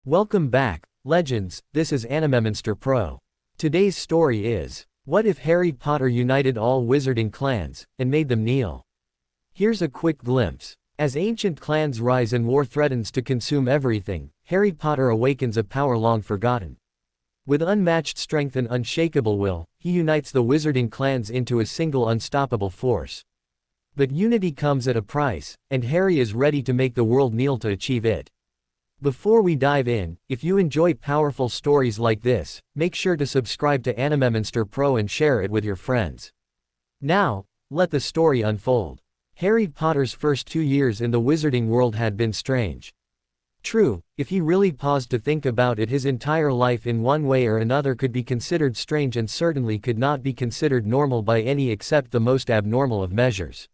Welcome back, legends. This is unmatched Pro. Today's story is, what if Harry Potter united all wizarding clans, and made them kneel? Here's a quick glimpse. As ancient clans rise and war threatens to consume everything, Harry Potter awakens a power long forgotten. With unmatched strength and unshakable will, he unites the wizarding clans into a single unstoppable force. But unity comes at a price, and Harry is ready to make the world kneel to achieve it. Before we dive in, if you enjoy powerful stories like this, make sure to subscribe to unmatched Pro and share it with your friends. Now, let the story unfold. Harry Potter's first 2 years in the wizarding world had been strange. True, if he really paused to think about it, his entire life in one way or another could be considered strange and certainly could not be considered normal by any except the most abnormal of measures.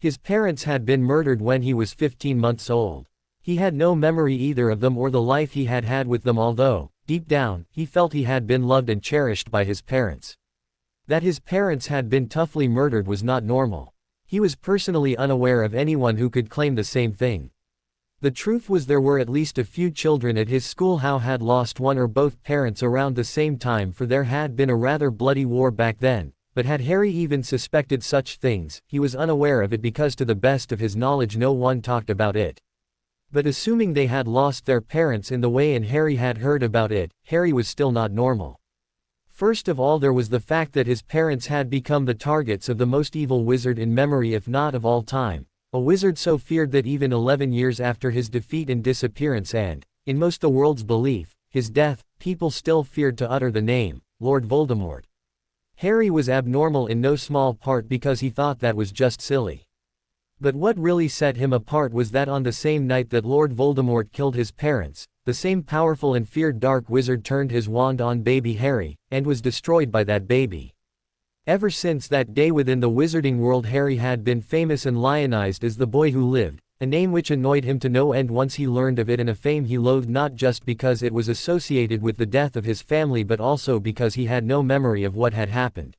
His parents had been murdered when he was 15 months old. He had no memory either of them or the life he had had with them, although, deep down, he felt he had been loved and cherished by his parents. That his parents had been toughly murdered was not normal. He was personally unaware of anyone who could claim the same thing. The truth was there were at least a few children at his school who had lost one or both parents around the same time, for there had been a rather bloody war back then, but had Harry even suspected such things, he was unaware of it because to the best of his knowledge no one talked about it. But assuming they had lost their parents in the way and Harry had heard about it, Harry was still not normal. First of all, there was the fact that his parents had become the targets of the most evil wizard in memory, if not of all time, a wizard so feared that even 11 years after his defeat and disappearance and, in most the world's belief, his death, people still feared to utter the name, Lord Voldemort. Harry was abnormal in no small part because he thought that was just silly. But what really set him apart was that on the same night that Lord Voldemort killed his parents, the same powerful and feared dark wizard turned his wand on baby Harry, and was destroyed by that baby. Ever since that day within the wizarding world, Harry had been famous and lionized as the boy who lived, a name which annoyed him to no end once he learned of it, and a fame he loathed not just because it was associated with the death of his family but also because he had no memory of what had happened.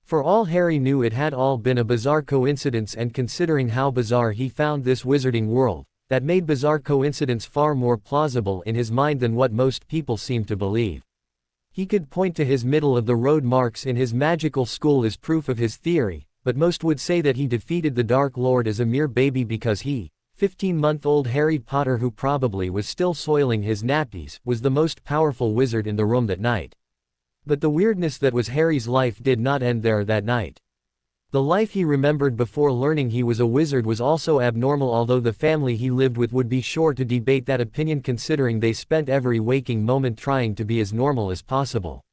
For all Harry knew, it had all been a bizarre coincidence, and considering how bizarre he found this wizarding world, that made bizarre coincidence far more plausible in his mind than what most people seemed to believe. He could point to his middle-of-the-road marks in his magical school as proof of his theory, but most would say that he defeated the Dark Lord as a mere baby because he, 15-month-old Harry Potter, who probably was still soiling his nappies, was the most powerful wizard in the room that night. But the weirdness that was Harry's life did not end there that night. The life he remembered before learning he was a wizard was also abnormal, although the family he lived with would be sure to debate that opinion, considering they spent every waking moment trying to be as normal as possible.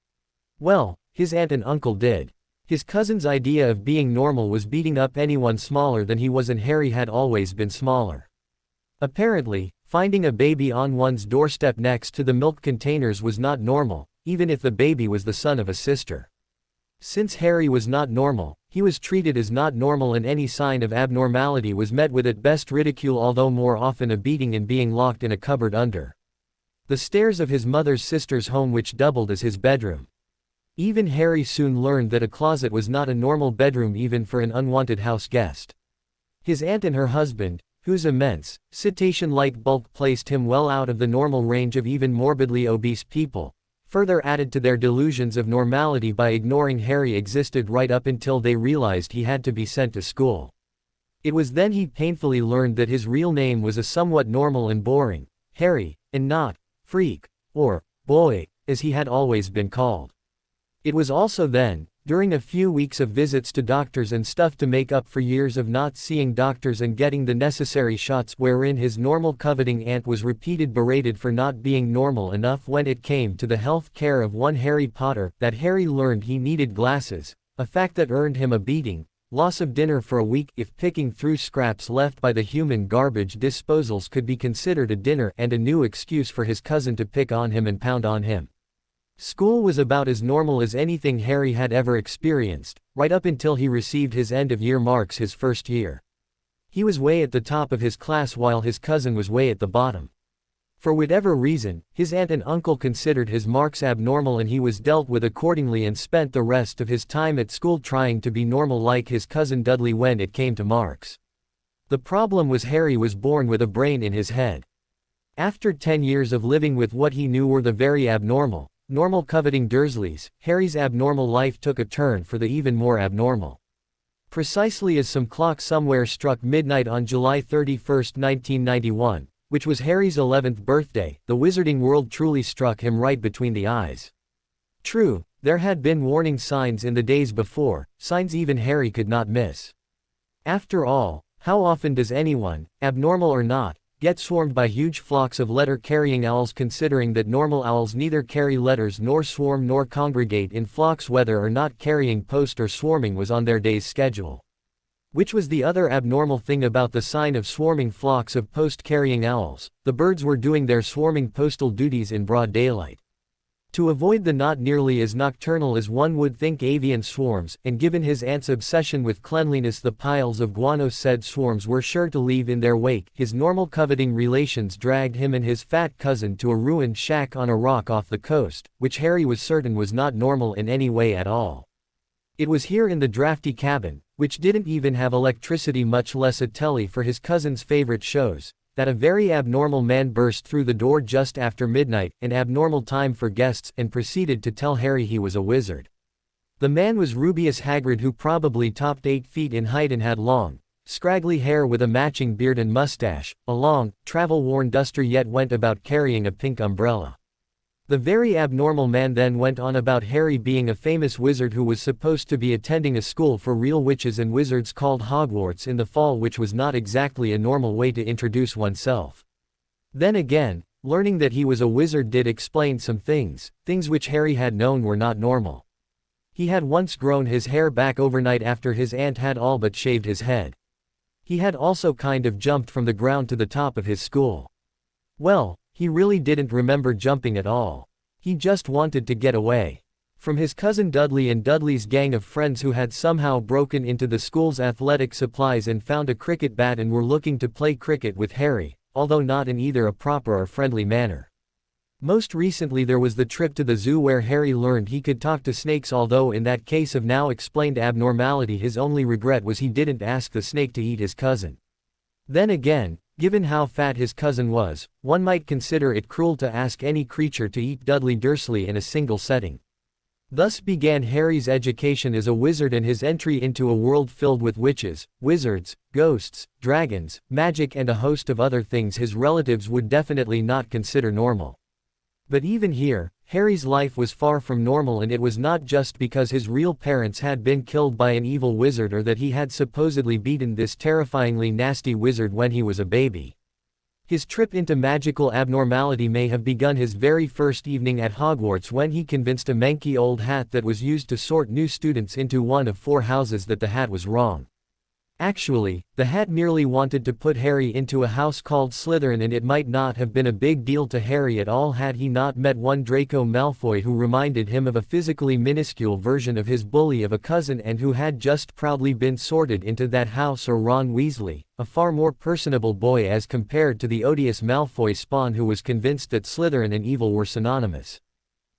Well, his aunt and uncle did. His cousin's idea of being normal was beating up anyone smaller than he was, and Harry had always been smaller. Apparently, finding a baby on one's doorstep next to the milk containers was not normal, even if the baby was the son of a sister. Since Harry was not normal, he was treated as not normal, and any sign of abnormality was met with at best ridicule, although more often a beating and being locked in a cupboard under the stairs of his mother's sister's home, which doubled as his bedroom. Even Harry soon learned that a closet was not a normal bedroom even for an unwanted house guest. His aunt and her husband, whose immense, cetacean-like bulk placed him well out of the normal range of even morbidly obese people, further added to their delusions of normality by ignoring Harry existed right up until they realized he had to be sent to school. It was then he painfully learned that his real name was a somewhat normal and boring Harry, and not Freak, or Boy, as he had always been called. It was also then, during a few weeks of visits to doctors and stuff to make up for years of not seeing doctors and getting the necessary shots, wherein his normal coveting aunt was repeated berated for not being normal enough when it came to the health care of one Harry Potter, that Harry learned he needed glasses, a fact that earned him a beating, loss of dinner for a week if picking through scraps left by the human garbage disposals could be considered a dinner, and a new excuse for his cousin to pick on him and pound on him. School was about as normal as anything Harry had ever experienced, right up until he received his end-of-year marks his first year. He was way at the top of his class while his cousin was way at the bottom. For whatever reason, his aunt and uncle considered his marks abnormal, and he was dealt with accordingly and spent the rest of his time at school trying to be normal like his cousin Dudley when it came to marks. The problem was Harry was born with a brain in his head. After 10 years of living with what he knew were the very abnormal, normal coveting Dursleys, Harry's abnormal life took a turn for the even more abnormal. Precisely as some clock somewhere struck midnight on July 31, 1991, which was Harry's 11th birthday, the wizarding world truly struck him right between the eyes. True, there had been warning signs in the days before, signs even Harry could not miss. After all, how often does anyone, abnormal or not, get swarmed by huge flocks of letter-carrying owls, considering that normal owls neither carry letters nor swarm nor congregate in flocks? Whether or not carrying post or swarming was on their day's schedule. Which was the other abnormal thing about the sign of swarming flocks of post-carrying owls: the birds were doing their swarming postal duties in broad daylight. To avoid the not nearly as nocturnal as one would think avian swarms, and given his aunt's obsession with cleanliness, the piles of guano said swarms were sure to leave in their wake, his normal coveting relations dragged him and his fat cousin to a ruined shack on a rock off the coast, which Harry was certain was not normal in any way at all. It was here in the drafty cabin, which didn't even have electricity much less a telly for his cousin's favorite shows, that a very abnormal man burst through the door just after midnight, an abnormal time for guests, and proceeded to tell Harry he was a wizard. The man was Rubeus Hagrid, who probably topped 8 feet in height and had long, scraggly hair with a matching beard and mustache, a long, travel-worn duster, yet went about carrying a pink umbrella. The very abnormal man then went on about Harry being a famous wizard who was supposed to be attending a school for real witches and wizards called Hogwarts in the fall, which was not exactly a normal way to introduce oneself. Then again, learning that he was a wizard did explain some things which Harry had known were not normal. He had once grown his hair back overnight after his aunt had all but shaved his head. He had also kind of jumped from the ground to the top of his school. Well, he really didn't remember jumping at all. He just wanted to get away from his cousin Dudley and Dudley's gang of friends, who had somehow broken into the school's athletic supplies and found a cricket bat and were looking to play cricket with Harry, although not in either a proper or friendly manner. Most recently there was the trip to the zoo where Harry learned he could talk to snakes, although in that case of now explained abnormality his only regret was he didn't ask the snake to eat his cousin. Then again, given how fat his cousin was, one might consider it cruel to ask any creature to eat Dudley Dursley in a single setting. Thus began Harry's education as a wizard and his entry into a world filled with witches, wizards, ghosts, dragons, magic, and a host of other things his relatives would definitely not consider normal. But even here, Harry's life was far from normal, and it was not just because his real parents had been killed by an evil wizard or that he had supposedly beaten this terrifyingly nasty wizard when he was a baby. His trip into magical abnormality may have begun his very first evening at Hogwarts, when he convinced a manky old hat that was used to sort new students into one of 4 houses that the hat was wrong. Actually, the hat merely wanted to put Harry into a house called Slytherin, and it might not have been a big deal to Harry at all had he not met one Draco Malfoy who reminded him of a physically minuscule version of his bully of a cousin and who had just proudly been sorted into that house, or Ron Weasley, a far more personable boy as compared to the odious Malfoy spawn who was convinced that Slytherin and evil were synonymous.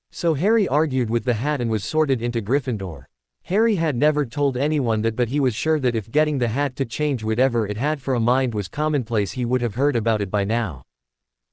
So Harry argued with the hat and was sorted into Gryffindor. Harry had never told anyone that, but he was sure that if getting the hat to change whatever it had for a mind was commonplace, he would have heard about it by now.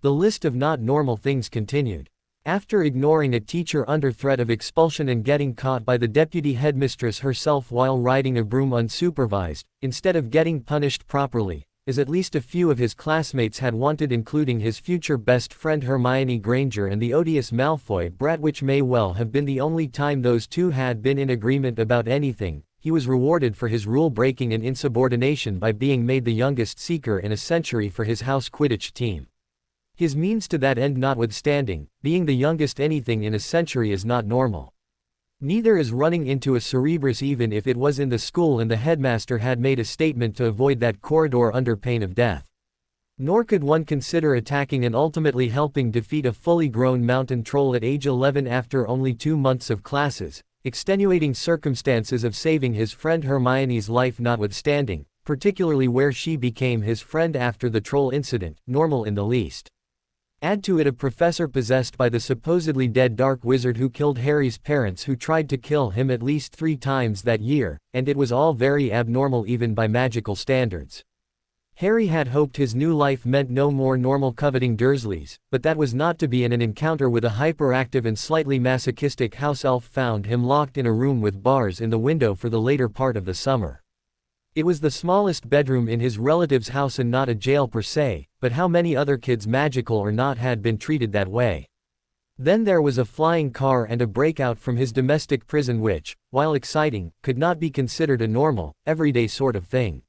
The list of not normal things continued. After ignoring a teacher under threat of expulsion and getting caught by the deputy headmistress herself while riding a broom unsupervised, instead of getting punished properly, as at least a few of his classmates had wanted, including his future best friend Hermione Granger and the odious Malfoy brat, which may well have been the only time those two had been in agreement about anything, he was rewarded for his rule-breaking and insubordination by being made the youngest seeker in a century for his house Quidditch team. His means to that end notwithstanding, being the youngest anything in a century is not normal. Neither is running into a Cerebrus, even if it was in the school and the headmaster had made a statement to avoid that corridor under pain of death. Nor could one consider attacking and ultimately helping defeat a fully grown mountain troll at age 11 after only 2 months of classes, extenuating circumstances of saving his friend Hermione's life notwithstanding, particularly where she became his friend after the troll incident, normal in the least. Add to it a professor possessed by the supposedly dead dark wizard who killed Harry's parents, who tried to kill him at least 3 times that year, and it was all very abnormal even by magical standards. Harry had hoped his new life meant no more normal coveting Dursleys, but that was not to be, and an encounter with a hyperactive and slightly masochistic house elf found him locked in a room with bars in the window for the later part of the summer. It was the smallest bedroom in his relative's house and not a jail per se, but how many other kids, magical or not, had been treated that way? Then there was a flying car and a breakout from his domestic prison which, while exciting, could not be considered a normal, everyday sort of thing.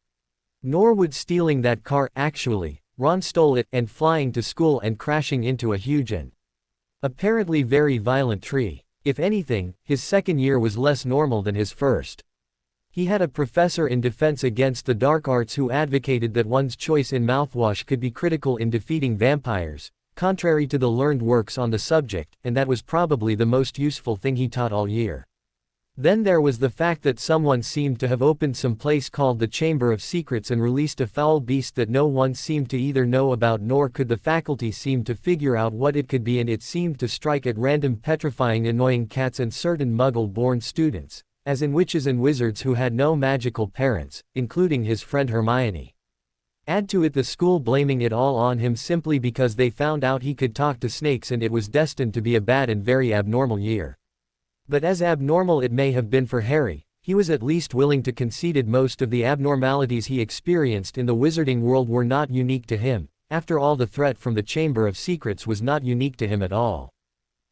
Nor would stealing that car. Actually, Ron stole it, and flying to school and crashing into a huge and apparently very violent tree. If anything, his second year was less normal than his first. He had a professor in defense against the dark arts who advocated that one's choice in mouthwash could be critical in defeating vampires, contrary to the learned works on the subject, and that was probably the most useful thing he taught all year. Then there was the fact that someone seemed to have opened some place called the Chamber of Secrets and released a foul beast that no one seemed to either know about nor could the faculty seem to figure out what it could be, and it seemed to strike at random, petrifying annoying cats and certain muggle-born students, as in witches and wizards who had no magical parents, including his friend Hermione. Add to it the school blaming it all on him simply because they found out he could talk to snakes, and it was destined to be a bad and very abnormal year. But as abnormal it may have been for Harry, he was at least willing to concede most of the abnormalities he experienced in the wizarding world were not unique to him. After all, the threat from the Chamber of Secrets was not unique to him at all.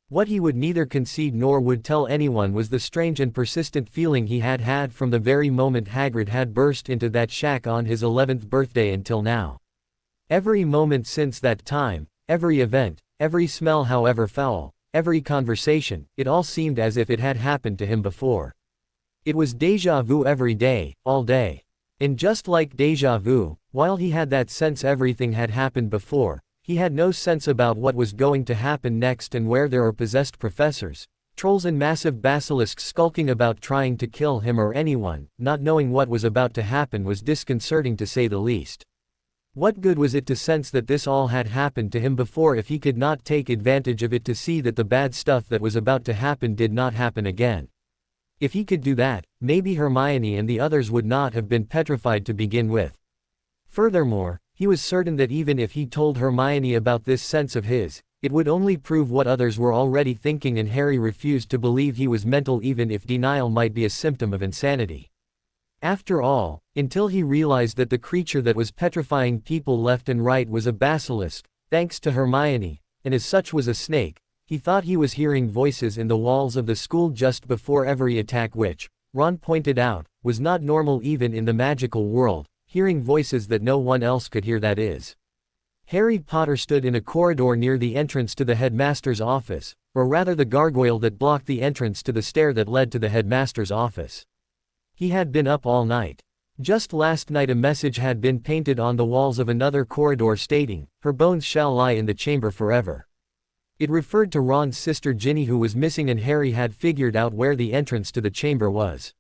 What he would neither concede nor would tell anyone was the strange and persistent feeling he had had from the very moment Hagrid had burst into that shack on his 11th birthday until now. Every moment since that time, every event, every smell however foul, every conversation, it all seemed as if it had happened to him before. It was déjà vu every day, all day. And just like déjà vu, while he had that sense everything had happened before, he had no sense about what was going to happen next, and where there are possessed professors, trolls and massive basilisks skulking about trying to kill him or anyone, not knowing what was about to happen was disconcerting to say the least. What good was it to sense that this all had happened to him before if he could not take advantage of it to see that the bad stuff that was about to happen did not happen again? If he could do that, maybe Hermione and the others would not have been petrified to begin with. Furthermore, he was certain that even if he told Hermione about this sense of his, it would only prove what others were already thinking, and Harry refused to believe he was mental even if denial might be a symptom of insanity. After all, until he realized that the creature that was petrifying people left and right was a basilisk, thanks to Hermione, and as such was a snake, he thought he was hearing voices in the walls of the school just before every attack which, Ron pointed out, was not normal even in the magical world, hearing voices that no one else could hear, that is. Harry Potter stood in a corridor near the entrance to the headmaster's office, or rather the gargoyle that blocked the entrance to the stair that led to the headmaster's office. He had been up all night. Just last night a message had been painted on the walls of another corridor stating, "Her bones shall lie in the chamber forever." It referred to Ron's sister Ginny, who was missing, and Harry had figured out where the entrance to the chamber was.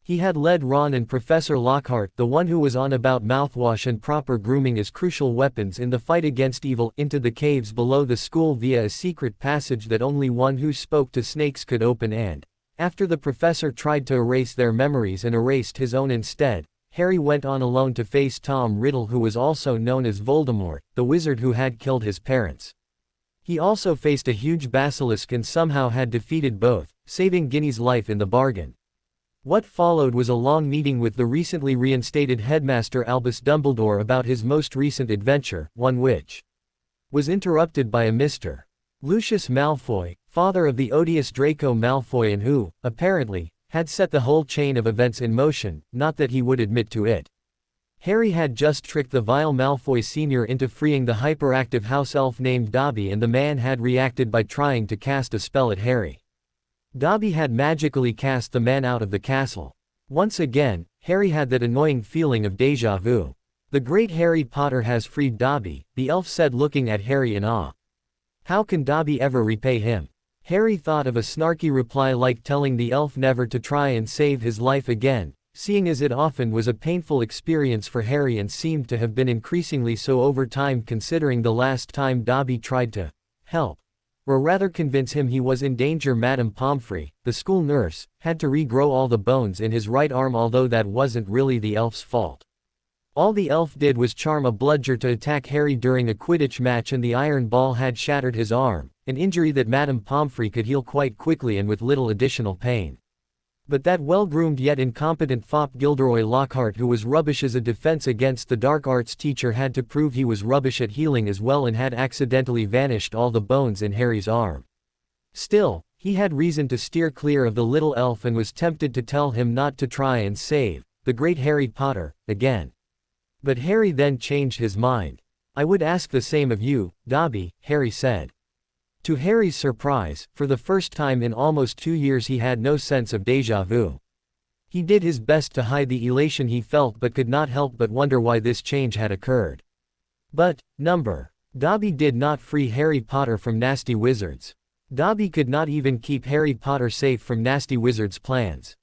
He had led Ron and Professor Lockhart, the one who was on about mouthwash and proper grooming as crucial weapons in the fight against evil, into the caves below the school via a secret passage that only one who spoke to snakes could open, and, after the professor tried to erase their memories and erased his own instead, Harry went on alone to face Tom Riddle, who was also known as Voldemort, the wizard who had killed his parents. He also faced a huge basilisk and somehow had defeated both, saving Ginny's life in the bargain. What followed was a long meeting with the recently reinstated headmaster Albus Dumbledore about his most recent adventure, one which was interrupted by a Mr. Lucius Malfoy, father of the odious Draco Malfoy, and who, apparently, had set the whole chain of events in motion, not that he would admit to it. Harry had just tricked the vile Malfoy Sr. into freeing the hyperactive house elf named Dobby, and the man had reacted by trying to cast a spell at Harry. Dobby had magically cast the man out of the castle. Once again, Harry had that annoying feeling of déjà vu. "The great Harry Potter has freed Dobby," the elf said, looking at Harry in awe. "How can Dobby ever repay him?" Harry thought of a snarky reply like telling the elf never to try and save his life again, seeing as it often was a painful experience for Harry and seemed to have been increasingly so over time, considering the last time Dobby tried to help, or rather convince him he was in danger, Madame Pomfrey, the school nurse, had to regrow all the bones in his right arm, although that wasn't really the elf's fault. All the elf did was charm a bludger to attack Harry during a Quidditch match, and the iron ball had shattered his arm, an injury that Madame Pomfrey could heal quite quickly and with little additional pain. But that well-groomed yet incompetent fop Gilderoy Lockhart, who was rubbish as a defense against the dark arts teacher, had to prove he was rubbish at healing as well, and had accidentally vanished all the bones in Harry's arm. Still, he had reason to steer clear of the little elf and was tempted to tell him not to try and save the great Harry Potter again. But Harry then changed his mind. "I would ask the same of you, Dobby," Harry said. To Harry's surprise, for the first time in almost 2 years he had no sense of déjà vu. He did his best to hide the elation he felt, but could not help but wonder why this change had occurred. But, Dobby did not free Harry Potter from nasty wizards. Dobby could not even keep Harry Potter safe from nasty wizards' plans.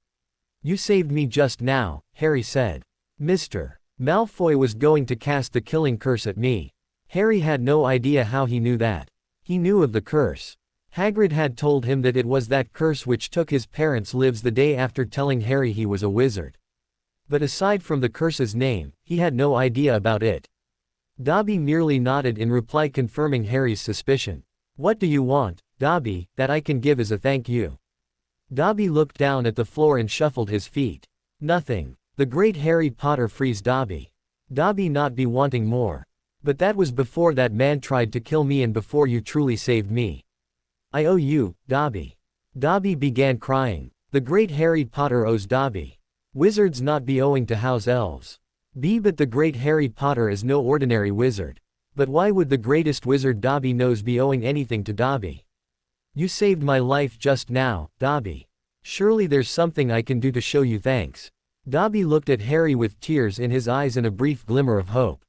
"You saved me just now," Harry said. "Mr. Malfoy was going to cast the killing curse at me." Harry had no idea how he knew that. He knew of the curse. Hagrid had told him that it was that curse which took his parents' lives the day after telling Harry he was a wizard. But aside from the curse's name, he had no idea about it. Dobby merely nodded in reply, confirming Harry's suspicion. "What do you want, Dobby, that I can give as a thank you?" Dobby looked down at the floor and shuffled his feet. "Nothing." The great Harry Potter frees Dobby. Dobby not be wanting more. "But that was before that man tried to kill me and before you truly saved me. I owe you, Dobby." Dobby began crying. The great Harry Potter owes Dobby. Wizards not be owing to house elves. But the great Harry Potter is no ordinary wizard. But why would the greatest wizard Dobby knows be owing anything to Dobby? "You saved my life just now, Dobby. Surely there's something I can do to show you thanks." Dobby looked at Harry with tears in his eyes and a brief glimmer of hope.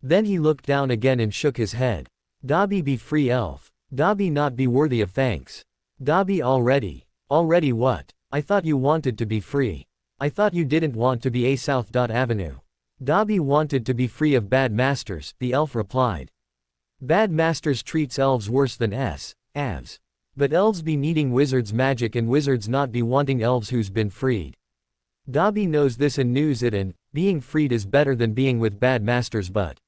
Then he looked down again and shook his head. "Dobby be free elf. Dobby not be worthy of thanks. Dobby already. Already what? I thought you wanted to be free. I thought you didn't want to be a South Avenue." "Dobby wanted to be free of bad masters," the elf replied. "Bad masters treats elves worse than avs. But elves be needing wizards' magic and wizards not be wanting elves who's been freed. Dobby knows this and knows it, and being freed is better than being with bad masters. But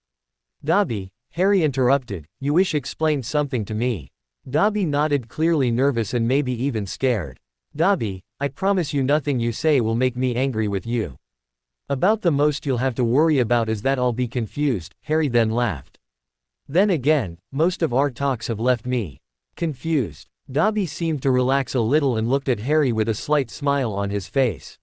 Dobby," Harry interrupted, "you wish explain something to me." Dobby nodded, clearly nervous and maybe even scared. "Dobby, I promise you nothing you say will make me angry with you. About the most you'll have to worry about is that I'll be confused." Harry then laughed. "Then again, most of our talks have left me confused." Dobby seemed to relax a little and looked at Harry with a slight smile on his face.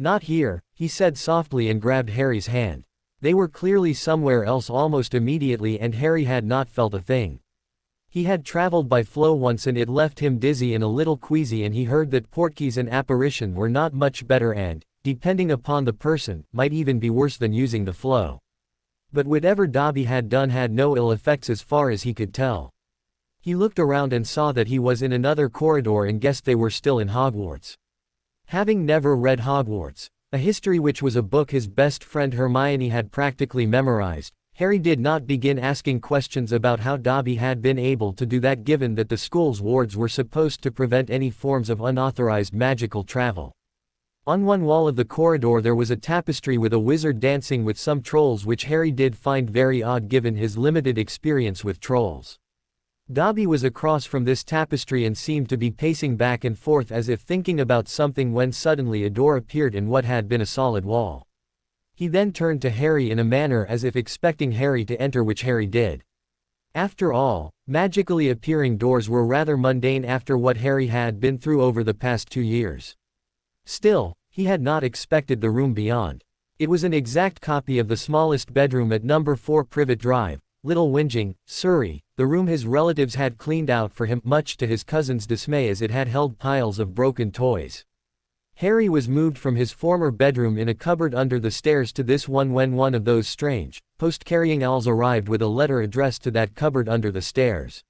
"Not here," he said softly and grabbed Harry's hand. They were clearly somewhere else almost immediately, and Harry had not felt a thing. He had traveled by flow once and it left him dizzy and a little queasy, and he heard that portkeys and apparition were not much better and, depending upon the person, might even be worse than using the flow. But whatever Dobby had done had no ill effects as far as he could tell. He looked around and saw that he was in another corridor and guessed they were still in Hogwarts. Having never read Hogwarts, a history which was a book his best friend Hermione had practically memorized, Harry did not begin asking questions about how Dobby had been able to do that, given that the school's wards were supposed to prevent any forms of unauthorized magical travel. On one wall of the corridor there was a tapestry with a wizard dancing with some trolls, which Harry did find very odd given his limited experience with trolls. Dobby was across from this tapestry and seemed to be pacing back and forth as if thinking about something, when suddenly a door appeared in what had been a solid wall. He then turned to Harry in a manner as if expecting Harry to enter, which Harry did. After all, magically appearing doors were rather mundane after what Harry had been through over the past 2 years. Still, he had not expected the room beyond. It was an exact copy of the smallest bedroom at number 4 Privet Drive, Little Whinging, Surrey, the room his relatives had cleaned out for him, much to his cousin's dismay, as it had held piles of broken toys. Harry was moved from his former bedroom in a cupboard under the stairs to this one when one of those strange, post-carrying owls arrived with a letter addressed to that cupboard under the stairs.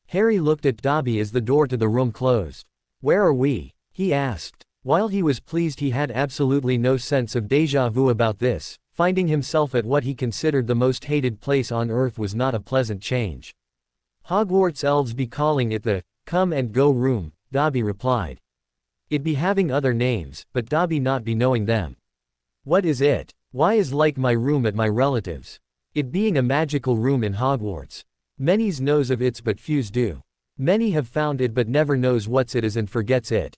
Harry looked at Dobby as the door to the room closed. "Where are we?" he asked. While he was pleased, he had absolutely no sense of déjà vu about this. Finding himself at what he considered the most hated place on earth was not a pleasant change. "Hogwarts elves be calling it the come and go room," Dobby replied. "It be having other names, but Dobby not be knowing them." "What is it?" Why is like my room at my relatives? It being a magical room in Hogwarts. Many's knows of it but few's do. Many have found it but never knows what's it is and forgets it.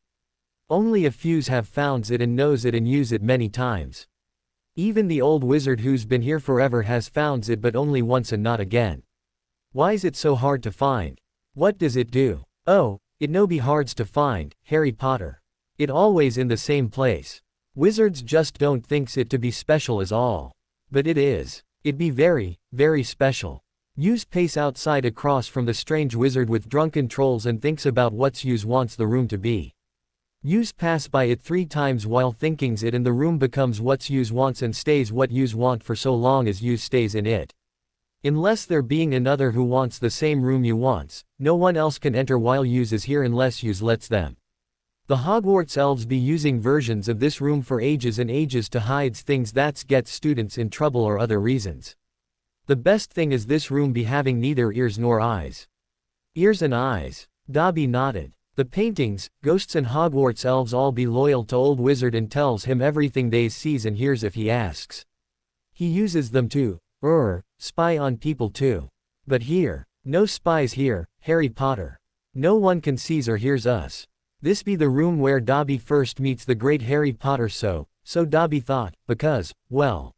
Only a few's have founds it and knows it and use it many times. Even the old wizard who's been here forever has founds it but only once and not again. Why's it so hard to find? What does it do? Oh, it no be hards to find, Harry Potter. It always in the same place. Wizards just don't thinks it to be special is all. But it is. It be very, very special. Use pace outside across from the strange wizard with drunken trolls and thinks about what's use wants the room to be. Use pass by it 3 times while thinkings it and the room becomes what's use wants and stays what use want for so long as use stays in it. Unless there being another who wants the same room you wants, no one else can enter while use is here unless use lets them. The Hogwarts elves be using versions of this room for ages and ages to hides things that's gets students in trouble or other reasons. The best thing is this room be having neither ears nor eyes. Ears and eyes. Dobby nodded. The paintings, ghosts and Hogwarts elves all be loyal to old wizard and tells him everything they sees and hears if he asks. He uses them to, spy on people too. But here, no spies here, Harry Potter. No one can sees or hears us. This be the room where Dobby first meets the great Harry Potter so Dobby thought, because, well.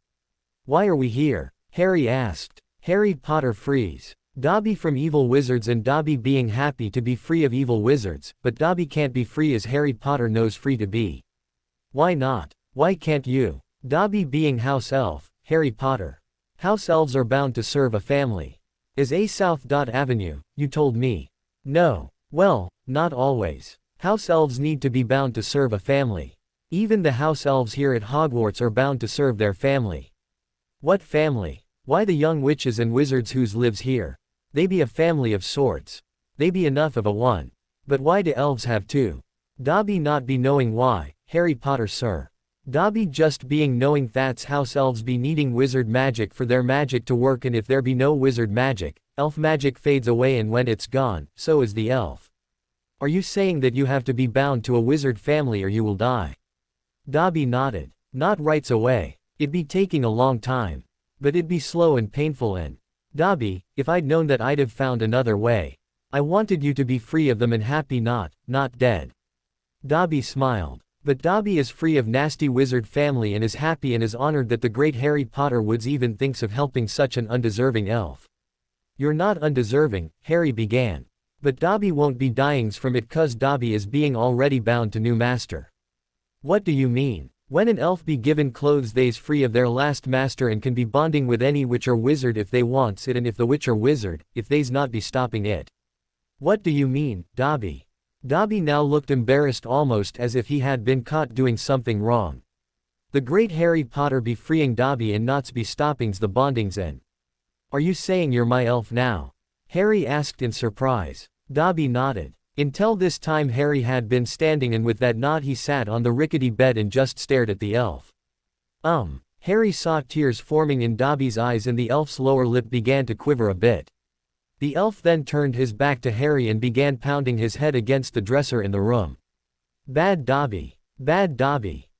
Why are we here? Harry asked. Harry Potter frees Dobby from evil wizards and Dobby being happy to be free of evil wizards, but Dobby can't be free as Harry Potter knows free to be. Why not? Why can't you? Dobby being house elf, Harry Potter. House elves are bound to serve a family. Is a South Avenue, you told me. No. Well, not always. House elves need to be bound to serve a family. Even the house elves here at Hogwarts are bound to serve their family. What family? Why the young witches and wizards whose lives here. They be a family of sorts. They be enough of a one. But why do elves have two? Dobby not be knowing why, Harry Potter sir. Dobby just being knowing that's house elves be needing wizard magic for their magic to work and if there be no wizard magic, elf magic fades away and when it's gone, so is the elf. Are you saying that you have to be bound to a wizard family or you will die? Dobby nodded. Not rights away. It'd be taking a long time. But it'd be slow and painful and. Dobby, if I'd known that I'd have found another way. I wanted you to be free of them and happy not dead. Dobby smiled. But Dobby is free of nasty wizard family and is happy and is honored that the great Harry Potter Woods even thinks of helping such an undeserving elf. You're not undeserving, Harry began. But Dobby won't be dyings from it cause Dobby is being already bound to new master. What do you mean? When an elf be given clothes they's free of their last master and can be bonding with any witch or wizard if they wants it and if the witch or wizard, if they's not be stopping it. What do you mean, Dobby? Dobby now looked embarrassed almost as if he had been caught doing something wrong. The great Harry Potter be freeing Dobby and nots be stoppings the bondings in. Are you saying you're my elf now? Harry asked in surprise. Dobby nodded. Until this time Harry had been standing and with that nod he sat on the rickety bed and just stared at the elf. Harry saw tears forming in Dobby's eyes and the elf's lower lip began to quiver a bit. The elf then turned his back to Harry and began pounding his head against the dresser in the room. Bad Dobby,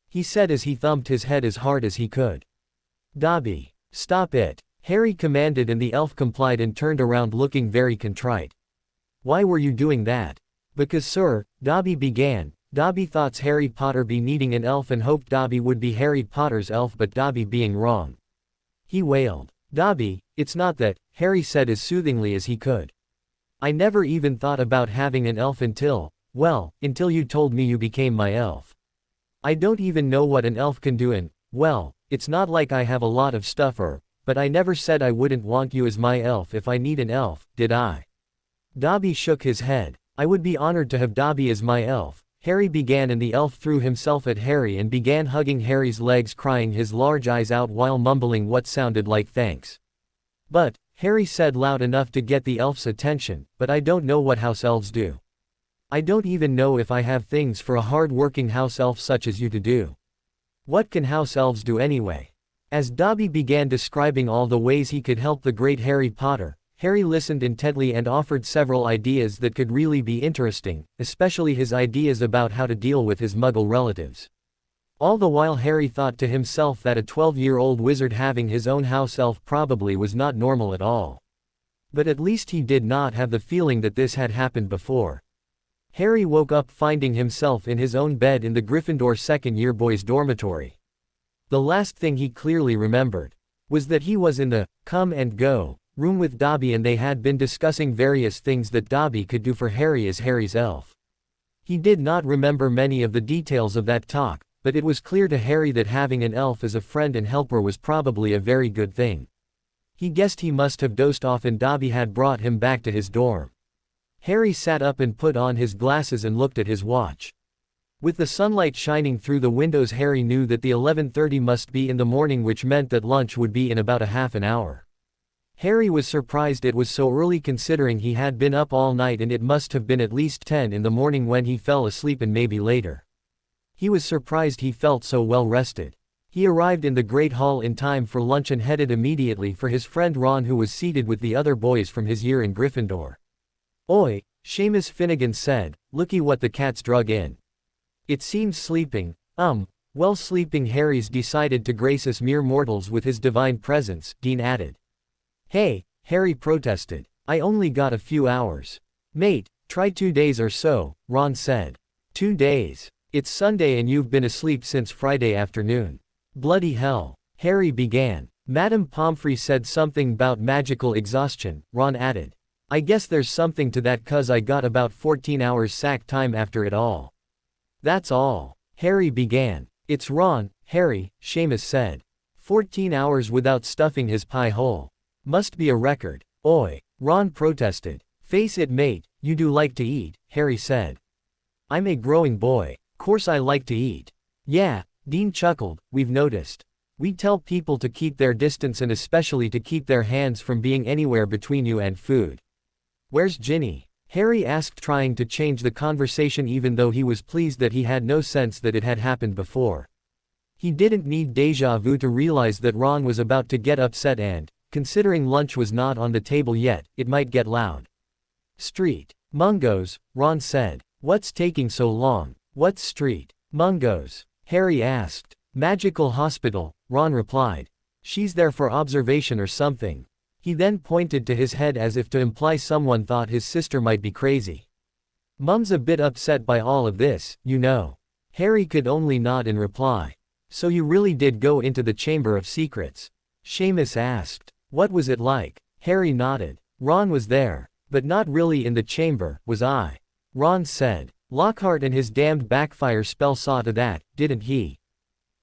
he said as he thumped his head as hard as he could. Dobby, stop it, Harry commanded and the elf complied and turned around looking very contrite. Why were you doing that? Because sir, Dobby began. Dobby thought Harry Potter be needing an elf and hoped Dobby would be Harry Potter's elf but Dobby being wrong. He wailed. Dobby, it's not that, Harry said as soothingly as he could. I never even thought about having an elf until you told me you became my elf. I don't even know what an elf can do and, it's not like I have a lot of stuff but I never said I wouldn't want you as my elf if I need an elf, did I? Dobby shook his head. I would be honored to have Dobby as my elf, Harry began and the elf threw himself at Harry and began hugging Harry's legs crying his large eyes out while mumbling what sounded like thanks. But, Harry said loud enough to get the elf's attention, but I don't know what house elves do. I don't even know if I have things for a hard-working house elf such as you to do. What can house elves do anyway? As Dobby began describing all the ways he could help the great Harry Potter, Harry listened intently and offered several ideas that could really be interesting, especially his ideas about how to deal with his muggle relatives. All the while Harry thought to himself that a 12-year-old wizard having his own house elf probably was not normal at all. But at least he did not have the feeling that this had happened before. Harry woke up finding himself in his own bed in the Gryffindor second-year boys' dormitory. The last thing he clearly remembered was that he was in the come and go room with Dobby, and they had been discussing various things that Dobby could do for Harry as Harry's elf. He did not remember many of the details of that talk, but it was clear to Harry that having an elf as a friend and helper was probably a very good thing. He guessed he must have dozed off and Dobby had brought him back to his dorm. Harry sat up and put on his glasses and looked at his watch. With the sunlight shining through the windows, Harry knew that the 11:30 must be in the morning, which meant that lunch would be in about a half an hour. Harry was surprised it was so early considering he had been up all night, and it must have been at least 10 in the morning when he fell asleep, and maybe later. He was surprised he felt so well rested. He arrived in the Great Hall in time for lunch and headed immediately for his friend Ron, who was seated with the other boys from his year in Gryffindor. "Oi," Seamus Finnegan said, "looky what the cat's drug in." "It seems sleeping." Well, sleeping Harry's decided to grace us mere mortals with his divine presence," Dean added. "Hey," Harry protested. "I only got a few hours." "Mate, try 2 days or so," Ron said. 2 days? It's Sunday and you've been asleep since Friday afternoon. Bloody hell. Harry began. Madame Pomfrey said something about magical exhaustion, Ron added. "I guess there's something to that, 'cause I got about 14 hours sack time after it all." "That's all," Harry began. "It's Ron, Harry," Seamus said. 14 hours without stuffing his pie hole. Must be a record. "Oi," Ron protested. "Face it, mate, you do like to eat," Harry said. "I'm a growing boy. Course I like to eat." "Yeah," Dean chuckled, "we've noticed. We tell people to keep their distance and especially to keep their hands from being anywhere between you and food." "Where's Ginny?" Harry asked, trying to change the conversation even though he was pleased that he had no sense that it had happened before. He didn't need déjà vu to realize that Ron was about to get upset, and, considering lunch was not on the table yet, it might get loud. "Street Mungos," Ron said. "What's taking so long?" "What's Street Mungos?" Harry asked. "Magical hospital," Ron replied. "She's there for observation or something." He then pointed to his head as if to imply someone thought his sister might be crazy. "Mum's a bit upset by all of this, you know." Harry could only nod in reply. "So you really did go into the Chamber of Secrets?" Seamus asked. "What was it like?" Harry nodded. "Ron was there. But not really in the chamber, was I?" Ron said. "Lockhart and his damned backfire spell saw to that, didn't he?"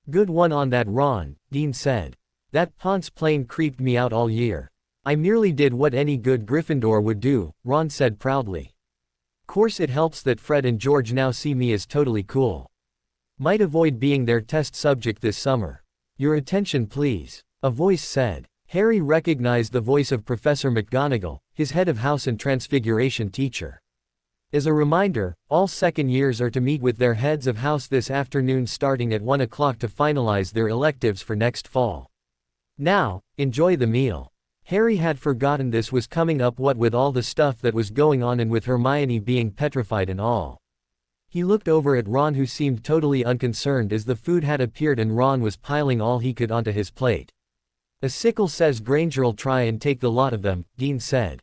"Good one on that, Ron," Dean said. "That Ponce plane creeped me out all year. I merely did what any good Gryffindor would do," Ron said proudly. "Course it helps that Fred and George now see me as totally cool. Might avoid being their test subject this summer. Your attention please," a voice said. Harry recognized the voice of Professor McGonagall, his head of house and transfiguration teacher. As a reminder, all second years are to meet with their heads of house this afternoon starting at 1 o'clock to finalize their electives for next fall. Now, enjoy the meal. Harry had forgotten this was coming up, what with all the stuff that was going on and with Hermione being petrified and all. He looked over at Ron, who seemed totally unconcerned as the food had appeared and Ron was piling all he could onto his plate. "A sickle says Granger'll try and take the lot of them," Dean said.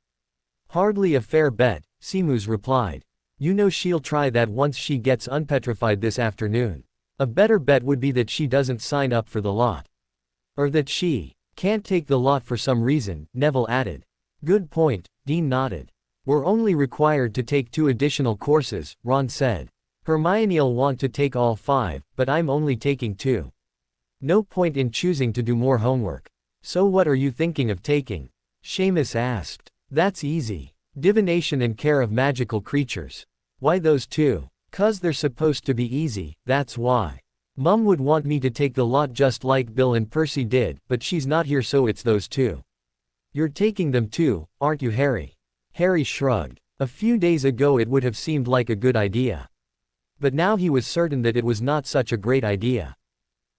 "Hardly a fair bet," Seamus replied. "You know she'll try that once she gets unpetrified this afternoon. A better bet would be that she doesn't sign up for the lot. Or that she can't take the lot for some reason," Neville added. "Good point," Dean nodded. "We're only required to take 2 additional courses," Ron said. "Hermione'll want to take all 5, but I'm only taking 2. No point in choosing to do more homework." "So what are you thinking of taking?" Seamus asked. "That's easy. Divination and care of magical creatures." "Why those 2? 'Cause they're supposed to be easy, that's why. Mum would want me to take the lot just like Bill and Percy did, but she's not here, so it's those 2. "You're taking them too, aren't you, Harry?" Harry shrugged. A few days ago it would have seemed like a good idea. But now he was certain that it was not such a great idea.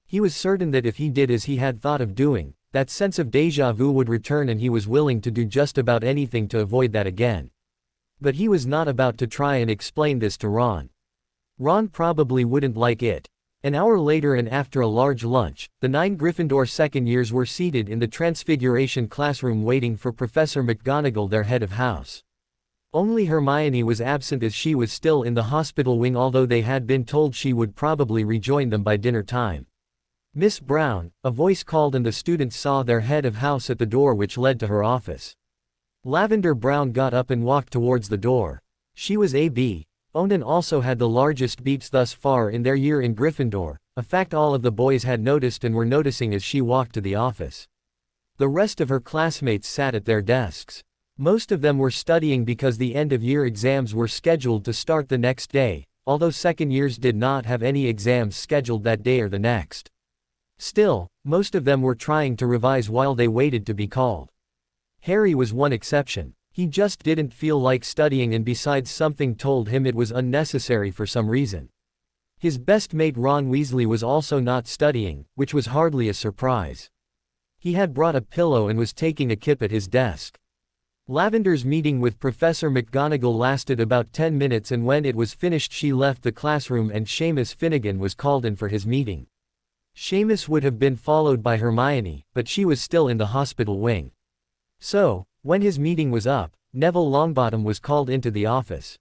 He was certain that if he did as he had thought of doing, that sense of déjà vu would return and he was willing to do just about anything to avoid that again. But he was not about to try and explain this to Ron. Ron probably wouldn't like it. An hour later and after a large lunch, the 9 Gryffindor second years were seated in the Transfiguration classroom waiting for Professor McGonagall, their head of house. Only Hermione was absent as she was still in the hospital wing, although they had been told she would probably rejoin them by dinner time. "Miss Brown," a voice called, and the students saw their head of house at the door which led to her office. Lavender Brown got up and walked towards the door. She was A.B. Onan also had the largest beeps thus far in their year in Gryffindor, a fact all of the boys had noticed and were noticing as she walked to the office. The rest of her classmates sat at their desks. Most of them were studying because the end-of-year exams were scheduled to start the next day, although second years did not have any exams scheduled that day or the next. Still, most of them were trying to revise while they waited to be called. Harry was one exception. He just didn't feel like studying, and besides, something told him it was unnecessary for some reason. His best mate Ron Weasley was also not studying, which was hardly a surprise. He had brought a pillow and was taking a kip at his desk. Lavender's meeting with Professor McGonagall lasted about 10 minutes, and when it was finished she left the classroom and Seamus Finnegan was called in for his meeting. Seamus would have been followed by Hermione, but she was still in the hospital wing. So, when his meeting was up, Neville Longbottom was called into the office.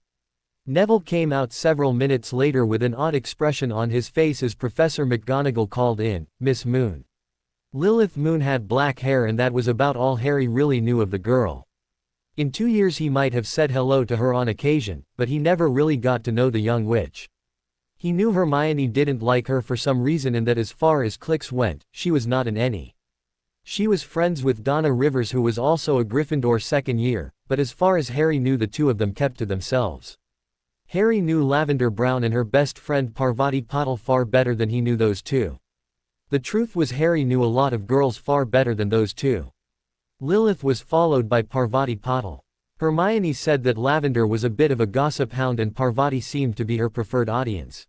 Neville came out several minutes later with an odd expression on his face as Professor McGonagall called in, "Miss Moon." Lilith Moon had black hair, and that was about all Harry really knew of the girl. In 2 years he might have said hello to her on occasion, but he never really got to know the young witch. He knew Hermione didn't like her for some reason, and that as far as cliques went, she was not in any. She was friends with Donna Rivers, who was also a Gryffindor second year, but as far as Harry knew, the two of them kept to themselves. Harry knew Lavender Brown and her best friend Parvati Patil far better than he knew those two. The truth was, Harry knew a lot of girls far better than those two. Lilith was followed by Parvati Patil. Hermione said that Lavender was a bit of a gossip hound and Parvati seemed to be her preferred audience.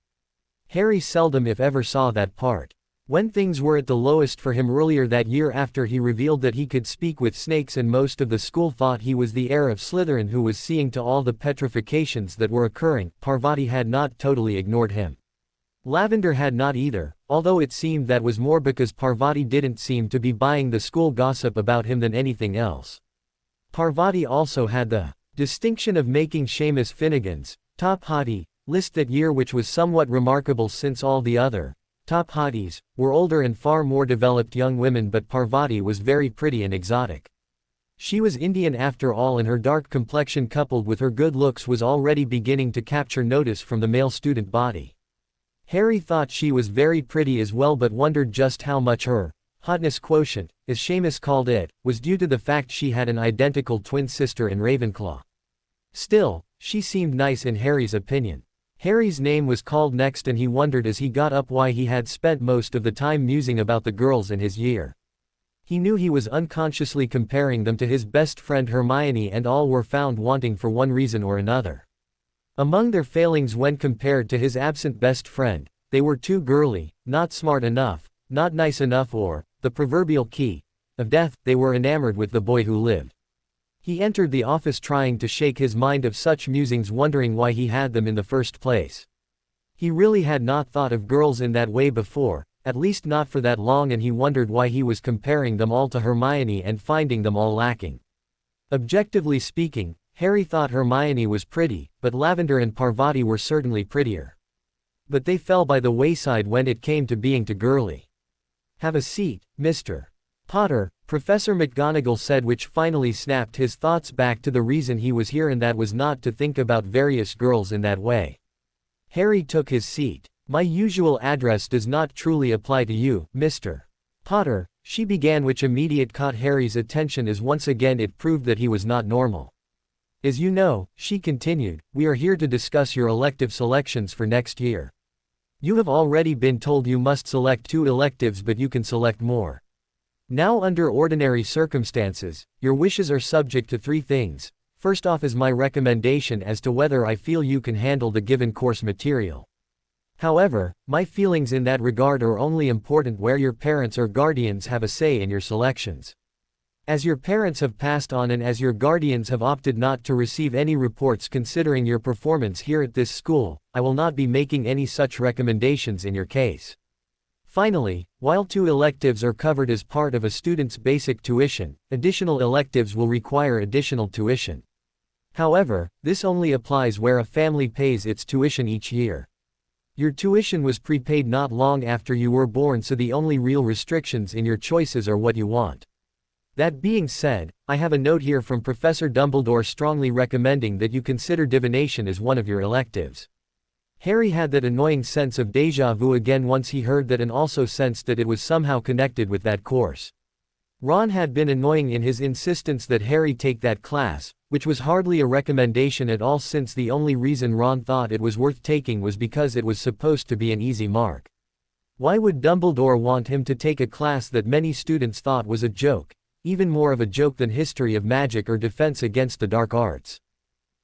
Harry seldom if ever saw that part. When things were at the lowest for him earlier that year, after he revealed that he could speak with snakes and most of the school thought he was the heir of Slytherin who was seeing to all the petrifications that were occurring, Parvati had not totally ignored him. Lavender had not either, although it seemed that was more because Parvati didn't seem to be buying the school gossip about him than anything else. Parvati also had the distinction of making Seamus Finnegan's top hottie list that year, which was somewhat remarkable since all the other top hotties were older and far more developed young women, but Parvati was very pretty and exotic. She was Indian after all, and her dark complexion coupled with her good looks was already beginning to capture notice from the male student body. Harry thought she was very pretty as well, but wondered just how much her hotness quotient, as Seamus called it, was due to the fact she had an identical twin sister in Ravenclaw. Still, she seemed nice in Harry's opinion. Harry's name was called next, and he wondered as he got up why he had spent most of the time musing about the girls in his year. He knew he was unconsciously comparing them to his best friend Hermione, and all were found wanting for one reason or another. Among their failings when compared to his absent best friend, they were too girly, not smart enough, not nice enough, or, the proverbial key of death, they were enamored with the boy who lived. He entered the office trying to shake his mind of such musings, wondering why he had them in the first place. He really had not thought of girls in that way before, at least not for that long, and he wondered why he was comparing them all to Hermione and finding them all lacking. Objectively speaking, Harry thought Hermione was pretty, but Lavender and Parvati were certainly prettier. But they fell by the wayside when it came to being too girly. "Have a seat, Mr. Potter," Professor McGonagall said, which finally snapped his thoughts back to the reason he was here, and that was not to think about various girls in that way. Harry took his seat. "My usual address does not truly apply to you, Mr. Potter," she began, which immediately caught Harry's attention as once again it proved that he was not normal. "As you know," she continued, "we are here to discuss your elective selections for next year. You have already been told you must select 2 electives, but you can select more. Now, under ordinary circumstances, your wishes are subject to 3 things. First off is my recommendation as to whether I feel you can handle the given course material. However, my feelings in that regard are only important where your parents or guardians have a say in your selections. As your parents have passed on and as your guardians have opted not to receive any reports considering your performance here at this school, I will not be making any such recommendations in your case. Finally, while 2 electives are covered as part of a student's basic tuition, additional electives will require additional tuition. However, this only applies where a family pays its tuition each year. Your tuition was prepaid not long after you were born, so the only real restrictions in your choices are what you want. That being said, I have a note here from Professor Dumbledore strongly recommending that you consider divination as one of your electives. Harry had that annoying sense of déjà vu again once he heard that, and also sensed that it was somehow connected with that course. Ron had been annoying in his insistence that Harry take that class, which was hardly a recommendation at all, since the only reason Ron thought it was worth taking was because it was supposed to be an easy mark. Why would Dumbledore want him to take a class that many students thought was a joke, even more of a joke than History of Magic or Defense Against the Dark Arts?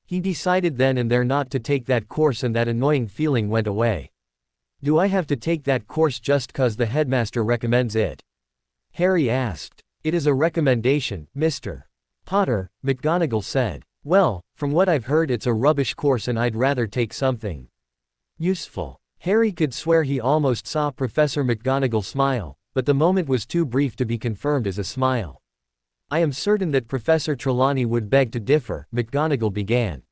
He decided then and there not to take that course, and that annoying feeling went away. Do I have to take that course just cause the headmaster recommends it? Harry asked. It is a recommendation, Mr. Potter, McGonagall said. Well, from what I've heard it's a rubbish course and I'd rather take something useful. Harry could swear he almost saw Professor McGonagall smile, but the moment was too brief to be confirmed as a smile. I am certain that Professor Trelawney would beg to differ, McGonagall began.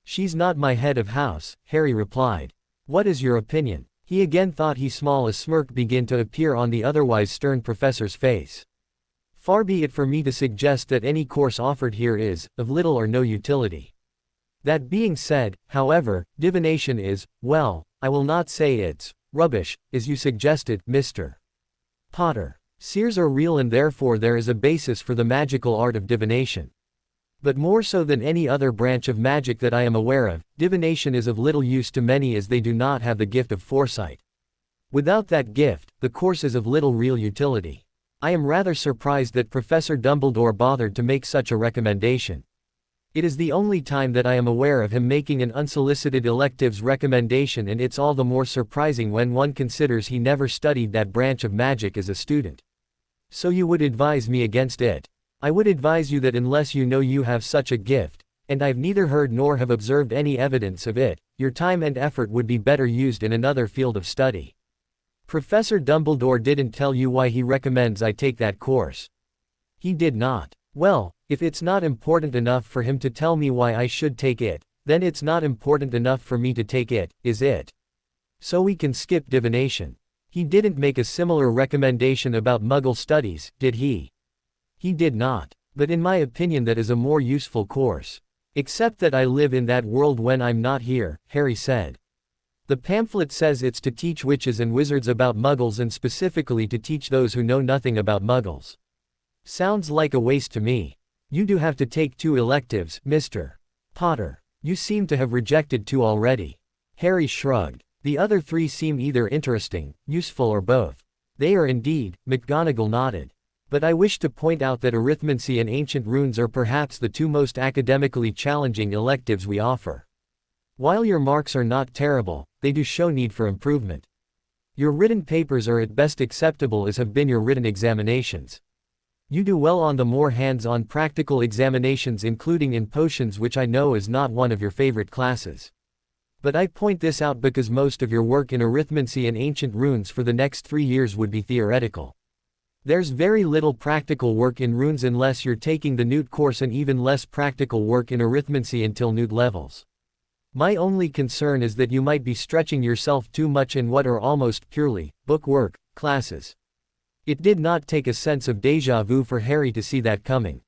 She's not my head of house, Harry replied. What is your opinion? He again thought he saw a smirk begin to appear on the otherwise stern professor's face. Far be it for me to suggest that any course offered here is of little or no utility. That being said, however, divination is, well, I will not say it's rubbish, as you suggested, Mr. Potter. Seers are real and therefore there is a basis for the magical art of divination. But more so than any other branch of magic that I am aware of, divination is of little use to many as they do not have the gift of foresight. Without that gift, the course is of little real utility. I am rather surprised that Professor Dumbledore bothered to make such a recommendation. It is the only time that I am aware of him making an unsolicited electives recommendation, and it's all the more surprising when one considers he never studied that branch of magic as a student. So you would advise me against it? I would advise you that unless you know you have such a gift, and I've neither heard nor have observed any evidence of it, your time and effort would be better used in another field of study. Professor Dumbledore didn't tell you why he recommends I take that course. He did not. Well, if it's not important enough for him to tell me why I should take it, then it's not important enough for me to take it, is it? So we can skip divination. He didn't make a similar recommendation about Muggle studies, did he? He did not. But in my opinion that is a more useful course. Except that I live in that world when I'm not here, Harry said. The pamphlet says it's to teach witches and wizards about Muggles, and specifically to teach those who know nothing about Muggles. Sounds like a waste to me. You do have to take 2 electives, Mr. Potter. You seem to have rejected 2 already. Harry shrugged. The other 3 seem either interesting, useful, or both. They are indeed, McGonagall nodded. But I wish to point out that arithmancy and ancient runes are perhaps the 2 most academically challenging electives we offer. While your marks are not terrible, they do show need for improvement. Your written papers are at best acceptable, as have been your written examinations. You do well on the more hands-on practical examinations, including in potions, which I know is not one of your favorite classes. But I point this out because most of your work in arithmancy and ancient runes for the next 3 years would be theoretical. There's very little practical work in runes unless you're taking the Newt course, and even less practical work in arithmancy until Newt levels. My only concern is that you might be stretching yourself too much in what are almost purely book work classes. It did not take a sense of déjà vu for Harry to see that coming.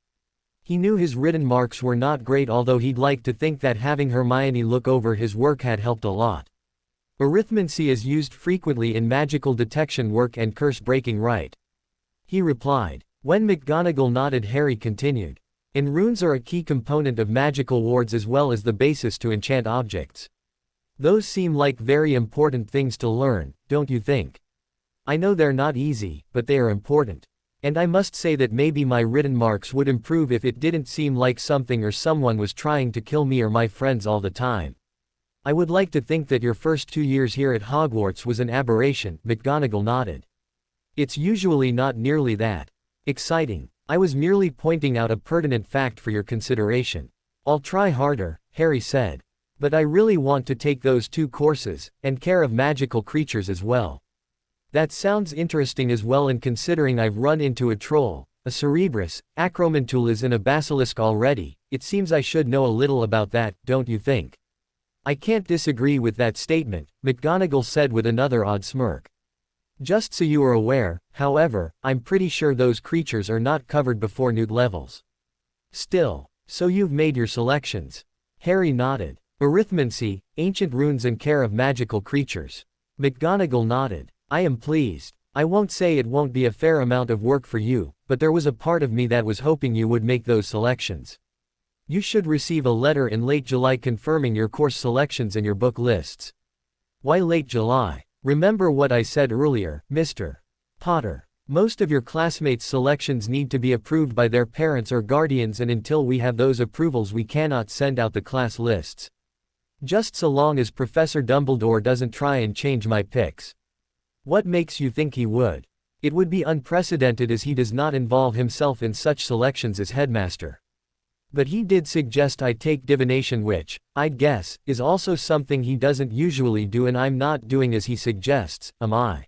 He knew his written marks were not great, although he'd like to think that having Hermione look over his work had helped a lot. Arithmancy is used frequently in magical detection work and curse-breaking, right? He replied. When McGonagall nodded, Harry continued. And runes are a key component of magical wards as well as the basis to enchant objects. Those seem like very important things to learn, don't you think? I know they're not easy, but they are important. And I must say that maybe my written marks would improve if it didn't seem like something or someone was trying to kill me or my friends all the time. I would like to think that your first 2 years here at Hogwarts was an aberration, McGonagall nodded. It's usually not nearly that exciting. I was merely pointing out a pertinent fact for your consideration. I'll try harder, Harry said. But I really want to take those 2 courses, and care of magical creatures as well. That sounds interesting as well, and considering I've run into a troll, a Cerebrus, Acromantulas and a Basilisk already, it seems I should know a little about that, don't you think? I can't disagree with that statement, McGonagall said with another odd smirk. Just so you are aware, however, I'm pretty sure those creatures are not covered before Newt levels. Still, so you've made your selections? Harry nodded. Arithmancy, ancient runes and care of magical creatures. McGonagall nodded. I am pleased. I won't say it won't be a fair amount of work for you, but there was a part of me that was hoping you would make those selections. You should receive a letter in late July confirming your course selections and your book lists. Why late July? Remember what I said earlier, Mr. Potter. Most of your classmates' selections need to be approved by their parents or guardians, and until we have those approvals we cannot send out the class lists. Just so long as Professor Dumbledore doesn't try and change my picks. What makes you think he would? It would be unprecedented, as he does not involve himself in such selections as headmaster. But he did suggest I take divination, which, I'd guess, is also something he doesn't usually do, and I'm not doing as he suggests, am I?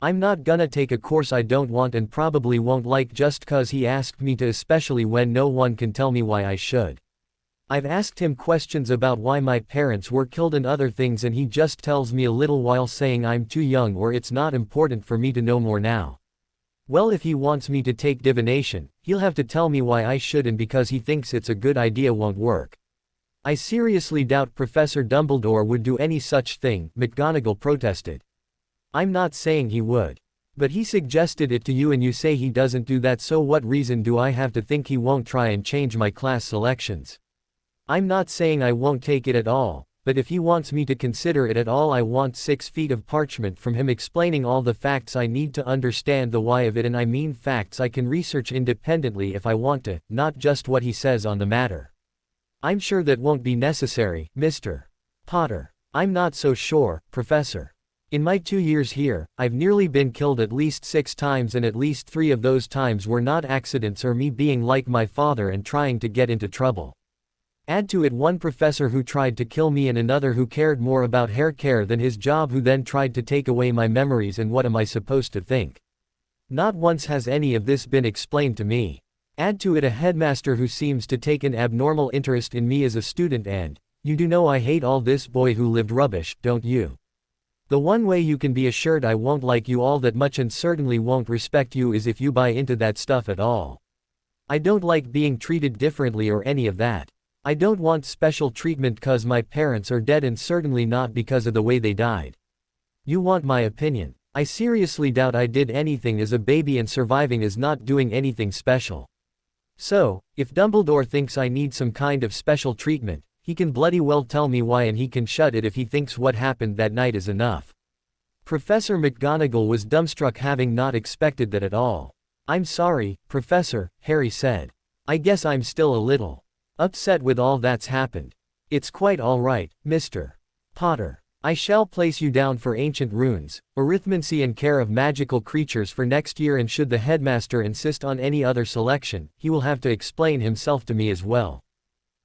I'm not gonna take a course I don't want and probably won't like just cause he asked me to, especially when no one can tell me why I should. I've asked him questions about why my parents were killed and other things, and he just tells me a little while saying I'm too young or it's not important for me to know more now. Well, if he wants me to take divination, he'll have to tell me why I should, and because he thinks it's a good idea won't work. I seriously doubt Professor Dumbledore would do any such thing, McGonagall protested. I'm not saying he would. But he suggested it to you and you say he doesn't do that, so what reason do I have to think he won't try and change my class selections? I'm not saying I won't take it at all, but if he wants me to consider it at all, I want 6 feet of parchment from him explaining all the facts I need to understand the why of it, and I mean facts I can research independently if I want to, not just what he says on the matter. I'm sure that won't be necessary, Mr. Potter. I'm not so sure, Professor. In my 2 years here, I've nearly been killed at least 6 times, and at least 3 of those times were not accidents or me being like my father and trying to get into trouble. Add to it one professor who tried to kill me and another who cared more about hair care than his job, who then tried to take away my memories, and what am I supposed to think? Not once has any of this been explained to me. Add to it a headmaster who seems to take an abnormal interest in me as a student, and, you do know I hate all this boy who lived rubbish, don't you? The one way you can be assured I won't like you all that much and certainly won't respect you is if you buy into that stuff at all. I don't like being treated differently or any of that. I don't want special treatment cause my parents are dead, and certainly not because of the way they died. You want my opinion? I seriously doubt I did anything as a baby, and surviving is not doing anything special. So, if Dumbledore thinks I need some kind of special treatment, he can bloody well tell me why, and he can shut it if he thinks what happened that night is enough. Professor McGonagall was dumbstruck, having not expected that at all. I'm sorry, Professor, Harry said. I guess I'm still a little upset with all that's happened. It's quite all right, Mr. Potter. I shall place you down for ancient runes, arithmancy and care of magical creatures for next year, and should the headmaster insist on any other selection, he will have to explain himself to me as well.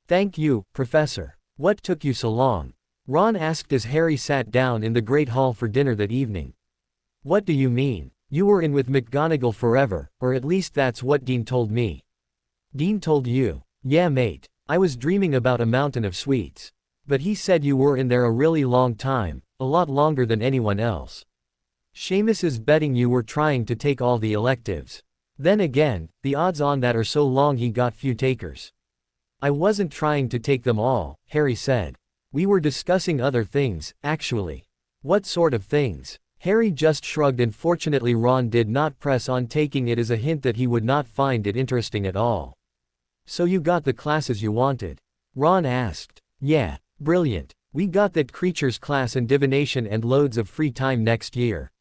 Thank you, Professor. What took you so long? Ron asked as Harry sat down in the Great Hall for dinner that evening. What do you mean? You were in with McGonagall forever, or at least that's what Dean told me. Dean told you? Yeah, mate. I was dreaming about a mountain of sweets. But he said you were in there a really long time, a lot longer than anyone else. Seamus is betting you were trying to take all the electives. Then again, the odds on that are so long he got few takers. I wasn't trying to take them all, Harry said. We were discussing other things, actually. What sort of things? Harry just shrugged, and fortunately Ron did not press on taking it as a hint that he would not find it interesting at all. So you got the classes you wanted? Ron asked. Yeah, brilliant. We got that creatures class and divination and loads of free time next year.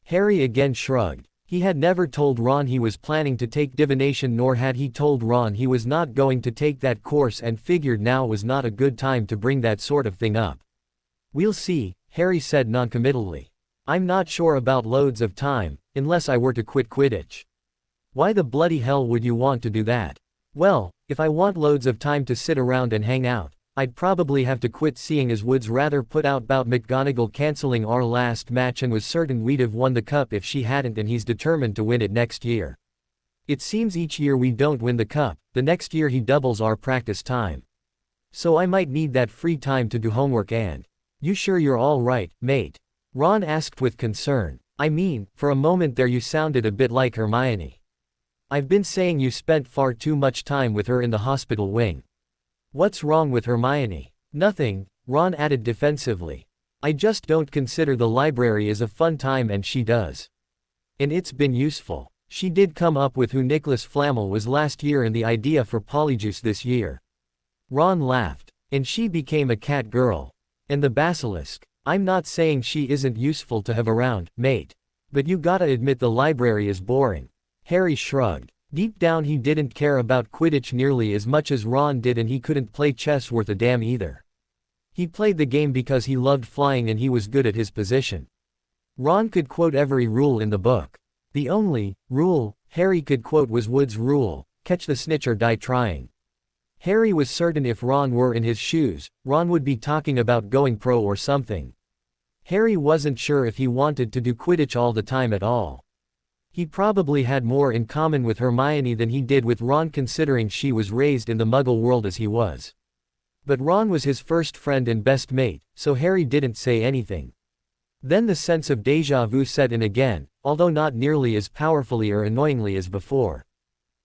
Harry again shrugged. He had never told Ron he was planning to take divination, nor had he told Ron he was not going to take that course, and figured now was not a good time to bring that sort of thing up. We'll see, Harry said noncommittally. I'm not sure about loads of time, unless I were to quit Quidditch. Why the bloody hell would you want to do that? Well, if I want loads of time to sit around and hang out, I'd probably have to quit seeing as would rather put out 'bout McGonagall cancelling our last match and was certain we'd have won the cup if she hadn't, and he's determined to win it next year. It seems each year we don't win the cup, the next year he doubles our practice time. So I might need that free time to do homework and… You sure you're all right, mate? Ron asked with concern. I mean, for a moment there you sounded a bit like Hermione. I've been saying you spent far too much time with her in the hospital wing. What's wrong with Hermione? Nothing, Ron added defensively. I just don't consider the library as a fun time and she does. And it's been useful. She did come up with who Nicholas Flamel was last year and the idea for Polyjuice this year. Ron laughed. And she became a cat girl. And the basilisk. I'm not saying she isn't useful to have around, mate. But you gotta admit the library is boring. Harry shrugged. Deep down he didn't care about Quidditch nearly as much as Ron did, and he couldn't play chess worth a damn either. He played the game because he loved flying and he was good at his position. Ron could quote every rule in the book. The only rule Harry could quote was Wood's rule, catch the snitch or die trying. Harry was certain if Ron were in his shoes, Ron would be talking about going pro or something. Harry wasn't sure if he wanted to do Quidditch all the time at all. He probably had more in common with Hermione than he did with Ron, considering she was raised in the Muggle world as he was. But Ron was his first friend and best mate, so Harry didn't say anything. Then the sense of déjà vu set in again, although not nearly as powerfully or annoyingly as before.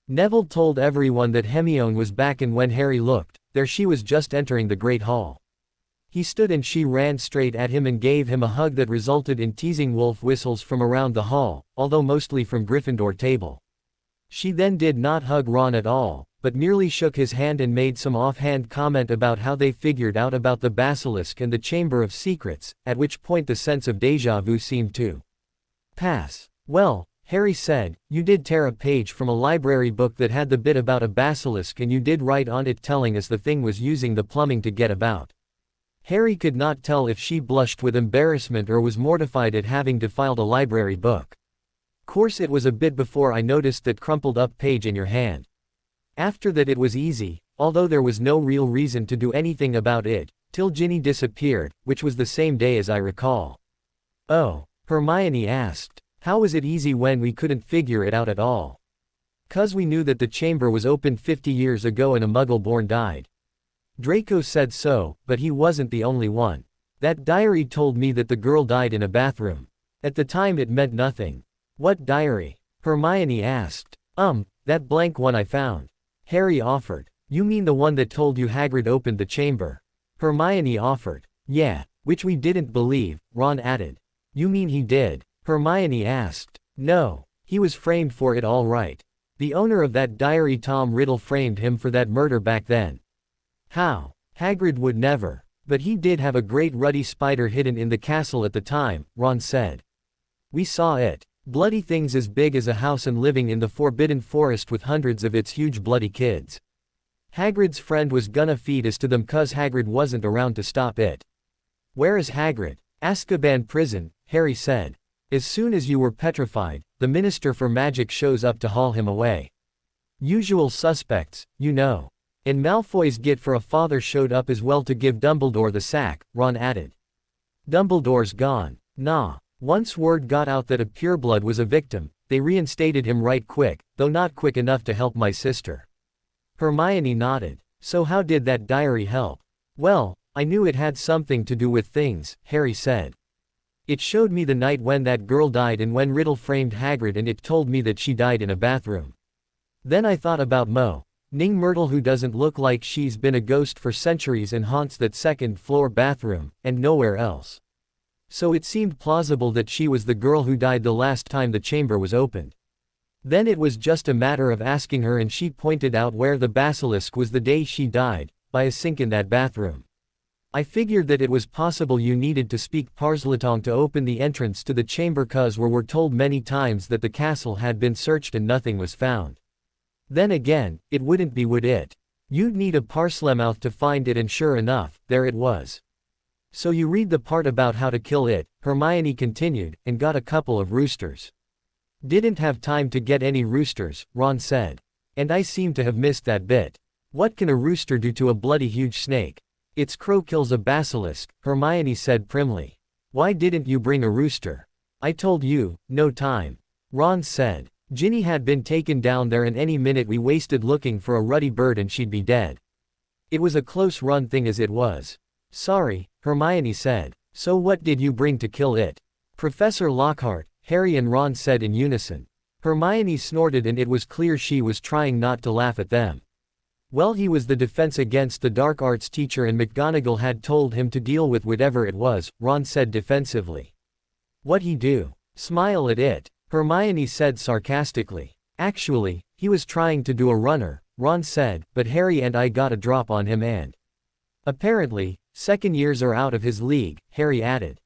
Neville told everyone that Hermione was back, and when Harry looked, there she was just entering the Great Hall. He stood and she ran straight at him and gave him a hug that resulted in teasing wolf whistles from around the hall, although mostly from Gryffindor table. She then did not hug Ron at all, but merely shook his hand and made some offhand comment about how they figured out about the basilisk and the Chamber of Secrets, at which point the sense of déjà vu seemed to pass. Well, Harry said, you did tear a page from a library book that had the bit about a basilisk, and you did write on it telling us the thing was using the plumbing to get about. Harry could not tell if she blushed with embarrassment or was mortified at having defiled a library book. Course it was a bit before I noticed that crumpled up page in your hand. After that it was easy, although there was no real reason to do anything about it, till Ginny disappeared, which was the same day as I recall. Oh, Hermione asked. How was it easy when we couldn't figure it out at all? 'Cause we knew that the chamber was opened 50 years ago and a Muggle-born died. Draco said so, but he wasn't the only one. That diary told me that the girl died in a bathroom. At the time it meant nothing. What diary? Hermione asked. That blank one I found. Harry offered. You mean the one that told you Hagrid opened the chamber? Hermione offered. Yeah, which we didn't believe, Ron added. You mean he did? Hermione asked. No, he was framed for it all right. The owner of that diary, Tom Riddle, framed him for that murder back then. How? Hagrid would never. But he did have a great ruddy spider hidden in the castle at the time, Ron said. We saw it. Bloody things as big as a house and living in the Forbidden Forest with hundreds of its huge bloody kids. Hagrid's friend was gonna feed us to them 'cause Hagrid wasn't around to stop it. Where is Hagrid? Azkaban prison, Harry said. As soon as you were petrified, the Minister for Magic shows up to haul him away. Usual suspects, you know. And Malfoy's git for a father showed up as well to give Dumbledore the sack, Ron added. Dumbledore's gone. Nah. Once word got out that a pureblood was a victim, they reinstated him right quick, though not quick enough to help my sister. Hermione nodded. So how did that diary help? Well, I knew it had something to do with things, Harry said. It showed me the night when that girl died and when Riddle framed Hagrid, and it told me that she died in a bathroom. Then I thought about Ning Myrtle, who doesn't look like she's been a ghost for centuries and haunts that second-floor bathroom, and nowhere else. So it seemed plausible that she was the girl who died the last time the chamber was opened. Then it was just a matter of asking her, and she pointed out where the basilisk was the day she died, by a sink in that bathroom. I figured that it was possible you needed to speak Parseltongue to open the entrance to the chamber, 'cause we were told many times that the castle had been searched and nothing was found. Then again, it wouldn't be, would it? You'd need a Parselmouth to find it, and sure enough, there it was. So you read the part about how to kill it, Hermione continued, and got a couple of roosters. Didn't have time to get any roosters, Ron said. And I seem to have missed that bit. What can a rooster do to a bloody huge snake? Its crow kills a basilisk, Hermione said primly. Why didn't you bring a rooster? I told you, no time. Ron said. Ginny had been taken down there and any minute we wasted looking for a ruddy bird and she'd be dead. It was a close run thing as it was. Sorry, Hermione said. So what did you bring to kill it? Professor Lockhart, Harry and Ron said in unison. Hermione snorted and it was clear she was trying not to laugh at them. Well, he was the defense against the dark arts teacher and McGonagall had told him to deal with whatever it was, Ron said defensively. What'd he do? Smile at it, Hermione said sarcastically. Actually, he was trying to do a runner, Ron said, but Harry and I got a drop on him and apparently, second years are out of his league, Harry added.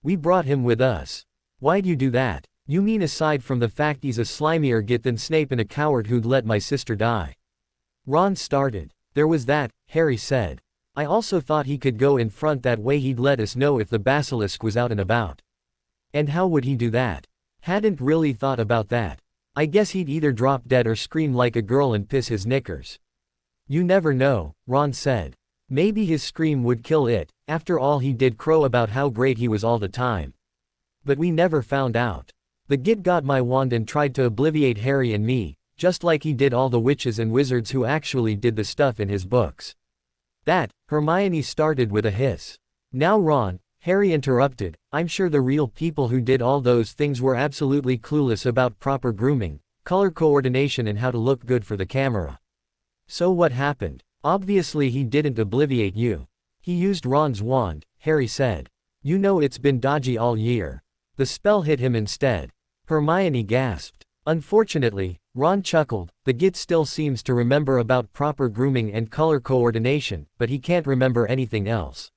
We brought him with us. Why'd you do that? You mean aside from the fact he's a slimier git than Snape and a coward who'd let my sister die? Ron started. There was that, Harry said. I also thought he could go in front that way he'd let us know if the basilisk was out and about. And how would he do that? Hadn't really thought about that. I guess he'd either drop dead or scream like a girl and piss his knickers. You never know, Ron said. Maybe his scream would kill it, after all he did crow about how great he was all the time. But we never found out. The git got my wand and tried to obliviate Harry and me, just like he did all the witches and wizards who actually did the stuff in his books. That, Hermione started with a hiss. Now Ron, Harry interrupted, I'm sure the real people who did all those things were absolutely clueless about proper grooming, color coordination and how to look good for the camera. So what happened? Obviously he didn't obliviate you. He used Ron's wand, Harry said. You know it's been dodgy all year. The spell hit him instead. Hermione gasped. Unfortunately, Ron chuckled, the git still seems to remember about proper grooming and color coordination, but he can't remember anything else.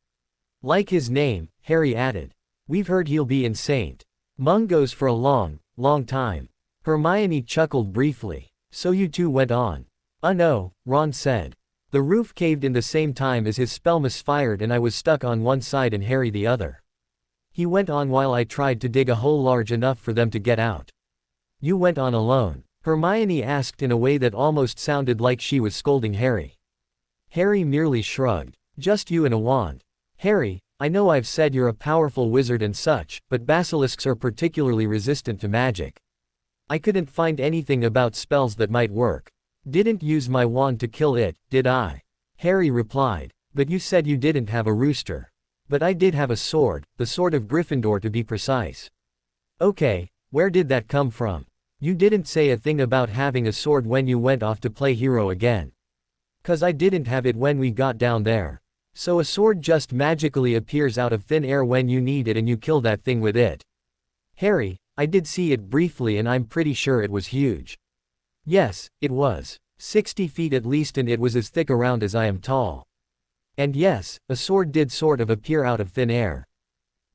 Like his name, Harry added. We've heard he'll be insane. Mungo's for a long, long time. Hermione chuckled briefly. So you two went on. No, Ron said. The roof caved in the same time as his spell misfired and I was stuck on one side and Harry the other. He went on while I tried to dig a hole large enough for them to get out. You went on alone? Hermione asked in a way that almost sounded like she was scolding Harry. Harry merely shrugged. Just you and a wand. Harry, I know I've said you're a powerful wizard and such, but basilisks are particularly resistant to magic. I couldn't find anything about spells that might work. Didn't use my wand to kill it, did I? Harry replied. But you said you didn't have a rooster. But I did have a sword, the sword of Gryffindor to be precise. Okay, where did that come from? You didn't say a thing about having a sword when you went off to play hero again. 'Cause I didn't have it when we got down there. So a sword just magically appears out of thin air when you need it and you kill that thing with it. Harry, I did see it briefly and I'm pretty sure it was huge. Yes, it was. 60 feet at least and it was as thick around as I am tall. And yes, a sword did sort of appear out of thin air.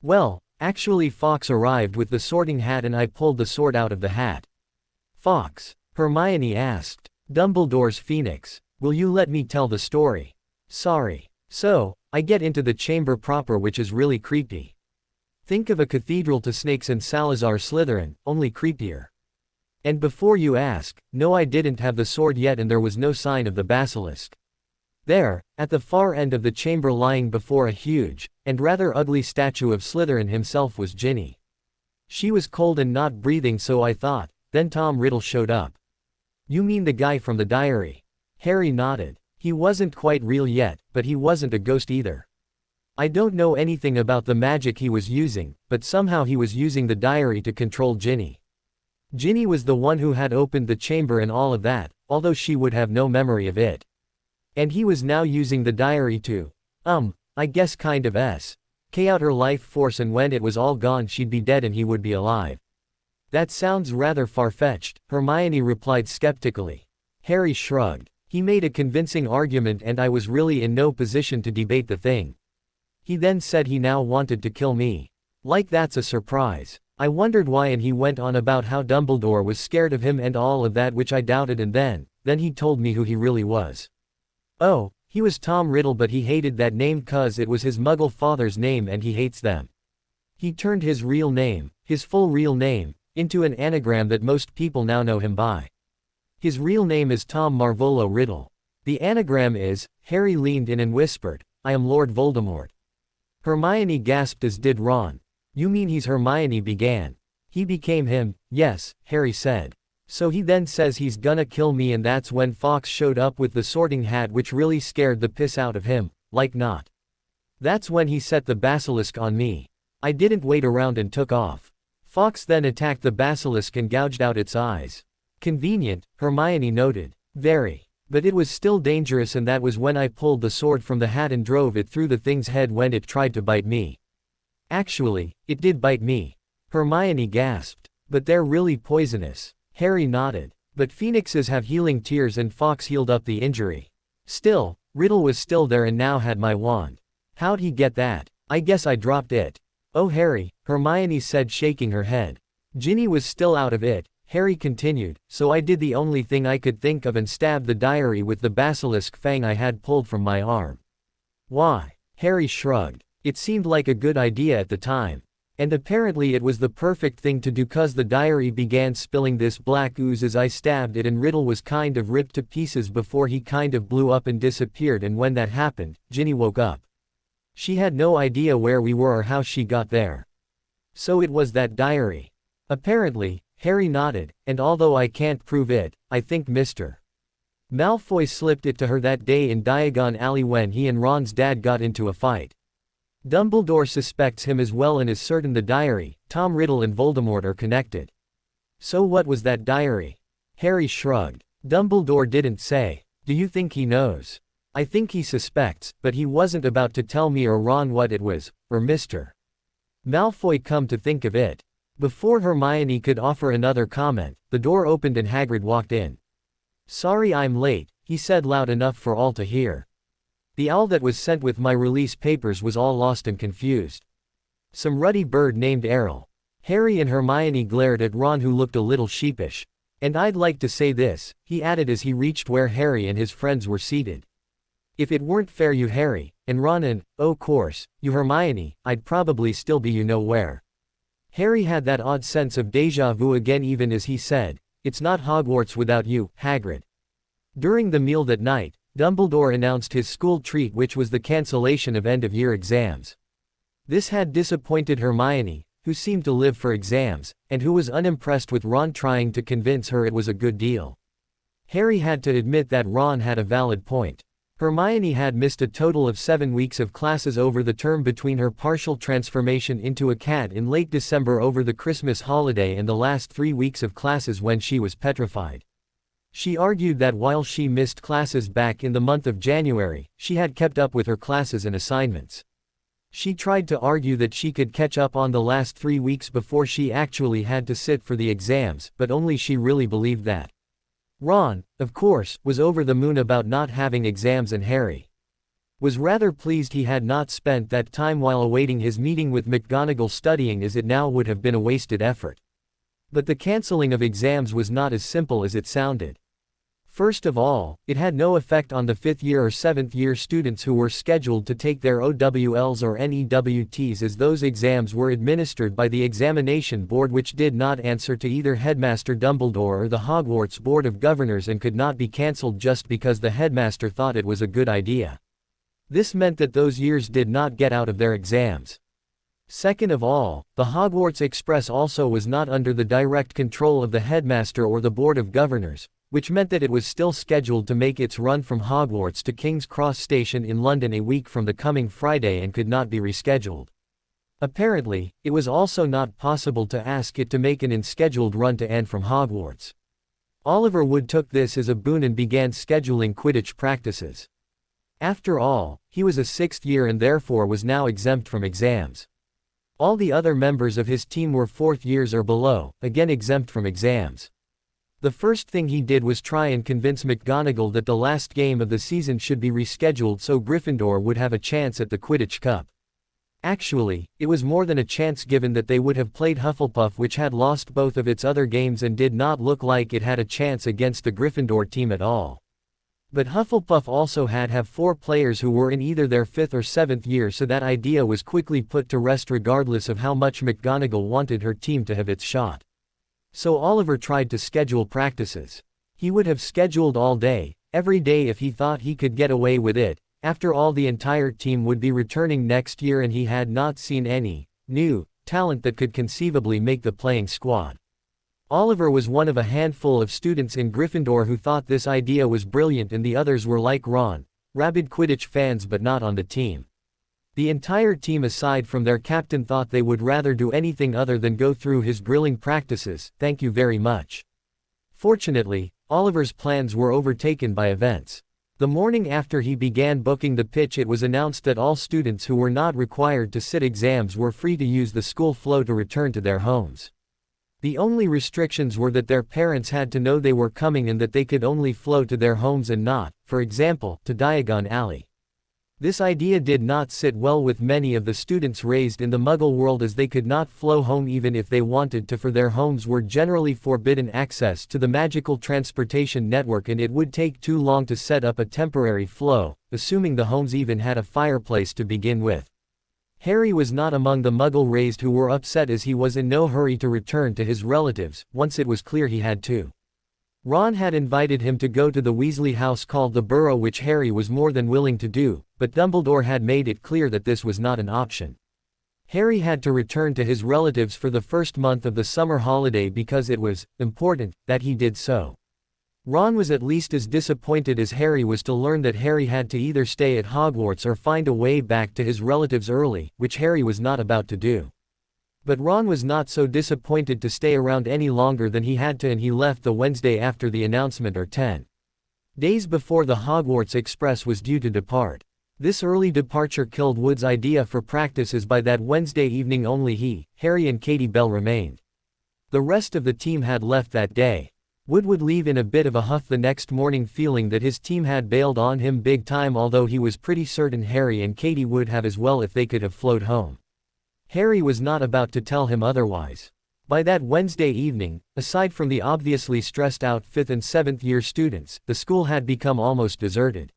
Well, actually Fawkes arrived with the sorting hat and I pulled the sword out of the hat. Fawkes? Hermione asked. Dumbledore's phoenix. Will you let me tell the story? Sorry. So, I get into the chamber proper which is really creepy. Think of a cathedral to snakes and Salazar Slytherin, only creepier. And before you ask, no I didn't have the sword yet and there was no sign of the basilisk. There, at the far end of the chamber lying before a huge, and rather ugly statue of Slytherin himself was Ginny. She was cold and not breathing so I thought, then Tom Riddle showed up. You mean the guy from the diary? Harry nodded. He wasn't quite real yet, but he wasn't a ghost either. I don't know anything about the magic he was using, but somehow he was using the diary to control Ginny. Ginny was the one who had opened the chamber and all of that, although she would have no memory of it. And he was now using the diary to, I guess kind of K out her life force and when it was all gone she'd be dead and he would be alive. That sounds rather far-fetched, Hermione replied skeptically. Harry shrugged. He made a convincing argument and I was really in no position to debate the thing. He then said he now wanted to kill me. Like that's a surprise. I wondered why and he went on about how Dumbledore was scared of him and all of that which I doubted and then he told me who he really was. Oh, he was Tom Riddle but he hated that name 'cause it was his muggle father's name and he hates them. He turned his real name, his full real name, into an anagram that most people now know him by. His real name is Tom Marvolo Riddle. The anagram is, Harry leaned in and whispered, "I am Lord Voldemort." Hermione gasped as did Ron. "You mean he's Hermione began. He became him, yes," Harry said. "So he then says he's gonna kill me, and that's when Fawkes showed up with the sorting hat, which really scared the piss out of him, like not. That's when he set the basilisk on me. I didn't wait around and took off. Fawkes then attacked the basilisk and gouged out its eyes." "Convenient," Hermione noted. "Very. But it was still dangerous, and that was when I pulled the sword from the hat and drove it through the thing's head when it tried to bite me." "Actually, it did bite me," Hermione gasped. "But they're really poisonous." Harry nodded. "But phoenixes have healing tears, and Fawkes healed up the injury. Still, Riddle was still there and now had my wand. How'd he get that? I guess I dropped it." "Oh Harry," Hermione said, shaking her head. "Ginny was still out of it," Harry continued, "so I did the only thing I could think of and stabbed the diary with the basilisk fang I had pulled from my arm." "Why?" Harry shrugged. "It seemed like a good idea at the time. And apparently it was the perfect thing to do, 'cause the diary began spilling this black ooze as I stabbed it, and Riddle was kind of ripped to pieces before he kind of blew up and disappeared, and when that happened, Ginny woke up. She had no idea where we were or how she got there. So it was that diary." "Apparently," Harry nodded, "and although I can't prove it, I think Mr. Malfoy slipped it to her that day in Diagon Alley when he and Ron's dad got into a fight. Dumbledore suspects him as well and is certain the diary, Tom Riddle and Voldemort are connected." "So what was that diary?" Harry shrugged. "Dumbledore didn't say. Do you think he knows?" "I think he suspects, but he wasn't about to tell me or Ron what it was, or Mr. Malfoy, come to think of it." Before Hermione could offer another comment, the door opened and Hagrid walked in. "Sorry I'm late," he said loud enough for all to hear. "The owl that was sent with my release papers was all lost and confused. Some ruddy bird named Errol." Harry and Hermione glared at Ron, who looked a little sheepish. "And I'd like to say this," he added as he reached where Harry and his friends were seated. "If it weren't fair you Harry, and Ron and, oh course, you Hermione, I'd probably still be you know where." Harry had that odd sense of déjà vu again, even as he said, "It's not Hogwarts without you, Hagrid." During the meal that night, Dumbledore announced his school treat, which was the cancellation of end-of-year exams. This had disappointed Hermione, who seemed to live for exams, and who was unimpressed with Ron trying to convince her it was a good deal. Harry had to admit that Ron had a valid point. Hermione had missed a total of 7 weeks of classes over the term between her partial transformation into a cat in late December over the Christmas holiday and the last 3 weeks of classes when she was petrified. She argued that while she missed classes back in the month of January, she had kept up with her classes and assignments. She tried to argue that she could catch up on the last 3 weeks before she actually had to sit for the exams, but only she really believed that. Ron, of course, was over the moon about not having exams, and Harry was rather pleased he had not spent that time while awaiting his meeting with McGonagall studying, as it now would have been a wasted effort. But the cancelling of exams was not as simple as it sounded. First of all, it had no effect on the 5th year or 7th year students who were scheduled to take their OWLs or NEWTs, as those exams were administered by the examination board, which did not answer to either Headmaster Dumbledore or the Hogwarts Board of Governors, and could not be cancelled just because the headmaster thought it was a good idea. This meant that those years did not get out of their exams. Second of all, the Hogwarts Express also was not under the direct control of the headmaster or the Board of Governors, which meant that it was still scheduled to make its run from Hogwarts to King's Cross Station in London a week from the coming Friday and could not be rescheduled. Apparently, it was also not possible to ask it to make an unscheduled run to and from Hogwarts. Oliver Wood took this as a boon and began scheduling Quidditch practices. After all, he was a 6th year and therefore was now exempt from exams. All the other members of his team were 4th years or below, again exempt from exams. The first thing he did was try and convince McGonagall that the last game of the season should be rescheduled so Gryffindor would have a chance at the Quidditch Cup. Actually, it was more than a chance, given that they would have played Hufflepuff, which had lost both of its other games and did not look like it had a chance against the Gryffindor team at all. But Hufflepuff also had 4 players who were in either their 5th or 7th year, so that idea was quickly put to rest regardless of how much McGonagall wanted her team to have its shot. So Oliver tried to schedule practices. He would have scheduled all day, every day if he thought he could get away with it. After all, the entire team would be returning next year and he had not seen any new talent that could conceivably make the playing squad. Oliver was one of a handful of students in Gryffindor who thought this idea was brilliant, and the others were like Ron, rabid Quidditch fans but not on the team. The entire team aside from their captain thought they would rather do anything other than go through his grilling practices. Thank you very much. Fortunately, Oliver's plans were overtaken by events. The morning after he began booking the pitch, it was announced that all students who were not required to sit exams were free to use the school flow to return to their homes. The only restrictions were that their parents had to know they were coming and that they could only flow to their homes and not, for example, to Diagon Alley. This idea did not sit well with many of the students raised in the Muggle world, as they could not flow home even if they wanted to, for their homes were generally forbidden access to the magical transportation network and it would take too long to set up a temporary flow, assuming the homes even had a fireplace to begin with. Harry was not among the Muggle raised who were upset, as he was in no hurry to return to his relatives, once it was clear he had to. Ron had invited him to go to the Weasley house called the Burrow, which Harry was more than willing to do, but Dumbledore had made it clear that this was not an option. Harry had to return to his relatives for the first month of the summer holiday because it was important that he did so. Ron was at least as disappointed as Harry was to learn that Harry had to either stay at Hogwarts or find a way back to his relatives early, which Harry was not about to do. But Ron was not so disappointed to stay around any longer than he had to, and he left the Wednesday after the announcement, or 10 days before the Hogwarts Express was due to depart. This early departure killed Wood's idea for practice, as by that Wednesday evening only he, Harry and Katie Bell remained. The rest of the team had left that day. Wood would leave in a bit of a huff the next morning, feeling that his team had bailed on him big time, although he was pretty certain Harry and Katie would have as well if they could have flowed home. Harry was not about to tell him otherwise. By that Wednesday evening, aside from the obviously stressed out 5th and 7th year students, the school had become almost deserted.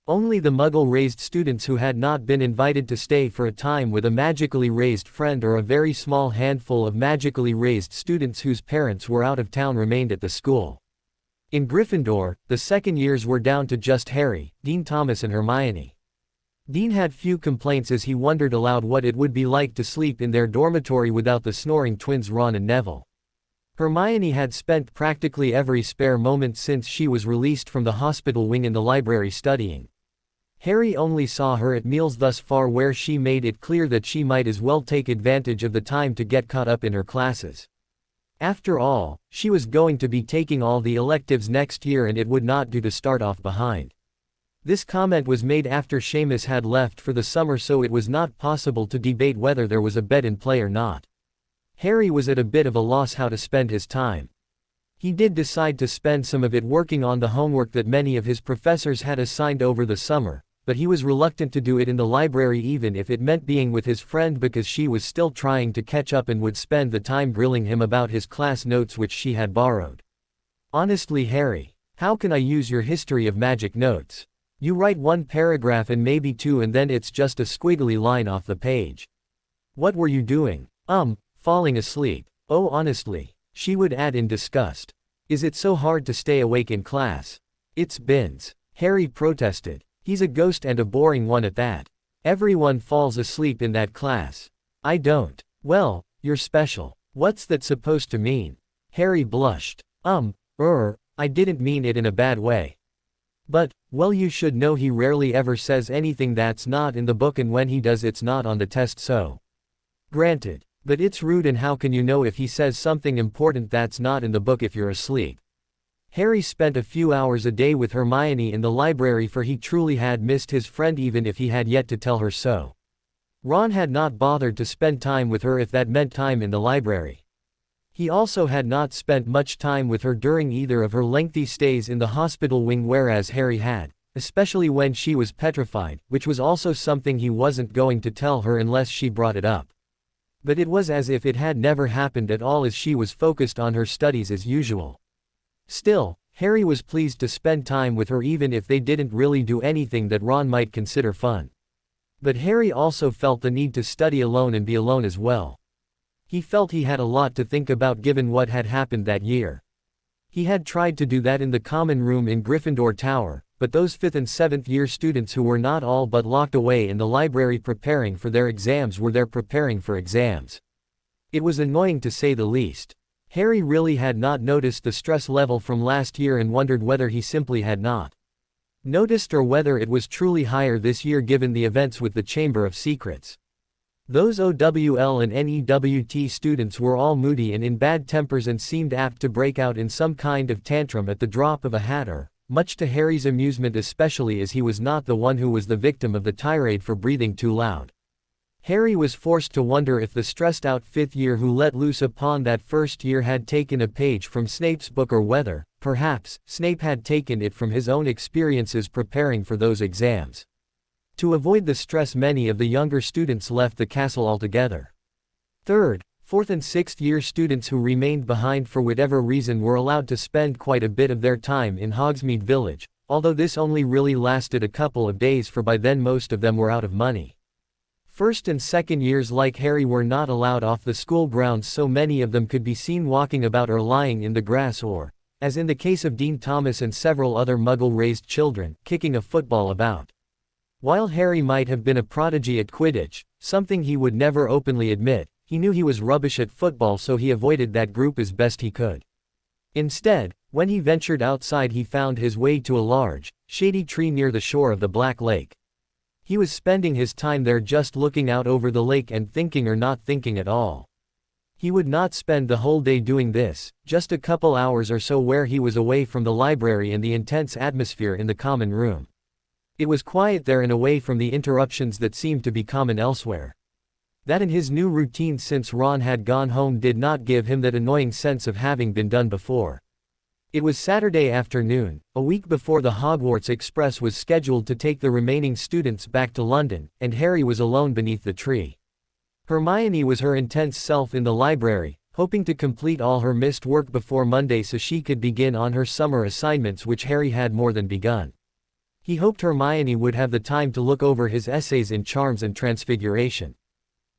Only the Muggle-raised students who had not been invited to stay for a time with a magically raised friend, or a very small handful of magically raised students whose parents were out of town, remained at the school. In Gryffindor, the second years were down to just Harry, Dean Thomas and Hermione. Dean had few complaints, as he wondered aloud what it would be like to sleep in their dormitory without the snoring twins Ron and Neville. Hermione had spent practically every spare moment since she was released from the hospital wing in the library studying. Harry only saw her at meals thus far, where she made it clear that she might as well take advantage of the time to get caught up in her classes. After all, she was going to be taking all the electives next year and it would not do to start off behind. This comment was made after Seamus had left for the summer, so it was not possible to debate whether there was a bet in play or not. Harry was at a bit of a loss how to spend his time. He did decide to spend some of it working on the homework that many of his professors had assigned over the summer, but he was reluctant to do it in the library even if it meant being with his friend, because she was still trying to catch up and would spend the time grilling him about his class notes which she had borrowed. Honestly, Harry, how can I use your history of magic notes? You write one paragraph and maybe two and then it's just a squiggly line off the page. What were you doing? Falling asleep. Oh, honestly, she would add in disgust. Is it so hard to stay awake in class? It's bins. Harry protested. He's a ghost, and a boring one at that. Everyone falls asleep in that class. I don't. Well, you're special. What's that supposed to mean? Harry blushed. I didn't mean it in a bad way. But, well, you should know he rarely ever says anything that's not in the book, and when he does it's not on the test, so. Granted. But it's rude, and how can you know if he says something important that's not in the book if you're asleep? Harry spent a few hours a day with Hermione in the library, for he truly had missed his friend even if he had yet to tell her so. Ron had not bothered to spend time with her if that meant time in the library. He also had not spent much time with her during either of her lengthy stays in the hospital wing, whereas Harry had, especially when she was petrified, which was also something he wasn't going to tell her unless she brought it up. But it was as if it had never happened at all, as she was focused on her studies as usual. Still, Harry was pleased to spend time with her even if they didn't really do anything that Ron might consider fun. But Harry also felt the need to study alone and be alone as well. He felt he had a lot to think about given what had happened that year. He had tried to do that in the common room in Gryffindor Tower, but those 5th and 7th year students who were not all but locked away in the library preparing for their exams were there preparing for exams. It was annoying to say the least. Harry really had not noticed the stress level from last year and wondered whether he simply had not noticed or whether it was truly higher this year given the events with the Chamber of Secrets. Those OWL and NEWT students were all moody and in bad tempers and seemed apt to break out in some kind of tantrum at the drop of a hat or, much to Harry's amusement especially as he was not the one who was the victim of the tirade for breathing too loud. Harry was forced to wonder if the stressed-out 5th year who let loose upon that first year had taken a page from Snape's book or whether, perhaps, Snape had taken it from his own experiences preparing for those exams. To avoid the stress many of the younger students left the castle altogether. 3rd, 4th and 6th year students who remained behind for whatever reason were allowed to spend quite a bit of their time in Hogsmeade Village, although this only really lasted a couple of days for by then most of them were out of money. 1st and 2nd years like Harry were not allowed off the school grounds so many of them could be seen walking about or lying in the grass or, as in the case of Dean Thomas and several other Muggle-raised children, kicking a football about. While Harry might have been a prodigy at Quidditch, something he would never openly admit, he knew he was rubbish at football so he avoided that group as best he could. Instead, when he ventured outside he found his way to a large, shady tree near the shore of the Black Lake. He was spending his time there just looking out over the lake and thinking or not thinking at all. He would not spend the whole day doing this, just a couple hours or so where he was away from the library and the intense atmosphere in the common room. It was quiet there and away from the interruptions that seemed to be common elsewhere. That in his new routine since Ron had gone home did not give him that annoying sense of having been done before. It was Saturday afternoon, a week before the Hogwarts Express was scheduled to take the remaining students back to London, and Harry was alone beneath the tree. Hermione was her intense self in the library, hoping to complete all her missed work before Monday so she could begin on her summer assignments which Harry had more than begun. He hoped Hermione would have the time to look over his essays in Charms and Transfiguration.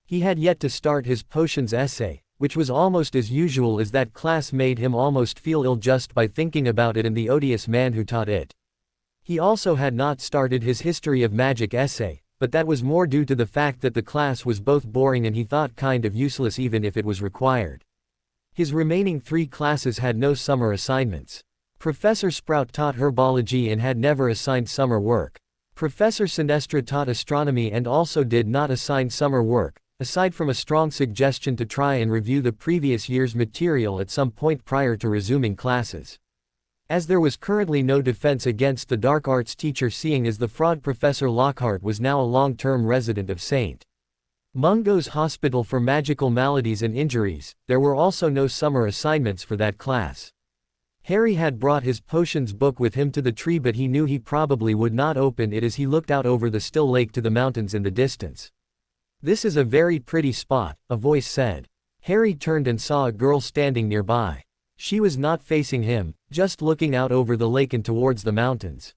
He had yet to start his potions essay, which was almost as usual as that class made him almost feel ill just by thinking about it and the odious man who taught it. He also had not started his History of Magic essay, but that was more due to the fact that the class was both boring and he thought kind of useless even if it was required. His remaining 3 classes had no summer assignments. Professor Sprout taught herbology and had never assigned summer work. Professor Sinestra taught astronomy and also did not assign summer work, aside from a strong suggestion to try and review the previous year's material at some point prior to resuming classes. As there was currently no defense against the dark arts teacher seeing as the fraud Professor Lockhart was now a long-term resident of St. Mungo's Hospital for Magical Maladies and Injuries, there were also no summer assignments for that class. Harry had brought his potions book with him to the tree but he knew he probably would not open it as he looked out over the still lake to the mountains in the distance. "This is a very pretty spot," a voice said. Harry turned and saw a girl standing nearby. She was not facing him, just looking out over the lake and towards the mountains.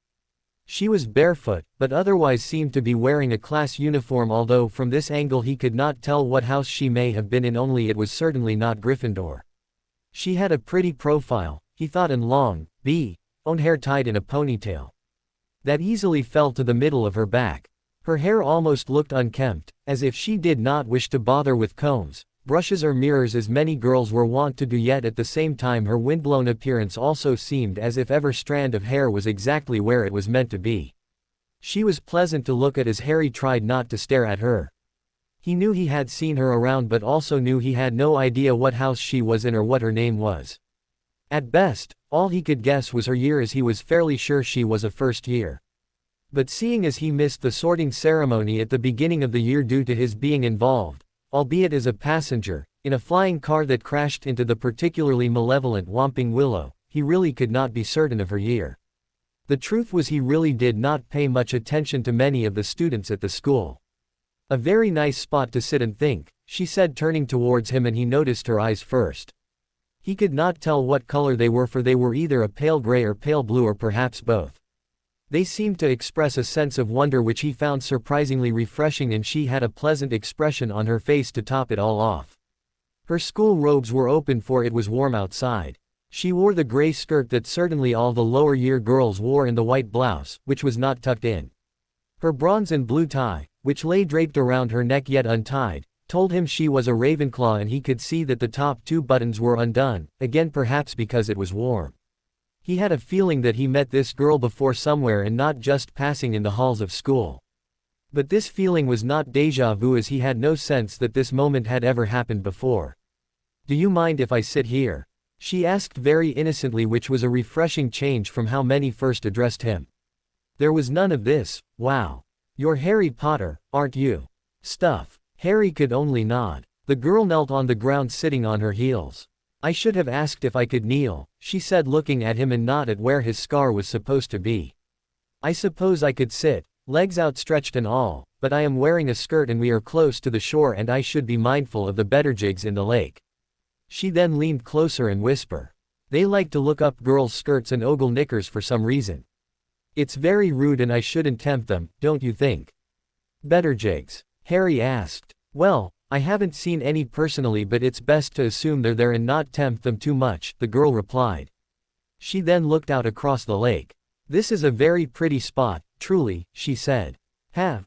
She was barefoot, but otherwise seemed to be wearing a class uniform although from this angle he could not tell what house she may have been in only it was certainly not Gryffindor. She had a pretty profile, he thought and long, own hair tied in a ponytail that easily fell to the middle of her back. Her hair almost looked unkempt, as if she did not wish to bother with combs, brushes or mirrors as many girls were wont to do yet at the same time her windblown appearance also seemed as if every strand of hair was exactly where it was meant to be. She was pleasant to look at as Harry tried not to stare at her. He knew he had seen her around but also knew he had no idea what house she was in or what her name was. At best, all he could guess was her year as he was fairly sure she was a first year. But seeing as he missed the sorting ceremony at the beginning of the year due to his being involved, albeit as a passenger, in a flying car that crashed into the particularly malevolent Whomping Willow, he really could not be certain of her year. The truth was he really did not pay much attention to many of the students at the school. "A very nice spot to sit and think," she said turning towards him and he noticed her eyes first. He could not tell what color they were for they were either a pale gray or pale blue or perhaps both. They seemed to express a sense of wonder which he found surprisingly refreshing and she had a pleasant expression on her face to top it all off. Her school robes were open for it was warm outside. She wore the gray skirt that certainly all the lower year girls wore and the white blouse, which was not tucked in. Her bronze and blue tie, which lay draped around her neck yet untied, told him she was a Ravenclaw, and he could see that the top 2 buttons were undone, again perhaps because it was warm. He had a feeling that he met this girl before somewhere and not just passing in the halls of school. But this feeling was not déjà vu, as he had no sense that this moment had ever happened before. "Do you mind if I sit here?" she asked very innocently, which was a refreshing change from how many first addressed him. There was none of this, "Wow. You're Harry Potter, aren't you?" stuff. Harry could only nod. The girl knelt on the ground sitting on her heels. "I should have asked if I could kneel," she said, looking at him and not at where his scar was supposed to be. "I suppose I could sit, legs outstretched and all, but I am wearing a skirt and we are close to the shore and I should be mindful of the betterjigs in the lake." She then leaned closer and whispered. "They like to look up girls' skirts and ogle knickers for some reason. It's very rude and I shouldn't tempt them, don't you think?" "Betterjigs?" Harry asked. "Well, I haven't seen any personally, but it's best to assume they're there and not tempt them too much," the girl replied. She then looked out across the lake. "This is a very pretty spot, truly," she said. Have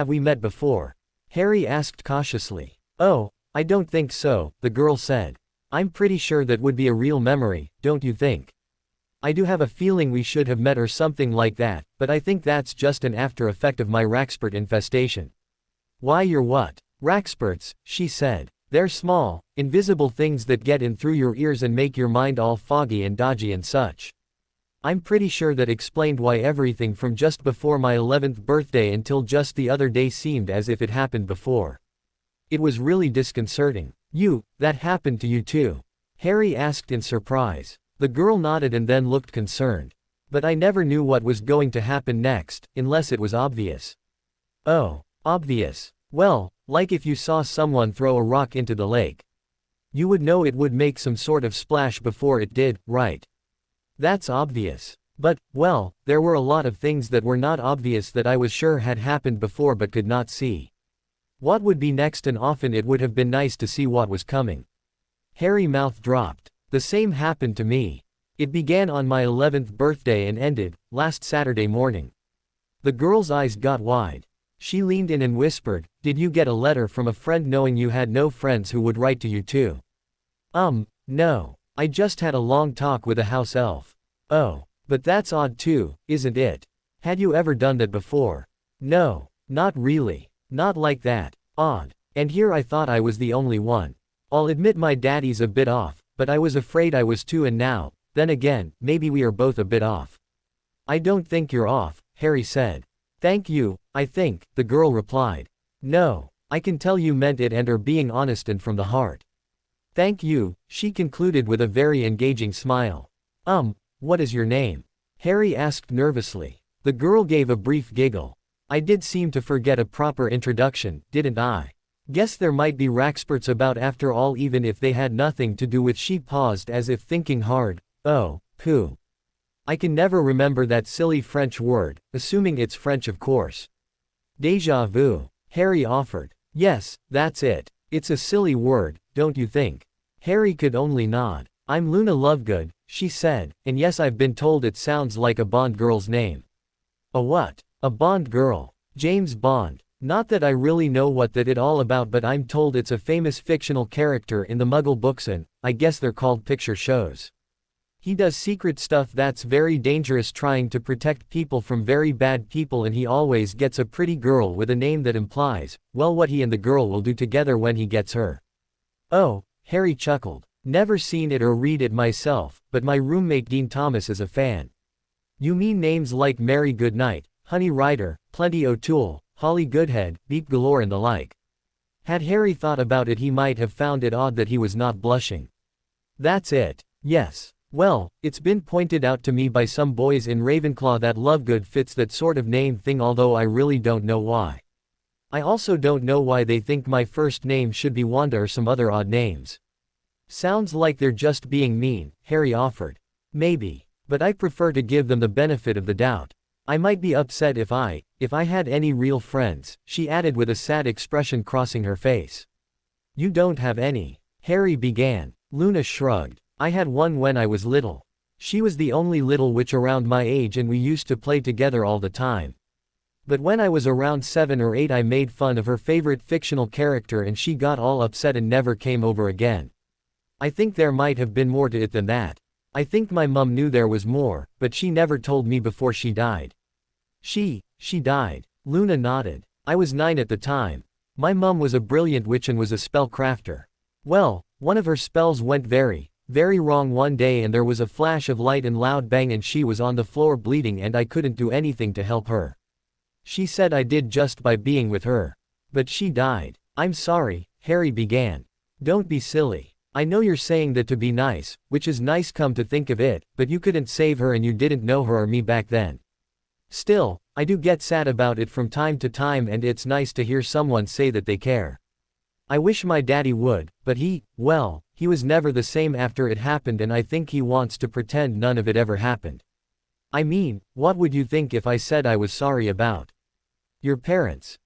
we met before?" Harry asked cautiously. "Oh, I don't think so," the girl said. "I'm pretty sure that would be a real memory, don't you think? I do have a feeling we should have met or something like that, but I think that's just an after effect of my Rackspurt infestation." "Why, you're what?" "Rackspurts," she said. "They're small, invisible things that get in through your ears and make your mind all foggy and dodgy and such. I'm pretty sure that explained why everything from just before my 11th birthday until just the other day seemed as if it happened before. It was really disconcerting." That happened to you too?" Harry asked in surprise. The girl nodded and then looked concerned. "But I never knew what was going to happen next, unless it was obvious." "Oh, obvious. Well, like if you saw someone throw a rock into the lake. You would know it would make some sort of splash before it did, right? That's obvious. But, well, there were a lot of things that were not obvious that I was sure had happened before but could not see what would be next, and often it would have been nice to see what was coming." Harry's mouth dropped. "The same happened to me. It began on my 11th birthday and ended last Saturday morning." The girl's eyes got wide. She leaned in and whispered, "Did you get a letter from a friend knowing you had no friends who would write to you too?" No. I just had a long talk with a house elf." "Oh, but that's odd too, isn't it? Had you ever done that before?" "No, not really. Not like that. Odd. And here I thought I was the only one. I'll admit my daddy's a bit off, but I was afraid I was too, and now, then again, maybe we are both a bit off." "I don't think you're off," Harry said. "Thank you, I think," the girl replied. "No, I can tell you meant it and are being honest and from the heart." "Thank you," she concluded with a very engaging smile. What is your name?" Harry asked nervously. The girl gave a brief giggle. "I did seem to forget a proper introduction, didn't I? Guess there might be Rackspurts about after all, even if they had nothing to do with." She paused as if thinking hard. "Oh, pooh. I can never remember that silly French word, assuming it's French of course." "Déjà vu," Harry offered. "Yes, that's it. It's a silly word, don't you think?" Harry could only nod. "I'm Luna Lovegood," she said, "and yes, I've been told it sounds like a Bond girl's name." "A what?" "A Bond girl. James Bond. Not that I really know what that it all about, but I'm told it's a famous fictional character in the Muggle books, and I guess they're called picture shows. He does secret stuff that's very dangerous, trying to protect people from very bad people, and he always gets a pretty girl with a name that implies, well, what he and the girl will do together when he gets her." "Oh," Harry chuckled. "Never seen it or read it myself, but my roommate Dean Thomas is a fan." "You mean names like Mary Goodnight, Honey Rider, Plenty O'Toole, Holly Goodhead, Beep Galore and the like?" Had Harry thought about it, he might have found it odd that he was not blushing. "That's it. Yes. Well, it's been pointed out to me by some boys in Ravenclaw that Lovegood fits that sort of name thing, although I really don't know why. I also don't know why they think my first name should be Wanda or some other odd names." "Sounds like they're just being mean," Harry offered. "Maybe. But I prefer to give them the benefit of the doubt. I might be upset if I had any real friends," she added with a sad expression crossing her face. "You don't have any?" Harry began. Luna shrugged. I had one when I was little. She was the only little witch around my age and we used to play together all the time. But when I was around 7 or 8 I made fun of her favorite fictional character and she got all upset and never came over again. I think there might have been more to it than that. I think my mum knew there was more, but she never told me before she died. She died. Luna nodded. I was 9 at the time. My mum was a brilliant witch and was a spell crafter. Well, one of her spells went very wrong one day and there was a flash of light and loud bang and she was on the floor bleeding and I couldn't do anything to help her. She said I did just by being with her. But she died. I'm sorry, Harry began. Don't be silly. I know you're saying that to be nice, which is nice come to think of it, but you couldn't save her and you didn't know her or me back then. Still, I do get sad about it from time to time and it's nice to hear someone say that they care. I wish my daddy would, but he was never the same after it happened and I think he wants to pretend none of it ever happened. I mean, what would you think if I said I was sorry about your parents?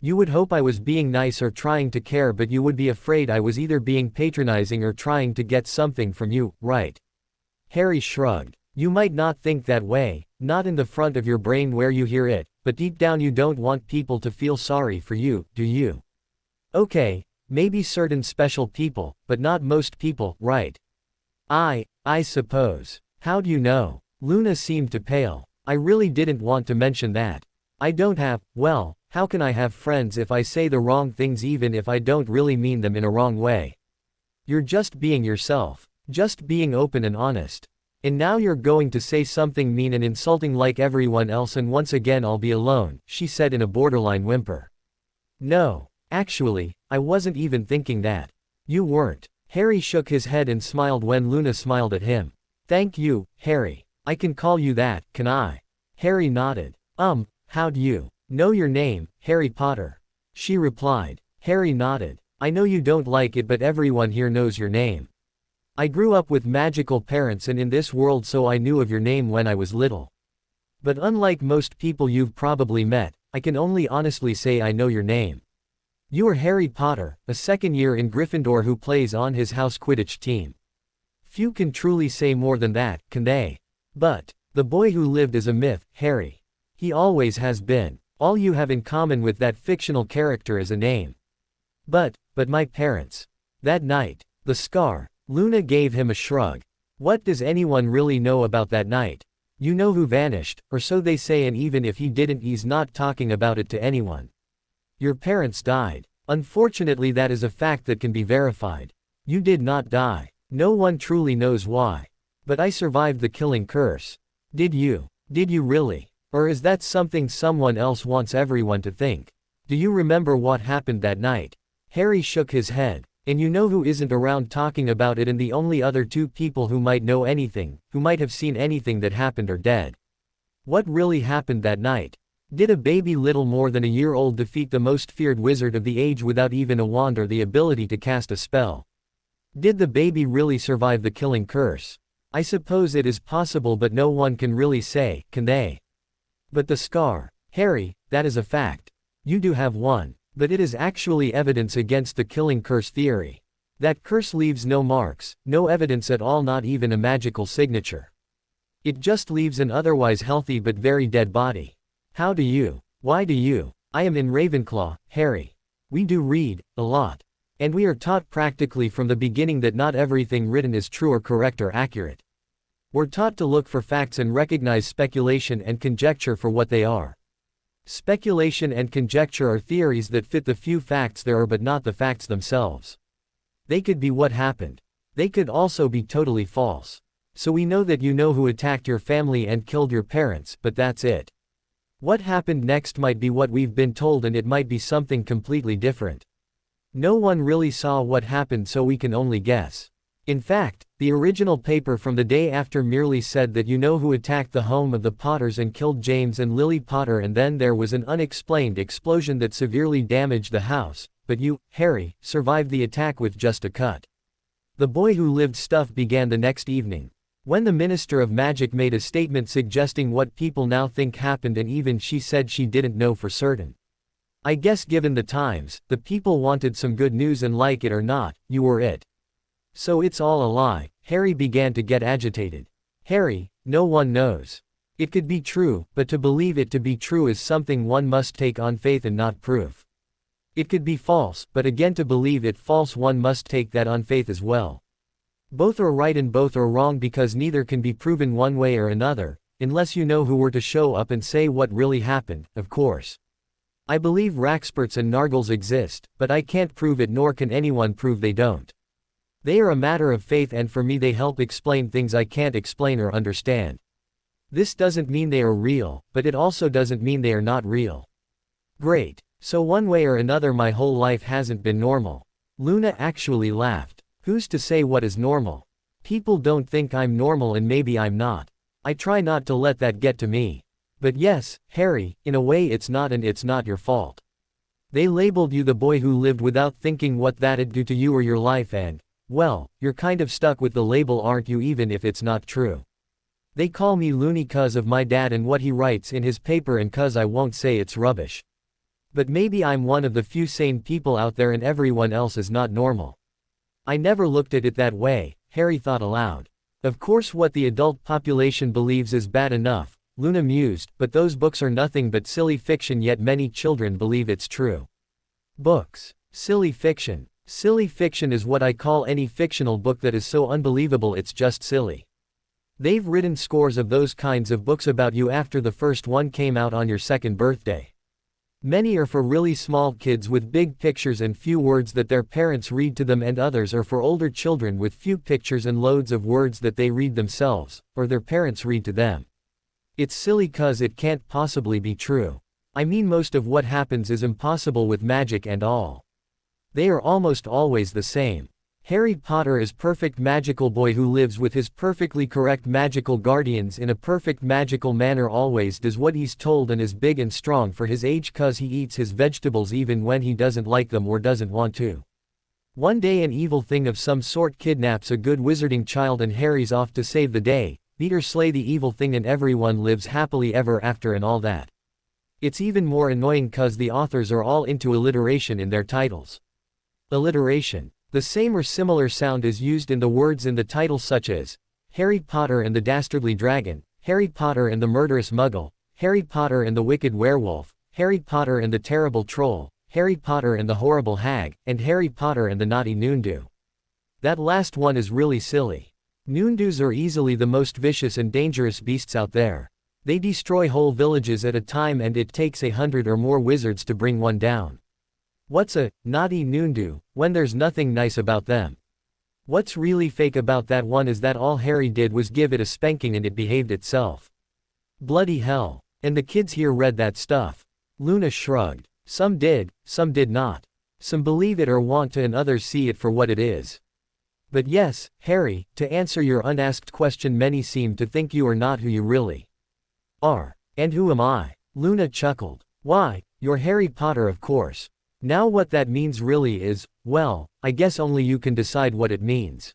You would hope I was being nice or trying to care but you would be afraid I was either being patronizing or trying to get something from you, right? Harry shrugged. You might not think that way, not in the front of your brain where you hear it, but deep down you don't want people to feel sorry for you, do you? Okay, maybe certain special people, but not most people, right? I suppose. How do you know? Luna seemed to pale. I really didn't want to mention that. I don't have, how can I have friends if I say the wrong things even if I don't really mean them in a wrong way? You're just being yourself. Just being open and honest. And now you're going to say something mean and insulting like everyone else and once again I'll be alone, she said in a borderline whimper. No, actually, I wasn't even thinking that. You weren't. Harry shook his head and smiled when Luna smiled at him. Thank you, Harry. I can call you that, can I? Harry nodded. How do you know your name, Harry Potter? She replied. Harry nodded. I know you don't like it but everyone here knows your name. I grew up with magical parents and in this world so I knew of your name when I was little. But unlike most people you've probably met, I can only honestly say I know your name. You are Harry Potter, a second year in Gryffindor who plays on his house Quidditch team. Few can truly say more than that, can they? But the boy who lived is a myth, Harry. He always has been. All you have in common with that fictional character is a name. But my parents. That night. The scar. Luna gave him a shrug. What does anyone really know about that night? You know who vanished, or so they say and even if he didn't he's not talking about it to anyone. Your parents died. Unfortunately that is a fact that can be verified. You did not die. No one truly knows why. But I survived the killing curse. Did you? Did you really? Or is that something someone else wants everyone to think? Do you remember what happened that night? Harry shook his head. And you know who isn't around talking about it and the only other 2 people who might know anything, who might have seen anything that happened are dead. What really happened that night? Did a baby little more than a year old defeat the most feared wizard of the age without even a wand or the ability to cast a spell? Did the baby really survive the killing curse? I suppose it is possible but no one can really say, can they? But the scar, Harry, that is a fact. You do have one. But it is actually evidence against the killing curse theory. That curse leaves no marks, no evidence at all, not even a magical signature. It just leaves an otherwise healthy but very dead body. How do you? Why do you? I am in Ravenclaw, Harry. We do read, a lot. And we are taught practically from the beginning that not everything written is true or correct or accurate. We're taught to look for facts and recognize speculation and conjecture for what they are. Speculation and conjecture are theories that fit the few facts there are but not the facts themselves. They could be what happened. They could also be totally false. So we know that you know who attacked your family and killed your parents, but that's it. What happened next might be what we've been told and it might be something completely different. No one really saw what happened so we can only guess. In fact, the original paper from the day after merely said that you know who attacked the home of the Potters and killed James and Lily Potter and then there was an unexplained explosion that severely damaged the house, but you, Harry, survived the attack with just a cut. The boy who lived stuff began the next evening. When the Minister of Magic made a statement suggesting what people now think happened and even she said she didn't know for certain. I guess given the times, the people wanted some good news and like it or not, you were it. So it's all a lie. Harry began to get agitated. Harry, no one knows. It could be true, but to believe it to be true is something one must take on faith and not proof. It could be false, but again to believe it false one must take that on faith as well. Both are right and both are wrong because neither can be proven one way or another, unless you know who were to show up and say what really happened, of course. I believe Raxperts and Nargles exist, but I can't prove it nor can anyone prove they don't. They are a matter of faith and for me they help explain things I can't explain or understand. This doesn't mean they are real, but it also doesn't mean they are not real. Great. So one way or another my whole life hasn't been normal. Luna actually laughed. Who's to say what is normal? People don't think I'm normal and maybe I'm not. I try not to let that get to me. But yes, Harry, in a way it's not and it's not your fault. They labeled you the boy who lived without thinking what that'd do to you or your life and, well, you're kind of stuck with the label aren't you even if it's not true. They call me loony 'cause of my dad and what he writes in his paper and 'cause I won't say it's rubbish. But maybe I'm one of the few sane people out there and everyone else is not normal. I never looked at it that way, Harry thought aloud. Of course what the adult population believes is bad enough, Luna mused, but those books are nothing but silly fiction yet many children believe it's true. Books. Silly fiction. Silly fiction is what I call any fictional book that is so unbelievable it's just silly. They've written scores of those kinds of books about you after the first one came out on your second birthday. Many are for really small kids with big pictures and few words that their parents read to them and others are for older children with few pictures and loads of words that they read themselves, or their parents read to them. It's silly 'cause it can't possibly be true. I mean most of what happens is impossible with magic and all. They are almost always the same. Harry Potter is perfect magical boy who lives with his perfectly correct magical guardians in a perfect magical manner always does what he's told and is big and strong for his age 'cause he eats his vegetables even when he doesn't like them or doesn't want to. One day an evil thing of some sort kidnaps a good wizarding child and Harry's off to save the day, beat or slay the evil thing and everyone lives happily ever after and all that. It's even more annoying 'cause the authors are all into alliteration in their titles. Alliteration. The same or similar sound is used in the words in the title such as, Harry Potter and the Dastardly Dragon, Harry Potter and the Murderous Muggle, Harry Potter and the Wicked Werewolf, Harry Potter and the Terrible Troll, Harry Potter and the Horrible Hag, and Harry Potter and the Naughty Noondew. That last one is really silly. Noondews are easily the most vicious and dangerous beasts out there. They destroy whole villages at a time and it takes 100 or more wizards to bring one down. What's a naughty noondew when there's nothing nice about them? What's really fake about that one is that all Harry did was give it a spanking and it behaved itself. Bloody hell. And the kids here read that stuff. Luna shrugged. Some did, some did not. Some believe it or want to and others see it for what it is. But yes, Harry, to answer your unasked question many seem to think you are not who you really are. And who am I? Luna chuckled. Why, you're Harry Potter of course. Now what that means really is, well, I guess only you can decide what it means.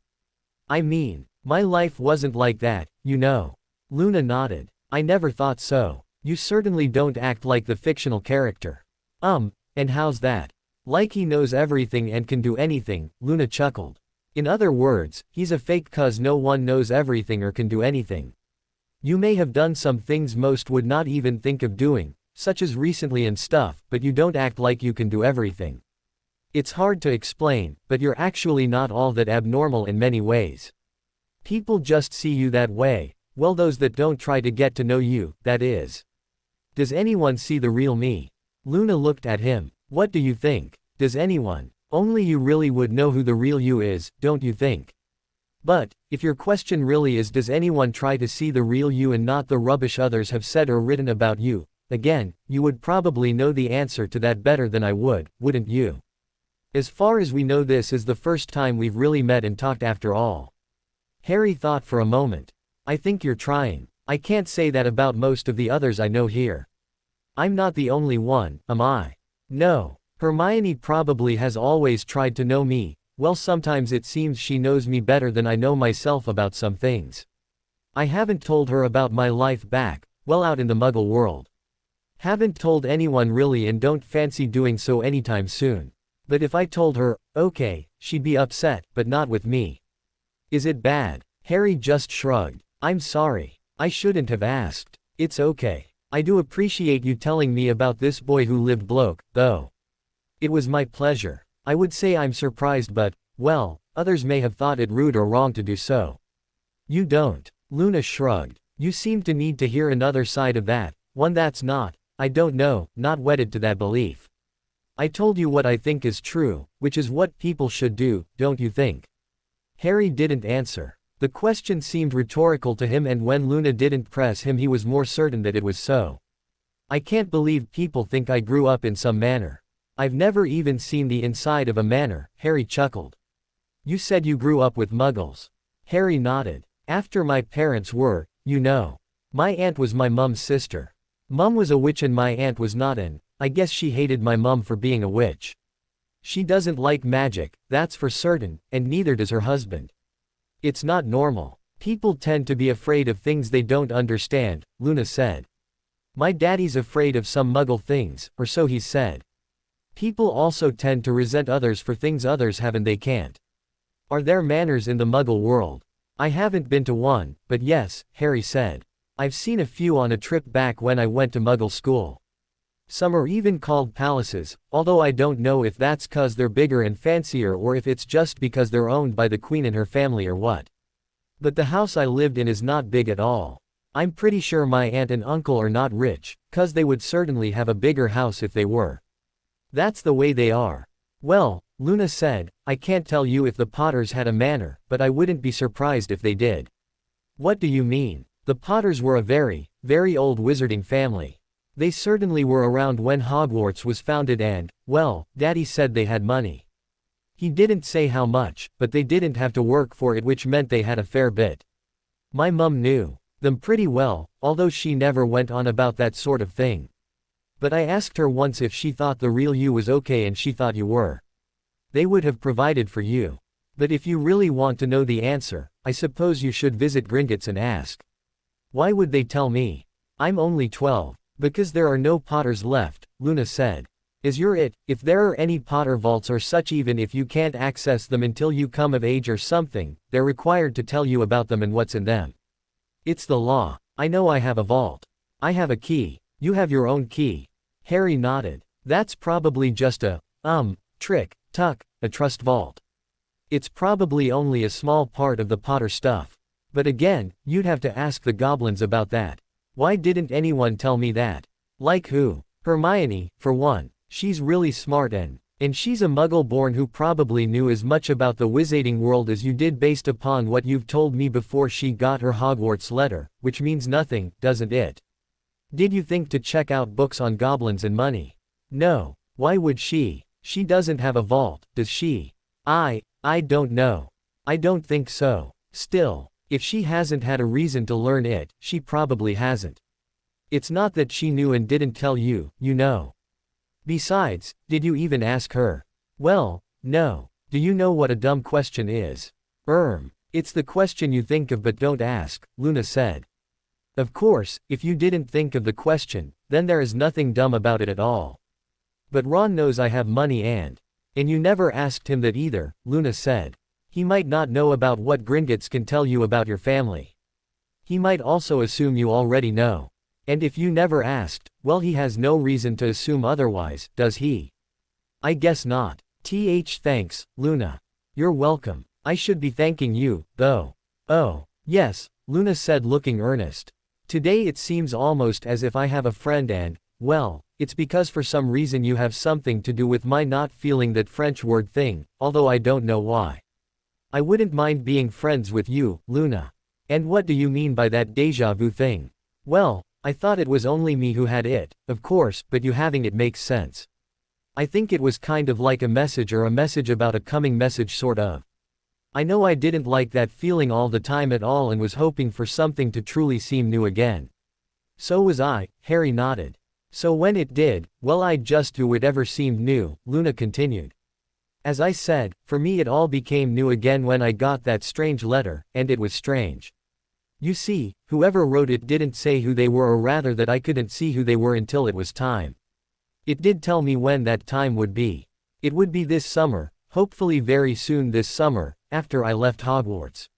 I mean, my life wasn't like that, you know. Luna nodded. I never thought so. You certainly don't act like the fictional character. And how's that? Like he knows everything and can do anything, Luna chuckled. In other words, he's a fake 'cause no one knows everything or can do anything. You may have done some things most would not even think of doing, such as recently and stuff, but you don't act like you can do everything. It's hard to explain, but you're actually not all that abnormal in many ways. People just see you that way, well those that don't try to get to know you, that is. Does anyone see the real me? Luna looked at him. What do you think? Does anyone? Only you really would know who the real you is, don't you think? But, if your question really is does anyone try to see the real you and not the rubbish others have said or written about you, again, you would probably know the answer to that better than I would, wouldn't you? As far as we know this is the first time we've really met and talked after all. Harry thought for a moment. I think you're trying. I can't say that about most of the others I know here. I'm not the only one, am I? No. Hermione probably has always tried to know me, well sometimes it seems she knows me better than I know myself about some things. I haven't told her about my life back, well out in the Muggle world. Haven't told anyone really and don't fancy doing so anytime soon. But if I told her, okay, she'd be upset, but not with me. Is it bad? Harry just shrugged. I'm sorry. I shouldn't have asked. It's okay. I do appreciate you telling me about this boy who lived bloke, though. It was my pleasure. I would say I'm surprised but, well, others may have thought it rude or wrong to do so. You don't. Luna shrugged. You seem to need to hear another side of that, one that's not, I don't know, not wedded to that belief. I told you what I think is true, which is what people should do, don't you think? Harry didn't answer. The question seemed rhetorical to him, and when Luna didn't press him he was more certain that it was so. I can't believe people think I grew up in some manor. I've never even seen the inside of a manor, Harry chuckled. You said you grew up with muggles. Harry nodded. After my parents were, you know. My aunt was my mum's sister. Mum was a witch and my aunt was not, and I guess she hated my mum for being a witch. She doesn't like magic, that's for certain, and neither does her husband. It's not normal. People tend to be afraid of things they don't understand, Luna said. My daddy's afraid of some muggle things, or so he said. People also tend to resent others for things others have and they can't. Are there manners in the muggle world? I haven't been to one, but yes, Harry said. I've seen a few on a trip back when I went to muggle school. Some are even called palaces, although I don't know if that's 'cause they're bigger and fancier or if it's just because they're owned by the queen and her family or what. But the house I lived in is not big at all. I'm pretty sure my aunt and uncle are not rich, 'cause they would certainly have a bigger house if they were. That's the way they are. Well, Luna said, I can't tell you if the Potters had a manor, but I wouldn't be surprised if they did. What do you mean? The Potters were a very, very old wizarding family. They certainly were around when Hogwarts was founded and, well, Daddy said they had money. He didn't say how much, but they didn't have to work for it, which meant they had a fair bit. My mum knew them pretty well, although she never went on about that sort of thing. But I asked her once if she thought the real you was okay and she thought you were. They would have provided for you. But if you really want to know the answer, I suppose you should visit Gringotts and ask. Why would they tell me? I'm only 12. Because there are no Potters left, Luna said. Is your it, if there are any Potter vaults or such, even if you can't access them until you come of age or something, they're required to tell you about them and what's in them. It's the law. I know I have a vault. I have a key. You have your own key. Harry nodded. That's probably just a, trick, a trust vault. It's probably only a small part of the Potter stuff. But again, you'd have to ask the goblins about that. Why didn't anyone tell me that? Like who? Hermione, for one. She's really smart and she's a muggle-born who probably knew as much about the wizarding world as you did based upon what you've told me before she got her Hogwarts letter, which means nothing, doesn't it? Did you think to check out books on goblins and money? No. Why would she? She doesn't have a vault, does she? I don't know. I don't think so. Still. If she hasn't had a reason to learn it, she probably hasn't. It's not that she knew and didn't tell you, you know. Besides, did you even ask her? Well, no. Do you know what a dumb question is? It's the question you think of but don't ask, Luna said. Of course, if you didn't think of the question, then there is nothing dumb about it at all. But Ron knows I have money and you never asked him that either, Luna said. He might not know about what Gringotts can tell you about your family. He might also assume you already know. And if you never asked, well, he has no reason to assume otherwise, does he? I guess not. Thanks, Luna. You're welcome. I should be thanking you, though. Oh, yes, Luna said, looking earnest. Today it seems almost as if I have a friend and, well, it's because for some reason you have something to do with my not feeling that French word thing, although I don't know why. I wouldn't mind being friends with you, Luna. And what do you mean by that déjà vu thing? Well, I thought it was only me who had it, of course, but you having it makes sense. I think it was kind of like a message or a message about a coming message sort of. I know I didn't like that feeling all the time at all and was hoping for something to truly seem new again. So was I, Harry nodded. So when it did, well, I'd just do whatever seemed new, Luna continued. As I said, for me it all became new again when I got that strange letter, and it was strange. You see, whoever wrote it didn't say who they were, or rather that I couldn't see who they were until it was time. It did tell me when that time would be. It would be this summer, hopefully very soon this summer, after I left Hogwarts.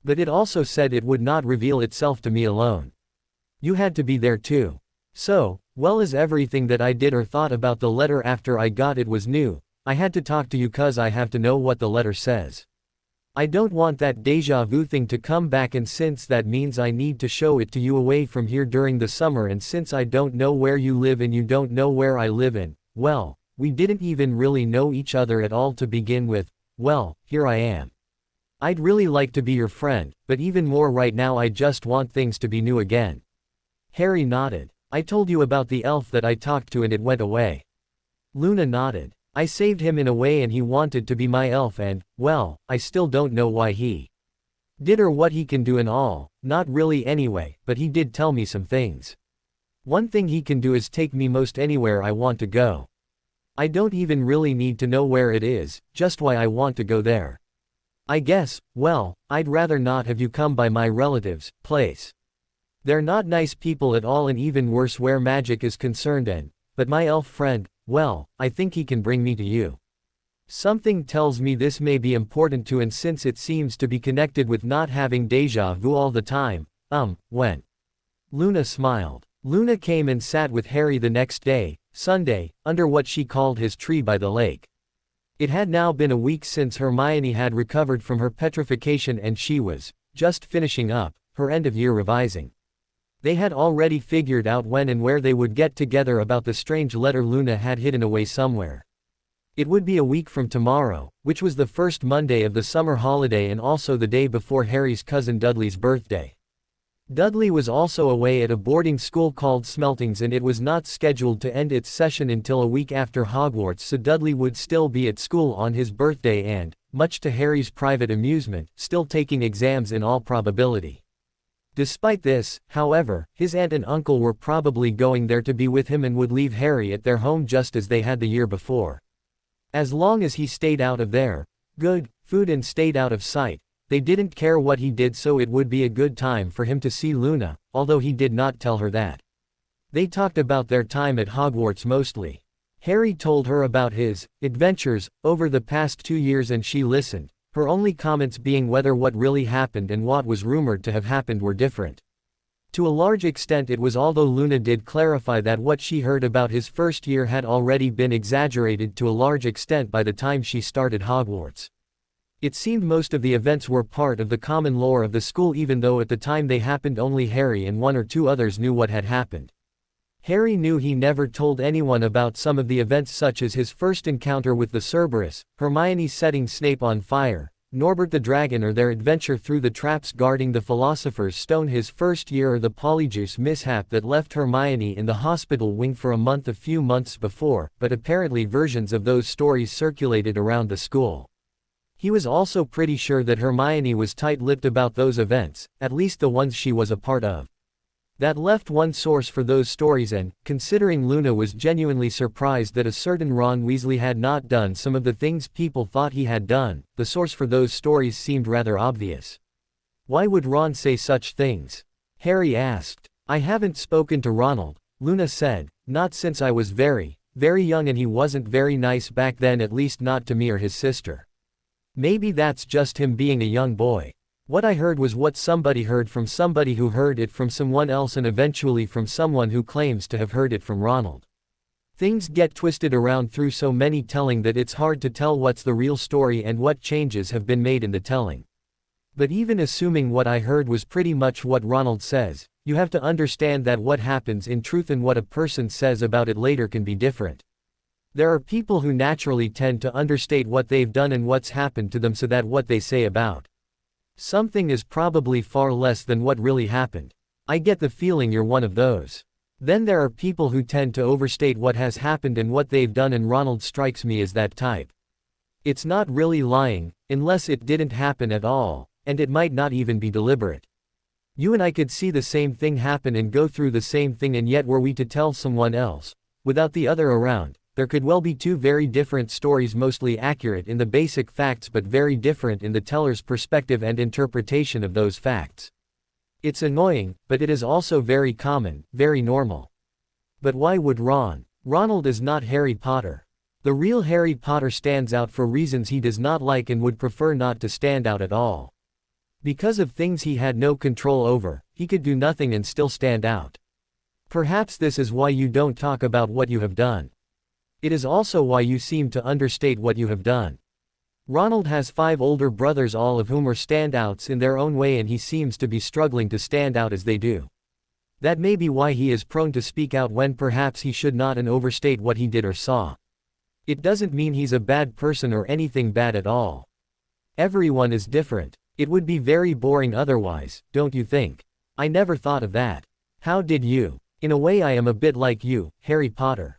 But it also said it would not reveal itself to me alone. You had to be there too. So, well as everything that I did or thought about the letter after I got it was new, I had to talk to you 'cause I have to know what the letter says. I don't want that deja vu thing to come back, and since that means I need to show it to you away from here during the summer, and since I don't know where you live and you don't know where I live in, well, we didn't even really know each other at all to begin with, well, here I am. I'd really like to be your friend, but even more right now I just want things to be new again. Harry nodded. I told you about the elf that I talked to and it went away. Luna nodded. I saved him in a way and he wanted to be my elf and, well, I still don't know why he did or what he can do and all, not really anyway, but he did tell me some things. One thing he can do is take me most anywhere I want to go. I don't even really need to know where it is, just why I want to go there. I guess, well, I'd rather not have you come by my relatives' place. They're not nice people at all, and even worse where magic is concerned, and, but my elf friend, well, I think he can bring me to you. Something tells me this may be important too, and since it seems to be connected with not having deja vu all the time, when? Luna smiled. Luna came and sat with Harry the next day, Sunday, under what she called his tree by the lake. It had now been a week since Hermione had recovered from her petrification and she was just finishing up her end-of-year revising. They had already figured out when and where they would get together about the strange letter Luna had hidden away somewhere. It would be a week from tomorrow, which was the first Monday of the summer holiday and also the day before Harry's cousin Dudley's birthday. Dudley was also away at a boarding school called Smeltings, and it was not scheduled to end its session until a week after Hogwarts, so Dudley would still be at school on his birthday and, much to Harry's private amusement, still taking exams in all probability. Despite this, however, his aunt and uncle were probably going there to be with him and would leave Harry at their home just as they had the year before. As long as he stayed out of their good food and stayed out of sight, they didn't care what he did, so it would be a good time for him to see Luna, although he did not tell her that. They talked about their time at Hogwarts mostly. Harry told her about his adventures over the past 2 years and she listened, her only comments being whether what really happened and what was rumored to have happened were different. To a large extent it was, although Luna did clarify that what she heard about his first year had already been exaggerated to a large extent by the time she started Hogwarts. It seemed most of the events were part of the common lore of the school, even though at the time they happened only Harry and 1 or 2 others knew what had happened. Harry knew he never told anyone about some of the events, such as his first encounter with the Cerberus, Hermione setting Snape on fire, Norbert the Dragon, or their adventure through the traps guarding the Philosopher's Stone his first year, or the Polyjuice mishap that left Hermione in the hospital wing for a month a few months before, but apparently versions of those stories circulated around the school. He was also pretty sure that Hermione was tight-lipped about those events, at least the ones she was a part of. That left one source for those stories, and, considering Luna was genuinely surprised that a certain Ron Weasley had not done some of the things people thought he had done, the source for those stories seemed rather obvious. Why would Ron say such things? Harry asked. I haven't spoken to Ronald, Luna said, not since I was very, very young, and he wasn't very nice back then, at least not to me or his sister. Maybe that's just him being a young boy. What I heard was what somebody heard from somebody who heard it from someone else and eventually from someone who claims to have heard it from Ronald. Things get twisted around through so many telling that it's hard to tell what's the real story and what changes have been made in the telling. But even assuming what I heard was pretty much what Ronald says, you have to understand that what happens in truth and what a person says about it later can be different. There are people who naturally tend to understate what they've done and what's happened to them, so that what they say about something is probably far less than what really happened. I get the feeling you're one of those. Then there are people who tend to overstate what has happened and what they've done, and Ronald strikes me as that type. It's not really lying, unless it didn't happen at all, and it might not even be deliberate. You and I could see the same thing happen and go through the same thing, and yet were we to tell someone else, without the other around, there could well be 2 very different stories, mostly accurate in the basic facts but very different in the teller's perspective and interpretation of those facts. It's annoying, but it is also very common, very normal. But why would Ronald is not Harry Potter. The real Harry Potter stands out for reasons he does not like and would prefer not to stand out at all. Because of things he had no control over, he could do nothing and still stand out. Perhaps this is why you don't talk about what you have done. It is also why you seem to understate what you have done. Ronald has 5 older brothers, all of whom are standouts in their own way, and he seems to be struggling to stand out as they do. That may be why he is prone to speak out when perhaps he should not and overstate what he did or saw. It doesn't mean he's a bad person or anything bad at all. Everyone is different. It would be very boring otherwise, don't you think? I never thought of that. How did you? In a way I am a bit like you, Harry Potter.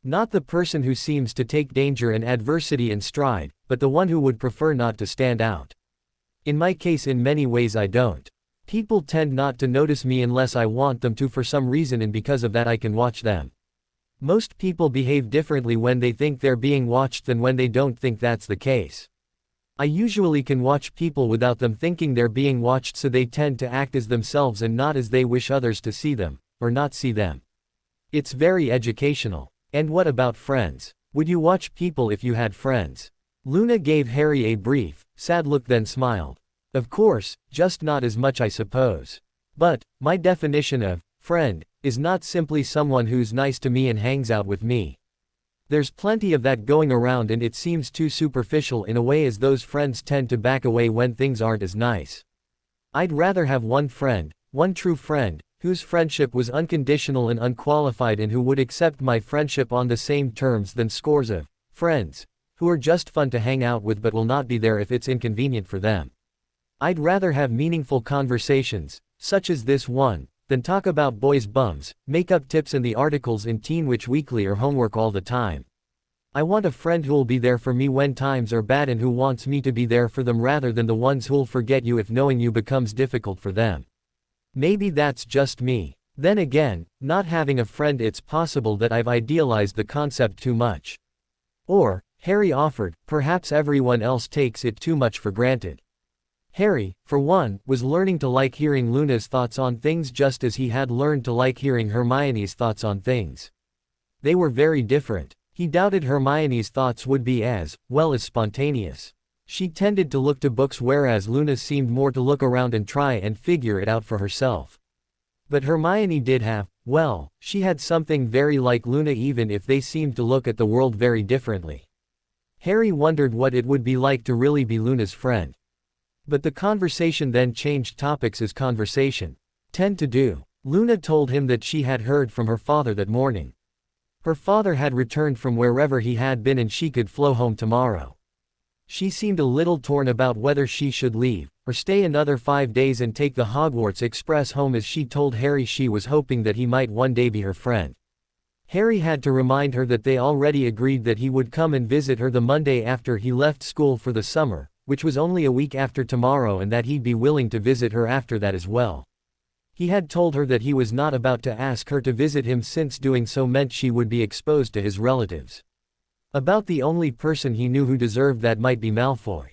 Not the person who seems to take danger and adversity in stride, but the one who would prefer not to stand out. In my case, in many ways I don't. People tend not to notice me unless I want them to for some reason, and because of that I can watch them. Most people behave differently when they think they're being watched than when they don't think that's the case. I usually can watch people without them thinking they're being watched, so they tend to act as themselves and not as they wish others to see them, or not see them. It's very educational. And what about friends? Would you watch people if you had friends? Luna gave Harry a brief, sad look, then smiled. Of course, just not as much I suppose. But, my definition of friend is not simply someone who's nice to me and hangs out with me. There's plenty of that going around, and it seems too superficial in a way, as those friends tend to back away when things aren't as nice. I'd rather have one friend, one true friend, whose friendship was unconditional and unqualified and who would accept my friendship on the same terms, than scores of friends who are just fun to hang out with but will not be there if it's inconvenient for them. I'd rather have meaningful conversations, such as this one, than talk about boys' bums, makeup tips and the articles in Teen Witch Weekly or homework all the time. I want a friend who'll be there for me when times are bad and who wants me to be there for them, rather than the ones who'll forget you if knowing you becomes difficult for them. Maybe that's just me. Then again, not having a friend, it's possible that I've idealized the concept too much. Or, Harry offered, perhaps everyone else takes it too much for granted. Harry, for one, was learning to like hearing Luna's thoughts on things just as he had learned to like hearing Hermione's thoughts on things. They were very different. He doubted Hermione's thoughts would be as well as spontaneous. She tended to look to books, whereas Luna seemed more to look around and try and figure it out for herself. But Hermione did have, well, she had something very like Luna, even if they seemed to look at the world very differently. Harry wondered what it would be like to really be Luna's friend. But the conversation then changed topics, as conversation tend to do. Luna told him that she had heard from her father that morning. Her father had returned from wherever he had been and she could flow home tomorrow. She seemed a little torn about whether she should leave, or stay another 5 days and take the Hogwarts Express home, as she told Harry she was hoping that he might one day be her friend. Harry had to remind her that they already agreed that he would come and visit her the Monday after he left school for the summer, which was only a week after tomorrow, and that he'd be willing to visit her after that as well. He had told her that he was not about to ask her to visit him, since doing so meant she would be exposed to his relatives. About the only person he knew who deserved that might be Malfoy.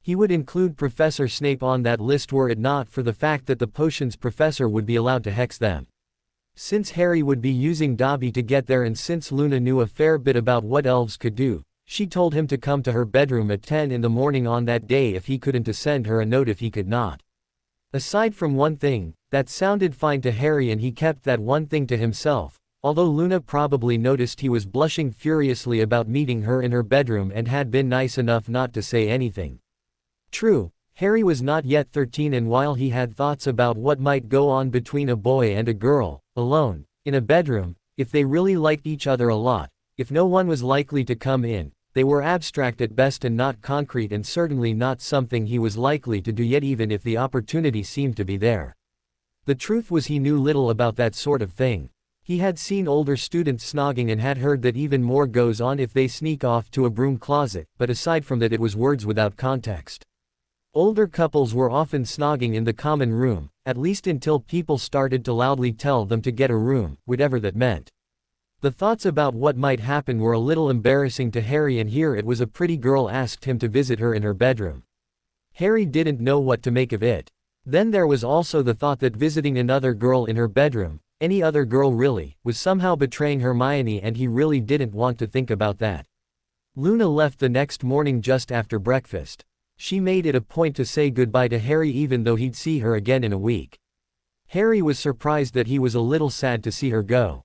He would include Professor Snape on that list were it not for the fact that the potions professor would be allowed to hex them. Since Harry would be using Dobby to get there, and since Luna knew a fair bit about what elves could do, she told him to come to her bedroom at 10 in the morning on that day if he couldn't, to send her a note if he could not. Aside from one thing, that sounded fine to Harry, and he kept that one thing to himself. Although Luna probably noticed he was blushing furiously about meeting her in her bedroom and had been nice enough not to say anything. True, Harry was not yet 13, and while he had thoughts about what might go on between a boy and a girl, alone, in a bedroom, if they really liked each other a lot, if no one was likely to come in, they were abstract at best and not concrete, and certainly not something he was likely to do yet, even if the opportunity seemed to be there. The truth was, he knew little about that sort of thing. He had seen older students snogging and had heard that even more goes on if they sneak off to a broom closet, but aside from that it was words without context. Older couples were often snogging in the common room, at least until people started to loudly tell them to get a room, whatever that meant. The thoughts about what might happen were a little embarrassing to Harry, and here it was a pretty girl asked him to visit her in her bedroom. Harry didn't know what to make of it. Then there was also the thought that visiting another girl in her bedroom, any other girl really, was somehow betraying Hermione, and he really didn't want to think about that. Luna left the next morning just after breakfast. She made it a point to say goodbye to Harry even though he'd see her again in a week. Harry was surprised that he was a little sad to see her go.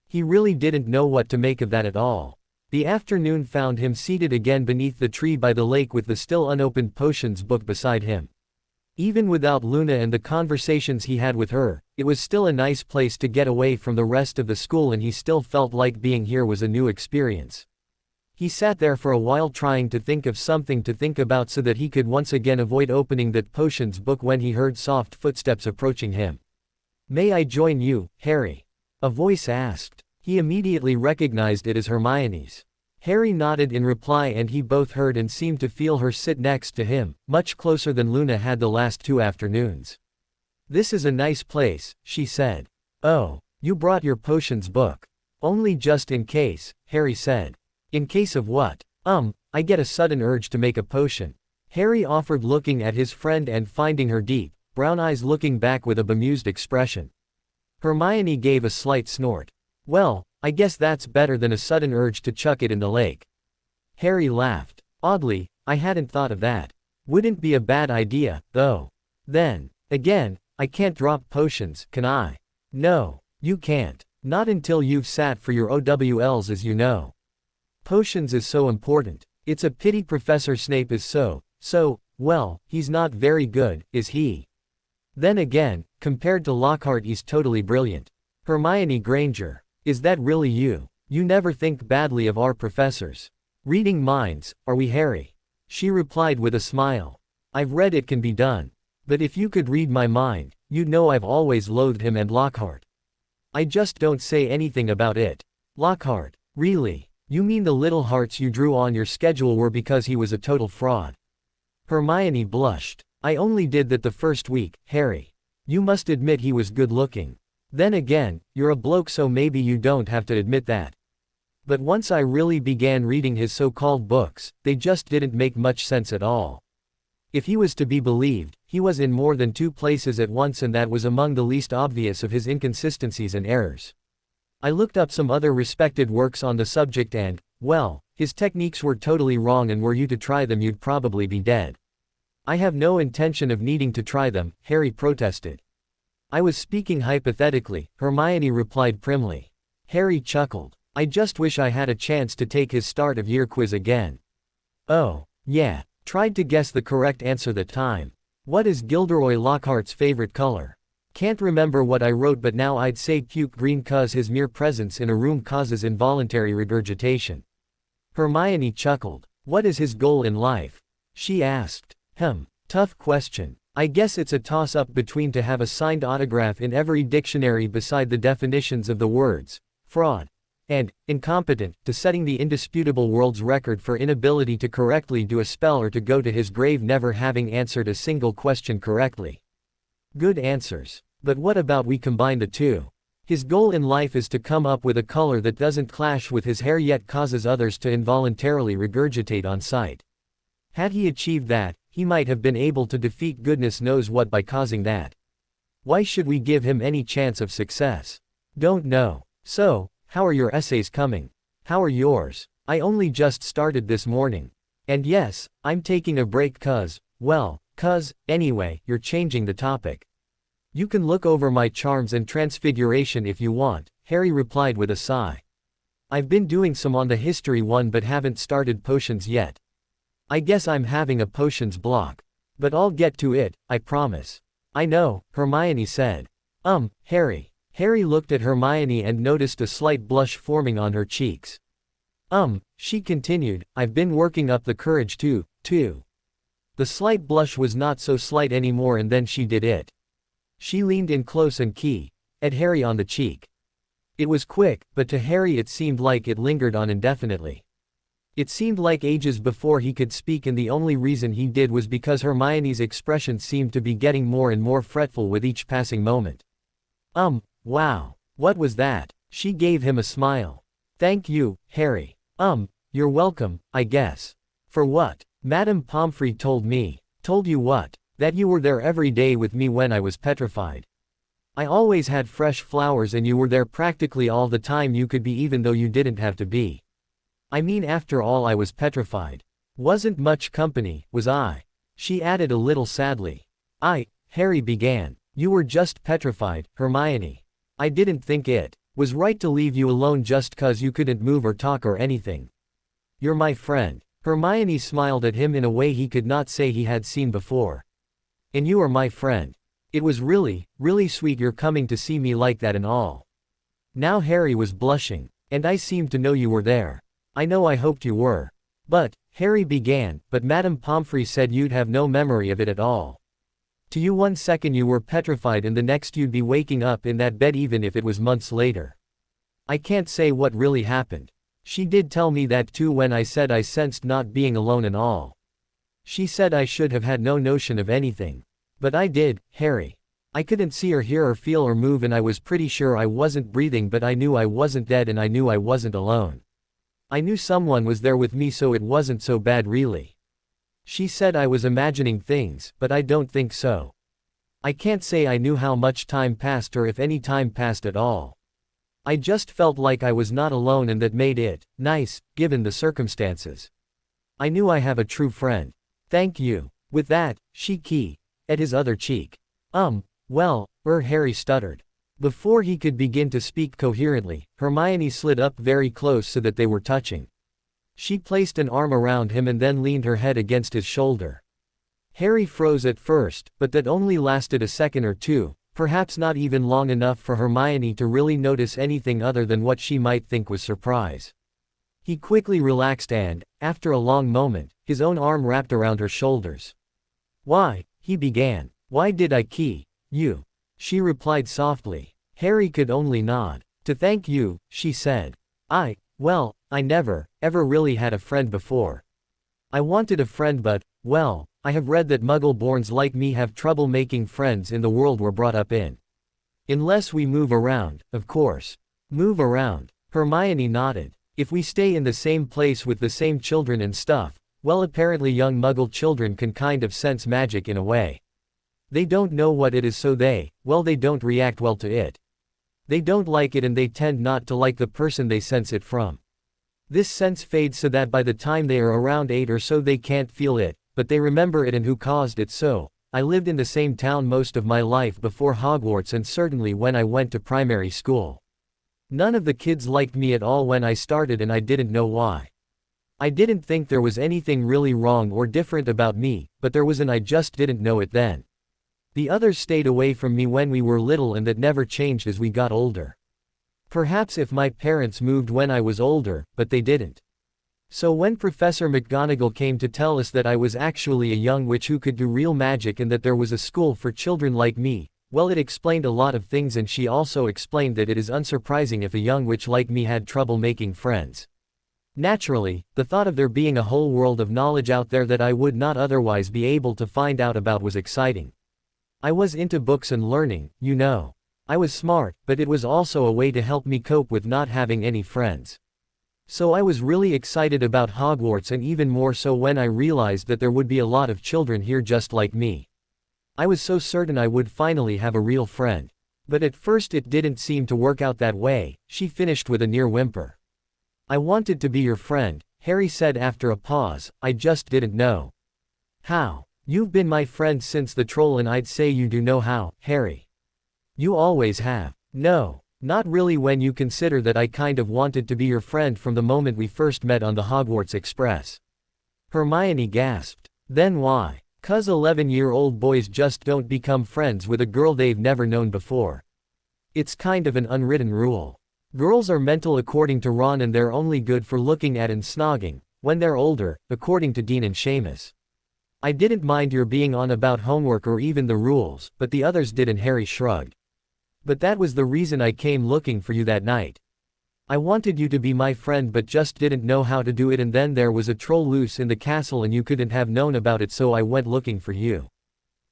He really didn't know what to make of that at all. The afternoon found him seated again beneath the tree by the lake with the still unopened potions book beside him. Even without Luna and the conversations he had with her, it was still a nice place to get away from the rest of the school, and he still felt like being here was a new experience. He sat there for a while trying to think of something to think about so that he could once again avoid opening that potions book when he heard soft footsteps approaching him. "May I join you, Harry?" a voice asked. He immediately recognized it as Hermione's. Harry nodded in reply, and he both heard and seemed to feel her sit next to him, much closer than Luna had the last 2 afternoons. "This is a nice place," she said. "Oh, you brought your potions book." "Only just in case," Harry said. "In case of what?" I get a sudden urge to make a potion," Harry offered, looking at his friend and finding her deep, brown eyes looking back with a bemused expression. Hermione gave a slight snort. "Well, I guess that's better than a sudden urge to chuck it in the lake." Harry laughed. "Oddly, I hadn't thought of that. Wouldn't be a bad idea, though. Then, again, I can't drop potions, can I?" "No, you can't. Not until you've sat for your OWLs, as you know. Potions is so important. It's a pity Professor Snape is well, he's not very good, is he? Then again, compared to Lockhart, he's totally brilliant." Hermione Granger. "Is that really you? You never think badly of our professors. Reading minds, are we, Harry?" She replied with a smile. "I've read it can be done. But if you could read my mind, you'd know I've always loathed him and Lockhart. I just don't say anything about it." "Lockhart? Really? You mean the little hearts you drew on your schedule were because he was a total fraud?" Hermione blushed. "I only did that the first week, Harry. You must admit he was good looking. Then again, you're a bloke, so maybe you don't have to admit that. But once I really began reading his so-called books, they just didn't make much sense at all. If he was to be believed, he was in more than 2 places at once, and that was among the least obvious of his inconsistencies and errors. I looked up some other respected works on the subject and, well, his techniques were totally wrong, and were you to try them you'd probably be dead." "I have no intention of needing to try them," Harry protested. "I was speaking hypothetically," Hermione replied primly. Harry chuckled. "I just wish I had a chance to take his start of year quiz again." "Oh, yeah. Tried to guess the correct answer that time. What is Gilderoy Lockhart's favorite color?" "Can't remember what I wrote, but now I'd say puke green, 'cause his mere presence in a room causes involuntary regurgitation." Hermione chuckled. "What is his goal in life?" she asked. Tough question. I guess it's a toss-up between to have a signed autograph in every dictionary beside the definitions of the words fraud and incompetent, to setting the indisputable world's record for inability to correctly do a spell, or to go to his grave never having answered a single question correctly. Good answers. But what about we combine the two? His goal in life is to come up with a color that doesn't clash with his hair yet causes others to involuntarily regurgitate on sight. Had he achieved that, he might have been able to defeat goodness knows what by causing that. Why should we give him any chance of success? Don't know. So, how are your essays coming? How are yours? I only just started this morning. And yes, I'm taking a break anyway, you're changing the topic. You can look over my charms and transfiguration if you want, Harry replied with a sigh. I've been doing some on the history one but haven't started potions yet. I guess I'm having a potions block. But I'll get to it, I promise. I know, Hermione said. Harry. Harry looked at Hermione and noticed a slight blush forming on her cheeks. She continued, I've been working up the courage too. The slight blush was not so slight anymore, and then she did it. She leaned in close and at Harry on the cheek. It was quick, but to Harry it seemed like it lingered on indefinitely. It seemed like ages before he could speak, and the only reason he did was because Hermione's expression seemed to be getting more and more fretful with each passing moment. Wow. What was that? She gave him a smile. Thank you, Harry. You're welcome, I guess. For what? Madame Pomfrey told me. Told you what? That you were there every day with me when I was petrified. I always had fresh flowers and you were there practically all the time you could be even though you didn't have to be. I mean after all I was petrified. Wasn't much company, was I? She added a little sadly. Harry began. You were just petrified, Hermione. I didn't think it was right to leave you alone just 'cause you couldn't move or talk or anything. You're my friend. Hermione smiled at him in a way he could not say he had seen before. And you are my friend. It was really, really sweet you're coming to see me like that and all. Now Harry was blushing. And I seemed to know you were there. I know I hoped you were. But, Harry began, but Madame Pomfrey said you'd have no memory of it at all. To you 1 second you were petrified and the next you'd be waking up in that bed even if it was months later. I can't say what really happened. She did tell me that too when I said I sensed not being alone and all. She said I should have had no notion of anything. But I did, Harry. I couldn't see or hear or feel or move and I was pretty sure I wasn't breathing but I knew I wasn't dead and I knew I wasn't alone. I knew someone was there with me so it wasn't so bad really. She said I was imagining things, but I don't think so. I can't say I knew how much time passed or if any time passed at all. I just felt like I was not alone and that made it nice, given the circumstances. I knew I have a true friend. Thank you. With that, she kissed at his other cheek. Harry stuttered. Before he could begin to speak coherently, Hermione slid up very close so that they were touching. She placed an arm around him and then leaned her head against his shoulder. Harry froze at first, but that only lasted a second or two, perhaps not even long enough for Hermione to really notice anything other than what she might think was surprise. He quickly relaxed and, after a long moment, his own arm wrapped around her shoulders. Why, he began. Why did I kiss you? She replied softly. Harry could only nod. To thank you, she said. I never, ever really had a friend before. I wanted a friend but, I have read that Muggle-borns like me have trouble making friends in the world we're brought up in. Unless we move around, of course. Move around. Hermione nodded. If we stay in the same place with the same children and stuff, apparently young Muggle children can kind of sense magic in a way. They don't know what it is so they don't react well to it. They don't like it and they tend not to like the person they sense it from. This sense fades so that by the time they are around 8 or so they can't feel it, but they remember it and who caused it so. I lived in the same town most of my life before Hogwarts and certainly when I went to primary school. None of the kids liked me at all when I started and I didn't know why. I didn't think there was anything really wrong or different about me, but there was and I just didn't know it then. The others stayed away from me when we were little and that never changed as we got older. Perhaps if my parents moved when I was older, but they didn't. So when Professor McGonagall came to tell us that I was actually a young witch who could do real magic and that there was a school for children like me, it explained a lot of things and she also explained that it is unsurprising if a young witch like me had trouble making friends. Naturally, the thought of there being a whole world of knowledge out there that I would not otherwise be able to find out about was exciting. I was into books and learning, you know. I was smart, but it was also a way to help me cope with not having any friends. So I was really excited about Hogwarts and even more so when I realized that there would be a lot of children here just like me. I was so certain I would finally have a real friend. But at first it didn't seem to work out that way, she finished with a near whimper. I wanted to be your friend, Harry said after a pause, I just didn't know how. You've been my friend since the troll and I'd say you do know how, Harry. You always have. No, not really when you consider that I kind of wanted to be your friend from the moment we first met on the Hogwarts Express. Hermione gasped. Then why? 'Cause 11-year-old boys just don't become friends with a girl they've never known before. It's kind of an unwritten rule. Girls are mental according to Ron and they're only good for looking at and snogging, when they're older, according to Dean and Seamus. I didn't mind your being on about homework or even the rules, but the others did and Harry shrugged. But that was the reason I came looking for you that night. I wanted you to be my friend but just didn't know how to do it and then there was a troll loose in the castle and you couldn't have known about it so I went looking for you.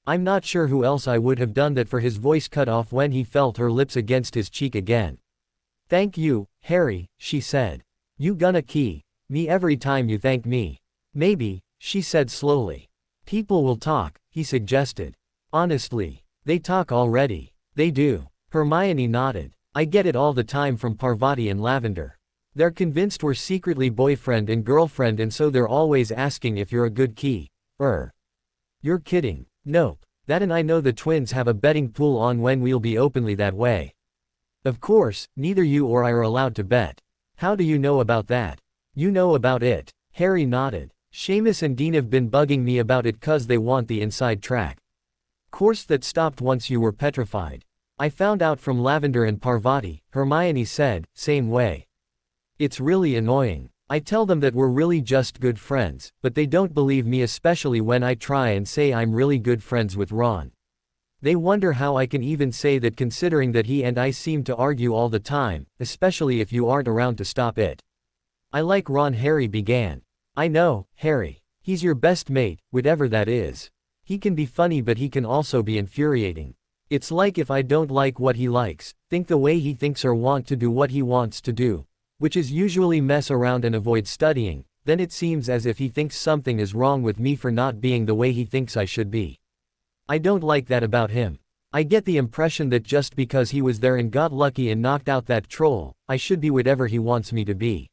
I'm not sure who else I would have done that for his voice cut off when he felt her lips against his cheek again. Thank you, Harry, she said. You gonna kiss me every time you thank me. Maybe, she said slowly. People will talk, he suggested. Honestly, they talk already. They do. Hermione nodded. I get it all the time from Parvati and Lavender. They're convinced we're secretly boyfriend and girlfriend, and so they're always asking if you're a good key. You're kidding. Nope. That, and I know the twins have a betting pool on when we'll be openly that way. Of course, neither you or I are allowed to bet. How do you know about that? You know about it. Harry nodded. Seamus and Dean have been bugging me about it 'cause they want the inside track. Course that stopped once you were petrified. I found out from Lavender and Parvati, Hermione said, same way. It's really annoying. I tell them that we're really just good friends, but they don't believe me, especially when I try and say I'm really good friends with Ron. They wonder how I can even say that, considering that he and I seem to argue all the time, especially if you aren't around to stop it. I like Ron, Harry began. I know, Harry. He's your best mate, whatever that is. He can be funny, but he can also be infuriating. It's like if I don't like what he likes, think the way he thinks, or want to do what he wants to do, which is usually mess around and avoid studying, then it seems as if he thinks something is wrong with me for not being the way he thinks I should be. I don't like that about him. I get the impression that just because he was there and got lucky and knocked out that troll, I should be whatever he wants me to be.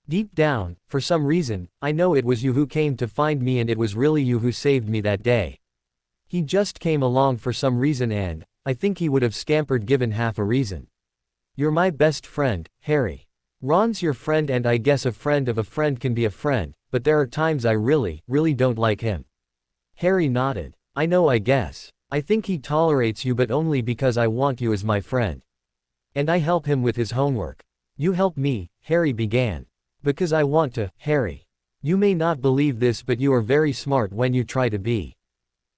Deep down, for some reason, I know it was you who came to find me, and it was really you who saved me that day. He just came along for some reason, and I think he would have scampered given half a reason. You're my best friend, Harry. Ron's your friend, and I guess a friend of a friend can be a friend, but there are times I really don't like him. Harry nodded. I know, I guess. I think he tolerates you, but only because I want you as my friend. And I help him with his homework. You help me, Harry began. Because I want to, Harry. You may not believe this, but you are very smart when you try to be.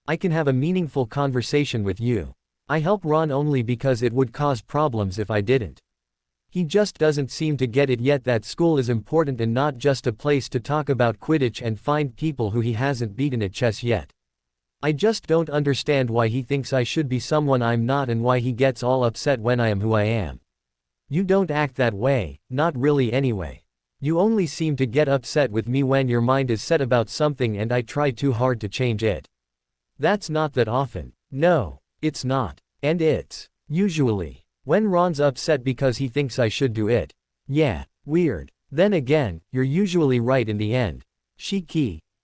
I can have a meaningful conversation with you. I help Ron only because it would cause problems if I didn't. He just doesn't seem to get it yet that school is important and not just a place to talk about Quidditch and find people who he hasn't beaten at chess yet. I just don't understand why he thinks I should be someone I'm not, and why he gets all upset when I am who I am. You don't act that way, not really anyway. You only seem to get upset with me when your mind is set about something and I try too hard to change it. That's not that often. No, it's not. And it's usually when Ron's upset because he thinks I should do it. Yeah, weird. Then again, you're usually right in the end.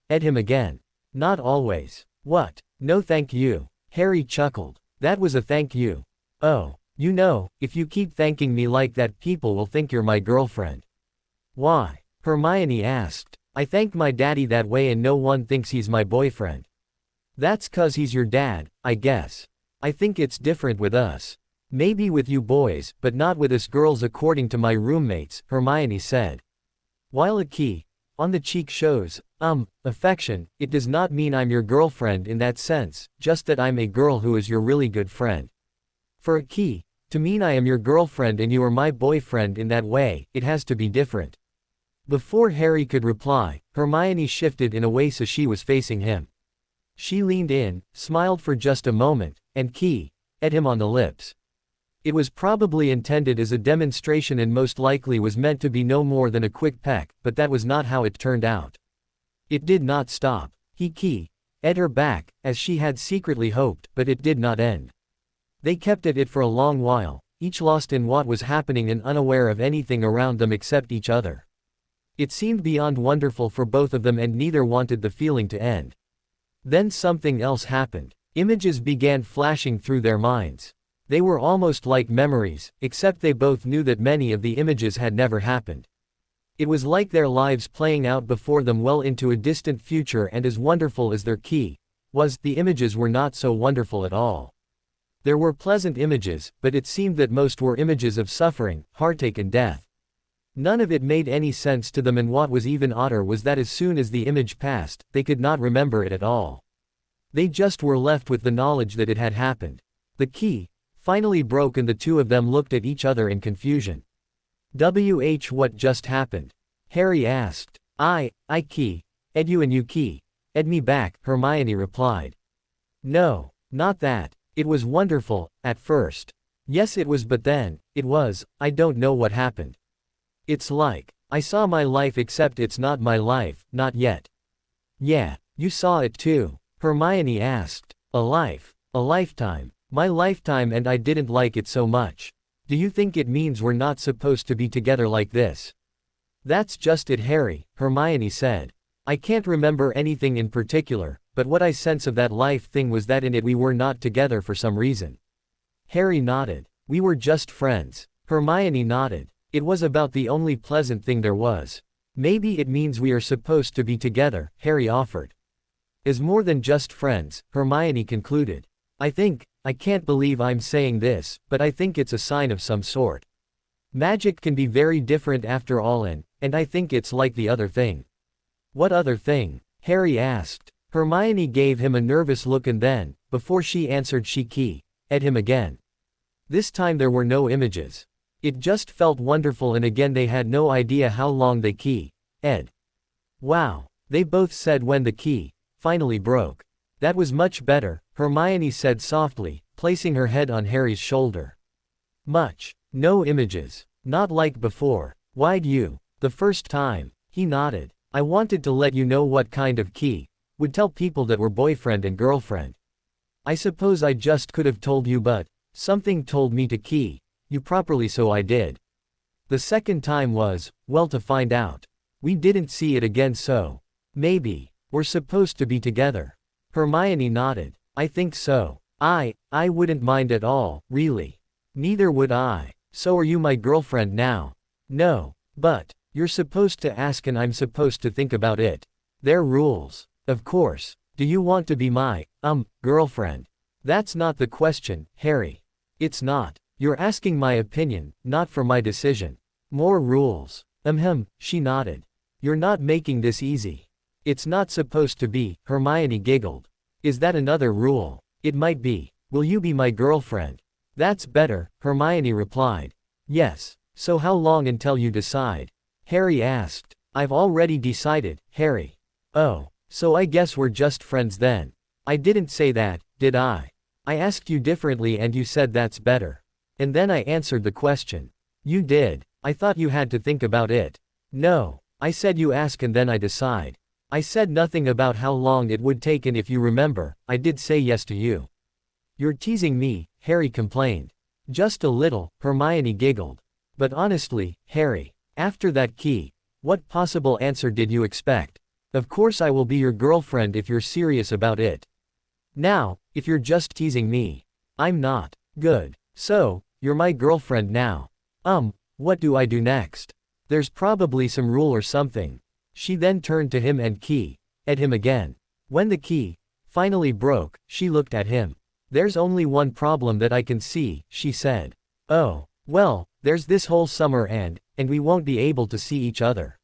Ed him again. Not always. What? No thank you. Harry chuckled. That was a thank you. Oh, you know, if you keep thanking me like that, people will think you're my girlfriend. Why? Hermione asked. I thank my daddy that way and no one thinks he's my boyfriend. That's 'cause he's your dad, I guess. I think it's different with us. Maybe with you boys, but not with us girls, according to my roommates, Hermione said. While a key on the cheek shows affection, it does not mean I'm your girlfriend in that sense, just that I'm a girl who is your really good friend. For a key to mean I am your girlfriend and you are my boyfriend in that way, it has to be different. Before Harry could reply, Hermione shifted in a way so she was facing him. She leaned in, smiled for just a moment, and ed him on the lips. It was probably intended as a demonstration and most likely was meant to be no more than a quick peck, but that was not how it turned out. It did not stop. He ed her back, as she had secretly hoped, but it did not end. They kept at it for a long while, each lost in what was happening and unaware of anything around them except each other. It seemed beyond wonderful for both of them, and neither wanted the feeling to end. Then something else happened. Images began flashing through their minds. They were almost like memories, except they both knew that many of the images had never happened. It was like their lives playing out before them well into a distant future, and as wonderful as their was, the images were not so wonderful at all. There were pleasant images, but it seemed that most were images of suffering, heartache and death. None of it made any sense to them, and what was even odder was that as soon as the image passed, they could not remember it at all. They just were left with the knowledge that it had happened. The key finally broke and the two of them looked at each other in confusion. What just happened? Harry asked. I ed you and you ed me back, Hermione replied. No, not that. It was wonderful, at first. Yes it was, but then, I don't know what happened. It's like, I saw my life except it's not my life, not yet. Yeah, you saw it too. Hermione asked. A life. A lifetime. My lifetime, and I didn't like it so much. Do you think it means we're not supposed to be together like this? That's just it, Harry, Hermione said. I can't remember anything in particular, but what I sense of that life thing was that in it we were not together for some reason. Harry nodded. We were just friends. Hermione nodded. It was about the only pleasant thing there was. Maybe it means we are supposed to be together, Harry offered. As more than just friends, Hermione concluded. I can't believe I'm saying this, but I think it's a sign of some sort. Magic can be very different after all, and I think it's like the other thing. What other thing? Harry asked. Hermione gave him a nervous look and then, before she answered, she keyed him again. This time there were no images. It just felt wonderful, and again they had no idea how long they keyed. Wow, they both said when the key finally broke. That was much better, Hermione said softly, placing her head on Harry's shoulder. Much. No images. Not like before. Why'd you? The first time. He nodded. I wanted to let you know what kind of key would tell people that we're boyfriend and girlfriend. I suppose I just could have told you, but something told me to key you properly, so I did. The second time was, well, to find out. We didn't see it again, so maybe we're supposed to be together. Hermione nodded. I think so. I wouldn't mind at all, really. Neither would I. So are you my girlfriend now? No. But you're supposed to ask and I'm supposed to think about it. They're rules. Of course. Do you want to be my girlfriend? That's not the question, Harry. It's not. You're asking my opinion, not for my decision. More rules. She nodded. You're not making this easy. It's not supposed to be, Hermione giggled. Is that another rule? It might be. Will you be my girlfriend? That's better, Hermione replied. Yes. So how long until you decide? Harry asked. I've already decided, Harry. Oh, so I guess we're just friends then. I didn't say that, did I? I asked you differently and you said that's better. And then I answered the question. You did. I thought you had to think about it. No. I said you ask and then I decide. I said nothing about how long it would take, and if you remember, I did say yes to you. You're teasing me, Harry complained. Just a little, Hermione giggled. But honestly, Harry, after that key, what possible answer did you expect? Of course I will be your girlfriend if you're serious about it. Now, if you're just teasing me, I'm not. Good. So, you're my girlfriend now. What do I do next? There's probably some rule or something. She then turned to him and keyed him again. When the key finally broke, she looked at him. There's only one problem that I can see, she said. Oh, well, there's this whole summer and we won't be able to see each other.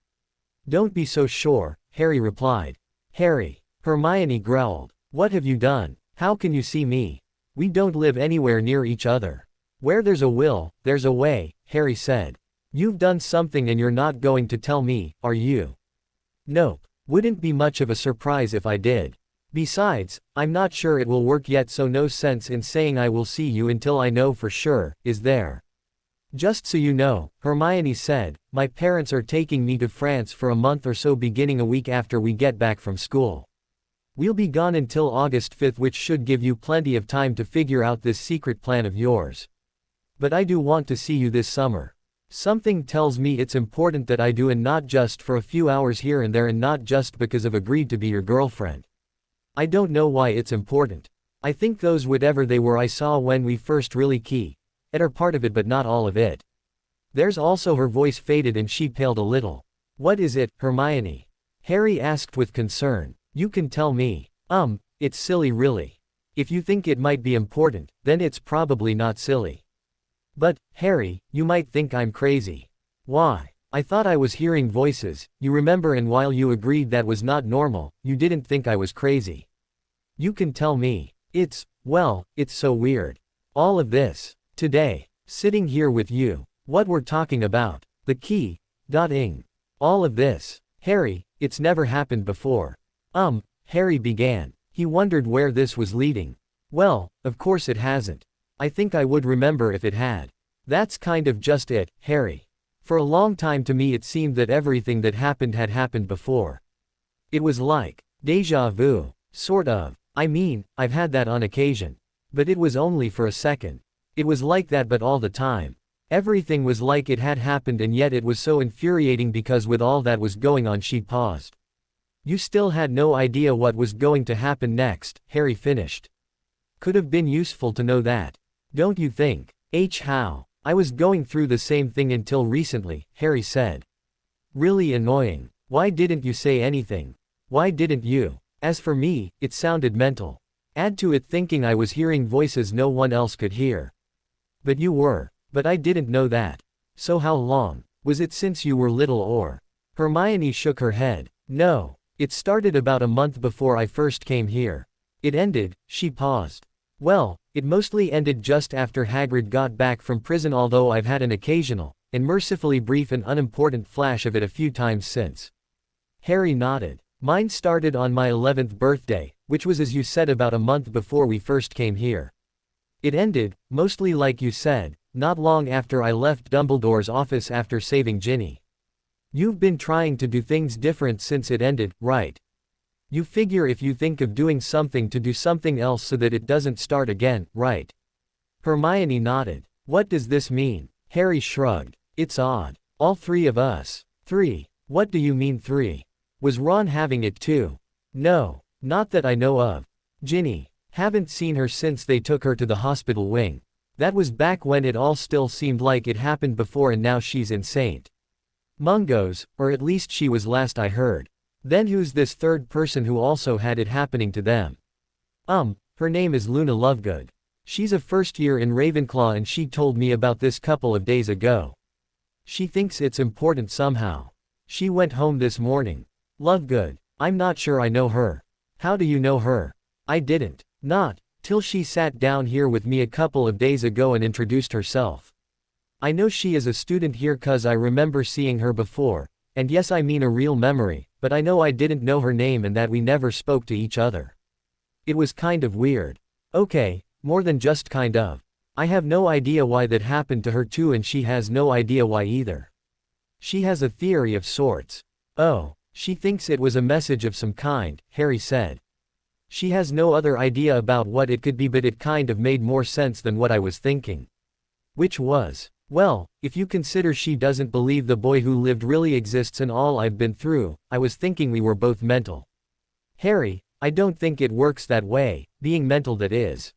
Don't be so sure, Harry replied. Harry, Hermione growled. What have you done? How can you see me? We don't live anywhere near each other. Where there's a will, there's a way, Harry said. You've done something and you're not going to tell me, are you? Nope. Wouldn't be much of a surprise if I did. Besides, I'm not sure it will work yet, so no sense in saying I will see you until I know for sure, is there? Just so you know, Hermione said, my parents are taking me to France for a month or so beginning a week after we get back from school. We'll be gone until August 5th, which should give you plenty of time to figure out this secret plan of yours. But I do want to see you this summer. Something tells me it's important that I do, and not just for a few hours here and there, and not just because I've agreed to be your girlfriend. I don't know why it's important. I think those whatever they were I saw when we first really keyed are part of it, but not all of it. There's also, her voice faded and she paled a little. What is it, Hermione? Harry asked with concern. You can tell me. It's silly really. If you think it might be important, then it's probably not silly. But, Harry, you might think I'm crazy. Why? I thought I was hearing voices, you remember, and while you agreed that was not normal, you didn't think I was crazy. You can tell me. It's so weird. All of this. Today. Sitting here with you. What we're talking about. The key. Ing. All of this. Harry, it's never happened before. Harry began. He wondered where this was leading. Well, of course it hasn't. I think I would remember if it had. That's kind of just it, Harry. For a long time to me it seemed that everything that happened had happened before. It was like déjà vu. Sort of. I mean, I've had that on occasion. But it was only for a second. It was like that but all the time. Everything was like it had happened and yet it was so infuriating because with all that was going on she paused. You still had no idea what was going to happen next, Harry finished. Could have been useful to know that. Don't you think? How? I was going through the same thing until recently, Harry said. Really annoying. Why didn't you say anything? Why didn't you? As for me, it sounded mental. Add to it thinking I was hearing voices no one else could hear. But you were. But I didn't know that. So how long? Was it since you were little or? Hermione shook her head. No. It started about a month before I first came here. It ended, she paused. Well, it mostly ended just after Hagrid got back from prison, although I've had an occasional, and mercifully brief and unimportant flash of it a few times since. Harry nodded. Mine started on my 11th birthday, which was as you said about a month before we first came here. It ended, mostly like you said, not long after I left Dumbledore's office after saving Ginny. You've been trying to do things different since it ended, right? You figure if you think of doing something to do something else so that it doesn't start again, right? Hermione nodded. What does this mean? Harry shrugged. It's odd. All three of us. 3. What do you mean 3? Was Ron having it too? No. Not that I know of. Ginny. Haven't seen her since they took her to the hospital wing. That was back when it all still seemed like it happened before and now she's in St. Mungo's, or at least she was last I heard. Then who's this third person who also had it happening to them? Her name is Luna Lovegood. She's a first year in Ravenclaw and she told me about this couple of days ago. She thinks it's important somehow. She went home this morning. Lovegood. I'm not sure I know her. How do you know her? I didn't. Not till she sat down here with me a couple of days ago and introduced herself. I know she is a student here 'cause I remember seeing her before, and yes I mean a real memory, but I know I didn't know her name and that we never spoke to each other. It was kind of weird. Okay, more than just kind of. I have no idea why that happened to her too and she has no idea why either. She has a theory of sorts. Oh, she thinks it was a message of some kind, Harry said. She has no other idea about what it could be but it kind of made more sense than what I was thinking. Which was? Well, if you consider she doesn't believe the boy who lived really exists and all I've been through, I was thinking we were both mental. Harry, I don't think it works that way, being mental that is.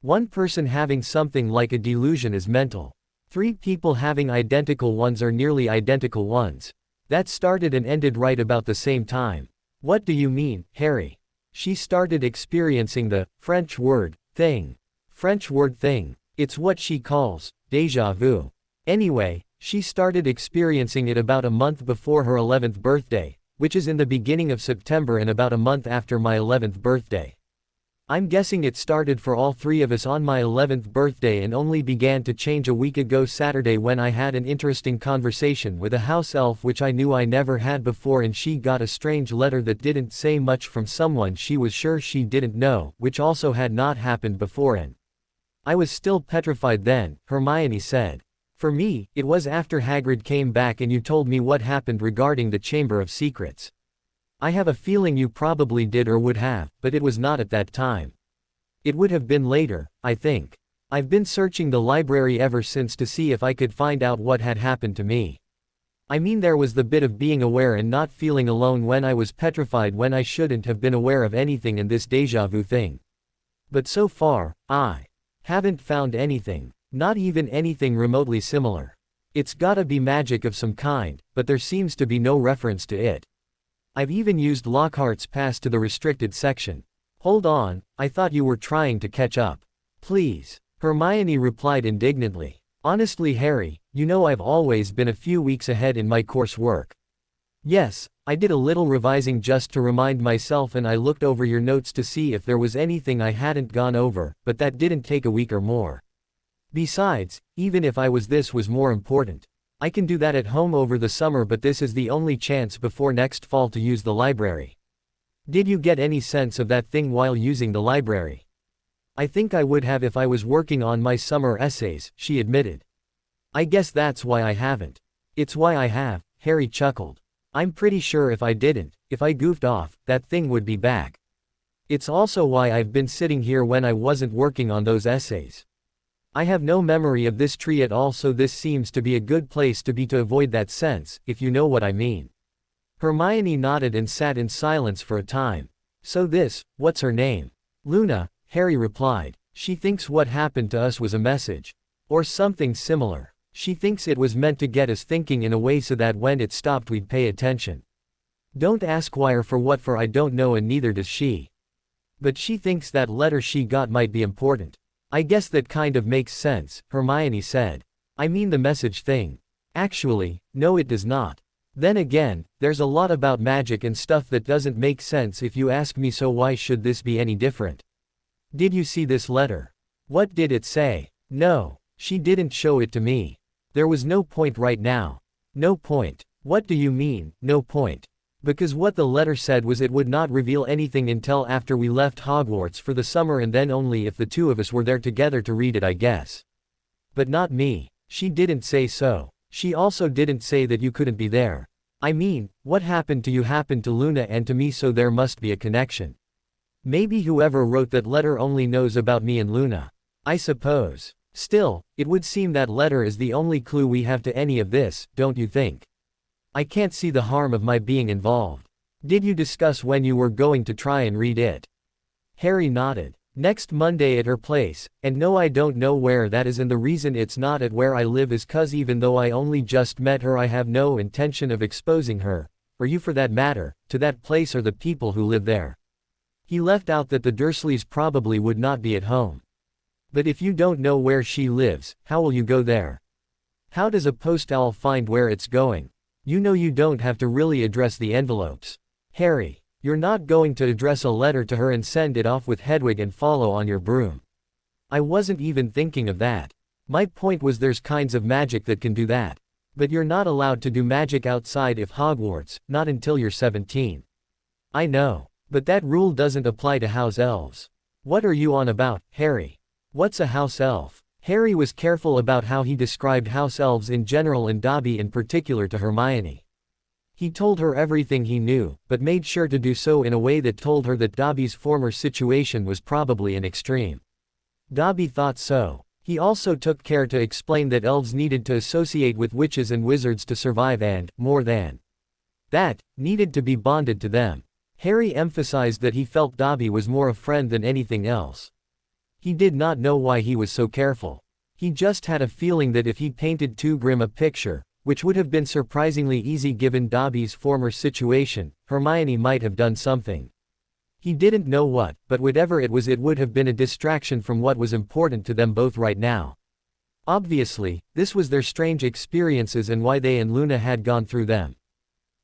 One person having something like a delusion is mental. 3 people having identical ones are nearly identical ones. That started and ended right about the same time. What do you mean, Harry? She started experiencing the French word thing. French word thing. It's what she calls déjà vu. Anyway, she started experiencing it about a month before her 11th birthday, which is in the beginning of September and about a month after my 11th birthday. I'm guessing it started for all 3 of us on my 11th birthday and only began to change a week ago Saturday when I had an interesting conversation with a house elf which I knew I never had before and she got a strange letter that didn't say much from someone she was sure she didn't know, which also had not happened before and I was still petrified then, Hermione said. For me, it was after Hagrid came back and you told me what happened regarding the Chamber of Secrets. I have a feeling you probably did or would have, but it was not at that time. It would have been later, I think. I've been searching the library ever since to see if I could find out what had happened to me. I mean there was the bit of being aware and not feeling alone when I was petrified when I shouldn't have been aware of anything and this déjà vu thing. But so far, I haven't found anything. Not even anything remotely similar. It's gotta be magic of some kind, but there seems to be no reference to it. I've even used Lockhart's pass to the restricted section. Hold on, I thought you were trying to catch up. Please. Hermione replied indignantly. Honestly Harry, you know I've always been a few weeks ahead in my coursework. Yes, I did a little revising just to remind myself and I looked over your notes to see if there was anything I hadn't gone over, but that didn't take a week or more. Besides, even if this was more important. I can do that at home over the summer but this is the only chance before next fall to use the library. Did you get any sense of that thing while using the library? I think I would have if I was working on my summer essays, she admitted. I guess that's why I haven't. It's why I have, Harry chuckled. I'm pretty sure if I didn't, if I goofed off, that thing would be back. It's also why I've been sitting here when I wasn't working on those essays. I have no memory of this tree at all, so this seems to be a good place to be to avoid that sense, if you know what I mean." Hermione nodded and sat in silence for a time. "So what's her name?" "Luna," Harry replied. "She thinks what happened to us was a message. Or something similar. She thinks it was meant to get us thinking in a way so that when it stopped we'd pay attention. Don't ask why or for what, for I don't know, and neither does she. But she thinks that letter she got might be important." "I guess that kind of makes sense," Hermione said. "I mean the message thing." "Actually, no, it does not. Then again, there's a lot about magic and stuff that doesn't make sense if you ask me, so why should this be any different?" "Did you see this letter? What did it say?" "No. She didn't show it to me. There was no point right now." "No point? What do you mean, no point?" "Because what the letter said was it would not reveal anything until after we left Hogwarts for the summer, and then only if the two of us were there together to read it, I guess." "But not me." "She didn't say so. She also didn't say that you couldn't be there. I mean, what happened to you happened to Luna and to me, so there must be a connection. Maybe whoever wrote that letter only knows about me and Luna. I suppose. Still, it would seem that letter is the only clue we have to any of this, don't you think? I can't see the harm of my being involved." "Did you discuss when you were going to try and read it?" Harry nodded. "Next Monday at her place, and no, I don't know where that is, and the reason it's not at where I live is 'cause even though I only just met her, I have no intention of exposing her, or you for that matter, to that place or the people who live there." He left out that the Dursleys probably would not be at home. "But if you don't know where she lives, how will you go there? How does a post owl find where it's going? You know you don't have to really address the envelopes." "Harry, you're not going to address a letter to her and send it off with Hedwig and follow on your broom." "I wasn't even thinking of that. My point was there's kinds of magic that can do that. But you're not allowed to do magic outside of Hogwarts, not until you're 17. "I know. But that rule doesn't apply to house elves." "What are you on about, Harry? What's a house elf?" Harry was careful about how he described house elves in general and Dobby in particular to Hermione. He told her everything he knew, but made sure to do so in a way that told her that Dobby's former situation was probably an extreme. Dobby thought so. He also took care to explain that elves needed to associate with witches and wizards to survive and, more than that, needed to be bonded to them. Harry emphasized that he felt Dobby was more a friend than anything else. He did not know why he was so careful. He just had a feeling that if he painted too grim a picture, which would have been surprisingly easy given Dobby's former situation, Hermione might have done something. He didn't know what, but whatever it was, it would have been a distraction from what was important to them both right now. Obviously, this was their strange experiences and why they and Luna had gone through them.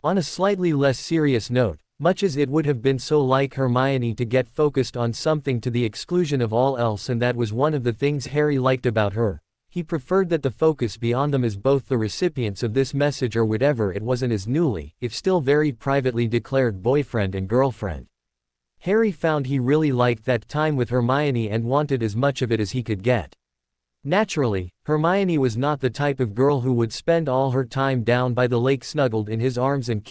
On a slightly less serious note, much as it would have been so like Hermione to get focused on something to the exclusion of all else, and that was one of the things Harry liked about her, he preferred that the focus be on them as both the recipients of this message or whatever it was and his newly, if still very privately declared boyfriend and girlfriend. Harry found he really liked that time with Hermione and wanted as much of it as he could get. Naturally, Hermione was not the type of girl who would spend all her time down by the lake snuggled in his arms and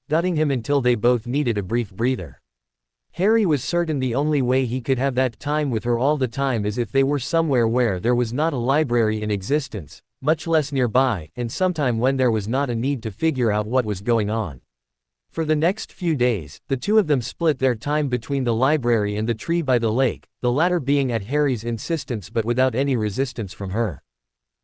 dotting him until they both needed a brief breather. Harry was certain the only way he could have that time with her all the time is if they were somewhere where there was not a library in existence, much less nearby, and sometime when there was not a need to figure out what was going on. For the next few days, the two of them split their time between the library and the tree by the lake, the latter being at Harry's insistence but without any resistance from her.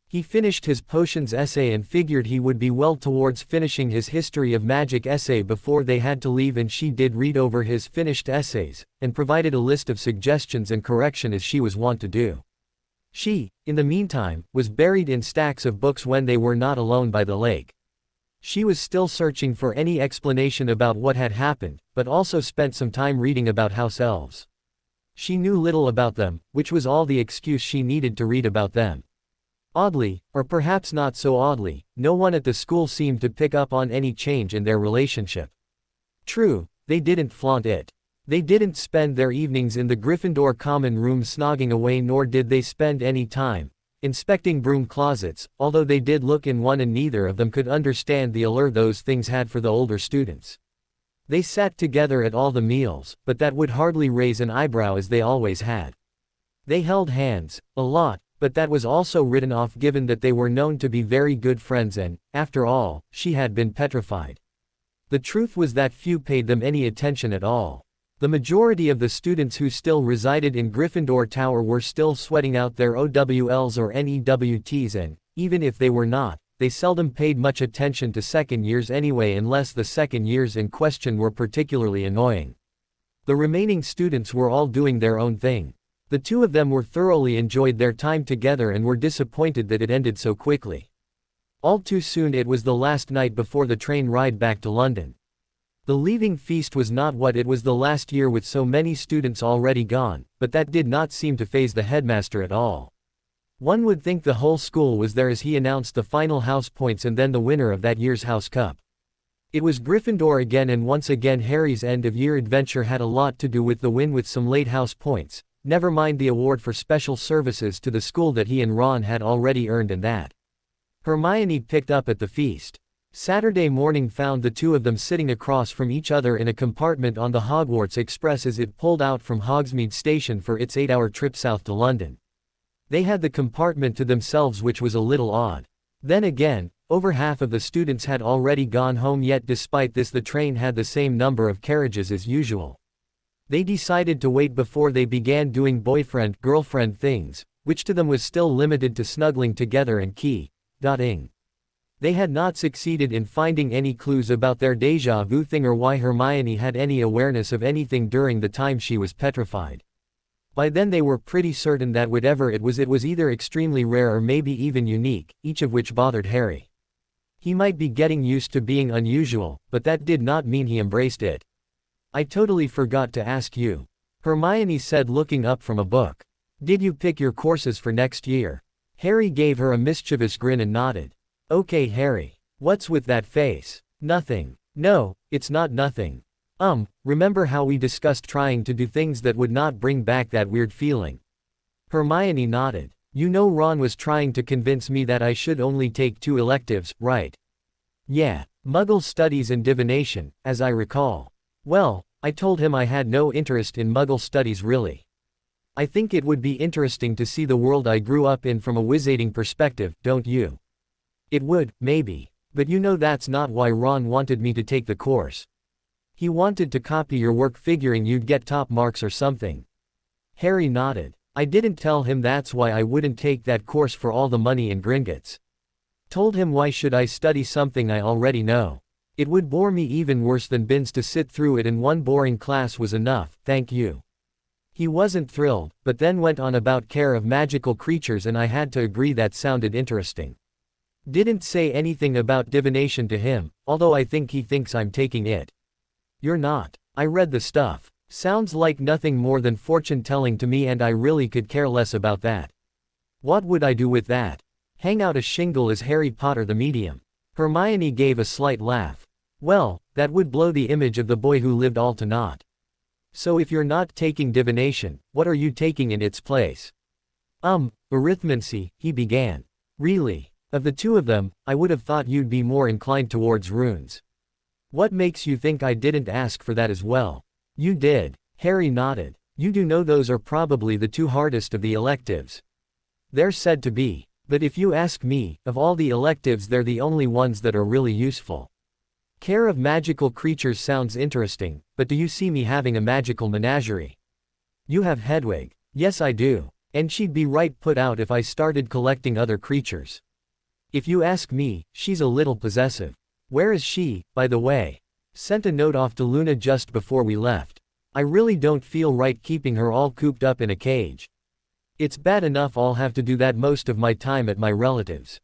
He finished his potions essay and figured he would be well towards finishing his history of magic essay before they had to leave, and she did read over his finished essays, and provided a list of suggestions and correction as she was wont to do. She, in the meantime, was buried in stacks of books when they were not alone by the lake. She was still searching for any explanation about what had happened, but also spent some time reading about house elves. She knew little about them, which was all the excuse she needed to read about them. Oddly, or perhaps not so oddly, no one at the school seemed to pick up on any change in their relationship. True, they didn't flaunt it. They didn't spend their evenings in the Gryffindor common room snogging away, nor did they spend any time inspecting broom closets, although they did look in one, and neither of them could understand the allure those things had for the older students. They sat together at all the meals, but that would hardly raise an eyebrow as they always had. They held hands, a lot, but that was also written off given that they were known to be very good friends and, after all, she had been petrified. The truth was that few paid them any attention at all. The majority of the students who still resided in Gryffindor Tower were still sweating out their OWLs or NEWTs and, even if they were not, they seldom paid much attention to second years anyway unless the second years in question were particularly annoying. The remaining students were all doing their own thing. The two of them were thoroughly enjoyed their time together and were disappointed that it ended so quickly. All too soon it was the last night before the train ride back to London. The leaving feast was not what it was the last year with so many students already gone, but that did not seem to faze the headmaster at all. One would think the whole school was there as he announced the final house points and then the winner of that year's House Cup. It was Gryffindor again, and once again Harry's end-of-year adventure had a lot to do with the win with some late house points, never mind the award for special services to the school that he and Ron had already earned and that Hermione picked up at the feast. Saturday morning found the two of them sitting across from each other in a compartment on the Hogwarts Express as it pulled out from Hogsmeade Station for its 8-hour trip south to London. They had the compartment to themselves, which was a little odd. Then again, over half of the students had already gone home, yet despite this the train had the same number of carriages as usual. They decided to wait before they began doing boyfriend-girlfriend things, which to them was still limited to snuggling together and key-dotting. They had not succeeded in finding any clues about their déjà vu thing or why Hermione had any awareness of anything during the time she was petrified. By then they were pretty certain that whatever it was either extremely rare or maybe even unique, each of which bothered Harry. He might be getting used to being unusual, but that did not mean he embraced it. "I totally forgot to ask you," Hermione said, looking up from a book. "Did you pick your courses for next year?" Harry gave her a mischievous grin and nodded. "Okay, Harry. What's with that face?" "Nothing." "No, it's not nothing. Remember how we discussed trying to do things that would not bring back that weird feeling?" Hermione nodded. "You know Ron was trying to convince me that I should only take 2 electives, right?" "Yeah, Muggle studies and divination, as I recall." "Well, I told him I had no interest in Muggle studies really. I think it would be interesting to see the world I grew up in from a wizarding perspective, don't you?" "It would, maybe. But you know that's not why Ron wanted me to take the course. He wanted to copy your work figuring you'd get top marks or something." Harry nodded. "I didn't tell him that's why I wouldn't take that course for all the money in Gringotts. Told him why should I study something I already know. It would bore me even worse than bins to sit through it, and one boring class was enough, thank you." He wasn't thrilled, but then went on about care of magical creatures, and I had to agree that sounded interesting. Didn't say anything about divination to him, although I think he thinks I'm taking it. "You're not. I read the stuff. Sounds like nothing more than fortune-telling to me, and I really could care less about that. What would I do with that? Hang out a shingle as Harry Potter the Medium?" Hermione gave a slight laugh. "Well, that would blow the image of the boy who lived all to naught. So if you're not taking divination, what are you taking in its place?" Arithmancy," he began. "Really? Of the two of them, I would have thought you'd be more inclined towards runes. What makes you think I didn't ask for that as well?" "You did." Harry nodded. "You do know those are probably the 2 hardest of the electives." "They're said to be. But if you ask me, of all the electives they're the only ones that are really useful. Care of magical creatures sounds interesting, but do you see me having a magical menagerie?" "You have Hedwig." "Yes I do. And she'd be right put out if I started collecting other creatures. If you ask me, she's a little possessive. Where is she, by the way? Sent a note off to Luna just before we left. I really don't feel right keeping her all cooped up in a cage. It's bad enough I'll have to do that most of my time at my relatives."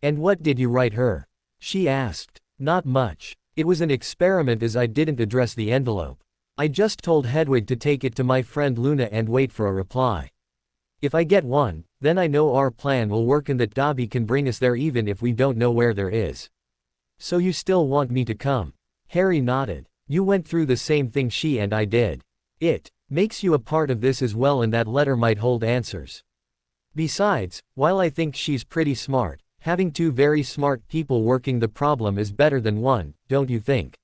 "And what did you write her?" she asked. "Not much. It was an experiment as I didn't address the envelope. I just told Hedwig to take it to my friend Luna and wait for a reply. If I get one, then I know our plan will work and that Dobby can bring us there even if we don't know where there is." "So you still want me to come?" Harry nodded. "You went through the same thing she and I did. It makes you a part of this as well, and that letter might hold answers. Besides, while I think she's pretty smart, having 2 very smart people working the problem is better than one, don't you think?"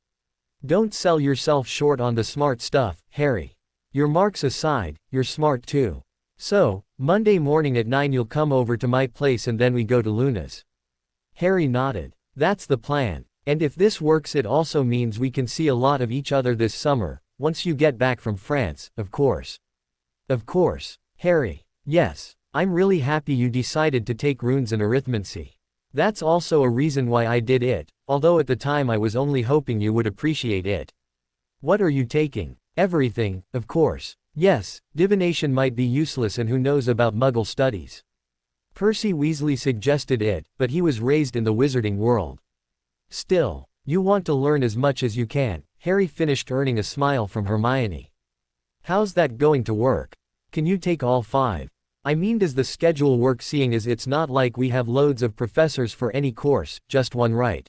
Don't sell yourself short on the smart stuff, Harry. Your marks aside, you're smart too. So, Monday morning at 9 you'll come over to my place and then we go to Luna's. Harry nodded. That's the plan. And if this works it also means we can see a lot of each other this summer, once you get back from France, of course. Of course. Harry. Yes. I'm really happy you decided to take runes and arithmancy. That's also a reason why I did it, although at the time I was only hoping you would appreciate it. What are you taking? Everything, of course. Yes, divination might be useless and who knows about Muggle studies. Percy Weasley suggested it, but he was raised in the wizarding world. Still, you want to learn as much as you can, Harry finished, earning a smile from Hermione. How's that going to work? Can you take all 5? I mean, does the schedule work, seeing as it's not like we have loads of professors for any course, just one, right?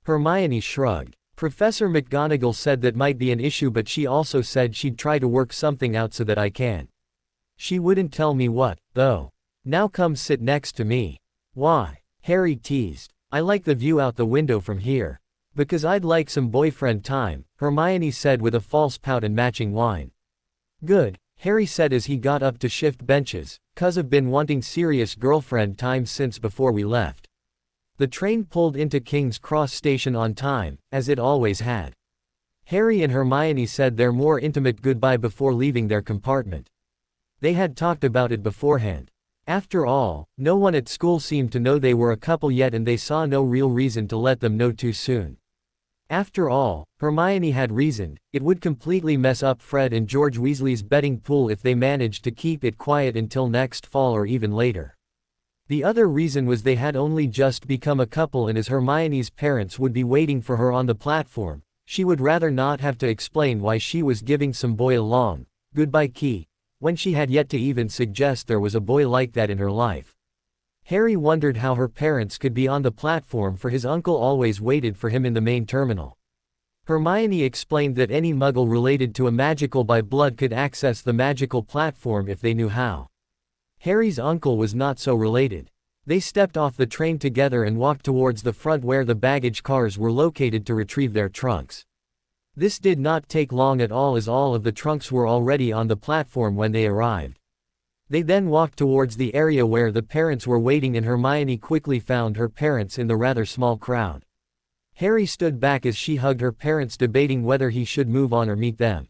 Hermione shrugged. Professor McGonagall said that might be an issue, but she also said she'd try to work something out so that I can. She wouldn't tell me what, though. Now come sit next to me. Why? Harry teased. I like the view out the window from here. Because I'd like some boyfriend time, Hermione said with a false pout and matching whine. Good, Harry said as he got up to shift benches, 'cause I've been wanting serious girlfriend time since before we left. The train pulled into King's Cross station on time, as it always had. Harry and Hermione said their more intimate goodbye before leaving their compartment. They had talked about it beforehand. After all, no one at school seemed to know they were a couple yet, and they saw no real reason to let them know too soon. After all, Hermione had reasoned, it would completely mess up Fred and George Weasley's betting pool if they managed to keep it quiet until next fall or even later. The other reason was they had only just become a couple, and as Hermione's parents would be waiting for her on the platform, she would rather not have to explain why she was giving some boy a long goodbye key, when she had yet to even suggest there was a boy like that in her life. Harry wondered how her parents could be on the platform, for his uncle always waited for him in the main terminal. Hermione explained that any Muggle related to a magical by blood could access the magical platform if they knew how. Harry's uncle was not so related. They stepped off the train together and walked towards the front where the baggage cars were located to retrieve their trunks. This did not take long at all, as all of the trunks were already on the platform when they arrived. They then walked towards the area where the parents were waiting, and Hermione quickly found her parents in the rather small crowd. Harry stood back as she hugged her parents, debating whether he should move on or meet them.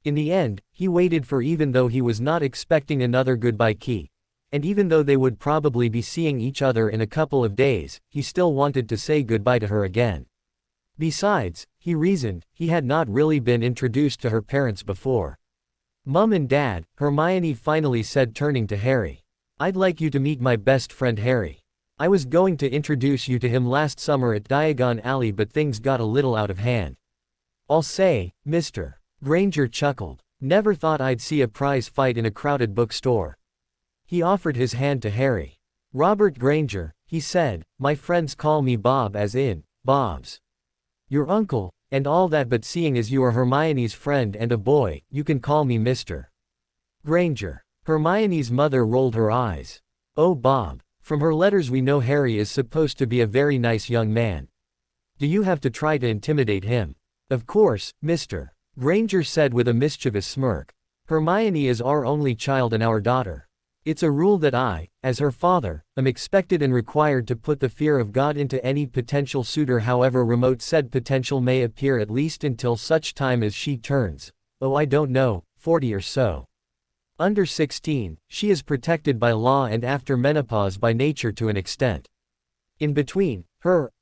In the end, he waited, for even though he was not expecting another goodbye key, and even though they would probably be seeing each other in a couple of days, he still wanted to say goodbye to her again. Besides, he reasoned, he had not really been introduced to her parents before. Mum and Dad, Hermione finally said, turning to Harry. I'd like you to meet my best friend Harry. I was going to introduce you to him last summer at Diagon Alley, but things got a little out of hand. I'll say, Mr. Granger chuckled. Never thought I'd see a prize fight in a crowded bookstore. He offered his hand to Harry. Robert Granger, he said, my friends call me Bob, as in, Bob's your uncle, and all that, but seeing as you are Hermione's friend and a boy, you can call me Mr. Granger. Hermione's mother rolled her eyes. Oh, Bob. From her letters we know Harry is supposed to be a very nice young man. Do you have to try to intimidate him? Of course, Mr. Granger said with a mischievous smirk. Hermione is our only child and our daughter. It's a rule that I, as her father, am expected and required to put the fear of God into any potential suitor, however remote said potential may appear, at least until such time as she turns, oh I don't know, 40 or so. Under 16, she is protected by law, and after menopause by nature to an extent. In between, her,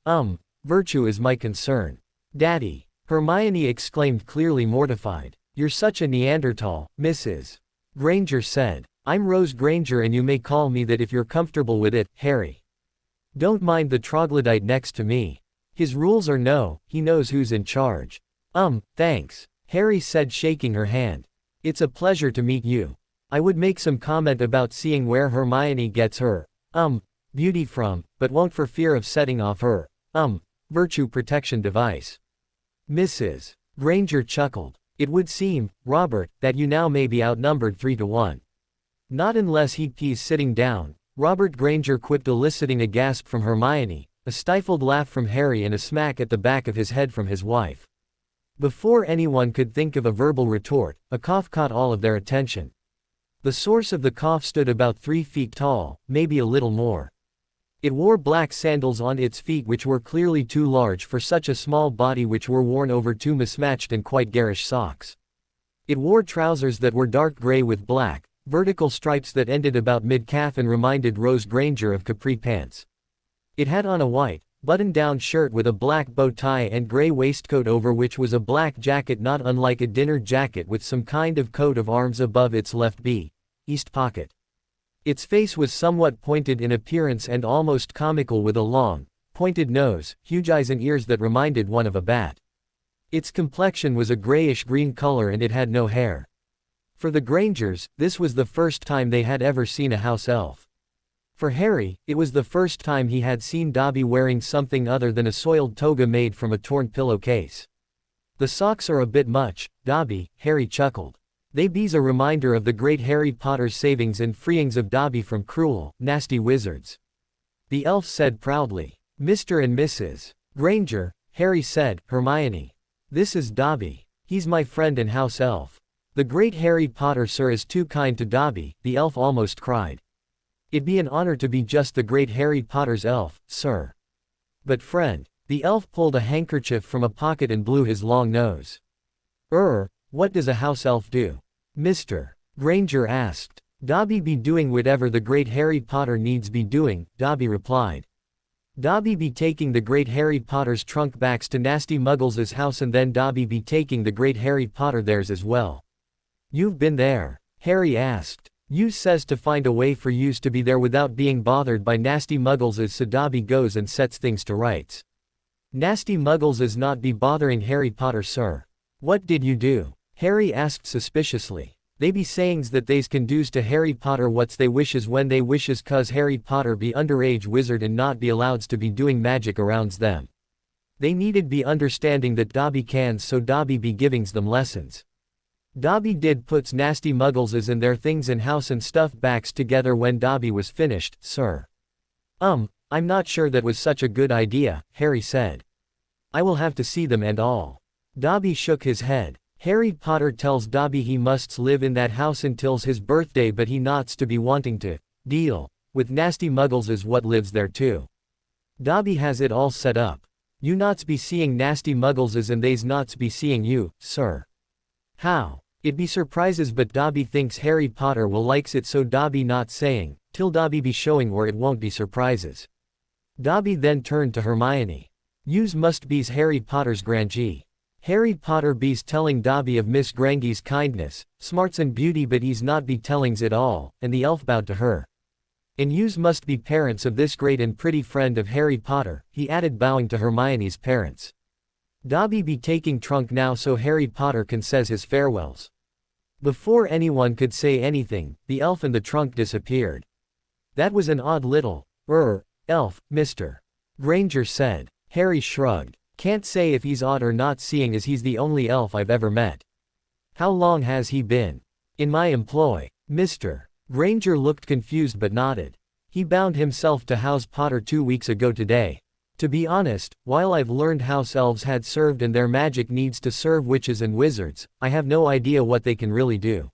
virtue is my concern. Daddy, Hermione exclaimed, clearly mortified. You're such a Neanderthal, Mrs. Granger said. I'm Rose Granger, and you may call me that if you're comfortable with it, Harry. Don't mind the troglodyte next to me. His rules are no, he knows who's in charge. Thanks, Harry said, shaking her hand. It's a pleasure to meet you. I would make some comment about seeing where Hermione gets her, beauty from, but won't for fear of setting off her, virtue protection device. Mrs. Granger chuckled. It would seem, Robert, that you now may be outnumbered 3-1. Not unless he's sitting down, Robert Granger quipped, eliciting a gasp from Hermione, a stifled laugh from Harry, and a smack at the back of his head from his wife. Before anyone could think of a verbal retort, a cough caught all of their attention. The source of the cough stood about 3 feet tall, maybe a little more. It wore black sandals on its feet which were clearly too large for such a small body, which were worn over 2 mismatched and quite garish socks. It wore trousers that were dark gray with black, vertical stripes that ended about mid-calf and reminded Rose Granger of capri pants. It had on a white, button-down shirt with a black bow tie and gray waistcoat over which was a black jacket not unlike a dinner jacket with some kind of coat of arms above its left east pocket. Its face was somewhat pointed in appearance and almost comical, with a long, pointed nose, huge eyes and ears that reminded one of a bat. Its complexion was a grayish-green color and it had no hair. For the Grangers, this was the first time they had ever seen a house elf. For Harry, it was the first time he had seen Dobby wearing something other than a soiled toga made from a torn pillowcase. "The socks are a bit much, Dobby," Harry chuckled. "They be's a reminder of the great Harry Potter's savings and freeings of Dobby from cruel, nasty wizards." The elf said proudly. "Mr. and Mrs. Granger," Harry said, "Hermione. This is Dobby. He's my friend and house elf." "The great Harry Potter, sir, is too kind to Dobby," the elf almost cried. "It'd be an honor to be just the great Harry Potter's elf, sir." "But friend," the elf pulled a handkerchief from a pocket and blew his long nose. What does a house elf do?" Mr. Granger asked. "Dobby be doing whatever the great Harry Potter needs be doing," Dobby replied. "Dobby be taking the great Harry Potter's trunk backs to nasty Muggles's house, and then Dobby be taking the great Harry Potter theirs as well." "You've been there?" Harry asked. "Yous says to find a way for yous to be there without being bothered by nasty Muggleses, so Dobby goes and sets things to rights." "Nasty Muggleses not be bothering Harry Potter, sir." "What did you do?" Harry asked suspiciously. "They be sayings that theys can do's to Harry Potter what's they wishes when they wishes, 'cause Harry Potter be underage wizard and not be allows to be doing magic arounds them. They needed be understanding that Dobby cans, so Dobby be givings them lessons. Dobby did puts nasty Muggleses and their things in house and stuff backs together when Dobby was finished, sir." I'm not sure that was such a good idea," Harry said. "I will have to see them and all." Dobby shook his head. "Harry Potter tells Dobby he musts live in that house until's his birthday, but he nots to be wanting to deal with nasty Muggleses what lives there too. Dobby has it all set up. You nots be seeing nasty Muggleses and they's nots be seeing you, sir." "How?" "It be surprises, but Dobby thinks Harry Potter will likes it, so Dobby not saying, till Dobby be showing where it won't be surprises." Dobby then turned to Hermione. "Yous must be's Harry Potter's grandee." Harry Potter be's telling Dobby of Miss Grange's kindness, smarts and beauty, but he's not be tellings it all, and the elf bowed to her. "And yous must be parents of this great and pretty friend of Harry Potter," he added, bowing to Hermione's parents. "Dobby be taking trunk now so Harry Potter can says his farewells." Before anyone could say anything, the elf and the trunk disappeared. "That was an odd little, elf, Mr. Granger said. Harry shrugged. "Can't say if he's odd or not, seeing as he's the only elf I've ever met." "How long has he been in my employ?" Mr. Granger looked confused but nodded. "He bound himself to House Potter 2 weeks ago today. To be honest, while I've learned house elves had served and their magic needs to serve witches and wizards, I have no idea what they can really do.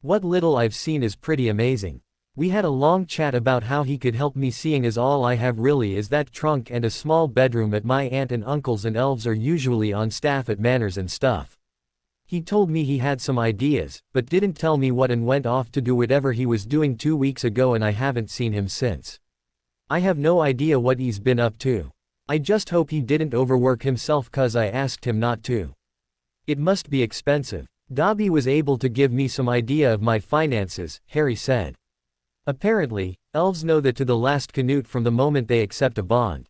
What little I've seen is pretty amazing." We had a long chat about how he could help me, seeing as all I have really is that trunk and a small bedroom at my aunt and uncle's, and elves are usually on staff at manors and stuff. He told me he had some ideas, but didn't tell me what, and went off to do whatever he was doing 2 weeks ago, and I haven't seen him since. I have no idea what he's been up to. I just hope he didn't overwork himself, 'cause I asked him not to. It must be expensive. Dobby was able to give me some idea of my finances," Harry said. "Apparently, elves know that to the last canute from the moment they accept a bond.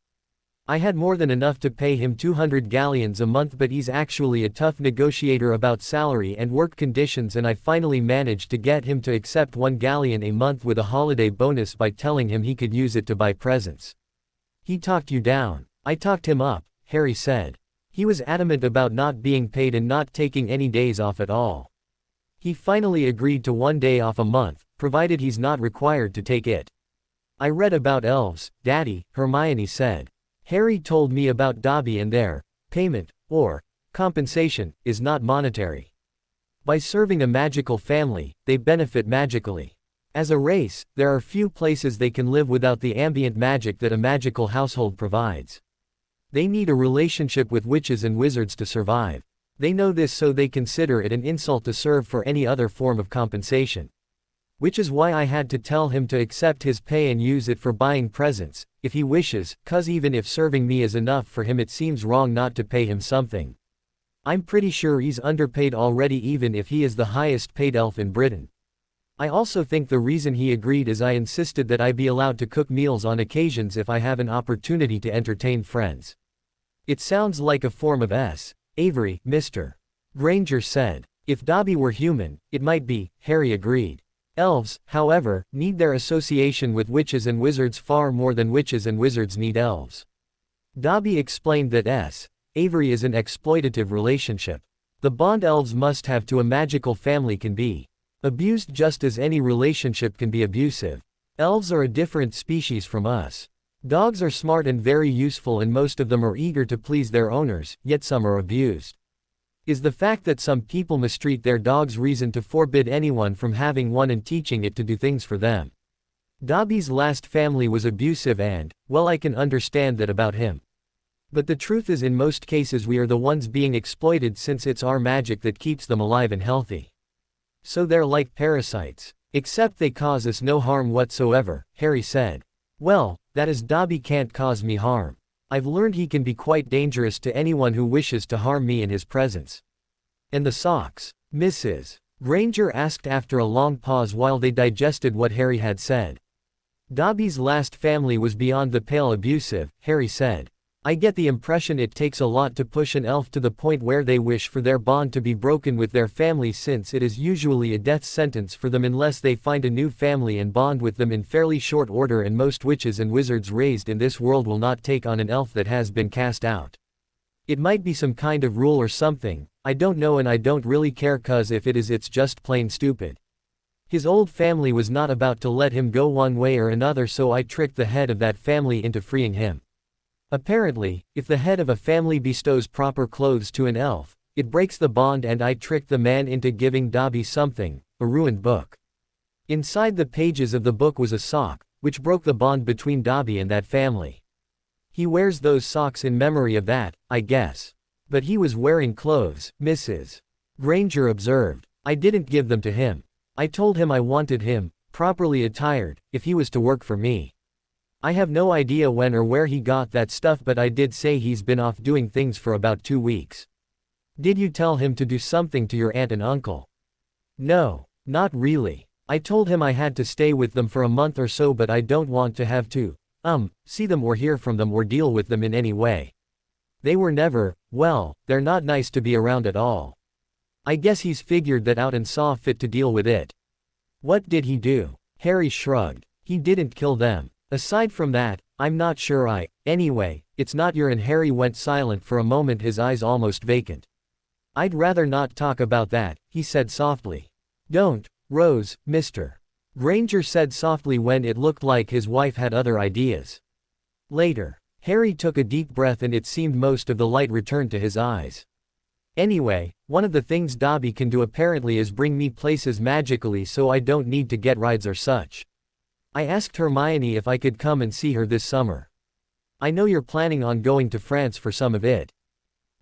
I had more than enough to pay him 200 galleons a month, but he's actually a tough negotiator about salary and work conditions, and I finally managed to get him to accept 1 galleon a month with a holiday bonus by telling him he could use it to buy presents." "He talked you down." "I talked him up," Harry said. "He was adamant about not being paid and not taking any days off at all. He finally agreed to 1 day off a month, provided he's not required to take it." "I read about elves, Daddy," Hermione said. "Harry told me about Dobby and their payment, or compensation, is not monetary. By serving a magical family, they benefit magically. As a race, there are few places they can live without the ambient magic that a magical household provides. They need a relationship with witches and wizards to survive. They know this, so they consider it an insult to serve for any other form of compensation. Which is why I had to tell him to accept his pay and use it for buying presents, if he wishes, 'cause even if serving me is enough for him, it seems wrong not to pay him something. I'm pretty sure he's underpaid already, even if he is the highest paid elf in Britain. I also think the reason he agreed is I insisted that I be allowed to cook meals on occasions if I have an opportunity to entertain friends. It sounds like a form of Avery, Mr. Granger said. If Dobby were human, it might be, Harry agreed. Elves, however, need their association with witches and wizards far more than witches and wizards need elves. Dobby explained that Avery is an exploitative relationship. The bond elves must have to a magical family can be abused just as any relationship can be abusive. Elves are a different species from us. Dogs are smart and very useful, and most of them are eager to please their owners, yet some are abused. Is the fact that some people mistreat their dogs reason to forbid anyone from having one and teaching it to do things for them? Dobby's last family was abusive and, well, I can understand that about him. But the truth is, in most cases we are the ones being exploited, since it's our magic that keeps them alive and healthy. So they're like parasites. Except they cause us no harm whatsoever, Harry said. Well, that is, Dobby can't cause me harm. I've learned he can be quite dangerous to anyone who wishes to harm me in his presence. And the socks, Mrs. Granger asked after a long pause while they digested what Harry had said. Dobby's last family was beyond the pale abusive, Harry said. I get the impression it takes a lot to push an elf to the point where they wish for their bond to be broken with their family, since it is usually a death sentence for them unless they find a new family and bond with them in fairly short order, and most witches and wizards raised in this world will not take on an elf that has been cast out. It might be some kind of rule or something, I don't know, and I don't really care, 'cause if it is, it's just plain stupid. His old family was not about to let him go one way or another, so I tricked the head of that family into freeing him. Apparently, if the head of a family bestows proper clothes to an elf, it breaks the bond, and I tricked the man into giving Dobby something, a ruined book. Inside the pages of the book was a sock, which broke the bond between Dobby and that family. He wears those socks in memory of that, I guess. But he was wearing clothes, Mrs. Granger observed. I didn't give them to him. I told him I wanted him, properly attired, if he was to work for me. I have no idea when or where he got that stuff, but I did say he's been off doing things for about 2 weeks. Did you tell him to do something to your aunt and uncle? No, not really. I told him I had to stay with them for a month or so, but I don't want to have to, see them or hear from them or deal with them in any way. They were never, well, they're not nice to be around at all. I guess he's figured that out and saw fit to deal with it. What did he do? Harry shrugged. He didn't kill them. Aside from that, I'm not sure anyway, it's not your. And Harry went silent for a moment, his eyes almost vacant. I'd rather not talk about that, he said softly. Don't, Rose, Mr. Granger said softly when it looked like his wife had other ideas. Later, Harry took a deep breath and it seemed most of the light returned to his eyes. Anyway, one of the things Dobby can do apparently is bring me places magically, so I don't need to get rides or such. I asked Hermione if I could come and see her this summer. I know you're planning on going to France for some of it.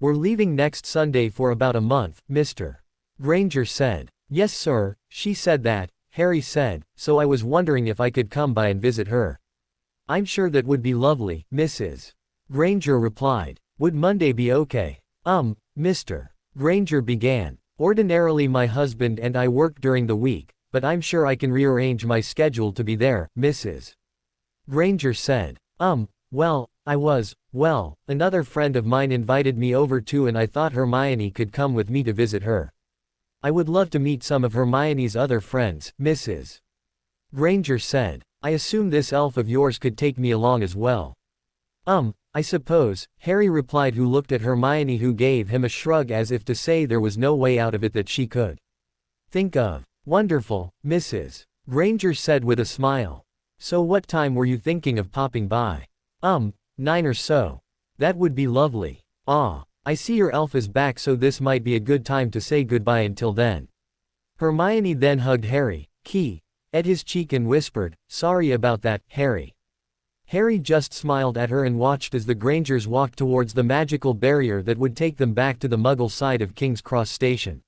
We're leaving next Sunday for about a month, Mr. Granger said. Yes sir, she said that, Harry said, so I was wondering if I could come by and visit her. I'm sure that would be lovely, Mrs. Granger replied. Would Monday be okay? Mr. Granger began. Ordinarily my husband and I work during the week, but I'm sure I can rearrange my schedule to be there, Mrs. Granger said. Another friend of mine invited me over too, and I thought Hermione could come with me to visit her. I would love to meet some of Hermione's other friends, Mrs. Granger said. I assume this elf of yours could take me along as well. I suppose, Harry replied, who looked at Hermione, who gave him a shrug as if to say there was no way out of it that she could think of. Wonderful, Mrs. Granger said with a smile. So what time were you thinking of popping by? 9 or so. That would be lovely. I see your elf is back, so this might be a good time to say goodbye until then. Hermione then hugged Harry, at his cheek and whispered, "Sorry about that, Harry." Harry just smiled at her and watched as the Grangers walked towards the magical barrier that would take them back to the Muggle side of King's Cross Station.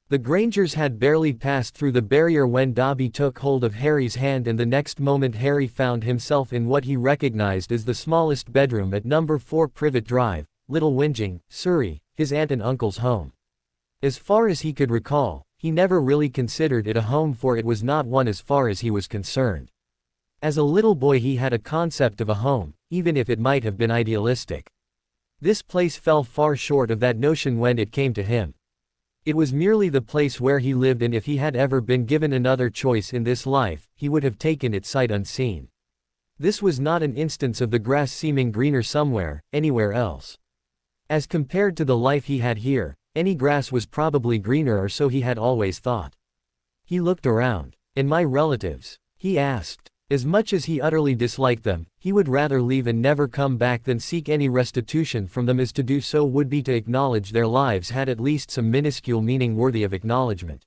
The Grangers had barely passed through the barrier when Dobby took hold of Harry's hand, and the next moment Harry found himself in what he recognized as the smallest bedroom at number 4 Privet Drive, Little Whinging, Surrey, his aunt and uncle's home. As far as he could recall, he never really considered it a home, for it was not one as far as he was concerned. As a little boy he had a concept of a home, even if it might have been idealistic. This place fell far short of that notion when it came to him. It was merely the place where he lived, and if he had ever been given another choice in this life, he would have taken it sight unseen. This was not an instance of the grass seeming greener anywhere else. As compared to the life he had here, any grass was probably greener, or so he had always thought. He looked around. "And my relatives?" he asked. As much as he utterly disliked them, he would rather leave and never come back than seek any restitution from them, as to do so would be to acknowledge their lives had at least some minuscule meaning worthy of acknowledgement.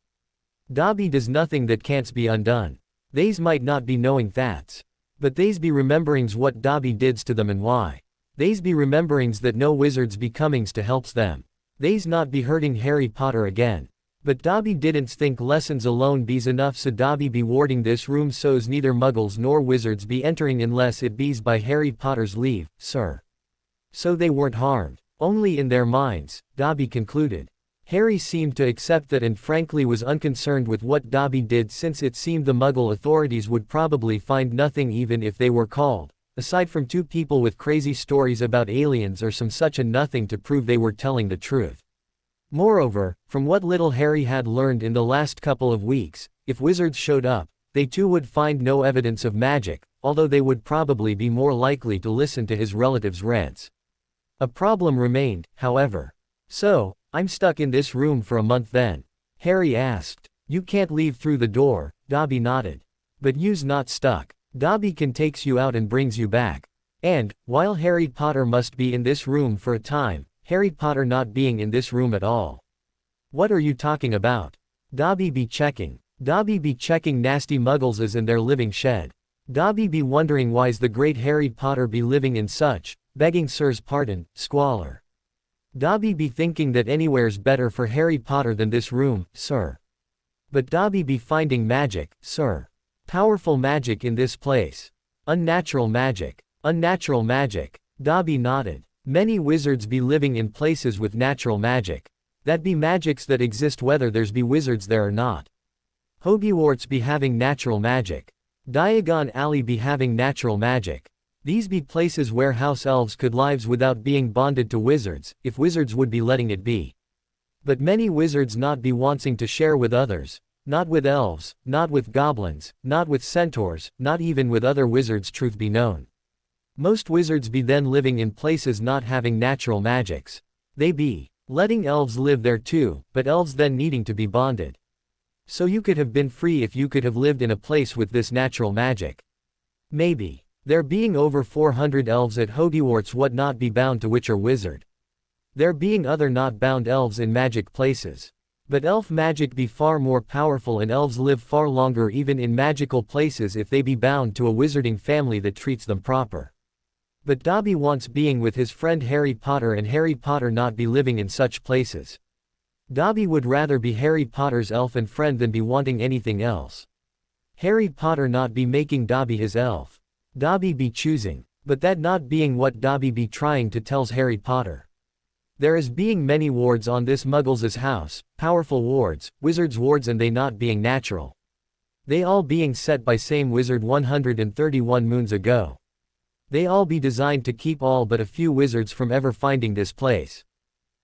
Dobby does nothing that can't be undone. They's might not be knowing that's. But they's be rememberings what Dobby dids to them and why. They's be rememberings that no wizards be comings to helps them. They's not be hurting Harry Potter again. But Dobby didn't think lessons alone be's enough, so Dobby be warding this room so's neither muggles nor wizards be entering unless it be's by Harry Potter's leave, sir. So they weren't harmed. Only in their minds, Dobby concluded. Harry seemed to accept that and frankly was unconcerned with what Dobby did, since it seemed the Muggle authorities would probably find nothing even if they were called, aside from 2 people with crazy stories about aliens or some such, and nothing to prove they were telling the truth. Moreover, from what little Harry had learned in the last couple of weeks, if wizards showed up, they too would find no evidence of magic, although they would probably be more likely to listen to his relatives' rants. A problem remained, however. "So, I'm stuck in this room for a month then?" Harry asked. "You can't leave through the door," Dobby nodded. "But you's not stuck. Dobby can takes you out and brings you back. And, while Harry Potter must be in this room for a time, Harry Potter not being in this room at all." "What are you talking about?" Dobby be checking nasty muggles is in their living shed. Dobby be wondering why's the great Harry Potter be living in such, begging sir's pardon, squalor. Dobby be thinking that anywhere's better for Harry Potter than this room, sir. But Dobby be finding magic, sir. Powerful magic in this place. Unnatural magic. Dobby nodded. "Many wizards be living in places with natural magic. That be magics that exist whether there's be wizards there or not. Hogwarts be having natural magic. Diagon Alley be having natural magic. These be places where house elves could lives without being bonded to wizards, if wizards would be letting it be. But many wizards not be wanting to share with others, not with elves, not with goblins, not with centaurs, not even with other wizards, truth be known. Most wizards be then living in places not having natural magics. They be letting elves live there too, but elves then needing to be bonded. So you could have been free if you could have lived in a place with this natural magic. Maybe. There being over 400 elves at Hogwarts what not be bound to which are wizard. There being other not bound elves in magic places. But elf magic be far more powerful, and elves live far longer even in magical places if they be bound to a wizarding family that treats them proper. But Dobby wants being with his friend Harry Potter, and Harry Potter not be living in such places. Dobby would rather be Harry Potter's elf and friend than be wanting anything else. Harry Potter not be making Dobby his elf. Dobby be choosing. But that not being what Dobby be trying to tells Harry Potter. There is being many wards on this Muggles' house, powerful wards, wizards' wards, and they not being natural. They all being set by same wizard 131 moons ago. They all be designed to keep all but a few wizards from ever finding this place.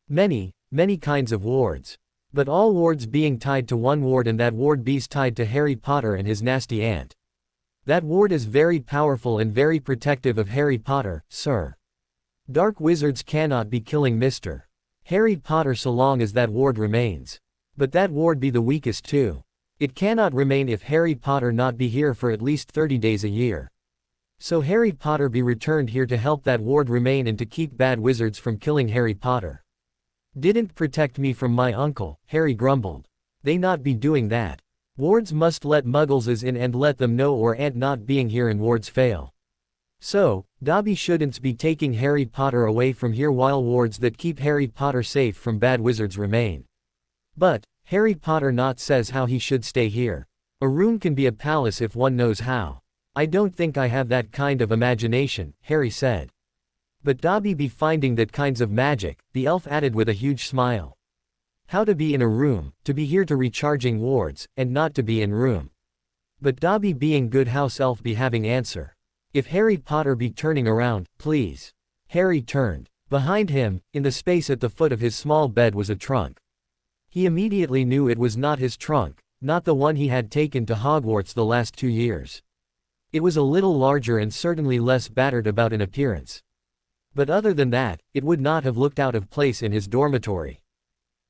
Many kinds of wards. But all wards being tied to one ward, and that ward be's tied to Harry Potter and his nasty aunt. That ward is very powerful and very protective of Harry Potter, sir. Dark wizards cannot be killing Mr. Harry Potter so long as that ward remains. But that ward be the weakest too. It cannot remain if Harry Potter not be here for at least 30 days a year. So Harry Potter be returned here to help that ward remain and to keep bad wizards from killing Harry Potter. Didn't protect me from my uncle, Harry grumbled. They not be doing that. Wards must let muggleses in and let them know or ant not being here and wards fail. So, Dobby shouldn't be taking Harry Potter away from here while wards that keep Harry Potter safe from bad wizards remain. But, Harry Potter not says how he should stay here. A room can be a palace if one knows how. I don't think I have that kind of imagination, Harry said. But Dobby be finding that kinds of magic, the elf added with a huge smile. How to be in a room, to be here to recharging wards, and not to be in room. But Dobby being good house elf be having answer. If Harry Potter be turning around, please. Harry turned. Behind him, in the space at the foot of his small bed was a trunk. He immediately knew it was not his trunk, not the one he had taken to Hogwarts the last 2 years. It was a little larger and certainly less battered about in appearance. But other than that, it would not have looked out of place in his dormitory.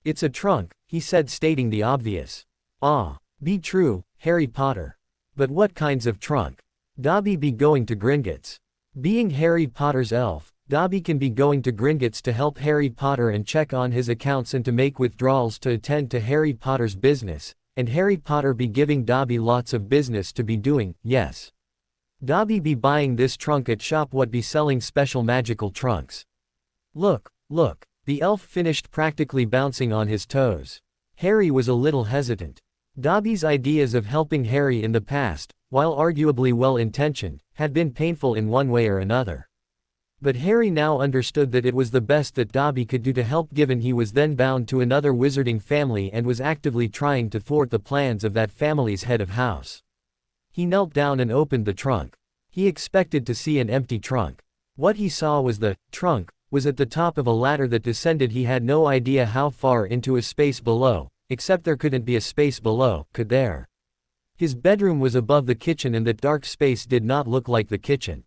It's a trunk, he said, stating the obvious. Ah, be true, Harry Potter. But what kinds of trunk? Dobby be going to Gringotts. Being Harry Potter's elf, Dobby can be going to Gringotts to help Harry Potter and check on his accounts and to make withdrawals to attend to Harry Potter's business, and Harry Potter be giving Dobby lots of business to be doing, yes. Dobby be buying this trunk at shop what be selling special magical trunks. Look, look, the elf finished practically bouncing on his toes. Harry was a little hesitant. Dobby's ideas of helping Harry in the past, while arguably well-intentioned, had been painful in one way or another. But Harry now understood that it was the best that Dobby could do to help, given he was then bound to another wizarding family and was actively trying to thwart the plans of that family's head of house. He knelt down and opened the trunk. He expected to see an empty trunk. What he saw was the trunk was at the top of a ladder that descended. He had no idea how far into a space below, except there couldn't be a space below, could there? His bedroom was above the kitchen and that dark space did not look like the kitchen.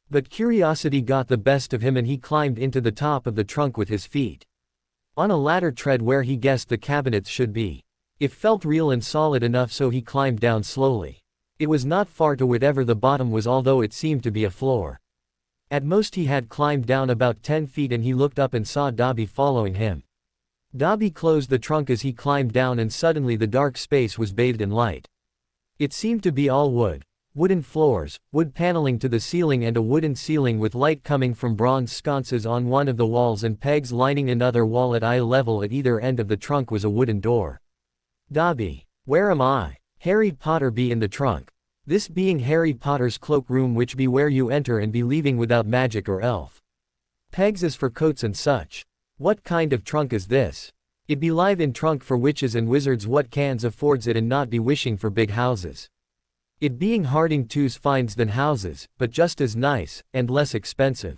But curiosity got the best of him and he climbed into the top of the trunk with his feet on a ladder tread where he guessed the cabinets should be. It felt real and solid enough, so he climbed down slowly. It was not far to whatever the bottom was, although it seemed to be a floor. At most he had climbed down about 10 feet and he looked up and saw Dobby following him. Dobby closed the trunk as he climbed down and suddenly the dark space was bathed in light. It seemed to be all wood. Wooden floors, wood paneling to the ceiling and a wooden ceiling with light coming from bronze sconces on one of the walls and pegs lining another wall at eye level. At either end of the trunk was a wooden door. Dobby, where am I? Harry Potter be in the trunk. This being Harry Potter's cloakroom, which be where you enter and be leaving without magic or elf. Pegs is for coats and such. What kind of trunk is this? It be live in trunk for witches and wizards. What cans affords it and not be wishing for big houses. It being harding twos finds than houses, but just as nice, and less expensive.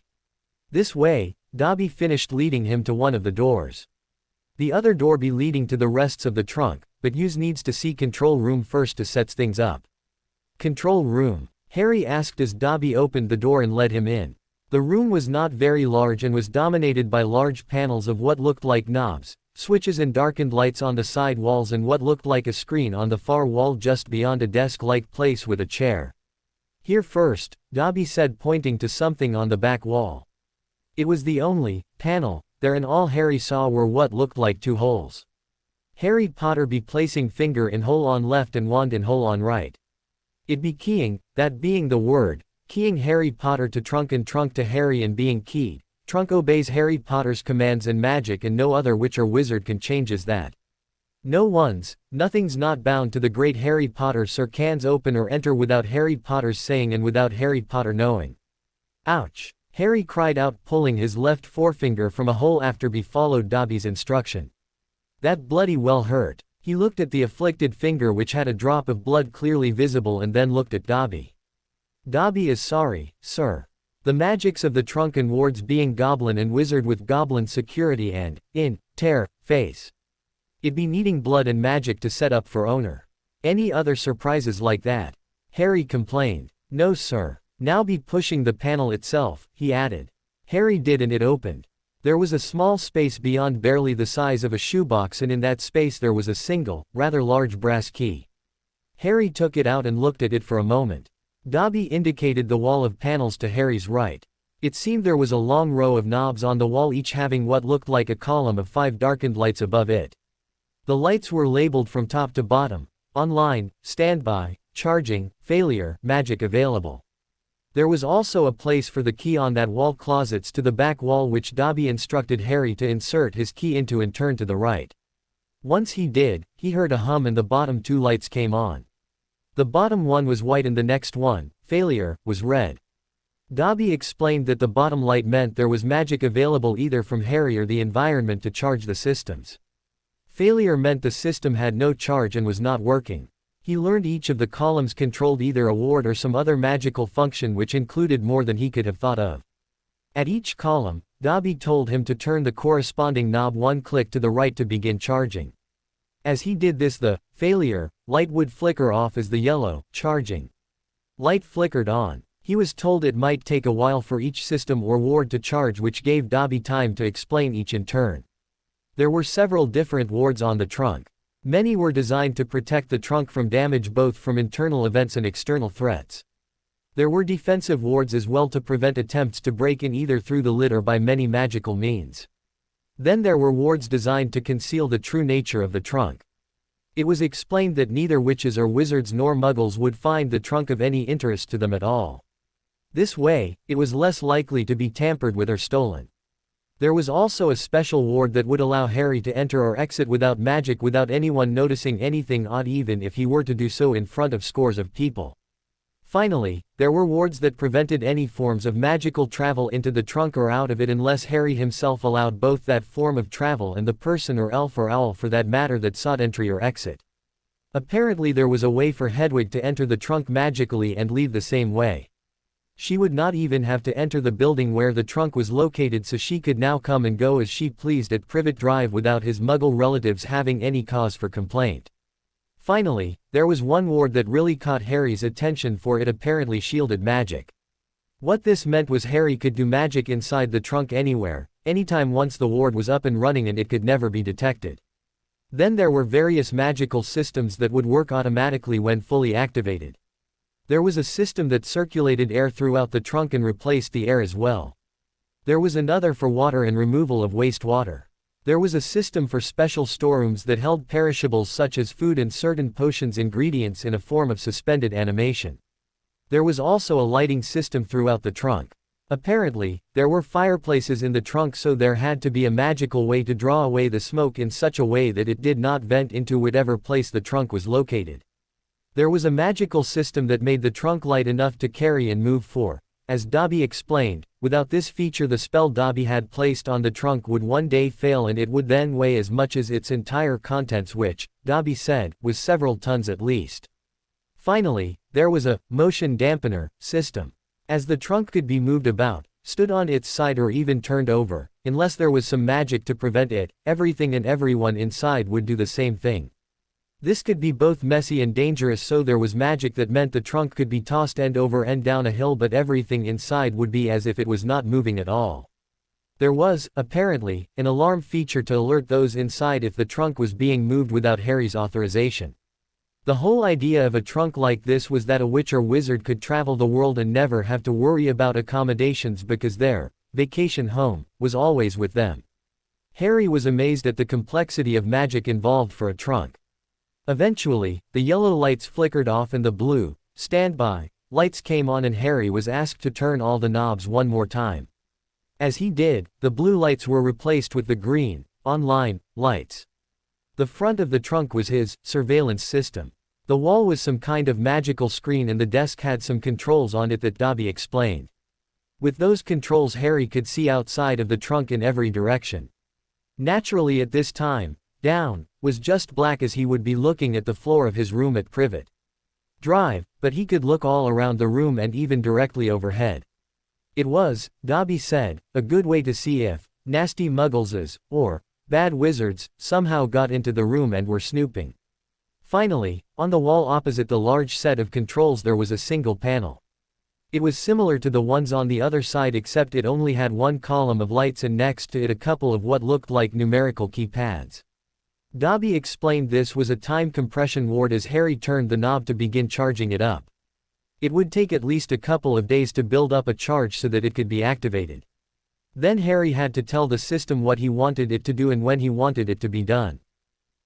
This way, Dobby finished leading him to one of the doors. The other door be leading to the rests of the trunk, but yous needs to see control room first to sets things up. Control room? Harry asked as Dobby opened the door and led him in. The room was not very large and was dominated by large panels of what looked like knobs, switches and darkened lights on the side walls and what looked like a screen on the far wall just beyond a desk-like place with a chair. Here first, Dobby said, pointing to something on the back wall. It was the only panel there, and all Harry saw were what looked like 2 holes. Harry Potter be placing finger in hole on left and wand in hole on right. It be keying, that being the word, keying Harry Potter to trunk and trunk to Harry and being keyed. Trunk obeys Harry Potter's commands and magic, and no other witch or wizard can changes that. No one's, nothing's not bound to the great Harry Potter sir cans open or enter without Harry Potter's saying and without Harry Potter knowing. Ouch! Harry cried out, pulling his left forefinger from a hole after be followed Dobby's instruction. That bloody well hurt. He looked at the afflicted finger which had a drop of blood clearly visible and then looked at Dobby. Dobby is sorry, sir. The magics of the trunk and wards being goblin and wizard with goblin security and, face. It be needing blood and magic to set up for owner. Any other surprises like that? Harry complained. No sir. Now be pushing the panel itself, he added. Harry did and it opened. There was a small space beyond barely the size of a shoebox, and in that space there was a single, rather large brass key. Harry took it out and looked at it for a moment. Dobby indicated the wall of panels to Harry's right. It seemed there was a long row of knobs on the wall, each having what looked like a column of 5 darkened lights above it. The lights were labeled from top to bottom: online, standby, charging, failure, magic available. There was also a place for the key on that wall closets to the back wall, which Dobby instructed Harry to insert his key into and turn to the right. Once he did, he heard a hum and the bottom 2 lights came on. The bottom one was white and the next one, failure, was red. Dobby explained that the bottom light meant there was magic available either from Harry or the environment to charge the systems. Failure meant the system had no charge and was not working. He learned each of the columns controlled either a ward or some other magical function, which included more than he could have thought of. At each column, Dobby told him to turn the corresponding knob 1 click to the right to begin charging. As he did this, the failure light would flicker off as the yellow charging light flickered on. He was told it might take a while for each system or ward to charge, which gave Dobby time to explain each in turn. There were several different wards on the trunk. Many were designed to protect the trunk from damage, both from internal events and external threats. There were defensive wards as well, to prevent attempts to break in either through the lid or by many magical means. Then there were wards designed to conceal the true nature of the trunk. It was explained that neither witches or wizards nor muggles would find the trunk of any interest to them at all. This way, it was less likely to be tampered with or stolen. There was also a special ward that would allow Harry to enter or exit without magic, without anyone noticing anything odd, even if he were to do so in front of scores of people. Finally, there were wards that prevented any forms of magical travel into the trunk or out of it, unless Harry himself allowed both that form of travel and the person or elf or owl for that matter that sought entry or exit. Apparently there was a way for Hedwig to enter the trunk magically and leave the same way. She would not even have to enter the building where the trunk was located, so she could now come and go as she pleased at Privet Drive without his muggle relatives having any cause for complaint. Finally, there was one ward that really caught Harry's attention, for it apparently shielded magic. What this meant was Harry could do magic inside the trunk anywhere, anytime, once the ward was up and running, and it could never be detected. Then there were various magical systems that would work automatically when fully activated. There was a system that circulated air throughout the trunk and replaced the air as well. There was another for water and removal of wastewater. There was a system for special storerooms that held perishables such as food and certain potions ingredients in a form of suspended animation. There was also a lighting system throughout the trunk. Apparently, there were fireplaces in the trunk, so there had to be a magical way to draw away the smoke in such a way that it did not vent into whatever place the trunk was located. There was a magical system that made the trunk light enough to carry and move, for, as Dobby explained, without this feature the spell Dobby had placed on the trunk would one day fail, and it would then weigh as much as its entire contents, which, Dobby said, was several tons at least. Finally, there was a motion dampener system. As the trunk could be moved about, stood on its side, or even turned over, unless there was some magic to prevent it, everything and everyone inside would do the same thing. This could be both messy and dangerous, so there was magic that meant the trunk could be tossed end over end down a hill, but everything inside would be as if it was not moving at all. There was, apparently, an alarm feature to alert those inside if the trunk was being moved without Harry's authorization. The whole idea of a trunk like this was that a witch or wizard could travel the world and never have to worry about accommodations, because their vacation home was always with them. Harry was amazed at the complexity of magic involved for a trunk. Eventually, the yellow lights flickered off and the blue, standby, lights came on, and Harry was asked to turn all the knobs one more time. As he did, the blue lights were replaced with the green, online, lights. The front of the trunk was his surveillance system. The wall was some kind of magical screen, and the desk had some controls on it that Dobby explained. With those controls, Harry could see outside of the trunk in every direction. Naturally, at this time, down was just black, as he would be looking at the floor of his room at Privet Drive, but he could look all around the room and even directly overhead. It was, Dobby said, a good way to see if nasty muggleses, or bad wizards, somehow got into the room and were snooping. Finally, on the wall opposite the large set of controls there was a single panel. It was similar to the ones on the other side, except it only had one column of lights and next to it a couple of what looked like numerical keypads. Dobby explained this was a time compression ward as Harry turned the knob to begin charging it up. It would take at least a couple of days to build up a charge so that it could be activated. Then Harry had to tell the system what he wanted it to do and when he wanted it to be done.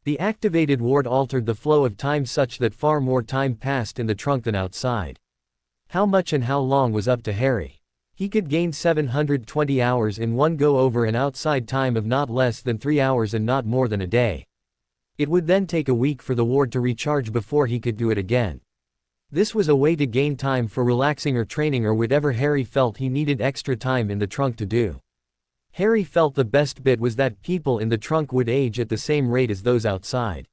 The activated ward altered the flow of time such that far more time passed in the trunk than outside. How much and how long was up to Harry. He could gain 720 hours in one go over an outside time of not less than 3 hours and not more than a day. It would then take a week for the ward to recharge before he could do it again. This was a way to gain time for relaxing or training or whatever Harry felt he needed extra time in the trunk to do. Harry felt the best bit was that people in the trunk would age at the same rate as those outside.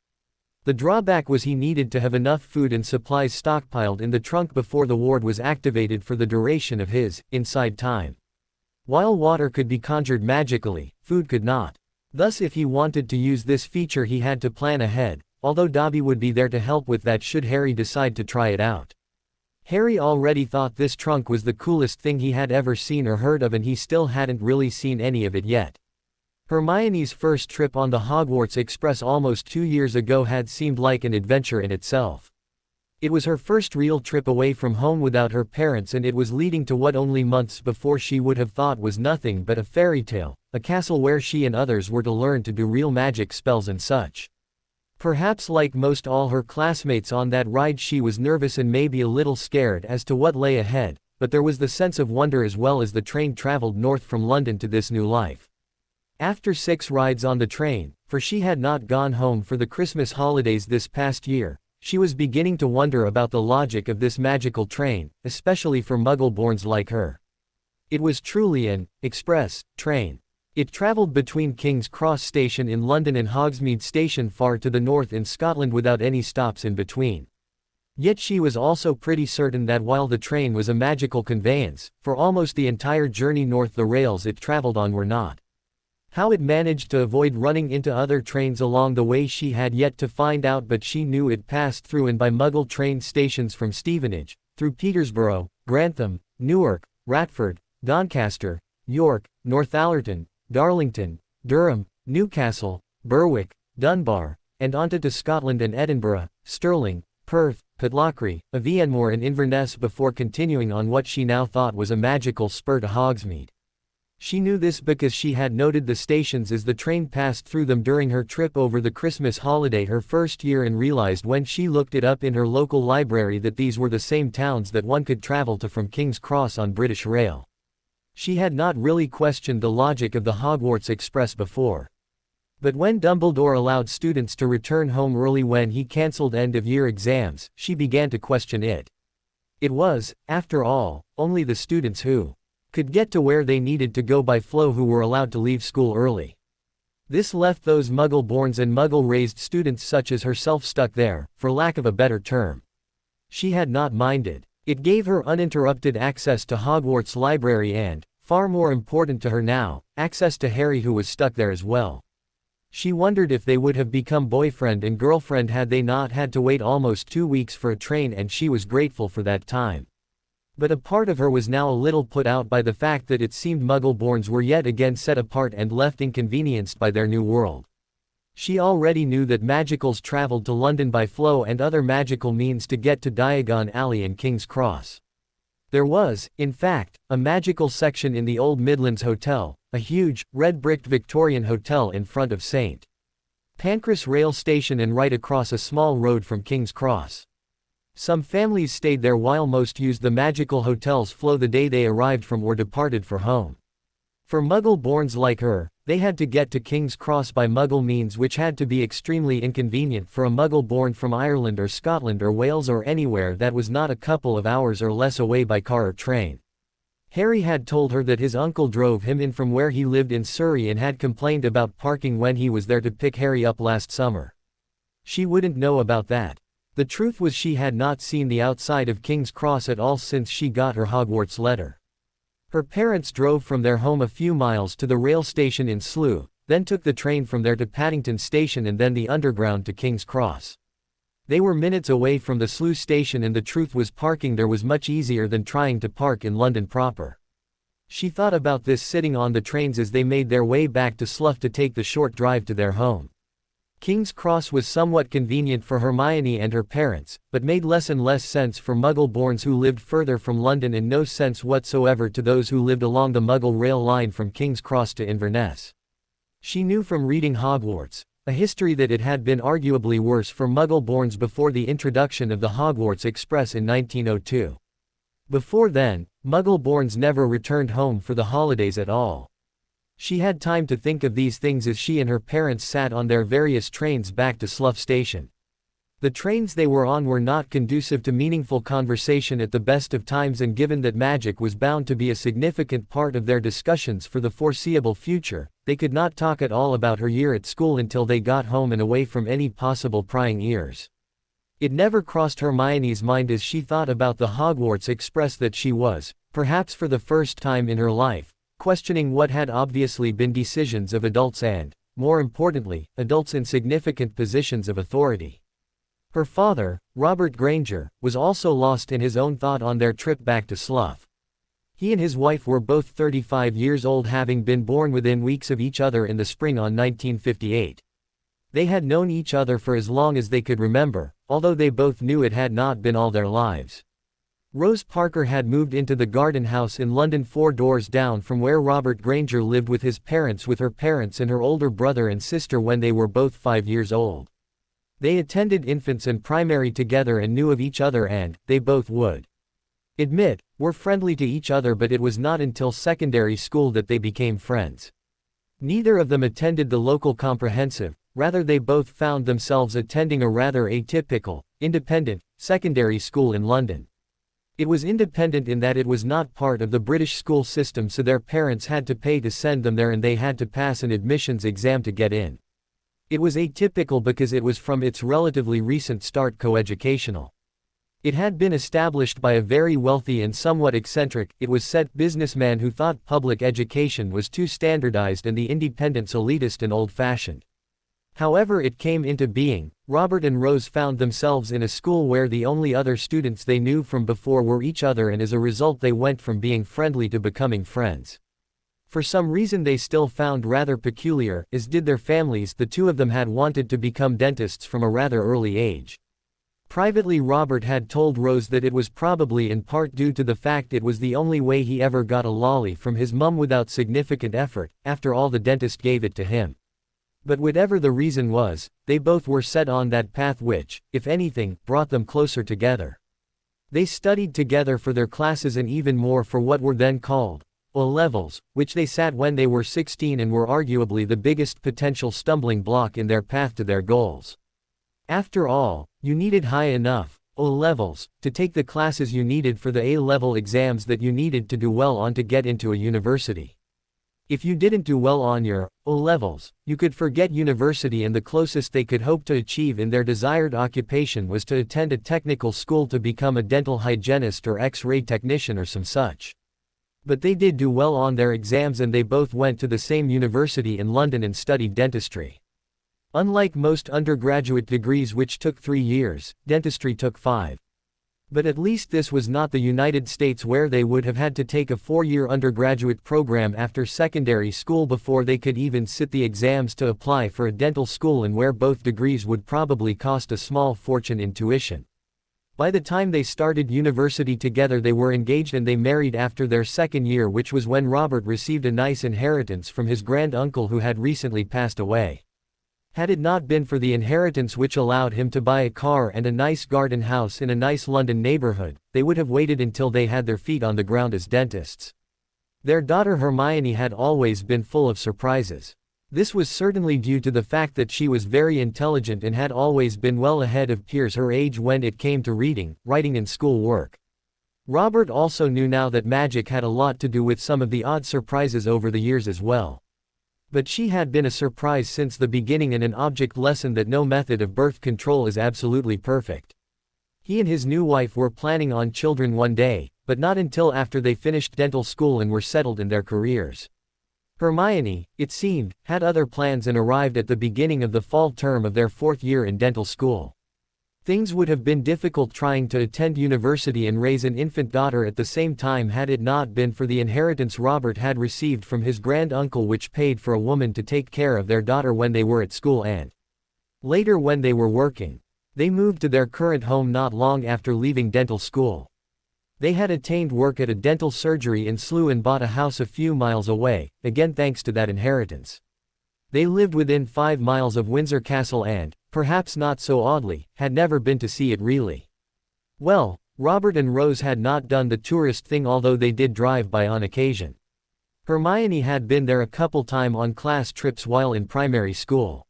The drawback was he needed to have enough food and supplies stockpiled in the trunk before the ward was activated for the duration of his inside time. While water could be conjured magically, food could not. Thus if he wanted to use this feature he had to plan ahead, although Dobby would be there to help with that should Harry decide to try it out. Harry already thought this trunk was the coolest thing he had ever seen or heard of, and he still hadn't really seen any of it yet. Hermione's first trip on the Hogwarts Express almost 2 years ago had seemed like an adventure in itself. It was her first real trip away from home without her parents, and it was leading to what only months before she would have thought was nothing but a fairy tale, a castle where she and others were to learn to do real magic spells and such. Perhaps like most all her classmates on that ride she was nervous and maybe a little scared as to what lay ahead, but there was the sense of wonder as well as the train traveled north from London to this new life. After 6 rides on the train, for she had not gone home for the Christmas holidays this past year, she was beginning to wonder about the logic of this magical train, especially for Muggle-borns like her. It was truly an express train. It travelled between King's Cross Station in London and Hogsmeade Station far to the north in Scotland without any stops in between. Yet she was also pretty certain that while the train was a magical conveyance, for almost the entire journey north the rails it travelled on were not. How it managed to avoid running into other trains along the way she had yet to find out, but she knew it passed through and by Muggle train stations from Stevenage, through Peterborough, Grantham, Newark, Ratford, Doncaster, York, Northallerton, Darlington, Durham, Newcastle, Berwick, Dunbar, and onto to Scotland and Edinburgh, Stirling, Perth, Pitlochry, Avienmore and Inverness before continuing on what she now thought was a magical spur to Hogsmeade. She knew this because she had noted the stations as the train passed through them during her trip over the Christmas holiday her first year, and realized when she looked it up in her local library that these were the same towns that one could travel to from King's Cross on British Rail. She had not really questioned the logic of the Hogwarts Express before. But when Dumbledore allowed students to return home early when he cancelled end-of-year exams, she began to question it. It was, after all, only the students who could get to where they needed to go by flow who were allowed to leave school early. This left those Muggle-borns and Muggle-raised students such as herself stuck there, for lack of a better term. She had not minded. It gave her uninterrupted access to Hogwarts library and, far more important to her now, access to Harry who was stuck there as well. She wondered if they would have become boyfriend and girlfriend had they not had to wait almost 2 weeks for a train, and she was grateful for that time. But a part of her was now a little put out by the fact that it seemed Muggle-borns were yet again set apart and left inconvenienced by their new world. She already knew that Magicals travelled to London by flow and other magical means to get to Diagon Alley and King's Cross. There was, in fact, a magical section in the Old Midlands Hotel, a huge, red-bricked Victorian hotel in front of St. Pancras rail station and right across a small road from King's Cross. Some families stayed there while most used the magical hotel's flow the day they arrived from or departed for home. For Muggle-borns like her, they had to get to King's Cross by Muggle means, which had to be extremely inconvenient for a Muggle-born from Ireland or Scotland or Wales or anywhere that was not a couple of hours or less away by car or train. Harry had told her that his uncle drove him in from where he lived in Surrey and had complained about parking when he was there to pick Harry up last summer. She wouldn't know about that. The truth was she had not seen the outside of King's Cross at all since she got her Hogwarts letter. Her parents drove from their home a few miles to the rail station in Slough, then took the train from there to Paddington Station and then the Underground to King's Cross. They were minutes away from the Slough station, and the truth was parking there was much easier than trying to park in London proper. She thought about this sitting on the trains as they made their way back to Slough to take the short drive to their home. King's Cross was somewhat convenient for Hermione and her parents, but made less and less sense for Muggle-borns who lived further from London and no sense whatsoever to those who lived along the Muggle rail line from King's Cross to Inverness. She knew from reading Hogwarts, a history, that it had been arguably worse for Muggle-borns before the introduction of the Hogwarts Express in 1902. Before then, Muggle-borns never returned home for the holidays at all. She had time to think of these things as she and her parents sat on their various trains back to Slough Station. The trains they were on were not conducive to meaningful conversation at the best of times, and given that magic was bound to be a significant part of their discussions for the foreseeable future, they could not talk at all about her year at school until they got home and away from any possible prying ears. It never crossed Hermione's mind as she thought about the Hogwarts Express that she was, perhaps for the first time in her life, questioning what had obviously been decisions of adults and, more importantly, adults in significant positions of authority. Her father, Robert Granger, was also lost in his own thought on their trip back to Slough. He and his wife were both 35 years old, having been born within weeks of each other in the spring on 1958. They had known each other for as long as they could remember, although they both knew it had not been all their lives. Rose Parker had moved into the Garden House in London 4 doors down from where Robert Granger lived with his parents, with her parents and her older brother and sister when they were both 5 years old. They attended infants and primary together and knew of each other and, they both would admit, were friendly to each other, but it was not until secondary school that they became friends. Neither of them attended the local comprehensive, rather they both found themselves attending a rather atypical, independent, secondary school in London. It was independent in that it was not part of the British school system, so their parents had to pay to send them there and they had to pass an admissions exam to get in. It was atypical because it was from its relatively recent start coeducational. It had been established by a very wealthy and somewhat eccentric, it was said, businessman who thought public education was too standardized and the independents elitist and old-fashioned. However it came into being, Robert and Rose found themselves in a school where the only other students they knew from before were each other, and as a result they went from being friendly to becoming friends. For some reason they still found rather peculiar, as did their families, the two of them had wanted to become dentists from a rather early age. Privately, Robert had told Rose that it was probably in part due to the fact it was the only way he ever got a lolly from his mum without significant effort, after all the dentist gave it to him. But whatever the reason was, they both were set on that path which, if anything, brought them closer together. They studied together for their classes and even more for what were then called O-levels, which they sat when they were 16 and were arguably the biggest potential stumbling block in their path to their goals. After all, you needed high enough O-levels to take the classes you needed for the A-level exams that you needed to do well on to get into a university. If you didn't do well on your O-levels, you could forget university, and the closest they could hope to achieve in their desired occupation was to attend a technical school to become a dental hygienist or X-ray technician or some such. But they did do well on their exams and they both went to the same university in London and studied dentistry. Unlike most undergraduate degrees which took 3 years, dentistry took 5. But at least this was not the United States, where they would have had to take a 4-year undergraduate program after secondary school before they could even sit the exams to apply for a dental school, and where both degrees would probably cost a small fortune in tuition. By the time they started university together they were engaged and they married after their 2nd year, which was when Robert received a nice inheritance from his grand-uncle who had recently passed away. Had it not been for the inheritance, which allowed him to buy a car and a nice garden house in a nice London neighborhood, they would have waited until they had their feet on the ground as dentists. Their daughter Hermione had always been full of surprises. This was certainly due to the fact that she was very intelligent and had always been well ahead of peers her age when it came to reading, writing and school work. Robert also knew now that magic had a lot to do with some of the odd surprises over the years as well. But she had been a surprise since the beginning, and an object lesson that no method of birth control is absolutely perfect. He and his new wife were planning on children one day, but not until after they finished dental school and were settled in their careers. Hermione, it seemed, had other plans and arrived at the beginning of the fall term of their 4th year in dental school. Things would have been difficult trying to attend university and raise an infant daughter at the same time had it not been for the inheritance Robert had received from his grand-uncle, which paid for a woman to take care of their daughter when they were at school and Later when they were working, they moved to their current home not long after leaving dental school. They had attained work at a dental surgery in Slough and bought a house a few miles away, again thanks to that inheritance. They lived within 5 miles of Windsor Castle and, perhaps not so oddly, had never been to see it really. Well, Robert and Rose had not done the tourist thing, although they did drive by on occasion. Hermione had been there a couple times on class trips while in primary school.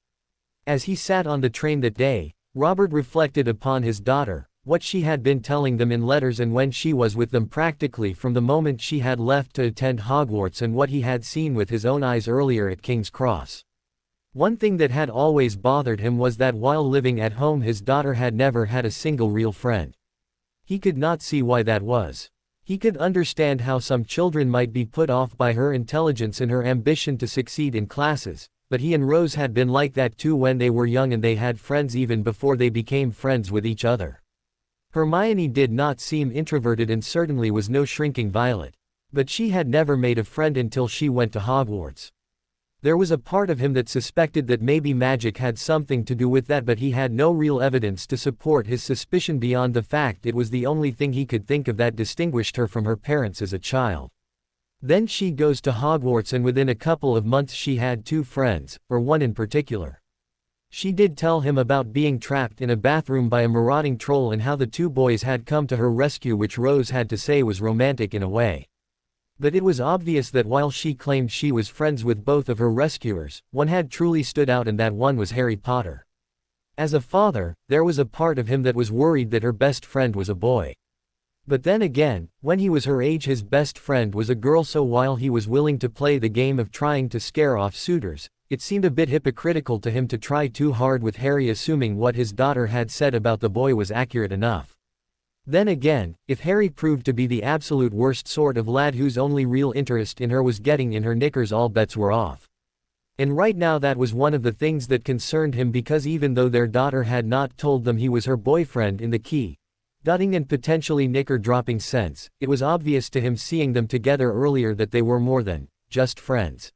As he sat on the train that day, Robert reflected upon his daughter, what she had been telling them in letters and when she was with them practically from the moment she had left to attend Hogwarts, and what he had seen with his own eyes earlier at King's Cross. One thing that had always bothered him was that while living at home his daughter had never had a single real friend. He could not see why that was. He could understand how some children might be put off by her intelligence and her ambition to succeed in classes, but he and Rose had been like that too when they were young, and they had friends even before they became friends with each other. Hermione did not seem introverted and certainly was no shrinking violet. But she had never made a friend until she went to Hogwarts. There was a part of him that suspected that maybe magic had something to do with that, but he had no real evidence to support his suspicion beyond the fact it was the only thing he could think of that distinguished her from her parents as a child. Then she goes to Hogwarts and within a couple of months she had 2 friends, or one in particular. She did tell him about being trapped in a bathroom by a marauding troll and how the 2 boys had come to her rescue, which Rose had to say was romantic in a way. But it was obvious that while she claimed she was friends with both of her rescuers, one had truly stood out, and that one was Harry Potter. As a father, there was a part of him that was worried that her best friend was a boy. But then again, when he was her age his best friend was a girl, so while he was willing to play the game of trying to scare off suitors, it seemed a bit hypocritical to him to try too hard with Harry, assuming what his daughter had said about the boy was accurate enough. Then again, if Harry proved to be the absolute worst sort of lad whose only real interest in her was getting in her knickers, all bets were off. And right now that was one of the things that concerned him, because even though their daughter had not told them he was her boyfriend in the key-dotting and potentially knicker-dropping sense, it was obvious to him seeing them together earlier that they were more than just friends.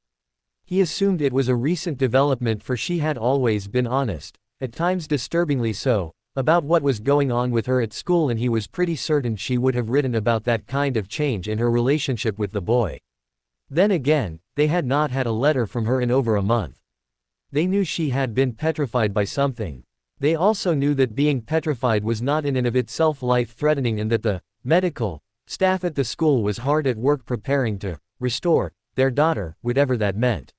He assumed it was a recent development, for she had always been honest, at times disturbingly so, about what was going on with her at school, and he was pretty certain she would have written about that kind of change in her relationship with the boy. Then again, they had not had a letter from her in over a month. They knew she had been petrified by something. They also knew that being petrified was not in and of itself life-threatening, and that the medical staff at the school was hard at work preparing to restore their daughter, whatever that meant.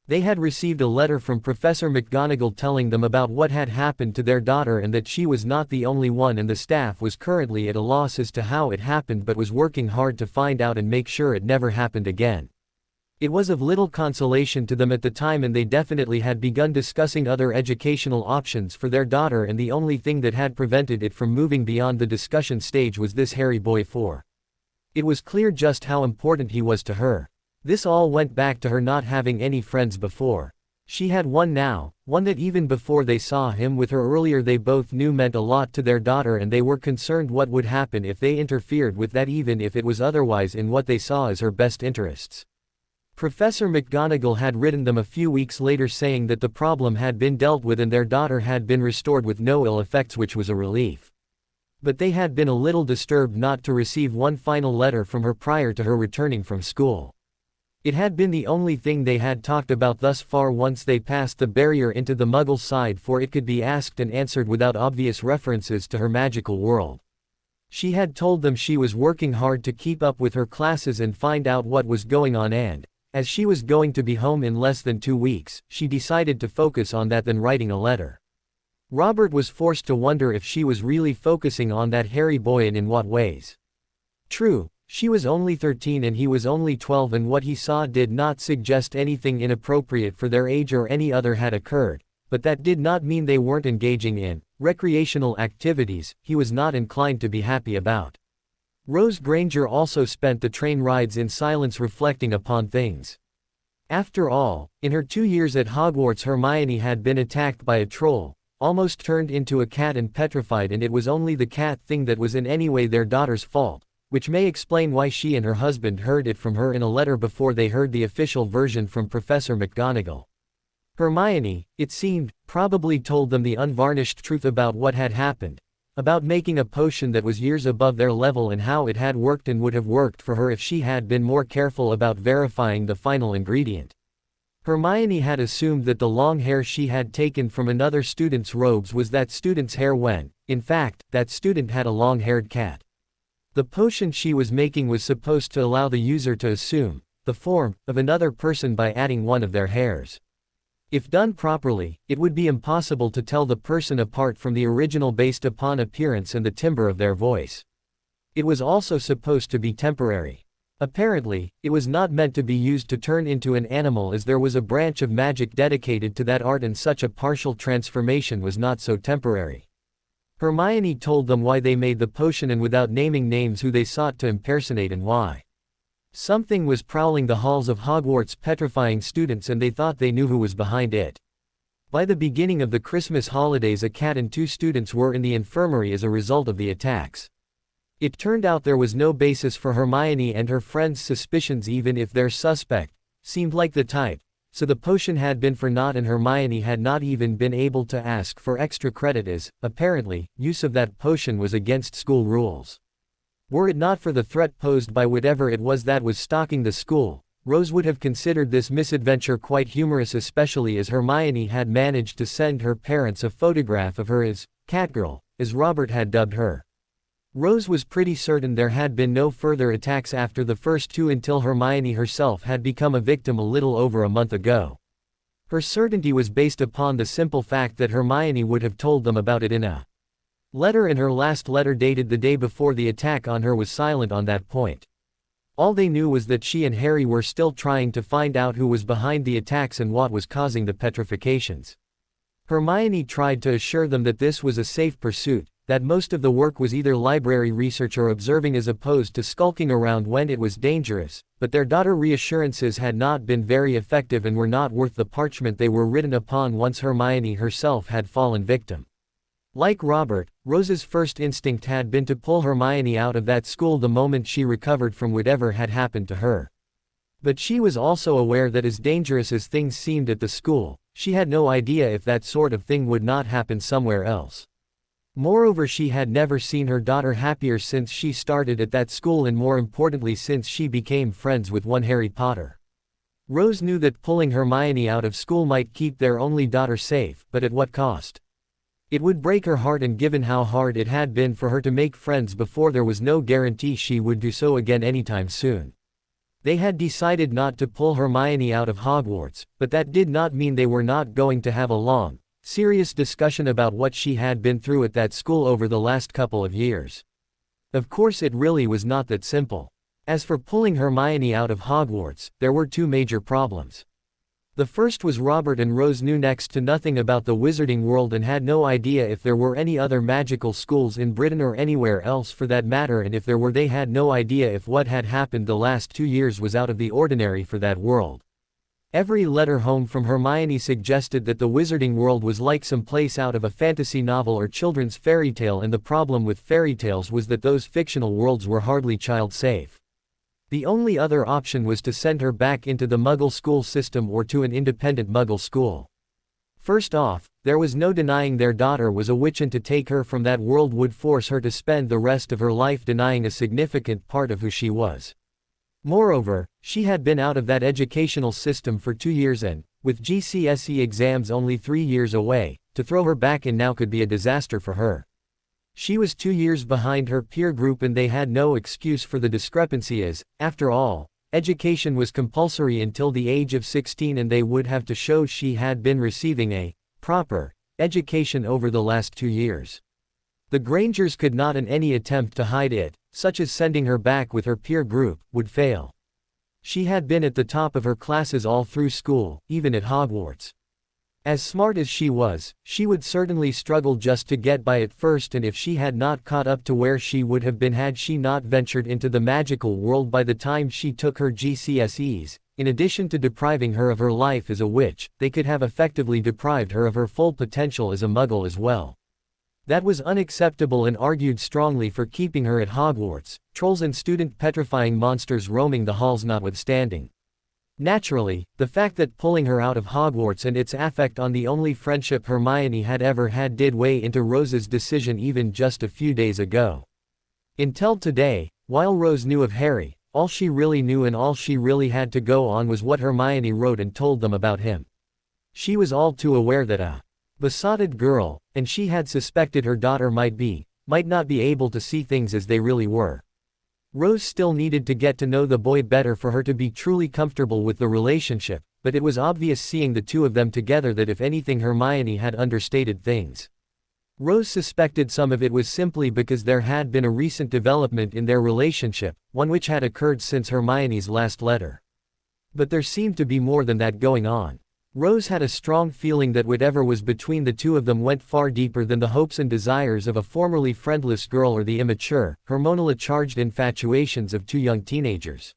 They had received a letter from Professor McGonagall telling them about what had happened to their daughter and that she was not the only one, and the staff was currently at a loss as to how it happened, but was working hard to find out and make sure it never happened again. It was of little consolation to them at the time, and they definitely had begun discussing other educational options for their daughter, and the only thing that had prevented it from moving beyond the discussion stage was this Harry boy. For it was clear just how important he was to her. This all went back to her not having any friends before. She had one now, one that even before they saw him with her earlier they both knew meant a lot to their daughter, and they were concerned what would happen if they interfered with that, even if it was otherwise in what they saw as her best interests. Professor McGonagall had written them a few weeks later saying that the problem had been dealt with and their daughter had been restored with no ill effects, which was a relief. But they had been a little disturbed not to receive one final letter from her prior to her returning from school. It had been the only thing they had talked about thus far once they passed the barrier into the Muggle side, for it could be asked and answered without obvious references to her magical world. She had told them she was working hard to keep up with her classes and find out what was going on, and, as she was going to be home in less than 2 weeks, she decided to focus on that than writing a letter. Robert was forced to wonder if she was really focusing on that Harry boy, and in what ways. True, she was only 13 and he was only 12, and what he saw did not suggest anything inappropriate for their age or any other had occurred, but that did not mean they weren't engaging in recreational activities he was not inclined to be happy about. Rose Granger also spent the train rides in silence, reflecting upon things. After all, in her 2 years at Hogwarts Hermione had been attacked by a troll, almost turned into a cat and petrified, and it was only the cat thing that was in any way their daughter's fault, which may explain why she and her husband heard it from her in a letter before they heard the official version from Professor McGonagall. Hermione, it seemed, probably told them the unvarnished truth about what had happened, about making a potion that was years above their level and how it had worked and would have worked for her if she had been more careful about verifying the final ingredient. Hermione had assumed that the long hair she had taken from another student's robes was that student's hair when, in fact, that student had a long-haired cat. The potion she was making was supposed to allow the user to assume the form of another person by adding one of their hairs. If done properly, it would be impossible to tell the person apart from the original based upon appearance and the timbre of their voice. It was also supposed to be temporary. Apparently, it was not meant to be used to turn into an animal, as there was a branch of magic dedicated to that art and such a partial transformation was not so temporary. Hermione told them why they made the potion and without naming names who they sought to impersonate and why. Something was prowling the halls of Hogwarts petrifying students and they thought they knew who was behind it. By the beginning of the Christmas holidays, a cat and 2 students were in the infirmary as a result of the attacks. It turned out there was no basis for Hermione and her friends' suspicions even if their suspect seemed like the type, so the potion had been for naught and Hermione had not even been able to ask for extra credit as, apparently, use of that potion was against school rules. Were it not for the threat posed by whatever it was that was stalking the school, Rose would have considered this misadventure quite humorous, especially as Hermione had managed to send her parents a photograph of her as Catgirl, as Robert had dubbed her. Rose was pretty certain there had been no further attacks after the first 2 until Hermione herself had become a victim a little over a month ago. Her certainty was based upon the simple fact that Hermione would have told them about it in a letter, and her last letter dated the day before the attack on her was silent on that point. All they knew was that she and Harry were still trying to find out who was behind the attacks and what was causing the petrifications. Hermione tried to assure them that this was a safe pursuit, that most of the work was either library research or observing as opposed to skulking around when it was dangerous, but their daughter's reassurances had not been very effective and were not worth the parchment they were written upon once Hermione herself had fallen victim. Like Robert, Rose's first instinct had been to pull Hermione out of that school the moment she recovered from whatever had happened to her. But she was also aware that as dangerous as things seemed at the school, she had no idea if that sort of thing would not happen somewhere else. Moreover, she had never seen her daughter happier since she started at that school, and more importantly since she became friends with one Harry Potter. Rose knew that pulling Hermione out of school might keep their only daughter safe, but at what cost? It would break her heart, and given how hard it had been for her to make friends before, there was no guarantee she would do so again anytime soon. They had decided not to pull Hermione out of Hogwarts, but that did not mean they were not going to have a long, serious discussion about what she had been through at that school over the last couple of years. Of course, it really was not that simple. As for pulling Hermione out of Hogwarts, there were 2 major problems. The first was Robert and Rose knew next to nothing about the wizarding world and had no idea if there were any other magical schools in Britain or anywhere else for that matter, and if there were, they had no idea if what had happened the last 2 years was out of the ordinary for that world. Every letter home from Hermione suggested that the wizarding world was like some place out of a fantasy novel or children's fairy tale, and the problem with fairy tales was that those fictional worlds were hardly child-safe. The only other option was to send her back into the Muggle school system or to an independent Muggle school. First off, there was no denying their daughter was a witch, and to take her from that world would force her to spend the rest of her life denying a significant part of who she was. Moreover, she had been out of that educational system for 2 years and, with GCSE exams only 3 years away, to throw her back in now could be a disaster for her. She was 2 years behind her peer group, and they had no excuse for the discrepancy as, after all, education was compulsory until the age of 16 and they would have to show she had been receiving a proper education over the last 2 years. The Grangers could not, in any attempt to hide it, such as sending her back with her peer group, would fail. She had been at the top of her classes all through school, even at Hogwarts. As smart as she was, she would certainly struggle just to get by at first, and if she had not caught up to where she would have been had she not ventured into the magical world by the time she took her GCSEs, in addition to depriving her of her life as a witch, they could have effectively deprived her of her full potential as a Muggle as well. That was unacceptable and argued strongly for keeping her at Hogwarts, trolls and student petrifying monsters roaming the halls notwithstanding. Naturally, the fact that pulling her out of Hogwarts and its effect on the only friendship Hermione had ever had did weigh into Rose's decision even just a few days ago. Until today, while Rose knew of Harry, all she really knew and all she really had to go on was what Hermione wrote and told them about him. She was all too aware that a besotted girl, and she had suspected her daughter might not be able to see things as they really were. Rose still needed to get to know the boy better for her to be truly comfortable with the relationship, but it was obvious seeing the two of them together that if anything Hermione had understated things. Rose suspected some of it was simply because there had been a recent development in their relationship, one which had occurred since Hermione's last letter. But there seemed to be more than that going on. Rose had a strong feeling that whatever was between the two of them went far deeper than the hopes and desires of a formerly friendless girl or the immature, hormonally-charged infatuations of two young teenagers.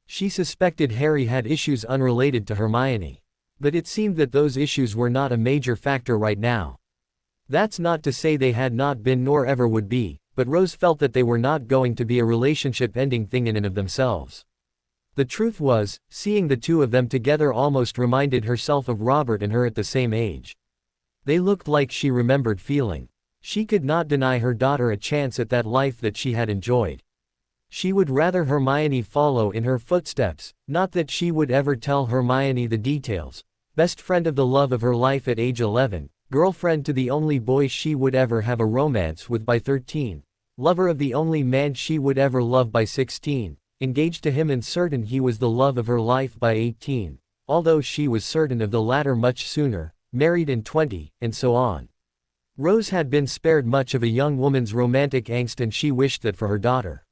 She suspected Harry had issues unrelated to Hermione. But it seemed that those issues were not a major factor right now. That's not to say they had not been nor ever would be, but Rose felt that they were not going to be a relationship-ending thing in and of themselves. The truth was, seeing the two of them together almost reminded herself of Robert and her at the same age. They looked like she remembered feeling. She could not deny her daughter a chance at that life that she had enjoyed. She would rather Hermione follow in her footsteps, not that she would ever tell Hermione the details. Best friend of the love of her life at age 11, girlfriend to the only boy she would ever have a romance with by 13, lover of the only man she would ever love by 16. Engaged to him and certain he was the love of her life by 18, although she was certain of the latter much sooner, married in 20, and so on. Rose had been spared much of a young woman's romantic angst and she wished that for her daughter.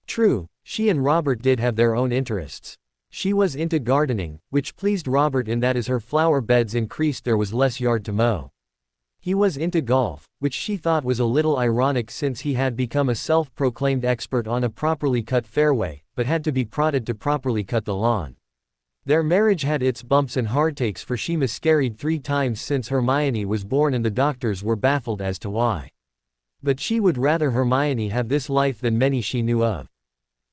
True, she and Robert did have their own interests. She was into gardening, which pleased Robert in that as her flower beds increased there was less yard to mow. He was into golf, which she thought was a little ironic since he had become a self-proclaimed expert on a properly cut fairway, but had to be prodded to properly cut the lawn. Their marriage had its bumps and hardtakes for she miscarried 3 times since Hermione was born and the doctors were baffled as to why. But she would rather Hermione have this life than many she knew of.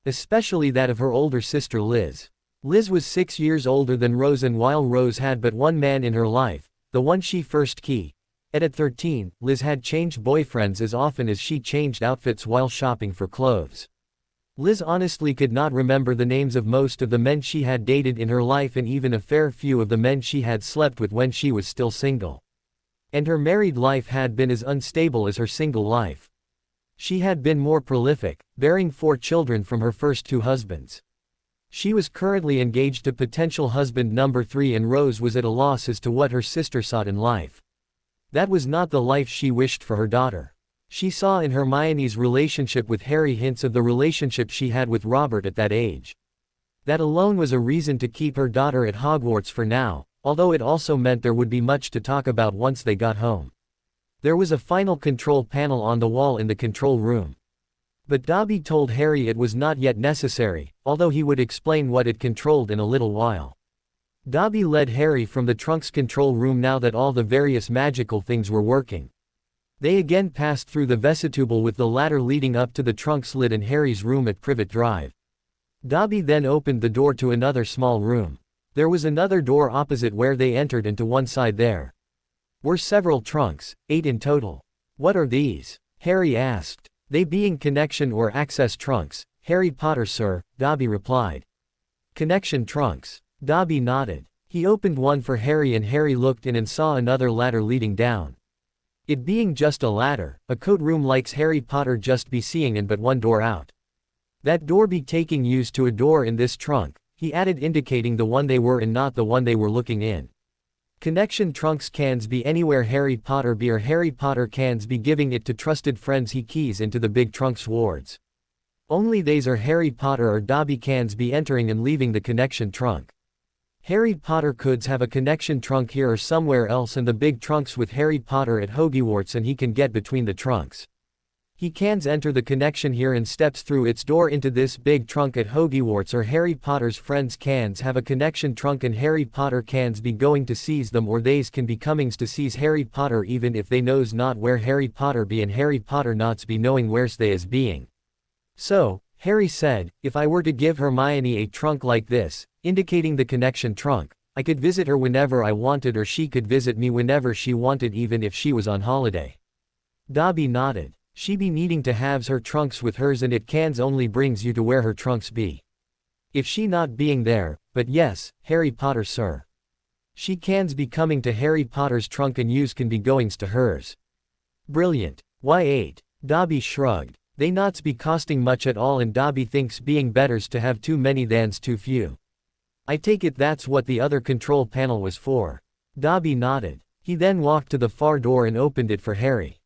Especially that of her older sister Liz. Liz was 6 years older than Rose and while Rose had but one man in her life, the one she first key. At 13, Liz had changed boyfriends as often as she changed outfits while shopping for clothes. Liz honestly could not remember the names of most of the men she had dated in her life and even a fair few of the men she had slept with when she was still single. And her married life had been as unstable as her single life. She had been more prolific, bearing 4 children from her first 2 husbands. She was currently engaged to potential husband number 3 and Rose was at a loss as to what her sister sought in life. That was not the life she wished for her daughter. She saw in Hermione's relationship with Harry hints of the relationship she had with Robert at that age. That alone was a reason to keep her daughter at Hogwarts for now, although it also meant there would be much to talk about once they got home. There was a final control panel on the wall in the control room. But Dobby told Harry it was not yet necessary, although he would explain what it controlled in a little while. Dobby led Harry from the trunk's control room now that all the various magical things were working. They again passed through the vestibule with the ladder leading up to the trunk's lid and Harry's room at Privet Drive. Dobby then opened the door to another small room. There was another door opposite where they entered and to one side there were several trunks, 8 in total. "What are these?" Harry asked. "They being connection or access trunks, Harry Potter sir," Dobby replied. "Connection trunks." Dobby nodded. He opened one for Harry and Harry looked in and saw another ladder leading down. It being just a ladder, a coat room likes Harry Potter just be seeing and but one door out. "That door be taking use to a door in this trunk," he added indicating the one they were in not the one they were looking in. "Connection trunks cans be anywhere Harry Potter be or Harry Potter cans be giving it to trusted friends he keys into the big trunks wards. Only they's are Harry Potter or Dobby cans be entering and leaving the connection trunk. Harry Potter coulds have a connection trunk here or somewhere else and the big trunks with Harry Potter at Hogwarts and he can get between the trunks. He cans enter the connection here and steps through its door into this big trunk at Hogwarts or Harry Potter's friends cans have a connection trunk and Harry Potter cans be going to seize them or theys can be comings to seize Harry Potter even if they knows not where Harry Potter be and Harry Potter nots be knowing where's they is being. So, Harry said, if I were to give Hermione a trunk like this, indicating the connection trunk, I could visit her whenever I wanted or she could visit me whenever she wanted even if she was on holiday. Dobby nodded. She be needing to halves her trunks with hers and it cans only brings you to where her trunks be. If she not being there, but yes, Harry Potter sir. She cans be coming to Harry Potter's trunk and yous can be goings to hers. Brilliant. Why 8? Dobby shrugged. They nots be costing much at all and Dobby thinks being better's to have too many than's too few. I take it that's what the other control panel was for. Dobby nodded. He then walked to the far door and opened it for Harry.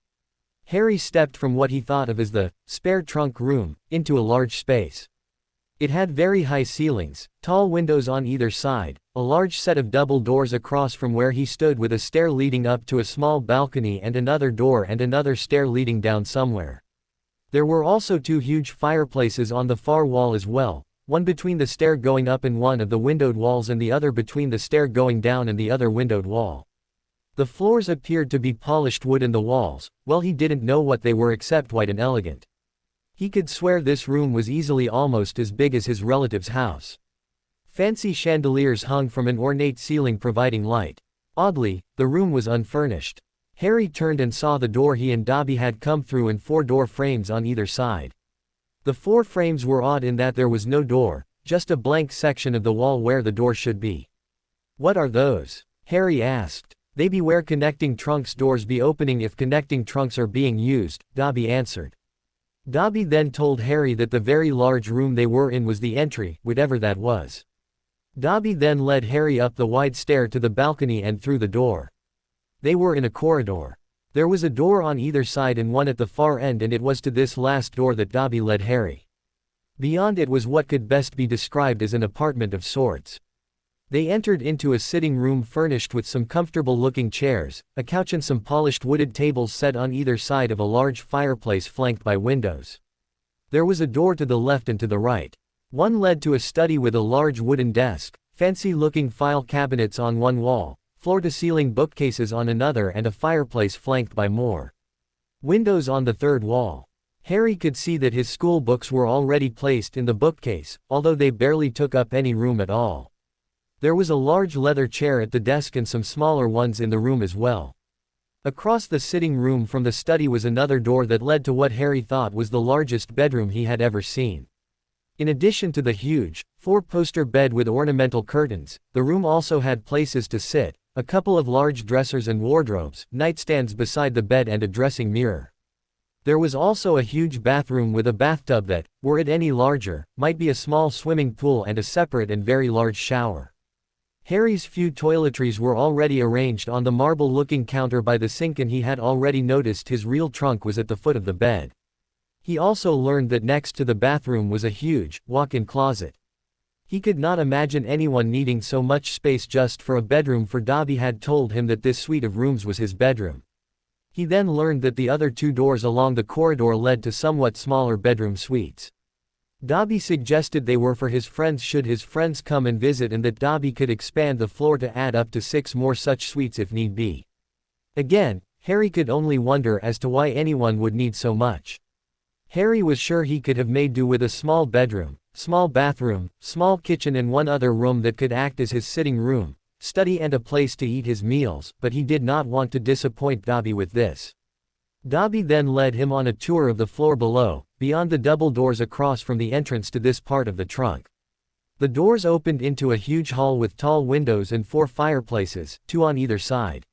Harry stepped from what he thought of as the spare trunk room into a large space. It had very high ceilings, tall windows on either side, a large set of double doors across from where he stood with a stair leading up to a small balcony and another door and another stair leading down somewhere. There were also 2 huge fireplaces on the far wall as well, one between the stair going up and one of the windowed walls and the other between the stair going down and the other windowed wall. The floors appeared to be polished wood and the walls, well he didn't know what they were except white and elegant. He could swear this room was easily almost as big as his relative's house. Fancy chandeliers hung from an ornate ceiling providing light. Oddly, the room was unfurnished. Harry turned and saw the door he and Dobby had come through and 4 door frames on either side. The 4 frames were odd in that there was no door, just a blank section of the wall where the door should be. What are those? Harry asked. They be where connecting trunks doors be opening if connecting trunks are being used, Dobby answered. Dobby then told Harry that the very large room they were in was the entry, whatever that was. Dobby then led Harry up the wide stair to the balcony and through the door. They were in a corridor. There was a door on either side and one at the far end and it was to this last door that Dobby led Harry. Beyond it was what could best be described as an apartment of sorts. They entered into a sitting room furnished with some comfortable-looking chairs, a couch and some polished wooded tables set on either side of a large fireplace flanked by windows. There was a door to the left and to the right. One led to a study with a large wooden desk, fancy-looking file cabinets on one wall, floor-to-ceiling bookcases on another and a fireplace flanked by more windows on the third wall. Harry could see that his school books were already placed in the bookcase, although they barely took up any room at all. There was a large leather chair at the desk and some smaller ones in the room as well. Across the sitting room from the study was another door that led to what Harry thought was the largest bedroom he had ever seen. In addition to the huge, 4-poster bed with ornamental curtains, the room also had places to sit, a couple of large dressers and wardrobes, nightstands beside the bed and a dressing mirror. There was also a huge bathroom with a bathtub that, were it any larger, might be a small swimming pool and a separate and very large shower. Harry's few toiletries were already arranged on the marble-looking counter by the sink and he had already noticed his real trunk was at the foot of the bed. He also learned that next to the bathroom was a huge, walk-in closet. He could not imagine anyone needing so much space just for a bedroom for Dobby had told him that this suite of rooms was his bedroom. He then learned that the other 2 doors along the corridor led to somewhat smaller bedroom suites. Dobby suggested they were for his friends should his friends come and visit and that Dobby could expand the floor to add up to 6 more such suites if need be. Again, Harry could only wonder as to why anyone would need so much. Harry was sure he could have made do with a small bedroom, small bathroom, small kitchen and one other room that could act as his sitting room, study and a place to eat his meals, but he did not want to disappoint Dobby with this. Dobby then led him on a tour of the floor below, beyond the double doors across from the entrance to this part of the trunk. The doors opened into a huge hall with tall windows and 4 fireplaces, 2 on either side.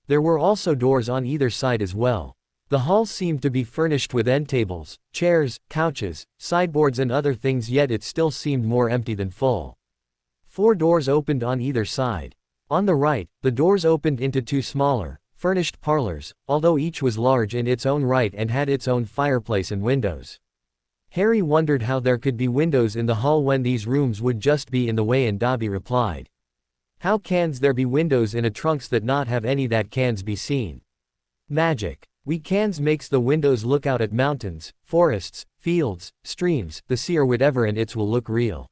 There were also doors on either side as well. The hall seemed to be furnished with end tables, chairs, couches, sideboards and other things, yet it still seemed more empty than full. 4 doors opened on either side. On the right, the doors opened into 2 smaller, furnished parlors, although each was large in its own right and had its own fireplace and windows. Harry wondered how there could be windows in the hall when these rooms would just be in the way and Dobby replied. How cans there be windows in a trunks that not have any that cans be seen? Magic. We cans makes the windows look out at mountains, forests, fields, streams, the sea or whatever and it's will look real.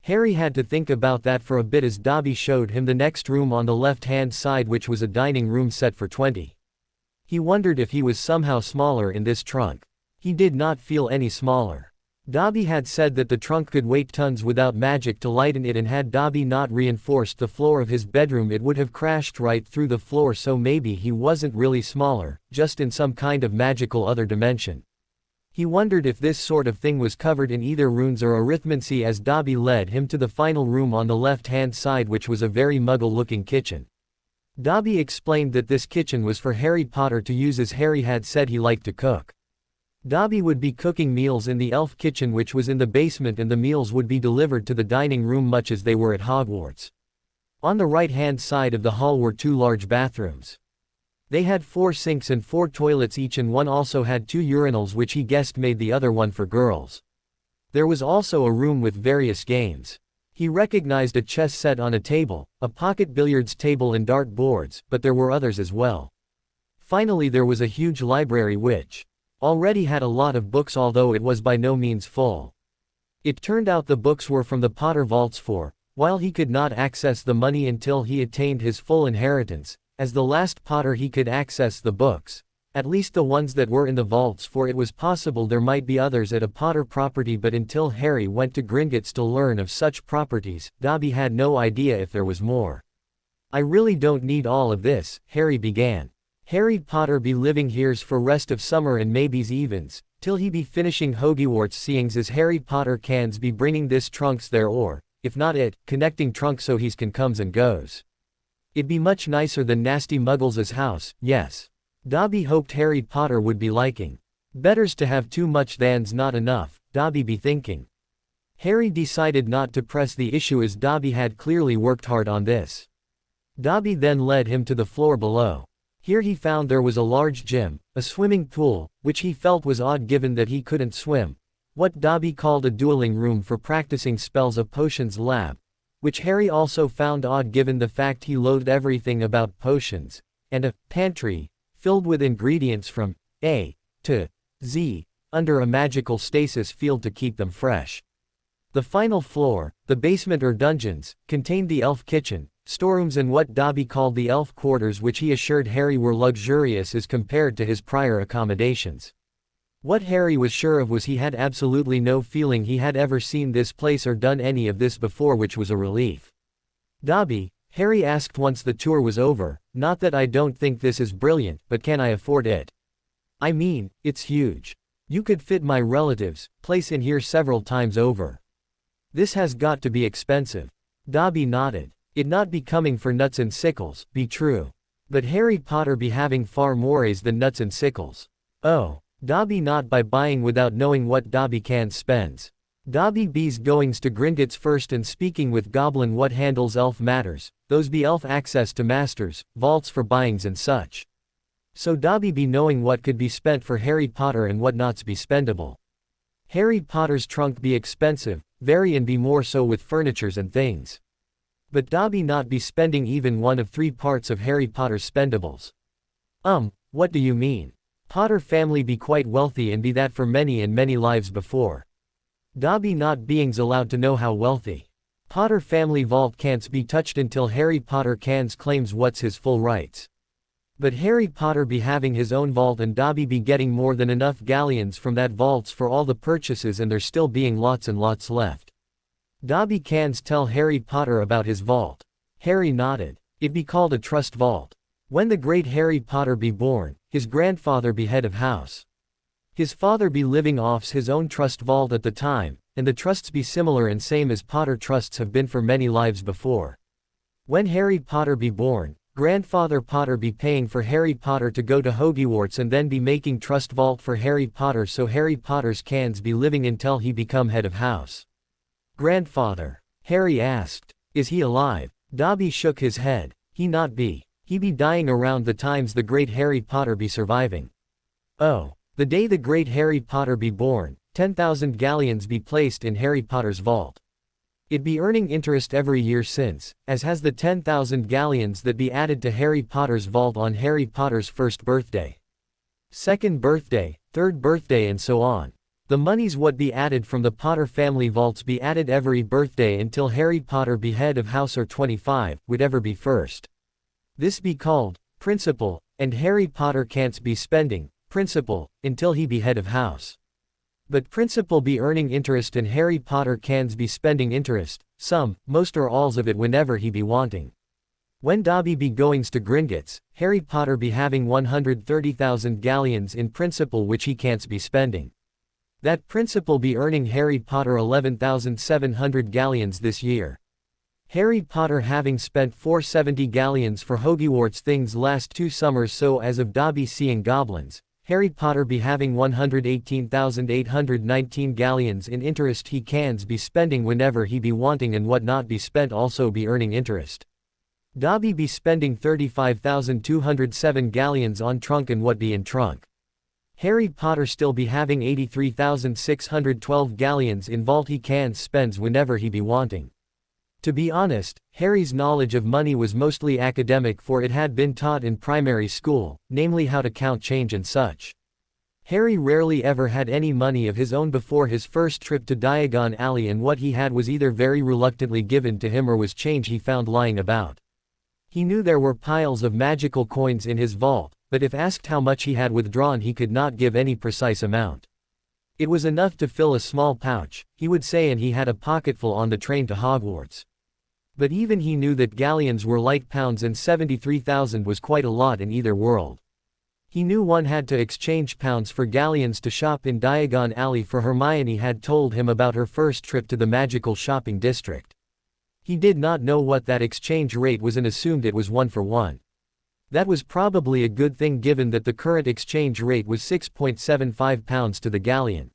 Harry had to think about that for a bit as Dobby showed him the next room on the left-hand side which was a dining room set for 20. He wondered if he was somehow smaller in this trunk. He did not feel any smaller. Dobby had said that the trunk could weigh tons without magic to lighten it, and had Dobby not reinforced the floor of his bedroom it would have crashed right through the floor, so maybe he wasn't really smaller, just in some kind of magical other dimension. He wondered if this sort of thing was covered in either runes or arithmancy as Dobby led him to the final room on the left-hand side, which was a very muggle-looking kitchen. Dobby explained that this kitchen was for Harry Potter to use as Harry had said he liked to cook. Dobby would be cooking meals in the elf kitchen, which was in the basement, and the meals would be delivered to the dining room much as they were at Hogwarts. On the right-hand side of the hall were 2 large bathrooms. They had 4 sinks and 4 toilets each, and one also had 2 urinals, which he guessed made the other one for girls. There was also a room with various games. He recognized a chess set on a table, a pocket billiards table and dart boards, but there were others as well. Finally, there was a huge library which already had a lot of books, although it was by no means full. It turned out the books were from the Potter vaults, for while he could not access the money until he attained his full inheritance, as the last Potter he could access the books, at least the ones that were in the vaults, for it was possible there might be others at a Potter property, but until Harry went to Gringotts to learn of such properties, Dobby had no idea if there was more. "I really don't need all of this," Harry began. "Harry Potter be living here's for rest of summer and maybe's evens, till he be finishing Hogwarts, seeings as Harry Potter cans be bringing this trunks there, or, if not it, connecting trunks so he's can comes and goes. It'd be much nicer than nasty muggles' house, yes." Dobby hoped Harry Potter would be liking. "Better's to have too much than's not enough," Dobby be thinking. Harry decided not to press the issue as Dobby had clearly worked hard on this. Dobby then led him to the floor below. Here he found there was a large gym, a swimming pool, which he felt was odd given that he couldn't swim, what Dobby called a dueling room for practicing spells, a potions lab, which Harry also found odd given the fact he loathed everything about potions, and a pantry, filled with ingredients from A to Z, under a magical stasis field to keep them fresh. The final floor, the basement or dungeons, contained the elf kitchen, storerooms and what Dobby called the elf quarters, which he assured Harry were luxurious as compared to his prior accommodations. What Harry was sure of was he had absolutely no feeling he had ever seen this place or done any of this before, which was a relief. "Dobby," Harry asked once the tour was over, "not that I don't think this is brilliant, but can I afford it? I mean, it's huge. You could fit my relatives' place in here several times over. This has got to be expensive." Dobby nodded. "It not be coming for nuts and sickles, be true. But Harry Potter be having far mores than nuts and sickles." "Oh." Dobby not by buying without knowing what Dobby can spends. "Dobby be's goings to Gringotts first and speaking with Goblin what handles elf matters, those be elf access to masters, vaults for buyings and such. So Dobby be knowing what could be spent for Harry Potter and what not's be spendable. Harry Potter's trunk be expensive, very, and be more so with furnitures and things. But Dobby not be spending even 1 of 3 parts of Harry Potter's spendables." What do you mean? Potter family be quite wealthy and be that for many and many lives before. Dobby not beings allowed to know how wealthy. Potter family vault can't be touched until Harry Potter cans claims what's his full rights. But Harry Potter be having his own vault and Dobby be getting more than enough galleons from that vaults for all the purchases, and there still being lots and lots left. Dobby cans tell Harry Potter about his vault. Harry nodded. "It be called a trust vault. When the great Harry Potter be born, his grandfather be head of house. His father be living off's his own trust vault at the time, and the trusts be similar and same as Potter trusts have been for many lives before. When Harry Potter be born, grandfather Potter be paying for Harry Potter to go to Hogwarts and then be making trust vault for Harry Potter, so Harry Potter's cans be living until he become head of house." "Grandfather?" Harry asked. "Is he alive?" Dobby shook his head. "He not be. He be dying around the times the great Harry Potter be surviving." "Oh. The day the great Harry Potter be born, 10,000 galleons be placed in Harry Potter's vault. It be earning interest every year since, as has the 10,000 galleons that be added to Harry Potter's vault on Harry Potter's 1st birthday, 2nd birthday, 3rd birthday and so on. The monies what be added from the Potter family vaults be added every birthday until Harry Potter be head of house or 25, would ever be first. This be called principal, and Harry Potter can't be spending principal until he be head of house." But principal be earning interest and Harry Potter cans be spending interest, some, most or alls of it whenever he be wanting. When Dobby be goings to Gringotts, Harry Potter be having 130,000 galleons in principal which he can't be spending. That principal be earning Harry Potter 11,700 galleons this year. Harry Potter having spent 470 galleons for Hogwarts things last 2 summers, so as of Dobby seeing goblins, Harry Potter be having 118,819 galleons in interest he cans be spending whenever he be wanting, and what not be spent also be earning interest. Dobby be spending 35,207 galleons on trunk and what be in trunk. Harry Potter still be having 83,612 galleons in vault he cans spends whenever he be wanting. To be honest, Harry's knowledge of money was mostly academic, for it had been taught in primary school, namely how to count change and such. Harry rarely ever had any money of his own before his first trip to Diagon Alley, and what he had was either very reluctantly given to him or was change he found lying about. He knew there were piles of magical coins in his vault, but if asked how much he had withdrawn he could not give any precise amount. It was enough to fill a small pouch, he would say, and he had a pocketful on the train to Hogwarts. But even he knew that galleons were like pounds, and 73,000 was quite a lot in either world. He knew one had to exchange pounds for galleons to shop in Diagon Alley, for Hermione had told him about her first trip to the magical shopping district. He did not know what that exchange rate was and assumed it was 1 for 1. That was probably a good thing given that the current exchange rate was 6.75 pounds to the galleon.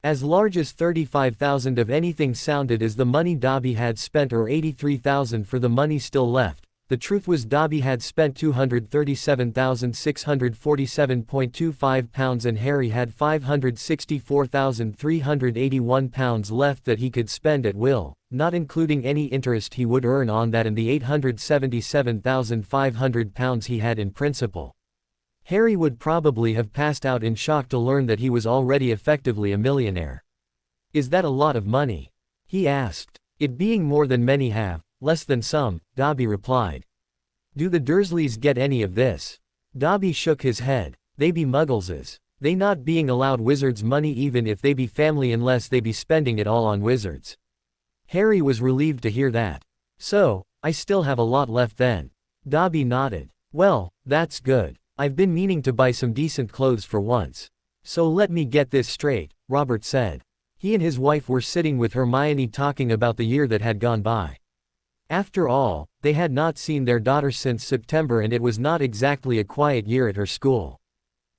As large as 35,000 of anything sounded as the money Dobby had spent, or 83,000 for the money still left. The truth was Dobby had spent 237,647.25 pounds and Harry had 564,381 pounds left that he could spend at will, not including any interest he would earn on that and the 877,500 pounds he had in principal. Harry would probably have passed out in shock to learn that he was already effectively a millionaire. "Is that a lot of money?" he asked. "It being more than many have, less than some," Dobby replied. "Do the Dursleys get any of this?" Dobby shook his head. "They be muggleses. They not being allowed wizards' money even if they be family, unless they be spending it all on wizards." Harry was relieved to hear that. "So, I still have a lot left then." Dobby nodded. "Well, that's good. I've been meaning to buy some decent clothes for once. So let me get this straight," Robert said. He and his wife were sitting with Hermione talking about the year that had gone by. After all, they had not seen their daughter since September, and it was not exactly a quiet year at her school.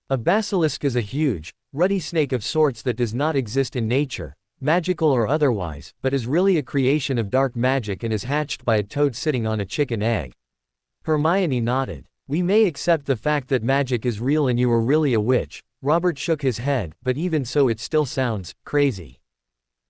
A basilisk is a huge, ruddy snake of sorts that does not exist in nature, magical or otherwise, but is really a creation of dark magic and is hatched by a toad sitting on a chicken egg. Hermione nodded. "We may accept the fact that magic is real and you are really a witch." Robert shook his head, "but even so it still sounds crazy."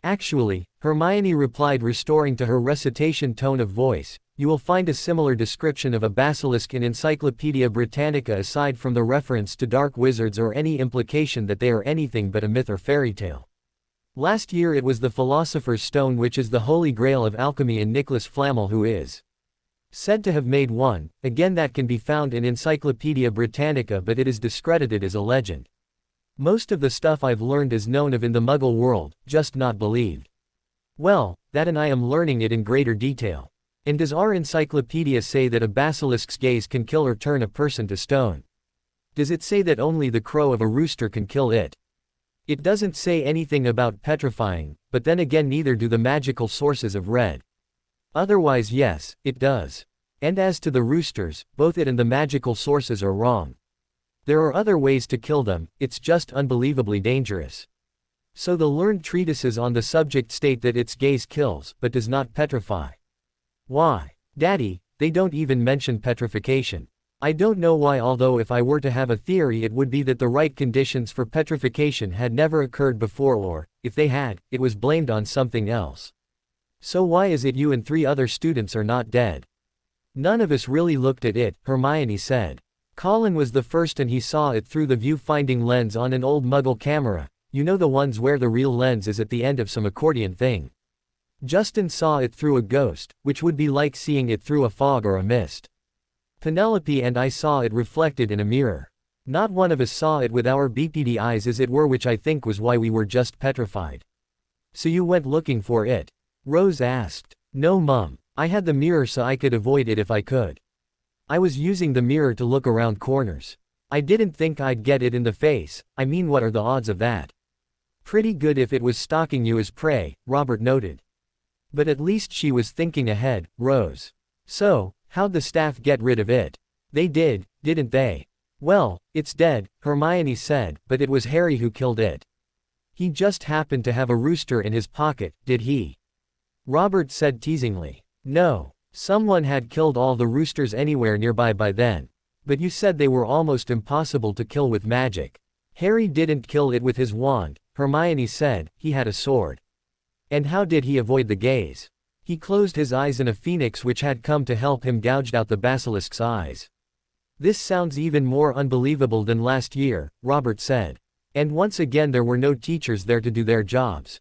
"Actually," Hermione replied, restoring to her recitation tone of voice, "you will find a similar description of a basilisk in Encyclopedia Britannica aside from the reference to dark wizards or any implication that they are anything but a myth or fairy tale. Last year it was the Philosopher's Stone, which is the holy grail of alchemy, and Nicholas Flamel who is said to have made one. Again, that can be found in Encyclopedia Britannica, but it is discredited as a legend. Most of the stuff I've learned is known of in the Muggle world, just not believed." "Well, that and I am learning it in greater detail. And does our encyclopedia say that a basilisk's gaze can kill or turn a person to stone? Does it say that only the crow of a rooster can kill it? It doesn't say anything about petrifying, but then again neither do the magical sources of red. Otherwise yes, it does. And as to the roosters, both it and the magical sources are wrong. There are other ways to kill them, it's just unbelievably dangerous. So the learned treatises on the subject state that its gaze kills, but does not petrify." "Why, Daddy, they don't even mention petrification." "I don't know why, although if I were to have a theory it would be that the right conditions for petrification had never occurred before, or, if they had, it was blamed on something else. So why is it you and 3 other students are not dead?" "None of us really looked at it," Hermione said. "Colin was the first and he saw it through the viewfinding lens on an old Muggle camera, you know, the ones where the real lens is at the end of some accordion thing. Justin saw it through a ghost, which would be like seeing it through a fog or a mist. Penelope and I saw it reflected in a mirror. Not one of us saw it with our BPD eyes as it were, which I think was why we were just petrified. So you went looking for it? Rose asked. No, Mum. I had the mirror so I could avoid it if I could. I was using the mirror to look around corners. I didn't think I'd get it in the face. I mean, what are the odds of that? Pretty good if it was stalking you as prey, Robert noted. But at least she was thinking ahead, Rose. So, how'd the staff get rid of it? They did, didn't they? Well, it's dead, Hermione said, but it was Harry who killed it. He just happened to have a rooster in his pocket, did he? Robert said teasingly. No. Someone had killed all the roosters anywhere nearby by then. But you said they were almost impossible to kill with magic. Harry didn't kill it with his wand, Hermione said, he had a sword. And how did he avoid the gaze? He closed his eyes and a phoenix which had come to help him gouged out the basilisk's eyes. This sounds even more unbelievable than last year, Robert said. And once again there were no teachers there to do their jobs.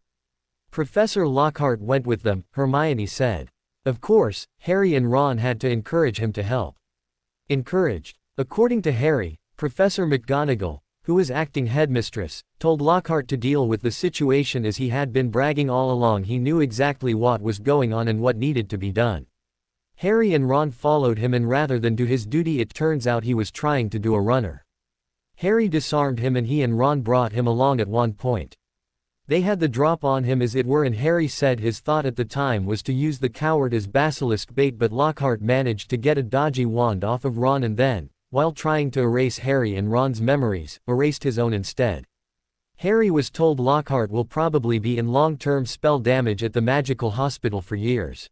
Professor Lockhart went with them, Hermione said. Of course, Harry and Ron had to encourage him to help. Encouraged. According to Harry, Professor McGonagall, who was acting headmistress, told Lockhart to deal with the situation as he had been bragging all along. He knew exactly what was going on and what needed to be done. Harry and Ron followed him, and rather than do his duty it turns out he was trying to do a runner. Harry disarmed him and he and Ron brought him along at one point. They had the drop on him as it were, and Harry said his thought at the time was to use the coward as basilisk bait, but Lockhart managed to get a dodgy wand off of Ron and then, while trying to erase Harry and Ron's memories, erased his own instead. Harry was told Lockhart will probably be in long-term spell damage at the magical hospital for years.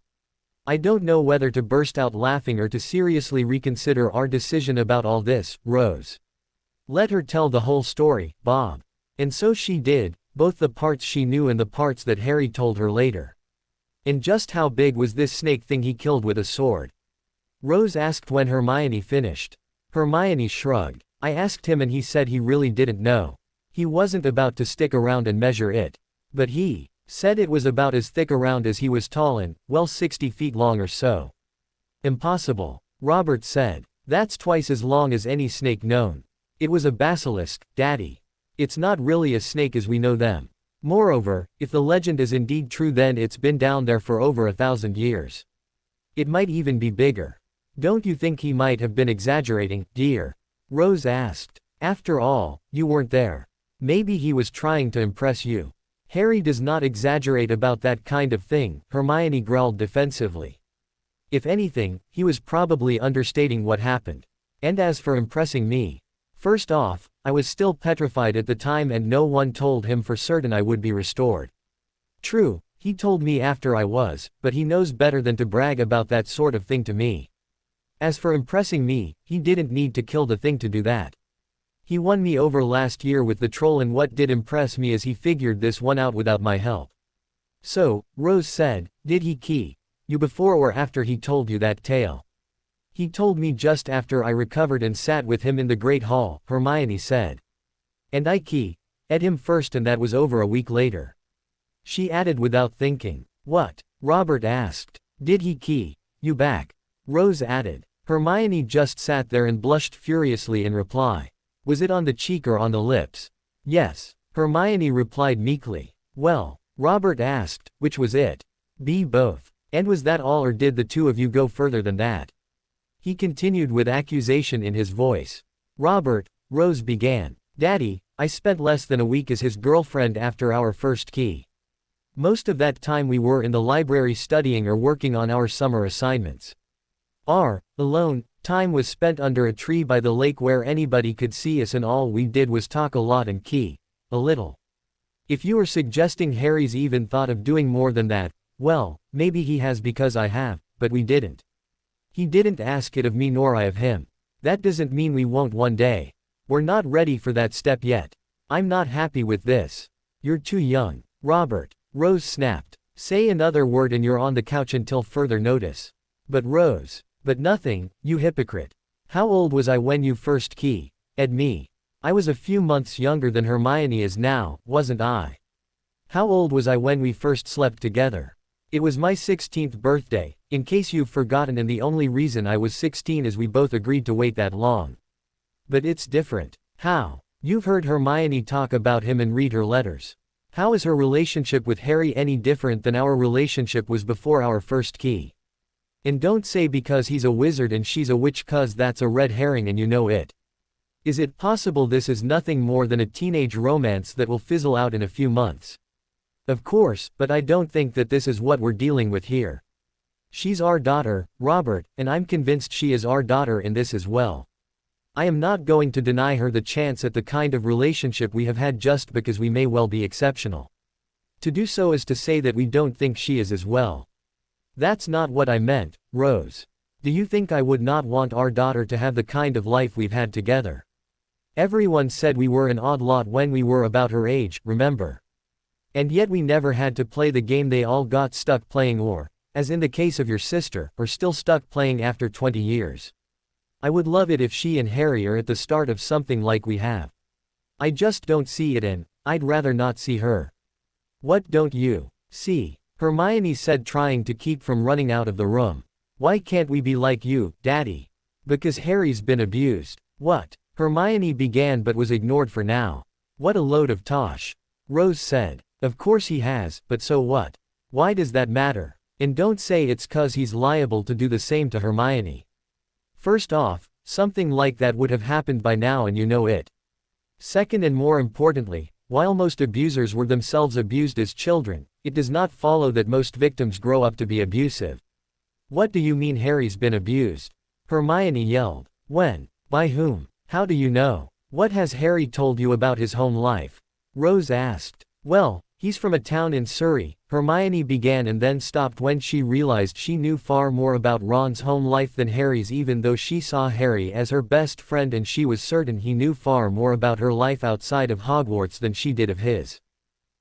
I don't know whether to burst out laughing or to seriously reconsider our decision about all this, Rose. Let her tell the whole story, Bob. And so she did, both the parts she knew and the parts that Harry told her later. And just how big was this snake thing he killed with a sword? Rose asked when Hermione finished. Hermione shrugged. I asked him and he said he really didn't know. He wasn't about to stick around and measure it. But he said it was about as thick around as he was tall and, well, 60 feet long or so. Impossible, Robert said. That's twice as long as any snake known. It was a basilisk, Daddy. It's not really a snake as we know them. Moreover, if the legend is indeed true, then it's been down there for over 1,000 years. It might even be bigger. Don't you think he might have been exaggerating, dear? Rose asked. After all, you weren't there. Maybe he was trying to impress you. Harry does not exaggerate about that kind of thing, Hermione growled defensively. If anything, he was probably understating what happened. And as for impressing me, first off, I was still petrified at the time and no one told him for certain I would be restored. True, he told me after I was, but he knows better than to brag about that sort of thing to me. As for impressing me, he didn't need to kill the thing to do that. He won me over last year with the troll, and what did impress me is he figured this one out without my help. So, Rose said, did he key you before or after he told you that tale? He told me just after I recovered and sat with him in the Great Hall, Hermione said. And I keyed him first, and that was over a week later. She added without thinking. What? Robert asked. Did he key you back? Rose added. Hermione just sat there and blushed furiously in reply. Was it on the cheek or on the lips? Yes, Hermione replied meekly. Well, Robert asked, which was it? Both. And was that all, or did the two of you go further than that? He continued with accusation in his voice. Robert, Rose began. Daddy, I spent less than a week as his girlfriend after our first key. Most of that time we were in the library studying or working on our summer assignments. Our alone time was spent under a tree by the lake where anybody could see us, and all we did was talk a lot and key a little. If you are suggesting Harry's even thought of doing more than that, well, maybe he has, because I have, but we didn't. He didn't ask it of me nor I of him. That doesn't mean we won't one day. We're not ready for that step yet. I'm not happy with this. You're too young. Robert, Rose snapped. Say another word and you're on the couch until further notice. But Rose. But nothing, you hypocrite. How old was I when you first keyed me? I was a few months younger than Hermione is now, wasn't I? How old was I when we first slept together? It was my 16th birthday, in case you've forgotten, and the only reason I was 16 is we both agreed to wait that long. But it's different. How? You've heard Hermione talk about him and read her letters. How is her relationship with Harry any different than our relationship was before our first key? And don't say because he's a wizard and she's a witch, 'cause that's a red herring and you know it. Is it possible this is nothing more than a teenage romance that will fizzle out in a few months? Of course, but I don't think that this is what we're dealing with here. She's our daughter, Robert, and I'm convinced she is our daughter in this as well. I am not going to deny her the chance at the kind of relationship we have had just because we may well be exceptional. To do so is to say that we don't think she is as well. That's not what I meant, Rose. Do you think I would not want our daughter to have the kind of life we've had together? Everyone said we were an odd lot when we were about her age, remember? And yet we never had to play the game they all got stuck playing, or, as in the case of your sister, are still stuck playing after 20 years. I would love it if she and Harry are at the start of something like we have. I just don't see it, and I'd rather not see her. What don't you see? Hermione said, trying to keep from running out of the room. Why can't we be like you, Daddy? Because Harry's been abused. What? Hermione began but was ignored for now. What a load of tosh. Rose said. Of course he has, but so what? Why does that matter? And don't say it's 'cause he's liable to do the same to Hermione. First off, something like that would have happened by now and you know it. Second, and more importantly, while most abusers were themselves abused as children, it does not follow that most victims grow up to be abusive. What do you mean Harry's been abused? Hermione yelled. When? By whom? How do you know? What has Harry told you about his home life? Rose asked. Well, he's from a town in Surrey, Hermione began and then stopped when she realized she knew far more about Ron's home life than Harry's, even though she saw Harry as her best friend and she was certain he knew far more about her life outside of Hogwarts than she did of his.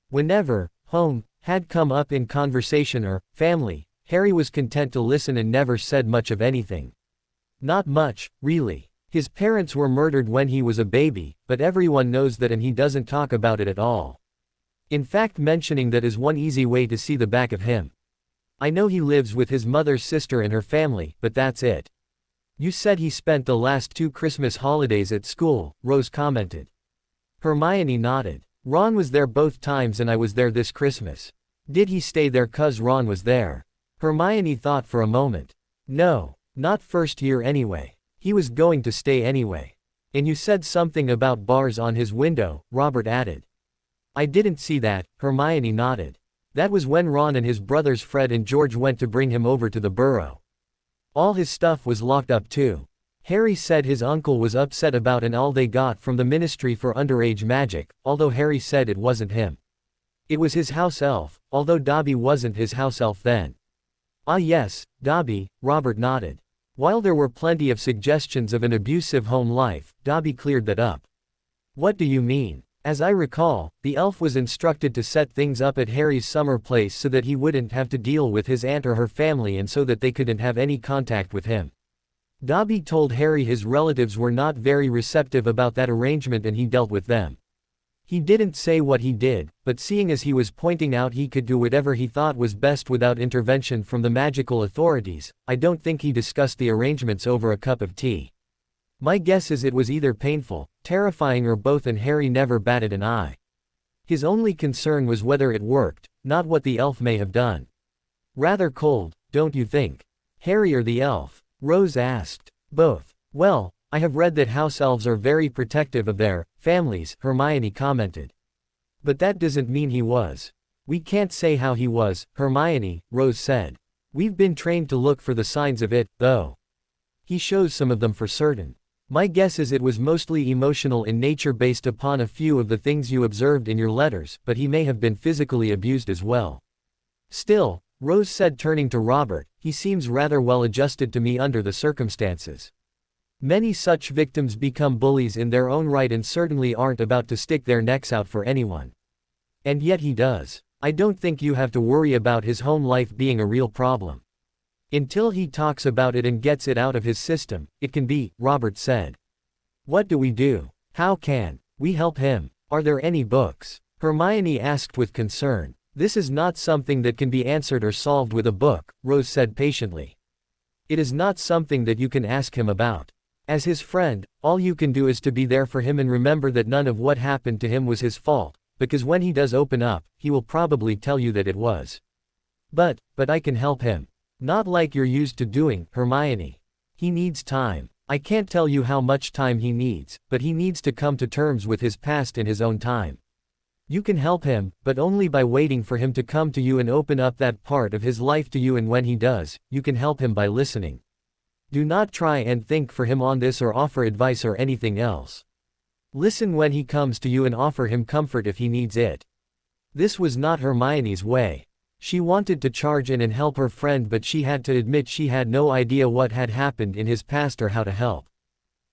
Whenever home had come up in conversation or family, Harry was content to listen and never said much of anything. Not much, really. His parents were murdered when he was a baby, but everyone knows that and he doesn't talk about it at all. In fact, mentioning that is one easy way to see the back of him. I know he lives with his mother's sister and her family, but that's it. You said he spent the last 2 Christmas holidays at school, Rose commented. Hermione nodded. Ron was there both times and I was there this Christmas. Did he stay there 'cause Ron was there? Hermione thought for a moment. No, not first year anyway. He was going to stay anyway. And you said something about bars on his window, Robert added. I didn't see that, Hermione nodded. That was when Ron and his brothers Fred and George went to bring him over to the burrow. All his stuff was locked up too. Harry said his uncle was upset about all they got from the Ministry for Underage Magic, although Harry said it wasn't him. It was his house elf, although Dobby wasn't his house elf then. Ah yes, Dobby, Robert nodded. While there were plenty of suggestions of an abusive home life, Dobby cleared that up. What do you mean? As I recall, the elf was instructed to set things up at Harry's summer place so that he wouldn't have to deal with his aunt or her family and so that they couldn't have any contact with him. Dobby told Harry his relatives were not very receptive about that arrangement and he dealt with them. He didn't say what he did, but seeing as he was pointing out he could do whatever he thought was best without intervention from the magical authorities, I don't think he discussed the arrangements over a cup of tea. My guess is it was either painful, terrifying or both, and Harry never batted an eye. His only concern was whether it worked, not what the elf may have done. Rather cold, don't you think? Harry or the elf? Rose asked. Both. Well, I have read that house elves are very protective of their families, Hermione commented. But that doesn't mean he was. We can't say how he was, Hermione, Rose said. We've been trained to look for the signs of it, though. He shows some of them for certain. My guess is it was mostly emotional in nature based upon a few of the things you observed in your letters, but he may have been physically abused as well. Still, Rose said, turning to Robert, he seems rather well adjusted to me under the circumstances. Many such victims become bullies in their own right and certainly aren't about to stick their necks out for anyone. And yet he does. I don't think you have to worry about his home life being a real problem. Until he talks about it and gets it out of his system, it can be, Robert said. What do we do? How can we help him? Are there any books? Hermione asked with concern. This is not something that can be answered or solved with a book, Rose said patiently. It is not something that you can ask him about. As his friend, all you can do is to be there for him and remember that none of what happened to him was his fault, because when he does open up, he will probably tell you that it was. But I can help him. Not like you're used to doing, Hermione. He needs time. I can't tell you how much time he needs, but he needs to come to terms with his past in his own time. You can help him, but only by waiting for him to come to you and open up that part of his life to you, and when he does, you can help him by listening. Do not try and think for him on this or offer advice or anything else. Listen when he comes to you and offer him comfort if he needs it. This was not Hermione's way. She wanted to charge in and help her friend, but she had to admit she had no idea what had happened in his past or how to help.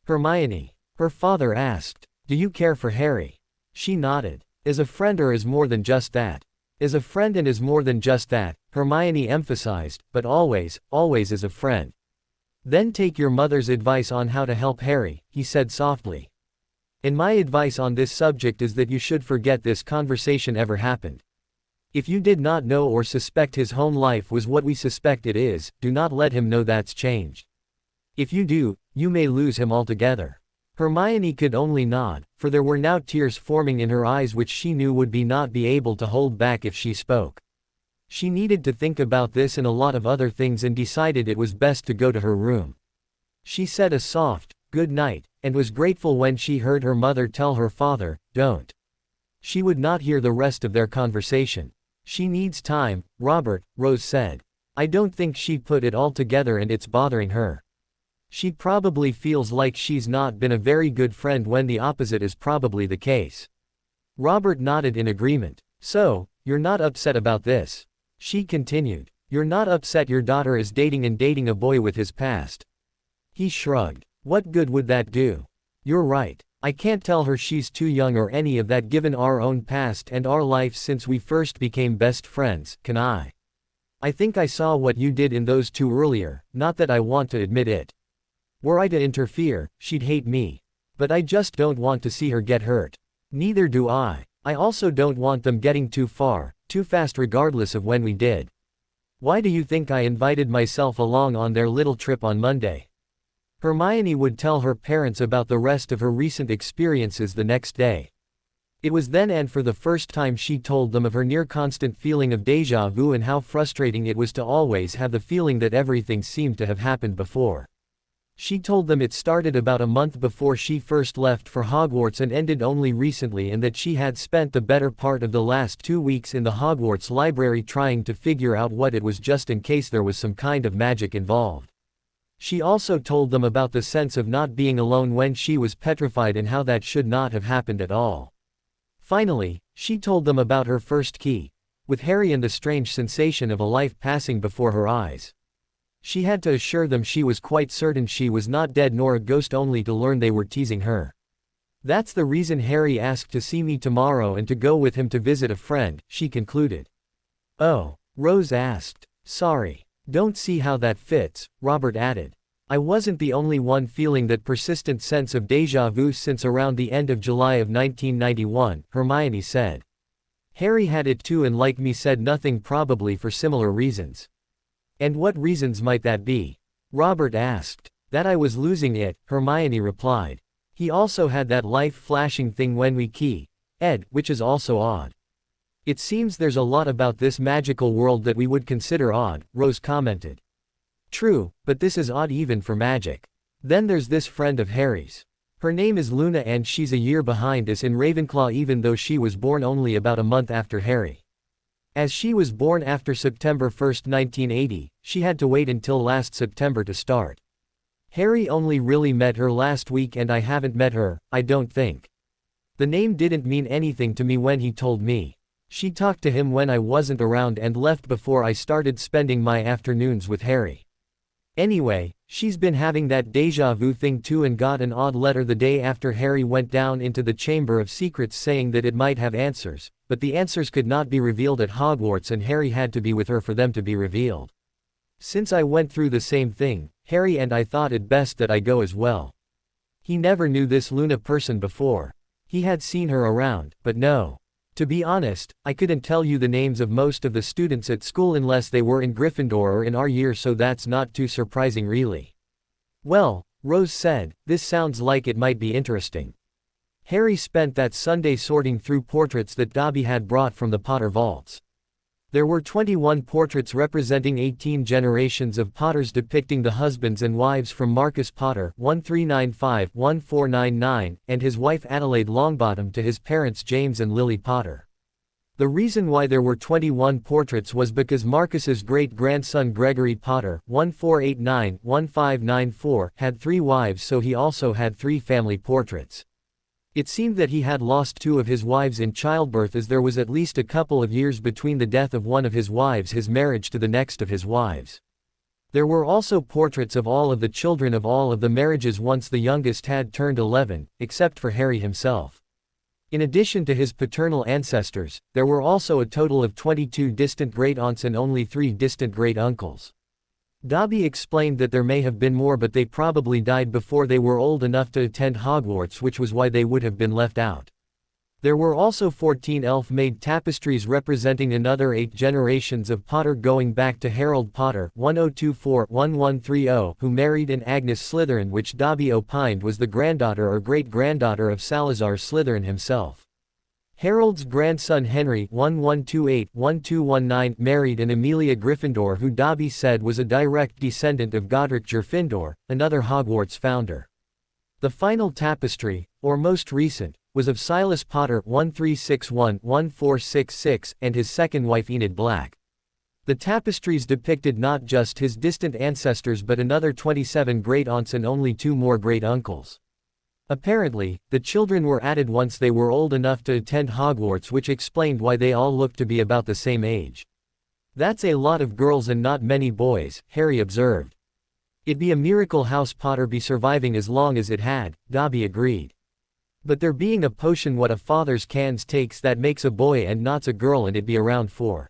Hermione, her father asked, do you care for Harry? She nodded. As a friend or as more than just that? As a friend and as more than just that, Hermione emphasized, but always, always as a friend. Then take your mother's advice on how to help Harry, he said softly. And my advice on this subject is that you should forget this conversation ever happened. If you did not know or suspect his home life was what we suspect it is, do not let him know that's changed. If you do, you may lose him altogether. Hermione could only nod, for there were now tears forming in her eyes which she knew would not be able to hold back if she spoke. She needed to think about this and a lot of other things and decided it was best to go to her room. She said a soft, good night, and was grateful when she heard her mother tell her father, don't. She would not hear the rest of their conversation. She needs time, Robert, Rose said. I don't think she put it all together and it's bothering her. She probably feels like she's not been a very good friend when the opposite is probably the case. Robert nodded in agreement. So, you're not upset about this? She continued. You're not upset your daughter is dating a boy with his past? He shrugged. What good would that do? You're right. I can't tell her she's too young or any of that given our own past and our life since we first became best friends, can I? I think I saw what you did in those two earlier, not that I want to admit it. Were I to interfere, she'd hate me. But I just don't want to see her get hurt. Neither do I. I also don't want them getting too far, too fast regardless of when we did. Why do you think I invited myself along on their little trip on Monday? Hermione would tell her parents about the rest of her recent experiences the next day. It was then and for the first time she told them of her near-constant feeling of déjà vu and how frustrating it was to always have the feeling that everything seemed to have happened before. She told them it started about a month before she first left for Hogwarts and ended only recently, and that she had spent the better part of the last 2 weeks in the Hogwarts library trying to figure out what it was, just in case there was some kind of magic involved. She also told them about the sense of not being alone when she was petrified and how that should not have happened at all. Finally, she told them about her first key, with Harry and the strange sensation of a life passing before her eyes. She had to assure them she was quite certain she was not dead nor a ghost, only to learn they were teasing her. That's the reason Harry asked to see me tomorrow and to go with him to visit a friend, she concluded. Oh, Rose asked. Sorry. Don't see how that fits, Robert added. I wasn't the only one feeling that persistent sense of déjà vu since around the end of July of 1991, Hermione said. Harry had it too and like me said nothing, probably for similar reasons. And what reasons might that be? Robert asked. That I was losing it, Hermione replied. He also had that life-flashing thing when we key, Ed, which is also odd. It seems there's a lot about this magical world that we would consider odd, Rose commented. True, but this is odd even for magic. Then there's this friend of Harry's. Her name is Luna and she's a year behind us in Ravenclaw, even though she was born only about a month after Harry. As she was born after September 1, 1980, she had to wait until last September to start. Harry only really met her last week and I haven't met her, I don't think. The name didn't mean anything to me when he told me. She talked to him when I wasn't around and left before I started spending my afternoons with Harry. Anyway, she's been having that déjà vu thing too and got an odd letter the day after Harry went down into the Chamber of Secrets saying that it might have answers, but the answers could not be revealed at Hogwarts and Harry had to be with her for them to be revealed. Since I went through the same thing, Harry and I thought it best that I go as well. He never knew this Luna person before. He had seen her around, but no. To be honest, I couldn't tell you the names of most of the students at school unless they were in Gryffindor or in our year, so that's not too surprising really. Well, Rose said, "This sounds like it might be interesting." Harry spent that Sunday sorting through portraits that Dobby had brought from the Potter vaults. There were 21 portraits representing 18 generations of Potters depicting the husbands and wives from Marcus Potter (1395–1499) and his wife Adelaide Longbottom to his parents James and Lily Potter. The reason why there were 21 portraits was because Marcus's great-grandson Gregory Potter (1489–1594) had 3 wives, so he also had 3 family portraits. It seemed that he had lost 2 of his wives in childbirth, as there was at least a couple of years between the death of one of his wives his marriage to the next of his wives. There were also portraits of all of the children of all of the marriages once the youngest had turned 11, except for Harry himself. In addition to his paternal ancestors, there were also a total of 22 distant great-aunts and only 3 distant great-uncles. Dobby explained that there may have been more, but they probably died before they were old enough to attend Hogwarts, which was why they would have been left out. There were also 14 elf-made tapestries representing another 8 generations of Potter, going back to Harold Potter (1024–1130), who married an Agnes Slytherin, which Dobby opined was the granddaughter or great-granddaughter of Salazar Slytherin himself. Harold's grandson Henry (1128–1219) married an Amelia Gryffindor, who Dobby said was a direct descendant of Godric Gryffindor, another Hogwarts founder. The final tapestry, or most recent, was of Silas Potter (1361–1466) and his second wife Enid Black. The tapestries depicted not just his distant ancestors but another 27 great-aunts and only 2 more great-uncles. Apparently, the children were added once they were old enough to attend Hogwarts, which explained why they all looked to be about the same age. "That's a lot of girls and not many boys," Harry observed. "It'd be a miracle House Potter be surviving as long as it had," Dobby agreed. "But there being a potion what a father's cans takes that makes a boy and not's a girl, and it'd be around for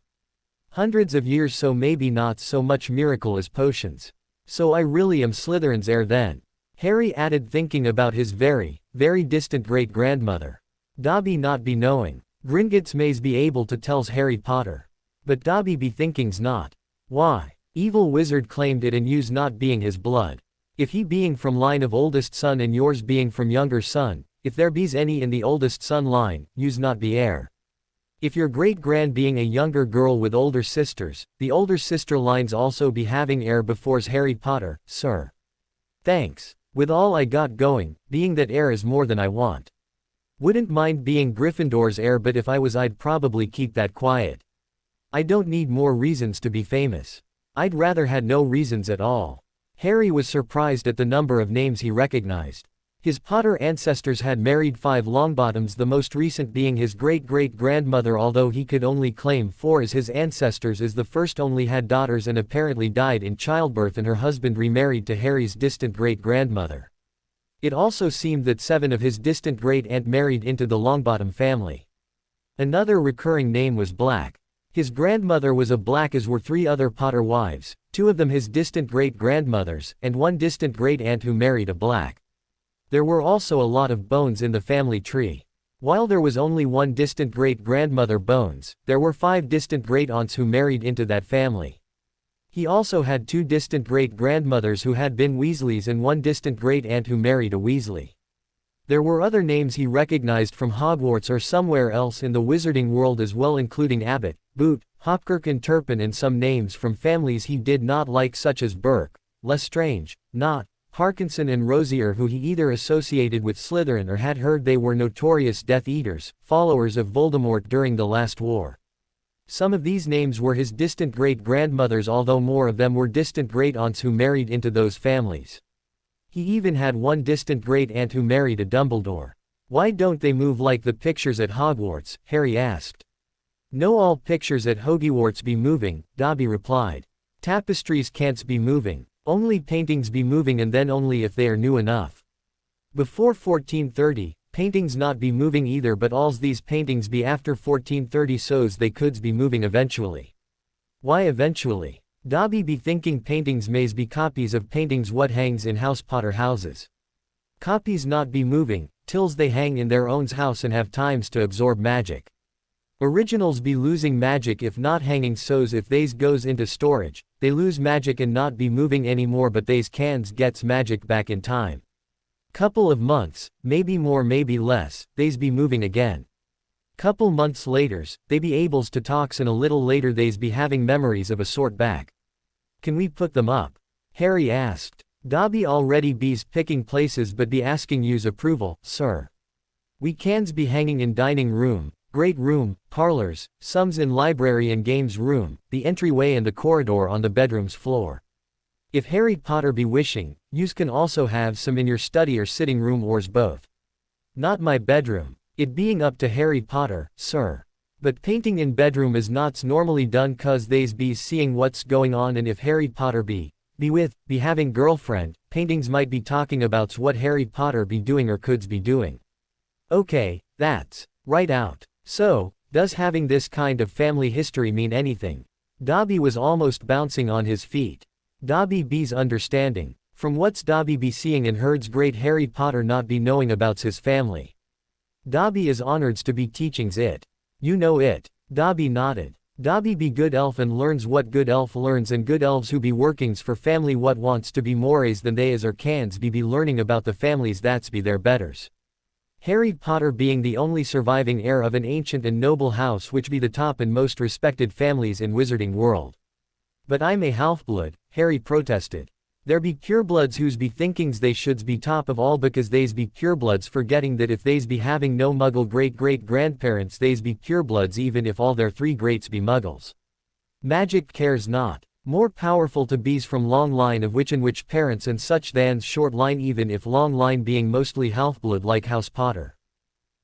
hundreds of years, so maybe not so much miracle as potions. So I really am Slytherin's heir then," Harry added, thinking about his very, very distant great-grandmother. Dobby not be knowing. Gringotts mays be able to tells Harry Potter. But Dobby be thinking's not. Why? Evil wizard claimed it and yous not being his blood. If he being from line of oldest son and yours being from younger son, if there be's any in the oldest son line, yous not be heir. If your great-grand being a younger girl with older sisters, the older sister lines also be having heir before's Harry Potter, sir. Thanks. With all I got going, being that heir is more than I want. Wouldn't mind being Gryffindor's heir, but if I was I'd probably keep that quiet. I don't need more reasons to be famous. I'd rather had no reasons at all." Harry was surprised at the number of names he recognized. His Potter ancestors had married 5 Longbottoms, the most recent being his great-great-grandmother, although he could only claim 4 as his ancestors, as the first only had daughters and apparently died in childbirth, and her husband remarried to Harry's distant great-grandmother. It also seemed that 7 of his distant great-aunt married into the Longbottom family. Another recurring name was Black. His grandmother was a Black, as were 3 other Potter wives, 2 of them his distant great-grandmothers, and 1 distant great-aunt who married a Black. There were also a lot of Bones in the family tree. While there was only 1 distant great-grandmother Bones, there were 5 distant great-aunts who married into that family. He also had 2 distant great-grandmothers who had been Weasleys and 1 distant great-aunt who married a Weasley. There were other names he recognized from Hogwarts or somewhere else in the wizarding world as well, including Abbott, Boot, Hopkirk and Turpin, and some names from families he did not like, such as Burke, Lestrange, Knott, Parkinson and Rosier, who he either associated with Slytherin or had heard they were notorious Death Eaters, followers of Voldemort during the last war. Some of these names were his distant great-grandmothers, although more of them were distant great-aunts who married into those families. He even had 1 distant great-aunt who married a Dumbledore. "Why don't they move like the pictures at Hogwarts?" Harry asked. "No, all pictures at Hogwarts be moving," Dobby replied. "Tapestries can't be moving. Only paintings be moving, and then only if they are new enough. Before 1430, paintings not be moving either, but alls these paintings be after 1430, so's they could's be moving eventually." "Why eventually?" Dobby be thinking paintings mays be copies of paintings what hangs in House Potter houses. "Copies not be moving, tills they hang in their own's house and have times to absorb magic." Originals be losing magic if not hanging, so's if they's goes into storage, they lose magic and not be moving anymore, but they's cans gets magic back in time. Couple of months, maybe more maybe less, they's be moving again. Couple months laters, they be ables to talks, and a little later they's be having memories of a sort back. Can we put them up? Harry asked. Dobby already be's picking places but be asking you's approval, sir. We cans be hanging in dining room, great room, parlors, some's in library and games room, the entryway and the corridor on the bedroom's floor. If Harry Potter be wishing, yous can also have some in your study or sitting room or's both. Not my bedroom. It being up to Harry Potter, sir. But painting in bedroom is not's normally done cause they's be seeing what's going on, and if Harry Potter be having girlfriend, paintings might be talking about's what Harry Potter be doing or could's be doing. Okay, that's right out. So, does having this kind of family history mean anything? Dobby was almost bouncing on his feet. Dobby be's understanding. From what's Dobby be seeing and heard's great Harry Potter not be knowing about's his family. Dobby is honored's to be teachings it. You know it. Dobby nodded. Dobby be good elf and learns what good elf learns, and good elves who be workings for family what wants to be mores than they is or cans be learning about the families that's be their betters. Harry Potter being the only surviving heir of an ancient and noble house which be the top and most respected families in wizarding world. But I'm a half-blood, Harry protested. There be purebloods whose be thinkings they shoulds be top of all because they's be purebloods, forgetting that if they's be having no muggle great-great-grandparents they's be purebloods even if all their three greats be muggles. Magic cares not. More powerful to bees from long line of which parents and such than's short line, even if long line being mostly half-blood like House Potter.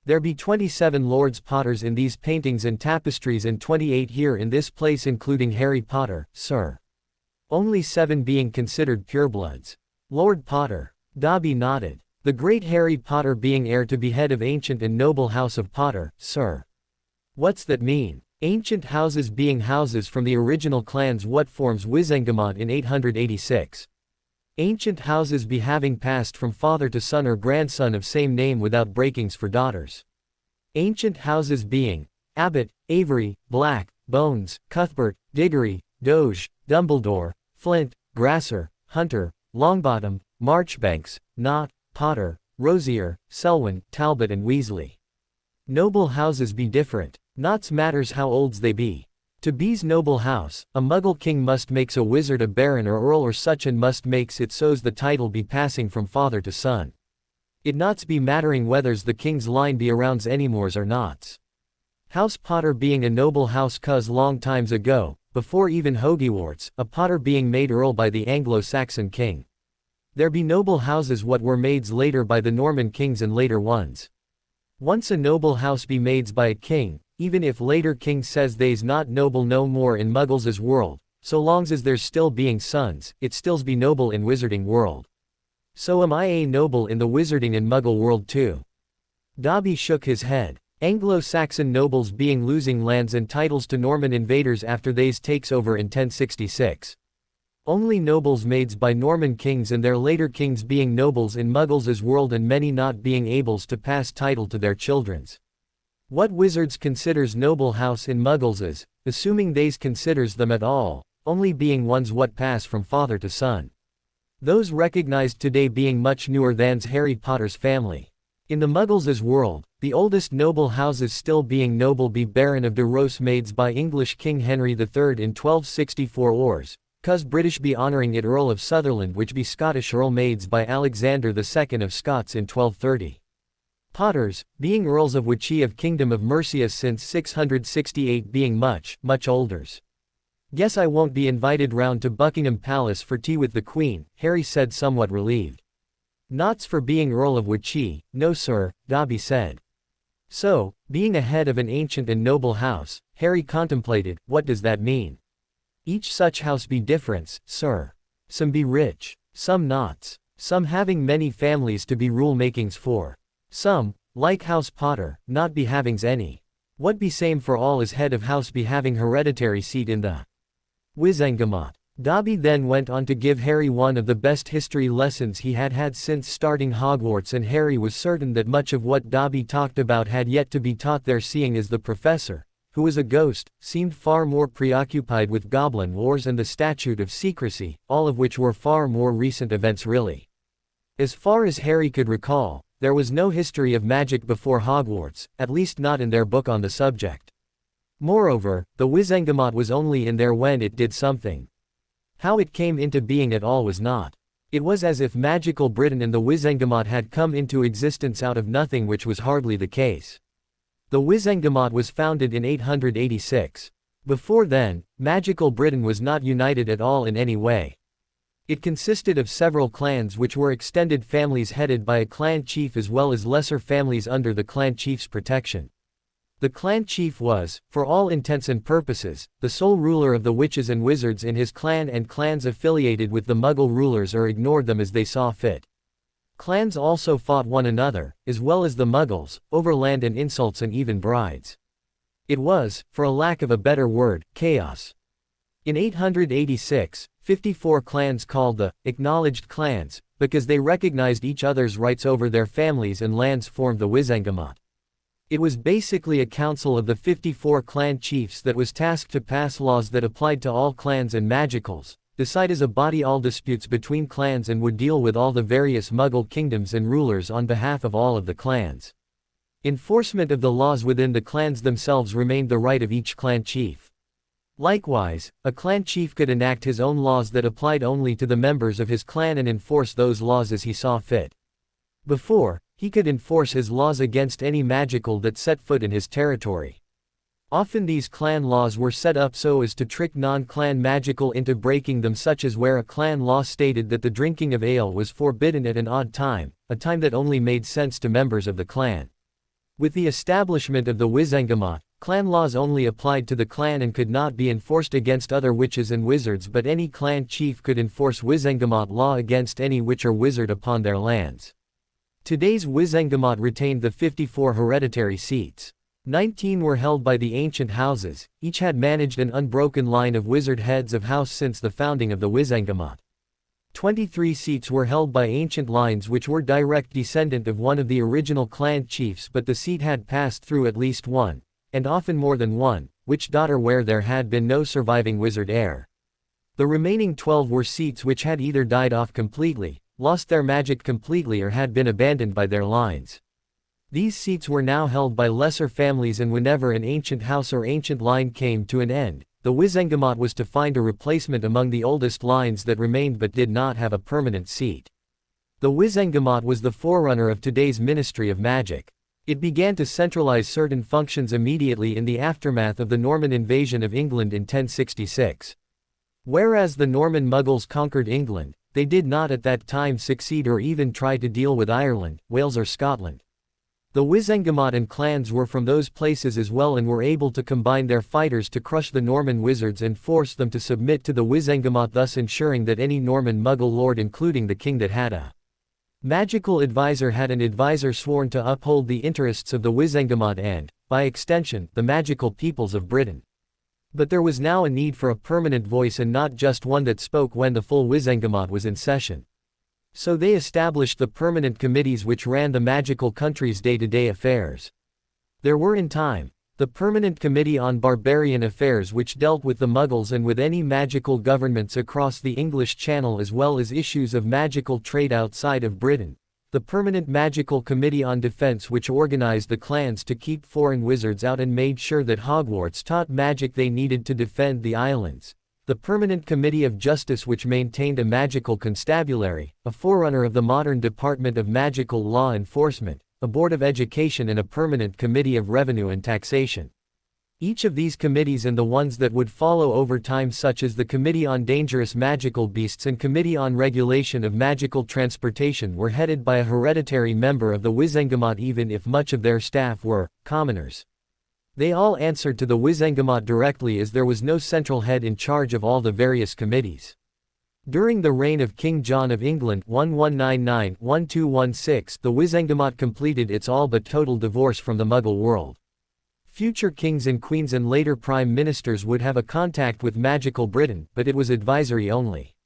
There be 27 Lords Potters in these paintings and tapestries and 28 here in this place including Harry Potter, sir. Only 7 being considered purebloods. Lord Potter. Dobby nodded. The great Harry Potter being heir to be head of ancient and noble House of Potter, sir. What's that mean? Ancient houses being houses from the original clans what forms Wizengamot in 886. Ancient houses be having passed from father to son or grandson of same name without breakings for daughters. Ancient houses being Abbott, Avery, Black, Bones, Cuthbert, Diggory, Doge, Dumbledore, Flint, Grasser, Hunter, Longbottom, Marchbanks, Knott, Potter, Rosier, Selwyn, Talbot and Weasley. Noble houses be different. Not's matters how olds they be. To be's noble house, a muggle king must makes a wizard a baron or earl or such, and must makes it so's the title be passing from father to son. It nots be mattering whether's the king's line be arounds anymores or nots. House Potter being a noble house cause long times ago, before even Hogwarts, a Potter being made earl by the Anglo-Saxon king. There be noble houses what were mades later by the Norman kings and later ones. Once a noble house be mades by a king, even if later king says they's not noble no more in Muggles' world, so longs as there's still being sons, it stills be noble in wizarding world. So am I a noble in the wizarding and Muggle world too. Dobby shook his head. Anglo-Saxon nobles being losing lands and titles to Norman invaders after they's takes over in 1066. Only nobles mades by Norman kings and their later kings being nobles in Muggles' world, and many not being ables to pass title to their children's. What wizards considers noble house in Muggles', assuming they's considers them at all, only being ones what pass from father to son. Those recognized today being much newer than's Harry Potter's family. In the Muggles' world, the oldest noble houses still being noble be Baron of de Rose mades by English King Henry III in 1264 ors, cause British be honoring it Earl of Sutherland, which be Scottish Earl mades by Alexander II of Scots in 1230. Potters, being Earls of Witchy of Kingdom of Mercia since 668 being much olders. Guess I won't be invited round to Buckingham Palace for tea with the Queen, Harry said somewhat relieved. Nots for being Earl of Witchy, no sir, Dobby said. So, being a head of an ancient and noble house, Harry contemplated, what does that mean? Each such house be different, sir. Some be rich, some nots, some having many families to be rule-makings for. Some, like House Potter, not be havings any. What be same for all is head of house be having hereditary seat in the Wizengamot. Dobby then went on to give Harry one of the best history lessons he had had since starting Hogwarts, and Harry was certain that much of what Dobby talked about had yet to be taught there, seeing as the professor, who was a ghost, seemed far more preoccupied with goblin wars and the Statute of Secrecy, all of which were far more recent events really. As far as Harry could recall, there was no history of magic before Hogwarts, at least not in their book on the subject. Moreover, the Wizengamot was only in there when it did something. How it came into being at all was not. It was as if magical Britain and the Wizengamot had come into existence out of nothing, which was hardly the case. The Wizengamot was founded in 886. Before then, magical Britain was not united at all in any way. It consisted of several clans which were extended families headed by a clan chief as well as lesser families under the clan chief's protection. The clan chief was, for all intents and purposes, the sole ruler of the witches and wizards in his clan, and clans affiliated with the Muggle rulers or ignored them as they saw fit. Clans also fought one another, as well as the Muggles, over land and insults and even brides. It was, for a lack of a better word, chaos. In 886, 54 clans called the acknowledged clans, because they recognized each other's rights over their families and lands, formed the Wizengamot. It was basically a council of the 54 clan chiefs that was tasked to pass laws that applied to all clans and magicals, decide as a body all disputes between clans, and would deal with all the various Muggle kingdoms and rulers on behalf of all of the clans. Enforcement of the laws within the clans themselves remained the right of each clan chief. Likewise, a clan chief could enact his own laws that applied only to the members of his clan and enforce those laws as he saw fit. Before, he could enforce his laws against any magical that set foot in his territory. Often these clan laws were set up so as to trick non-clan magical into breaking them, such as where a clan law stated that the drinking of ale was forbidden at an odd time, a time that only made sense to members of the clan. With the establishment of the Wizengamot, clan laws only applied to the clan and could not be enforced against other witches and wizards, but any clan chief could enforce Wizengamot law against any witch or wizard upon their lands. Today's Wizengamot retained the 54 hereditary seats. 19 were held by the ancient houses, each had managed an unbroken line of wizard heads of house since the founding of the Wizengamot. 23 seats were held by ancient lines which were direct descendant of one of the original clan chiefs, but the seat had passed through at least one, and often more than one, witch daughter where there had been no surviving wizard heir. The remaining 12 were seats which had either died off completely, lost their magic completely, or had been abandoned by their lines. These seats were now held by lesser families, and whenever an ancient house or ancient line came to an end, the Wizengamot was to find a replacement among the oldest lines that remained but did not have a permanent seat. The Wizengamot was the forerunner of today's Ministry of Magic. It began to centralize certain functions immediately in the aftermath of the Norman invasion of England in 1066. Whereas the Norman Muggles conquered England, they did not at that time succeed or even try to deal with Ireland, Wales or Scotland. The Wizengamot and clans were from those places as well, and were able to combine their fighters to crush the Norman wizards and force them to submit to the Wizengamot, thus ensuring that any Norman Muggle lord, including the king that had a magical advisor, had an advisor sworn to uphold the interests of the Wizengamot and, by extension, the magical peoples of Britain. But there was now a need for a permanent voice, and not just one that spoke when the full Wizengamot was in session. So they established the permanent committees which ran the magical country's day-to-day affairs. There were in time, the Permanent Committee on Barbarian Affairs, which dealt with the Muggles and with any magical governments across the English Channel as well as issues of magical trade outside of Britain. The Permanent Magical Committee on Defense, which organized the clans to keep foreign wizards out and made sure that Hogwarts taught magic they needed to defend the islands. The Permanent Committee of Justice, which maintained a magical constabulary, a forerunner of the modern Department of Magical Law Enforcement, a Board of Education, and a Permanent Committee of Revenue and Taxation. Each of these committees and the ones that would follow over time, such as the Committee on Dangerous Magical Beasts and Committee on Regulation of Magical Transportation, were headed by a hereditary member of the Wizengamot, even if much of their staff were commoners. They all answered to the Wizengamot directly, as there was no central head in charge of all the various committees. During the reign of King John of England 1199–1216, the Wizengamot completed its all but total divorce from the Muggle world. Future kings and queens and later prime ministers would have a contact with magical Britain, but it was advisory only.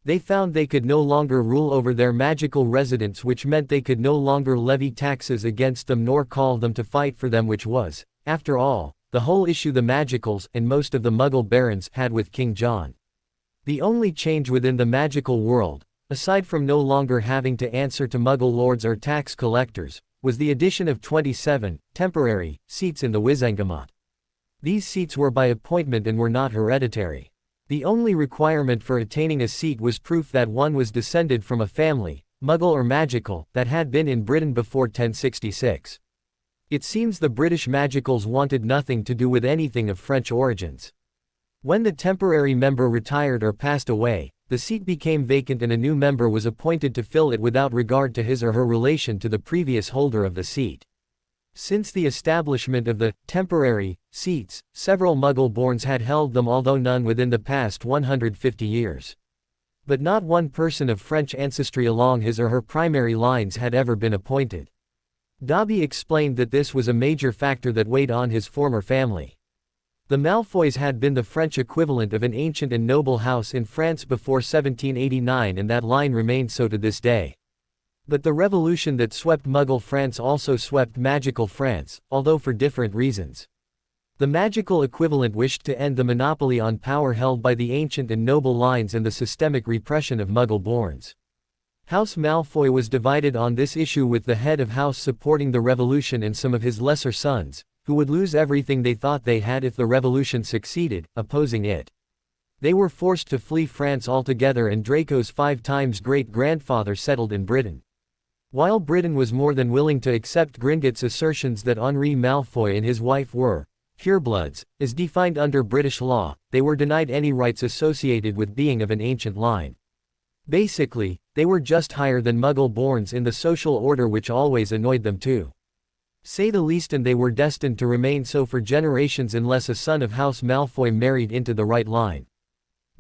They found they could no longer rule over their magical residents, which meant they could no longer levy taxes against them nor call them to fight for them, which was, after all, the whole issue the Magicals and most of the Muggle barons had with King John. The only change within the magical world, aside from no longer having to answer to Muggle lords or tax collectors, was the addition of 27 temporary seats in the Wizengamot. These seats were by appointment and were not hereditary. The only requirement for attaining a seat was proof that one was descended from a family, Muggle or magical, that had been in Britain before 1066. It seems the British Magicals wanted nothing to do with anything of French origins. When the temporary member retired or passed away, the seat became vacant and a new member was appointed to fill it without regard to his or her relation to the previous holder of the seat. Since the establishment of the temporary seats, several Muggle-borns had held them, although none within the past 150 years. But not one person of French ancestry along his or her primary lines had ever been appointed. Dobby explained that this was a major factor that weighed on his former family. The Malfoys had been the French equivalent of an ancient and noble house in France before 1789, and that line remained so to this day. But the revolution that swept Muggle France also swept magical France, although for different reasons. The magical equivalent wished to end the monopoly on power held by the ancient and noble lines and the systemic repression of Muggle-borns. House Malfoy was divided on this issue, with the head of house supporting the revolution and some of his lesser sons, who would lose everything they thought they had if the revolution succeeded, opposing it. They were forced to flee France altogether, and Draco's 5 times great-grandfather settled in Britain. While Britain was more than willing to accept Gringotts' assertions that Henri Malfoy and his wife were purebloods, as defined under British law, they were denied any rights associated with being of an ancient line. Basically, they were just higher than Muggle-borns in the social order, which always annoyed them to say the least, and they were destined to remain so for generations unless a son of House Malfoy married into the right line.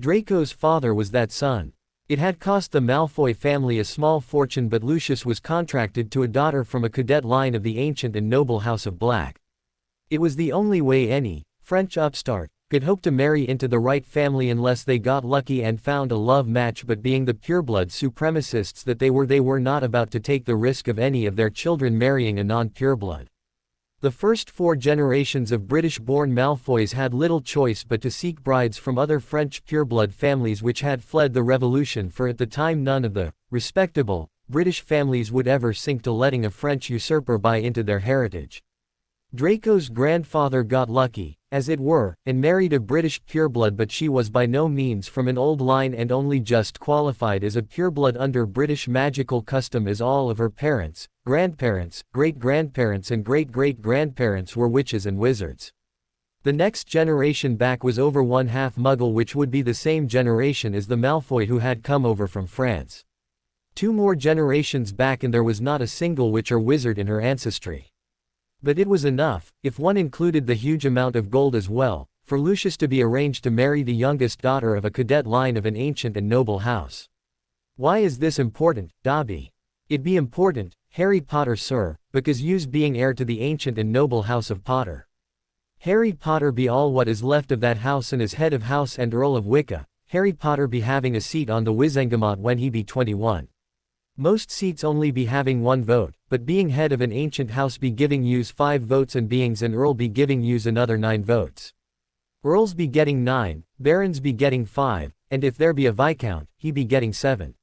Draco's father was that son. It had cost the Malfoy family a small fortune, but Lucius was contracted to a daughter from a cadet line of the ancient and noble House of Black. It was the only way any French upstart could hope to marry into the right family unless they got lucky and found a love match, but being the pureblood supremacists that they were not about to take the risk of any of their children marrying a non-pureblood. The first 4 generations of British-born Malfoys had little choice but to seek brides from other French pureblood families which had fled the revolution, for at the time none of the respectable British families would ever sink to letting a French usurper buy into their heritage. Draco's grandfather got lucky, as it were, and married a British pureblood, but she was by no means from an old line and only just qualified as a pureblood under British magical custom, as all of her parents, grandparents, great-grandparents and great-great-grandparents were witches and wizards. The next generation back was over 1/2 Muggle, which would be the same generation as the Malfoy who had come over from France. 2 more generations back and there was not a single witch or wizard in her ancestry. But it was enough, if one included the huge amount of gold as well, for Lucius to be arranged to marry the youngest daughter of a cadet line of an ancient and noble house. Why is this important, Dobby? It be important, Harry Potter, sir, because yous being heir to the ancient and noble House of Potter. Harry Potter be all what is left of that house, and as head of house and Earl of Wicca, Harry Potter be having a seat on the Wizengamot when he be 21. Most seats only be having 1 vote, but being head of an ancient house be giving yous 5 votes, and beings an earl be giving yous another 9 votes. Earls be getting 9, barons be getting 5, and if there be a viscount, he be getting 7.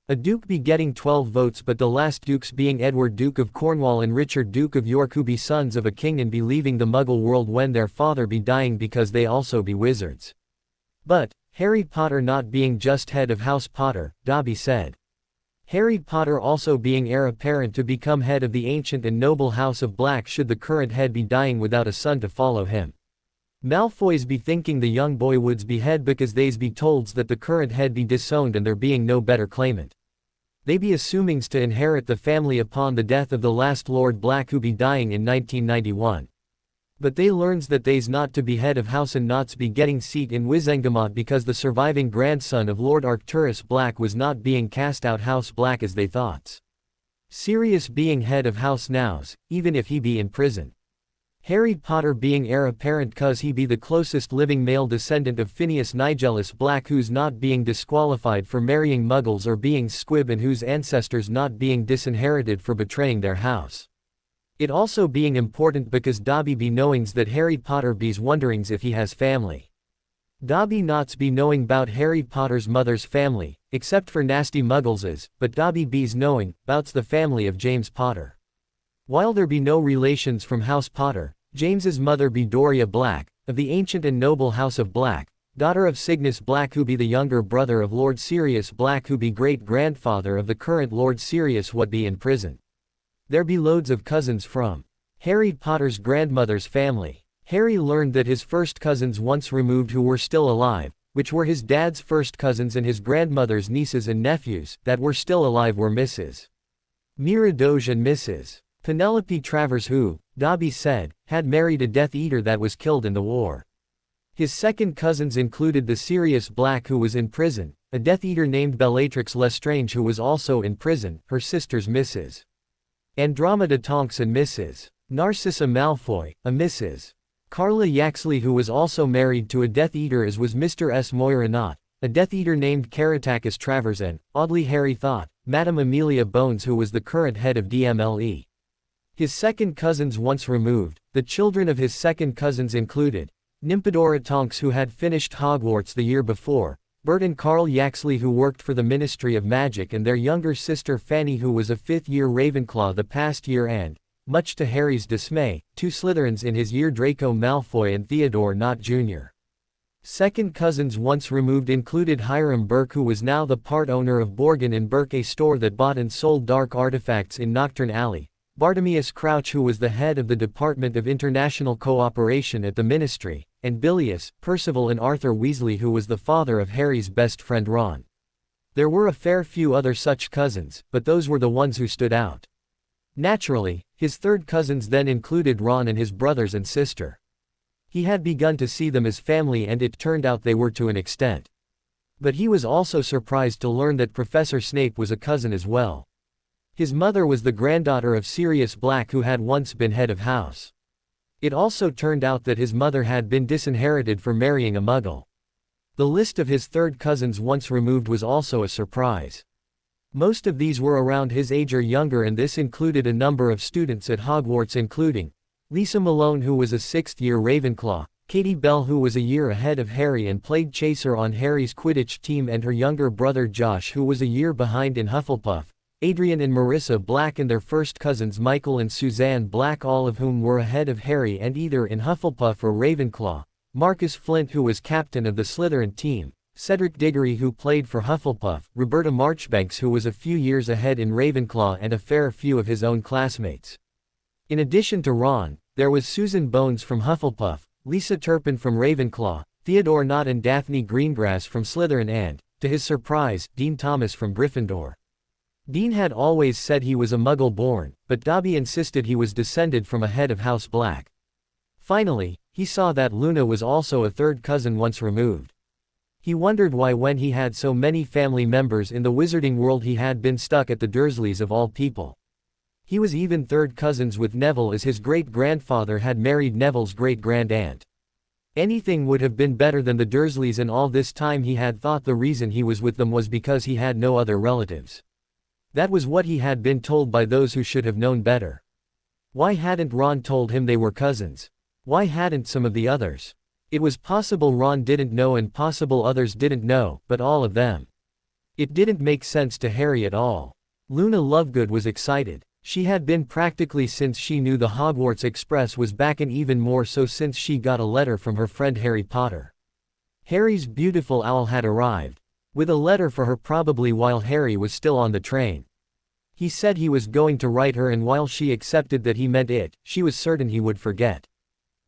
A duke be getting 12 votes, but the last dukes being Edward Duke of Cornwall and Richard Duke of York, who be sons of a king and be leaving the Muggle world when their father be dying, because they also be wizards. But, Harry Potter not being just head of House Potter, Dobby said. Harry Potter also being heir apparent to become head of the ancient and noble House of Black should the current head be dying without a son to follow him. Malfoys be thinking the young boy would's be head because they's be tolds that the current head be disowned and there being no better claimant. They be assumings to inherit the family upon the death of the last Lord Black, who be dying in 1991. But they learns that they's not to be head of house and nots be getting seat in Wizengamot because the surviving grandson of Lord Arcturus Black was not being cast out House Black as they thought. Sirius being head of House Nows, even if he be in prison. Harry Potter being heir apparent cause he be the closest living male descendant of Phineas Nigellus Black, who's not being disqualified for marrying Muggles or being squib, and whose ancestors not being disinherited for betraying their house. It also being important because Dobby be knowings that Harry Potter be's wonderings if he has family. Dobby nots be knowing bout Harry Potter's mother's family, except for nasty muggleses, but Dobby be's knowing bouts the family of James Potter. While there be no relations from House Potter, James's mother be Doria Black, of the ancient and noble House of Black, daughter of Cygnus Black who be the younger brother of Lord Sirius Black who be great-grandfather of the current Lord Sirius what be in prison. There be loads of cousins from Harry Potter's grandmother's family. Harry learned that his first cousins once removed who were still alive, which were his dad's first cousins and his grandmother's nieces and nephews, that were still alive were Mrs. Mira Doge and Mrs. Penelope Travers who, Dobby said, had married a Death Eater that was killed in the war. His second cousins included the Sirius Black who was in prison, a Death Eater named Bellatrix Lestrange who was also in prison, her sisters Mrs. Andromeda Tonks and Mrs. Narcissa Malfoy, a Mrs. Carla Yaxley who was also married to a Death Eater as was Mr. S. Moira Knott, a Death Eater named Caratakis Travers and, oddly Harry thought, Madame Amelia Bones who was the current head of DMLE. His second cousins once removed, the children of his second cousins included, Nymphadora Tonks who had finished Hogwarts the year before, Bert and Carl Yaxley who worked for the Ministry of Magic and their younger sister Fanny who was a fifth-year Ravenclaw the past year and, much to Harry's dismay, two Slytherins in his year Draco Malfoy and Theodore Knott Jr. Second cousins once removed included Hiram Burke who was now the part owner of Borgin and Burke a store that bought and sold dark artifacts in Knockturn Alley, Bartemius Crouch who was the head of the Department of International Cooperation at the Ministry, and Bilious, Percival and Arthur Weasley who was the father of Harry's best friend Ron. There were a fair few other such cousins, but those were the ones who stood out. Naturally, his third cousins then included Ron and his brothers and sister. He had begun to see them as family and it turned out they were to an extent. But he was also surprised to learn that Professor Snape was a cousin as well. His mother was the granddaughter of Sirius Black who had once been head of house. It also turned out that his mother had been disinherited for marrying a Muggle. The list of his third cousins once removed was also a surprise. Most of these were around his age or younger and this included a number of students at Hogwarts including Lisa Malone who was a sixth-year Ravenclaw, Katie Bell who was a year ahead of Harry and played chaser on Harry's Quidditch team and her younger brother Josh who was a year behind in Hufflepuff, Adrian and Marissa Black and their first cousins Michael and Suzanne Black all of whom were ahead of Harry and either in Hufflepuff or Ravenclaw, Marcus Flint who was captain of the Slytherin team, Cedric Diggory who played for Hufflepuff, Roberta Marchbanks who was a few years ahead in Ravenclaw and a fair few of his own classmates. In addition to Ron, there was Susan Bones from Hufflepuff, Lisa Turpin from Ravenclaw, Theodore Knott and Daphne Greengrass from Slytherin and, to his surprise, Dean Thomas from Gryffindor. Dean had always said he was a Muggle-born, but Dobby insisted he was descended from a head of House Black. Finally, he saw that Luna was also a third cousin once removed. He wondered why when he had so many family members in the wizarding world he had been stuck at the Dursleys of all people. He was even third cousins with Neville as his great-grandfather had married Neville's great-grand-aunt. Anything would have been better than the Dursleys and all this time he had thought the reason he was with them was because he had no other relatives. That was what he had been told by those who should have known better. Why hadn't Ron told him they were cousins? Why hadn't some of the others? It was possible Ron didn't know and possible others didn't know, but all of them. It didn't make sense to Harry at all. Luna Lovegood was excited. She had been practically since she knew the Hogwarts Express was back and even more so since she got a letter from her friend Harry Potter. Harry's beautiful owl had arrived. With a letter for her probably while Harry was still on the train. He said he was going to write her and while she accepted that he meant it, she was certain he would forget.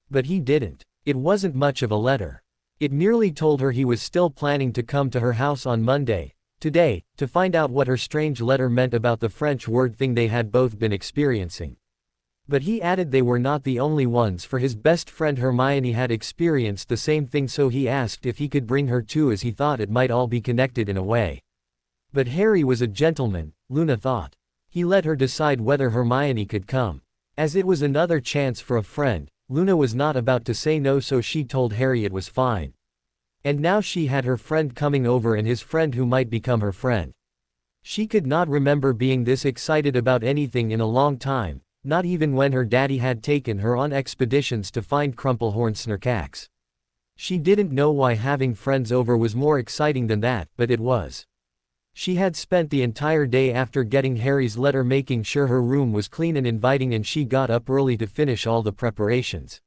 But he didn't. It wasn't much of a letter. It merely told her he was still planning to come to her house on Monday, today, to find out what her strange letter meant about the French word thing they had both been experiencing. But he added they were not the only ones for his best friend Hermione had experienced the same thing so he asked if he could bring her too as he thought it might all be connected in a way. But Harry was a gentleman, Luna thought. He let her decide whether Hermione could come. As it was another chance for a friend, Luna was not about to say no so she told Harry it was fine. And now she had her friend coming over and his friend who might become her friend. She could not remember being this excited about anything in a long time, not even when her daddy had taken her on expeditions to find crumplehorn snurcax. She didn't know why having friends over was more exciting than that, but it was. She had spent the entire day after getting Harry's letter making sure her room was clean and inviting, and she got up early to finish all the preparations.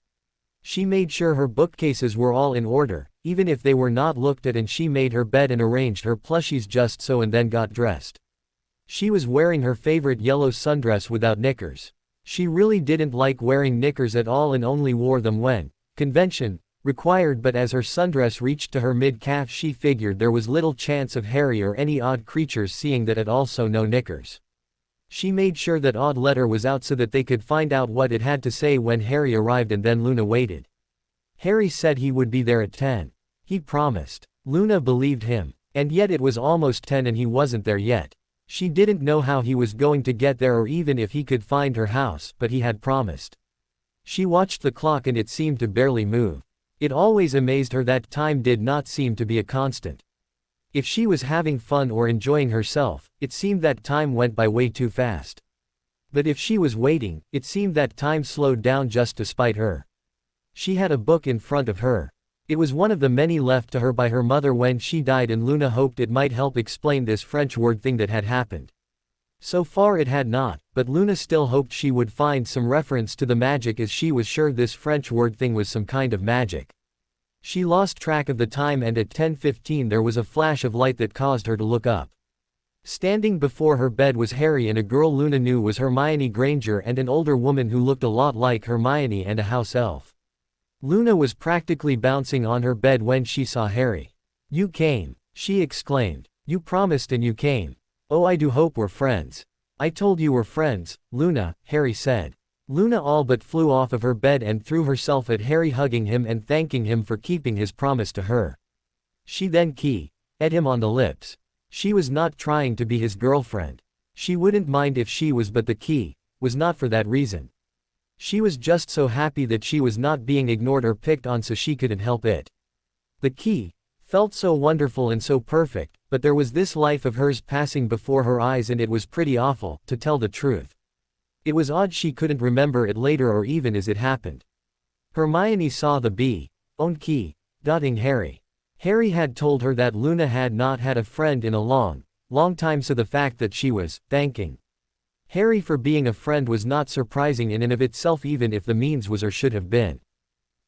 She made sure her bookcases were all in order, even if they were not looked at, and she made her bed and arranged her plushies just so, and then got dressed. She was wearing her favorite yellow sundress without knickers. She really didn't like wearing knickers at all and only wore them when convention required, but as her sundress reached to her mid-calf she figured there was little chance of Harry or any odd creatures seeing that, and also no knickers. She made sure that odd letter was out so that they could find out what it had to say when Harry arrived, and then Luna waited. Harry said he would be there at 10. He promised. Luna believed him. And yet it was almost 10 and he wasn't there yet. She didn't know how he was going to get there or even if he could find her house, but he had promised. She watched the clock and it seemed to barely move. It always amazed her that time did not seem to be a constant. If she was having fun or enjoying herself, it seemed that time went by way too fast. But if she was waiting, it seemed that time slowed down just to spite her. She had a book in front of her. It was one of the many left to her by her mother when she died, and Luna hoped it might help explain this French word thing that had happened. So far it had not, but Luna still hoped she would find some reference to the magic, as she was sure this French word thing was some kind of magic. She lost track of the time, and at 10:15 there was a flash of light that caused her to look up. Standing before her bed was Harry and a girl Luna knew was Hermione Granger, and an older woman who looked a lot like Hermione, and a house elf. Luna was practically bouncing on her bed when she saw Harry. "You came," she exclaimed. "You promised and you came. Oh, I do hope we're friends." "I told you we're friends, Luna," Harry said. Luna all but flew off of her bed and threw herself at Harry, hugging him and thanking him for keeping his promise to her. She then kissed him on the lips. She was not trying to be his girlfriend. She wouldn't mind if she was, but the kiss was not for that reason. She was just so happy that she was not being ignored or picked on, so she couldn't help it. The kiss felt so wonderful and so perfect, but there was this life of hers passing before her eyes, and it was pretty awful, to tell the truth. It was odd she couldn't remember it later or even as it happened. Hermione saw the own kiss dotting Harry. Harry had told her that Luna had not had a friend in a long time, so the fact that she was thanking Harry for being a friend was not surprising in and of itself, even if the means was or should have been.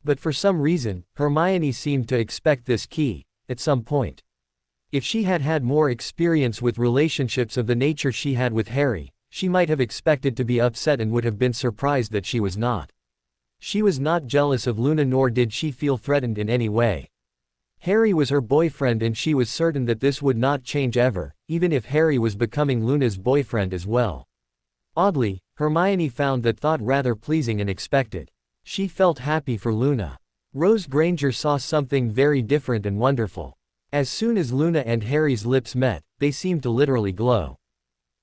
But for some reason, Hermione seemed to expect this kiss at some point. If she had had more experience with relationships of the nature she had with Harry, she might have expected to be upset and would have been surprised that she was not. She was not jealous of Luna, nor did she feel threatened in any way. Harry was her boyfriend, and she was certain that this would not change ever, even if Harry was becoming Luna's boyfriend as well. Oddly, Hermione found that thought rather pleasing and expected. She felt happy for Luna. Rose Granger saw something very different and wonderful. As soon as Luna and Harry's lips met, they seemed to literally glow.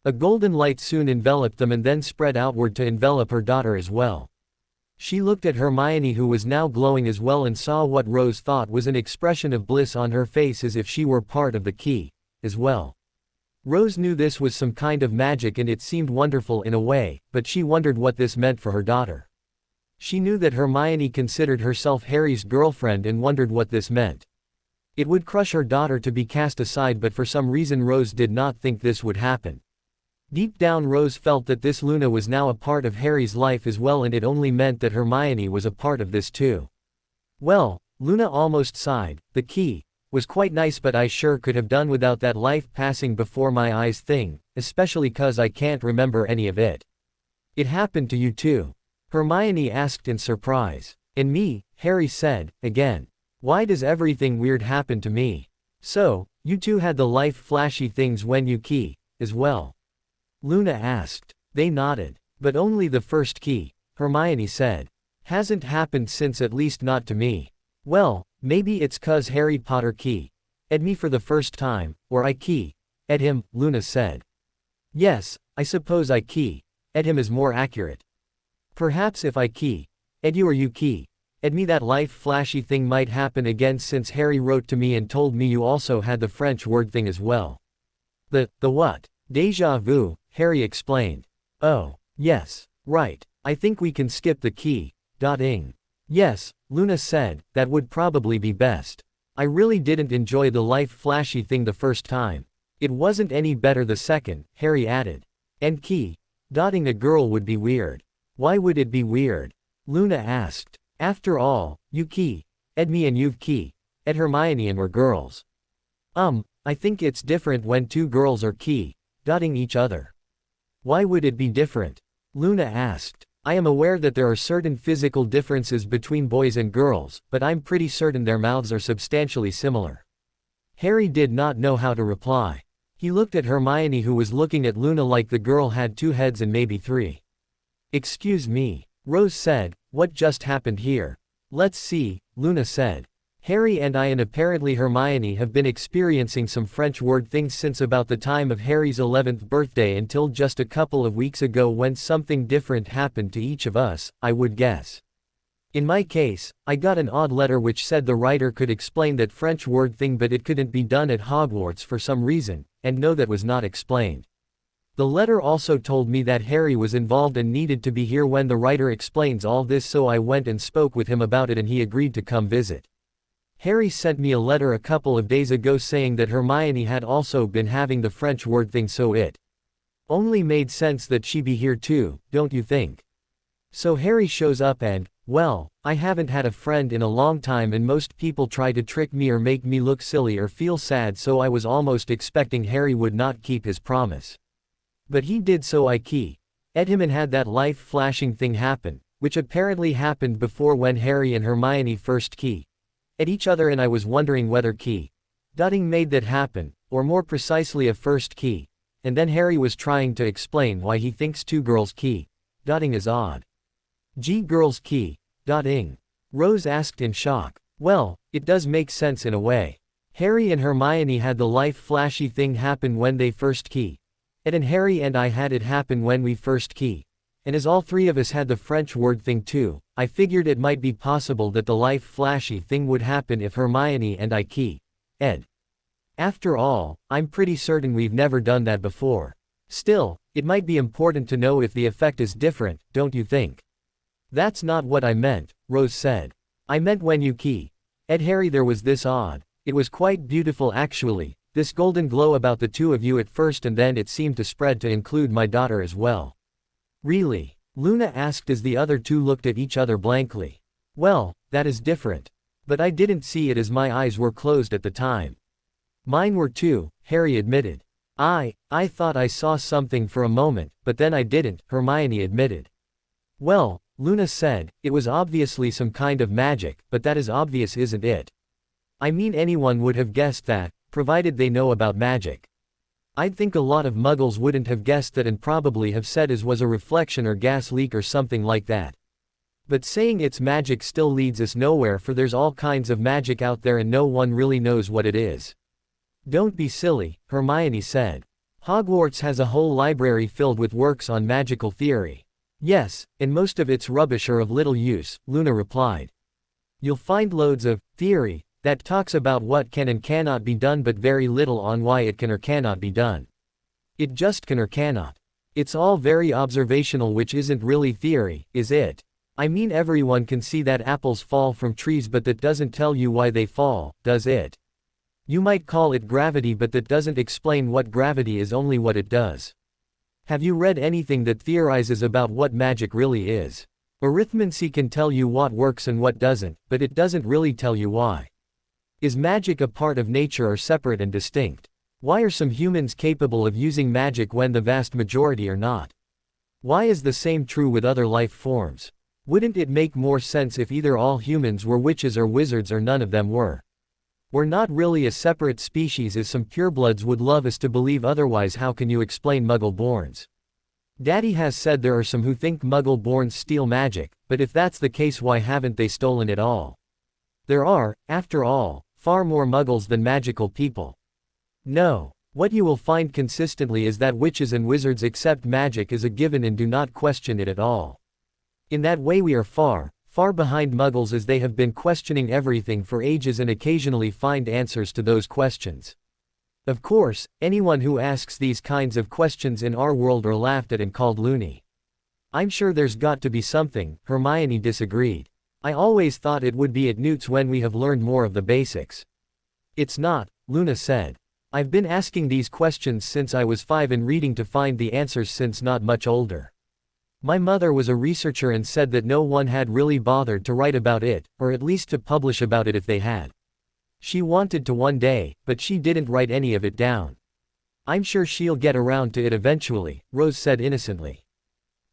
A golden light soon enveloped them and then spread outward to envelop her daughter as well. She looked at Hermione, who was now glowing as well, and saw what Rose thought was an expression of bliss on her face, as if she were part of the kiss as well. Rose knew this was some kind of magic and it seemed wonderful in a way, but she wondered what this meant for her daughter. She knew that Hermione considered herself Harry's girlfriend and wondered what this meant. It would crush her daughter to be cast aside, but for some reason Rose did not think this would happen. Deep down Rose felt that this Luna was now a part of Harry's life as well, and it only meant that Hermione was a part of this too. "Well," Luna almost sighed, "the kiss was quite nice, but I sure could have done without that life passing before my eyes thing, especially 'cause I can't remember any of it." "It happened to you too?" Hermione asked in surprise. "And me," Harry said, again. "Why does everything weird happen to me?" "So, you two had the life flashy things when you kissed as well?" Luna asked. They nodded. "But only the first kiss," Hermione said. "Hasn't happened since, at least not to me." "Well, maybe it's 'cause Harry Potter kissed me for the first time, or I kissed him," Luna said. "Yes, I suppose I kissed him is more accurate. Perhaps if I kissed you or you kissed me, that life flashy thing might happen again, since Harry wrote to me and told me you also had the French word thing as well." The what?" "Déjà vu," Harry explained. "Oh, yes. Right, I think we can skip the key. Ing. Yes, Luna said, that would probably be best. I really didn't enjoy the life flashy thing the first time. It wasn't any better the second, Harry added. And key. Ing a girl would be weird. Why would it be weird? Luna asked. After all, you key. Ed me and you've key. Ed Hermione and we're girls. I think it's different when two girls are key. Ing each other. Why would it be different? Luna asked. I am aware that there are certain physical differences between boys and girls, but I'm pretty certain their mouths are substantially similar. Harry did not know how to reply. He looked at Hermione, who was looking at Luna like the girl had two heads and maybe three. Excuse me, Rose said, what just happened here? Let's see, Luna said. Harry and apparently Hermione have been experiencing some French word things since about the time of Harry's 11th birthday until just a couple of weeks ago when something different happened to each of us, I would guess. In my case, I got an odd letter which said the writer could explain that French word thing but it couldn't be done at Hogwarts for some reason, and no, that was not explained. The letter also told me that Harry was involved and needed to be here when the writer explains all this, so I went and spoke with him about it and he agreed to come visit. Harry sent me a letter a couple of days ago saying that Hermione had also been having the French word thing, so it only made sense that she be here too, don't you think? So Harry shows up and, well, I haven't had a friend in a long time and most people try to trick me or make me look silly or feel sad, so I was almost expecting Harry would not keep his promise. But he did, so I ed him and had that life flashing thing happen, which apparently happened before when Harry and Hermione first at each other, and I was wondering whether ing made that happen, or more precisely a first and then Harry was trying to explain why he thinks two girls ing is odd. Girls ing? Rose asked in shock. Well, it does make sense in a way. Harry and Hermione had the life flashy thing happen when they first and Harry and I had it happen when we first and as all three of us had the French word thing too, I figured it might be possible that the life flashy thing would happen if Hermione and I ed. After all, I'm pretty certain we've never done that before. Still, it might be important to know if the effect is different, don't you think? That's not what I meant, Rose said. I meant when you ed Harry, there was this odd. It was quite beautiful actually, this golden glow about the two of you at first, and then it seemed to spread to include my daughter as well. Really? Luna asked as the other two looked at each other blankly. Well, that is different. But I didn't see it as my eyes were closed at the time. Mine were too, Harry admitted. I thought I saw something for a moment, but then I didn't, Hermione admitted. Well, Luna said, it was obviously some kind of magic, but that is obvious, isn't it? I mean, anyone would have guessed that, provided they know about magic. I'd think a lot of muggles wouldn't have guessed that and probably have said it was a reflection or gas leak or something like that. But saying it's magic still leads us nowhere, for there's all kinds of magic out there and no one really knows what it is. Don't be silly, Hermione said. Hogwarts has a whole library filled with works on magical theory. Yes, and most of it's rubbish or of little use, Luna replied. You'll find loads of theory that talks about what can and cannot be done, but very little on why it can or cannot be done. It just can or cannot. It's all very observational, which isn't really theory, is it? I mean, everyone can see that apples fall from trees, but that doesn't tell you why they fall, does it? You might call it gravity, but that doesn't explain what gravity is, only what it does. Have you read anything that theorizes about what magic really is? Arithmancy can tell you what works and what doesn't, but it doesn't really tell you why. Is magic a part of nature or separate and distinct? Why are some humans capable of using magic when the vast majority are not? Why is the same true with other life forms? Wouldn't it make more sense if either all humans were witches or wizards or none of them were? We're not really a separate species, as some purebloods would love us to believe otherwise. How can you explain Muggle-borns? Daddy has said there are some who think Muggle-borns steal magic, but if that's the case, why haven't they stolen it all? There are, after all, far more Muggles than magical people. No. What you will find consistently is that witches and wizards accept magic as a given and do not question it at all. In that way we are far, far behind Muggles, as they have been questioning everything for ages and occasionally find answers to those questions. Of course, anyone who asks these kinds of questions in our world are laughed at and called loony. I'm sure there's got to be something, Hermione disagreed. I always thought it would be at Newt's when we have learned more of the basics. It's not, Luna said. I've been asking these questions since I was 5 and reading to find the answers since not much older. My mother was a researcher and said that no one had really bothered to write about it, or at least to publish about it if they had. She wanted to one day, but she didn't write any of it down. I'm sure she'll get around to it eventually, Rose said innocently.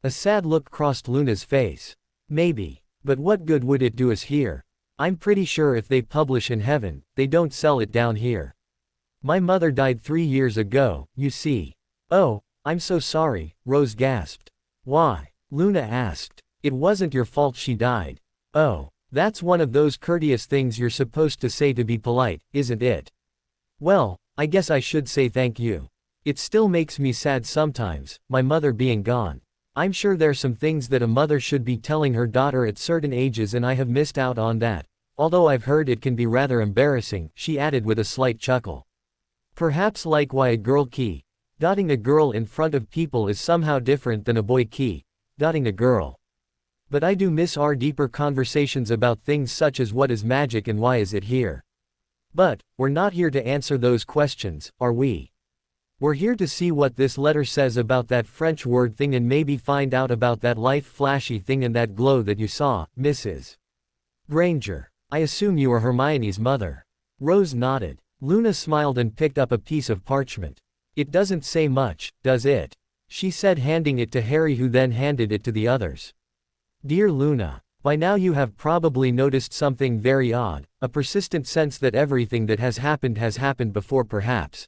A sad look crossed Luna's face. Maybe. But what good would it do us here? I'm pretty sure if they publish in heaven, they don't sell it down here. My mother died 3 years ago, you see. Oh, I'm so sorry, Rose gasped. Why? Luna asked. It wasn't your fault she died. Oh, that's one of those courteous things you're supposed to say to be polite, isn't it? Well, I guess I should say thank you. It still makes me sad sometimes, my mother being gone. I'm sure there's some things that a mother should be telling her daughter at certain ages and I have missed out on that, although I've heard it can be rather embarrassing, she added with a slight chuckle. Perhaps like why a girl key. Dotting a girl in front of people is somehow different than a boy key. Dotting a girl. But I do miss our deeper conversations about things such as what is magic and why is it here. But, we're not here to answer those questions, are we? We're here to see what this letter says about that French word thing and maybe find out about that life flashy thing and that glow that you saw, Mrs. Granger. I assume you are Hermione's mother. Rose nodded. Luna smiled and picked up a piece of parchment. It doesn't say much, does it? She said, handing it to Harry, who then handed it to the others. Dear Luna, by now you have probably noticed something very odd, a persistent sense that everything that has happened before perhaps.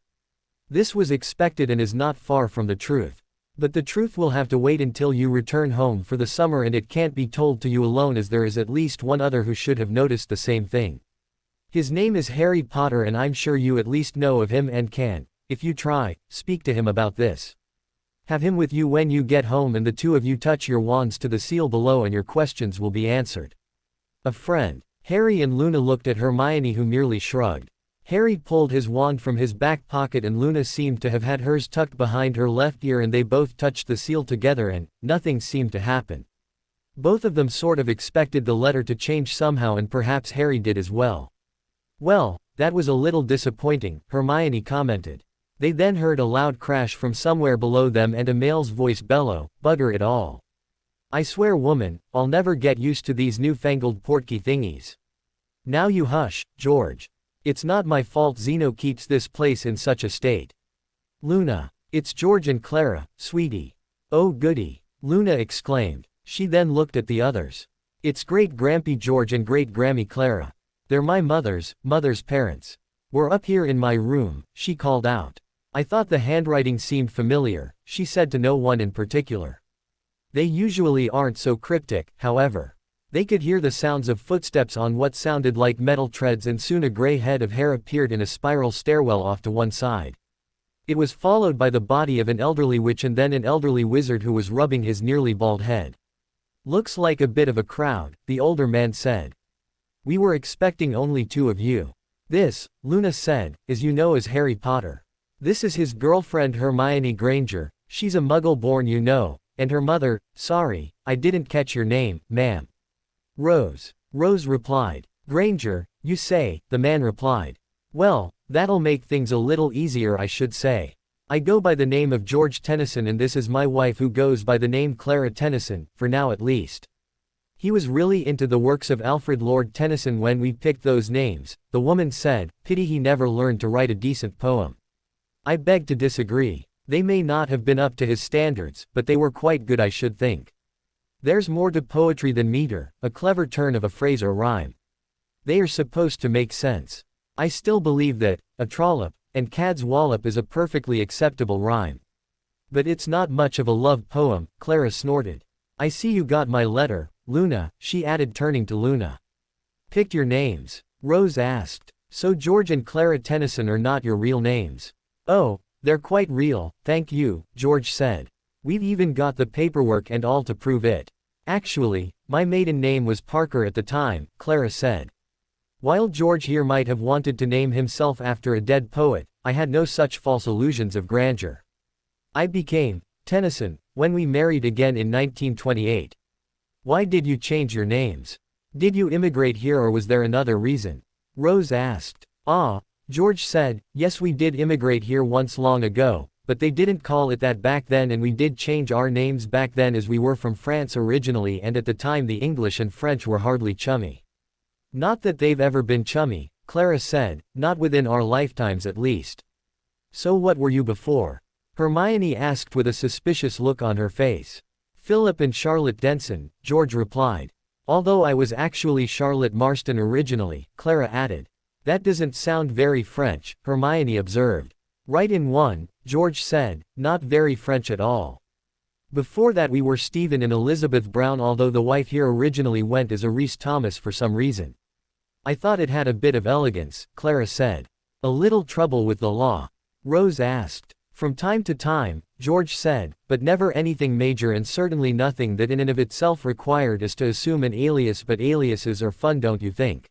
This was expected and is not far from the truth. But the truth will have to wait until you return home for the summer, and it can't be told to you alone, as there is at least one other who should have noticed the same thing. His name is Harry Potter, and I'm sure you at least know of him and can, if you try, speak to him about this. Have him with you when you get home, and the two of you touch your wands to the seal below and your questions will be answered. A friend. Harry and Luna looked at Hermione, who merely shrugged. Harry pulled his wand from his back pocket and Luna seemed to have had hers tucked behind her left ear, and they both touched the seal together and nothing seemed to happen. Both of them sort of expected the letter to change somehow, and perhaps Harry did as well. Well, that was a little disappointing, Hermione commented. They then heard a loud crash from somewhere below them and a male's voice bellow, "Bugger it all. I swear, woman, I'll never get used to these newfangled portkey thingies. Now you hush, George. It's not my fault Zeno keeps this place in such a state." Luna. It's George and Clara, sweetie. Oh goody. Luna exclaimed. She then looked at the others. It's Great-Grampy George and Great-Grammy Clara. They're my mother's parents. We're up here in my room, she called out. I thought the handwriting seemed familiar, she said to no one in particular. They usually aren't so cryptic, however. They could hear the sounds of footsteps on what sounded like metal treads, and soon a gray head of hair appeared in a spiral stairwell off to one side. It was followed by the body of an elderly witch and then an elderly wizard who was rubbing his nearly bald head. Looks like a bit of a crowd, the older man said. We were expecting only 2 of you. This, Luna said, as you know, is Harry Potter. This is his girlfriend Hermione Granger, she's a muggle born, you know, and her mother. Sorry, I didn't catch your name, ma'am. Rose. Rose replied. Granger, you say, the man replied. Well, that'll make things a little easier, I should say. I go by the name of George Tennyson, and this is my wife, who goes by the name Clara Tennyson, for now at least. He was really into the works of Alfred Lord Tennyson when we picked those names, the woman said. Pity he never learned to write a decent poem. I beg to disagree. They may not have been up to his standards, but they were quite good, I should think. There's more to poetry than meter, a clever turn of a phrase or rhyme. They are supposed to make sense. I still believe that a trollop and cad's wallop is a perfectly acceptable rhyme. But it's not much of a love poem, Clara snorted. I see you got my letter, Luna, she added, turning to Luna. Picked your names? Rose asked. So George and Clara Tennyson are not your real names? Oh, they're quite real, thank you, George said. We've even got the paperwork and all to prove it. Actually, my maiden name was Parker at the time, Clara said. While George here might have wanted to name himself after a dead poet, I had no such false illusions of grandeur. I became Tennyson, when we married again in 1928. Why did you change your names? Did you immigrate here or was there another reason? Rose asked. Ah, George said, yes, we did immigrate here once long ago, but they didn't call it that back then, and we did change our names back then as we were from France originally, and at the time the English and French were hardly chummy. Not that they've ever been chummy, Clara said, not within our lifetimes at least. So what were you before? Hermione asked with a suspicious look on her face. Philip and Charlotte Denson, George replied. Although I was actually Charlotte Marston originally, Clara added. That doesn't sound very French, Hermione observed. Right in one, George said, not very French at all. Before that we were Stephen and Elizabeth Brown, although the wife here originally went as a Rhys Thomas for some reason. I thought it had a bit of elegance, Clara said. A little trouble with the law? Rose asked. From time to time, George said, but never anything major, and certainly nothing that in and of itself required us to assume an alias, but aliases are fun, don't you think?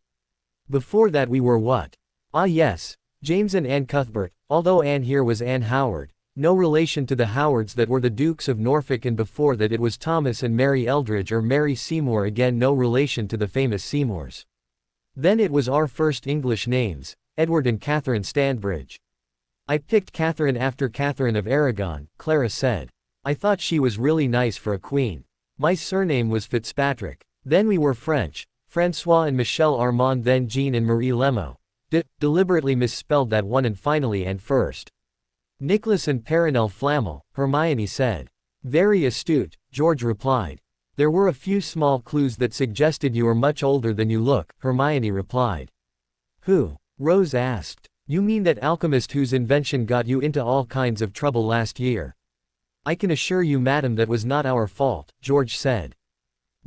Before that we were what? Ah yes, James and Anne Cuthbert, although Anne here was Anne Howard, no relation to the Howards that were the Dukes of Norfolk, and before that it was Thomas and Mary Eldridge or Mary Seymour, again no relation to the famous Seymours. Then it was our first English names, Edward and Catherine Stanbridge. I picked Catherine after Catherine of Aragon, Clara said. I thought she was really nice for a queen. My surname was Fitzpatrick. Then we were French, François and Michel Armand, then Jean and Marie Lemo. Deliberately misspelled that one, and finally Anne first. Nicholas and Perenelle Flamel, Hermione said. Very astute, George replied. There were a few small clues that suggested you were much older than you look, Hermione replied. Who? Rose asked. You mean that alchemist whose invention got you into all kinds of trouble last year? I can assure you, madam, that was not our fault, George said.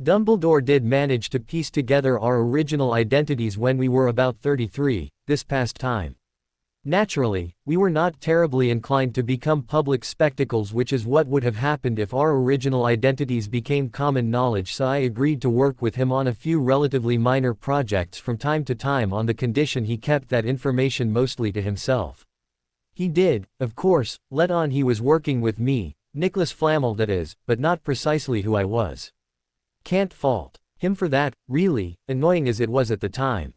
Dumbledore did manage to piece together our original identities when we were about 33, this past time. Naturally, we were not terribly inclined to become public spectacles, which is what would have happened if our original identities became common knowledge, so I agreed to work with him on a few relatively minor projects from time to time on the condition he kept that information mostly to himself. He did, of course, let on he was working with me, Nicholas Flamel that is, but not precisely who I was. Can't fault him for that, really, annoying as it was at the time.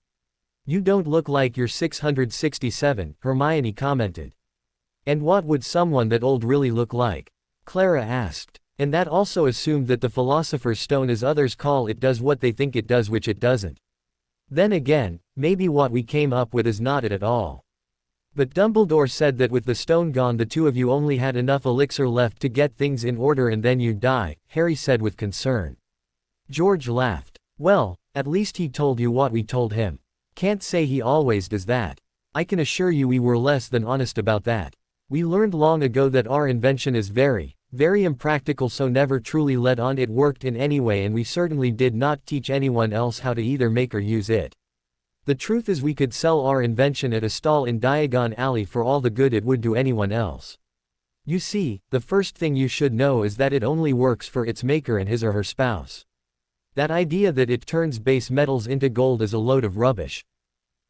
You don't look like you're 667, Hermione commented. And what would someone that old really look like? Clara asked. And that also assumed that the Philosopher's Stone, as others call it, does what they think it does, which it doesn't. Then again, maybe what we came up with is not it at all. But Dumbledore said that with the stone gone the two of you only had enough elixir left to get things in order and then you'd die, Harry said with concern. George laughed. Well, at least he told you what we told him. Can't say he always does that. I can assure you we were less than honest about that. We learned long ago that our invention is very, very impractical, so never truly let on it worked in any way, and we certainly did not teach anyone else how to either make or use it. The truth is we could sell our invention at a stall in Diagon Alley for all the good it would do anyone else. You see, the first thing you should know is that it only works for its maker and his or her spouse. That idea that it turns base metals into gold is a load of rubbish.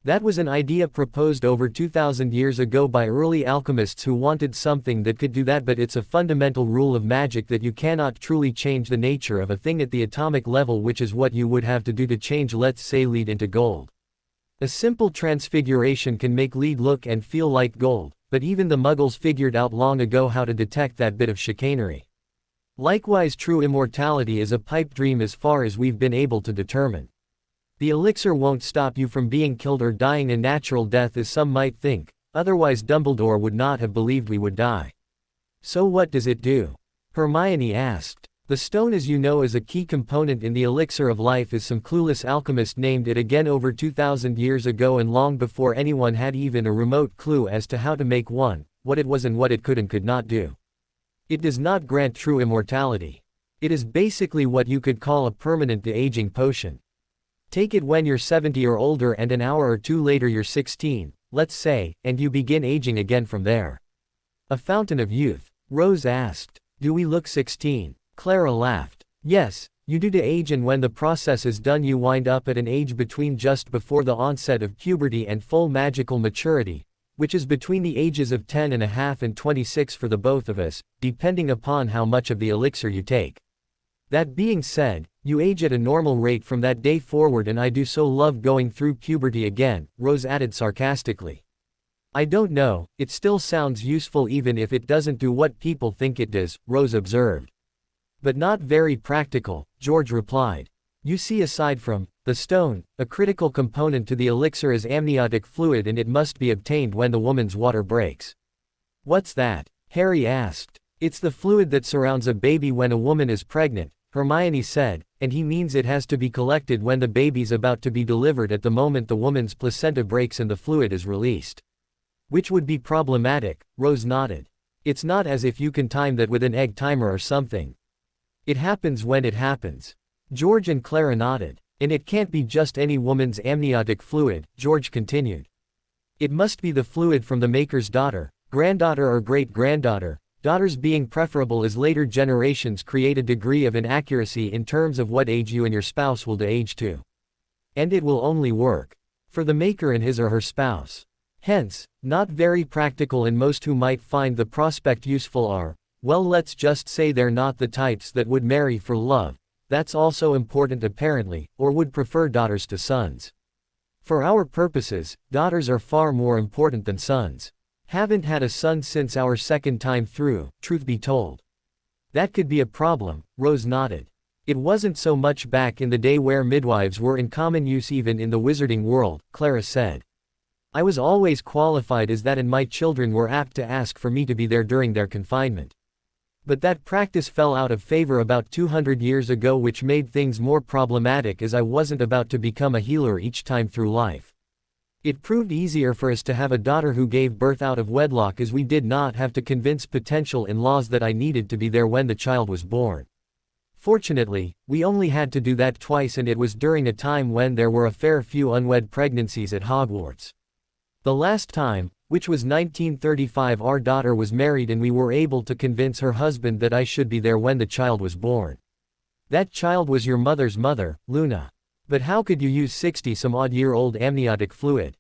That was an idea proposed over 2,000 years ago by early alchemists who wanted something that could do that, but it's a fundamental rule of magic that you cannot truly change the nature of a thing at the atomic level, which is what you would have to do to change, let's say, lead into gold. A simple transfiguration can make lead look and feel like gold, but even the Muggles figured out long ago how to detect that bit of chicanery. Likewise, true immortality is a pipe dream as far as we've been able to determine. The elixir won't stop you from being killed or dying a natural death as some might think, otherwise Dumbledore would not have believed we would die. So what does it do? Hermione asked. The stone, as you know, is a key component in the elixir of life, as some clueless alchemist named it again over 2,000 years ago, and long before anyone had even a remote clue as to how to make one, what it was and what it could and could not do. It does not grant true immortality. It is basically what you could call a permanent de-aging potion. Take it when you're 70 or older and an hour or two later you're 16, let's say, and you begin aging again from there. A fountain of youth. Rose asked. Do we look 16? Clara laughed. Yes, you do to age, and when the process is done you wind up at an age between just before the onset of puberty and full magical maturity, which is between the ages of 10 and a half and 26 for the both of us, depending upon how much of the elixir you take. That being said, you age at a normal rate from that day forward, and I do so love going through puberty again, Rose added sarcastically. I don't know, it still sounds useful even if it doesn't do what people think it does, Rose observed. But not very practical, George replied. You see, aside from the stone, a critical component to the elixir is amniotic fluid, and it must be obtained when the woman's water breaks. What's that? Harry asked. It's the fluid that surrounds a baby when a woman is pregnant, Hermione said, and he means it has to be collected when the baby's about to be delivered at the moment the woman's placenta breaks and the fluid is released. Which would be problematic, Rose nodded. It's not as if you can time that with an egg timer or something. It happens when it happens. George and Clara nodded. And it can't be just any woman's amniotic fluid, George continued. It must be the fluid from the maker's daughter, granddaughter or great-granddaughter, daughters being preferable as later generations create a degree of inaccuracy in terms of what age you and your spouse will age to. And it will only work for the maker and his or her spouse. Hence, not very practical, and most who might find the prospect useful are, well, let's just say they're not the types that would marry for love. That's also important apparently, or would prefer daughters to sons. For our purposes, daughters are far more important than sons. Haven't had a son since our second time through, truth be told. That could be a problem, Rose nodded. It wasn't so much back in the day where midwives were in common use even in the wizarding world, Clara said. I was always qualified as that, and my children were apt to ask for me to be there during their confinement. But that practice fell out of favor about 200 years ago, which made things more problematic as I wasn't about to become a healer each time through life. It proved easier for us to have a daughter who gave birth out of wedlock, as we did not have to convince potential in-laws that I needed to be there when the child was born. Fortunately, we only had to do that twice, and it was during a time when there were a fair few unwed pregnancies at Hogwarts. The last time, which was 1935, our daughter was married and we were able to convince her husband that I should be there when the child was born. That child was your mother's mother, Luna. But how could you use 60-some-odd-year-old amniotic fluid?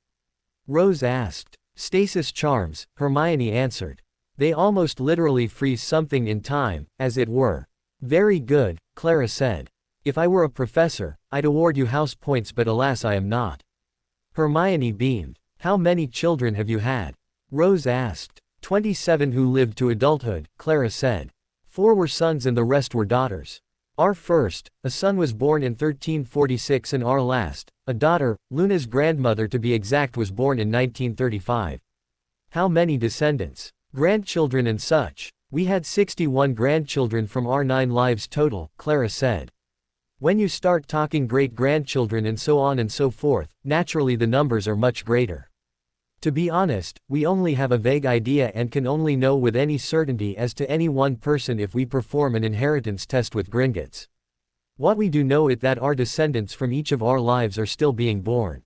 Rose asked. Stasis charms, Hermione answered. They almost literally freeze something in time, as it were. Very good, Clara said. If I were a professor, I'd award you house points, but alas I am not. Hermione beamed. How many children have you had? Rose asked. 27 who lived to adulthood, Clara said. 4 were sons and the rest were daughters. Our first, a son, was born in 1346, and our last, a daughter, Luna's grandmother to be exact, was born in 1935. How many descendants? Grandchildren and such? We had 61 grandchildren from our 9 lives total, Clara said. When you start talking great-grandchildren and so on and so forth, naturally the numbers are much greater. To be honest, we only have a vague idea and can only know with any certainty as to any one person if we perform an inheritance test with Gringotts. What we do know is that our descendants from each of our lives are still being born.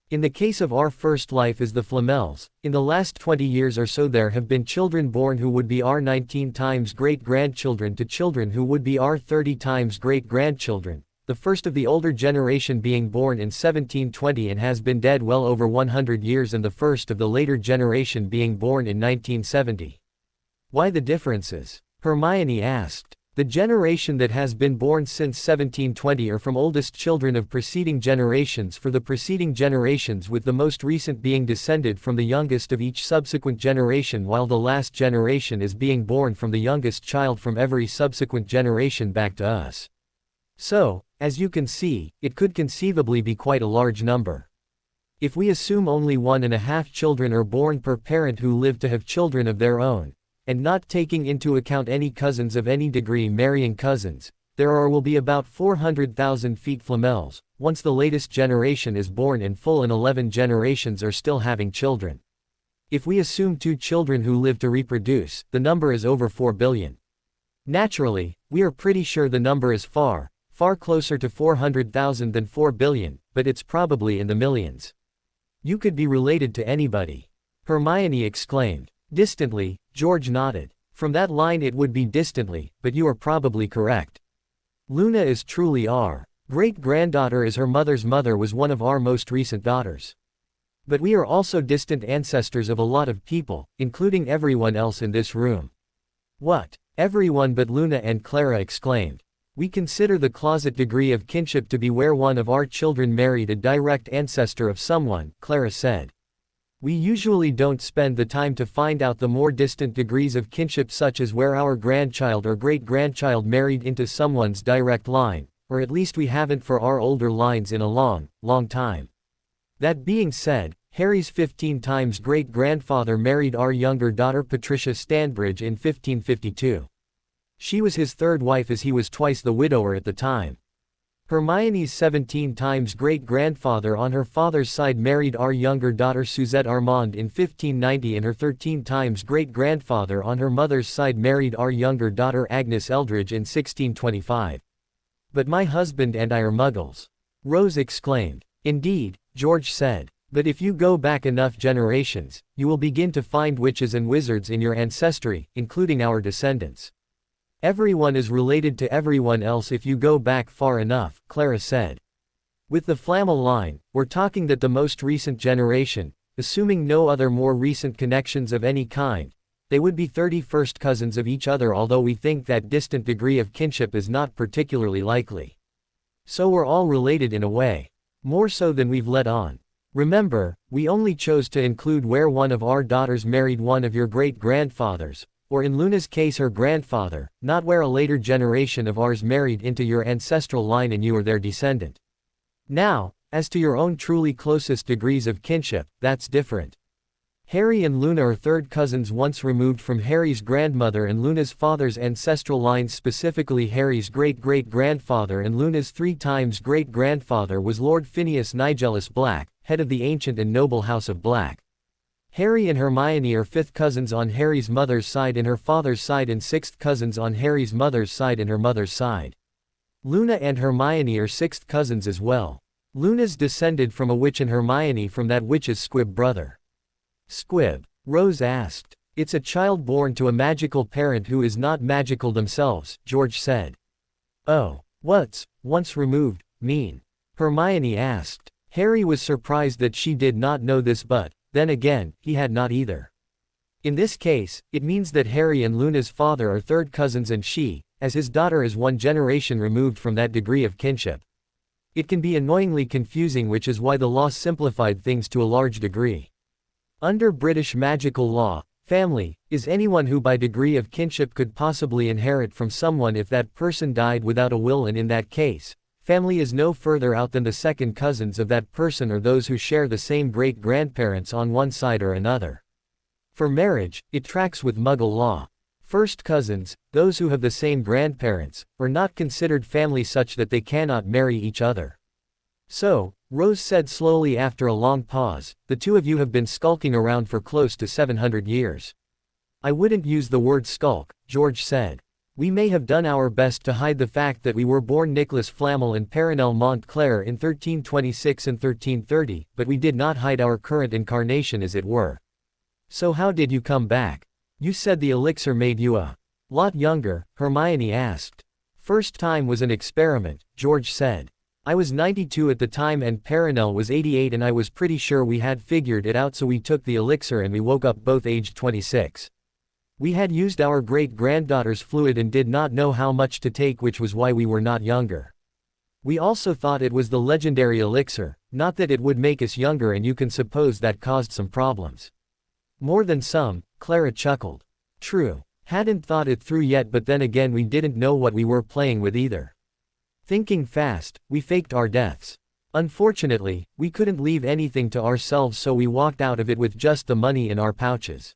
In the case of our first life as the Flamels, in the last 20 years or so there have been children born who would be our 19 times great-grandchildren to children who would be our 30 times great-grandchildren, the first of the older generation being born in 1720 and has been dead well over 100 years, and the first of the later generation being born in 1970. Why the differences? Hermione asked. The generation that has been born since 1720 are from oldest children of preceding generations for the preceding generations, with the most recent being descended from the youngest of each subsequent generation, while the last generation is being born from the youngest child from every subsequent generation back to us. So, as you can see, it could conceivably be quite a large number. If we assume only 1.5 children are born per parent who live to have children of their own, and not taking into account any cousins of any degree marrying cousins, there will be about 400,000 Flamels, once the latest generation is born in full and 11 generations are still having children. If we assume 2 children who live to reproduce, the number is over 4 billion. Naturally, we are pretty sure the number is far, far closer to 400,000 than 4 billion, but it's probably in the millions. You could be related to anybody. Hermione exclaimed. Distantly, George nodded. From that line it would be distantly, but you are probably correct. Luna is truly our great-granddaughter, as her mother's mother was one of our most recent daughters. But we are also distant ancestors of a lot of people, including everyone else in this room. What? Everyone but Luna and Clara exclaimed. We consider the closet degree of kinship to be where one of our children married a direct ancestor of someone, Clara said. We usually don't spend the time to find out the more distant degrees of kinship, such as where our grandchild or great-grandchild married into someone's direct line, or at least we haven't for our older lines in a long, long time. That being said, Harry's 15 times great-grandfather married our younger daughter Patricia Stanbridge in 1552. She was his third wife, as he was twice the widower at the time. Hermione's 17 times great-grandfather on her father's side married our younger daughter Suzette Armand in 1590, and her 13 times great-grandfather on her mother's side married our younger daughter Agnes Eldridge in 1625. But my husband and I are Muggles, Rose exclaimed. Indeed, George said. But if you go back enough generations, you will begin to find witches and wizards in your ancestry, including our descendants. Everyone is related to everyone else if you go back far enough, Clara said. With the Flamel line, we're talking that the most recent generation, assuming no other more recent connections of any kind, they would be 31st cousins of each other, although we think that distant degree of kinship is not particularly likely. So we're all related in a way. More so than we've let on. Remember, we only chose to include where one of our daughters married one of your great-grandfathers, or in Luna's case her grandfather, not where a later generation of ours married into your ancestral line and you are their descendant. Now, as to your own truly closest degrees of kinship, that's different. Harry and Luna are third cousins once removed from Harry's grandmother and Luna's father's ancestral lines, specifically Harry's great-great-grandfather and Luna's 3 times great-grandfather was Lord Phineas Nigellus Black, head of the ancient and noble House of Black. Harry and Hermione are 5th cousins on Harry's mother's side and her father's side, and 6th cousins on Harry's mother's side and her mother's side. Luna and Hermione are 6th cousins as well. Luna's descended from a witch and Hermione from that witch's squib brother. Squib? Rose asked. It's a child born to a magical parent who is not magical themselves, George said. Oh, what's once removed mean? Hermione asked. Harry was surprised that she did not know this, but then again, he had not either. In this case, it means that Harry and Luna's father are third cousins and she, as his daughter, is 1 generation removed from that degree of kinship. It can be annoyingly confusing, which is why the law simplified things to a large degree. Under British magical law, family is anyone who by degree of kinship could possibly inherit from someone if that person died without a will, and in that case, family is no further out than the second cousins of that person or those who share the same great-grandparents on one side or another. For marriage, it tracks with Muggle law. First cousins, those who have the same grandparents, are not considered family such that they cannot marry each other. So, Rose said slowly after a long pause, the two of you have been skulking around for close to 700 years. I wouldn't use the word skulk, George said. We may have done our best to hide the fact that we were born Nicholas Flamel and Perronel Montclair in 1326 and 1330, but we did not hide our current incarnation, as it were. So how did you come back? You said the elixir made you a lot younger, Hermione asked. First time was an experiment, George said. I was 92 at the time and Perronel was 88, and I was pretty sure we had figured it out, so we took the elixir and we woke up both aged 26. We had used our great-granddaughter's fluid and did not know how much to take, which was why we were not younger. We also thought it was the legendary elixir, not that it would make us younger, and you can suppose that caused some problems. More than some, Clara chuckled. True. Hadn't thought it through yet, but then again we didn't know what we were playing with either. Thinking fast, we faked our deaths. Unfortunately, we couldn't leave anything to ourselves, so we walked out of it with just the money in our pouches.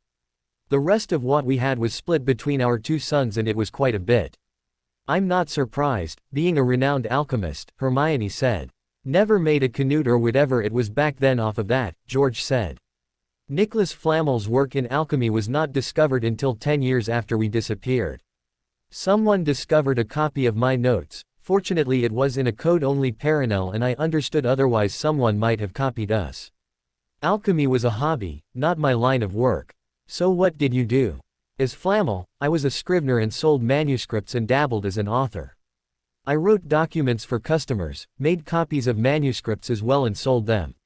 The rest of what we had was split between our 2 sons, and it was quite a bit. I'm not surprised, being a renowned alchemist, Hermione said. Never made a canute or whatever it was back then off of that, George said. Nicholas Flamel's work in alchemy was not discovered until 10 years after we disappeared. Someone discovered a copy of my notes. Fortunately it was in a code only Perronel and I understood, otherwise someone might have copied us. Alchemy was a hobby, not my line of work. So what did you do? As Flamel, I was a scrivener and sold manuscripts and dabbled as an author. I wrote documents for customers, made copies of manuscripts as well and sold them.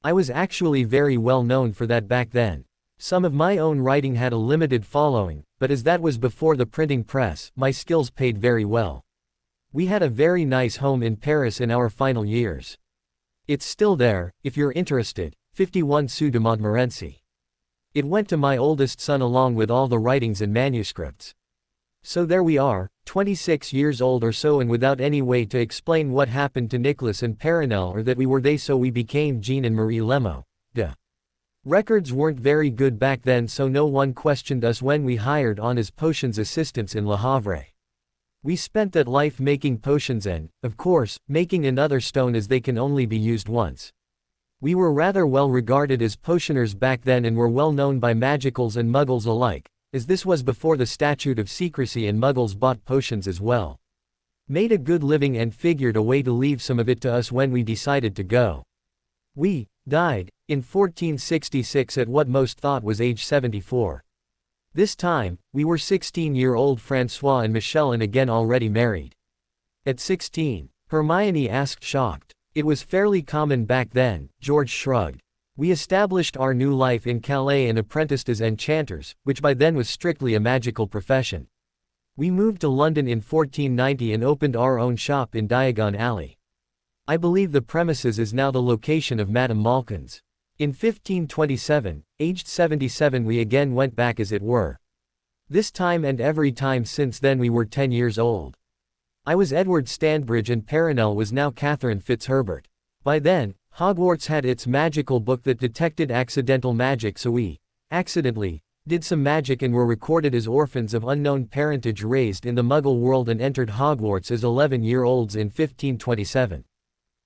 I was actually very well known for that back then. Some of my own writing had a limited following, but as that was before the printing press, my skills paid very well. We had a very nice home in Paris in our final years. It's still there, if you're interested, 51 Sue de Montmorency. It went to my oldest son along with all the writings and manuscripts. So there we are, 26 years old or so, and without any way to explain what happened to Nicholas and Perenelle or that we were they, so we became Jean and Marie Lemo. Duh. Records weren't very good back then, so no one questioned us when we hired on as potions assistants in Le Havre. We spent that life making potions and, of course, making another stone as they can only be used once. We were rather well regarded as potioners back then and were well known by magicals and muggles alike, as this was before the statute of secrecy and muggles bought potions as well. Made a good living and figured a way to leave some of it to us when we decided to go. We died in 1466 at what most thought was age 74. This time, we were 16-year-old Francois and Michelle and again already married. At 16, Hermione asked, shocked. It was fairly common back then, George shrugged. We established our new life in Calais and apprenticed as enchanters, which by then was strictly a magical profession. We moved to London in 1490 and opened our own shop in Diagon Alley. I believe the premises is now the location of Madame Malkin's. In 1527, aged 77, we again went back as it were. This time and every time since then we were 10 years old. I was Edward Standbridge and Perenelle was now Catherine Fitzherbert. By then, Hogwarts had its magical book that detected accidental magic, so we, accidentally, did some magic and were recorded as orphans of unknown parentage raised in the Muggle world and entered Hogwarts as 11-year-olds in 1527.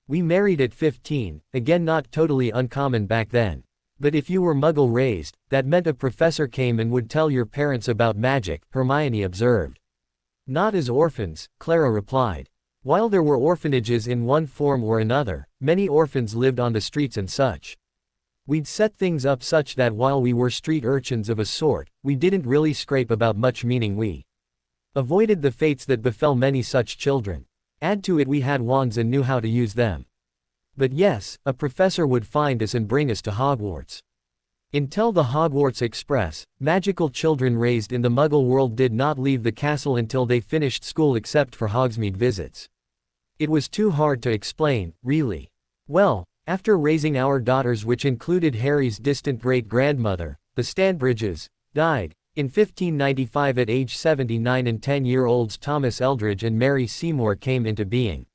We married at 15, again not totally uncommon back then. But if you were Muggle raised, that meant a professor came and would tell your parents about magic, Hermione observed. Not as orphans, Clara replied. While there were orphanages in one form or another, many orphans lived on the streets and such. We'd set things up such that while we were street urchins of a sort, we didn't really scrape about much, meaning we avoided the fates that befell many such children. Add to it we had wands and knew how to use them. But yes, a professor would find us and bring us to Hogwarts. Until the Hogwarts Express, magical children raised in the Muggle world did not leave the castle until they finished school except for Hogsmeade visits. It was too hard to explain, really. Well, after raising our daughters, which included Harry's distant great-grandmother, the Standbridges, died in 1595 at age 79 and 10-year-olds Thomas Eldridge and Mary Seymour came into being.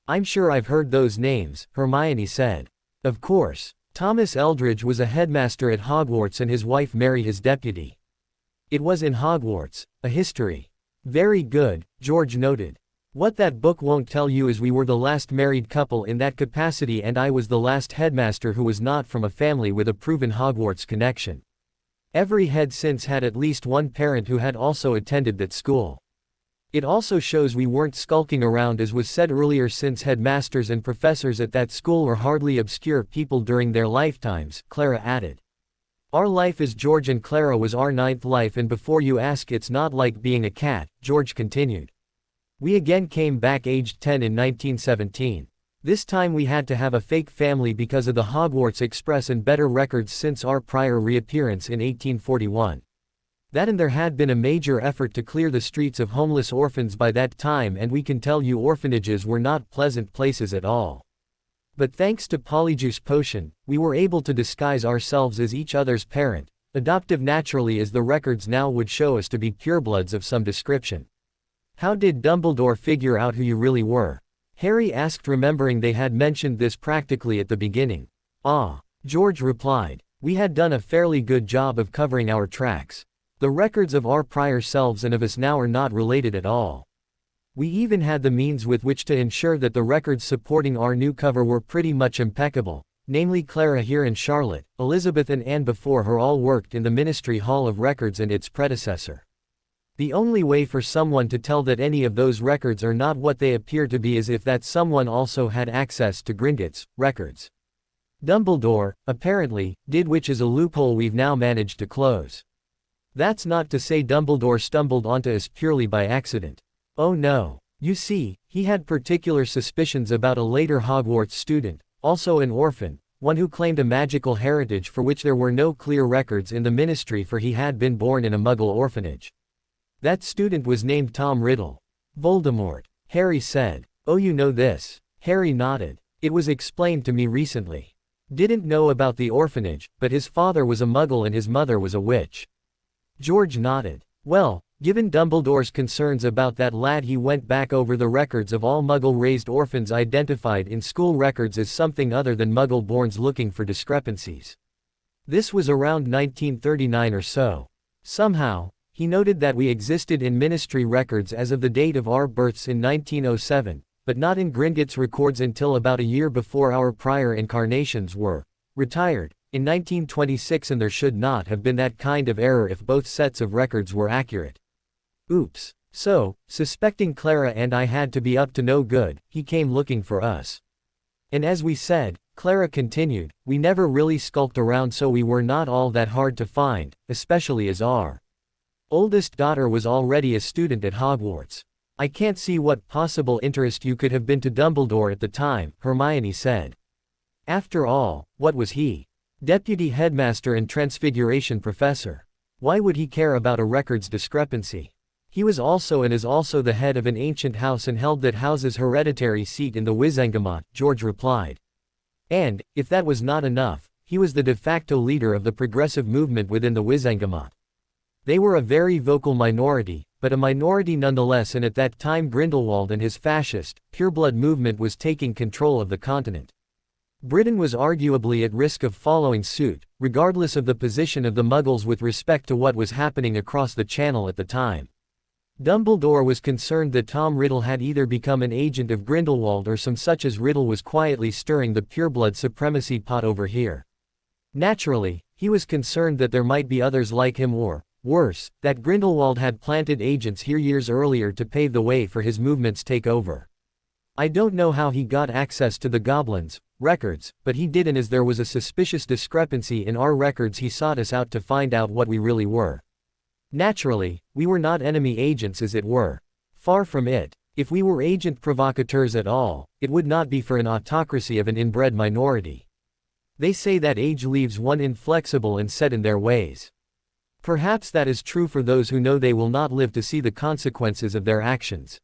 I'm sure I've heard those names, Hermione said. Of course. Thomas Eldridge was a headmaster at Hogwarts and his wife Mary his deputy. It was in Hogwarts, a history. Very good, George noted. What that book won't tell you is we were the last married couple in that capacity and I was the last headmaster who was not from a family with a proven Hogwarts connection. Every head since had at least one parent who had also attended that school. It also shows we weren't skulking around as was said earlier, since headmasters and professors at that school were hardly obscure people during their lifetimes, Clara added. Our life as George and Clara was our 9th life, and before you ask, it's not like being a cat, George continued. We again came back aged 10 in 1917. This time we had to have a fake family because of the Hogwarts Express and better records since our prior reappearance in 1841. That and there had been a major effort to clear the streets of homeless orphans by that time, and we can tell you orphanages were not pleasant places at all. But thanks to Polyjuice Potion, we were able to disguise ourselves as each other's parent, adoptive naturally as the records now would show us to be purebloods of some description. How did Dumbledore figure out who you really were? Harry asked, remembering they had mentioned this practically at the beginning. George replied. We had done a fairly good job of covering our tracks. The records of our prior selves and of us now are not related at all. We even had the means with which to ensure that the records supporting our new cover were pretty much impeccable, namely Clara here and Charlotte, Elizabeth and Anne before her all worked in the Ministry Hall of Records and its predecessor. The only way for someone to tell that any of those records are not what they appear to be is if that someone also had access to Gringotts records. Dumbledore, apparently, did, which is a loophole we've now managed to close. That's not to say Dumbledore stumbled onto us purely by accident. Oh no. You see, he had particular suspicions about a later Hogwarts student, also an orphan, one who claimed a magical heritage for which there were no clear records in the ministry, for he had been born in a Muggle orphanage. That student was named Tom Riddle. Voldemort. Harry said. Oh, you know this? Harry nodded. It was explained to me recently. Didn't know about the orphanage, but his father was a Muggle and his mother was a witch. George nodded. Well, given Dumbledore's concerns about that lad, he went back over the records of all Muggle-raised orphans identified in school records as something other than Muggle-borns, looking for discrepancies. This was around 1939 or so. Somehow, he noted that we existed in ministry records as of the date of our births in 1907, but not in Gringotts records until about a year before our prior incarnations were retired, in 1926, and there should not have been that kind of error if both sets of records were accurate. Oops. So, suspecting Clara and I had to be up to no good, he came looking for us. And as we said, Clara continued, we never really skulked around, so we were not all that hard to find, especially as our oldest daughter was already a student at Hogwarts. I can't see what possible interest you could have been to Dumbledore at the time, Hermione said. After all, what was he? Deputy headmaster and Transfiguration professor. Why would he care about a records discrepancy? He was also and is also the head of an ancient house and held that house's hereditary seat in the Wizengamot, George replied. And, if that was not enough, he was the de facto leader of the progressive movement within the Wizengamot. They were a very vocal minority, but a minority nonetheless, and at that time Grindelwald and his fascist, pureblood movement was taking control of the continent. Britain was arguably at risk of following suit, regardless of the position of the Muggles with respect to what was happening across the Channel at the time. Dumbledore was concerned that Tom Riddle had either become an agent of Grindelwald or some such, as Riddle was quietly stirring the pureblood supremacy pot over here. Naturally, he was concerned that there might be others like him, or, worse, that Grindelwald had planted agents here years earlier to pave the way for his movement's takeover. I don't know how he got access to the goblins' records, but he did, and as there was a suspicious discrepancy in our records, he sought us out to find out what we really were. Naturally, we were not enemy agents, as it were. Far from it. If we were agent provocateurs at all, it would not be for an autocracy of an inbred minority. They say that age leaves one inflexible and set in their ways. Perhaps that is true for those who know they will not live to see the consequences of their actions.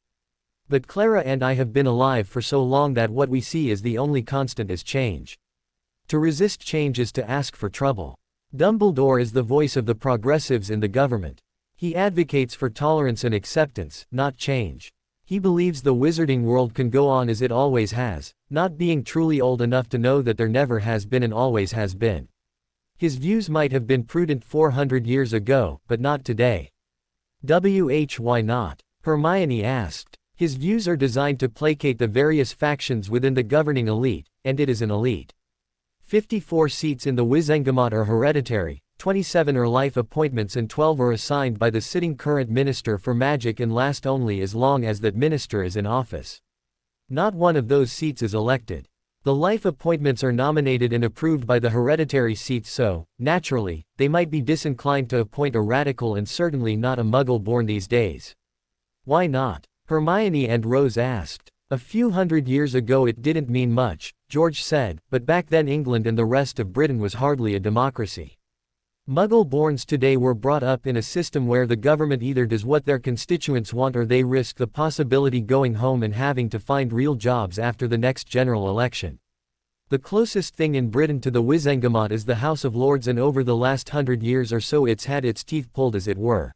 But Clara and I have been alive for so long that what we see as the only constant is change. To resist change is to ask for trouble. Dumbledore is the voice of the progressives in the government. He advocates for tolerance and acceptance, not change. He believes the wizarding world can go on as it always has, not being truly old enough to know that there never has been and always has been. His views might have been prudent 400 years ago, but not today. Why not? Hermione asked. His views are designed to placate the various factions within the governing elite, and it is an elite. 54 seats in the Wizengamot are hereditary, 27 are life appointments, and 12 are assigned by the sitting current Minister for Magic and last only as long as that minister is in office. Not one of those seats is elected. The life appointments are nominated and approved by the hereditary seats, so, naturally, they might be disinclined to appoint a radical and certainly not a Muggle born these days. Why not? Hermione and Rose asked. A few hundred years ago it didn't mean much, George said, but back then England and the rest of Britain was hardly a democracy. Muggle-borns today were brought up in a system where the government either does what their constituents want or they risk the possibility going home and having to find real jobs after the next general election. The closest thing in Britain to the Wizengamot is the House of Lords, and over the last 100 years or so it's had its teeth pulled, as it were.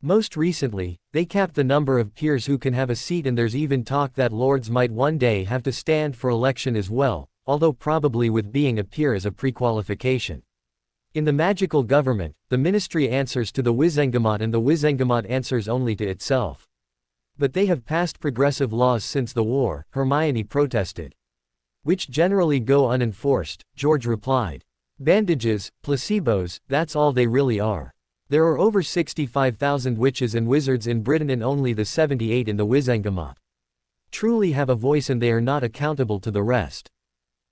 Most recently, they capped the number of peers who can have a seat, and there's even talk that lords might one day have to stand for election as well, although probably with being a peer as a pre-qualification. In the magical government, the ministry answers to the Wizengamot and the Wizengamot answers only to itself. But they have passed progressive laws since the war, Hermione protested. Which generally go unenforced, George replied. Bandages, placebos, that's all they really are. There are over 65,000 witches and wizards in Britain and only the 78 in the Wizengamot truly have a voice, and they are not accountable to the rest.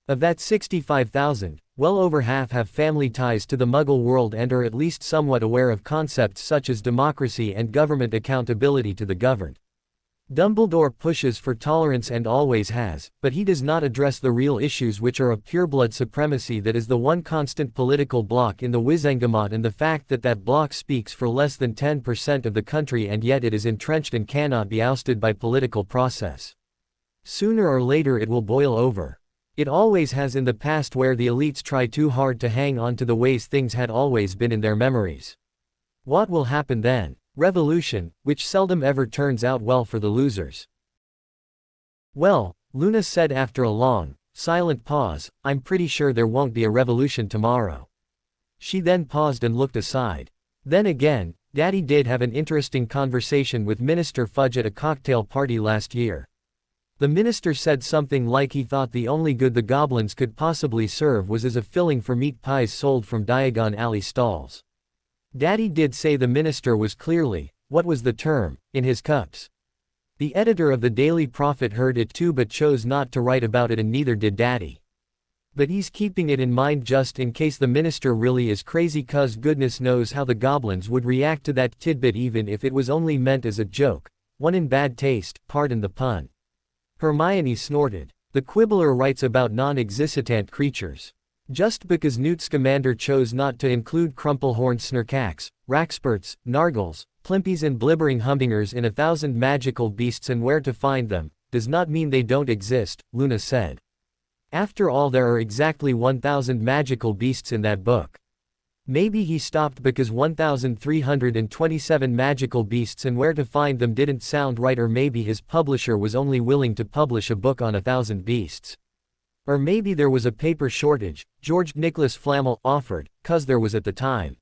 Of that 65,000, well over half have family ties to the Muggle world and are at least somewhat aware of concepts such as democracy and government accountability to the governed. Dumbledore pushes for tolerance and always has, but he does not address the real issues, which are a pureblood supremacy that is the one constant political bloc in the Wizengamot, and the fact that that bloc speaks for less than 10% of the country, and yet it is entrenched and cannot be ousted by political process. Sooner or later it will boil over. It always has in the past, where the elites try too hard to hang on to the ways things had always been in their memories. What will happen then? Revolution, which seldom ever turns out well for the losers. Well, Luna said after a long, silent pause, I'm pretty sure there won't be a revolution tomorrow. She then paused and looked aside. Then again, Daddy did have an interesting conversation with Minister Fudge at a cocktail party last year. The minister said something like he thought the only good the goblins could possibly serve was as a filling for meat pies sold from Diagon Alley stalls. Daddy did say the minister was clearly, what was the term, in his cups. The editor of the Daily Prophet heard it too, but chose not to write about it, and neither did Daddy. But he's keeping it in mind just in case the minister really is crazy, cause goodness knows how the goblins would react to that tidbit, even if it was only meant as a joke, one in bad taste, pardon the pun. Hermione snorted. The Quibbler writes about non-existent creatures. Just because Newt Scamander chose not to include crumplehorned snurcax, raxperts, nargles, plimpies and blibbering hummingers in 1,000 magical beasts and where to find them, does not mean they don't exist, Luna said. After all, there are exactly 1,000 magical beasts in that book. Maybe he stopped because 1,327 magical beasts and where to find them didn't sound right, or maybe his publisher was only willing to publish a book on 1,000 beasts. Or maybe there was a paper shortage, George Nicholas Flamel offered, cause there was at the time.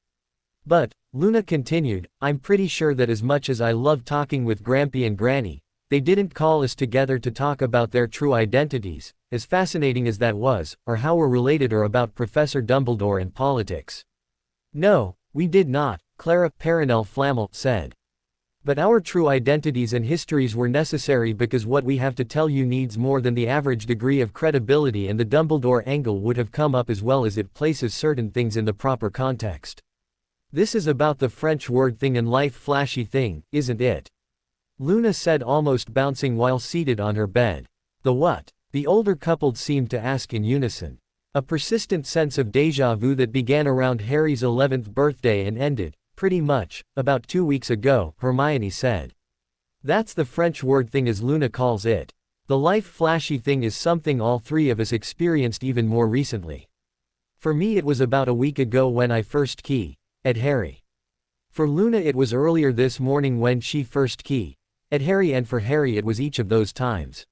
But, Luna continued, I'm pretty sure that as much as I love talking with Grampy and Granny, they didn't call us together to talk about their true identities, as fascinating as that was, or how we're related, or about Professor Dumbledore and politics. No, we did not, Clara Perenelle Flamel said. But our true identities and histories were necessary because what we have to tell you needs more than the average degree of credibility, and the Dumbledore angle would have come up as well as it places certain things in the proper context. This is about the French word thing and life flashy thing, isn't it? Luna said, almost bouncing while seated on her bed. The what? The older couple seemed to ask in unison. A persistent sense of déjà vu that began around Harry's 11th birthday and ended, pretty much, about 2 weeks ago, Hermione said. That's the French word thing, as Luna calls it. The life flashy thing is something all three of us experienced even more recently. For me it was about a week ago when I first at Harry. For Luna it was earlier this morning when she first at Harry, and for Harry it was each of those times.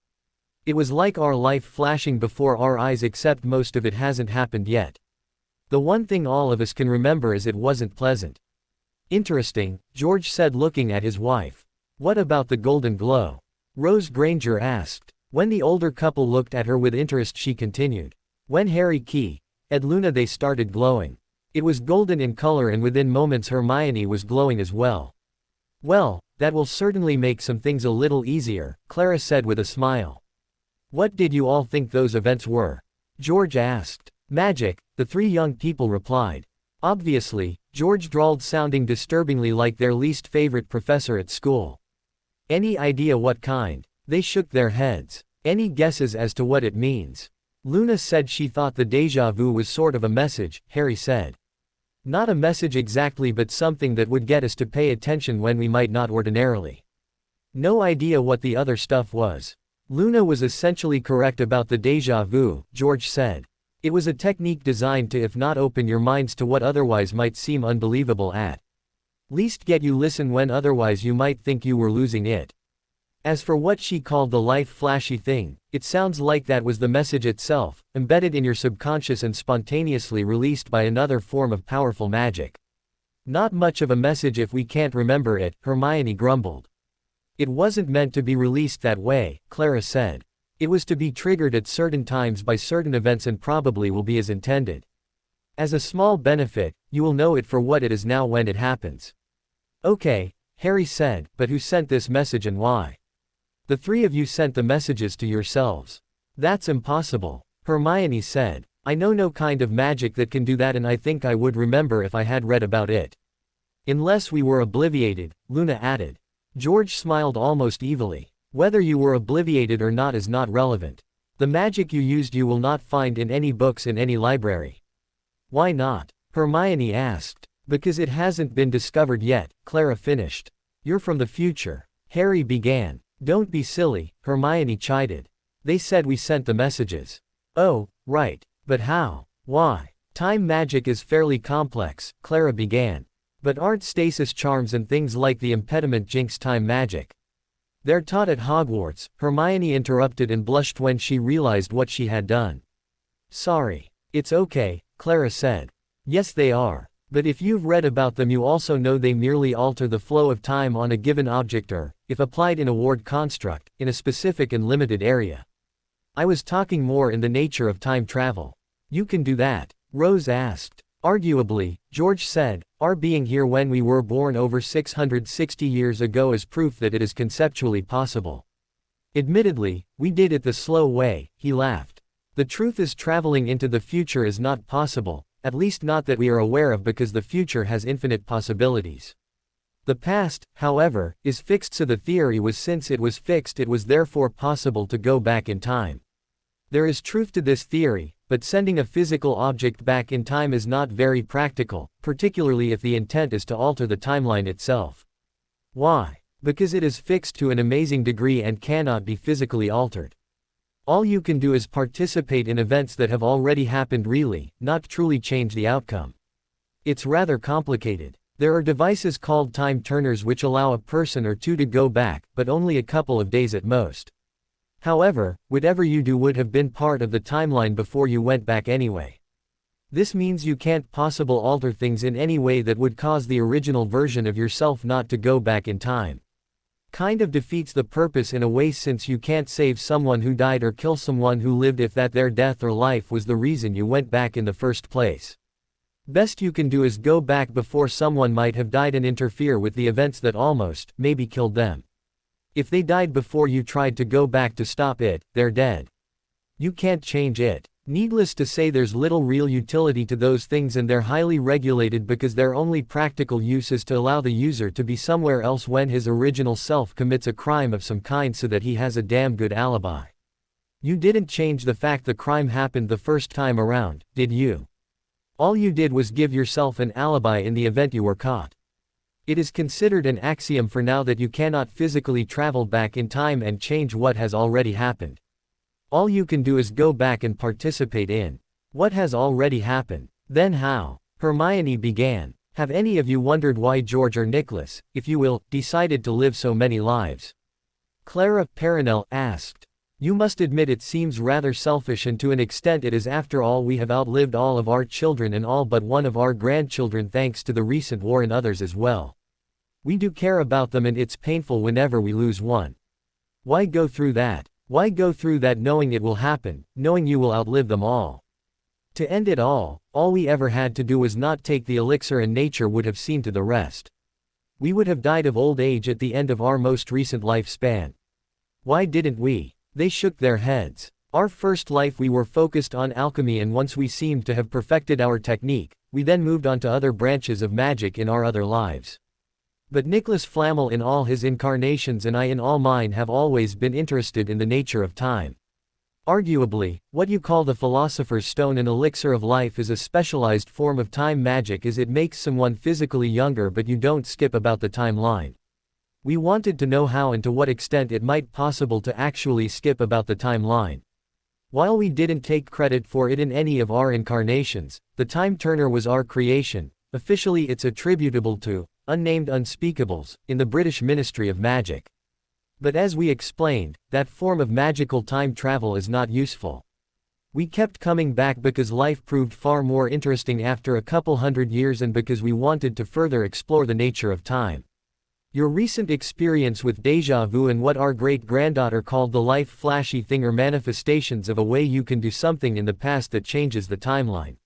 It was like our life flashing before our eyes, except most of it hasn't happened yet. The one thing all of us can remember is it wasn't pleasant. Interesting, George said, looking at his wife. What about the golden glow? Rose Granger asked. When the older couple looked at her with interest, she continued. When Harry at Luna, they started glowing. It was golden in color, and within moments Hermione was glowing as well. Well, that will certainly make some things a little easier, Clara said with a smile. What did you all think those events were? George asked. Magic, the three young people replied. Obviously, George drawled, sounding disturbingly like their least favorite professor at school. Any idea what kind? They shook their heads. Any guesses as to what it means? Luna said she thought the déjà vu was sort of a message, Harry said. Not a message exactly, but something that would get us to pay attention when we might not ordinarily. No idea what the other stuff was. Luna was essentially correct about the déjà vu, George said. It was a technique designed to, if not open your minds to what otherwise might seem unbelievable, at least get you listen when otherwise you might think you were losing it. As for what she called the life flashy thing, it sounds like that was the message itself, embedded in your subconscious and spontaneously released by another form of powerful magic. Not much of a message if we can't remember it, Hermione grumbled. It wasn't meant to be released that way, Clara said. It was to be triggered at certain times by certain events and probably will be as intended. As a small benefit, you will know it for what it is now when it happens. Okay, Harry said, but who sent this message and why? The three of you sent the messages to yourselves. That's impossible, Hermione said. I know no kind of magic that can do that, and I think I would remember if I had read about it. Unless we were obliviated, Luna added. George smiled almost evilly. Whether you were obliviated or not is not relevant. The magic you used you will not find in any books in any library. Why not? Hermione asked. Because it hasn't been discovered yet, Clara finished. You're from the future. Harry began. Don't be silly, Hermione chided. They said we sent the messages. Oh, right. But how? Why? Time magic is fairly complex, Clara began. But aren't stasis charms and things like the impediment jinx time magic? They're taught at Hogwarts, Hermione interrupted and blushed when she realized what she had done. Sorry. It's okay, Clara said. Yes they are. But if you've read about them you also know they merely alter the flow of time on a given object or, if applied in a ward construct, in a specific and limited area. I was talking more in the nature of time travel. You can do that? Rose asked. Arguably, George said, our being here when we were born over 660 years ago is proof that it is conceptually possible. Admittedly, we did it the slow way, he laughed. The truth is traveling into the future is not possible, at least not that we are aware of because the future has infinite possibilities. The past, however, is fixed so the theory was since it was fixed it was therefore possible to go back in time. There is truth to this theory, but sending a physical object back in time is not very practical, particularly if the intent is to alter the timeline itself. Why? Because it is fixed to an amazing degree and cannot be physically altered. All you can do is participate in events that have already happened really, not truly change the outcome. It's rather complicated. There are devices called time turners which allow a person or two to go back, but only a couple of days at most. However, whatever you do would have been part of the timeline before you went back anyway. This means you can't possibly alter things in any way that would cause the original version of yourself not to go back in time. Kind of defeats the purpose in a way since you can't save someone who died or kill someone who lived if that their death or life was the reason you went back in the first place. Best you can do is go back before someone might have died and interfere with the events that almost, maybe killed them. If they died before you tried to go back to stop it, they're dead. You can't change it. Needless to say there's little real utility to those things and they're highly regulated because their only practical use is to allow the user to be somewhere else when his original self commits a crime of some kind so that he has a damn good alibi. You didn't change the fact the crime happened the first time around, did you? All you did was give yourself an alibi in the event you were caught. It is considered an axiom for now that you cannot physically travel back in time and change what has already happened. All you can do is go back and participate in what has already happened. Then how? Hermione began. Have any of you wondered why George or Nicholas, if you will, decided to live so many lives? Clara Perenelle asked. You must admit it seems rather selfish and to an extent it is after all we have outlived all of our children and all but one of our grandchildren thanks to the recent war and others as well. We do care about them and it's painful whenever we lose one. Why go through that? Why go through that knowing it will happen, knowing you will outlive them all? To end it all we ever had to do was not take the elixir and nature would have seen to the rest. We would have died of old age at the end of our most recent lifespan. Why didn't we? They shook their heads. Our first life we were focused on alchemy and once we seemed to have perfected our technique, we then moved on to other branches of magic in our other lives. But Nicholas Flamel in all his incarnations and I in all mine have always been interested in the nature of time. Arguably, what you call the Philosopher's Stone and elixir of life is a specialized form of time magic as it makes someone physically younger but you don't skip about the timeline. We wanted to know how and to what extent it might possible to actually skip about the timeline. While we didn't take credit for it in any of our incarnations, the time turner was our creation. Officially it's attributable to unnamed unspeakables in the British Ministry of Magic. But as we explained, that form of magical time travel is not useful. We kept coming back because life proved far more interesting after a couple hundred years and because we wanted to further explore the nature of time. Your recent experience with déjà vu and what our great-granddaughter called the life flashy thing are manifestations of a way you can do something in the past that changes the timeline.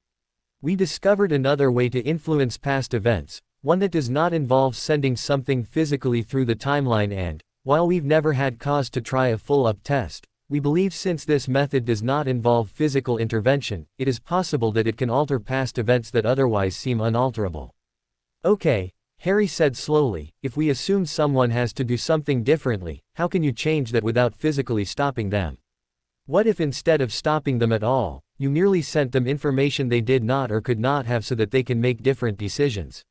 We discovered another way to influence past events, one that does not involve sending something physically through the timeline and, while we've never had cause to try a full-up test, we believe since this method does not involve physical intervention, it is possible that it can alter past events that otherwise seem unalterable. Okay, Harry said slowly, if we assume someone has to do something differently, how can you change that without physically stopping them? What if instead of stopping them at all, you merely sent them information they did not or could not have so that they can make different decisions?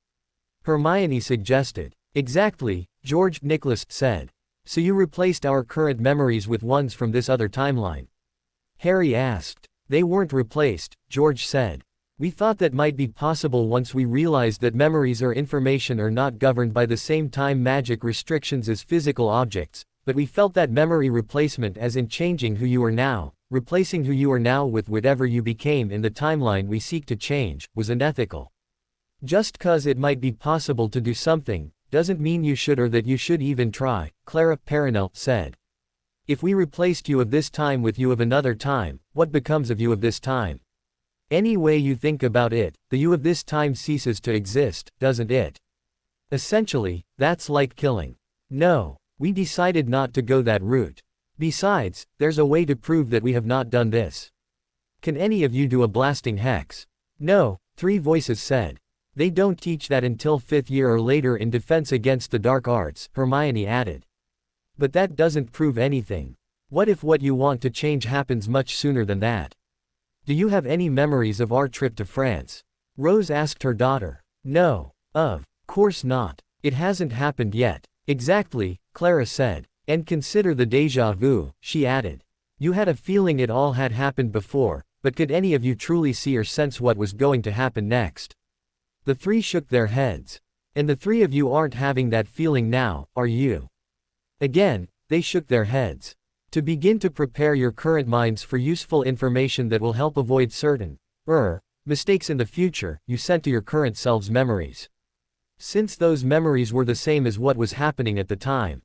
Hermione suggested. Exactly, George Nicholas said. So you replaced our current memories with ones from this other timeline? Harry asked. They weren't replaced, George said. We thought that might be possible once we realized that memories or information are not governed by the same time magic restrictions as physical objects, but we felt that memory replacement as in changing who you are now, replacing who you are now with whatever you became in the timeline we seek to change, was unethical. Just 'cause it might be possible to do something, doesn't mean you should or that you should even try, Clara Perenelle said. If we replaced you of this time with you of another time, what becomes of you of this time? Any way you think about it, the you of this time ceases to exist, doesn't it? Essentially, that's like killing. No. We decided not to go that route. Besides, there's a way to prove that we have not done this. Can any of you do a blasting hex? No, 3 voices said. They don't teach that until 5th year or later in Defense Against the Dark Arts, Hermione added. But that doesn't prove anything. What if what you want to change happens much sooner than that? Do you have any memories of our trip to France? Rose asked her daughter. No. Of course not. It hasn't happened yet. Exactly, Clara said. And consider the déjà vu, she added. You had a feeling it all had happened before, but could any of you truly see or sense what was going to happen next? The 3 shook their heads. And the 3 of you aren't having that feeling now, are you? Again, they shook their heads. To begin to prepare your current minds for useful information that will help avoid certain mistakes in the future, you sent to your current selves memories. Since those memories were the same as what was happening at the time.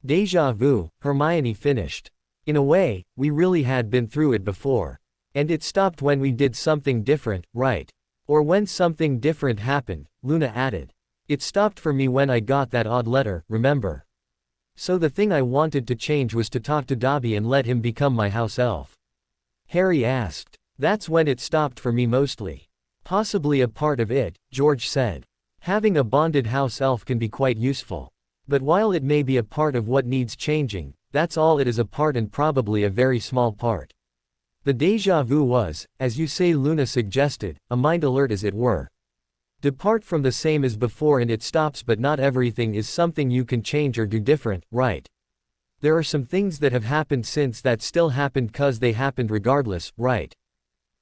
Déjà vu, Hermione finished. In a way, we really had been through it before. And it stopped when we did something different, right? Or when something different happened, Luna added. It stopped for me when I got that odd letter, remember? So the thing I wanted to change was to talk to Dobby and let him become my house elf. Harry asked. That's when it stopped for me mostly. Possibly a part of it, George said. Having a bonded house elf can be quite useful. But while it may be a part of what needs changing, that's all it is a part and probably a very small part. The déjà vu was, as you say Luna suggested, a mind alert as it were. Depart from the same as before and it stops, but not everything is something you can change or do different, right? There are some things that have happened since that still happened 'cause they happened regardless, right?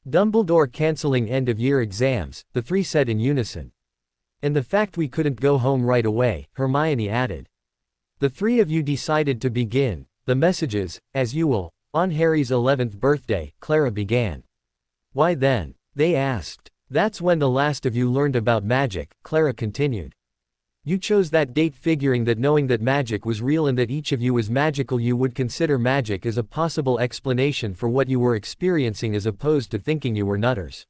Dumbledore canceling end-of-year exams, the 3 said in unison. And the fact we couldn't go home right away, Hermione added. The 3 of you decided to begin the messages, as you will, on Harry's 11th birthday, Clara began. Why then? They asked. That's when the last of you learned about magic, Clara continued. You chose that date figuring that knowing that magic was real and that each of you was magical, you would consider magic as a possible explanation for what you were experiencing as opposed to thinking you were nutters.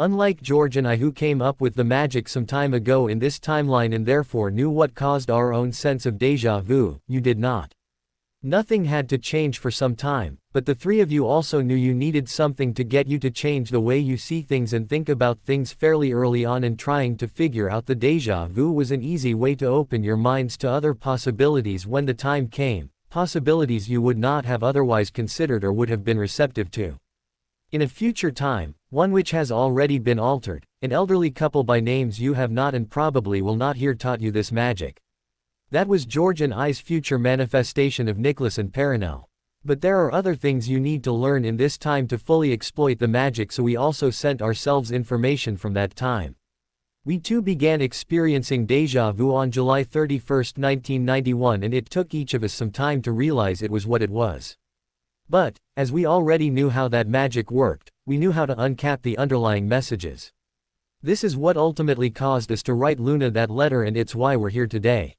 Unlike George and I, who came up with the magic some time ago in this timeline and therefore knew what caused our own sense of déjà vu, you did not. Nothing had to change for some time, but the 3 of you also knew you needed something to get you to change the way you see things and think about things fairly early on, and trying to figure out the déjà vu was an easy way to open your minds to other possibilities when the time came, possibilities you would not have otherwise considered or would have been receptive to. In a future time, one which has already been altered, an elderly couple by names you have not and probably will not hear taught you this magic. That was George and I's future manifestation of Nicholas and Perenelle. But there are other things you need to learn in this time to fully exploit the magic, so we also sent ourselves information from that time. We too began experiencing déjà vu on July 31, 1991, and it took each of us some time to realize it was what it was. But, as we already knew how that magic worked, we knew how to uncap the underlying messages. This is what ultimately caused us to write Luna that letter, and it's why we're here today.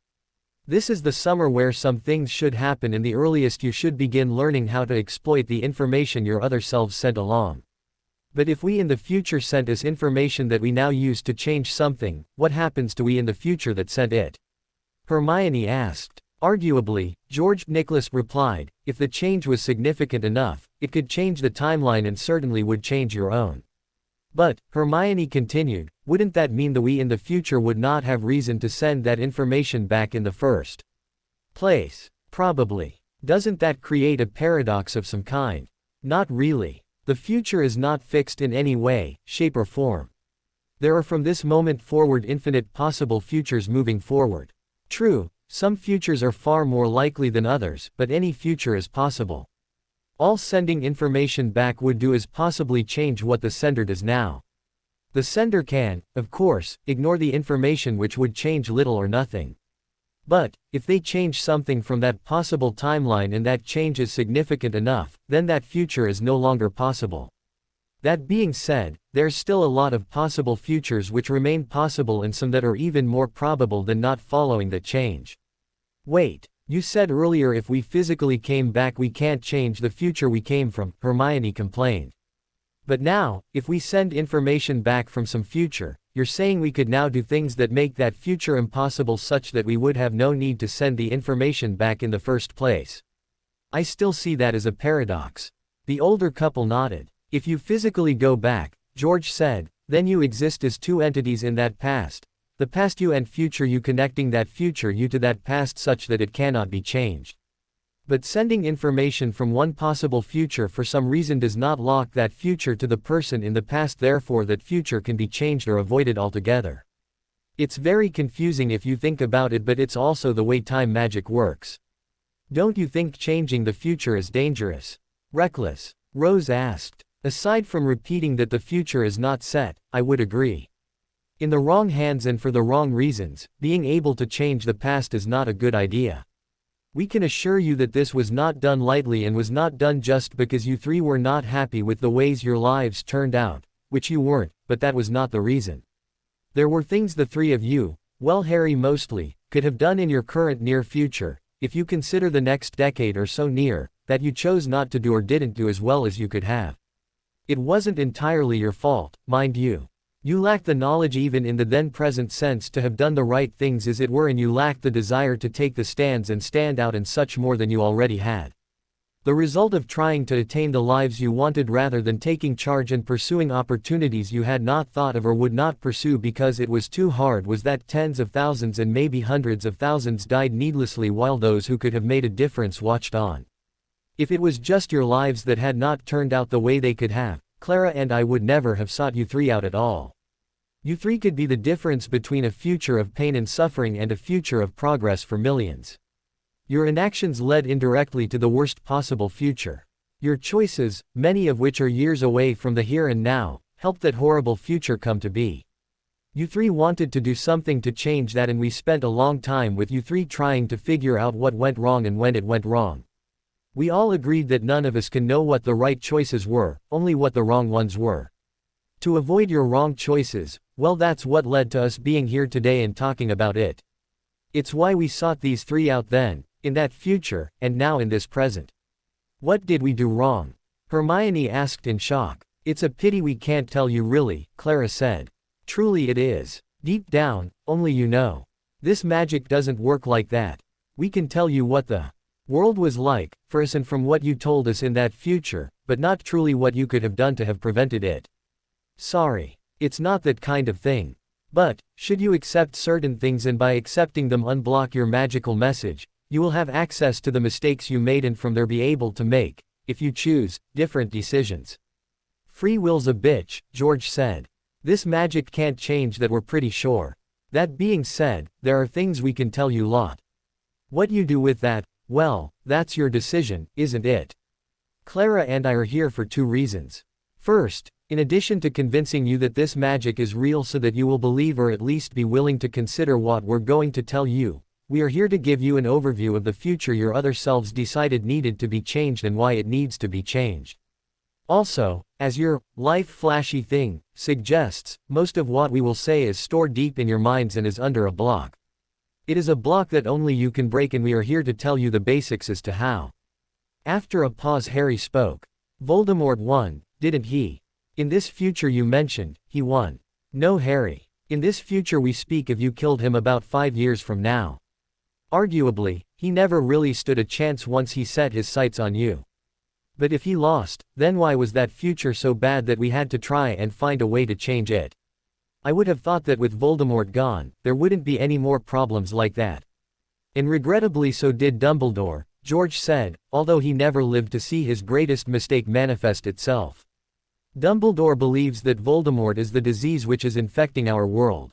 This is the summer where some things should happen, and the earliest you should begin learning how to exploit the information your other selves sent along. But if we in the future sent us information that we now use to change something, what happens to we in the future that sent it? Hermione asked. Arguably, George Nicholas replied, if the change was significant enough, it could change the timeline and certainly would change your own. But, Hermione continued, wouldn't that mean that we in the future would not have reason to send that information back in the first place? Probably. Doesn't that create a paradox of some kind? Not really. The future is not fixed in any way, shape or form. There are from this moment forward infinite possible futures moving forward. True, some futures are far more likely than others, but any future is possible. All sending information back would do is possibly change what the sender does now. The sender can, of course, ignore the information, which would change little or nothing. But, if they change something from that possible timeline and that change is significant enough, then that future is no longer possible. That being said, there's still a lot of possible futures which remain possible and some that are even more probable than not following that change. Wait, you said earlier if we physically came back we can't change the future we came from, Hermione complained. But now, if we send information back from some future, you're saying we could now do things that make that future impossible such that we would have no need to send the information back in the first place. I still see that as a paradox. The older couple nodded. If you physically go back, George said, then you exist as two entities in that past, the past you and future you, connecting that future you to that past such that it cannot be changed. But sending information from one possible future for some reason does not lock that future to the person in the past, therefore that future can be changed or avoided altogether. It's very confusing if you think about it, but it's also the way time magic works. Don't you think changing the future is dangerous? Reckless? Rose asked. Aside from repeating that the future is not set, I would agree. In the wrong hands and for the wrong reasons, being able to change the past is not a good idea. We can assure you that this was not done lightly and was not done just because you three were not happy with the ways your lives turned out, which you weren't, but that was not the reason. There were things the three of you, well Harry mostly, could have done in your current near future, if you consider the next decade or so near, that you chose not to do or didn't do as well as you could have. It wasn't entirely your fault, mind you. You lacked the knowledge even in the then present sense to have done the right things as it were, and you lacked the desire to take the stands and stand out and such more than you already had. The result of trying to attain the lives you wanted rather than taking charge and pursuing opportunities you had not thought of or would not pursue because it was too hard was that tens of thousands and maybe hundreds of thousands died needlessly while those who could have made a difference watched on. If it was just your lives that had not turned out the way they could have, Clara and I would never have sought you three out at all. You three could be the difference between a future of pain and suffering and a future of progress for millions. Your inactions led indirectly to the worst possible future. Your choices, many of which are years away from the here and now, helped that horrible future come to be. You three wanted to do something to change that, and we spent a long time with you three trying to figure out what went wrong and when it went wrong. We all agreed that none of us can know what the right choices were, only what the wrong ones were. To avoid your wrong choices, well, that's what led to us being here today and talking about it. It's why we sought these three out then, in that future, and now in this present. What did we do wrong? Hermione asked in shock. It's a pity we can't tell you really, Clara said. Truly it is. Deep down, only you know. This magic doesn't work like that. We can tell you what the world was like, for us and from what you told us in that future, but not truly what you could have done to have prevented it. Sorry. It's not that kind of thing. But, should you accept certain things and by accepting them unblock your magical message, you will have access to the mistakes you made and from there be able to make, if you choose, different decisions. Free will's a bitch, George said. This magic can't change that, we're pretty sure. That being said, there are things we can tell you lot. What you do with that, well, that's your decision, isn't it? Clara and I are here for two reasons. First, in addition to convincing you that this magic is real so that you will believe or at least be willing to consider what we're going to tell you, we are here to give you an overview of the future your other selves decided needed to be changed and why it needs to be changed. Also, as your life flashy thing suggests, most of what we will say is stored deep in your minds and is under a block. It is a block that only you can break, and we are here to tell you the basics as to how. After a pause, Harry spoke. Voldemort won, didn't he? In this future you mentioned, he won. No, Harry. In this future we speak of, you killed him about 5 years from now. Arguably, he never really stood a chance once he set his sights on you. But if he lost, then why was that future so bad that we had to try and find a way to change it? I would have thought that with Voldemort gone, there wouldn't be any more problems like that. And regrettably so did Dumbledore, George said, although he never lived to see his greatest mistake manifest itself. Dumbledore believes that Voldemort is the disease which is infecting our world.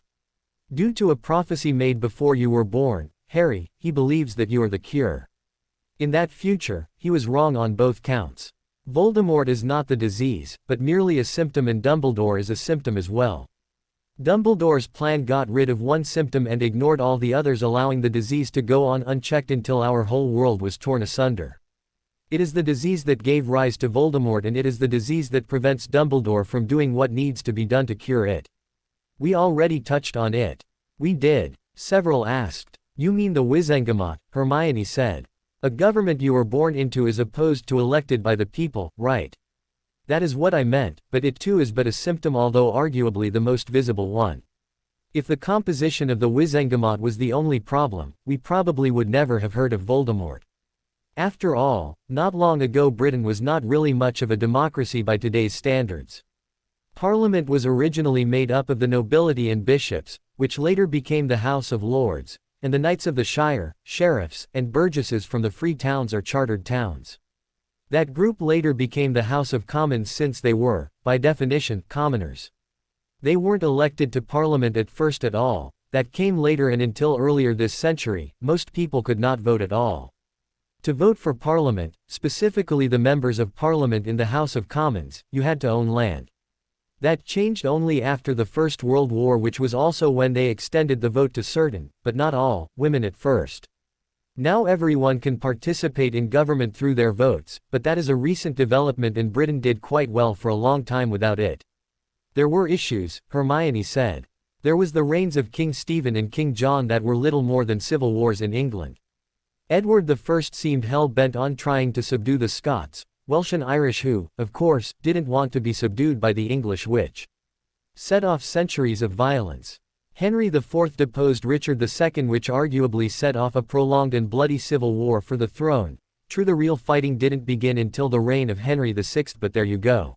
Due to a prophecy made before you were born, Harry, he believes that you are the cure. In that future, he was wrong on both counts. Voldemort is not the disease, but merely a symptom, and Dumbledore is a symptom as well. Dumbledore's plan got rid of one symptom and ignored all the others, allowing the disease to go on unchecked until our whole world was torn asunder. It is the disease that gave rise to Voldemort, and it is the disease that prevents Dumbledore from doing what needs to be done to cure it. We already touched on it. We did. Several asked. You mean the Wizengamot, Hermione said. A government you were born into is opposed to elected by the people, right? That is what I meant, but it too is but a symptom, although arguably the most visible one. If the composition of the Wizengamot was the only problem, we probably would never have heard of Voldemort. After all, not long ago Britain was not really much of a democracy by today's standards. Parliament was originally made up of the nobility and bishops, which later became the House of Lords, and the Knights of the Shire, sheriffs, and burgesses from the free towns or chartered towns. That group later became the House of Commons, since they were, by definition, commoners. They weren't elected to Parliament at first at all. That came later, and until earlier this century, most people could not vote at all. To vote for Parliament, specifically the members of Parliament in the House of Commons, you had to own land. That changed only after the First World War, which was also when they extended the vote to certain, but not all, women at first. Now everyone can participate in government through their votes, but that is a recent development, and Britain did quite well for a long time without it. There were issues, Hermione said. There was the reigns of King Stephen and King John that were little more than civil wars in England. Edward I seemed hell-bent on trying to subdue the Scots, Welsh and Irish, who, of course, didn't want to be subdued by the English, which set off centuries of violence. Henry IV deposed Richard II, which arguably set off a prolonged and bloody civil war for the throne. True, the real fighting didn't begin until the reign of Henry VI, but there you go.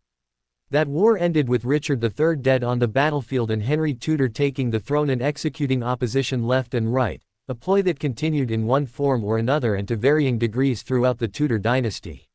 That war ended with Richard III dead on the battlefield and Henry Tudor taking the throne and executing opposition left and right, a ploy that continued in one form or another and to varying degrees throughout the Tudor dynasty.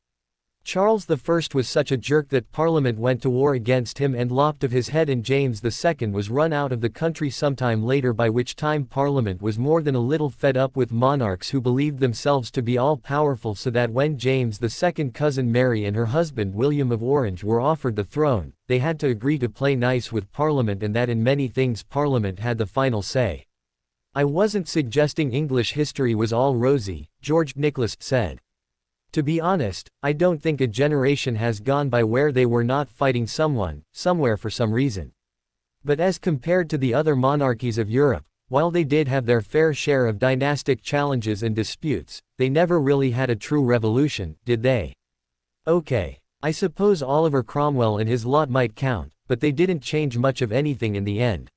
Charles I was such a jerk that Parliament went to war against him and lopped off his head, and James II was run out of the country sometime later, by which time Parliament was more than a little fed up with monarchs who believed themselves to be all-powerful, so that when James II's cousin Mary and her husband William of Orange were offered the throne, they had to agree to play nice with Parliament, and that in many things Parliament had the final say. I wasn't suggesting English history was all rosy, George Nicholas said. To be honest, I don't think a generation has gone by where they were not fighting someone, somewhere for some reason. But as compared to the other monarchies of Europe, while they did have their fair share of dynastic challenges and disputes, they never really had a true revolution, did they? Okay. I suppose Oliver Cromwell and his lot might count, but they didn't change much of anything in the end.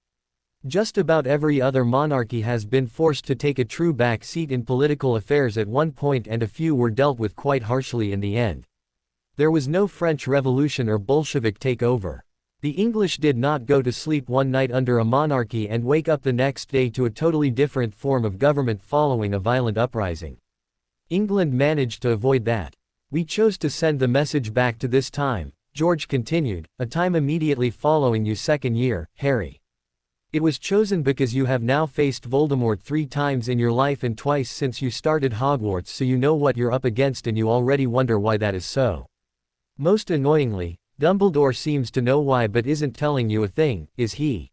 Just about every other monarchy has been forced to take a true back seat in political affairs at one point, and a few were dealt with quite harshly in the end. There was no French Revolution or Bolshevik takeover. The English did not go to sleep one night under a monarchy and wake up the next day to a totally different form of government following a violent uprising. England managed to avoid that. We chose to send the message back to this time, George continued, a time immediately following your second year, Harry. It was chosen because you have now faced Voldemort 3 times in your life and twice since you started Hogwarts, so you know what you're up against, and you already wonder why that is so. Most annoyingly, Dumbledore seems to know why but isn't telling you a thing, is he?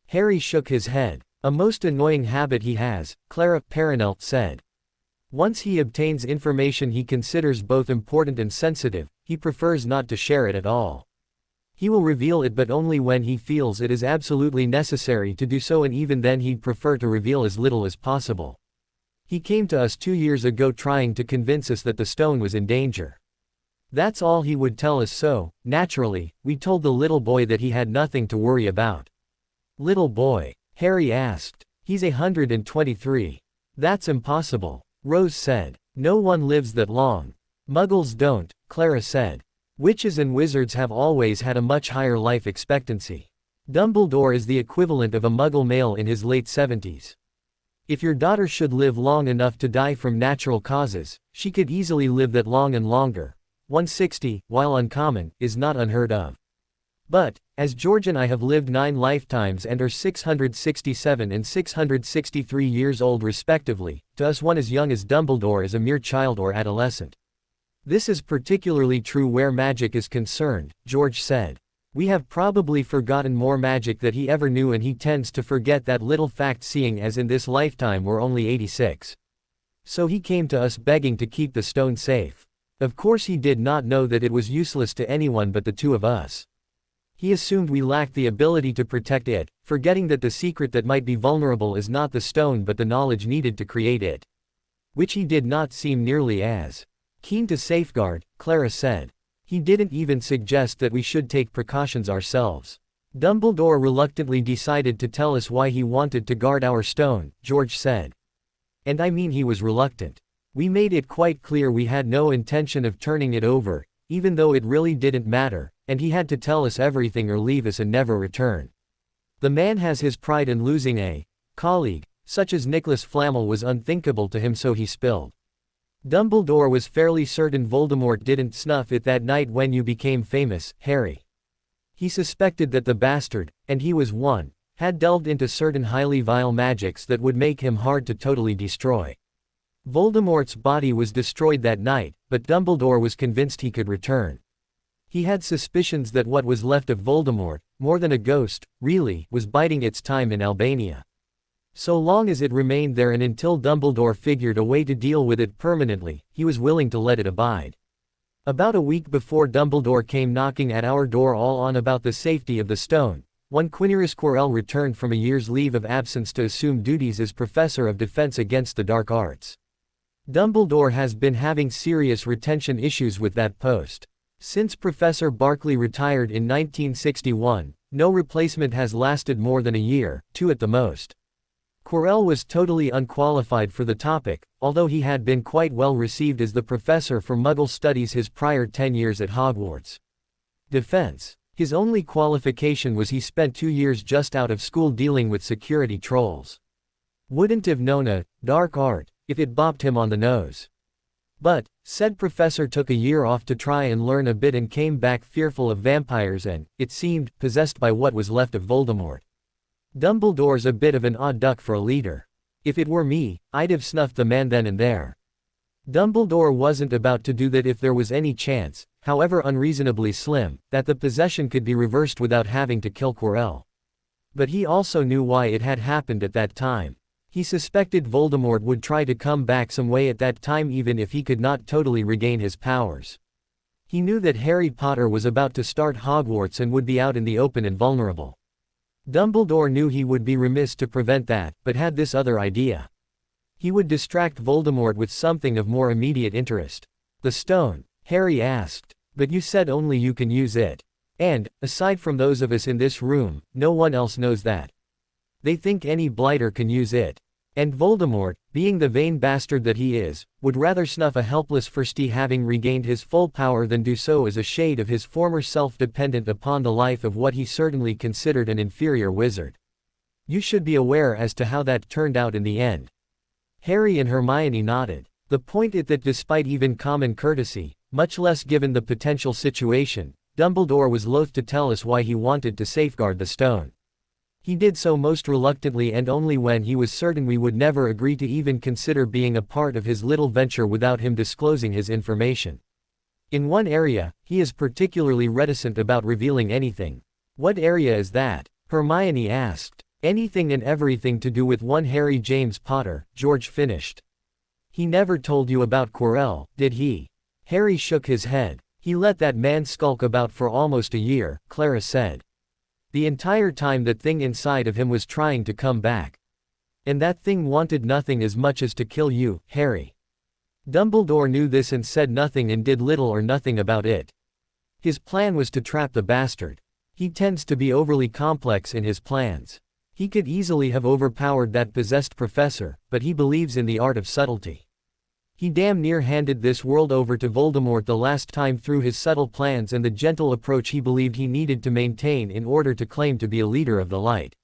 Harry shook his head. A most annoying habit he has, Clara Perenelle said. Once he obtains information he considers both important and sensitive, he prefers not to share it at all. He will reveal it, but only when he feels it is absolutely necessary to do so, and even then he'd prefer to reveal as little as possible. He came to us 2 years ago trying to convince us that the stone was in danger. That's all he would tell us, so, naturally, we told the little boy that he had nothing to worry about. Little boy? Harry asked. He's 123. That's impossible, Rose said. No one lives that long. Muggles don't, Clara said. Witches and wizards have always had a much higher life expectancy. Dumbledore is the equivalent of a Muggle male in his late 70s. If your daughter should live long enough to die from natural causes, she could easily live that long and longer. 160, while uncommon, is not unheard of. But, as George and I have lived 9 lifetimes and are 667 and 663 years old respectively, to us one as young as Dumbledore is a mere child or adolescent. This is particularly true where magic is concerned, George said. We have probably forgotten more magic that he ever knew, and he tends to forget that little fact, seeing as in this lifetime we're only 86. So he came to us begging to keep the stone safe. Of course he did not know that it was useless to anyone but the two of us. He assumed we lacked the ability to protect it, forgetting that the secret that might be vulnerable is not the stone but the knowledge needed to create it. Which he did not seem nearly as keen to safeguard, Clara said. He didn't even suggest that we should take precautions ourselves. Dumbledore reluctantly decided to tell us why he wanted to guard our stone, George said. And I mean, he was reluctant. We made it quite clear we had no intention of turning it over, even though it really didn't matter, and he had to tell us everything or leave us and never return. The man has his pride, and losing a colleague, such as Nicholas Flamel, was unthinkable to him, so he spilled. Dumbledore was fairly certain Voldemort didn't snuff it that night when you became famous, Harry. He suspected that the bastard, and he was one, had delved into certain highly vile magics that would make him hard to totally destroy. Voldemort's body was destroyed that night, but Dumbledore was convinced he could return. He had suspicions that what was left of Voldemort, more than a ghost, really, was biding its time in Albania. So long as it remained there and until Dumbledore figured a way to deal with it permanently, he was willing to let it abide. About a week before Dumbledore came knocking at our door all on about the safety of the stone, one Quirinius Quirrell returned from a year's leave of absence to assume duties as Professor of Defense Against the Dark Arts. Dumbledore has been having serious retention issues with that post. Since Professor Barclay retired in 1961, no replacement has lasted more than a year, 2 at the most. Quirrell was totally unqualified for the topic, although he had been quite well received as the professor for Muggle studies his prior 10 years at Hogwarts. Defense. His only qualification was he spent 2 years just out of school dealing with security trolls. Wouldn't have known a dark art if it bopped him on the nose. But, said professor took a year off to try and learn a bit and came back fearful of vampires and, it seemed, possessed by what was left of Voldemort. Dumbledore's a bit of an odd duck for a leader. If it were me, I'd have snuffed the man then and there. Dumbledore wasn't about to do that if there was any chance, however unreasonably slim, that the possession could be reversed without having to kill Quirrell. But he also knew why it had happened at that time. He suspected Voldemort would try to come back some way at that time even if he could not totally regain his powers. He knew that Harry Potter was about to start Hogwarts and would be out in the open and vulnerable. Dumbledore knew he would be remiss to prevent that, but had this other idea. He would distract Voldemort with something of more immediate interest. The stone, Harry asked. But you said only you can use it. And, aside from those of us in this room, no one else knows that. They think any blighter can use it. And Voldemort, being the vain bastard that he is, would rather snuff a helpless firstie having regained his full power than do so as a shade of his former self dependent upon the life of what he certainly considered an inferior wizard. You should be aware as to how that turned out in the end. Harry and Hermione nodded. The point is that despite even common courtesy, much less given the potential situation, Dumbledore was loath to tell us why he wanted to safeguard the stone. He did so most reluctantly and only when he was certain we would never agree to even consider being a part of his little venture without him disclosing his information. In one area, he is particularly reticent about revealing anything. What area is that? Hermione asked. Anything and everything to do with one Harry James Potter, George finished. He never told you about Quirrell, did he? Harry shook his head. He let that man skulk about for almost a year, Clara said. The entire time that thing inside of him was trying to come back. And that thing wanted nothing as much as to kill you, Harry. Dumbledore knew this and said nothing and did little or nothing about it. His plan was to trap the bastard. He tends to be overly complex in his plans. He could easily have overpowered that possessed professor, but he believes in the art of subtlety. He damn near handed this world over to Voldemort the last time through his subtle plans and the gentle approach he believed he needed to maintain in order to claim to be a leader of the light.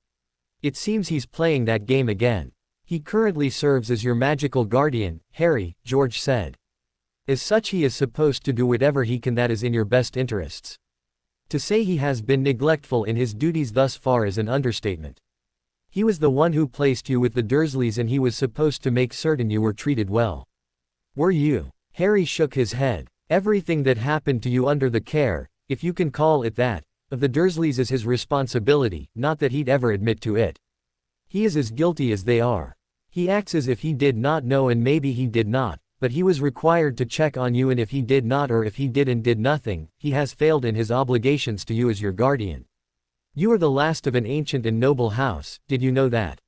It seems he's playing that game again. He currently serves as your magical guardian, Harry, George said. As such, he is supposed to do whatever he can that is in your best interests. To say he has been neglectful in his duties thus far is an understatement. He was the one who placed you with the Dursleys and he was supposed to make certain you were treated well. Were you? Harry shook his head. Everything that happened to you under the care, if you can call it that, of the Dursleys is his responsibility, not that he'd ever admit to it. He is as guilty as they are. He acts as if he did not know and maybe he did not, but he was required to check on you and if he did not or if he did and did nothing, he has failed in his obligations to you as your guardian. You are the last of an ancient and noble house, did you know that?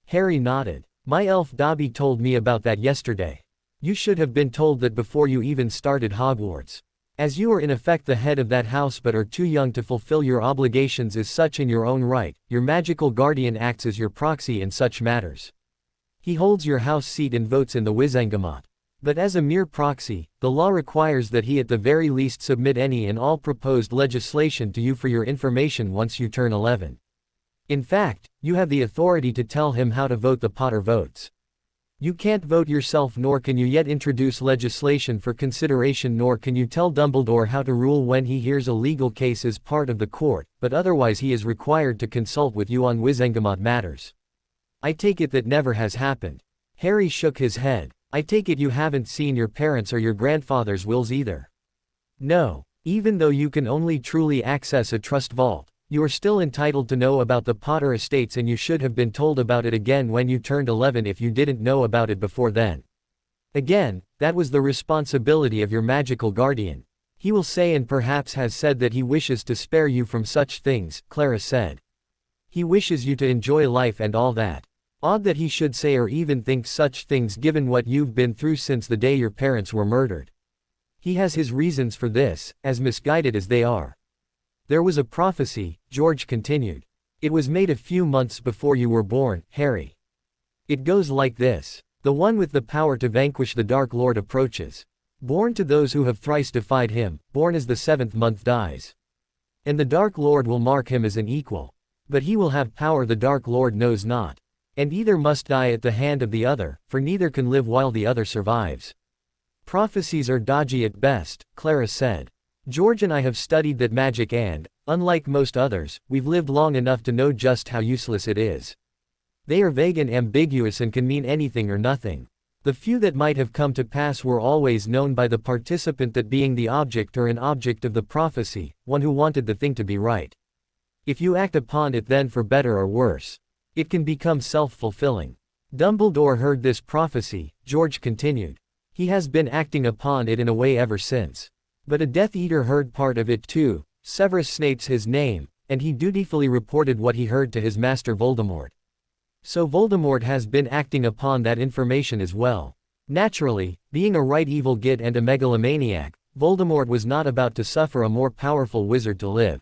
Harry nodded. My elf Dobby told me about that yesterday. You should have been told that before you even started Hogwarts. As you are in effect the head of that house but are too young to fulfill your obligations as such in your own right, your magical guardian acts as your proxy in such matters. He holds your house seat and votes in the Wizengamot. But as a mere proxy, the law requires that he at the very least submit any and all proposed legislation to you for your information once you turn 11. In fact, you have the authority to tell him how to vote the Potter votes. You can't vote yourself nor can you yet introduce legislation for consideration nor can you tell Dumbledore how to rule when he hears a legal case as part of the court, but otherwise he is required to consult with you on Wizengamot matters. I take it that never has happened. Harry shook his head. I take it you haven't seen your parents' or your grandfather's wills either. No. Even though you can only truly access a trust vault, you are still entitled to know about the Potter estates and you should have been told about it again when you turned 11 if you didn't know about it before then. Again, that was the responsibility of your magical guardian. He will say and perhaps has said that he wishes to spare you from such things, Clara said. He wishes you to enjoy life and all that. Odd that he should say or even think such things given what you've been through since the day your parents were murdered. He has his reasons for this, as misguided as they are. There was a prophecy, George continued. It was made a few months before you were born, Harry. It goes like this. The one with the power to vanquish the Dark Lord approaches. Born to those who have thrice defied him, born as the 7th month dies. And the Dark Lord will mark him as an equal. But he will have power the Dark Lord knows not. And either must die at the hand of the other, for neither can live while the other survives. Prophecies are dodgy at best, Clara said. George and I have studied that magic and, unlike most others, we've lived long enough to know just how useless it is. They are vague and ambiguous and can mean anything or nothing. The few that might have come to pass were always known by the participant that being the object or an object of the prophecy, one who wanted the thing to be right. If you act upon it then for better or worse, it can become self-fulfilling. Dumbledore heard this prophecy, George continued. He has been acting upon it in a way ever since. But a Death Eater heard part of it too, Severus Snape's his name, and he dutifully reported what he heard to his master Voldemort. So Voldemort has been acting upon that information as well. Naturally, being a right evil git and a megalomaniac, Voldemort was not about to suffer a more powerful wizard to live.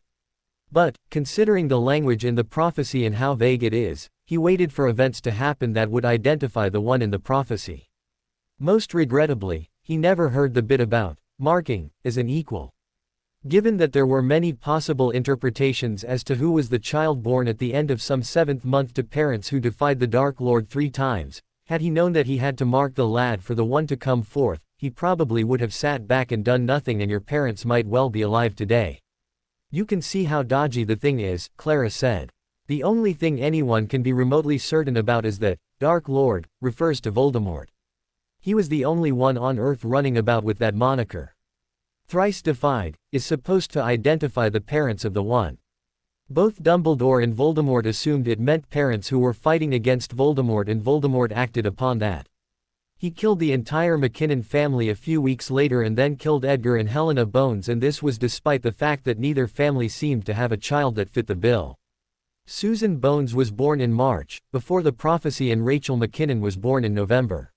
But, considering the language in the prophecy and how vague it is, he waited for events to happen that would identify the one in the prophecy. Most regrettably, he never heard the bit about marking as an equal. Given that there were many possible interpretations as to who was the child born at the end of some 7th month to parents who defied the Dark Lord 3 times, had he known that he had to mark the lad for the one to come forth, he probably would have sat back and done nothing and your parents might well be alive today. You can see how dodgy the thing is, Clara said. The only thing anyone can be remotely certain about is that Dark Lord refers to Voldemort. He was the only one on Earth running about with that moniker. Thrice defied is supposed to identify the parents of the one. Both Dumbledore and Voldemort assumed it meant parents who were fighting against Voldemort and Voldemort acted upon that. He killed the entire McKinnon family a few weeks later and then killed Edgar and Helena Bones, and this was despite the fact that neither family seemed to have a child that fit the bill. Susan Bones was born in March, before the prophecy, and Rachel McKinnon was born in November.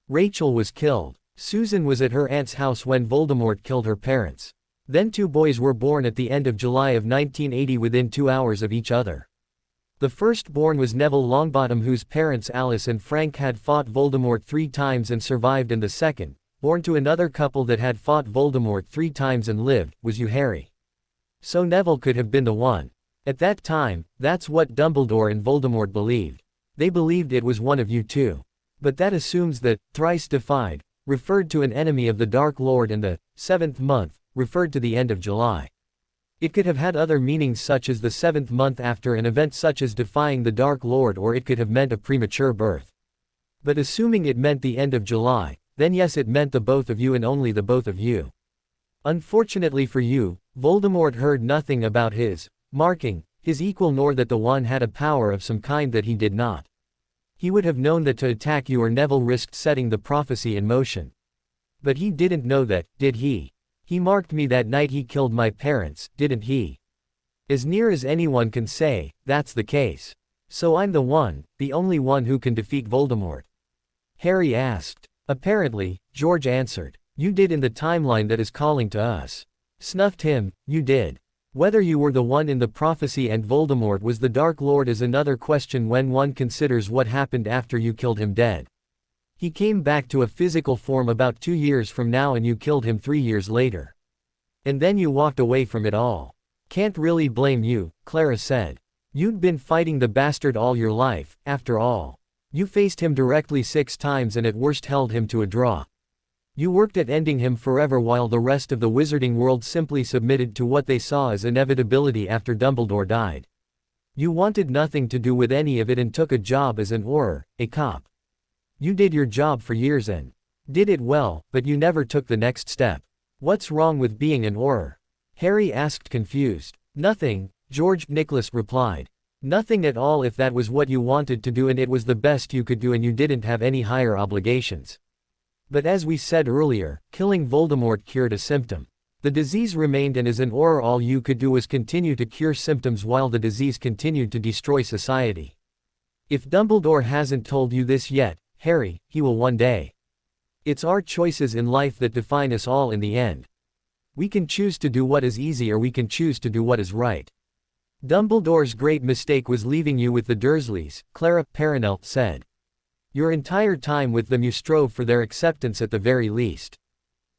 Rachel was killed. Susan was at her aunt's house when Voldemort killed her parents. Then 2 boys were born at the end of July of 1980 within 2 hours of each other. The firstborn was Neville Longbottom, whose parents Alice and Frank had fought Voldemort 3 times and survived, and the second, born to another couple that had fought Voldemort 3 times and lived, was you, Harry. So Neville could have been the one. At that time, that's what Dumbledore and Voldemort believed. They believed it was one of you two. But that assumes that, thrice defied, referred to an enemy of the Dark Lord, and the 7th month, referred to the end of July. It could have had other meanings, such as the 7th month after an event such as defying the Dark Lord, or it could have meant a premature birth. But assuming it meant the end of July, then yes, it meant the both of you and only the both of you. Unfortunately for you, Voldemort heard nothing about his marking, his equal, nor that the one had a power of some kind that he did not. He would have known that to attack you or Neville risked setting the prophecy in motion. But he didn't know that, did he? He marked me that night he killed my parents, didn't he? As near as anyone can say, that's the case. So I'm the one, the only one who can defeat Voldemort? Harry asked. Apparently, George answered. You did in the timeline that is calling to us. Snuffed him, you did. Whether you were the one in the prophecy and Voldemort was the Dark Lord is another question when one considers what happened after you killed him dead. He came back to a physical form about 2 years from now, and you killed him 3 years later. And then you walked away from it all. Can't really blame you, Clara said. You'd been fighting the bastard all your life, after all. You faced him directly 6 times and at worst held him to a draw. You worked at ending him forever while the rest of the wizarding world simply submitted to what they saw as inevitability after Dumbledore died. You wanted nothing to do with any of it and took a job as an Auror, a cop. You did your job for years and did it well, but you never took the next step. What's wrong with being an Auror? Harry asked, confused. Nothing, George Nicholas replied. Nothing at all if that was what you wanted to do and it was the best you could do and you didn't have any higher obligations. But as we said earlier, killing Voldemort cured a symptom. The disease remained, and as an Auror all you could do was continue to cure symptoms while the disease continued to destroy society. If Dumbledore hasn't told you this yet, Harry, he will one day. It's our choices in life that define us all in the end. We can choose to do what is easy or we can choose to do what is right. Dumbledore's great mistake was leaving you with the Dursleys, Clara Perenelle said. Your entire time with them you strove for their acceptance at the very least.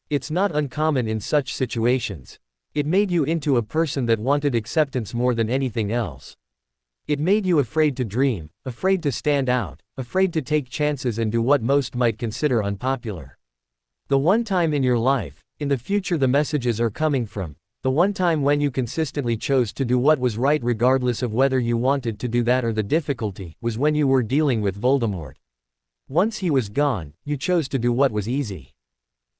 It's not uncommon in such situations. It made you into a person that wanted acceptance more than anything else. It made you afraid to dream, afraid to stand out, afraid to take chances and do what most might consider unpopular. The one time in your life, in the future the messages are coming from, the one time when you consistently chose to do what was right regardless of whether you wanted to do that or the difficulty, was when you were dealing with Voldemort. Once he was gone, you chose to do what was easy.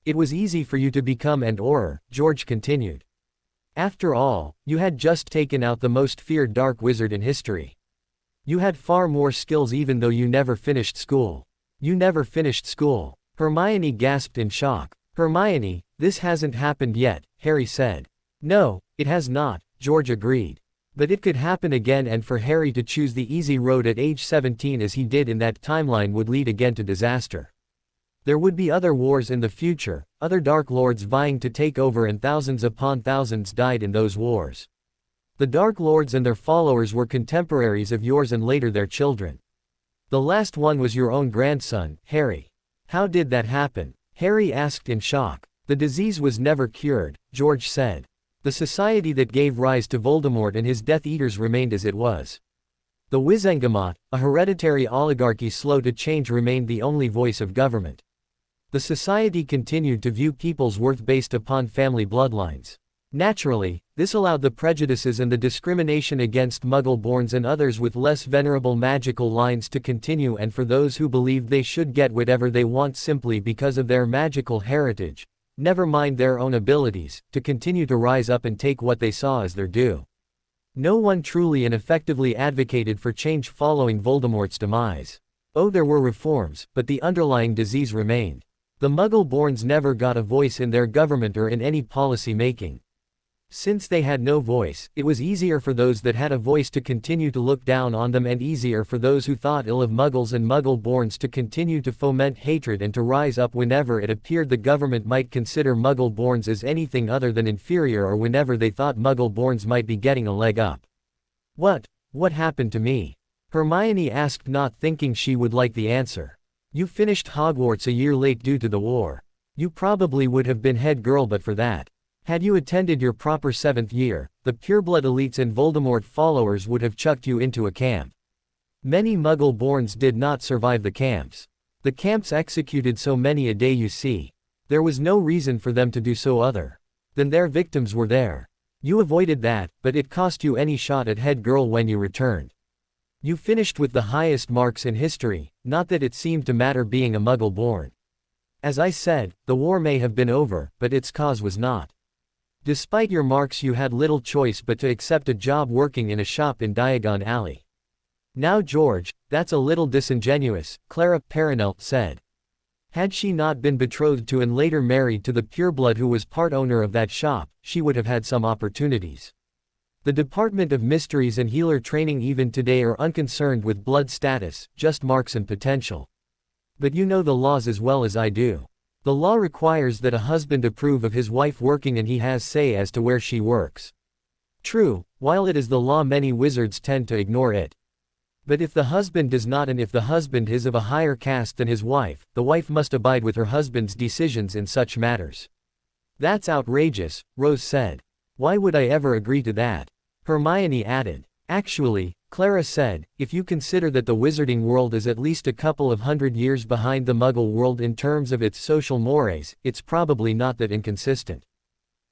It was easy for you to become an Auror, George continued. After all, you had just taken out the most feared dark wizard in history. You had far more skills even though you never finished school. You never finished school. Hermione gasped in shock. Hermione, this hasn't happened yet, Harry said. No, it has not, George agreed. But it could happen again, and for Harry to choose the easy road at age 17 as he did in that timeline would lead again to disaster. There would be other wars in the future, other Dark Lords vying to take over, and thousands upon thousands died in those wars. The Dark Lords and their followers were contemporaries of yours and later their children. The last one was your own grandson, Harry. How did that happen? Harry asked in shock. The disease was never cured, George said. The society that gave rise to Voldemort and his Death Eaters remained as it was. The Wizengamot, a hereditary oligarchy slow to change, remained the only voice of government. The society continued to view people's worth based upon family bloodlines. Naturally, this allowed the prejudices and the discrimination against Muggle-borns and others with less venerable magical lines to continue, and for those who believed they should get whatever they want simply because of their magical heritage, never mind their own abilities, to continue to rise up and take what they saw as their due. No one truly and effectively advocated for change following Voldemort's demise. Oh, there were reforms, but the underlying disease remained. The Muggle-borns never got a voice in their government or in any policy making. Since they had no voice, it was easier for those that had a voice to continue to look down on them, and easier for those who thought ill of Muggles and Muggle-borns to continue to foment hatred and to rise up whenever it appeared the government might consider Muggle-borns as anything other than inferior, or whenever they thought Muggle-borns might be getting a leg up. What? What happened to me? Hermione asked, not thinking she would like the answer. You finished Hogwarts a year late due to the war. You probably would have been head girl but for that. Had you attended your proper 7th year, the pureblood elites and Voldemort followers would have chucked you into a camp. Many Muggle-borns did not survive the camps. The camps executed so many a day, you see. There was no reason for them to do so other than their victims were there. You avoided that, but it cost you any shot at head girl when you returned. You finished with the highest marks in history, not that it seemed to matter being a Muggle-born. As I said, the war may have been over, but its cause was not. Despite your marks, you had little choice but to accept a job working in a shop in Diagon Alley. Now George, that's a little disingenuous, Clara Perenelt said. Had she not been betrothed to and later married to the pureblood who was part owner of that shop, she would have had some opportunities. The Department of Mysteries and Healer Training even today are unconcerned with blood status, just marks and potential. But you know the laws as well as I do. The law requires that a husband approve of his wife working and he has say as to where she works. True, while it is the law, many wizards tend to ignore it. But if the husband does not, and if the husband is of a higher caste than his wife, the wife must abide with her husband's decisions in such matters. That's outrageous, Rose said. Why would I ever agree to that? Hermione added. Actually, Clara said, if you consider that the wizarding world is at least a couple of 100 years behind the Muggle world in terms of its social mores, it's probably not that inconsistent.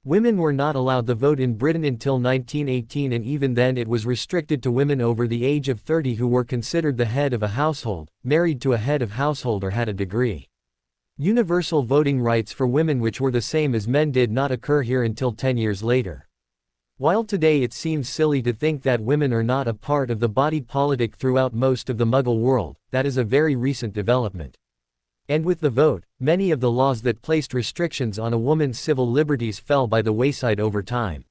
Women were not allowed the vote in Britain until 1918, and even then it was restricted to women over the age of 30 who were considered the head of a household, married to a head of household, or had a degree. Universal voting rights for women which were the same as men did not occur here until 10 years later. While today it seems silly to think that women are not a part of the body politic throughout most of the Muggle world, that is a very recent development. And with the vote, many of the laws that placed restrictions on a woman's civil liberties fell by the wayside over time.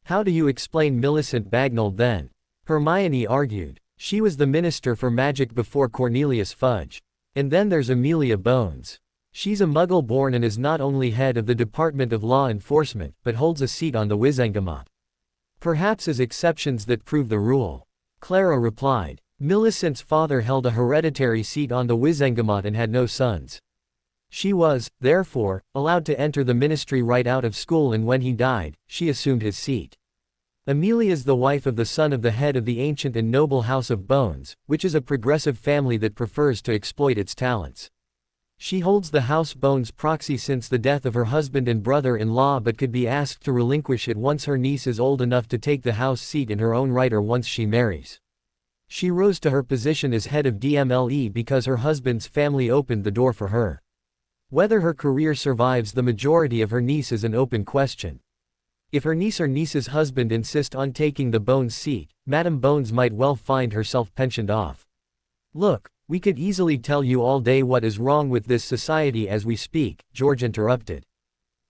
How do you explain Millicent Bagnold then? Hermione argued. She was the Minister for Magic before Cornelius Fudge. And then there's Amelia Bones. She's a Muggle-born and is not only head of the Department of Law Enforcement, but holds a seat on the Wizengamot. Perhaps as exceptions that prove the rule. Clara replied. Millicent's father held a hereditary seat on the Wizengamot and had no sons. She was, therefore, allowed to enter the ministry right out of school, and when he died, she assumed his seat. Amelia's the wife of the son of the head of the ancient and noble House of Bones, which is a progressive family that prefers to exploit its talents. She holds the House Bones proxy since the death of her husband and brother-in-law, but could be asked to relinquish it once her niece is old enough to take the house seat in her own right, or once she marries. She rose to her position as head of DMLE because her husband's family opened the door for her. Whether her career survives the majority of her niece is an open question. If her niece or niece's husband insist on taking the Bones seat, Madame Bones might well find herself pensioned off. Look, we could easily tell you all day what is wrong with this society as we speak, George interrupted.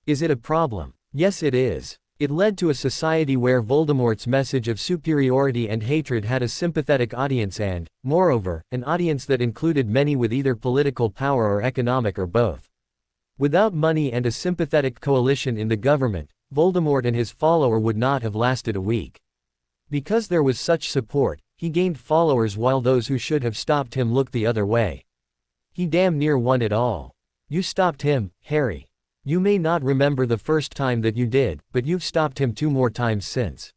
Is it a problem? Yes, it is. It led to a society where Voldemort's message of superiority and hatred had a sympathetic audience and, moreover, an audience that included many with either political power or economic or both. Without money and a sympathetic coalition in the government, Voldemort and his follower would not have lasted a week. Because there was such support, he gained followers while those who should have stopped him looked the other way. He damn near won it all. You stopped him, Harry. You may not remember the first time that you did, but you've stopped him 2 more times since.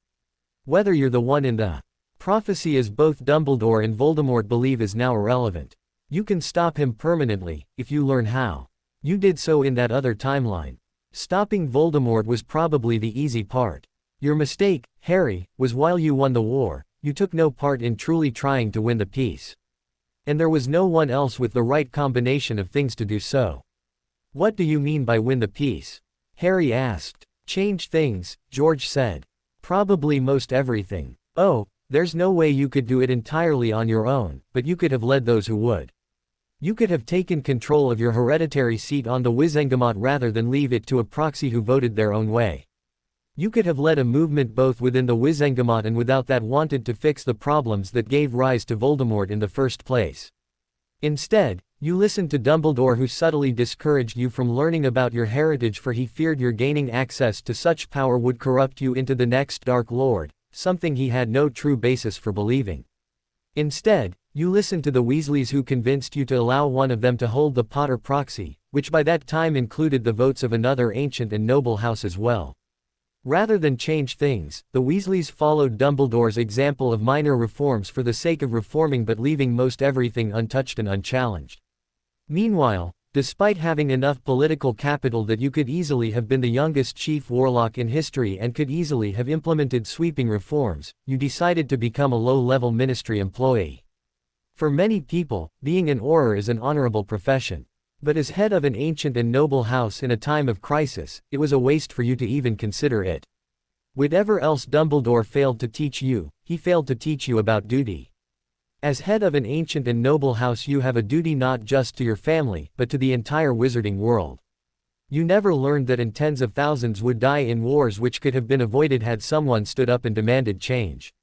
Whether you're the one in the prophecy as both Dumbledore and Voldemort believe is now irrelevant. You can stop him permanently, if you learn how. You did so in that other timeline. Stopping Voldemort was probably the easy part. Your mistake, Harry, was while you won the war, you took no part in truly trying to win the peace. And there was no one else with the right combination of things to do so. What do you mean by win the peace? Harry asked. Change things, George said. Probably most everything. Oh, there's no way you could do it entirely on your own, but you could have led those who would. You could have taken control of your hereditary seat on the Wizengamot rather than leave it to a proxy who voted their own way. You could have led a movement both within the Wizengamot and without that wanted to fix the problems that gave rise to Voldemort in the first place. Instead, you listened to Dumbledore, who subtly discouraged you from learning about your heritage, for he feared your gaining access to such power would corrupt you into the next Dark Lord, something he had no true basis for believing. Instead, you listened to the Weasleys who convinced you to allow one of them to hold the Potter proxy, which by that time included the votes of another ancient and noble house as well. Rather than change things, the Weasleys followed Dumbledore's example of minor reforms for the sake of reforming but leaving most everything untouched and unchallenged. Meanwhile, despite having enough political capital that you could easily have been the youngest chief warlock in history and could easily have implemented sweeping reforms, you decided to become a low-level ministry employee. For many people, being an Auror is an honorable profession. But as head of an ancient and noble house in a time of crisis, it was a waste for you to even consider it. Whatever else Dumbledore failed to teach you, he failed to teach you about duty. As head of an ancient and noble house, you have a duty not just to your family, but to the entire wizarding world. You never learned that tens of thousands would die in wars which could have been avoided had someone stood up and demanded change.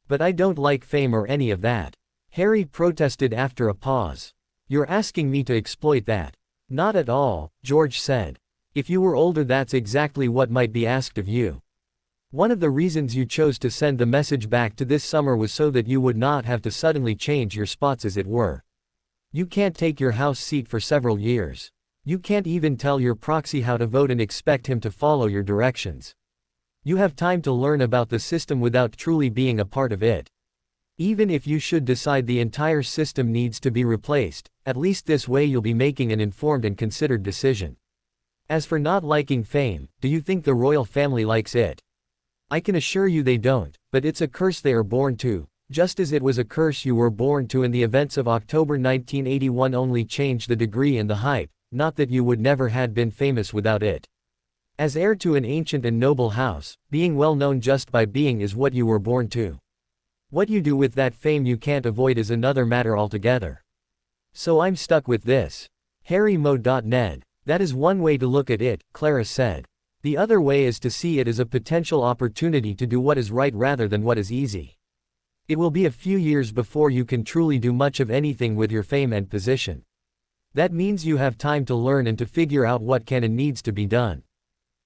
But I don't like fame or any of that. Harry protested after a pause. You're asking me to exploit that. Not at all, George said. If you were older, that's exactly what might be asked of you. One of the reasons you chose to send the message back to this summer was so that you would not have to suddenly change your spots, as it were. You can't take your house seat for several years. You can't even tell your proxy how to vote and expect him to follow your directions. You have time to learn about the system without truly being a part of it. Even if you should decide the entire system needs to be replaced, at least this way you'll be making an informed and considered decision. As for not liking fame, do you think the royal family likes it? I can assure you they don't, but it's a curse they are born to, just as it was a curse you were born to, and the events of October 1981 only changed the degree and the hype, not that you would never had been famous without it. As heir to an ancient and noble house, being well known just by being is what you were born to. What you do with that fame you can't avoid is another matter altogether. So I'm stuck with this. Harry Mo.Ned. That is one way to look at it, Clara said. The other way is to see it as a potential opportunity to do what is right rather than what is easy. It will be a few years before you can truly do much of anything with your fame and position. That means you have time to learn and to figure out what can and needs to be done.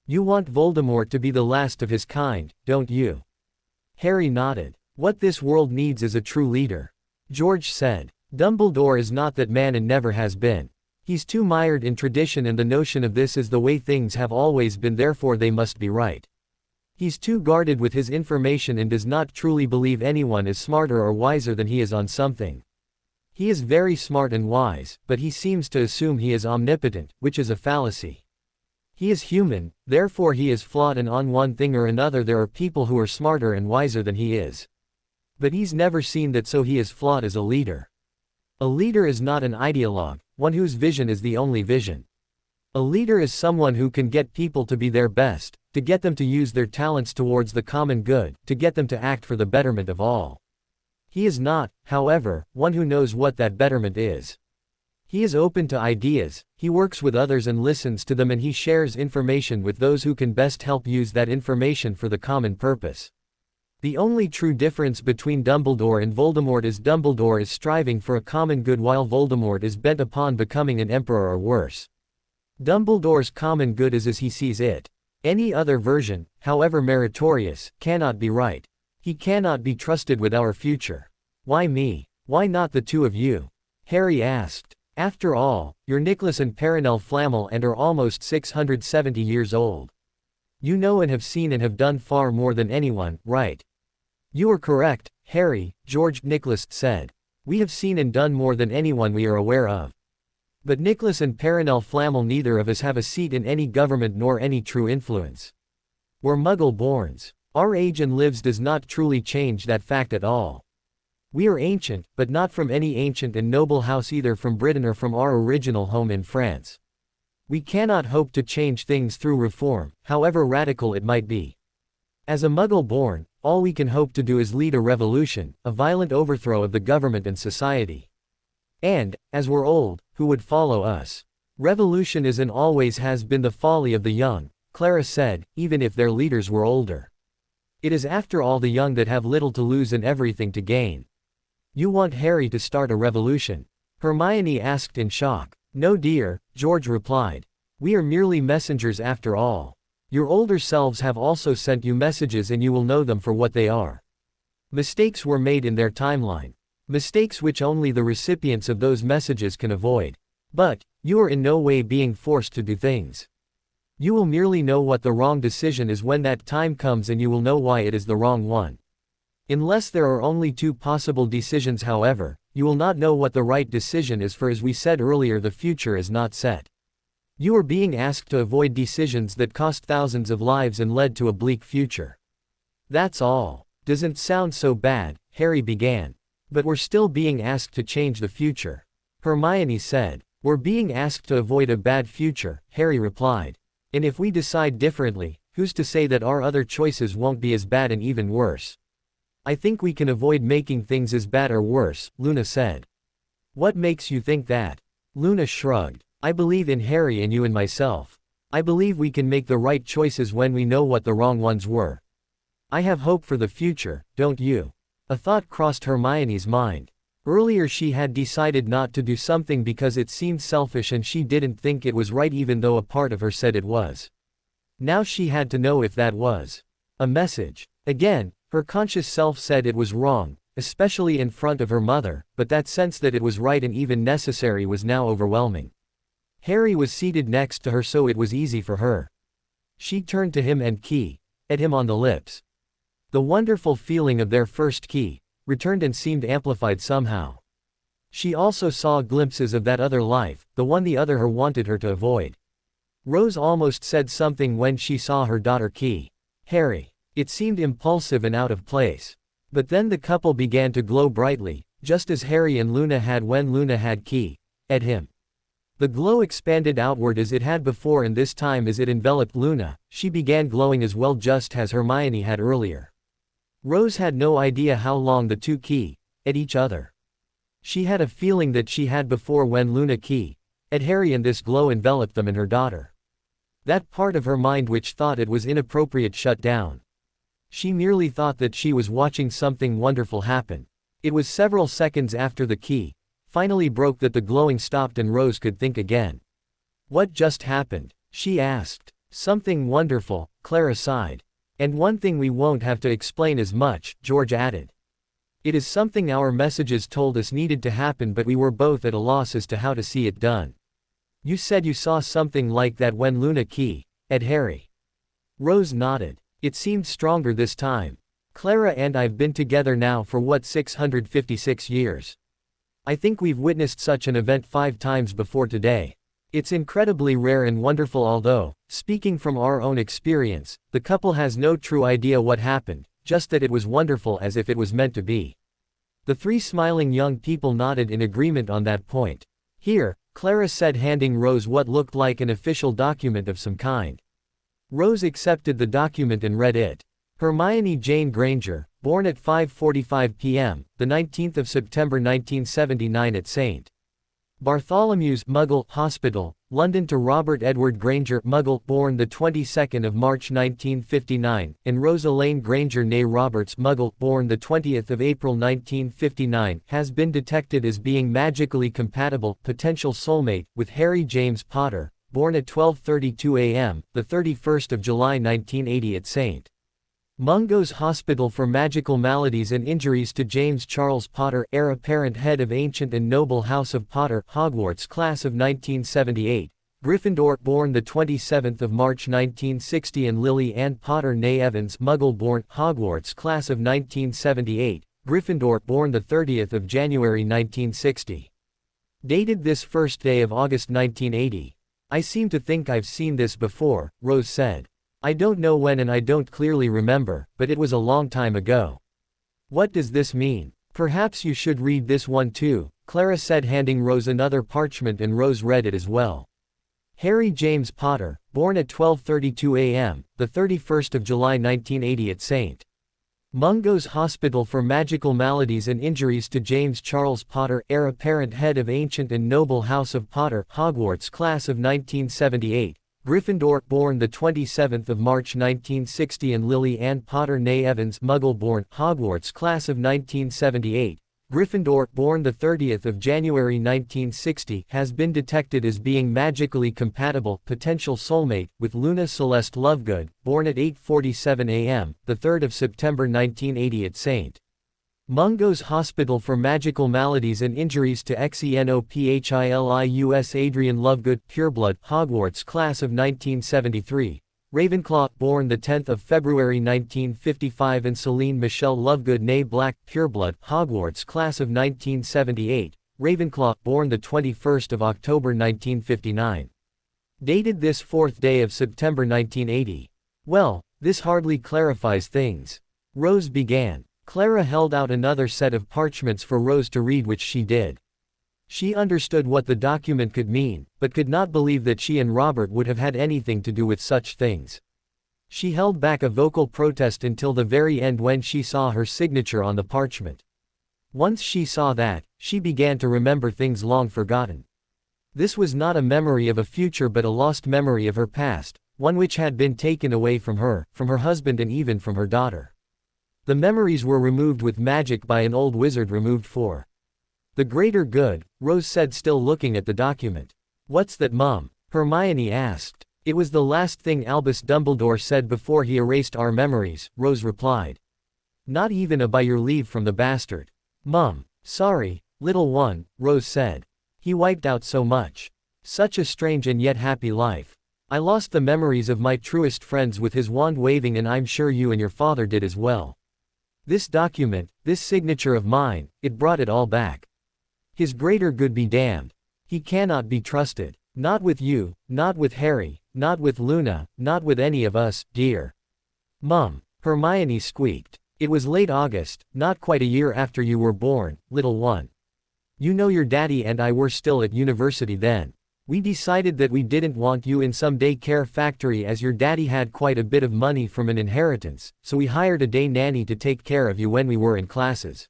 You want Voldemort to be the last of his kind, don't you? Harry nodded. What this world needs is a true leader. George said. Dumbledore is not that man and never has been. He's too mired in tradition and the notion of this is the way things have always been, therefore they must be right. He's too guarded with his information and does not truly believe anyone is smarter or wiser than he is on something. He is very smart and wise, but he seems to assume he is omnipotent, which is a fallacy. He is human, therefore he is flawed, and on one thing or another there are people who are smarter and wiser than he is. But he's never seen that, so he is flawed as a leader. A leader is not an ideologue, one whose vision is the only vision. A leader is someone who can get people to be their best, to get them to use their talents towards the common good, to get them to act for the betterment of all. He is not, however, one who knows what that betterment is. He is open to ideas, he works with others and listens to them, and he shares information with those who can best help use that information for the common purpose. The only true difference between Dumbledore and Voldemort is Dumbledore is striving for a common good while Voldemort is bent upon becoming an emperor or worse. Dumbledore's common good is as he sees it. Any other version, however meritorious, cannot be right. He cannot be trusted with our future. Why me? Why not the two of you? Harry asked. After all, you're Nicholas and Perenelle Flammel and are almost 670 years old. You know and have seen and have done far more than anyone, right? You are correct, Harry, George Nicholas said. We have seen and done more than anyone we are aware of. But Nicholas and Perenelle Flammel, neither of us have a seat in any government nor any true influence. We're Muggle-borns. Our age and lives does not truly change that fact at all. We are ancient, but not from any ancient and noble house, either from Britain or from our original home in France. We cannot hope to change things through reform, however radical it might be. As a Muggle-born, all we can hope to do is lead a revolution, a violent overthrow of the government and society. And, as we're old, who would follow us? Revolution is and always has been the folly of the young, Clara said, even if their leaders were older. It is after all the young that have little to lose and everything to gain. You want Harry to start a revolution? Hermione asked in shock. No dear, George replied. We are merely messengers after all. Your older selves have also sent you messages and you will know them for what they are. Mistakes were made in their timeline. Mistakes which only the recipients of those messages can avoid. But, you are in no way being forced to do things. You will merely know what the wrong decision is when that time comes, and you will know why it is the wrong one. Unless there are only two possible decisions, however, you will not know what the right decision is, for as we said earlier, the future is not set. You are being asked to avoid decisions that cost thousands of lives and led to a bleak future. That's all. Doesn't sound so bad, Harry began. But we're still being asked to change the future. Hermione said. We're being asked to avoid a bad future, Harry replied. And if we decide differently, who's to say that our other choices won't be as bad and even worse? I think we can avoid making things as bad or worse, Luna said. What makes you think that? Luna shrugged. I believe in Harry and you and myself. I believe we can make the right choices when we know what the wrong ones were. I have hope for the future, don't you? A thought crossed Hermione's mind. Earlier she had decided not to do something because it seemed selfish and she didn't think it was right, even though a part of her said it was. Now she had to know if that was a message. Again, her conscious self said it was wrong, especially in front of her mother, but that sense that it was right and even necessary was now overwhelming. Harry was seated next to her, so it was easy for her. She turned to him and kissed him on the lips. The wonderful feeling of their first kiss returned and seemed amplified somehow. She also saw glimpses of that other life, the one the other her wanted her to avoid. Rose almost said something when she saw her daughter kiss Harry. It seemed impulsive and out of place. But then the couple began to glow brightly, just as Harry and Luna had when Luna had kissed him. The glow expanded outward as it had before, and this time as it enveloped Luna, she began glowing as well, just as Hermione had earlier. Rose had no idea how long the two kissed each other. She had a feeling that she had before when Luna kissed Harry, and this glow enveloped them and her daughter. That part of her mind which thought it was inappropriate shut down. She merely thought that she was watching something wonderful happen. It was several seconds after the kiss finally broke that the glowing stopped and Rose could think again. What just happened? She asked. Something wonderful, Clara sighed. And one thing we won't have to explain as much, George added. It is something our messages told us needed to happen, but we were both at a loss as to how to see it done. You said you saw something like that when Luna kissed Harry. Rose nodded. It seemed stronger this time. Clara and I've been together now for 656 years. I think we've witnessed such an event 5 times before today. It's incredibly rare and wonderful, although, speaking from our own experience, the couple has no true idea what happened, just that it was wonderful, as if it was meant to be. The 3 smiling young people nodded in agreement on that point. Here, Clara said, handing Rose what looked like an official document of some kind. Rose accepted the document and read it. Hermione Jane Granger, born at 5:45 p.m., the 19th of September 1979 at St. Bartholomew's Muggle Hospital, London, to Robert Edward Granger Muggle, born the 22nd of March 1959, and Rose Elaine Granger née Roberts Muggle, born the 20th of April 1959, has been detected as being magically compatible, potential soulmate, with Harry James Potter, born at 12:32 a.m., the 31st of July 1980 at St. Mungo's Hospital for Magical Maladies and Injuries, to James Charles Potter, heir apparent, head of ancient and noble House of Potter, Hogwarts, class of 1978, Gryffindor, born the 27th of March 1960, and Lily Ann Potter née Evans Muggle, born Hogwarts, class of 1978, Gryffindor, born the 30th of January 1960. Dated this first day of August 1980. I seem to think I've seen this before, Rose said. I don't know when and I don't clearly remember, but it was a long time ago. What does this mean? Perhaps you should read this one too, Clara said, handing Rose another parchment, and Rose read it as well. Harry James Potter, born at 12:32 a.m., the 31st of July 1980 at St. Mungo's Hospital for Magical Maladies and Injuries, to James Charles Potter, heir apparent, head of ancient and noble House of Potter, Hogwarts, class of 1978, Gryffindor, born the 27th of March 1960, and Lily Ann Potter née Evans Muggle, born Hogwarts, class of 1978, Gryffindor, born the 30th of January 1960, has been detected as being magically compatible, potential soulmate, with Luna Celeste Lovegood, born at 8:47 a.m., the 3rd of September 1980 at St. Mungo's Hospital for Magical Maladies and Injuries to Xenophilius Adrian Lovegood, pureblood, Hogwarts, class of 1973. Ravenclaw, born the 10th of February 1955, and Celine Michelle Lovegood née Black, pureblood, Hogwarts, class of 1978. Ravenclaw, born the 21st of October 1959. Dated this 4th day of September 1980. Well, this hardly clarifies things. Rose began. Clara held out another set of parchments for Rose to read, which she did. She understood what the document could mean, but could not believe that she and Robert would have had anything to do with such things. She held back a vocal protest until the very end when she saw her signature on the parchment. Once she saw that, she began to remember things long forgotten. This was not a memory of a future but a lost memory of her past, one which had been taken away from her husband, and even from her daughter. The memories were removed with magic by an old wizard removed for the greater good, Rose said, still looking at the document. "What's that, Mum?" Hermione asked. "It was the last thing Albus Dumbledore said before he erased our memories," Rose replied. "Not even a by your leave from the bastard." "Mum, sorry, little one," Rose said. "He wiped out so much. Such a strange and yet happy life. I lost the memories of my truest friends with his wand waving, and I'm sure you and your father did as well. This document, this signature of mine, it brought it all back. His greater good be damned. He cannot be trusted. Not with you, not with Harry, not with Luna, not with any of us, dear." "Mum," Hermione squeaked. "It was late August, not quite a year after you were born, little one. You know your daddy and I were still at university then. We decided that we didn't want you in some day care factory as your daddy had quite a bit of money from an inheritance, so we hired a day nanny to take care of you when we were in classes.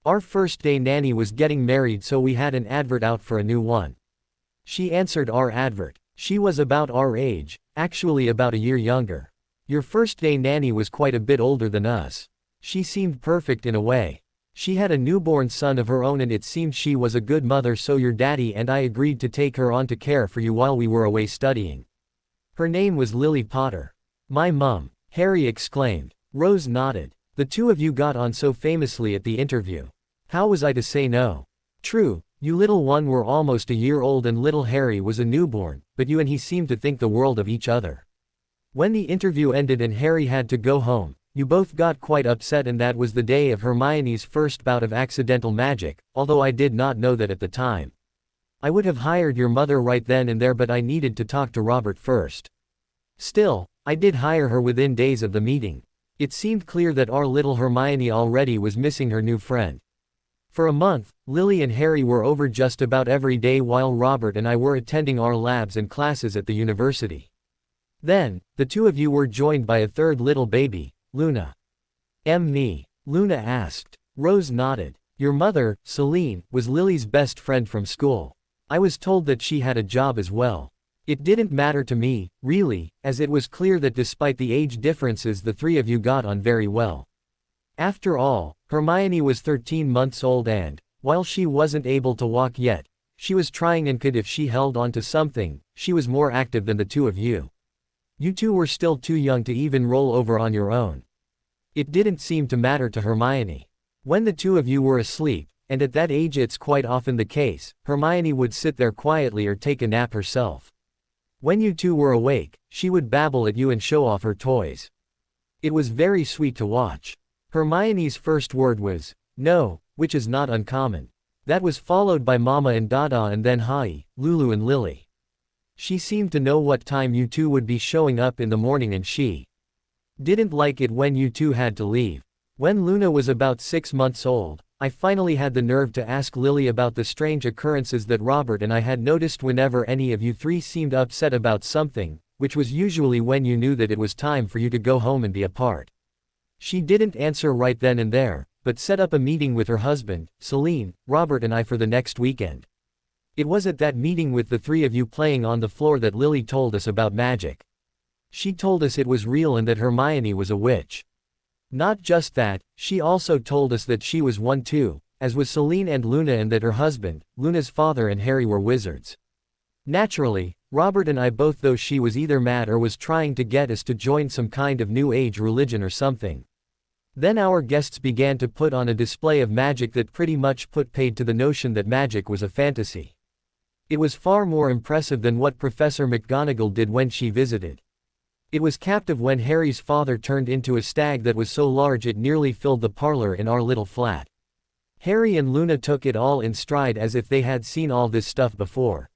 Our first day nanny was getting married, so we had an advert out for a new one. She answered our advert. She was about our age, actually about a year younger. Your first day nanny was quite a bit older than us. She seemed perfect in a way. She had a newborn son of her own, and it seemed she was a good mother, so your daddy and I agreed to take her on to care for you while we were away studying. Her name was Lily Potter." "My mum," Harry exclaimed. Rose nodded. "The two of you got on so famously at the interview. How was I to say no? True, you little one were almost a year old and little Harry was a newborn, but you and he seemed to think the world of each other. When the interview ended and Harry had to go home, you both got quite upset, and that was the day of Hermione's first bout of accidental magic, although I did not know that at the time. I would have hired your mother right then and there, but I needed to talk to Robert first. Still, I did hire her within days of the meeting. It seemed clear that our little Hermione already was missing her new friend. For a month, Lily and Harry were over just about every day while Robert and I were attending our labs and classes at the university. Then, the two of you were joined by a third little baby, Luna." "Me?" Luna asked. Rose nodded. "Your mother, Celine, was Lily's best friend from school. I was told that she had a job as well. It didn't matter to me, really, as it was clear that despite the age differences the three of you got on very well. After all, Hermione was 13 months old and, while she wasn't able to walk yet, she was trying and could if she held on to something. She was more active than the two of you. You two were still too young to even roll over on your own. It didn't seem to matter to Hermione. When the two of you were asleep, and at that age it's quite often the case, Hermione would sit there quietly or take a nap herself. When you two were awake, she would babble at you and show off her toys. It was very sweet to watch. Hermione's first word was, no, which is not uncommon. That was followed by Mama and Dada and then Hi, Lulu and Lily. She seemed to know what time you two would be showing up in the morning, and she didn't like it when you two had to leave. When Luna was about 6 months old, I finally had the nerve to ask Lily about the strange occurrences that Robert and I had noticed whenever any of you three seemed upset about something, which was usually when you knew that it was time for you to go home and be apart. She didn't answer right then and there, but set up a meeting with her husband, Celine, Robert and I for the next weekend. It was at that meeting with the three of you playing on the floor that Lily told us about magic. She told us it was real and that Hermione was a witch. Not just that, she also told us that she was one too, as was Celine and Luna, and that her husband, Luna's father, and Harry were wizards. Naturally, Robert and I both thought she was either mad or was trying to get us to join some kind of New Age religion or something. Then our guests began to put on a display of magic that pretty much put paid to the notion that magic was a fantasy. It was far more impressive than what Professor McGonagall did when she visited. It was captive when Harry's father turned into a stag that was so large it nearly filled the parlor in our little flat. Harry and Luna took it all in stride as if they had seen all this stuff before.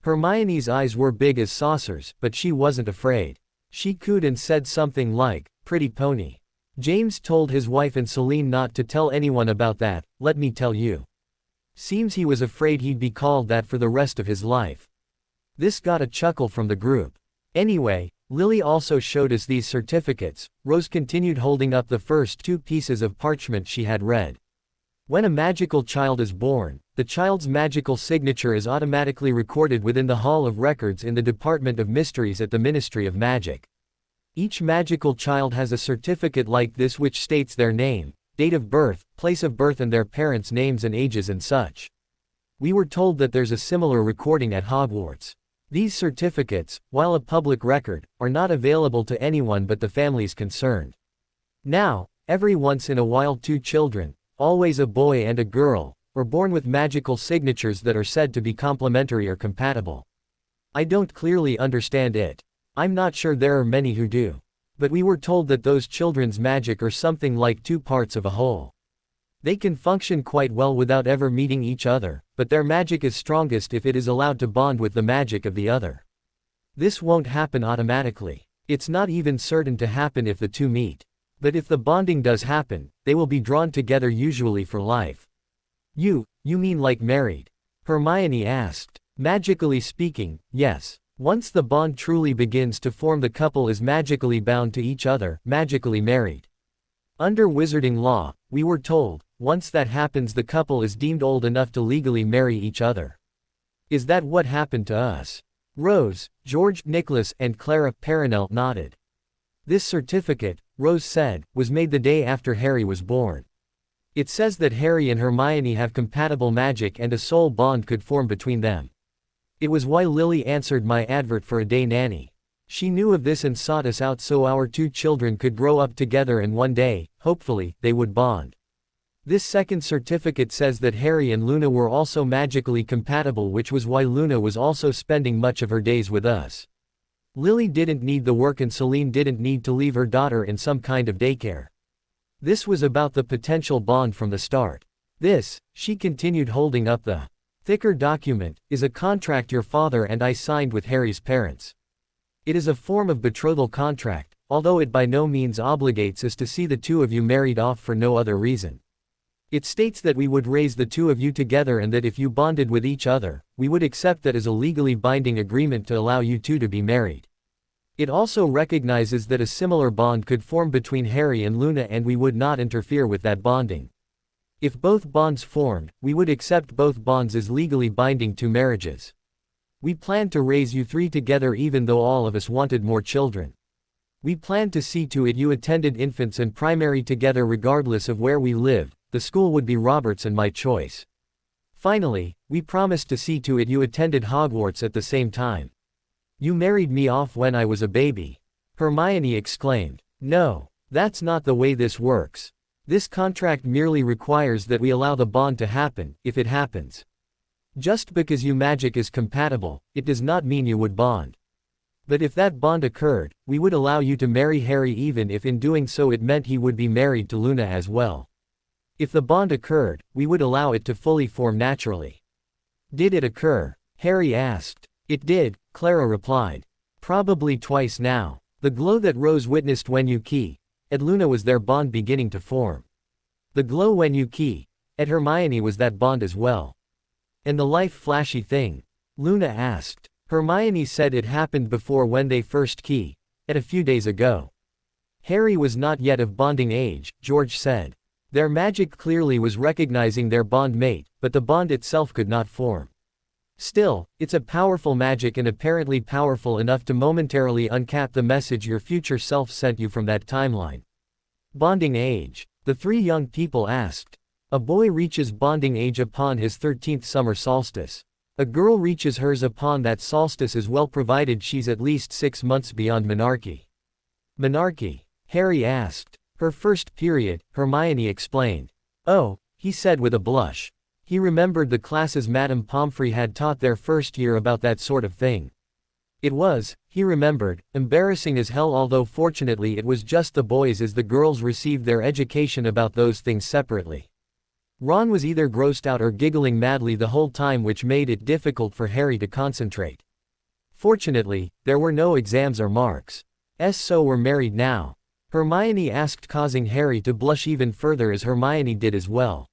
Hermione's eyes were big as saucers, but she wasn't afraid. She cooed and said something like, "Pretty pony." James told his wife and Celine not to tell anyone about that, let me tell you. Seems he was afraid he'd be called that for the rest of his life. This got a chuckle from the group. Anyway, Lily also showed us these certificates. Rose continued holding up the first two pieces of parchment she had read. When a magical child is born, the child's magical signature is automatically recorded within the Hall of Records in the Department of Mysteries at the Ministry of Magic. Each magical child has a certificate like this which states their name, date of birth, place of birth, and their parents' names and ages and such. We were told that there's a similar recording at Hogwarts. These certificates, while a public record, are not available to anyone but the families concerned. Now, every once in a while two children, always a boy and a girl, are born with magical signatures that are said to be complementary or compatible. I don't clearly understand it. I'm not sure there are many who do. But we were told that those children's magic are something like two parts of a whole. They can function quite well without ever meeting each other, but their magic is strongest if it is allowed to bond with the magic of the other. This won't happen automatically. It's not even certain to happen if the two meet. But if the bonding does happen, they will be drawn together usually for life. You mean like married? Hermione asked. Magically speaking, yes. Once the bond truly begins to form, the couple is magically bound to each other, magically married. Under wizarding law, we were told, once that happens the couple is deemed old enough to legally marry each other. Is that what happened to us? Rose, George, Nicholas, and Clara Perenelle nodded. This certificate, Rose said, was made the day after Harry was born. It says that Harry and Hermione have compatible magic and a soul bond could form between them. It was why Lily answered my advert for a day nanny. She knew of this and sought us out so our two children could grow up together and one day, hopefully, they would bond. This second certificate says that Harry and Luna were also magically compatible, which was why Luna was also spending much of her days with us. Lily didn't need the work and Celine didn't need to leave her daughter in some kind of daycare. This was about the potential bond from the start. This, she continued holding up the thicker document, is a contract your father and I signed with Harry's parents. It is a form of betrothal contract, although it by no means obligates us to see the two of you married off for no other reason. It states that we would raise the two of you together and that if you bonded with each other, we would accept that as a legally binding agreement to allow you two to be married. It also recognizes that a similar bond could form between Harry and Luna and we would not interfere with that bonding. If both bonds formed, we would accept both bonds as legally binding to marriages. We planned to raise you three together even though all of us wanted more children. We planned to see to it you attended infants and primary together regardless of where we lived. The school would be Robert's and my choice. Finally, we promised to see to it you attended Hogwarts at the same time. You married me off when I was a baby. Hermione exclaimed. No, that's not the way this works. This contract merely requires that we allow the bond to happen, if it happens. Just because you magic is compatible, it does not mean you would bond. But if that bond occurred, we would allow you to marry Harry even if in doing so it meant he would be married to Luna as well. If the bond occurred, we would allow it to fully form naturally. Did it occur? Harry asked. It did, Clara replied. Probably twice now. The glow that Rose witnessed when you key, at Luna was their bond beginning to form. The glow when you key, at Hermione was that bond as well. And the life flashy thing? Luna asked. Hermione said it happened before when they first key, at a few days ago. Harry was not yet of bonding age, George said. Their magic clearly was recognizing their bond mate, but the bond itself could not form. Still, it's a powerful magic and apparently powerful enough to momentarily uncap the message your future self sent you from that timeline. Bonding age? The three young people asked. A boy reaches bonding age upon his 13th summer solstice. A girl reaches hers upon that solstice as well, provided she's at least 6 months beyond menarche. Menarche? Harry asked. Her first period, Hermione explained. Oh, he said with a blush. He remembered the classes Madame Pomfrey had taught their first year about that sort of thing. It was, he remembered, embarrassing as hell, although fortunately it was just the boys as the girls received their education about those things separately. Ron was either grossed out or giggling madly the whole time, which made it difficult for Harry to concentrate. Fortunately, there were no exams or marks. So we're married now? Hermione asked, causing Harry to blush even further as Hermione did as well.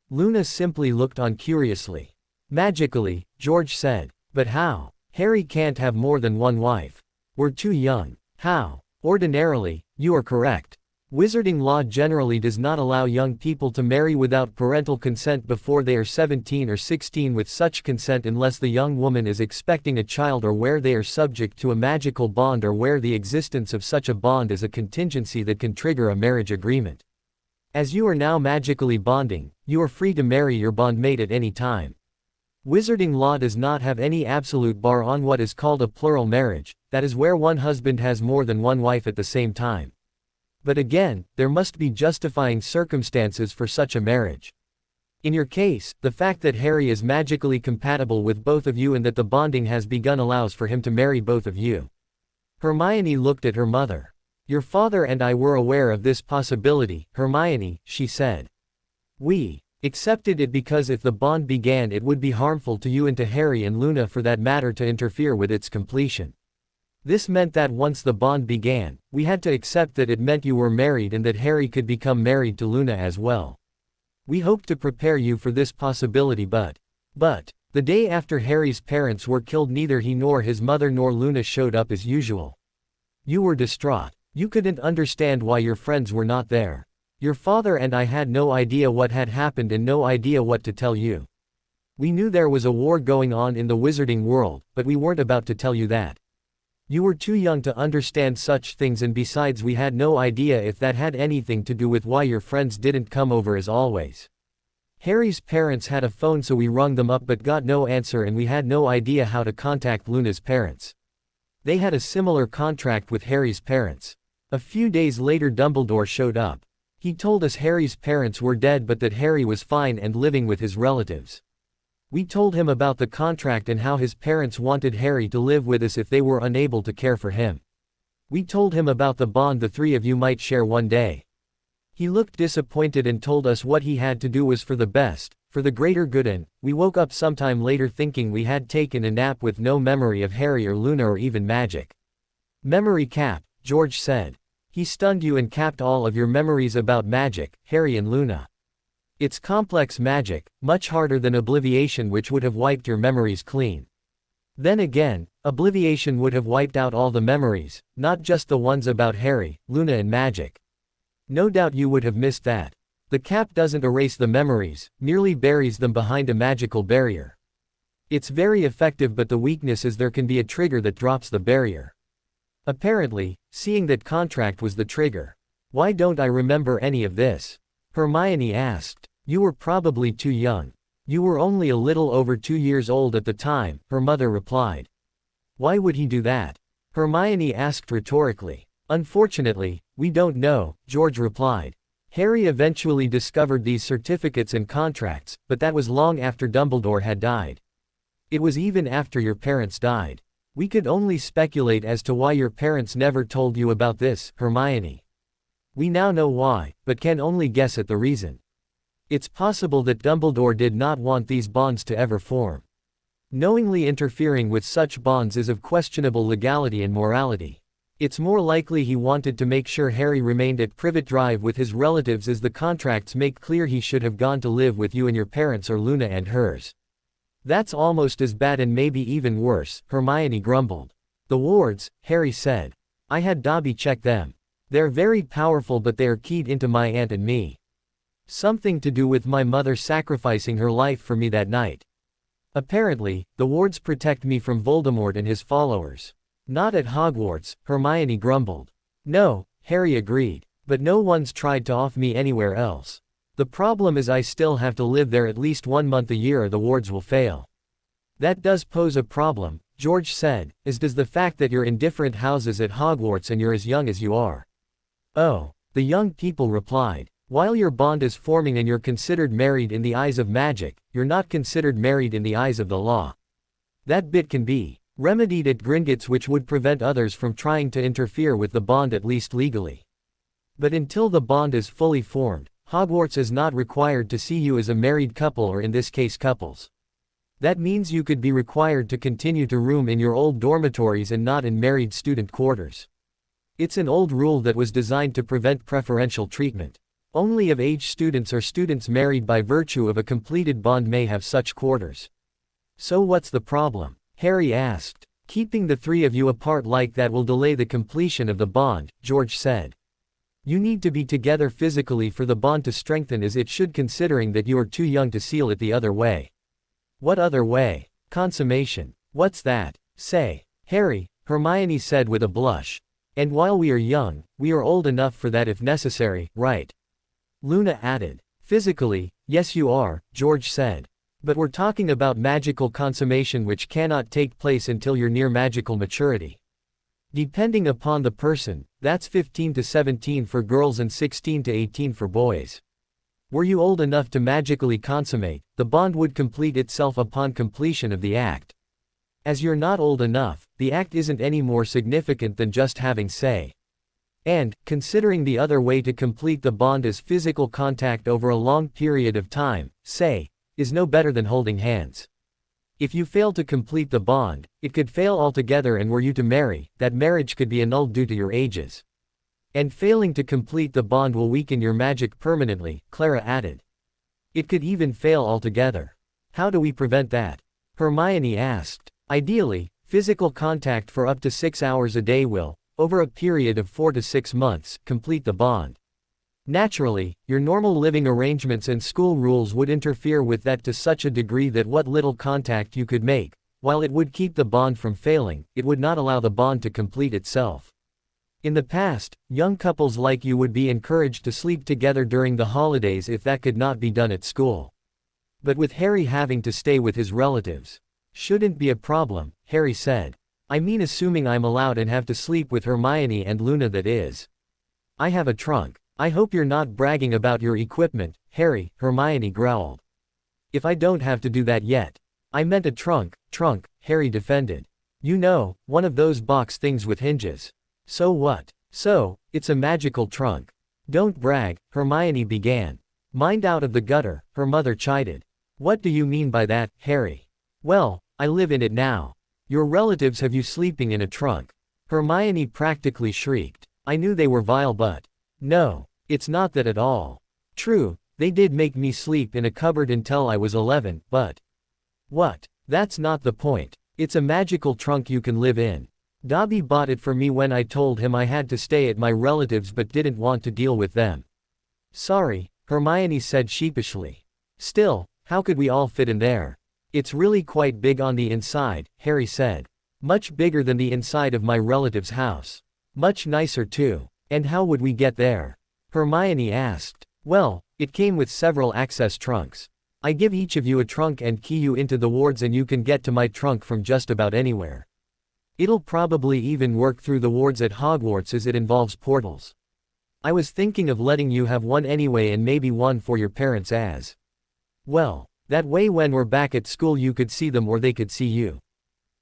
Luna simply looked on curiously. Magically, George said. But how? Harry can't have more than one wife. We're too young. How? Ordinarily, you are correct. Wizarding law generally does not allow young people to marry without parental consent before they are 17 or 16 with such consent, unless the young woman is expecting a child or where they are subject to a magical bond or where the existence of such a bond is a contingency that can trigger a marriage agreement. As you are now magically bonding, you are free to marry your bondmate at any time. Wizarding law does not have any absolute bar on what is called a plural marriage, that is where one husband has more than one wife at the same time. But again, there must be justifying circumstances for such a marriage. In your case, the fact that Harry is magically compatible with both of you and that the bonding has begun allows for him to marry both of you. Hermione looked at her mother. Your father and I were aware of this possibility, Hermione, she said. We accepted it because if the bond began, it would be harmful to you and to Harry and Luna for that matter to interfere with its completion. This meant that once the bond began, we had to accept that it meant you were married and that Harry could become married to Luna as well. We hoped to prepare you for this possibility, but the day after Harry's parents were killed, neither he nor his mother nor Luna showed up as usual. You were distraught. You couldn't understand why your friends were not there. Your father and I had no idea what had happened and no idea what to tell you. We knew there was a war going on in the wizarding world, but we weren't about to tell you that. You were too young to understand such things, and besides we had no idea if that had anything to do with why your friends didn't come over as always. Harry's parents had a phone, so we rung them up but got no answer, and we had no idea how to contact Luna's parents. They had a similar contract with Harry's parents. A few days later Dumbledore showed up. He told us Harry's parents were dead but that Harry was fine and living with his relatives. We told him about the contract and how his parents wanted Harry to live with us if they were unable to care for him. We told him about the bond the three of you might share one day. He looked disappointed and told us what he had to do was for the best, for the greater good, and we woke up sometime later thinking we had taken a nap with no memory of Harry or Luna or even magic. Memory cap, George said. He stunned you and capped all of your memories about magic, Harry and Luna. It's complex magic, much harder than obliviation, which would have wiped your memories clean. Then again, obliviation would have wiped out all the memories, not just the ones about Harry, Luna and magic. No doubt you would have missed that. The cap doesn't erase the memories, merely buries them behind a magical barrier. It's very effective, but the weakness is there can be a trigger that drops the barrier. Apparently, seeing that contract was the trigger. Why don't I remember any of this? Hermione asked. You were probably too young. You were only a little over 2 years old at the time, her mother replied. Why would he do that? Hermione asked rhetorically. Unfortunately, we don't know, George replied. Harry eventually discovered these certificates and contracts, but that was long after Dumbledore had died. It was even after your parents died. We could only speculate as to why your parents never told you about this, Hermione. We now know why, but can only guess at the reason. It's possible that Dumbledore did not want these bonds to ever form. Knowingly interfering with such bonds is of questionable legality and morality. It's more likely he wanted to make sure Harry remained at Privet Drive with his relatives, as the contracts make clear he should have gone to live with you and your parents or Luna and hers. That's almost as bad and maybe even worse, Hermione grumbled. The wards, Harry said. I had Dobby check them. They're very powerful, but they are keyed into my aunt and me. Something to do with my mother sacrificing her life for me that night. Apparently, the wards protect me from Voldemort and his followers. Not at Hogwarts, Hermione grumbled. No, Harry agreed. But no one's tried to off me anywhere else. The problem is I still have to live there at least 1 month a year or the wards will fail. That does pose a problem, George said, as does the fact that you're in different houses at Hogwarts and you're as young as you are. Oh, the young people replied. While your bond is forming and you're considered married in the eyes of magic, you're not considered married in the eyes of the law. That bit can be remedied at Gringotts, which would prevent others from trying to interfere with the bond at least legally. But until the bond is fully formed, Hogwarts is not required to see you as a married couple, or in this case couples. That means you could be required to continue to room in your old dormitories and not in married student quarters. It's an old rule that was designed to prevent preferential treatment. Only of-age students or students married by virtue of a completed bond may have such quarters. So what's the problem? Harry asked. Keeping the three of you apart like that will delay the completion of the bond, George said. You need to be together physically for the bond to strengthen as it should, considering that you are too young to seal it the other way. What other way? Consummation. What's that? Say, Harry, Hermione said with a blush. And while we are young, we are old enough for that if necessary, right? Luna added. Physically, yes you are, George said. But we're talking about magical consummation, which cannot take place until you're near magical maturity. Depending upon the person, that's 15 to 17 for girls and 16 to 18 for boys. Were you old enough to magically consummate, the bond would complete itself upon completion of the act. As you're not old enough, the act isn't any more significant than just having say. And, considering the other way to complete the bond is physical contact over a long period of time, say, is no better than holding hands. If you fail to complete the bond, it could fail altogether, and were you to marry, that marriage could be annulled due to your ages. And failing to complete the bond will weaken your magic permanently, Clara added. It could even fail altogether. How do we prevent that? Hermione asked. Ideally, physical contact for up to 6 hours a day will, over a period of 4 to 6 months, complete the bond. Naturally, your normal living arrangements and school rules would interfere with that to such a degree that what little contact you could make, while it would keep the bond from failing, it would not allow the bond to complete itself. In the past, young couples like you would be encouraged to sleep together during the holidays if that could not be done at school. But with Harry having to stay with his relatives, shouldn't be a problem, Harry said. I mean, assuming I'm allowed and have to sleep with Hermione and Luna, that is. I have a trunk. I hope you're not bragging about your equipment, Harry, Hermione growled. If I don't have to do that yet. I meant a trunk, Harry defended. You know, one of those box things with hinges. So what? So, it's a magical trunk. Don't brag, Hermione began. Mind out of the gutter, her mother chided. What do you mean by that, Harry? Well, I live in it now. Your relatives have you sleeping in a trunk. Hermione practically shrieked. I knew they were vile, but. No, it's not that at all. True, they did make me sleep in a cupboard until I was 11, but. What? That's not the point. It's a magical trunk you can live in. Dobby bought it for me when I told him I had to stay at my relatives but didn't want to deal with them. Sorry, Hermione said sheepishly. Still, how could we all fit in there? It's really quite big on the inside, Harry said. Much bigger than the inside of my relative's house. Much nicer too. And how would we get there? Hermione asked. Well, it came with several access trunks. I give each of you a trunk and key you into the wards, and you can get to my trunk from just about anywhere. It'll probably even work through the wards at Hogwarts as it involves portals. I was thinking of letting you have one anyway, and maybe one for your parents as well. That way when we're back at school you could see them or they could see you.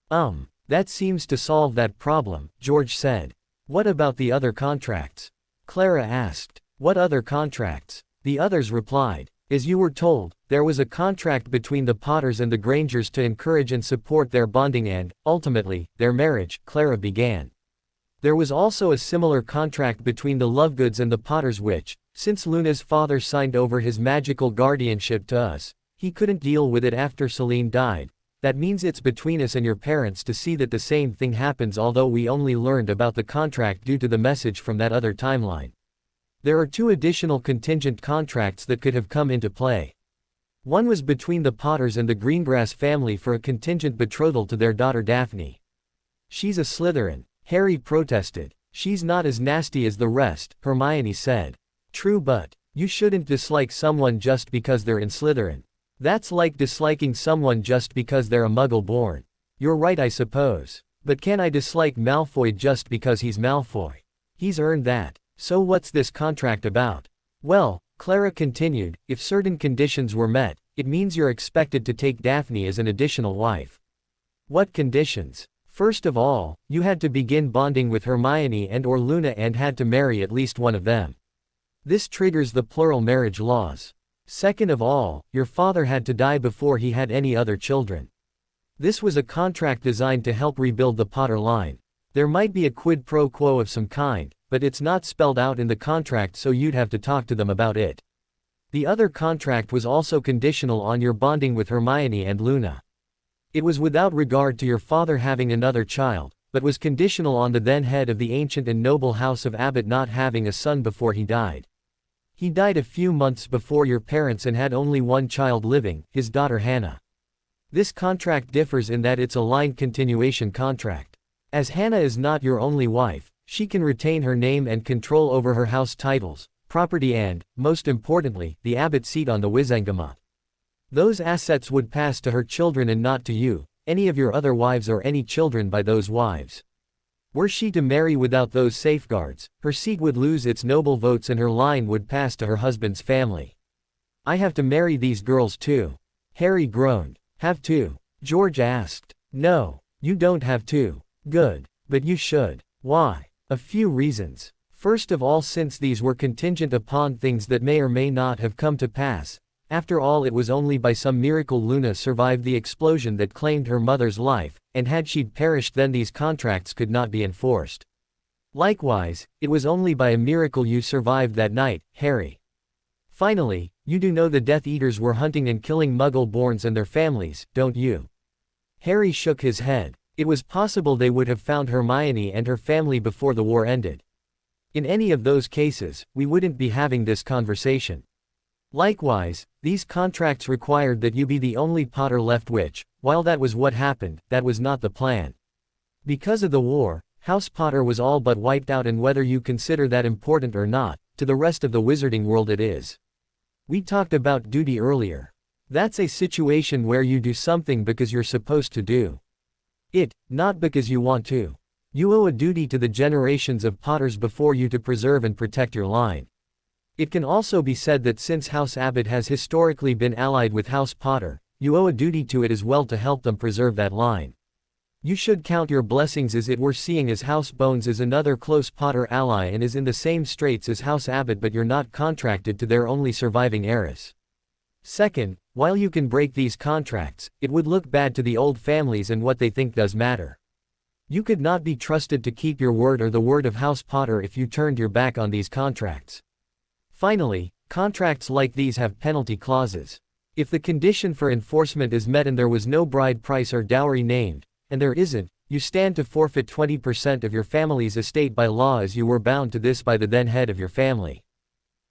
That seems to solve that problem, George said. What about the other contracts? Clara asked. What other contracts? The others replied. As you were told, there was a contract between the Potters and the Grangers to encourage and support their bonding and, ultimately, their marriage, Clara began. There was also a similar contract between the Lovegoods and the Potters which, since Luna's father signed over his magical guardianship to us, he couldn't deal with it after Celine died. That means it's between us and your parents to see that the same thing happens, although we only learned about the contract due to the message from that other timeline. There are 2 additional contingent contracts that could have come into play. One was between the Potters and the Greengrass family for a contingent betrothal to their daughter Daphne. She's a Slytherin, Harry protested. She's not as nasty as the rest, Hermione said. True, but You shouldn't dislike someone just because they're in Slytherin. That's like disliking someone just because they're a Muggle born. You're right, I suppose. But can I dislike Malfoy just because he's Malfoy? He's earned that. So what's this contract about? Well, Clara continued, if certain conditions were met, it means you're expected to take Daphne as an additional wife. What conditions? First of all, you had to begin bonding with Hermione and/or Luna and had to marry at least one of them. This triggers the plural marriage laws. Second of all, your father had to die before he had any other children. This was a contract designed to help rebuild the Potter line. There might be a quid pro quo of some kind, but it's not spelled out in the contract, so you'd have to talk to them about it. The other contract was also conditional on your bonding with Hermione and Luna. It was without regard to your father having another child, but was conditional on the then head of the ancient and noble house of Abbott not having a son before he died. He died a few months before your parents and had only one child living, his daughter Hannah. This contract differs in that it's a line continuation contract. As Hannah is not your only wife, she can retain her name and control over her house titles, property and, most importantly, the Abbott seat on the Wizengamot. Those assets would pass to her children and not to you, any of your other wives or any children by those wives. Were she to marry without those safeguards, her seat would lose its noble votes and her line would pass to her husband's family. I have to marry these girls too. Harry groaned. Have to? George asked. No, you don't have to. Good. But you should. Why? A few reasons. First of all, since these were contingent upon things that may or may not have come to pass. After all, it was only by some miracle Luna survived the explosion that claimed her mother's life, and had she perished then these contracts could not be enforced. Likewise, it was only by a miracle you survived that night, Harry. Finally, you do know the Death Eaters were hunting and killing Muggle-borns and their families, don't you? Harry shook his head. It was possible they would have found Hermione and her family before the war ended. In any of those cases, we wouldn't be having this conversation. Likewise, these contracts required that you be the only Potter left, which, while that was what happened, that was not the plan. Because of the war, House Potter was all but wiped out, and whether you consider that important or not, to the rest of the wizarding world it is. We talked about duty earlier. That's a situation where you do something because you're supposed to do it, not because you want to. You owe a duty to the generations of Potters before you to preserve and protect your line. It can also be said that since House Abbott has historically been allied with House Potter, you owe a duty to it as well to help them preserve that line. You should count your blessings as it were, seeing as House Bones is another close Potter ally and is in the same straits as House Abbott, but you're not contracted to their only surviving heiress. Second, while you can break these contracts, it would look bad to the old families and what they think does matter. You could not be trusted to keep your word or the word of House Potter if you turned your back on these contracts. Finally, contracts like these have penalty clauses. If the condition for enforcement is met and there was no bride price or dowry named, and there isn't, you stand to forfeit 20% of your family's estate by law, as you were bound to this by the then head of your family.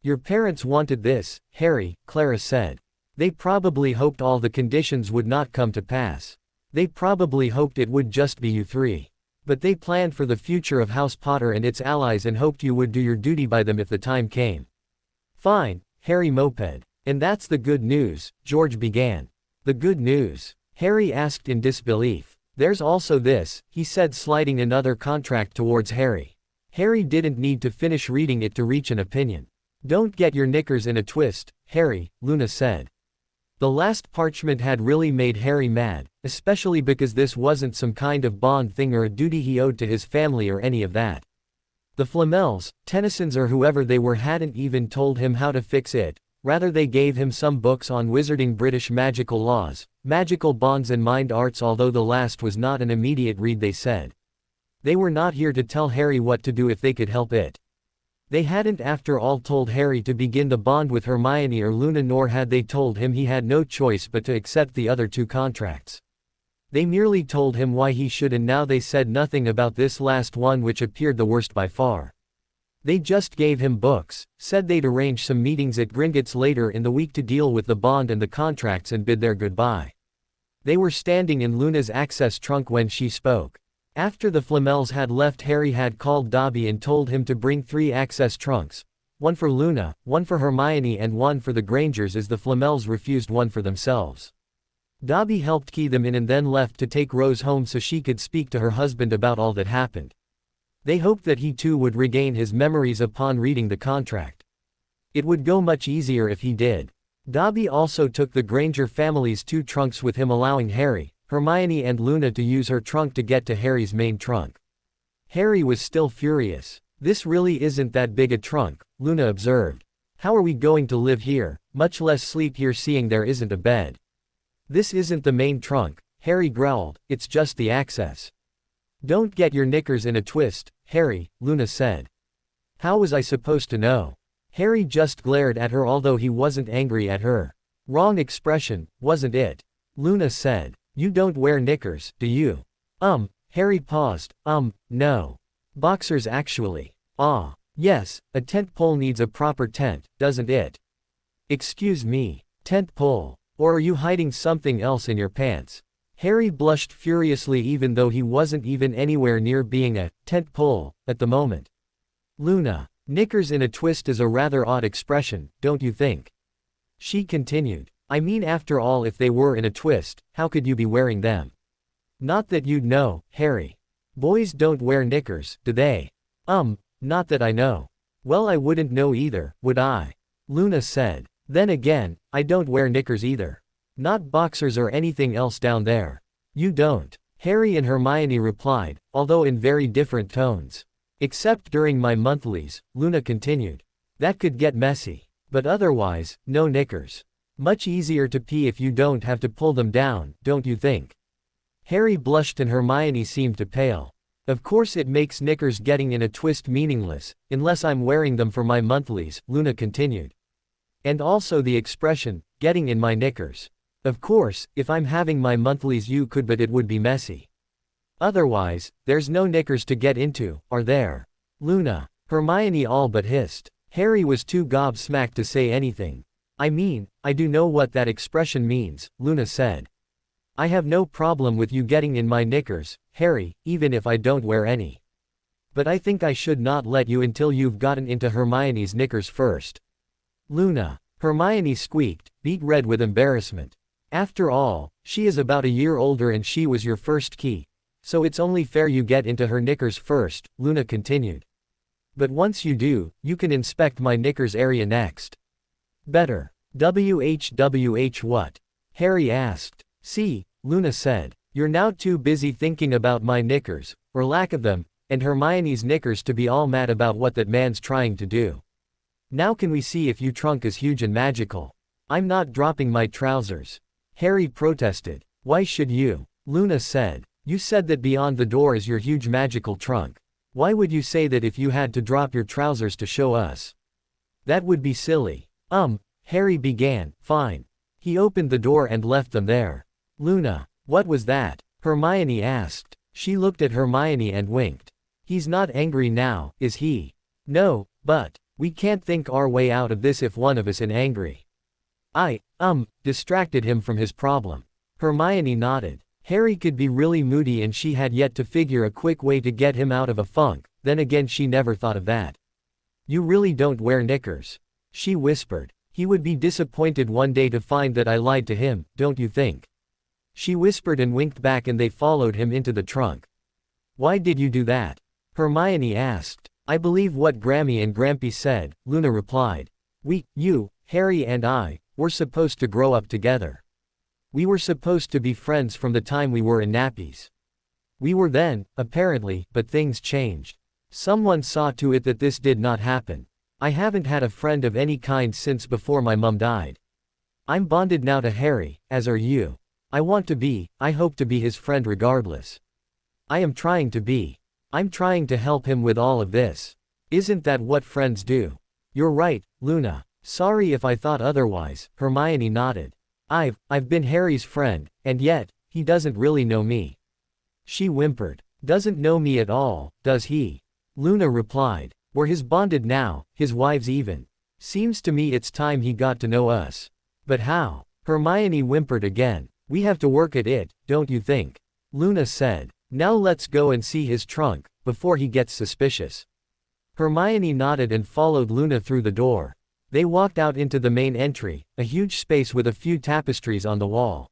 Your parents wanted this, Harry, Clara said. They probably hoped all the conditions would not come to pass. They probably hoped it would just be you three. But they planned for the future of House Potter and its allies and hoped you would do your duty by them if the time came. Fine, Harry moped. And that's the good news, George began. The good news? Harry asked in disbelief. There's also this, he said, sliding another contract towards Harry. Harry didn't need to finish reading it to reach an opinion. Don't get your knickers in a twist, Harry, Luna said. The last parchment had really made Harry mad, especially because this wasn't some kind of bond thing or a duty he owed to his family or any of that. The Flamels, Tennysons or whoever they were hadn't even told him how to fix it, rather they gave him some books on wizarding, British magical laws, magical bonds and mind arts, although the last was not an immediate read, they said. They were not here to tell Harry what to do if they could help it. They hadn't after all told Harry to begin the bond with Hermione or Luna, nor had they told him he had no choice but to accept the other two contracts. They merely told him why he should, and now they said nothing about this last one, which appeared the worst by far. They just gave him books, said they'd arrange some meetings at Gringotts later in the week to deal with the bond and the contracts and bid their goodbye. They were standing in Luna's access trunk when she spoke. After the Flamels had left, Harry had called Dobby and told him to bring 3 access trunks, one for Luna, one for Hermione and one for the Grangers as the Flamels refused one for themselves. Dobby helped key them in and then left to take Rose home so she could speak to her husband about all that happened. They hoped that he too would regain his memories upon reading the contract. It would go much easier if he did. Dobby also took the Granger family's 2 trunks with him, allowing Harry, Hermione and Luna to use her trunk to get to Harry's main trunk. Harry was still furious. "This really isn't that big a trunk," Luna observed. "How are we going to live here, much less sleep here seeing there isn't a bed?" "This isn't the main trunk," Harry growled, "it's just the access." "Don't get your knickers in a twist, Harry," Luna said. "How was I supposed to know?" Harry just glared at her, although he wasn't angry at her. "Wrong expression, wasn't it?" Luna said. "You don't wear knickers, do you?" Harry paused. No. Boxers actually." "Ah. Yes, a tent pole needs a proper tent, doesn't it?" "Excuse me. Tent pole. Or are you hiding something else in your pants?" Harry blushed furiously even though he wasn't even anywhere near being a tent pole at the moment. "Luna, knickers in a twist is a rather odd expression, don't you think?" She continued. "I mean, after all, if they were in a twist, how could you be wearing them?" "Not that you'd know, Harry. Boys don't wear knickers, do they?" Not that I know." "Well, I wouldn't know either, would I?" Luna said. "Then again, I don't wear knickers either. Not boxers or anything else down there." "You don't?" Harry and Hermione replied, although in very different tones. "Except during my monthlies," Luna continued. "That could get messy. But otherwise, no knickers. Much easier to pee if you don't have to pull them down, don't you think?" Harry blushed and Hermione seemed to pale. "Of course it makes knickers getting in a twist meaningless, unless I'm wearing them for my monthlies," Luna continued. "And also the expression, getting in my knickers. Of course, if I'm having my monthlies you could, but it would be messy. Otherwise, there's no knickers to get into, are there?" Luna. Hermione all but hissed. Harry was too gobsmacked to say anything. "I mean, I do know what that expression means," Luna said. "I have no problem with you getting in my knickers, Harry, even if I don't wear any. But I think I should not let you until you've gotten into Hermione's knickers first." Luna. Hermione squeaked, beet red with embarrassment. "After all, she is about a year older and she was your first key. So it's only fair you get into her knickers first," Luna continued. "But once you do, you can inspect my knickers area next." "Better. WHWH what?" Harry asked. "See," Luna said. "You're now too busy thinking about my knickers, or lack of them, and Hermione's knickers to be all mad about what that man's trying to do. Now can we see if your trunk is huge and magical?" "I'm not dropping my trousers," Harry protested. "Why should you?" Luna said. "You said that beyond the door is your huge magical trunk. Why would you say that if you had to drop your trousers to show us? That would be silly." Harry began. "Fine." He opened the door and left them there. "Luna, what was that?" Hermione asked. She looked at Hermione and winked. "He's not angry now, is he?" "No, but we can't think our way out of this if one of us is angry." I distracted him from his problem." Hermione nodded. Harry could be really moody and she had yet to figure a quick way to get him out of a funk, then again she never thought of that. "You really don't wear knickers?" she whispered. "He would be disappointed one day to find that I lied to him, don't you think?" She whispered and winked back and they followed him into the trunk. "Why did you do that?" Hermione asked. "I believe what Grammy and Grampy said," Luna replied. You, Harry and I, were supposed to grow up together. We were supposed to be friends from the time we were in nappies. We were then, apparently, but things changed. Someone saw to it that this did not happen. I haven't had a friend of any kind since before my mum died. I'm bonded now to Harry, as are you. I hope to be his friend regardless. I'm trying to help him with all of this. Isn't that what friends do?" "You're right, Luna. Sorry if I thought otherwise," Hermione nodded. I've been Harry's friend, and yet, he doesn't really know me." She whimpered. "Doesn't know me at all, does he?" Luna replied. "We're his bonded now, his wives even. Seems to me it's time he got to know us." "But how?" Hermione whimpered again. "We have to work at it, don't you think?" Luna said. "Now let's go and see his trunk, before he gets suspicious." Hermione nodded and followed Luna through the door. They walked out into the main entry, a huge space with a few tapestries on the wall.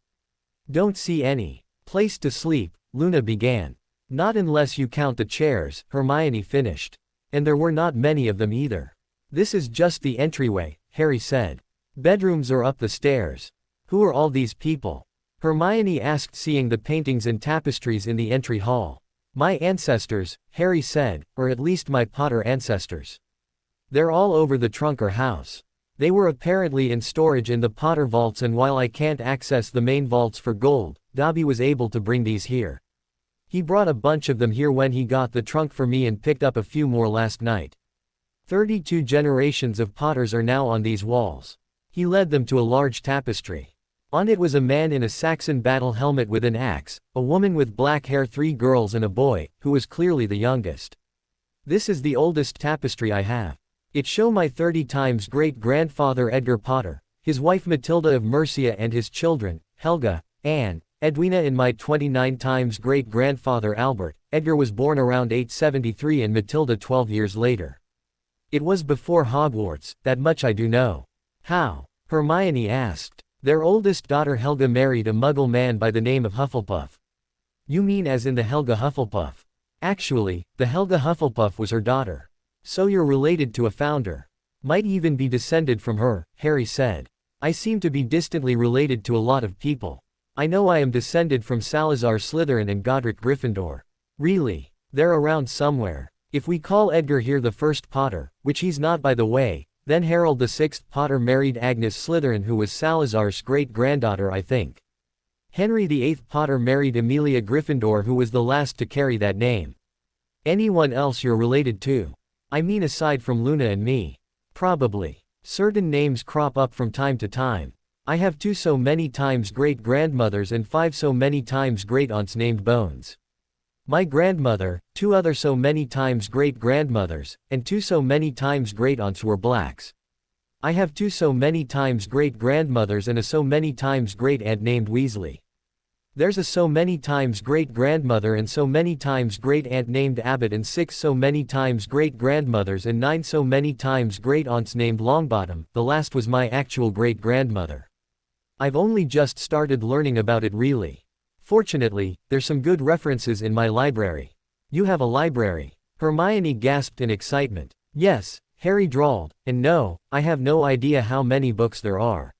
Don't see any place to sleep, Luna began. Not unless you count the chairs, Hermione finished. And there were not many of them either. This is just the entryway, Harry said. Bedrooms are up the stairs. Who are all these people? Hermione asked, seeing the paintings and tapestries in the entry hall. My ancestors, Harry said, or at least my Potter ancestors. They're all over the trunk or house. They were apparently in storage in the Potter vaults, and while I can't access the main vaults for gold, Dobby was able to bring these here. He brought a bunch of them here when he got the trunk for me and picked up a few more last night. 32 generations of Potters are now on these walls. He led them to a large tapestry. On it was a man in a Saxon battle helmet with an axe, a woman with black hair, 3 girls and a boy, who was clearly the youngest. This is the oldest tapestry I have. It shows my 30 times great-grandfather Edgar Potter, his wife Matilda of Mercia and his children, Helga, Anne, Edwina, and my 29 times great-grandfather Albert. Edgar was born around 873 and Matilda 12 years later. It was before Hogwarts, that much I do know. How? Hermione asked. Their oldest daughter Helga married a Muggle man by the name of Hufflepuff. You mean as in the Helga Hufflepuff? Actually, the Helga Hufflepuff was her daughter. So you're related to a founder. Might even be descended from her, Harry said. I seem to be distantly related to a lot of people. I know I am descended from Salazar Slytherin and Godric Gryffindor. Really? They're around somewhere. If we call Edgar here the first Potter, which he's not by the way, then Harold the sixth Potter married Agnes Slytherin, who was Salazar's great-granddaughter, I think. Henry the eighth Potter married Amelia Gryffindor, who was the last to carry that name. Anyone else you're related to? I mean aside from Luna and me. Probably. Certain names crop up from time to time. I have 2 so many times great-grandmothers and 5 so many times great-aunts named Bones. My grandmother, 2 other so many times great-grandmothers, and 2 so many times great-aunts were blacks. I have 2 so many times great-grandmothers and a so many times great-aunt named Weasley. There's a so many times great-grandmother and so many times great-aunt named Abbott, and 6 so many times great-grandmothers and 9 so many times great-aunts named Longbottom. The last was my actual great-grandmother. I've only just started learning about it really. Fortunately, there's some good references in my library. You have a library? Hermione gasped in excitement. Yes, Harry drawled, and no, I have no idea how many books there are.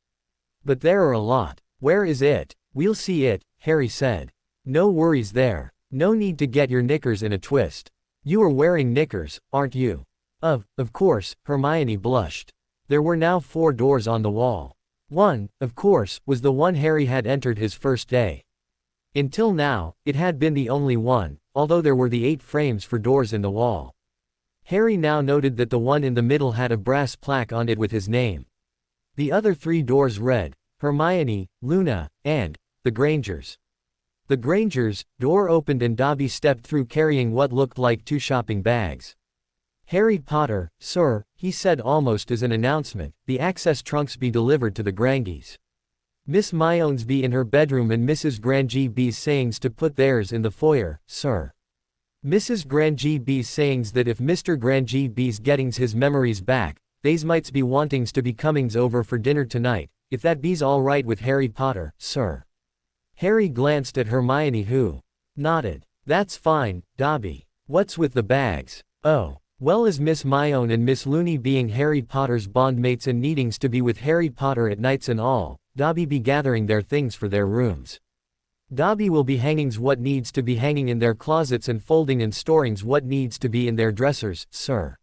But there are a lot. Where is it? We'll see it, Harry said. No worries there. No need to get your knickers in a twist. You are wearing knickers, aren't you? Of course, Hermione blushed. There were now 4 doors on the wall. One, of course, was the one Harry had entered his first day. Until now, it had been the only one, although there were the 8 frames for doors in the wall. Harry now noted that the one in the middle had a brass plaque on it with his name. The other 3 doors read, Hermione, Luna, and the Grangers. The Grangers' door opened and Dobby stepped through carrying what looked like 2 shopping bags. Harry Potter, sir, he said almost as an announcement, the access trunks be delivered to the Grangies. Miss Myones be in her bedroom and Mrs. Grangie be's sayings to put theirs in the foyer, sir. Mrs. Grangie be's sayings that if Mr. Grangie be's gettings his memories back, they's mights be wantings to be comings over for dinner tonight, if that be's all right with Harry Potter, sir. Harry glanced at Hermione, who nodded. That's fine, Dobby. What's with the bags? Oh. Well, as Miss Myone and Miss Looney being Harry Potter's bondmates and needings to be with Harry Potter at nights and all, Dobby be gathering their things for their rooms. Dobby will be hangings what needs to be hanging in their closets and folding and storings what needs to be in their dressers, sir.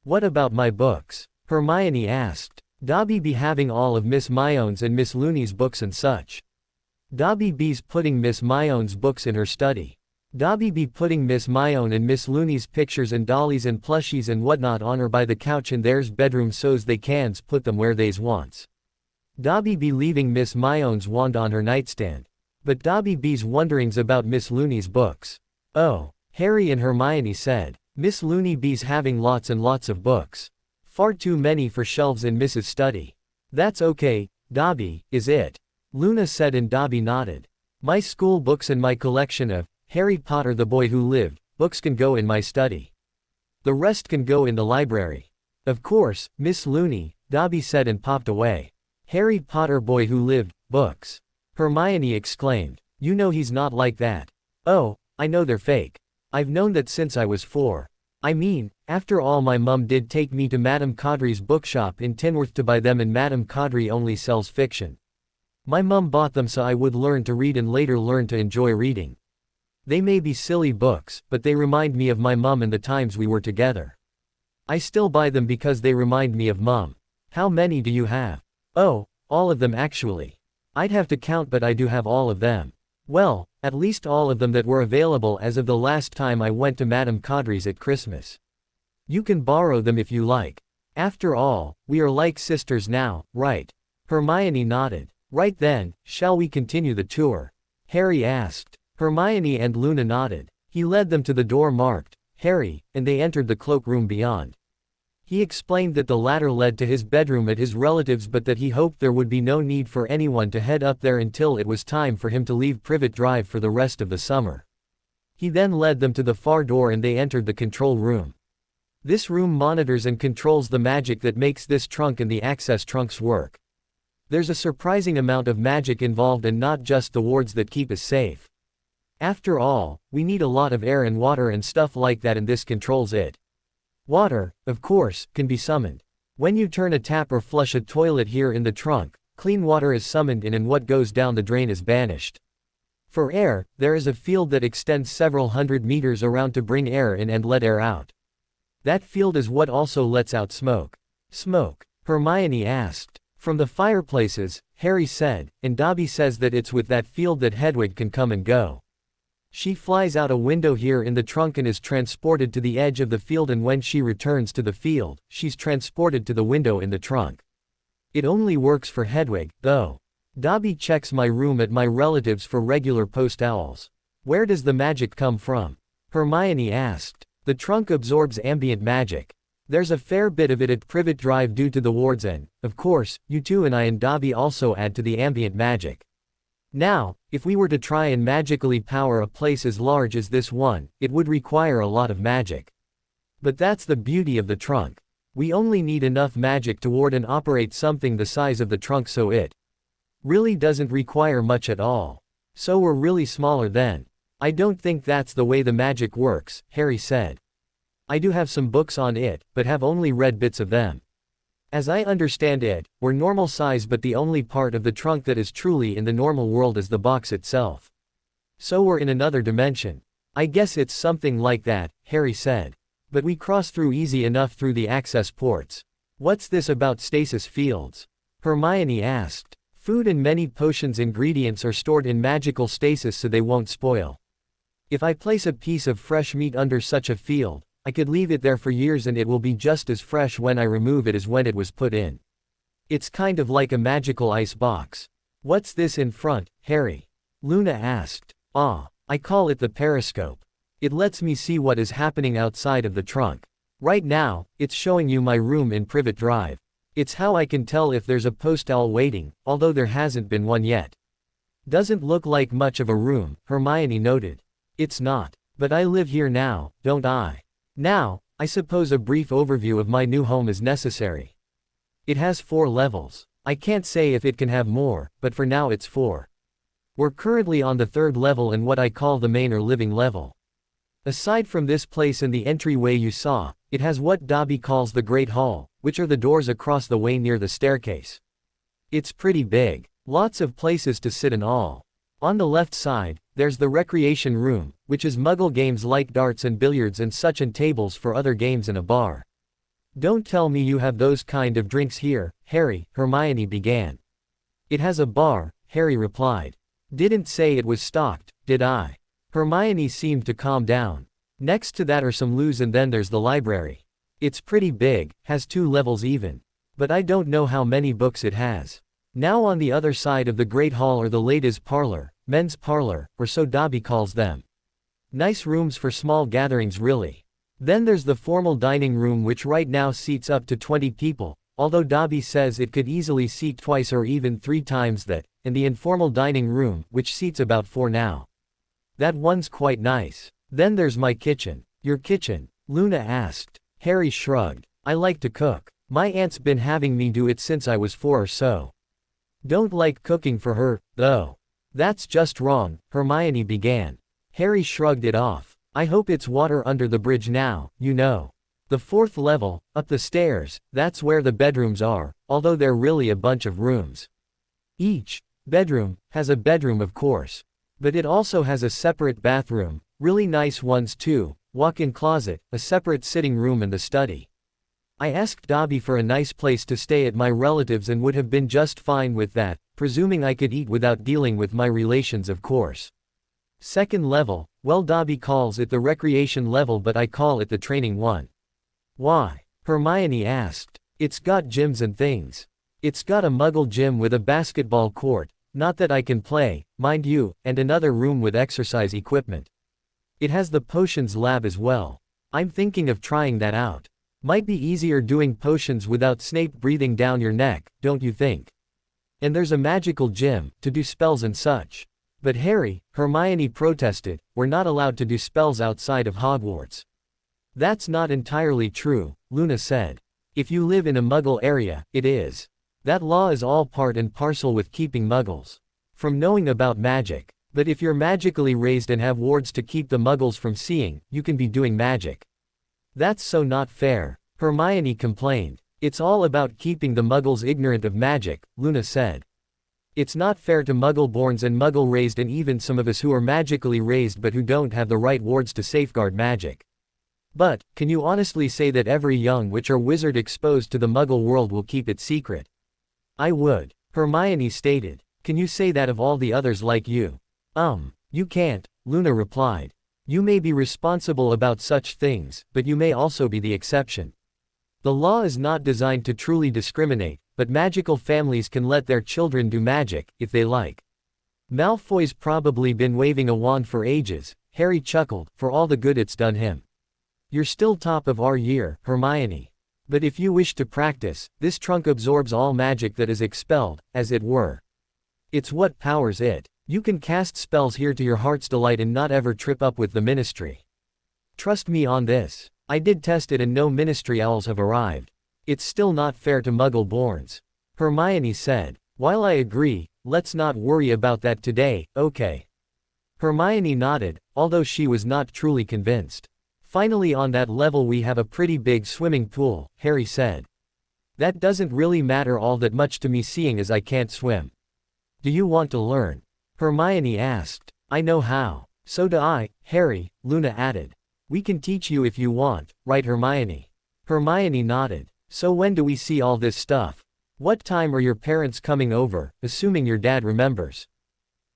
What about my books? Hermione asked. Dobby be having all of Miss Myone's and Miss Looney's books and such. Dobby be's putting Miss Myone's books in her study. Dobby be putting Miss Myone and Miss Looney's pictures and dollies and plushies and whatnot on her by the couch in theirs bedroom so's they cans put them where they's wants. Dobby be leaving Miss Myone's wand on her nightstand. But Dobby be's wonderings about Miss Looney's books. Oh, Harry and Hermione said. Miss Looney be's having lots and lots of books. Far too many for shelves in Mrs. Study. That's okay, Dobby, is it? Luna said and Dobby nodded. My school books and my collection of Harry Potter the Boy Who Lived books can go in my study. The rest can go in the library. Of course, Miss Looney, Dobby said and popped away. Harry Potter boy who lived, books. Hermione exclaimed. You know he's not like that. Oh, I know they're fake. I've known that since I was 4. I mean, after all my mum did take me to Madame Caudry's bookshop in Tinworth to buy them and Madame Caudry only sells fiction. My mum bought them so I would learn to read and later learn to enjoy reading. They may be silly books, but they remind me of my mum and the times we were together. I still buy them because they remind me of mum. How many do you have? Oh, all of them actually. I'd have to count but I do have all of them. Well, at least all of them that were available as of the last time I went to Madame Caudry's at Christmas. You can borrow them if you like. After all, we are like sisters now, right? Hermione nodded. Right then, shall we continue the tour? Harry asked. Hermione and Luna nodded. He led them to the door marked, Harry, and they entered the cloakroom beyond. He explained that the latter led to his bedroom at his relative's but that he hoped there would be no need for anyone to head up there until it was time for him to leave Privet Drive for the rest of the summer. He then led them to the far door and they entered the control room. This room monitors and controls the magic that makes this trunk and the access trunks work. There's a surprising amount of magic involved and not just the wards that keep us safe. After all, we need a lot of air and water and stuff like that and this controls it. Water, of course, can be summoned. When you turn a tap or flush a toilet here in the trunk, clean water is summoned in and what goes down the drain is banished. For air, there is a field that extends several hundred meters around to bring air in and let air out. That field is what also lets out smoke. Smoke? Hermione asked. From the fireplaces, Harry said, and Dobby says that it's with that field that Hedwig can come and go. She flies out a window here in the trunk and is transported to the edge of the field and when she returns to the field, she's transported to the window in the trunk. It only works for Hedwig, though. Dobby checks my room at my relatives for regular post owls. Where does the magic come from? Hermione asked. The trunk absorbs ambient magic. There's a fair bit of it at Privet Drive due to the wards and, of course, you two and I and Dobby also add to the ambient magic. Now, if we were to try and magically power a place as large as this one, it would require a lot of magic. But that's the beauty of the trunk. We only need enough magic to ward and operate something the size of the trunk so it really doesn't require much at all. So we're really smaller then. I don't think that's the way the magic works, Harry said. I do have some books on it, but have only read bits of them. As I understand it, we're normal size but the only part of the trunk that is truly in the normal world is the box itself. So we're in another dimension. I guess it's something like that, Harry said. But we cross through easy enough through the access ports. What's this about stasis fields? Hermione asked. Food and many potions ingredients are stored in magical stasis so they won't spoil. If I place a piece of fresh meat under such a field, I could leave it there for years and it will be just as fresh when I remove it as when it was put in. It's kind of like a magical ice box. What's this in front, Harry? Luna asked. Ah, I call it the periscope. It lets me see what is happening outside of the trunk. Right now, it's showing you my room in Privet Drive. It's how I can tell if there's a post owl waiting, although there hasn't been one yet. Doesn't look like much of a room, Hermione noted. It's not. But I live here now, don't I? Now, I suppose a brief overview of my new home is necessary. It has 4 levels. I can't say if it can have more, but for now it's 4. We're currently on the 3rd level and what I call the main or living level. Aside from this place and the entryway you saw, it has what Dobby calls the Great Hall, which are the doors across the way near the staircase. It's pretty big. Lots of places to sit and all. On the left side, there's the recreation room, which is Muggle games like darts and billiards and such and tables for other games and a bar. Don't tell me you have those kind of drinks here, Harry, Hermione began. It has a bar, Harry replied. Didn't say it was stocked, did I? Hermione seemed to calm down. Next to that are some loos and then there's the library. It's pretty big, has 2 levels even. But I don't know how many books it has. Now on the other side of the Great Hall are the ladies' parlor, men's parlor, or so Dobby calls them. Nice rooms for small gatherings really. Then there's the formal dining room which right now seats up to 20 people, although Dobby says it could easily seat twice or even 3 times that, and the informal dining room, which seats about 4 now. That one's quite nice. Then there's my kitchen. Your kitchen. Luna asked. Harry shrugged. I like to cook. My aunt's been having me do it since I was 4 or so. Don't like cooking for her, though. That's just wrong, Hermione began. Harry shrugged it off. I hope it's water under the bridge now, you know. The 4th level, up the stairs, that's where the bedrooms are, although they're really a bunch of rooms. Each bedroom has a bedroom, of course. But it also has a separate bathroom, really nice ones too, walk-in closet, a separate sitting room and the study. I asked Dobby for a nice place to stay at my relatives and would have been just fine with that, presuming I could eat without dealing with my relations, of course. 2nd level, well, Dobby calls it the recreation level but I call it the training one. Why? Hermione asked. It's got gyms and things. It's got a muggle gym with a basketball court, not that I can play, mind you, and another room with exercise equipment. It has the potions lab as well. I'm thinking of trying that out. Might be easier doing potions without Snape breathing down your neck, don't you think? And there's a magical gym, to do spells and such. But Harry, Hermione protested, we're not allowed to do spells outside of Hogwarts. That's not entirely true, Luna said. If you live in a muggle area, it is. That law is all part and parcel with keeping muggles from knowing about magic. But if you're magically raised and have wards to keep the muggles from seeing, you can be doing magic. That's so not fair, Hermione complained. It's all about keeping the muggles ignorant of magic, Luna said. It's not fair to muggle-borns and muggle-raised and even some of us who are magically raised but who don't have the right wards to safeguard magic. But, can you honestly say that every young witch or wizard exposed to the muggle world will keep it secret? I would, Hermione stated. Can you say that of all the others like you? You can't, Luna replied. You may be responsible about such things, but you may also be the exception. The law is not designed to truly discriminate, but magical families can let their children do magic, if they like. Malfoy's probably been waving a wand for ages, Harry chuckled, for all the good it's done him. You're still top of our year, Hermione. But if you wish to practice, this trunk absorbs all magic that is expelled, as it were. It's what powers it. You can cast spells here to your heart's delight and not ever trip up with the ministry. Trust me on this. I did test it and no ministry owls have arrived. It's still not fair to muggle-borns. Hermione said. While I agree, let's not worry about that today, okay? Hermione nodded, although she was not truly convinced. Finally, on that level we have a pretty big swimming pool, Harry said. That doesn't really matter all that much to me seeing as I can't swim. Do you want to learn? Hermione asked. I know how. So do I, Harry, Luna added. We can teach you if you want, right Hermione? Hermione nodded. So when do we see all this stuff? What time are your parents coming over, assuming your dad remembers?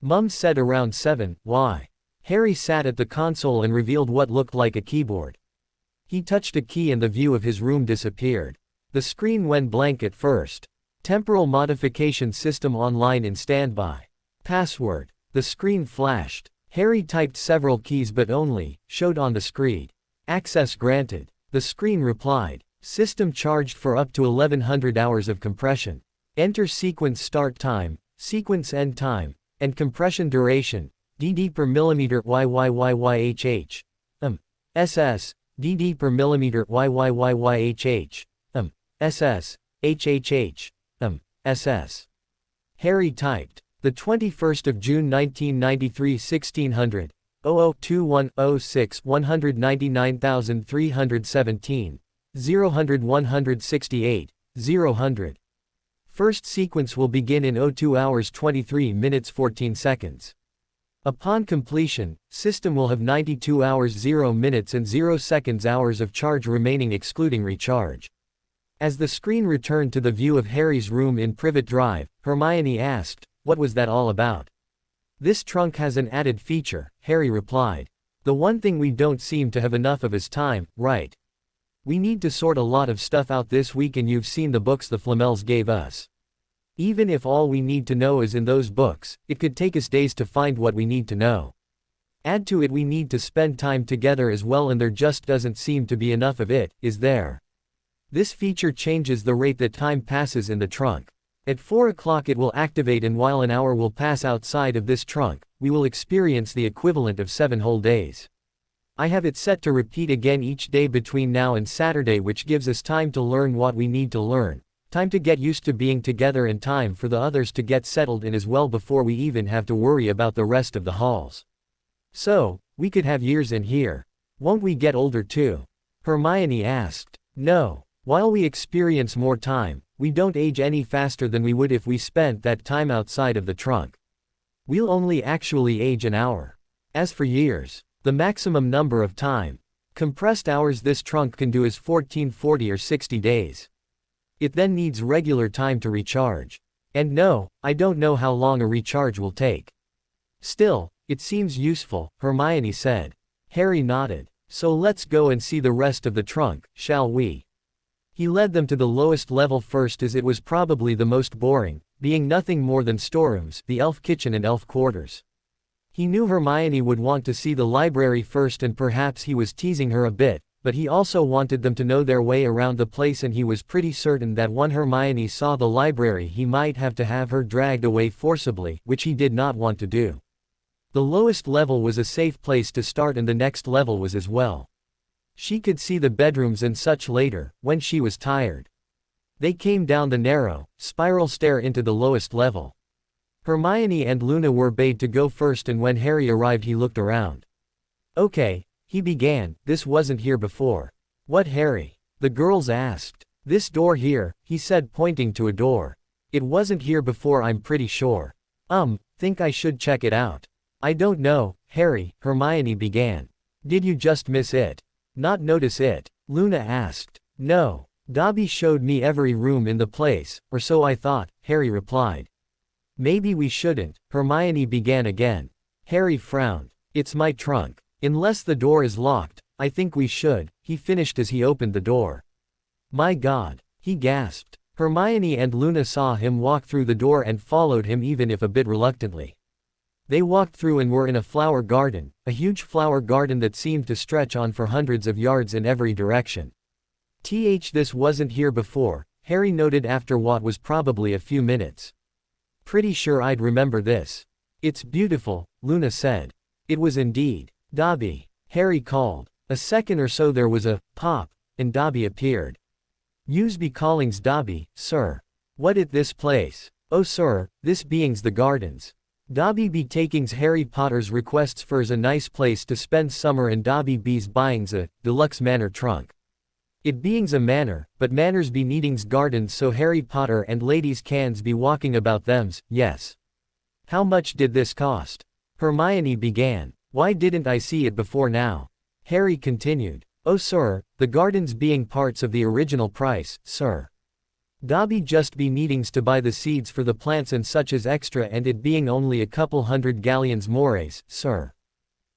Mum said around 7, why? Harry sat at the console and revealed what looked like a keyboard. He touched a key and the view of his room disappeared. The screen went blank at first. Temporal modification system online in standby. Password. The screen flashed. Harry typed several keys but only, showed on the screen. Access granted. The screen replied. System charged for up to 1100 hours of compression. Enter sequence start time, sequence end time, and compression duration, dd per millimeter YYYYHH. SS, dd per millimeter YYYYHH. SS, HHH. SS. Harry typed. The 21st of June 1993 1600, 002106 199317, 168, 000. First sequence will begin in 02 hours 23 minutes 14 seconds. Upon completion, system will have 92 hours 0 minutes and 0 seconds hours of charge remaining excluding recharge. As the screen returned to the view of Harry's room in Privet Drive, Hermione asked, what was that all about? This trunk has an added feature, Harry replied. The one thing we don't seem to have enough of is time, right? We need to sort a lot of stuff out this week and you've seen the books the Flamels gave us. Even if all we need to know is in those books, it could take us days to find what we need to know. Add to it we need to spend time together as well and there just doesn't seem to be enough of it, is there? This feature changes the rate that time passes in the trunk. At 4 o'clock it will activate and while an hour will pass outside of this trunk, we will experience the equivalent of 7 whole days. I have it set to repeat again each day between now and Saturday, which gives us time to learn what we need to learn, time to get used to being together, and time for the others to get settled in as well before we even have to worry about the rest of the halls. So, we could have years in here. Won't we get older too? Hermione asked. No. While we experience more time, we don't age any faster than we would if we spent that time outside of the trunk. We'll only actually age an hour. As for years, the maximum number of time, compressed hours this trunk can do is 1440 or 60 days. It then needs regular time to recharge. And no, I don't know how long a recharge will take. Still, it seems useful, Hermione said. Harry nodded. So let's go and see the rest of the trunk, shall we? He led them to the lowest level first, as it was probably the most boring, being nothing more than storerooms, the elf kitchen and elf quarters. He knew Hermione would want to see the library first, and perhaps he was teasing her a bit, but he also wanted them to know their way around the place, and he was pretty certain that when Hermione saw the library he might have to have her dragged away forcibly, which he did not want to do. The lowest level was a safe place to start, and the next level was as well. She could see the bedrooms and such later, when she was tired. They came down the narrow, spiral stair into the lowest level. Hermione and Luna were bade to go first, and when Harry arrived he looked around. Okay, he began, this wasn't here before. What, Harry? The girls asked. This door here, he said, pointing to a door. It wasn't here before, I'm pretty sure. Think I should check it out. I don't know, Harry, Hermione began. Did you just miss it? Not notice it? Luna asked. No. Dobby showed me every room in the place, or so I thought, Harry replied. Maybe we shouldn't, Hermione began again. Harry frowned. It's my trunk. Unless the door is locked, I think we should, he finished as he opened the door. My God, he gasped. Hermione and Luna saw him walk through the door and followed him, even if a bit reluctantly. They walked through and were in a flower garden, a huge flower garden that seemed to stretch on for hundreds of yards in every direction. This wasn't here before, Harry noted after what was probably a few minutes. Pretty sure I'd remember this. It's beautiful, Luna said. It was indeed. Dobby, Harry called. A second or so there was a pop, and Dobby appeared. Yous be callings Dobby, sir. What it this place? Oh sir, this beings the gardens. Dobby be takings Harry Potter's requests fir's a nice place to spend summer, and Dobby be's buyings a deluxe manor trunk. It beings a manor, but manors be needings gardens, so Harry Potter and ladies cans be walking about thems, yes. How much did this cost? Hermione began. Why didn't I see it before now? Harry continued. Oh sir, the gardens being parts of the original price, sir. Dobby just be needings to buy the seeds for the plants and such as extra, and it being only a couple hundred galleons mores, sir.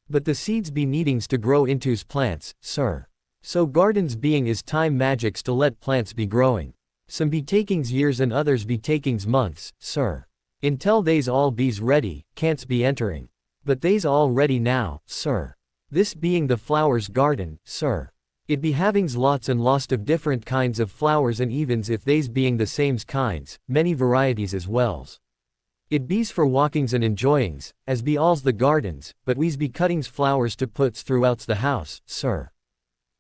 But the seeds be needings to grow into's plants, sir. So gardens being is time magics to let plants be growing. Some be takings years and others be takings months, sir. Until they's all be's ready, can't be entering. But they's all ready now, sir. This being the flowers garden, sir. It be havings lots and lots of different kinds of flowers, and evens if they's being the same's kinds, many varieties as wells. It be's for walkings and enjoyings, as be alls the gardens, but we's be cuttings flowers to puts throughout's the house, sir.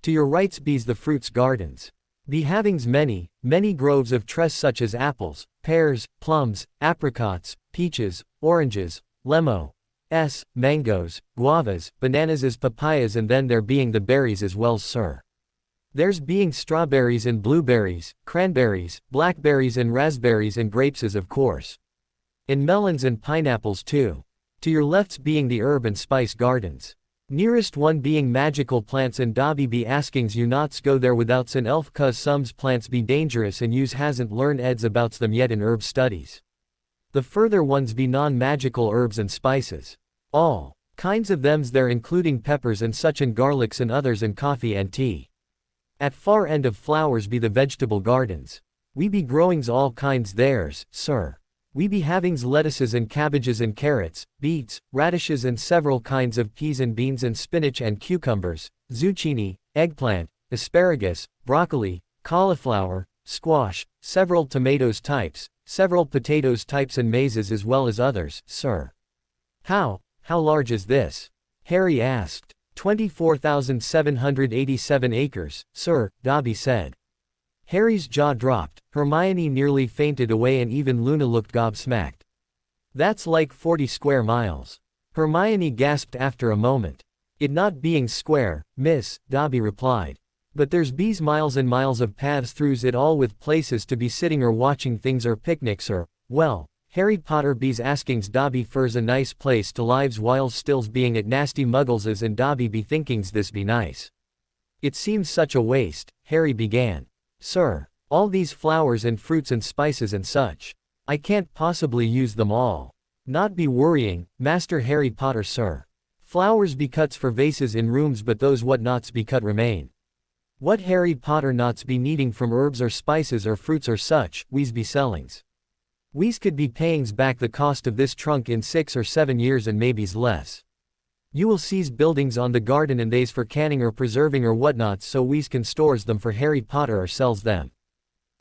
To your rights be's the fruits gardens. Be havings many, many groves of trees such as apples, pears, plums, apricots, peaches, oranges, mangoes, guavas, bananas as papayas, and then there being the berries as well, sir. There's being strawberries and blueberries, cranberries, blackberries and raspberries and grapes as of course. And melons and pineapples too. To your left's being the herb and spice gardens. Nearest one being magical plants, and Dobby be askings you nots go there without's an elf, cause some's plants be dangerous and yous hasn't learned eds abouts them yet in herb studies. The further ones be non-magical herbs and spices. All kinds of thems there, including peppers and such, and garlics and others, and coffee and tea. At far end of flowers be the vegetable gardens. We be growings all kinds there's, sir. We be havings lettuces and cabbages and carrots, beets, radishes and several kinds of peas and beans and spinach and cucumbers, zucchini, eggplant, asparagus, broccoli, cauliflower, squash, several tomatoes types, several potatoes types and mazes as well as others, sir. How large is this? Harry asked. 24,787 acres, sir, Dobby said. Harry's jaw dropped, Hermione nearly fainted away and even Luna looked gobsmacked. That's like 40 square miles. Hermione gasped after a moment. It not being square, miss, Dobby replied. But there's bees miles and miles of paths throughs it all with places to be sitting or watching things or picnics or, well, Harry Potter bees askings Dobby fur's a nice place to lives while stills being at nasty muggleses and Dobby be thinkings this be nice. It seems such a waste, Harry began. Sir, all these flowers and fruits and spices and such. I can't possibly use them all. Not be worrying, Master Harry Potter sir. Flowers be cuts for vases in rooms but those what nots be cut remain. What Harry Potter nots be needing from herbs or spices or fruits or such, we's be sellings. We's could be payings back the cost of this trunk in 6 or 7 years and maybe's less. You will seize buildings on the garden and they's for canning or preserving or whatnots so we's can stores them for Harry Potter or sells them.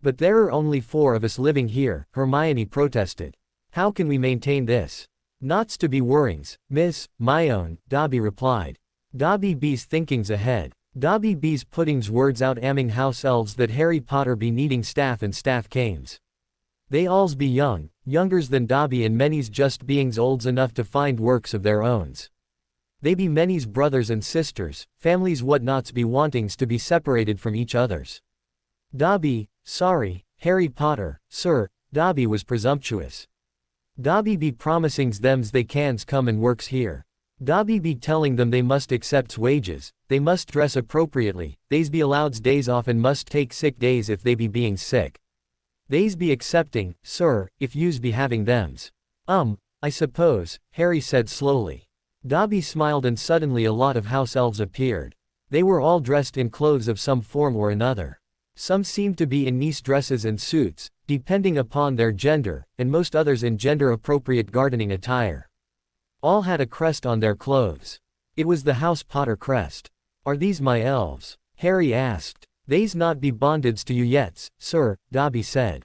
But there are only 4 of us living here, Hermione protested. How can we maintain this? Nots to be worrings, miss, my own, Dobby replied. Dobby be's thinkings ahead. Dobby be's puttings words out amming house elves that Harry Potter be needing staff and staff cames. They alls be young, youngers than Dobby and many's just beings olds enough to find works of their owns. They be many's brothers and sisters, families what nots be wantings to be separated from each others. Dobby, sorry, Harry Potter, sir, Dobby was presumptuous. Dobby be promisings them's they cans come and works here. Dobby be telling them they must accepts wages, they must dress appropriately, they's be alloweds days off and must take sick days if they be being sick. They's be accepting, sir, if you's be having thems. I suppose, Harry said slowly. Dobby smiled and suddenly a lot of house elves appeared. They were all dressed in clothes of some form or another. Some seemed to be in nice dresses and suits, depending upon their gender, and most others in gender-appropriate gardening attire. All had a crest on their clothes. It was the House Potter crest. Are these my elves? Harry asked. They's not be bondeds to you yet, sir, Dobby said.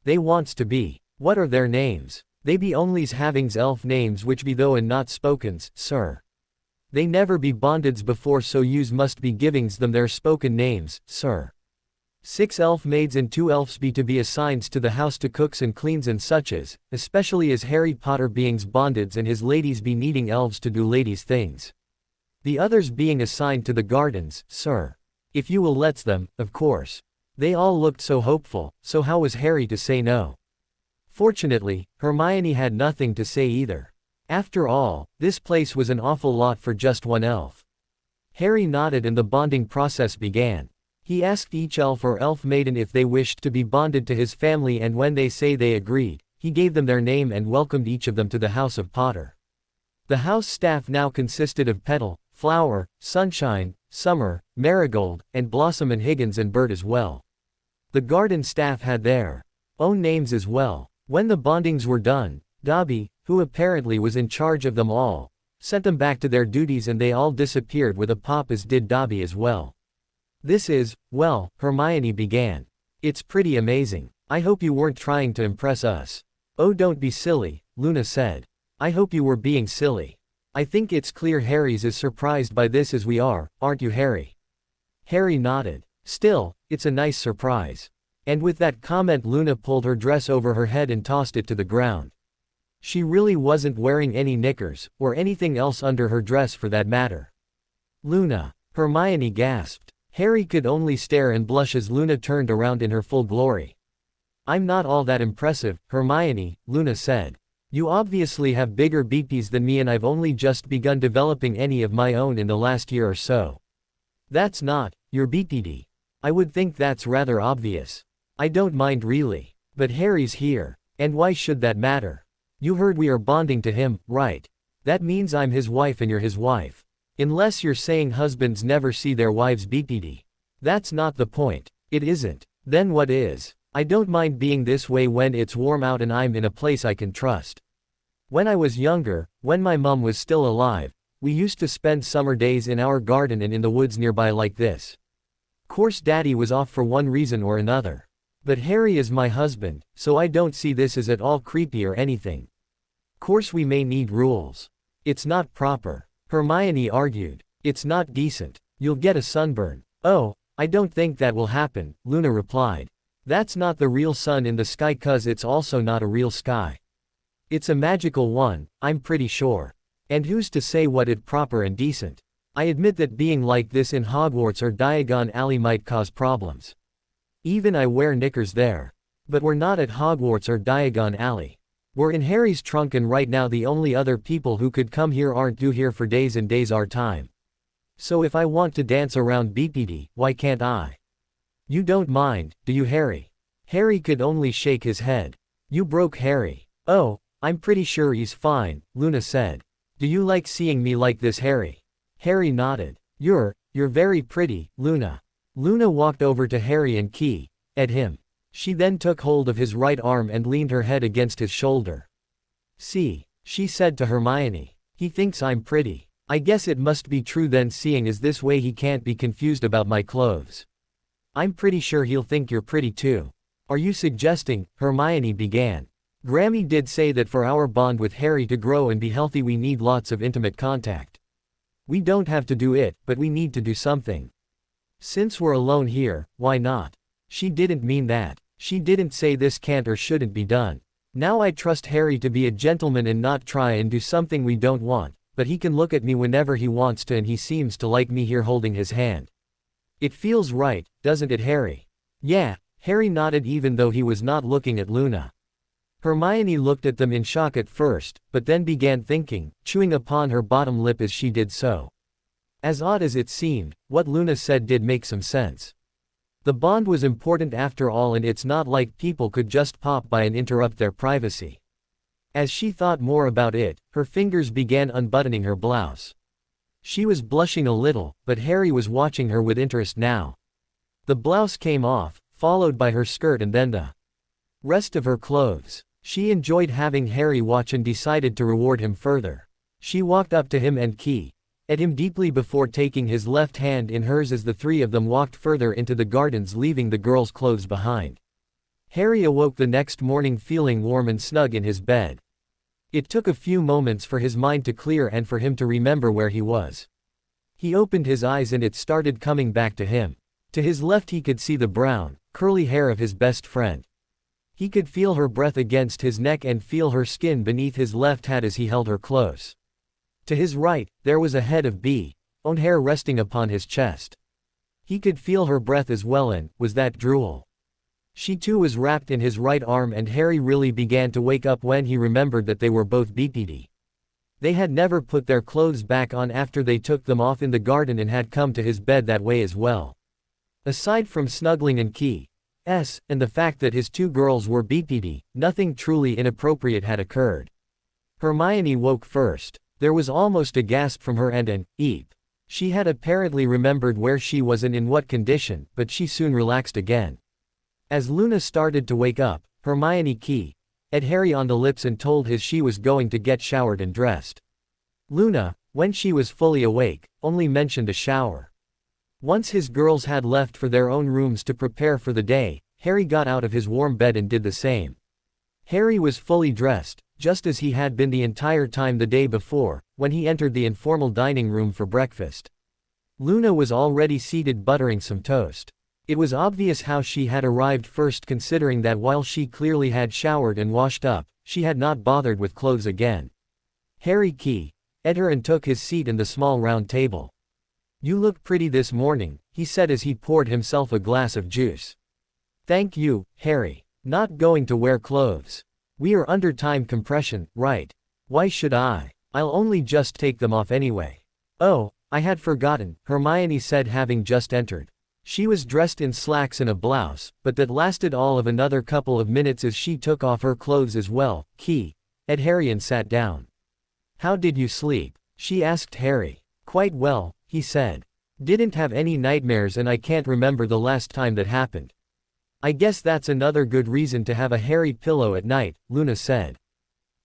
They wants to be. What are their names? They be only's havings elf names which be though and not spokens, sir. They never be bondeds before so yous must be givings them their spoken names, sir. 6 elf maids and 2 elves be to be assigned to the house to cooks and cleans and suches, especially as Harry Potter beings bondeds and his ladies be needing elves to do ladies things. The others being assigned to the gardens, sir. If you will lets them, of course. They all looked so hopeful, so how was Harry to say no? Fortunately, Hermione had nothing to say either. After all, this place was an awful lot for just one elf. Harry nodded and the bonding process began. He asked each elf or elf maiden if they wished to be bonded to his family and when they say they agreed, he gave them their name and welcomed each of them to the House of Potter. The house staff now consisted of Petal, Flower, Sunshine, Summer, Marigold, and Blossom and Higgins and Bird as well. The garden staff had their own names as well. When the bondings were done, Dobby, who apparently was in charge of them all, sent them back to their duties and they all disappeared with a pop as did Dobby as well. This is, well, Hermione began. It's pretty amazing. I hope you weren't trying to impress us. Oh don't be silly, Luna said. I hope you were being silly. I think it's clear Harry's as surprised by this as we are, aren't you Harry? Harry nodded. Still, it's a nice surprise. And with that comment Luna pulled her dress over her head and tossed it to the ground. She really wasn't wearing any knickers, or anything else under her dress for that matter. Luna. Hermione gasped. Harry could only stare and blush as Luna turned around in her full glory. I'm not all that impressive, Hermione, Luna said. You obviously have bigger BPs than me and I've only just begun developing any of my own in the last year or so. That's not, your BPD. I would think that's rather obvious. I don't mind really. But Harry's here. And why should that matter? You heard we are bonding to him, right? That means I'm his wife and you're his wife. Unless you're saying husbands never see their wives' BPD. That's not the point. It isn't. Then what is? I don't mind being this way when it's warm out and I'm in a place I can trust. When I was younger, when my mom was still alive, we used to spend summer days in our garden and in the woods nearby like this. Course Daddy was off for one reason or another. But Harry is my husband, so I don't see this as at all creepy or anything. Course we may need rules. It's not proper. Hermione argued. It's not decent. You'll get a sunburn. Oh, I don't think that will happen, Luna replied. That's not the real sun in the sky, 'cause it's also not a real sky. It's a magical one, I'm pretty sure. And who's to say what it proper and decent? I admit that being like this in Hogwarts or Diagon Alley might cause problems. Even I wear knickers there. But we're not at Hogwarts or Diagon Alley. We're in Harry's trunk, and right now the only other people who could come here aren't due here for days and days our time. So if I want to dance around BPD, why can't I? You don't mind, do you, Harry? Harry could only shake his head. You broke Harry. Oh, I'm pretty sure he's fine, Luna said. Do you like seeing me like this, Harry? Harry nodded. You're very pretty, Luna. Luna walked over to Harry and at him. She then took hold of his right arm and leaned her head against his shoulder. See, she said to Hermione. He thinks I'm pretty. I guess it must be true then, seeing as this way he can't be confused about my clothes. I'm pretty sure he'll think you're pretty too. Are you suggesting, Hermione began. Grammy did say that for our bond with Harry to grow and be healthy we need lots of intimate contact. We don't have to do it, but we need to do something. Since we're alone here, why not? She didn't mean that. She didn't say this can't or shouldn't be done. Now I trust Harry to be a gentleman and not try and do something we don't want, but he can look at me whenever he wants to, and he seems to like me here holding his hand. It feels right, doesn't it, Harry? Yeah, Harry nodded even though he was not looking at Luna. Hermione looked at them in shock at first, but then began thinking, chewing upon her bottom lip as she did so. As odd as it seemed, what Luna said did make some sense. The bond was important after all, and it's not like people could just pop by and interrupt their privacy. As she thought more about it, her fingers began unbuttoning her blouse. She was blushing a little, but Harry was watching her with interest now. The blouse came off, followed by her skirt and then the rest of her clothes. She enjoyed having Harry watch and decided to reward him further. She walked up to him and at him deeply before taking his left hand in hers as the three of them walked further into the gardens, leaving the girls' clothes behind. Harry awoke the next morning feeling warm and snug in his bed. It took a few moments for his mind to clear and for him to remember where he was. He opened his eyes and it started coming back to him. To his left he could see the brown, curly hair of his best friend. He could feel her breath against his neck and feel her skin beneath his left hat as he held her close. To his right, there was a head of own hair resting upon his chest. He could feel her breath as well, and was that drool? She too was wrapped in his right arm, and Harry really began to wake up when he remembered that they were both BPD. They had never put their clothes back on after they took them off in the garden and had come to his bed that way as well. Aside from snuggling and and the fact that his two girls were BPD, nothing truly inappropriate had occurred. Hermione woke first. There was almost a gasp from her and an eep. She had apparently remembered where she was and in what condition, but she soon relaxed again. As Luna started to wake up, Hermione at Harry on the lips and told his she was going to get showered and dressed. Luna, when she was fully awake, only mentioned a shower. Once his girls had left for their own rooms to prepare for the day, Harry got out of his warm bed and did the same. Harry was fully dressed, just as he had been the entire time the day before, when he entered the informal dining room for breakfast. Luna was already seated buttering some toast. It was obvious how she had arrived first, considering that while she clearly had showered and washed up, she had not bothered with clothes again. Harry at her and took his seat in the small round table. You look pretty this morning, he said as he poured himself a glass of juice. Thank you, Harry. Not going to wear clothes. We are under time compression, right? Why should I? I'll only just take them off anyway. Oh, I had forgotten, Hermione said having just entered. She was dressed in slacks and a blouse, but that lasted all of another couple of minutes as she took off her clothes as well, at Harry and sat down. How did you sleep? She asked Harry. Quite well, he said. Didn't have any nightmares and I can't remember the last time that happened. I guess that's another good reason to have a hairy pillow at night, Luna said.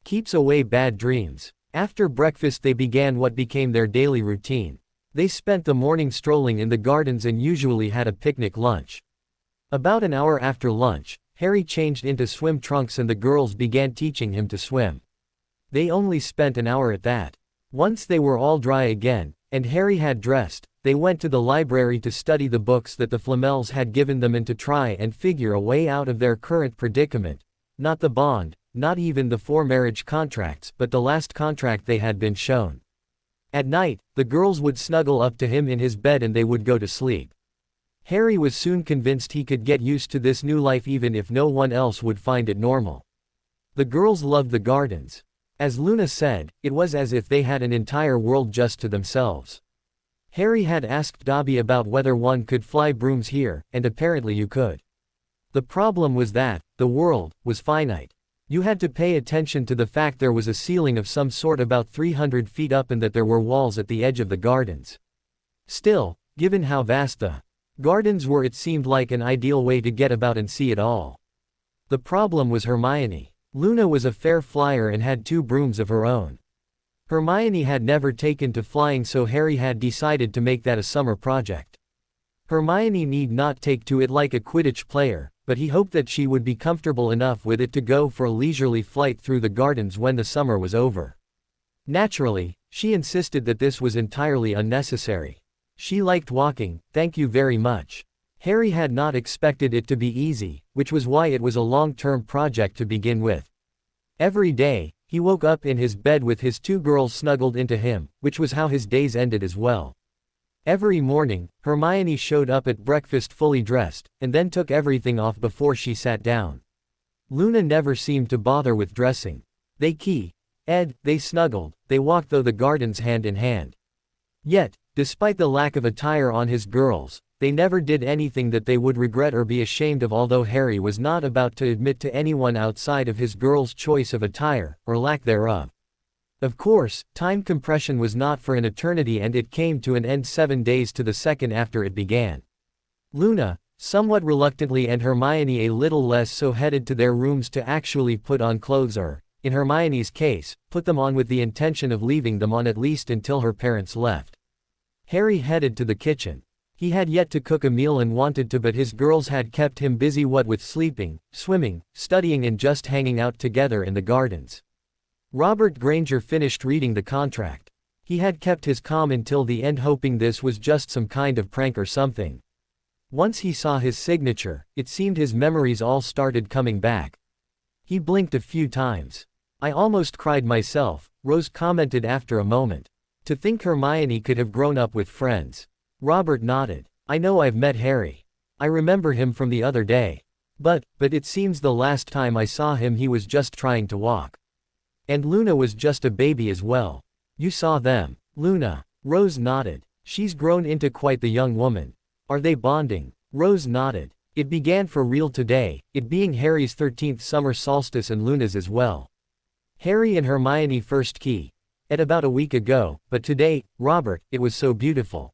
Keeps away bad dreams. After breakfast they began what became their daily routine. They spent the morning strolling in the gardens and usually had a picnic lunch. About an hour after lunch, Harry changed into swim trunks and the girls began teaching him to swim. They only spent an hour at that. Once they were all dry again, and Harry had dressed, they went to the library to study the books that the Flamels had given them and to try and figure a way out of their current predicament. Not the bond, not even the 4 marriage contracts, but the last contract they had been shown. At night, the girls would snuggle up to him in his bed and they would go to sleep. Harry was soon convinced he could get used to this new life even if no one else would find it normal. The girls loved the gardens. As Luna said, it was as if they had an entire world just to themselves. Harry had asked Dobby about whether one could fly brooms here, and apparently you could. The problem was that, the world, was finite. You had to pay attention to the fact there was a ceiling of some sort about 300 feet up and that there were walls at the edge of the gardens. Still, given how vast the gardens were, it seemed like an ideal way to get about and see it all. The problem was Hermione. Luna was a fair flyer and had 2 brooms of her own. Hermione had never taken to flying, so Harry had decided to make that a summer project. Hermione need not take to it like a Quidditch player, but he hoped that she would be comfortable enough with it to go for a leisurely flight through the gardens when the summer was over. Naturally, she insisted that this was entirely unnecessary. She liked walking, thank you very much. Harry had not expected it to be easy, which was why it was a long-term project to begin with. Every day, he woke up in his bed with his 2 girls snuggled into him, which was how his days ended as well. Every morning, Hermione showed up at breakfast fully dressed, and then took everything off before she sat down. Luna never seemed to bother with dressing. They snuggled, they walked through the gardens hand in hand. Yet, despite the lack of attire on his girls, they never did anything that they would regret or be ashamed of, although Harry was not about to admit to anyone outside of his girls' choice of attire, or lack thereof. Of course, time compression was not for an eternity and it came to an end 7 days to the second after it began. Luna, somewhat reluctantly, and Hermione a little less so, headed to their rooms to actually put on clothes or, in Hermione's case, put them on with the intention of leaving them on at least until her parents left. Harry headed to the kitchen. He had yet to cook a meal and wanted to, but his girls had kept him busy, what with sleeping, swimming, studying and just hanging out together in the gardens. Robert Granger finished reading the contract. He had kept his calm until the end, hoping this was just some kind of prank or something. Once he saw his signature, it seemed his memories all started coming back. He blinked a few times. I almost cried myself, Rose commented after a moment. To think Hermione could have grown up with friends. Robert nodded. I know, I've met Harry. I remember him from the other day. But it seems the last time I saw him he was just trying to walk. And Luna was just a baby as well. You saw them. Luna. Rose nodded. She's grown into quite the young woman. Are they bonding? Rose nodded. It began for real today, it being Harry's 13th summer solstice and Luna's as well. Harry and Hermione first key. At about a week ago, but today, Robert, it was so beautiful.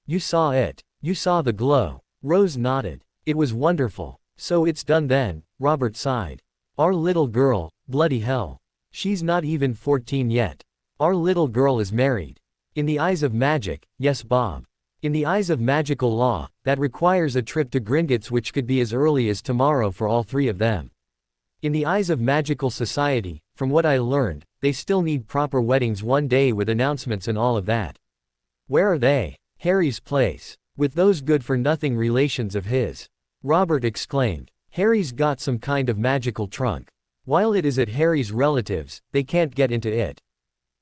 You saw it. You saw the glow. Rose nodded. It was wonderful. So it's done then, Robert sighed. Our little girl, bloody hell. She's not even 14 yet. Our little girl is married. In the eyes of magic, yes Bob. In the eyes of magical law, that requires a trip to Gringotts, which could be as early as tomorrow for all 3 of them. In the eyes of magical society, from what I learned, they still need proper weddings one day with announcements and all of that. Where are they? Harry's place. With those good-for-nothing relations of his. Robert exclaimed. Harry's got some kind of magical trunk. While it is at Harry's relatives, they can't get into it.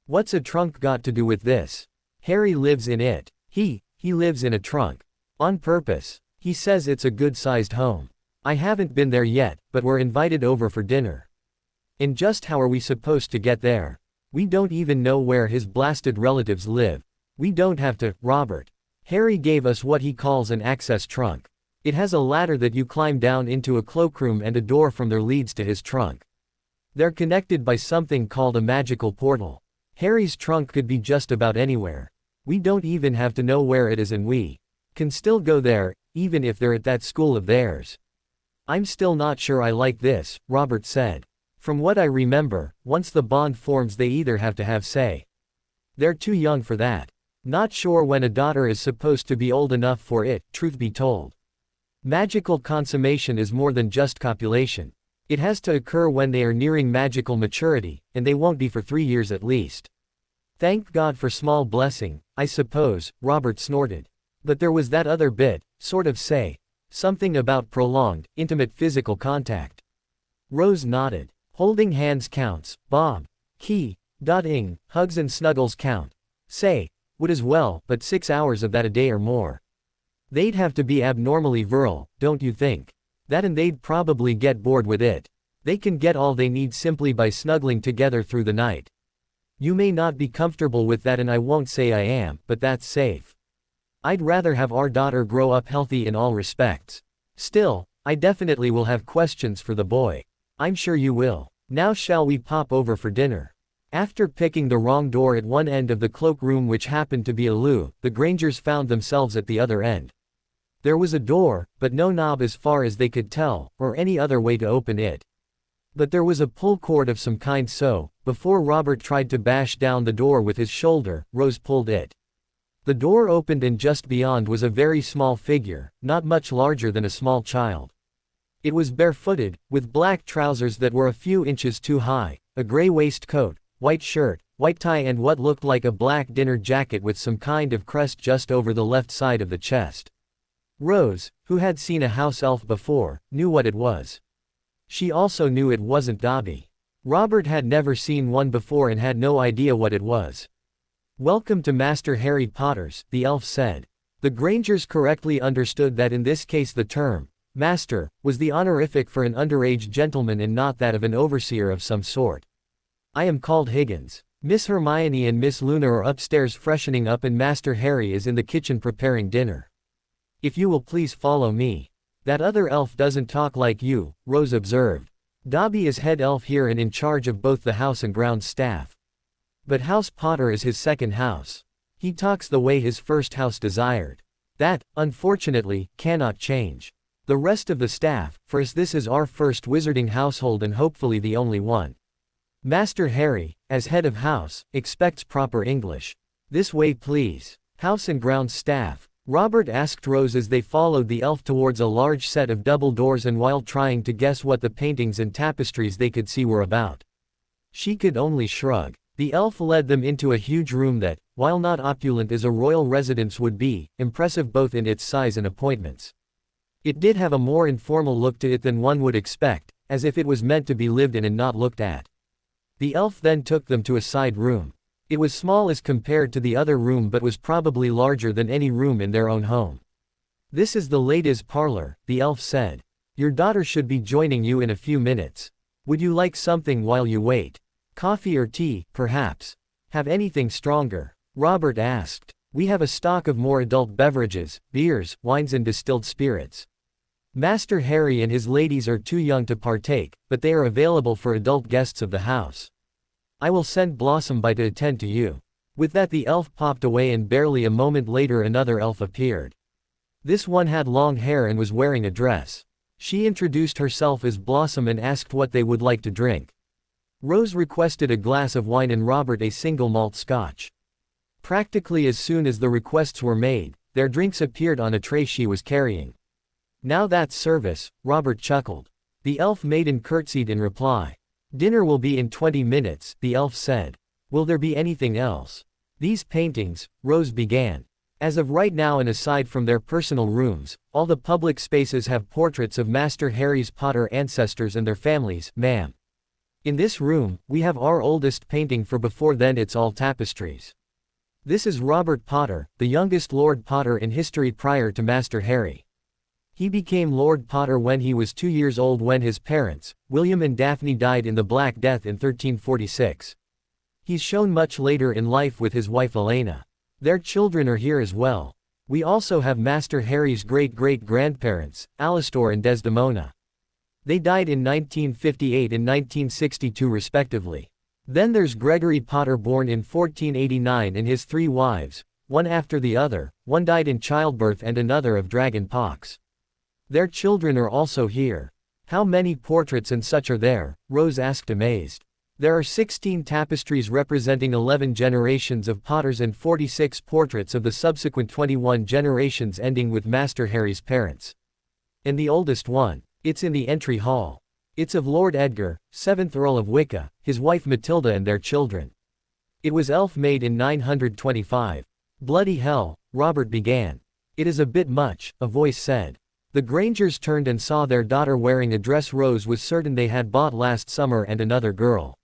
What's a trunk got to do with this? Harry lives in it. He lives in a trunk. On purpose. He says it's a good-sized home. I haven't been there yet, but we're invited over for dinner. And just how are we supposed to get there? We don't even know where his blasted relatives live. We don't have to, Robert. Harry gave us what he calls an access trunk. It has a ladder that you climb down into a cloakroom and a door from there leads to his trunk. They're connected by something called a magical portal. Harry's trunk could be just about anywhere. We don't even have to know where it is and we can still go there, even if they're at that school of theirs. I'm still not sure I like this, Robert said. From what I remember, once the bond forms they either have to have say. They're too young for that. Not sure when a daughter is supposed to be old enough for it, truth be told. Magical consummation is more than just copulation. It has to occur when they are nearing magical maturity, and they won't be for 3 years at least. Thank God for small blessing, I suppose, Robert snorted. But there was that other bit, sort of say. Something about prolonged, intimate physical contact. Rose nodded. Holding hands counts, Bob. Ing, hugs and snuggles count. Say, would as well, but 6 hours of that a day or more. They'd have to be abnormally virile, don't you think? That and they'd probably get bored with it. They can get all they need simply by snuggling together through the night. You may not be comfortable with that and I won't say I am, but that's safe. I'd rather have our daughter grow up healthy in all respects. Still, I definitely will have questions for the boy. I'm sure you will. Now shall we pop over for dinner? After picking the wrong door at one end of the cloakroom which happened to be a loo, the Grangers found themselves at the other end. There was a door, but no knob as far as they could tell, or any other way to open it. But there was a pull cord of some kind so, before Robert tried to bash down the door with his shoulder, Rose pulled it. The door opened and just beyond was a very small figure, not much larger than a small child. It was barefooted, with black trousers that were a few inches too high, a gray waistcoat, white shirt, white tie and what looked like a black dinner jacket with some kind of crest just over the left side of the chest. Rose, who had seen a house elf before, knew what it was. She also knew it wasn't Dobby. Robert had never seen one before and had no idea what it was. Welcome to Master Harry Potter's, the elf said. The Grangers correctly understood that in this case the term, master, was the honorific for an underage gentleman and not that of an overseer of some sort. I am called Higgins. Miss Hermione and Miss Luna are upstairs freshening up and Master Harry is in the kitchen preparing dinner. If you will please follow me. That other elf doesn't talk like you, Rose observed. Dobby is head elf here and in charge of both the house and grounds staff. But House Potter is his second house. He talks the way his first house desired. That, unfortunately, cannot change. The rest of the staff, for as this is our first wizarding household and hopefully the only one. Master Harry, as head of house, expects proper English. This way please. House and grounds staff. Robert asked Rose as they followed the elf towards a large set of double doors and while trying to guess what the paintings and tapestries they could see were about. She could only shrug. The elf led them into a huge room that, while not opulent as a royal residence would be, impressive both in its size and appointments. It did have a more informal look to it than one would expect, as if it was meant to be lived in and not looked at. The elf then took them to a side room. It was small as compared to the other room but was probably larger than any room in their own home. This is the ladies' parlor, the elf said. Your daughter should be joining you in a few minutes. Would you like something while you wait? Coffee or tea, perhaps? Have anything stronger? Robert asked. We have a stock of more adult beverages, beers, wines and distilled spirits. Master Harry and his ladies are too young to partake, but they are available for adult guests of the house. I will send Blossom by to attend to you. With that the elf popped away and barely a moment later another elf appeared. This one had long hair and was wearing a dress. She introduced herself as Blossom and asked what they would like to drink. Rose requested a glass of wine and Robert a single malt scotch. Practically as soon as the requests were made, their drinks appeared on a tray she was carrying. Now that's service, Robert chuckled. The elf maiden curtsied in reply. Dinner will be in 20 minutes, the elf said. Will there be anything else? These paintings, Rose began. As of right now and aside from their personal rooms, all the public spaces have portraits of Master Harry's Potter ancestors and their families, ma'am. In this room, we have our oldest painting for before then it's all tapestries. This is Robert Potter, the youngest Lord Potter in history prior to Master Harry. He became Lord Potter when he was 2 years old when his parents, William and Daphne died in the Black Death in 1346. He's shown much later in life with his wife Elena. Their children are here as well. We also have Master Harry's great-great-grandparents, Alastor and Desdemona. They died in 1958 and 1962 respectively. Then there's Gregory Potter born in 1489 and his 3 wives, one after the other, one died in childbirth and another of dragon pox. Their children are also here. How many portraits and such are there? Rose asked amazed. There are 16 tapestries representing 11 generations of Potters and 46 portraits of the subsequent 21 generations ending with Master Harry's parents. And the oldest one, it's in the entry hall. It's of Lord Edgar, 7th Earl of Wicca, his wife Matilda and their children. It was elf-made in 925. Bloody hell, Robert began. It is a bit much, a voice said. The Grangers turned and saw their daughter wearing a dress Rose was certain they had bought last summer and another girl.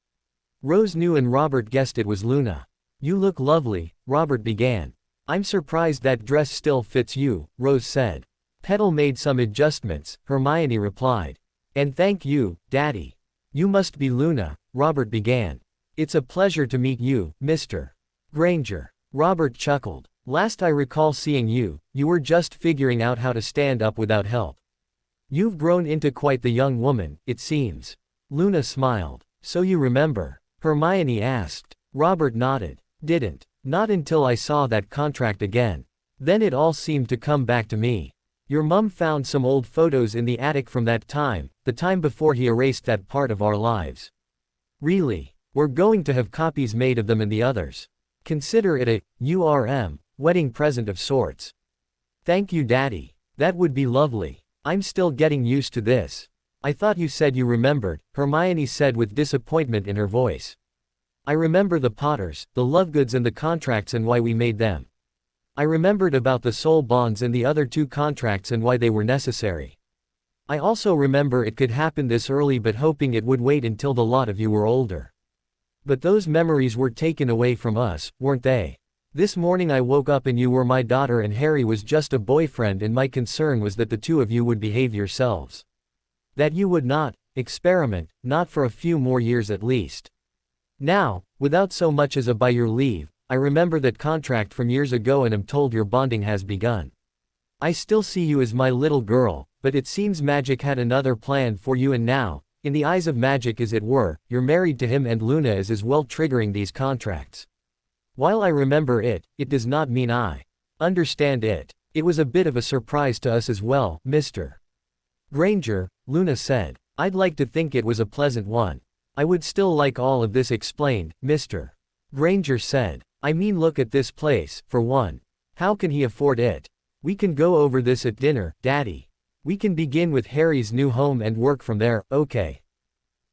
Rose knew and Robert guessed it was Luna. You look lovely, Robert began. I'm surprised that dress still fits you, Rose said. Petal made some adjustments, Hermione replied. And thank you, Daddy. You must be Luna, Robert began. It's a pleasure to meet you, Mr. Granger. Robert chuckled. Last I recall seeing you, you were just figuring out how to stand up without help. You've grown into quite the young woman, it seems. Luna smiled. So you remember? Hermione asked. Robert nodded. Didn't. Not until I saw that contract again. Then it all seemed to come back to me. Your mum found some old photos in the attic from that time, the time before he erased that part of our lives. Really? We're going to have copies made of them and the others. Consider it a wedding present of sorts. Thank you, Daddy. That would be lovely. I'm still getting used to this. I thought you said you remembered, Hermione said with disappointment in her voice. I remember the Potters, the Lovegoods and the contracts and why we made them. I remembered about the soul bonds and the other 2 contracts and why they were necessary. I also remember it could happen this early but hoping it would wait until the lot of you were older. But those memories were taken away from us, weren't they? This morning I woke up and you were my daughter and Harry was just a boyfriend and my concern was that the 2 of you would behave yourselves. That you would not experiment, not for a few more years at least. Now, without so much as a by your leave, I remember that contract from years ago and am told your bonding has begun. I still see you as my little girl, but it seems magic had another plan for you and now, in the eyes of magic as it were, you're married to him and Luna is as well triggering these contracts. While I remember it, it does not mean I understand it. It was a bit of a surprise to us as well, Mr. Granger, Luna said. I'd like to think it was a pleasant one. I would still like all of this explained, Mr. Granger said. I mean look at this place, for one. How can he afford it? We can go over this at dinner, Daddy. We can begin with Harry's new home and work from there, okay?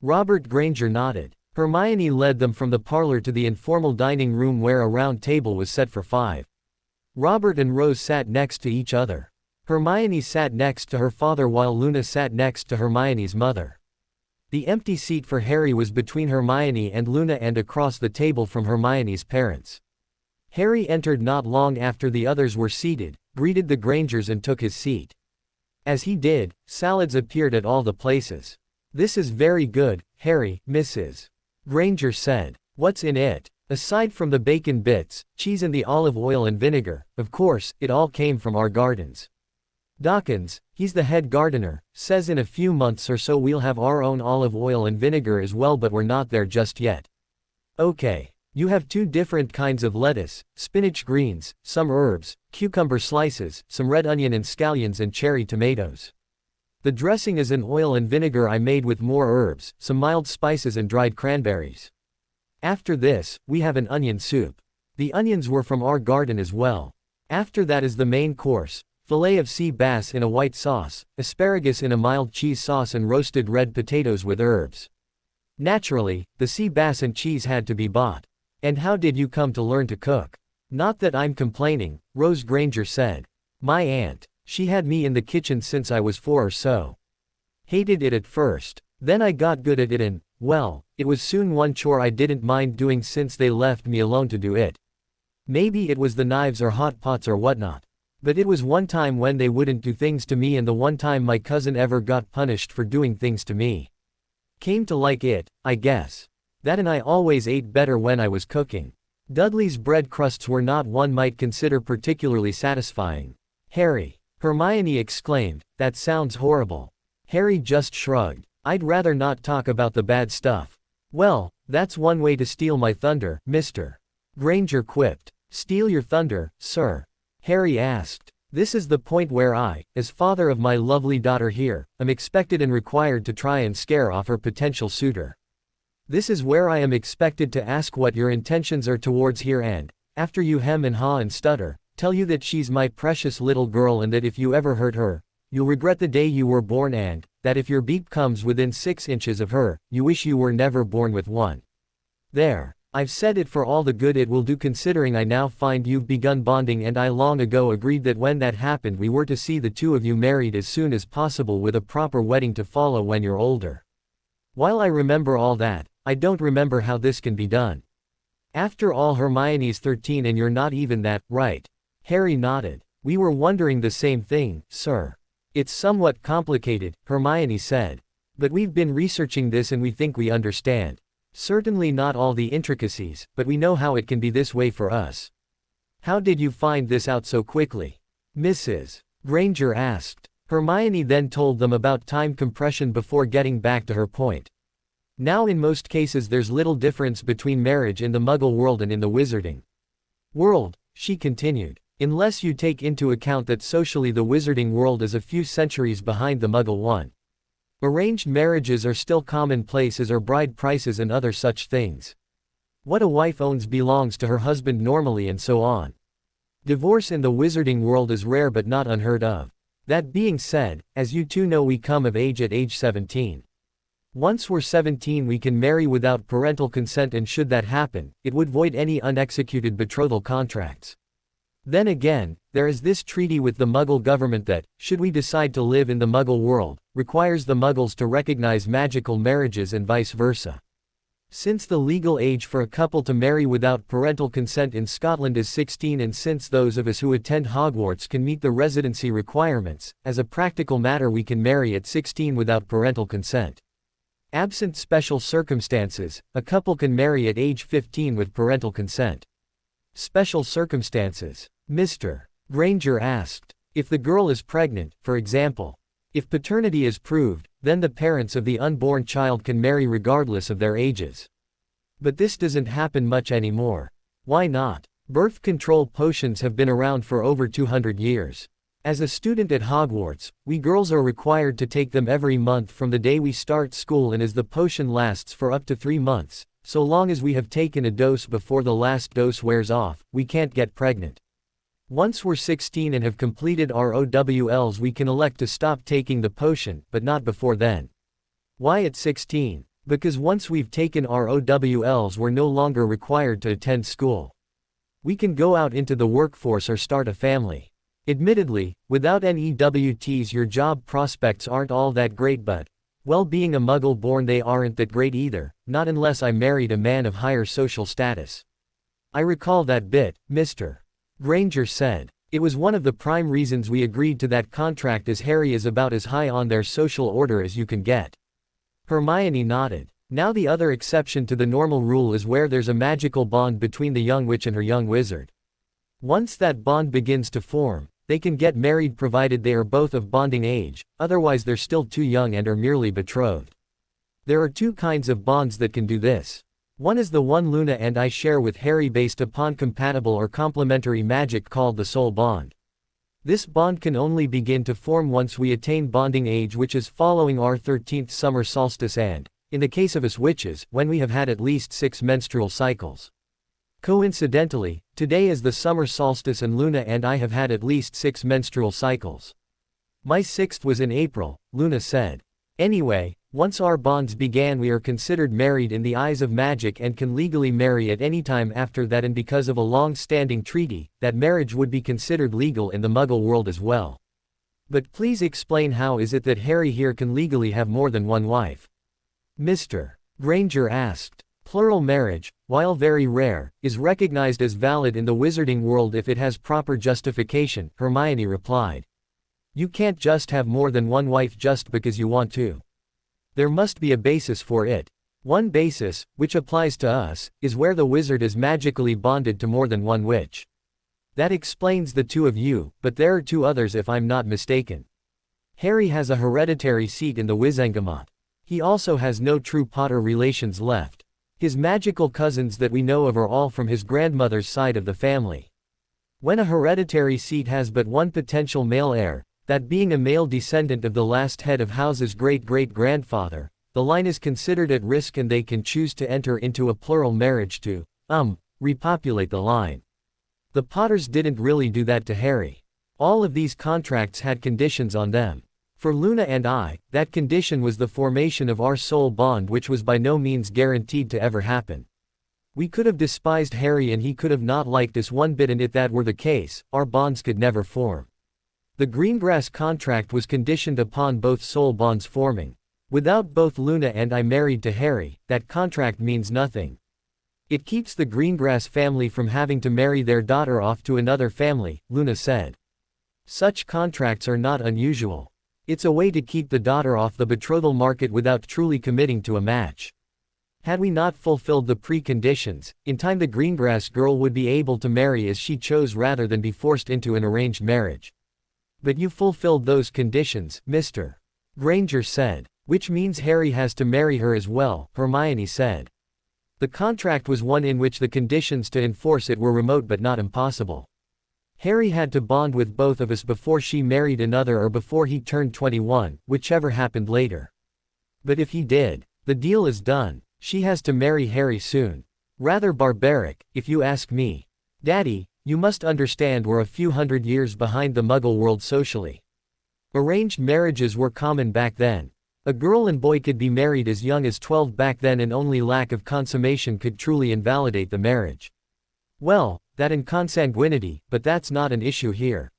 Robert Granger nodded. Hermione led them from the parlor to the informal dining room where a round table was set for 5. Robert and Rose sat next to each other. Hermione sat next to her father while Luna sat next to Hermione's mother. The empty seat for Harry was between Hermione and Luna and across the table from Hermione's parents. Harry entered not long after the others were seated, greeted the Grangers and took his seat. As he did, salads appeared at all the places. This is very good, Harry, Mrs. Granger said. What's in it? Aside from the bacon bits, cheese and the olive oil and vinegar, of course, it all came from our gardens. Dawkins, he's the head gardener, says in a few months or so we'll have our own olive oil and vinegar as well but we're not there just yet. Okay. You have 2 different kinds of lettuce, spinach greens, some herbs, cucumber slices, some red onion and scallions and cherry tomatoes. The dressing is an oil and vinegar I made with more herbs, some mild spices and dried cranberries. After this, we have an onion soup. The onions were from our garden as well. After that is the main course, fillet of sea bass in a white sauce, asparagus in a mild cheese sauce and roasted red potatoes with herbs. Naturally, the sea bass and cheese had to be bought. And how did you come to learn to cook? Not that I'm complaining, Rose Granger said. My aunt. She had me in the kitchen since I was 4 or so. Hated it at first. Then I got good at it and, well, it was soon one chore I didn't mind doing since they left me alone to do it. Maybe it was the knives or hot pots or whatnot. But it was one time when they wouldn't do things to me and the one time my cousin ever got punished for doing things to me. Came to like it, I guess. That and I always ate better when I was cooking. Dudley's bread crusts were not one might consider particularly satisfying. Harry. Hermione exclaimed, that sounds horrible. Harry just shrugged. I'd rather not talk about the bad stuff. Well, that's one way to steal my thunder, Mr. Granger quipped. Steal your thunder, sir? Harry asked. This is the point where I, as father of my lovely daughter here, am expected and required to try and scare off her potential suitor. This is where I am expected to ask what your intentions are towards here and, after you hem and haw and stutter, tell you that she's my precious little girl and that if you ever hurt her, you'll regret the day you were born and, that if your beep comes within 6 inches of her, you wish you were never born with one. There. I've said it for all the good it will do, considering I now find you've begun bonding, and I long ago agreed that when that happened we were to see the two of you married as soon as possible, with a proper wedding to follow when you're older. While I remember all that, I don't remember how this can be done. After all, Hermione's 13 and you're not even that, right? Harry nodded. We were wondering the same thing, sir. It's somewhat complicated, Hermione said. But we've been researching this and we think we understand. Certainly not all the intricacies, but we know how it can be this way for us. How did you find this out so quickly? Mrs. Granger asked. Hermione then told them about time compression before getting back to her point. Now, in most cases there's little difference between marriage in the Muggle world and in the Wizarding world, she continued. Unless you take into account that socially the Wizarding world is a few centuries behind the Muggle one. Arranged marriages are still commonplace, as are bride prices and other such things. What a wife owns belongs to her husband normally, and so on. Divorce in the Wizarding world is rare but not unheard of. That being said, as you two know, we come of age at age 17. Once we're 17 we can marry without parental consent, and should that happen, it would void any unexecuted betrothal contracts. Then again, there is this treaty with the Muggle government that, should we decide to live in the Muggle world, requires the Muggles to recognize magical marriages and vice versa. Since the legal age for a couple to marry without parental consent in Scotland is 16, and since those of us who attend Hogwarts can meet the residency requirements, as a practical matter we can marry at 16 without parental consent. Absent special circumstances, a couple can marry at age 15 with parental consent. Special circumstances? Mr. Granger asked. If the girl is pregnant, for example. If paternity is proved, then the parents of the unborn child can marry regardless of their ages. But this doesn't happen much anymore. Why not? Birth control potions have been around for over 200 years. As a student at Hogwarts, we girls are required to take them every month from the day we start school, and as the potion lasts for up to 3 months, so long as we have taken a dose before the last dose wears off, we can't get pregnant. Once we're 16 and have completed our OWLs we can elect to stop taking the potion, but not before then. Why at 16? Because once we've taken our OWLs we're no longer required to attend school. We can go out into the workforce or start a family. Admittedly, without NEWTs your job prospects aren't all that great, but, well, being a Muggle born they aren't that great either, not unless I married a man of higher social status. I recall that bit, Mr. Granger said. It was one of the prime reasons we agreed to that contract, as Harry is about as high on their social order as you can get. Hermione nodded. Now the other exception to the normal rule is where there's a magical bond between the young witch and her young wizard. Once that bond begins to form, they can get married provided they are both of bonding age, otherwise they're still too young and are merely betrothed. There are 2 kinds of bonds that can do this. One is the one Luna and I share with Harry, based upon compatible or complementary magic called the soul bond. This bond can only begin to form once we attain bonding age, which is following our 13th summer solstice and, in the case of us witches, when we have had at least 6 menstrual cycles. Coincidentally, today is the summer solstice and Luna and I have had at least 6 menstrual cycles. My 6th was in April, Luna said. Anyway, once our bonds began we are considered married in the eyes of magic and can legally marry at any time after that, and because of a long-standing treaty, that marriage would be considered legal in the Muggle world as well. But please explain, how is it that Harry here can legally have more than one wife? Mr. Granger asked. Plural marriage, while very rare, is recognized as valid in the Wizarding world if it has proper justification, Hermione replied. You can't just have more than one wife just because you want to. There must be a basis for it. One basis, which applies to us, is where the wizard is magically bonded to more than one witch. That explains the 2 of you, but there are 2 others if I'm not mistaken. Harry has a hereditary seat in the Wizengamot. He also has no true Potter relations left. His magical cousins that we know of are all from his grandmother's side of the family. When a hereditary seat has but one potential male heir, that being a male descendant of the last head of house's great-great-grandfather, the line is considered at risk and they can choose to enter into a plural marriage to, repopulate the line. The Potters didn't really do that to Harry. All of these contracts had conditions on them. For Luna and I, that condition was the formation of our soul bond, which was by no means guaranteed to ever happen. We could have despised Harry and he could have not liked us one bit, and if that were the case, our bonds could never form. The Greengrass contract was conditioned upon both soul bonds forming. Without both Luna and I married to Harry, that contract means nothing. It keeps the Greengrass family from having to marry their daughter off to another family, Luna said. Such contracts are not unusual. It's a way to keep the daughter off the betrothal market without truly committing to a match. Had we not fulfilled the preconditions, in time the Greengrass girl would be able to marry as she chose rather than be forced into an arranged marriage. But you fulfilled those conditions, Mr. Granger said. Which means Harry has to marry her as well, Hermione said. The contract was one in which the conditions to enforce it were remote but not impossible. Harry had to bond with both of us before she married another or before he turned 21, whichever happened later. But if he did, the deal is done. She has to marry Harry soon. Rather barbaric, if you ask me. Daddy, you must understand we're a few hundred years behind the Muggle world socially. Arranged marriages were common back then. A girl and boy could be married as young as 12 back then, and only lack of consummation could truly invalidate the marriage. Well, that and consanguinity, but that's not an issue here.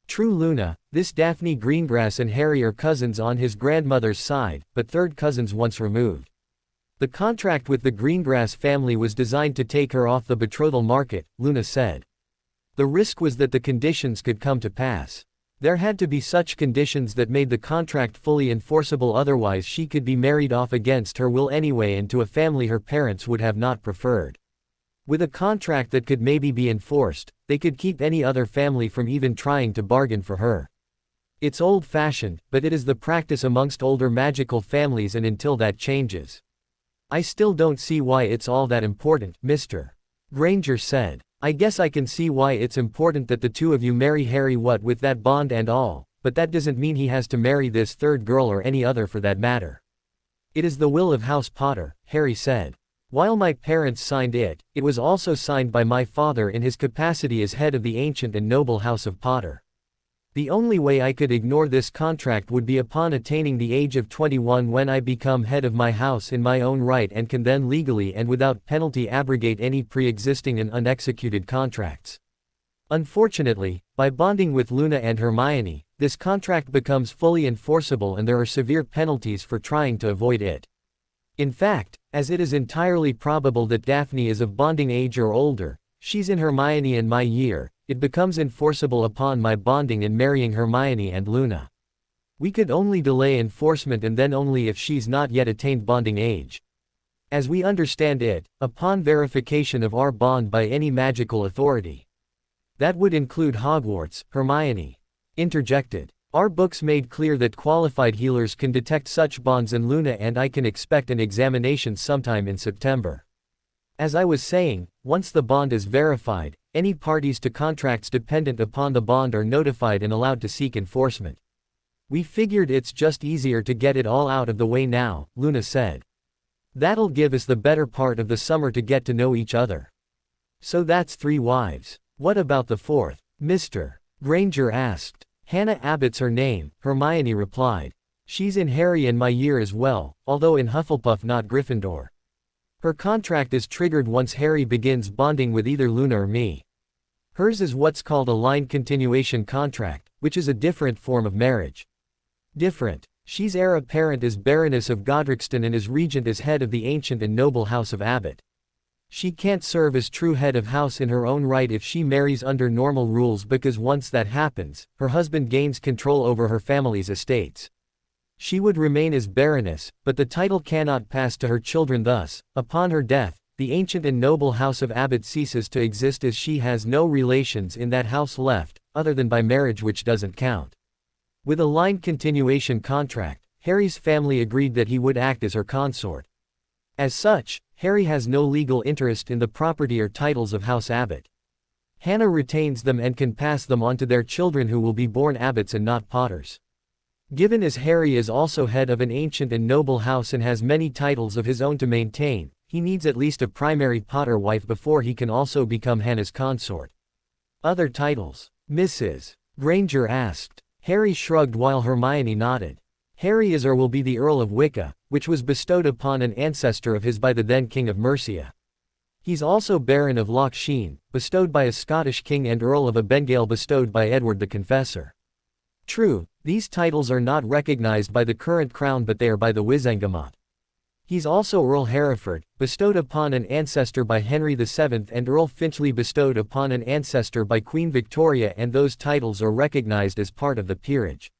True, Luna, this Daphne Greengrass and Harry are cousins on his grandmother's side, but third cousins once removed. The contract with the Greengrass family was designed to take her off the betrothal market, Luna said. The risk was that the conditions could come to pass. There had to be such conditions that made the contract fully enforceable, otherwise she could be married off against her will anyway and to a family her parents would have not preferred. With a contract that could maybe be enforced, they could keep any other family from even trying to bargain for her. It's old-fashioned, but it is the practice amongst older magical families, and until that changes. I still don't see why it's all that important, Mr. Granger said. I guess I can see why it's important that the two of you marry Harry, what with that bond and all, but that doesn't mean he has to marry this third girl or any other for that matter. It is the will of House Potter, Harry said. While my parents signed it, it was also signed by my father in his capacity as head of the ancient and noble House of Potter. The only way I could ignore this contract would be upon attaining the age of 21, when I become head of my house in my own right and can then legally and without penalty abrogate any pre-existing and unexecuted contracts. Unfortunately, by bonding with Luna and Hermione, this contract becomes fully enforceable and there are severe penalties for trying to avoid it. In fact, as it is entirely probable that Daphne is of bonding age or older, she's in Hermione and my year, it becomes enforceable upon my bonding and marrying Hermione and Luna. We could only delay enforcement, and then only if she's not yet attained bonding age. As we understand it, upon verification of our bond by any magical authority. That would include Hogwarts, Hermione interjected. Our books made clear that qualified healers can detect such bonds, and Luna and I can expect an examination sometime in September. As I was saying, once the bond is verified, any parties to contracts dependent upon the bond are notified and allowed to seek enforcement. We figured it's just easier to get it all out of the way now, Luna said. That'll give us the better part of the summer to get to know each other. So that's 3 wives. What about the 4th? Mr. Granger asked. Hannah Abbott's her name, Hermione replied. She's in Harry and my year as well, although in Hufflepuff, not Gryffindor. Her contract is triggered once Harry begins bonding with either Luna or me. Hers is what's called a line continuation contract, which is a different form of marriage. Different. She's heir apparent as Baroness of Godric's-ton and is regent as head of the ancient and noble House of Abbott. She can't serve as true head of house in her own right if she marries under normal rules, because once that happens, her husband gains control over her family's estates. She would remain as Baroness, but the title cannot pass to her children. Thus, upon her death, the ancient and noble House of Abbott ceases to exist, as she has no relations in that house left, other than by marriage, which doesn't count. With a line continuation contract, Harry's family agreed that he would act as her consort. As such, Harry has no legal interest in the property or titles of House Abbott. Hannah retains them and can pass them on to their children, who will be born Abbotts and not Potters. Given as Harry is also head of an ancient and noble house and has many titles of his own to maintain, he needs at least a primary Potter wife before he can also become Hannah's consort. Other titles? Mrs. Granger asked. Harry shrugged while Hermione nodded. Harry is or will be the Earl of Wicca, which was bestowed upon an ancestor of his by the then King of Mercia. He's also Baron of Loch Sheen, bestowed by a Scottish king, and Earl of Abengale, bestowed by Edward the Confessor. True, these titles are not recognized by the current crown, but they are by the Wizengamot. He's also Earl Hereford, bestowed upon an ancestor by Henry VII, and Earl Finchley, bestowed upon an ancestor by Queen Victoria, and those titles are recognized as part of the peerage.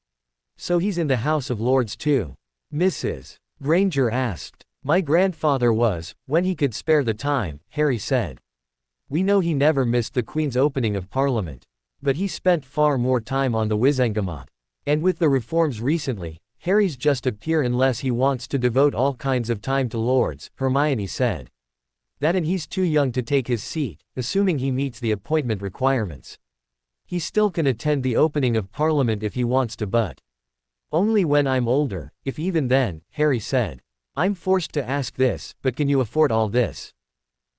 So he's in the House of Lords too. Mrs. Granger asked. My grandfather was, when he could spare the time, Harry said. We know he never missed the Queen's opening of Parliament. But he spent far more time on the Wizengamot. And with the reforms recently, Harry's just a peer unless he wants to devote all kinds of time to Lords, Hermione said. That and he's too young to take his seat, assuming he meets the appointment requirements. He still can attend the opening of Parliament if he wants to, but only when I'm older, if even then, Harry said. I'm forced to ask this, but can you afford all this?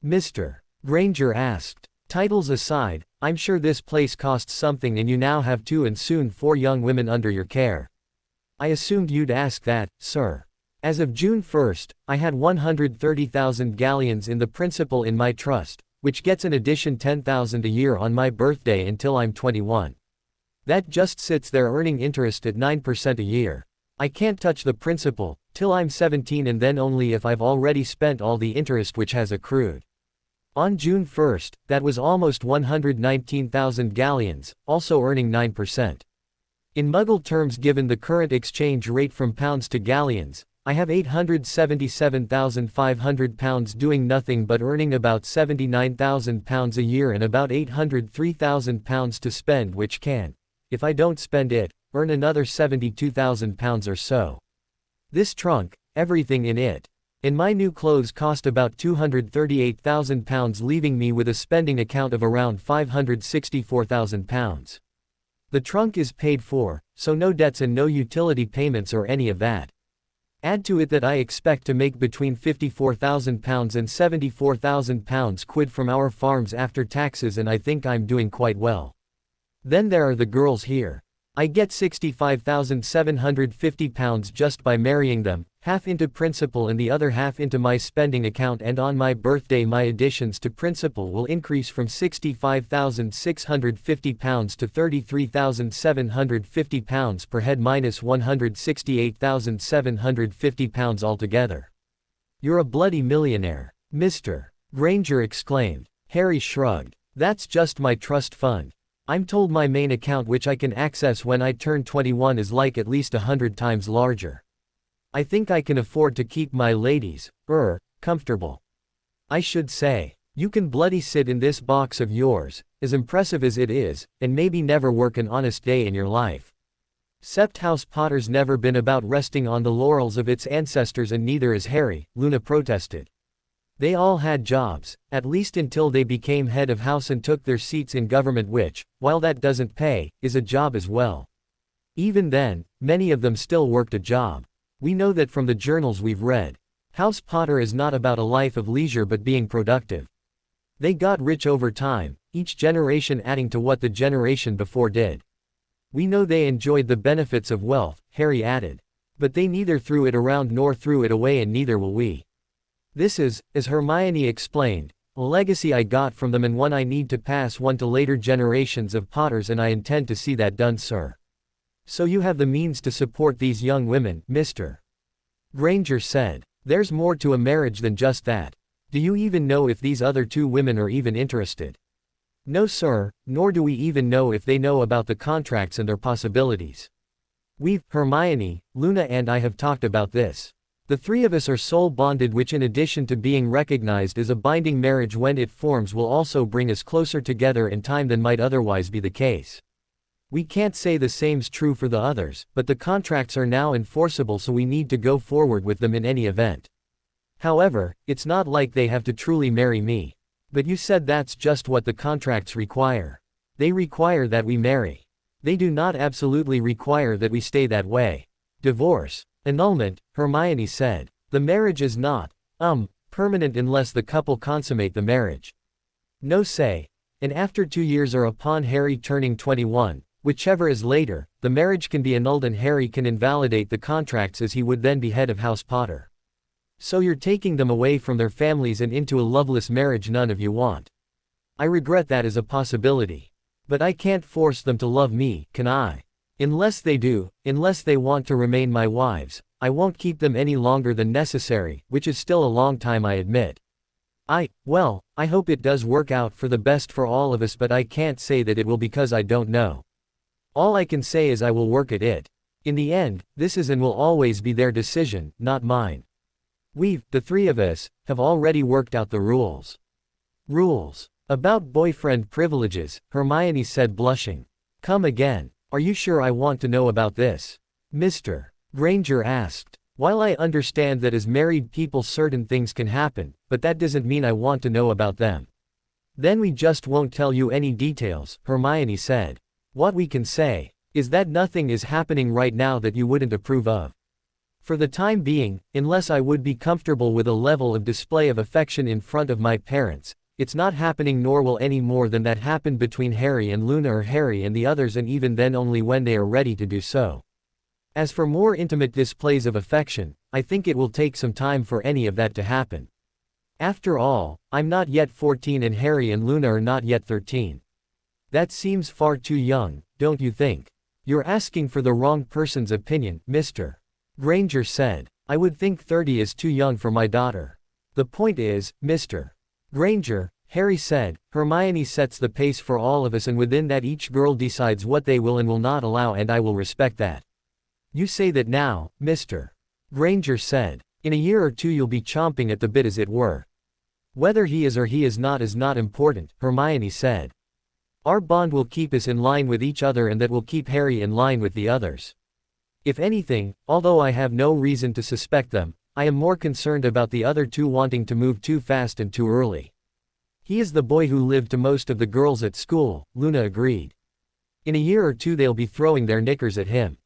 Mr. Granger asked. Titles aside, I'm sure this place costs something, and you now have 2 and soon 4 young women under your care. I assumed you'd ask that, sir. As of June 1st, I had 130,000 galleons in the principal in my trust, which gets an addition 10,000 a year on my birthday until I'm 21. That just sits there earning interest at 9% a year. I can't touch the principal till I'm 17, and then only if I've already spent all the interest which has accrued. On June 1st, that was almost 119,000 galleons, also earning 9%. In Muggle terms, given the current exchange rate from pounds to galleons, I have 877,500 pounds doing nothing but earning about 79,000 pounds a year, and about 803,000 pounds to spend, which can, if I don't spend it, earn another 72,000 pounds or so. This trunk, everything in it, and my new clothes cost about 238,000 pounds, leaving me with a spending account of around 564,000 pounds. The trunk is paid for, so no debts and no utility payments or any of that. Add to it that I expect to make between 54,000 pounds and 74,000 pounds quid from our farms after taxes, and I think I'm doing quite well. Then there are the girls here. I get 65,750 pounds just by marrying them, half into principal and the other half into my spending account, and on my birthday my additions to principal will increase from 65,650 pounds to 33,750 pounds per head, minus 168,750 pounds altogether. You're a bloody millionaire, Mr. Granger exclaimed. Harry shrugged. That's just my trust fund. I'm told my main account, which I can access when I turn 21, is like at least 100 times larger. I think I can afford to keep my ladies, comfortable. I should say, you can bloody sit in this box of yours, as impressive as it is, and maybe never work an honest day in your life. Sept House Potter's never been about resting on the laurels of its ancestors, and neither is Harry, Luna protested. They all had jobs, at least until they became head of house and took their seats in government, which, while that doesn't pay, is a job as well. Even then, many of them still worked a job. We know that from the journals we've read. House Potter is not about a life of leisure but being productive. They got rich over time, each generation adding to what the generation before did. We know they enjoyed the benefits of wealth, Harry added. But they neither threw it around nor threw it away, and neither will we. This is, as Hermione explained, a legacy I got from them, and one I need to pass on to later generations of Potters, and I intend to see that done, sir. So you have the means to support these young women, Mr. Granger said. There's more to a marriage than just that. Do you even know if these other 2 women are even interested? No, sir, nor do we even know if they know about the contracts and their possibilities. Hermione, Luna and I have talked about this. The 3 of us are soul bonded, which in addition to being recognized as a binding marriage when it forms will also bring us closer together in time than might otherwise be the case. We can't say the same's true for the others, but the contracts are now enforceable, so we need to go forward with them in any event. However, it's not like they have to truly marry me. But you said that's just what the contracts require. They require that we marry. They do not absolutely require that we stay that way. Divorce. Annulment, Hermione said. The marriage is not, permanent unless the couple consummate the marriage. No say. And after 2 years or upon Harry turning 21, whichever is later, the marriage can be annulled and Harry can invalidate the contracts, as he would then be head of House Potter. So you're taking them away from their families and into a loveless marriage none of you want. I regret that is a possibility. But I can't force them to love me, can I? Unless they do, unless they want to remain my wives, I won't keep them any longer than necessary, which is still a long time I admit. Well, I hope it does work out for the best for all of us, but I can't say that it will because I don't know. All I can say is I will work at it. In the end, this is and will always be their decision, not mine. The three of us, have already worked out the rules. Rules. About boyfriend privileges, Hermione said blushing. Come again. Are you sure I want to know about this? Mr. Granger asked. While I understand that as married people certain things can happen, but that doesn't mean I want to know about them. Then we just won't tell you any details, Hermione said. What we can say is that nothing is happening right now that you wouldn't approve of. For the time being, unless I would be comfortable with a level of display of affection in front of my parents, it's not happening, nor will any more than that happen between Harry and Luna or Harry and the others, and even then only when they are ready to do so. As for more intimate displays of affection, I think it will take some time for any of that to happen. After all, I'm not yet 14 and Harry and Luna are not yet 13. That seems far too young, don't you think? You're asking for the wrong person's opinion, Mr. Granger said. I would think 30 is too young for my daughter. The point is, Mr. Granger, Harry said, Hermione sets the pace for all of us, and within that each girl decides what they will and will not allow, and I will respect that. You say that now, Mr. Granger said. In a year or two you'll be chomping at the bit, as it were. Whether he is or he is not important, Hermione said. Our bond will keep us in line with each other, and that will keep Harry in line with the others. If anything, although I have no reason to suspect them, I am more concerned about the other two wanting to move too fast and too early. He is the boy who lived to most of the girls at school, Luna agreed. In a year or two they'll be throwing their knickers at him.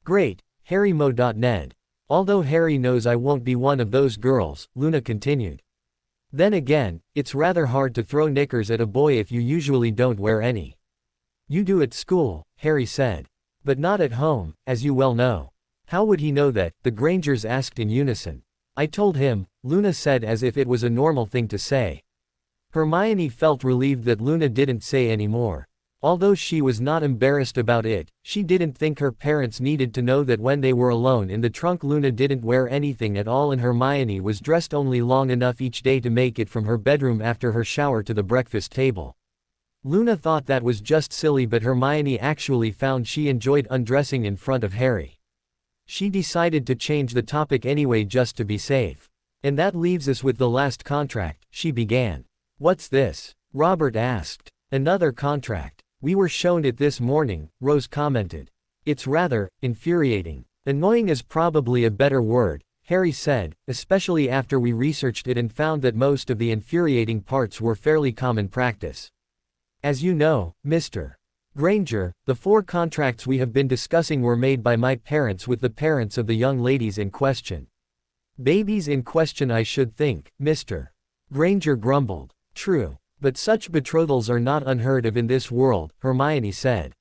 Great, Harry Mo.Ned. Although Harry knows I won't be one of those girls, Luna continued. Then again, it's rather hard to throw knickers at a boy if you usually don't wear any. You do at school, Harry said. But not at home, as you well know. How would he know that? The Grangers asked in unison. I told him, Luna said as if it was a normal thing to say. Hermione felt relieved that Luna didn't say any more. Although she was not embarrassed about it, she didn't think her parents needed to know that when they were alone in the trunk Luna didn't wear anything at all and Hermione was dressed only long enough each day to make it from her bedroom after her shower to the breakfast table. Luna thought that was just silly, but Hermione actually found she enjoyed undressing in front of Harry. She decided to change the topic anyway just to be safe. And that leaves us with the last contract, she began. What's this? Robert asked. Another contract. We were shown it this morning, Rose commented. It's rather infuriating. Annoying is probably a better word, Harry said, especially after we researched it and found that most of the infuriating parts were fairly common practice. As you know, Mr. Granger, the 4 contracts we have been discussing were made by my parents with the parents of the young ladies in question. Babies in question, I should think, Mr. Granger grumbled. True. But such betrothals are not unheard of in this world, Hermione said.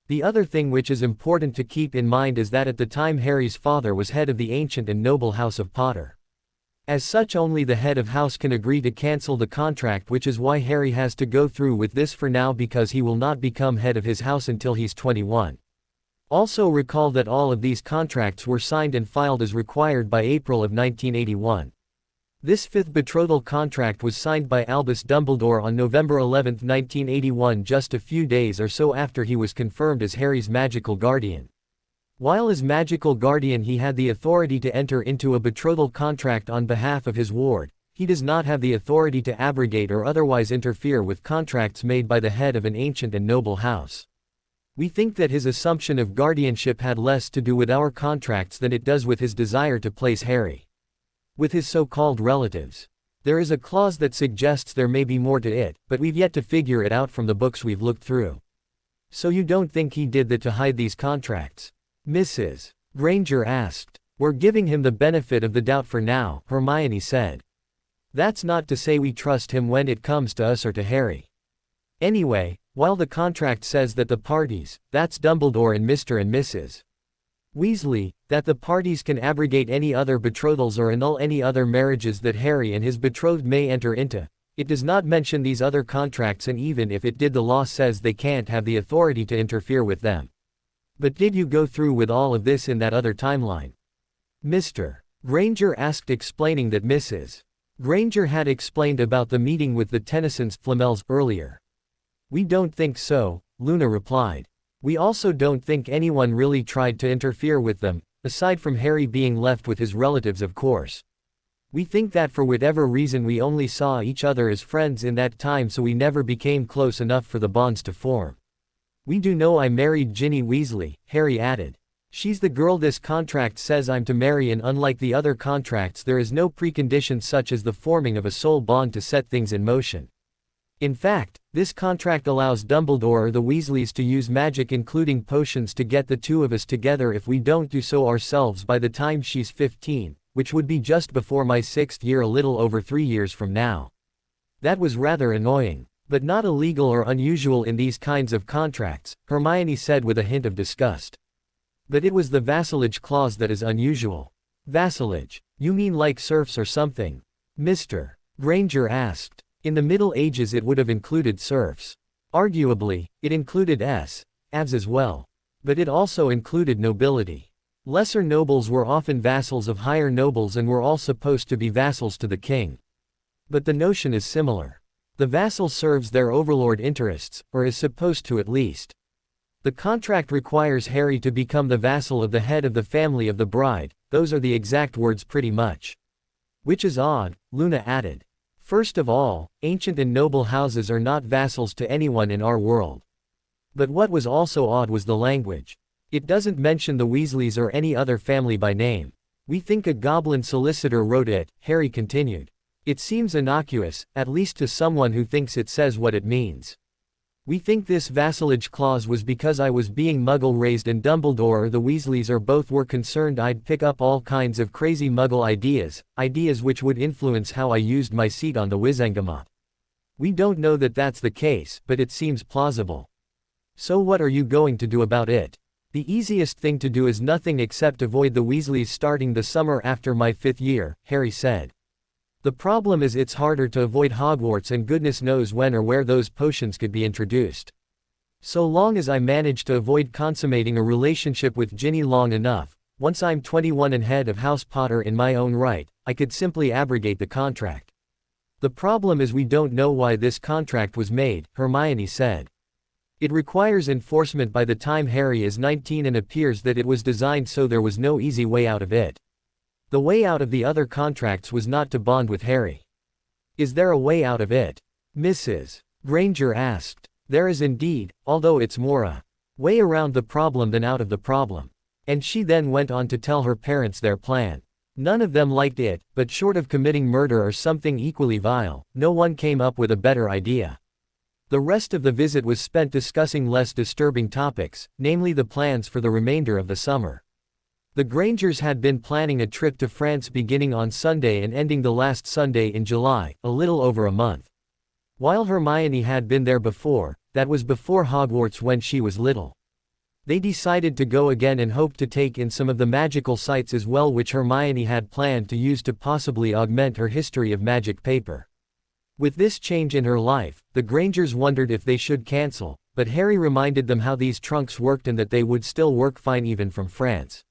The other thing which is important to keep in mind is that at the time Harry's father was head of the ancient and noble House of Potter. As such, only the head of house can agree to cancel the contract, which is why Harry has to go through with this for now, because he will not become head of his house until he's 21. Also recall that all of these contracts were signed and filed as required by April of 1981. This 5th betrothal contract was signed by Albus Dumbledore on November 11, 1981, just a few days or so after he was confirmed as Harry's magical guardian. While as magical guardian he had the authority to enter into a betrothal contract on behalf of his ward, he does not have the authority to abrogate or otherwise interfere with contracts made by the head of an ancient and noble house. We think that his assumption of guardianship had less to do with our contracts than it does with his desire to place Harry with his so-called relatives. There is a clause that suggests there may be more to it, but we've yet to figure it out from the books we've looked through. So you don't think he did that to hide these contracts? Mrs. Granger asked. We're giving him the benefit of the doubt for now, Hermione said. That's not to say we trust him when it comes to us or to Harry. Anyway, while the contract says that the parties, that's Dumbledore and Mr. and Mrs. Weasley, that the parties can abrogate any other betrothals or annul any other marriages that Harry and his betrothed may enter into. It does not mention these other contracts, and even if it did, the law says they can't have the authority to interfere with them. But did you go through with all of this in that other timeline? Mr. Granger asked, explaining that Mrs. Granger had explained about the meeting with the Tennysons Flamels earlier. We don't think so, Luna replied. We also don't think anyone really tried to interfere with them, aside from Harry being left with his relatives, of course. We think that for whatever reason we only saw each other as friends in that time, so we never became close enough for the bonds to form. We do know I married Ginny Weasley, Harry added. She's the girl this contract says I'm to marry, and unlike the other contracts there is no precondition such as the forming of a soul bond to set things in motion. In fact, this contract allows Dumbledore or the Weasleys to use magic, including potions, to get the two of us together if we don't do so ourselves by the time she's 15, which would be just before my 6th year, a little over 3 years from now. That was rather annoying, but not illegal or unusual in these kinds of contracts, Hermione said with a hint of disgust. But it was the vassalage clause that is unusual. Vassalage? You mean like serfs or something? Mr. Granger asked. In the Middle Ages it would have included serfs. Arguably, it included avs as well. But it also included nobility. Lesser nobles were often vassals of higher nobles and were all supposed to be vassals to the king. But the notion is similar. The vassal serves their overlord interests, or is supposed to at least. The contract requires Harry to become the vassal of the head of the family of the bride, those are the exact words pretty much. Which is odd, Luna added. First of all, ancient and noble houses are not vassals to anyone in our world. But what was also odd was the language. It doesn't mention the Weasleys or any other family by name. We think a goblin solicitor wrote it, Harry continued. It seems innocuous, at least to someone who thinks it says what it means. We think this vassalage clause was because I was being muggle-raised and Dumbledore or the Weasleys or both were concerned I'd pick up all kinds of crazy muggle ideas which would influence how I used my seat on the Wizengamot. We don't know that that's the case, but it seems plausible. So what are you going to do about it? The easiest thing to do is nothing except avoid the Weasleys starting the summer after my 5th year, Harry said. The problem is it's harder to avoid Hogwarts, and goodness knows when or where those potions could be introduced. So long as I manage to avoid consummating a relationship with Ginny long enough, once I'm 21 and head of House Potter in my own right, I could simply abrogate the contract. The problem is we don't know why this contract was made, Hermione said. It requires enforcement by the time Harry is 19 and appears that it was designed so there was no easy way out of it. The way out of the other contracts was not to bond with Harry. Is there a way out of it? Mrs. Granger asked. There is indeed, although it's more a way around the problem than out of the problem. And she then went on to tell her parents their plan. None of them liked it, but short of committing murder or something equally vile, no one came up with a better idea. The rest of the visit was spent discussing less disturbing topics, namely the plans for the remainder of the summer. The Grangers had been planning a trip to France beginning on Sunday and ending the last Sunday in July, a little over a month. While Hermione had been there before, that was before Hogwarts when she was little. They decided to go again and hoped to take in some of the magical sites as well, which Hermione had planned to use to possibly augment her history of magic paper. With this change in her life, the Grangers wondered if they should cancel, but Harry reminded them how these trunks worked and that they would still work fine even from France.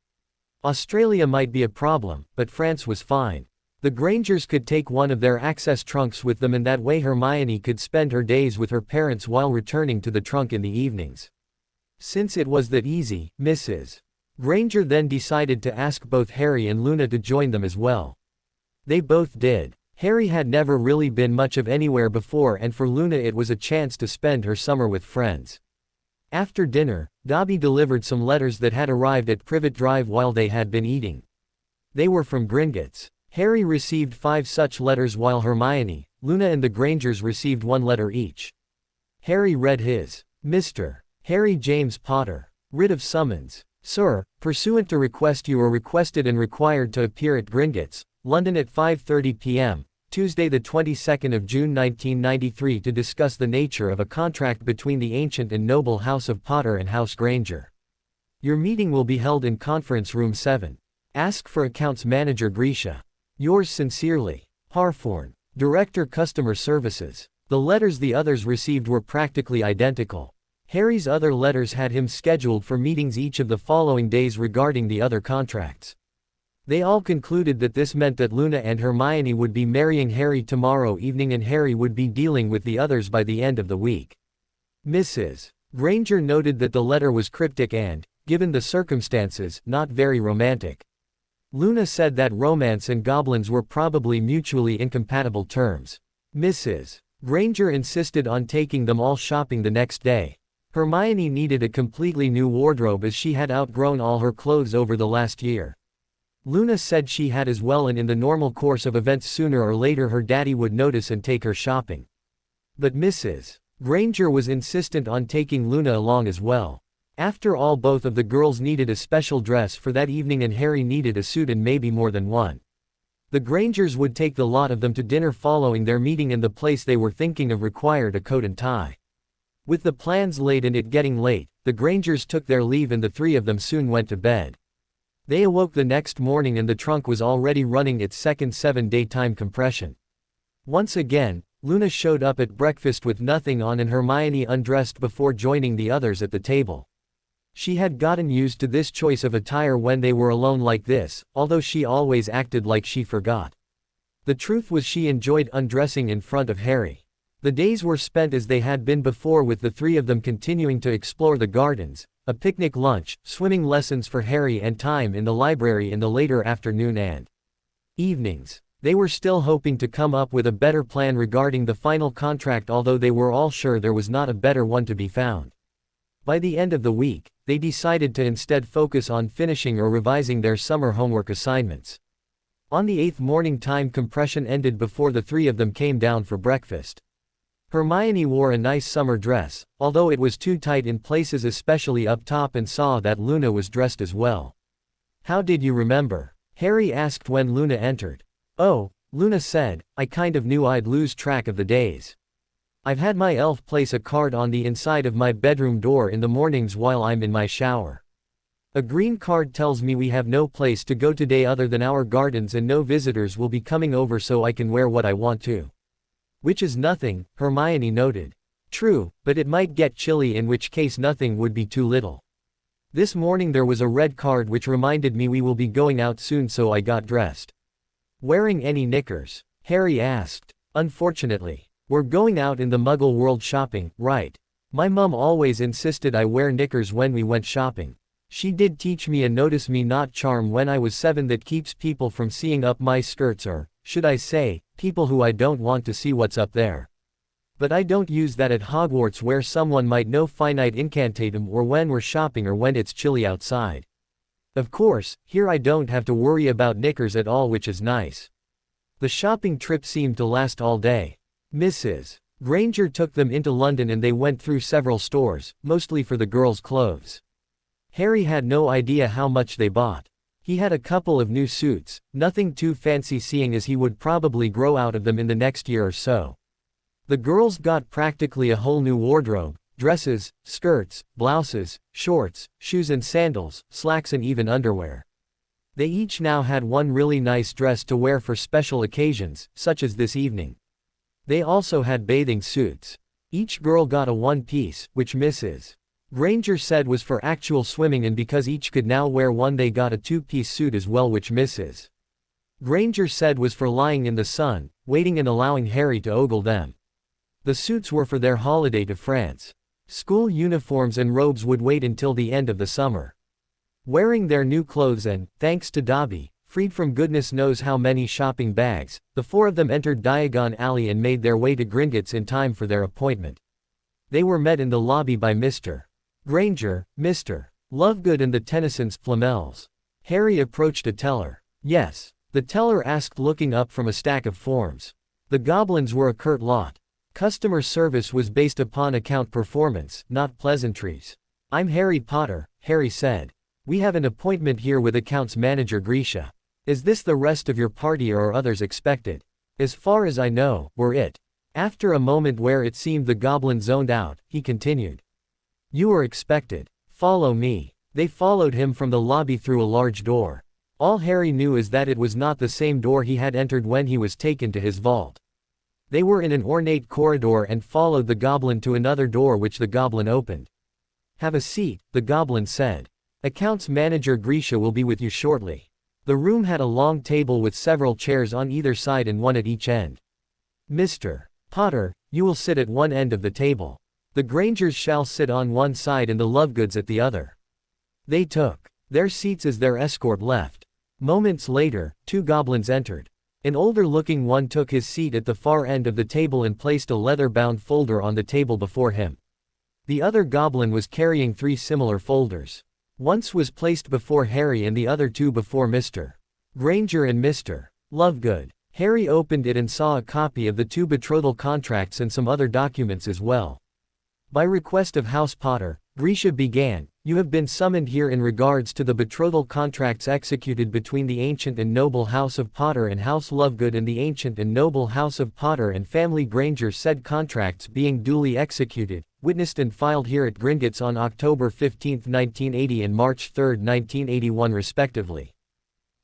Australia might be a problem, but France was fine. The Grangers could take one of their access trunks with them, and that way Hermione could spend her days with her parents while returning to the trunk in the evenings. Since it was that easy, Mrs. Granger then decided to ask both Harry and Luna to join them as well. They both did. Harry had never really been much of anywhere before, and for Luna it was a chance to spend her summer with friends. After dinner, Dobby delivered some letters that had arrived at Privet Drive while they had been eating. They were from Gringotts. Harry received 5 such letters while Hermione, Luna and the Grangers received 1 letter each. Harry read his. Mr. Harry James Potter. Writ of summons. Sir, pursuant to request you are requested and required to appear at Gringotts, London at 5:30 p.m., Tuesday the 22nd of June 1993 to discuss the nature of a contract between the ancient and noble House of Potter and House Granger. Your meeting will be held in conference room 7. Ask for accounts manager Grisha. Yours sincerely, Harthorn, Director Customer Services. The letters the others received were practically identical. Harry's other letters had him scheduled for meetings each of the following days regarding the other contracts. They all concluded that this meant that Luna and Hermione would be marrying Harry tomorrow evening and Harry would be dealing with the others by the end of the week. Mrs. Granger noted that the letter was cryptic and, given the circumstances, not very romantic. Luna said that romance and goblins were probably mutually incompatible terms. Mrs. Granger insisted on taking them all shopping the next day. Hermione needed a completely new wardrobe as she had outgrown all her clothes over the last year. Luna said she had as well, and in the normal course of events sooner or later her daddy would notice and take her shopping. But Mrs. Granger was insistent on taking Luna along as well. After all, both of the girls needed a special dress for that evening and Harry needed a suit and maybe more than one. The Grangers would take the lot of them to dinner following their meeting, and the place they were thinking of required a coat and tie. With the plans laid and it getting late, the Grangers took their leave and the three of them soon went to bed. They awoke the next morning and the trunk was already running its second 7-day time compression. Once again, Luna showed up at breakfast with nothing on and Hermione undressed before joining the others at the table. She had gotten used to this choice of attire when they were alone like this, although she always acted like she forgot. The truth was she enjoyed undressing in front of Harry. The days were spent as they had been before, with the three of them continuing to explore the gardens, a picnic lunch, swimming lessons for Harry and time in the library in the later afternoon and evenings. They were still hoping to come up with a better plan regarding the final contract, although they were all sure there was not a better one to be found. By the end of the week, they decided to instead focus on finishing or revising their summer homework assignments. On the 8th morning, time compression ended before the three of them came down for breakfast. Hermione wore a nice summer dress, although it was too tight in places, especially up top, and saw that Luna was dressed as well. "How did you remember?" Harry asked when Luna entered. "Oh," Luna said, "I kind of knew I'd lose track of the days. I've had my elf place a card on the inside of my bedroom door in the mornings while I'm in my shower. A green card tells me we have no place to go today other than our gardens and no visitors will be coming over, so I can wear what I want to." "Which is nothing," Hermione noted. "True, but it might get chilly, in which case nothing would be too little. This morning there was a red card which reminded me we will be going out soon, so I got dressed." "Wearing any knickers?" Harry asked. "Unfortunately. We're going out in the Muggle world shopping, right? My mum always insisted I wear knickers when we went shopping. She did teach me a notice me not charm when I was 7 that keeps people from seeing up my skirts, or, should I say, people who I don't want to see what's up there. But I don't use that at Hogwarts where someone might know finite incantatum, or when we're shopping, or when it's chilly outside. Of course, here I don't have to worry about knickers at all, which is nice." The shopping trip seemed to last all day. Mrs. Granger took them into London and they went through several stores, mostly for the girls' clothes. Harry had no idea how much they bought. He had a couple of new suits, nothing too fancy seeing as he would probably grow out of them in the next year or so. The girls got practically a whole new wardrobe: dresses, skirts, blouses, shorts, shoes and sandals, slacks and even underwear. They each now had one really nice dress to wear for special occasions, such as this evening. They also had bathing suits. Each girl got a one-piece, which Mrs. Granger said was for actual swimming, and because each could now wear one they got a two-piece suit as well, which Mrs. Granger said was for lying in the sun, waiting and allowing Harry to ogle them. The suits were for their holiday to France. School uniforms and robes would wait until the end of the summer. Wearing their new clothes and, thanks to Dobby, freed from goodness knows how many shopping bags, the four of them entered Diagon Alley and made their way to Gringotts in time for their appointment. They were met in the lobby by Mr. Granger, Mr. Lovegood and the Tennysons Flamels. Harry approached a teller. "Yes?" the teller asked, looking up from a stack of forms. The goblins were a curt lot. Customer service was based upon account performance, not pleasantries. "I'm Harry Potter," Harry said. "We have an appointment here with accounts manager Grisha. Is this the rest of your party or are others expected?" "As far as I know, we're it." After a moment where it seemed the goblin zoned out, he continued. "You are expected. Follow me." They followed him from the lobby through a large door. All Harry knew is that it was not the same door he had entered when he was taken to his vault. They were in an ornate corridor and followed the goblin to another door which the goblin opened. "Have a seat," the goblin said. "Accounts manager Grisha will be with you shortly." The room had a long table with several chairs on either side and one at each end. "Mr. Potter, you will sit at one end of the table. The Grangers shall sit on one side and the Lovegoods at the other." They took their seats as their escort left. Moments later, two goblins entered. An older-looking one took his seat at the far end of the table and placed a leather-bound folder on the table before him. The other goblin was carrying 3 similar folders. One was placed before Harry and the other 2 before Mr. Granger and Mr. Lovegood. Harry opened it and saw a copy of the 2 betrothal contracts and some other documents as well. "By request of House Potter," Grisha began, "you have been summoned here in regards to the betrothal contracts executed between the ancient and noble House of Potter and House Lovegood and the ancient and noble House of Potter and family Granger, said contracts being duly executed, witnessed and filed here at Gringotts on October 15, 1980 and March 3, 1981 respectively.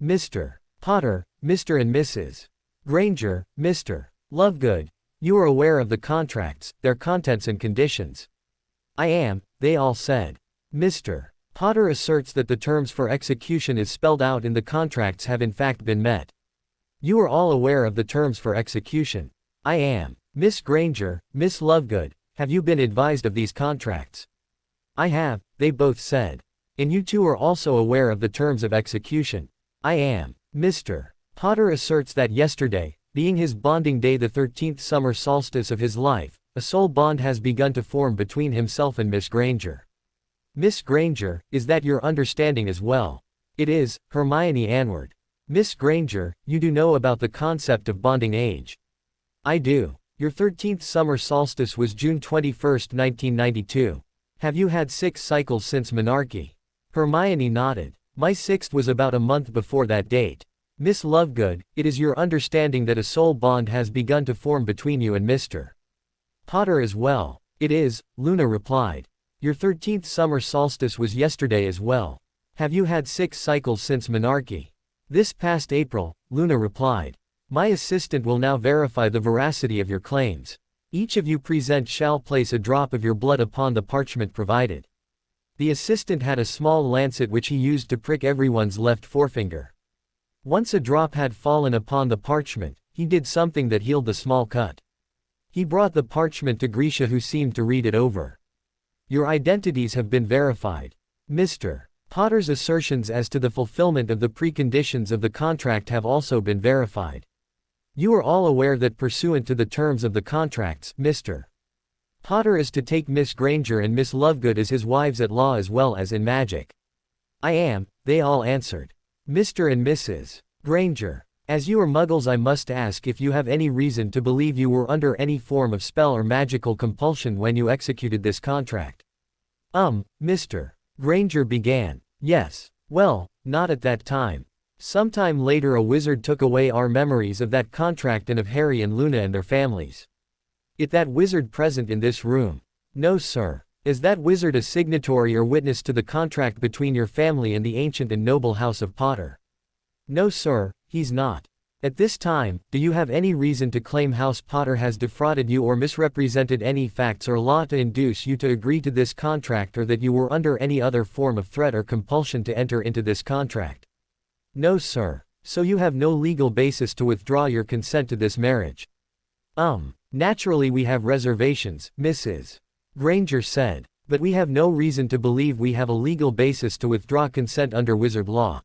Mr. Potter, Mr. and Mrs. Granger, Mr. Lovegood, you are aware of the contracts, their contents and conditions." "I am," they all said. Mr. Potter asserts that the terms for execution as spelled out in the contracts have in fact been met. "You are all aware of the terms for execution." "I am." Miss Granger, Miss Lovegood, have you been advised of these contracts?" "I have," they both said. "And you two are also aware of the terms of execution." "I am." Mr. Potter asserts that yesterday, being his bonding day, the 13th summer solstice of his life, a soul bond has begun to form between himself and Miss Granger. "Miss Granger, is that your understanding as well?" "It is," Hermione answered. "Miss Granger, you do know about the concept of bonding age?" "I do. Your 13th summer solstice was June 21, 1992. Have you had 6 cycles since monarchy?" Hermione nodded. "My 6th was about a month before that date." "Miss Lovegood, it is your understanding that a soul bond has begun to form between you and Mr. Potter as well?" "It is," Luna replied. "Your 13th summer solstice was yesterday as well. Have you had 6 cycles since monarchy?" "This past April," Luna replied. "My assistant will now verify the veracity of your claims. Each of you present shall place a drop of your blood upon the parchment provided." The assistant had a small lancet which he used to prick everyone's left forefinger. Once a drop had fallen upon the parchment, he did something that healed the small cut. He brought the parchment to Grisha, who seemed to read it over. "Your identities have been verified." Mr. Potter's assertions as to the fulfillment of the preconditions of the contract have also been verified. "You are all aware that pursuant to the terms of the contracts, Mr. Potter is to take Miss Granger and Miss Lovegood as his wives at law as well as in magic." "I am," they all answered. Mr. and Mrs. Granger, as you are muggles, I must ask if you have any reason to believe you were under any form of spell or magical compulsion when you executed this contract. Mr. Granger began. "Yes. Well, not at that time. Sometime later a wizard took away our memories of that contract and of Harry and Luna and their families." "Is that wizard present in this room?" "No, sir." "Is that wizard a signatory or witness to the contract between your family and the ancient and noble House of Potter?" "No, sir, he's not." "At this time, do you have any reason to claim House Potter has defrauded you or misrepresented any facts or law to induce you to agree to this contract, or that you were under any other form of threat or compulsion to enter into this contract?" "No, sir." "So you have no legal basis to withdraw your consent to this marriage?" Naturally we have reservations," Mrs. Granger said. "But we have no reason to believe we have a legal basis to withdraw consent under wizard law."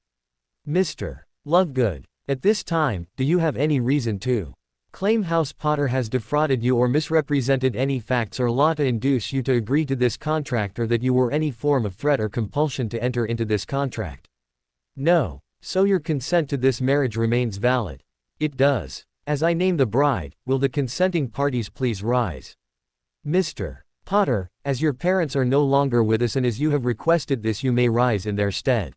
Mr. Lovegood, at this time, do you have any reason to claim House Potter has defrauded you or misrepresented any facts or law to induce you to agree to this contract, or that you were any form of threat or compulsion to enter into this contract? "No. So your consent to this marriage remains valid?" "It does. As I name the bride, will the consenting parties please rise?" Mr. Potter, as your parents are no longer with us and as you have requested this, you may rise in their stead.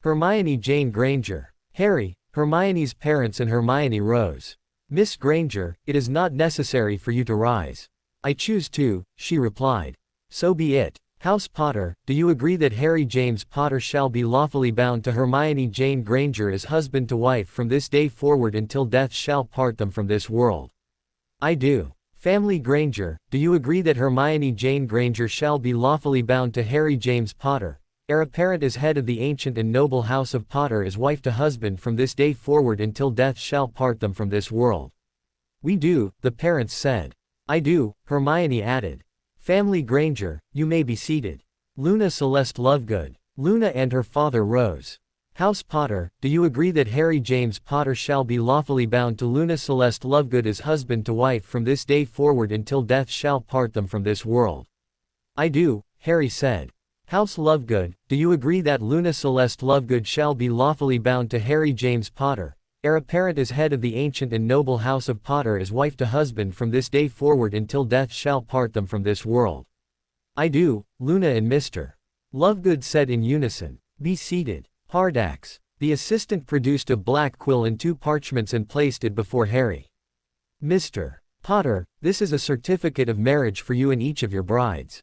Hermione Jane Granger. Harry, Hermione's parents, and Hermione rose. Miss Granger, it is not necessary for you to rise. "I choose to," she replied. "So be it." House Potter, do you agree that Harry James Potter shall be lawfully bound to Hermione Jane Granger as husband to wife from this day forward until death shall part them from this world? I do. Family Granger, do you agree that Hermione Jane Granger shall be lawfully bound to Harry James Potter, heir apparent as head of the ancient and noble house of Potter as wife to husband from this day forward until death shall part them from this world? We do, the parents said. I do, Hermione added. Family Granger, you may be seated. Luna Celeste Lovegood. Luna and her father rose. House Potter, do you agree that Harry James Potter shall be lawfully bound to Luna Celeste Lovegood as husband to wife from this day forward until death shall part them from this world? I do, Harry said. House Lovegood, do you agree that Luna Celeste Lovegood shall be lawfully bound to Harry James Potter, heir apparent as head of the ancient and noble house of Potter as wife to husband from this day forward until death shall part them from this world? I do, Luna and Mr. Lovegood said in unison. Be seated. Hardax. The assistant produced a black quill and 2 parchments and placed it before Harry. Mr. Potter, this is a certificate of marriage for you and each of your brides.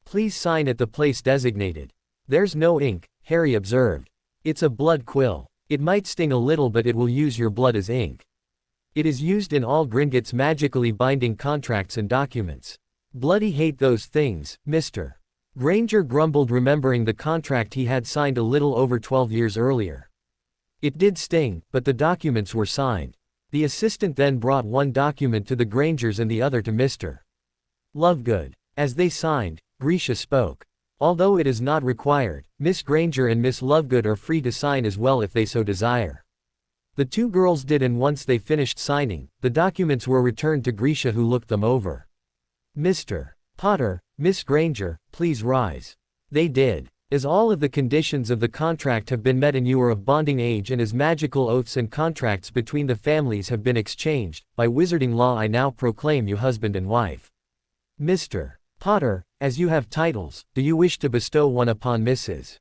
Please sign at the place designated. There's no ink, Harry observed. It's a blood quill. It might sting a little, but it will use your blood as ink. It is used in all Gringotts magically binding contracts and documents. Bloody hate those things, Mr. Granger grumbled, remembering the contract he had signed a little over 12 years earlier. It did sting, but the documents were signed. The assistant then brought one document to the Grangers and the other to Mr. Lovegood. As they signed, Grisha spoke. Although it is not required, Miss Granger and Miss Lovegood are free to sign as well if they so desire. The 2 girls did, and once they finished signing, the documents were returned to Grisha, who looked them over. Mr. Potter, Miss Granger, please rise. They did. As all of the conditions of the contract have been met and you are of bonding age, and as magical oaths and contracts between the families have been exchanged, by wizarding law I now proclaim you husband and wife. Mr. Potter, as you have titles, do you wish to bestow one upon Mrs.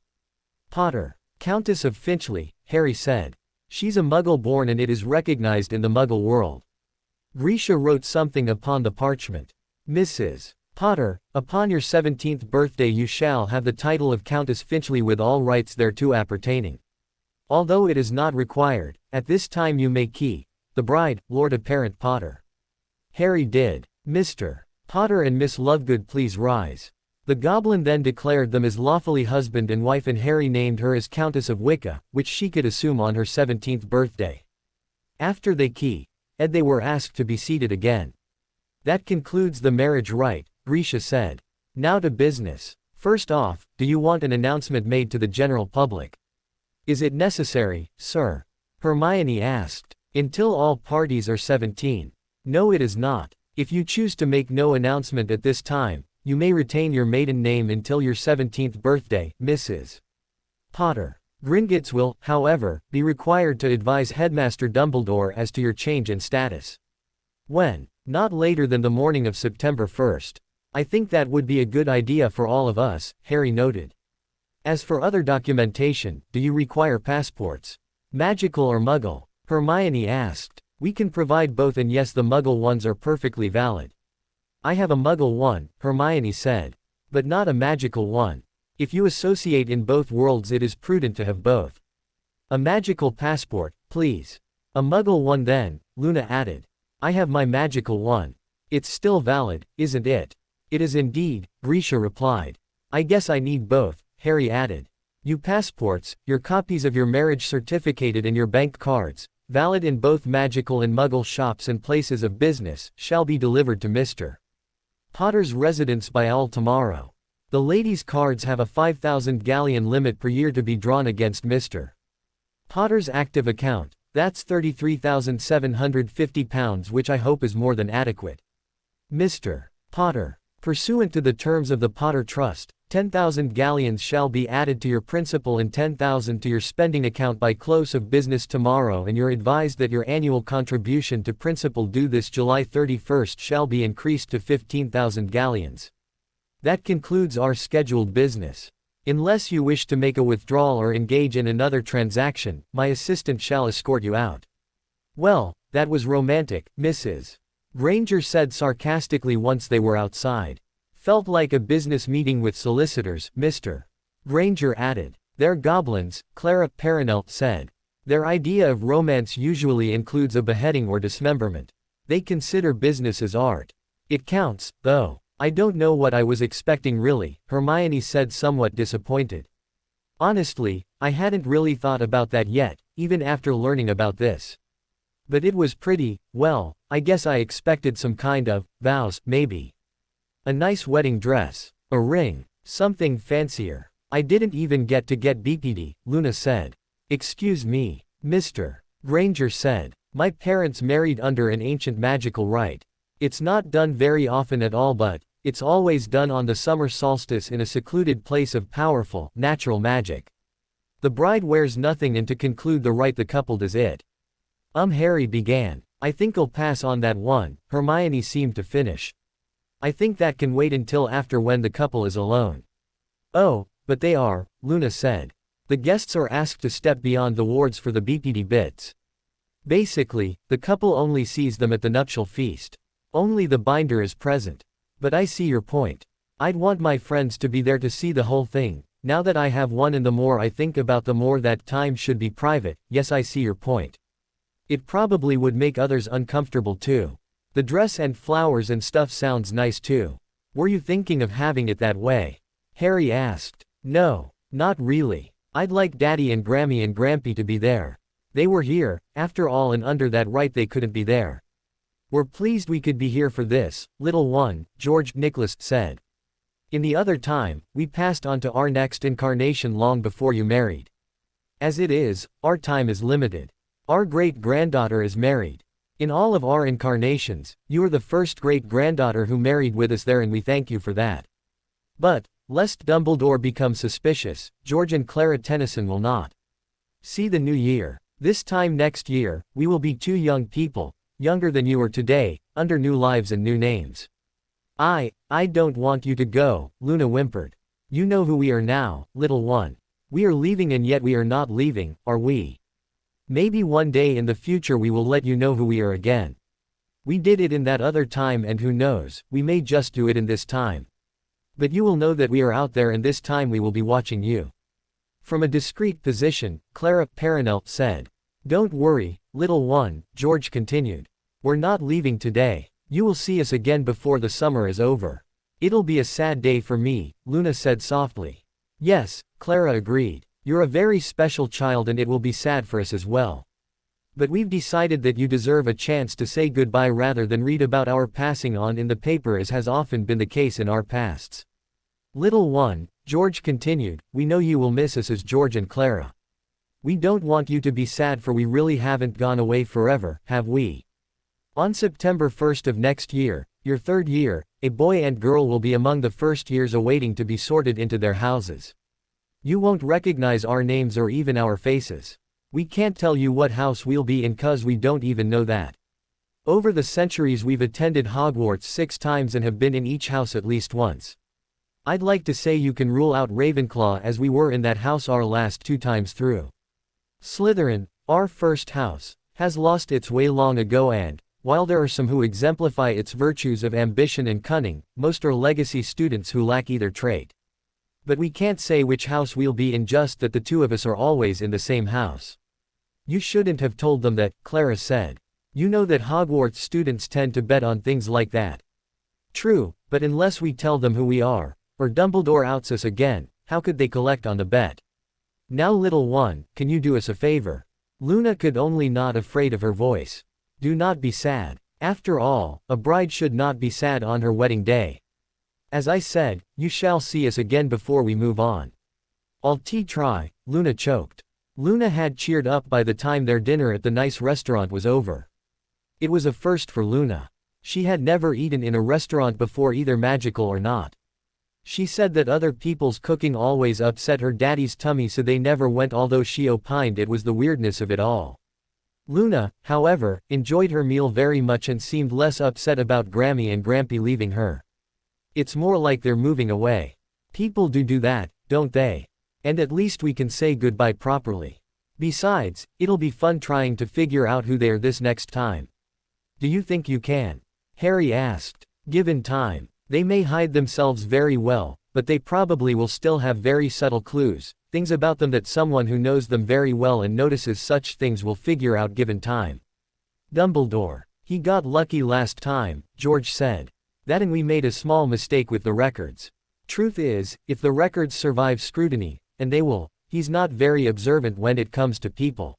Potter, Countess of Finchley? Harry said. She's a Muggle born and it is recognized in the Muggle world. Grisha wrote something upon the parchment. Mrs. Potter, upon your 17th birthday you shall have the title of Countess Finchley with all rights thereto appertaining. Although it is not required, at this time you may key the bride, Lord Apparent Potter. Harry did. Mr. Potter and Miss Lovegood, please rise. The goblin then declared them as lawfully husband and wife, and Harry named her as Countess of Wicca, which she could assume on her 17th birthday. After they they were asked to be seated again. That concludes the marriage rite, Grisha said. Now to business. First off, do you want an announcement made to the general public? Is it necessary, sir? Hermione asked. Until all parties are 17. No, it is not. If you choose to make no announcement at this time, you may retain your maiden name until your 17th birthday, Mrs. Potter. Gringotts will, however, be required to advise Headmaster Dumbledore as to your change in status. When? Not later than the morning of September 1st. I think that would be a good idea for all of us, Harry noted. As for other documentation, do you require passports? Magical or Muggle? Hermione asked. We can provide both, and yes, the Muggle ones are perfectly valid. I have a Muggle one, Hermione said. But not a magical one. If you associate in both worlds it is prudent to have both. A magical passport, please. A Muggle one then, Luna added. I have my magical one. It's still valid, isn't it? It is indeed, Grisha replied. I guess I need both, Harry added. You passports, your copies of your marriage certificate and your bank cards, valid in both magical and Muggle shops and places of business, shall be delivered to Mr. Potter's residence by all tomorrow. The ladies' cards have a 5,000 galleon limit per year to be drawn against Mr. Potter's active account. That's £33,750, which I hope is more than adequate. Mr. Potter. Pursuant to the terms of the Potter Trust, 10,000 galleons shall be added to your principal and 10,000 to your spending account by close of business tomorrow, and you're advised that your annual contribution to principal due this July 31st shall be increased to 15,000 galleons. That concludes our scheduled business. Unless you wish to make a withdrawal or engage in another transaction, my assistant shall escort you out. Well, that was romantic, Mrs. Granger said sarcastically once they were outside. Felt like a business meeting with solicitors, Mr. Granger added. They're goblins, Clara Parinel said. Their idea of romance usually includes a beheading or dismemberment. They consider business as art. It counts, though. I don't know what I was expecting really, Hermione said, somewhat disappointed. Honestly, I hadn't really thought about that yet, even after learning about this. But it was pretty, well, I guess I expected some kind of vows, maybe. A nice wedding dress. A ring. Something fancier. I didn't even get BPD, Luna said. Excuse me, Mr. Granger said. My parents married under an ancient magical rite. It's not done very often at all, but it's always done on the summer solstice in a secluded place of powerful, natural magic. The bride wears nothing, and to conclude the rite the couple does it. Harry began. I think I'll pass on that one, Hermione seemed to finish. I think that can wait until after when the couple is alone. Oh, but they are, Luna said. The guests are asked to step beyond the wards for the BPD bits. Basically, the couple only sees them at the nuptial feast. Only the binder is present. But I see your point. I'd want my friends to be there to see the whole thing. Now that I have one, and the more I think about the more that time should be private. Yes, I see your point. It probably would make others uncomfortable too. The dress and flowers and stuff sounds nice too. Were you thinking of having it that way? Harry asked. No, not really. I'd like Daddy and Grammy and Grampy to be there. They were here, after all, and under that rite they couldn't be there. We're pleased we could be here for this, little one, George Nicholas said. In the other time, we passed on to our next incarnation long before you married. As it is, our time is limited. Our great-granddaughter is married. In all of our incarnations, you are the first great-granddaughter who married with us there, and we thank you for that. But, lest Dumbledore become suspicious, George and Clara Tennyson will not see the new year. This time next year, we will be two young people, younger than you are today, under new lives and new names. I don't want you to go, Luna whimpered. You know who we are now, little one. We are leaving, and yet we are not leaving, are we? Maybe one day in the future we will let you know who we are again. We did it in that other time, and who knows, we may just do it in this time. But you will know that we are out there, and this time we will be watching you. From a discreet position, Clara Parinel said. Don't worry, little one, George continued. We're not leaving today. You will see us again before the summer is over. It'll be a sad day for me, Luna said softly. Yes, Clara agreed. You're a very special child, and it will be sad for us as well. But we've decided that you deserve a chance to say goodbye rather than read about our passing on in the paper, as has often been the case in our pasts. Little one, George continued, we know you will miss us as George and Clara. We don't want you to be sad, for we really haven't gone away forever, have we? On September 1st of next year, your third year, a boy and girl will be among the first years awaiting to be sorted into their houses. You won't recognize our names or even our faces. We can't tell you what house we'll be in, 'cause we don't even know that. Over the centuries we've attended Hogwarts 6 times and have been in each house at least once. I'd like to say you can rule out Ravenclaw, as we were in that house our last 2 times through. Slytherin, our first house, has lost its way long ago, and, while there are some who exemplify its virtues of ambition and cunning, most are legacy students who lack either trait. But we can't say which house we'll be in, just that the 2 of us are always in the same house. You shouldn't have told them that, Clara said. You know that Hogwarts students tend to bet on things like that. True, but unless we tell them who we are, or Dumbledore outs us again, how could they collect on the bet? Now little one, can you do us a favor? Luna could only nod, afraid of her voice. Do not be sad. After all, a bride should not be sad on her wedding day. As I said, you shall see us again before we move on. I'll try, Luna choked. Luna had cheered up by the time their dinner at the nice restaurant was over. It was a first for Luna. She had never eaten in a restaurant before, either magical or not. She said that other people's cooking always upset her daddy's tummy, so they never went, although she opined it was the weirdness of it all. Luna, however, enjoyed her meal very much and seemed less upset about Grammy and Grampy leaving her. It's more like they're moving away. People do that, don't they? And at least we can say goodbye properly. Besides, it'll be fun trying to figure out who they are this next time. Do you think you can? Harry asked. Given time. They may hide themselves very well, but they probably will still have very subtle clues, things about them that someone who knows them very well and notices such things will figure out given time. Dumbledore. He got lucky last time, George said. That and we made a small mistake with the records. Truth is, if the records survive scrutiny, and they will, he's not very observant when it comes to people.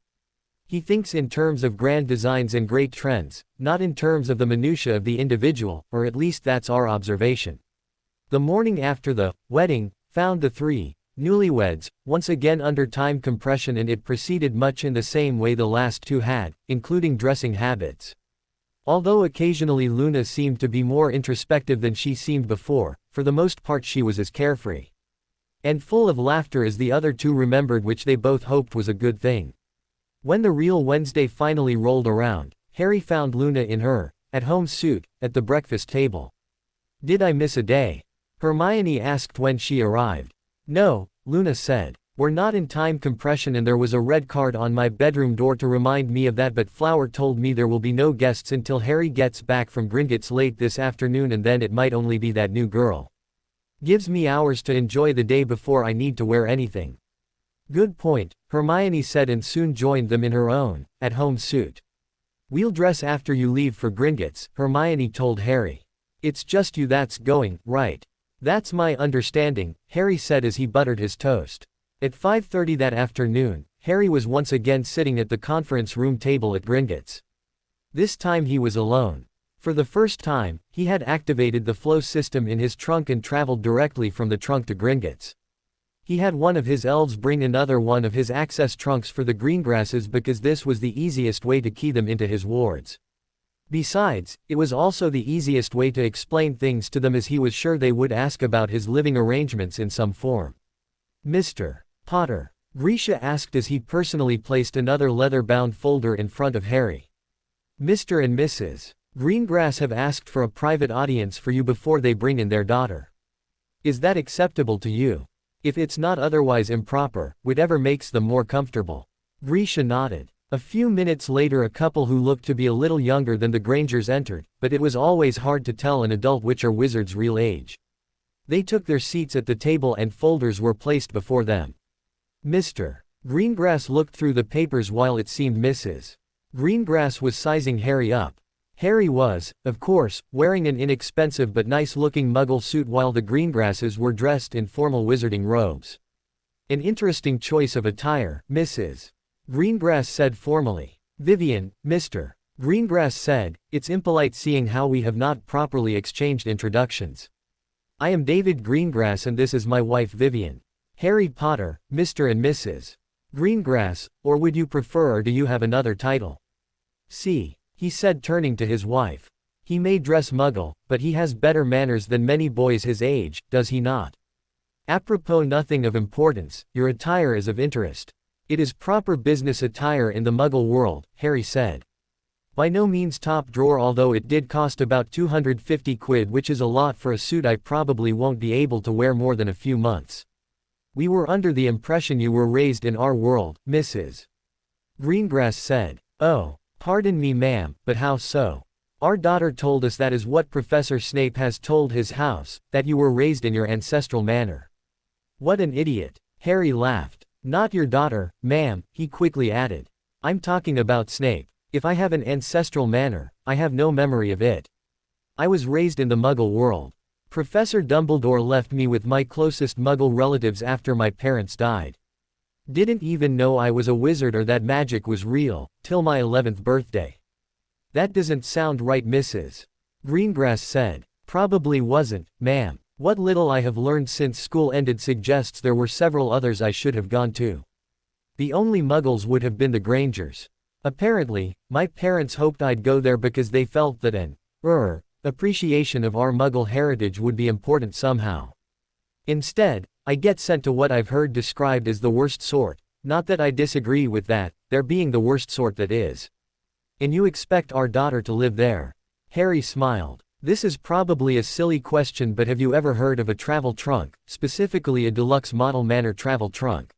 He thinks in terms of grand designs and great trends, not in terms of the minutiae of the individual, or at least that's our observation. The morning after the wedding found the three newlyweds once again under time compression, and it proceeded much in the same way the last two had, including dressing habits. Although occasionally Luna seemed to be more introspective than she seemed before, for the most part she was as carefree and full of laughter as the other two remembered, which they both hoped was a good thing. When the real Wednesday finally rolled around, Harry found Luna in her at-home suit at the breakfast table. "Did I miss a day?" Hermione asked when she arrived. "No," Luna said. "We're not in time compression and there was a red card on my bedroom door to remind me of that, but Flower told me there will be no guests until Harry gets back from Gringotts late this afternoon, and then it might only be that new girl. Gives me hours to enjoy the day before I need to wear anything." "Good point," Hermione said, and soon joined them in her own at-home suit. "We'll dress after you leave for Gringotts," Hermione told Harry. "It's just you that's going, right?" "That's my understanding," Harry said as he buttered his toast. At 5:30 that afternoon, Harry was once again sitting at the conference room table at Gringotts. This time he was alone. For the first time, he had activated the flow system in his trunk and traveled directly from the trunk to Gringotts. He had one of his elves bring another one of his access trunks for the greengrasses because this was the easiest way to key them into his wards. Besides, it was also the easiest way to explain things to them, as he was sure they would ask about his living arrangements in some form. "Mr. Potter?" Grisha asked as he personally placed another leather-bound folder in front of Harry. "Mr. and Mrs. Greengrass have asked for a private audience for you before they bring in their daughter. Is that acceptable to you? If it's not otherwise improper, whatever makes them more comfortable." Grisha nodded. A few minutes later a couple who looked to be a little younger than the Grangers entered, but it was always hard to tell an adult which are wizard's real age. They took their seats at the table and folders were placed before them. Mr. Greengrass looked through the papers while it seemed Mrs. Greengrass was sizing Harry up. Harry was, of course, wearing an inexpensive but nice-looking muggle suit while the Greengrasses were dressed in formal wizarding robes. "An interesting choice of attire, Mrs. Greengrass said formally. "Vivian," Mr. Greengrass said, "it's impolite seeing how we have not properly exchanged introductions. I am David Greengrass and this is my wife Vivian. Harry Potter, Mr. and Mrs. Greengrass, or would you prefer, or do you have another title?" "See," he said, turning to his wife. "He may dress muggle, but he has better manners than many boys his age, does he not? Apropos nothing of importance, your attire is of interest. It is proper business attire in the muggle world," Harry said. "By no means top drawer, although it did cost about 250 quid, which is a lot for a suit I probably won't be able to wear more than a few months. We were under the impression you were raised in our world, Mrs. Greengrass said. "Oh, pardon me ma'am, but how so? Our daughter told us that is what Professor Snape has told his house, that you were raised in your ancestral manner." "What an idiot." Harry laughed. "Not your daughter, ma'am," he quickly added. "I'm talking about Snape. If I have an ancestral manner, I have no memory of it. I was raised in the Muggle world. Professor Dumbledore left me with my closest Muggle relatives after my parents died. Didn't even know I was a wizard or that magic was real, till my 11th birthday." "That doesn't sound right," Mrs. Greengrass said. "Probably wasn't, ma'am. What little I have learned since school ended suggests there were several others I should have gone to. The only Muggles would have been the Grangers. Apparently, my parents hoped I'd go there because they felt that an appreciation of our Muggle heritage would be important somehow. Instead, I get sent to what I've heard described as the worst sort, not that I disagree with that, there being the worst sort that is. And you expect our daughter to live there?" Harry smiled. "This is probably a silly question, but have you ever heard of a travel trunk, specifically a deluxe model manor travel trunk?"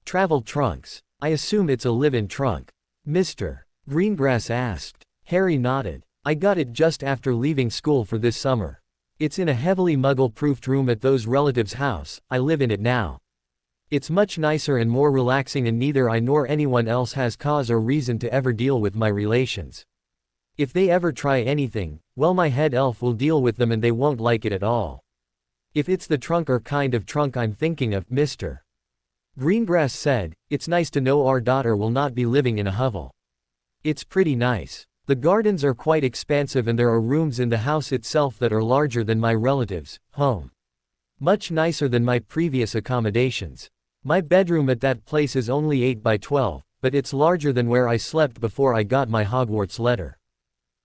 "Travel trunks. I assume it's a live-in trunk?" Mr. Greengrass asked. Harry nodded. "I got it just after leaving school for this summer. It's in a heavily muggle-proofed room at those relatives' house. I live in it now. It's much nicer and more relaxing, and neither I nor anyone else has cause or reason to ever deal with my relations. If they ever try anything, well, my head elf will deal with them and they won't like it at all. If it's the trunk or kind of trunk I'm thinking of, Mr. Greengrass said, it's nice to know our daughter will not be living in a hovel. It's pretty nice. The gardens are quite expansive and there are rooms in the house itself that are larger than my relatives' home. Much nicer than my previous accommodations. My bedroom at that place is only 8 by 12, but it's larger than where I slept before I got my Hogwarts letter.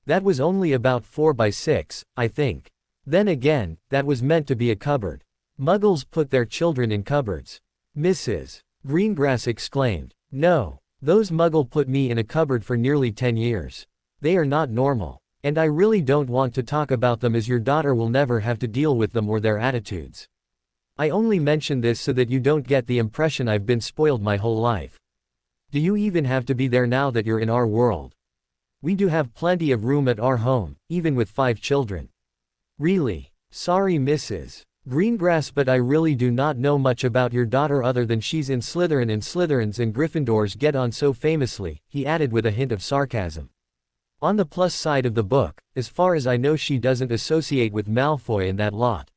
That was only about 4 by 6, I think. Then again, that was meant to be a cupboard. Muggles put their children in cupboards. Mrs. Greengrass exclaimed. No. Those Muggle put me in a cupboard for nearly 10 years. They are not normal. And I really don't want to talk about them, as your daughter will never have to deal with them or their attitudes. I only mention this so that you don't get the impression I've been spoiled my whole life. Do you even have to be there now that you're in our world? We do have plenty of room at our home, even with 5 children. Really? Sorry, Mrs. Greengrass, but I really do not know much about your daughter other than she's in Slytherin, and Slytherins and Gryffindors get on so famously, he added with a hint of sarcasm. On the plus side of the book, as far as I know, she doesn't associate with Malfoy and that lot.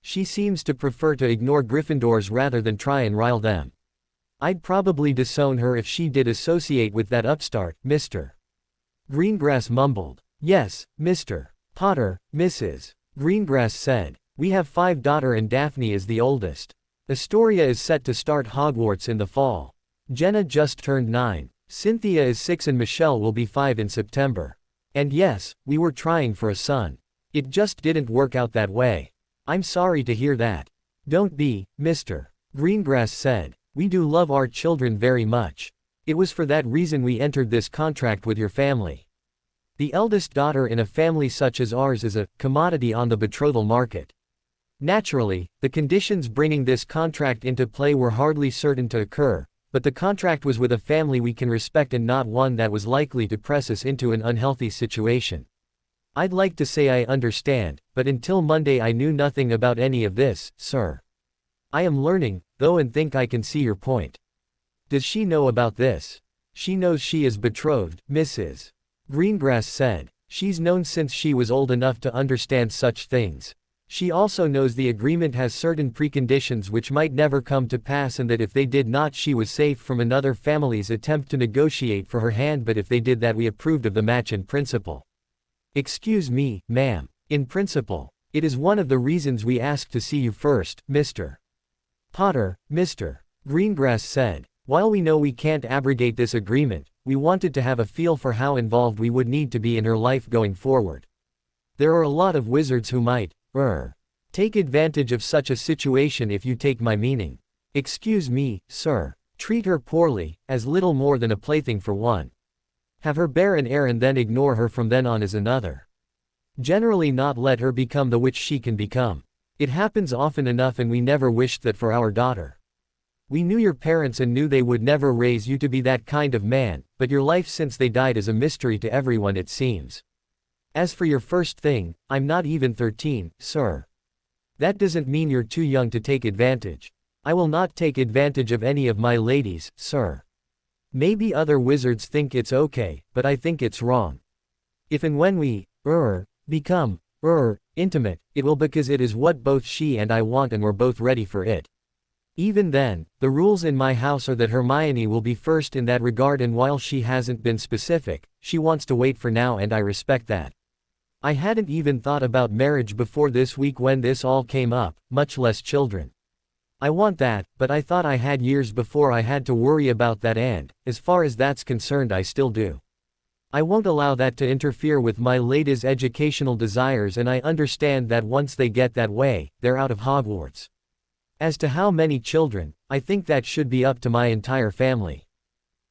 She seems to prefer to ignore Gryffindors rather than try and rile them. I'd probably disown her if she did associate with that upstart, Mr. Greengrass mumbled. Yes, Mr. Potter, Mrs. Greengrass said. We have 5 daughters and Daphne is the oldest. Astoria is set to start Hogwarts in the fall. Jenna just turned 9. Cynthia is 6 and Michelle will be 5 in September. And yes, we were trying for a son. It just didn't work out that way. I'm sorry to hear that. Don't be, Mr. Greengrass said. We do love our children very much. It was for that reason we entered this contract with your family. The eldest daughter in a family such as ours is a commodity on the betrothal market. Naturally, the conditions bringing this contract into play were hardly certain to occur, but the contract was with a family we can respect and not one that was likely to press us into an unhealthy situation. I'd like to say I understand, but until Monday I knew nothing about any of this, sir. I am learning, though, and think I can see your point. Does she know about this? She knows she is betrothed, Mrs. Greengrass said. She's known since she was old enough to understand such things. She also knows the agreement has certain preconditions which might never come to pass, and that if they did not, she was safe from another family's attempt to negotiate for her hand, but if they did that, we approved of the match in principle. Excuse me, ma'am. In principle. It is one of the reasons we asked to see you first, Mr. Potter, Mr. Greengrass said. While we know we can't abrogate this agreement, we wanted to have a feel for how involved we would need to be in her life going forward. There are a lot of wizards who might, take advantage of such a situation, if you take my meaning. Excuse me, sir. Treat her poorly, as little more than a plaything for one. Have her bear an heir and then ignore her from then on as another. Generally not let her become the witch she can become. It happens often enough, and we never wished that for our daughter. We knew your parents and knew they would never raise you to be that kind of man, but your life since they died is a mystery to everyone, it seems. As for your first thing, I'm not even 13, sir. That doesn't mean you're too young to take advantage. I will not take advantage of any of my ladies, sir. Maybe other wizards think it's okay, but I think it's wrong. If and when we, become, intimate, it will because it is what both she and I want, and we're both ready for it. Even then, the rules in my house are that Hermione will be first in that regard, and while she hasn't been specific, she wants to wait for now, and I respect that. I hadn't even thought about marriage before this week when this all came up, much less children. I want that, but I thought I had years before I had to worry about that, and, as far as that's concerned, I still do. I won't allow that to interfere with my ladies' educational desires, and I understand that once they get that way, they're out of Hogwarts. As to how many children, I think that should be up to my entire family.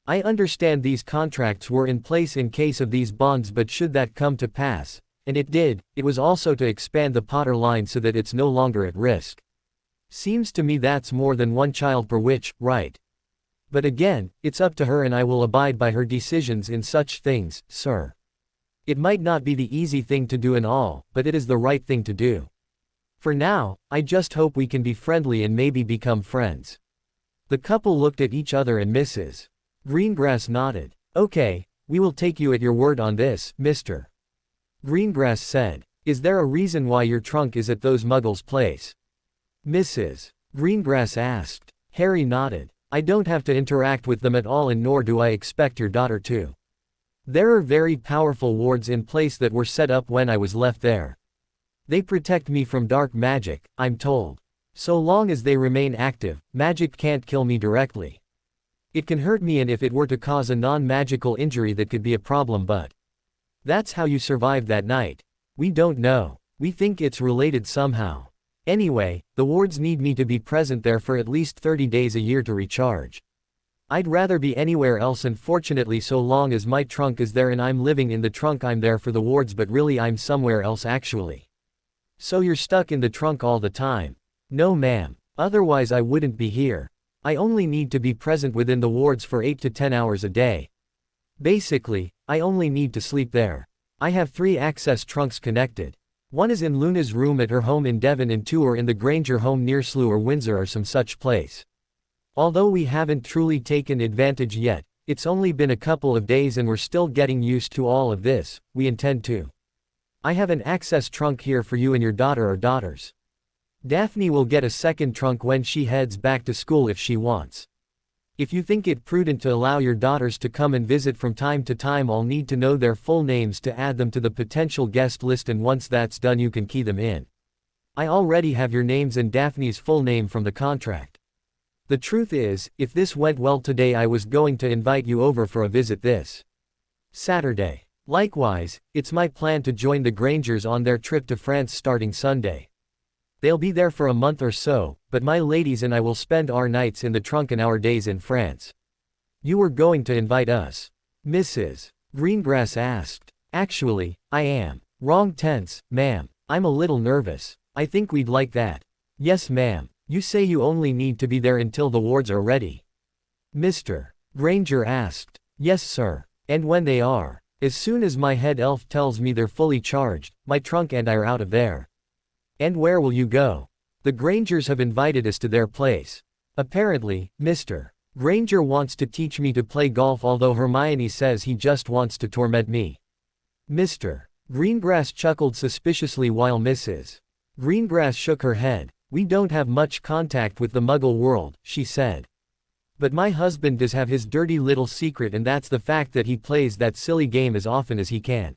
I understand these contracts were in place in case of these bonds, but should that come to pass, and it did, it was also to expand the Potter line so that it's no longer at risk. Seems to me that's more than one child per witch, right? But again, it's up to her, and I will abide by her decisions in such things, sir. It might not be the easy thing to do and all, but it is the right thing to do. For now, I just hope we can be friendly and maybe become friends." The couple looked at each other and Mrs. Greengrass nodded. "Okay, we will take you at your word on this, Mr. Greengrass said. "Is there a reason why your trunk is at those muggles' place?" Mrs. Greengrass asked. Harry nodded. "I don't have to interact with them at all and nor do I expect your daughter to. There are very powerful wards in place that were set up when I was left there. They protect me from dark magic, I'm told. So long as they remain active, magic can't kill me directly. It can hurt me and if it were to cause a non-magical injury that could be a problem but that's how you survived that night. We don't know. We think it's related somehow. Anyway, the wards need me to be present there for at least 30 days a year to recharge. I'd rather be anywhere else and fortunately so long as my trunk is there and I'm living in the trunk I'm there for the wards but really I'm somewhere else actually." "So you're stuck in the trunk all the time?" "No ma'am. Otherwise I wouldn't be here. I only need to be present within the wards for 8 to 10 hours a day. Basically, I only need to sleep there. I have 3 access trunks connected. One is in Luna's room at her home in Devon and 2 are in the Granger home near Slough or Windsor or some such place. Although we haven't truly taken advantage yet, it's only been a couple of days and we're still getting used to all of this, we intend to. I have an access trunk here for you and your daughter or daughters. Daphne will get a second trunk when she heads back to school if she wants. If you think it prudent to allow your daughters to come and visit from time to time I'll need to know their full names to add them to the potential guest list and once that's done you can key them in. I already have your names and Daphne's full name from the contract. The truth is, if this went well today I was going to invite you over for a visit this Saturday. Likewise, it's my plan to join the Grangers on their trip to France starting Sunday. They'll be there for a month or so, but my ladies and I will spend our nights in the trunk and our days in France." "You were going to invite us?" Mrs. Greengrass asked. "Actually, I am. Wrong tense, ma'am. I'm a little nervous. I think we'd like that." "Yes ma'am. You say you only need to be there until the wards are ready?" Mr. Granger asked. "Yes sir. And when they are? As soon as my head elf tells me they're fully charged, my trunk and I are out of there." "And where will you go?" "The Grangers have invited us to their place. Apparently, Mr. Granger wants to teach me to play golf although Hermione says he just wants to torment me." Mr. Greengrass chuckled suspiciously while Mrs. Greengrass shook her head. "We don't have much contact with the Muggle world," she said. "But my husband does have his dirty little secret and that's the fact that he plays that silly game as often as he can.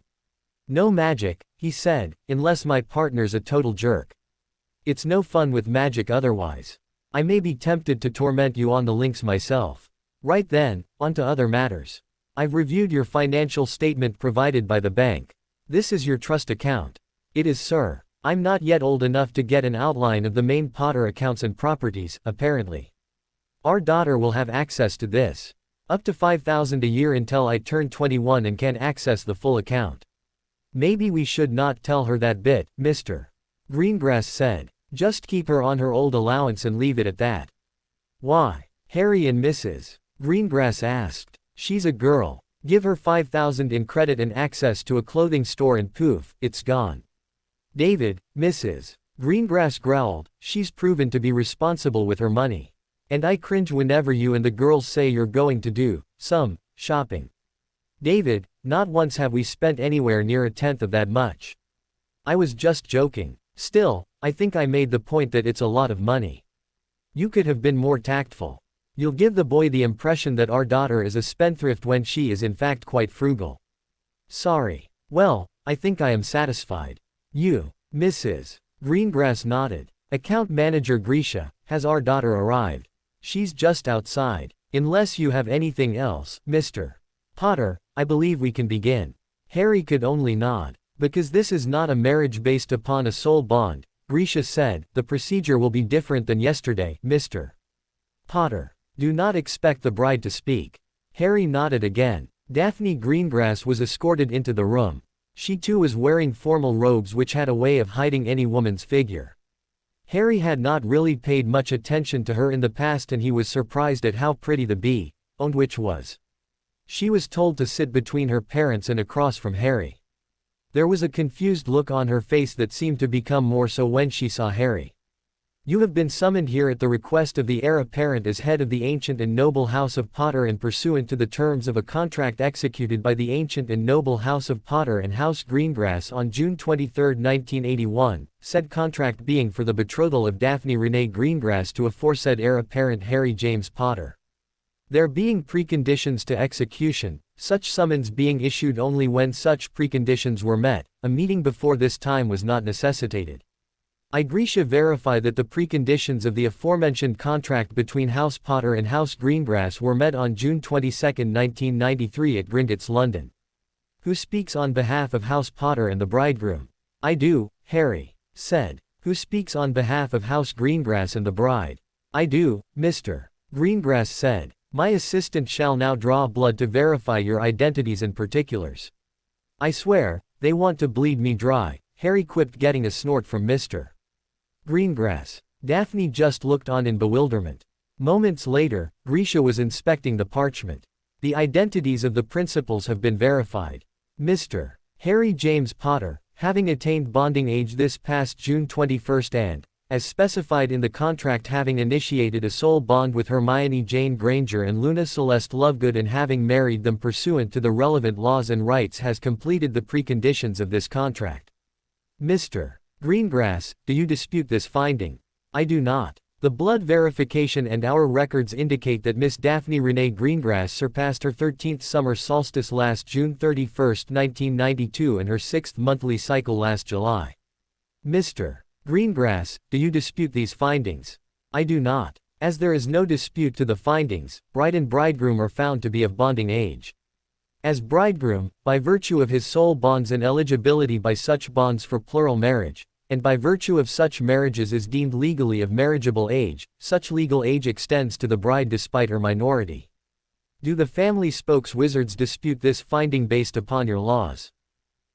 No magic," he said, "unless my partner's a total jerk. It's no fun with magic otherwise. I may be tempted to torment you on the links myself. Right then, on to other matters. I've reviewed your financial statement provided by the bank. This is your trust account." "It is sir. I'm not yet old enough to get an outline of the main Potter accounts and properties, apparently. Our daughter will have access to this. Up to 5,000 a year until I turn 21 and can access the full account." "Maybe we should not tell her that bit," Mr. Greengrass said. "Just keep her on her old allowance and leave it at that." "Why?" Harry and Mrs. Greengrass asked. "She's a girl. Give her 5,000 in credit and access to a clothing store and poof, it's gone." "David," Mrs. Greengrass growled, "she's proven to be responsible with her money. And I cringe whenever you and the girls say you're going to do some shopping. David, not once have we spent anywhere near a tenth of that much." "I was just joking. Still, I think I made the point that it's a lot of money. You could have been more tactful. You'll give the boy the impression that our daughter is a spendthrift when she is in fact quite frugal." "Sorry. Well, I think I am satisfied." "You." Mrs. Greengrass nodded. "Account manager Grisha, has our daughter arrived?" "She's just outside. Unless you have anything else, Mr. Potter, I believe we can begin." Harry could only nod. "Because this is not a marriage based upon a soul bond," Grisha said, "the procedure will be different than yesterday, Mr. Potter. Do not expect the bride to speak." Harry nodded again. Daphne Greengrass was escorted into the room. She too was wearing formal robes which had a way of hiding any woman's figure. Harry had not really paid much attention to her in the past and he was surprised at how pretty the bee-owned witch was. She was told to sit between her parents and across from Harry. There was a confused look on her face that seemed to become more so when she saw Harry. "You have been summoned here at the request of the heir apparent as head of the ancient and noble House of Potter and pursuant to the terms of a contract executed by the ancient and noble House of Potter and House Greengrass on June 23, 1981, said contract being for the betrothal of Daphne Renee Greengrass to aforesaid heir apparent Harry James Potter. There being preconditions to execution, such summons being issued only when such preconditions were met, a meeting before this time was not necessitated. I Grisha verify that the preconditions of the aforementioned contract between House Potter and House Greengrass were met on June 22, 1993 at Gringotts, London. Who speaks on behalf of House Potter and the bridegroom? I do, Harry said. Who speaks on behalf of House Greengrass and the bride? I do, Mr. Greengrass said. My assistant shall now draw blood to verify your identities and particulars. I swear, they want to bleed me dry, Harry quipped, getting a snort from Mr. Greengrass. Daphne just looked on in bewilderment. Moments later, Grisha was inspecting the parchment. The identities of the principals have been verified. Mr. Harry James Potter, having attained bonding age this past June 21 and, as specified in the contract, having initiated a soul bond with Hermione Jane Granger and Luna Celeste Lovegood and having married them pursuant to the relevant laws and rights, has completed the preconditions of this contract. Mr. Greengrass, do you dispute this finding? I do not. The blood verification and our records indicate that Miss Daphne Renee Greengrass surpassed her 13th summer solstice last June 31, 1992 and her 6th monthly cycle last July. Mr. Greengrass, do you dispute these findings? I do not. As there is no dispute to the findings, bride and bridegroom are found to be of bonding age. As bridegroom, by virtue of his soul bonds and eligibility by such bonds for plural marriage, and by virtue of such marriages is deemed legally of marriageable age, such legal age extends to the bride despite her minority. Do the family spokes wizards dispute this finding based upon your laws?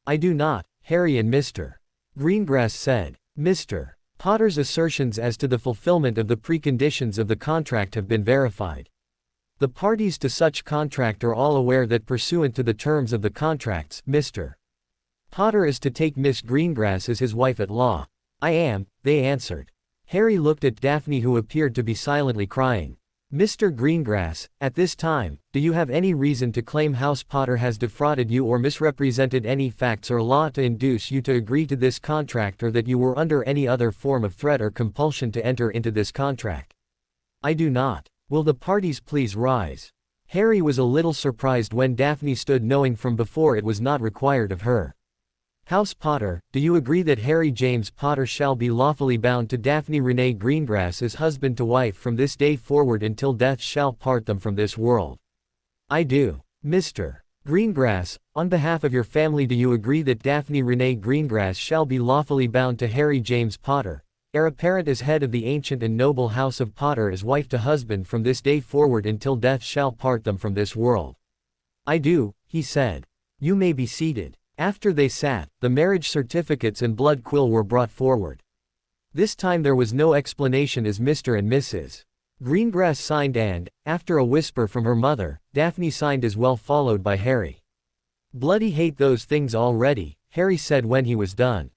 I do not, Harry and Mr. Greengrass said. Mr. Potter's assertions as to the fulfillment of the preconditions of the contract have been verified. The parties to such contract are all aware that pursuant to the terms of the contracts, Mr. Potter is to take Miss Greengrass as his wife at law. I am, they answered. Harry looked at Daphne, who appeared to be silently crying. Mr. Greengrass, at this time, do you have any reason to claim House Potter has defrauded you or misrepresented any facts or law to induce you to agree to this contract, or that you were under any other form of threat or compulsion to enter into this contract? I do not. Will the parties please rise? Harry was a little surprised when Daphne stood, knowing from before it was not required of her. House Potter, do you agree that Harry James Potter shall be lawfully bound to Daphne Renee Greengrass as husband to wife from this day forward until death shall part them from this world? I do. Mr. Greengrass, on behalf of your family, do you agree that Daphne Renee Greengrass shall be lawfully bound to Harry James Potter, heir apparent as head of the ancient and noble House of Potter, as wife to husband from this day forward until death shall part them from this world? I do, he said. You may be seated. After they sat, the marriage certificates and blood quill were brought forward. This time there was no explanation as Mr. and Mrs. Greengrass signed and, after a whisper from her mother, Daphne signed as well, followed by Harry. Bloody hate those things already, Harry said when he was done.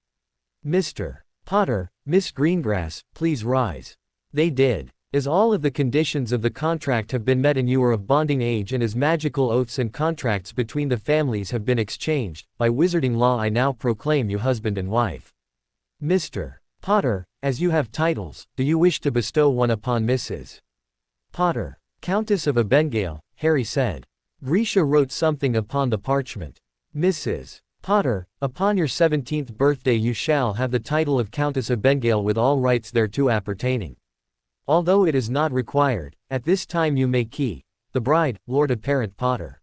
Mr. Potter, Miss Greengrass, please rise. They did. As all of the conditions of the contract have been met and you are of bonding age, and as magical oaths and contracts between the families have been exchanged, by wizarding law I now proclaim you husband and wife. Mr. Potter, as you have titles, do you wish to bestow one upon Mrs. Potter, Countess of Abengale? Harry said. Grisha wrote something upon the parchment. Mrs. Potter, upon your 17th birthday you shall have the title of Countess of Abengale with all rights thereto appertaining. Although it is not required, at this time you may key the bride, Lord Apparent Potter.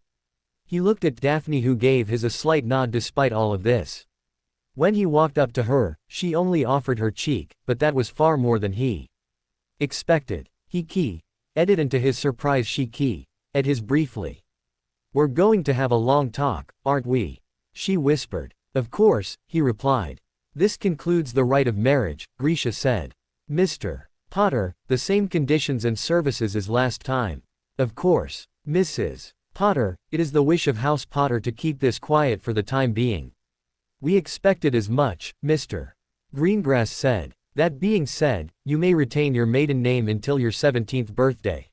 He looked at Daphne, who gave his a slight nod despite all of this. When he walked up to her, she only offered her cheek, but that was far more than he expected. He key ed, and to his surprise she key ed his briefly. We're going to have a long talk, aren't we? She whispered. Of course, he replied. This concludes the rite of marriage, Grisha said. Mr. Potter, the same conditions and services as last time. Of course. Mrs. Potter, it is the wish of House Potter to keep this quiet for the time being. We expected as much, Mr. Greengrass said. That being said, you may retain your maiden name until your 17th birthday.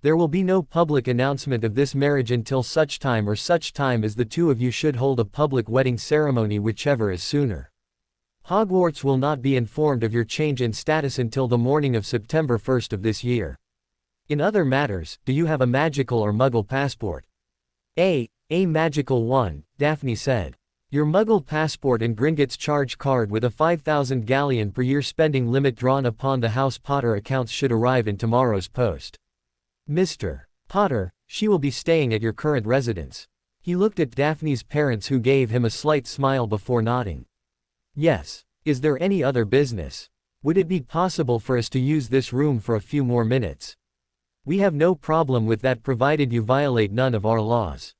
There will be no public announcement of this marriage until such time as the two of you should hold a public wedding ceremony, whichever is sooner. Hogwarts will not be informed of your change in status until the morning of September 1st of this year. In other matters, do you have a magical or muggle passport? A magical one, Daphne said. Your muggle passport and Gringotts charge card with a 5,000 galleon per year spending limit drawn upon the House Potter accounts should arrive in tomorrow's post. Mr. Potter, she will be staying at your current residence. He looked at Daphne's parents, who gave him a slight smile before nodding. Yes. Is there any other business? Would it be possible for us to use this room for a few more minutes? We have no problem with that provided you violate none of our laws.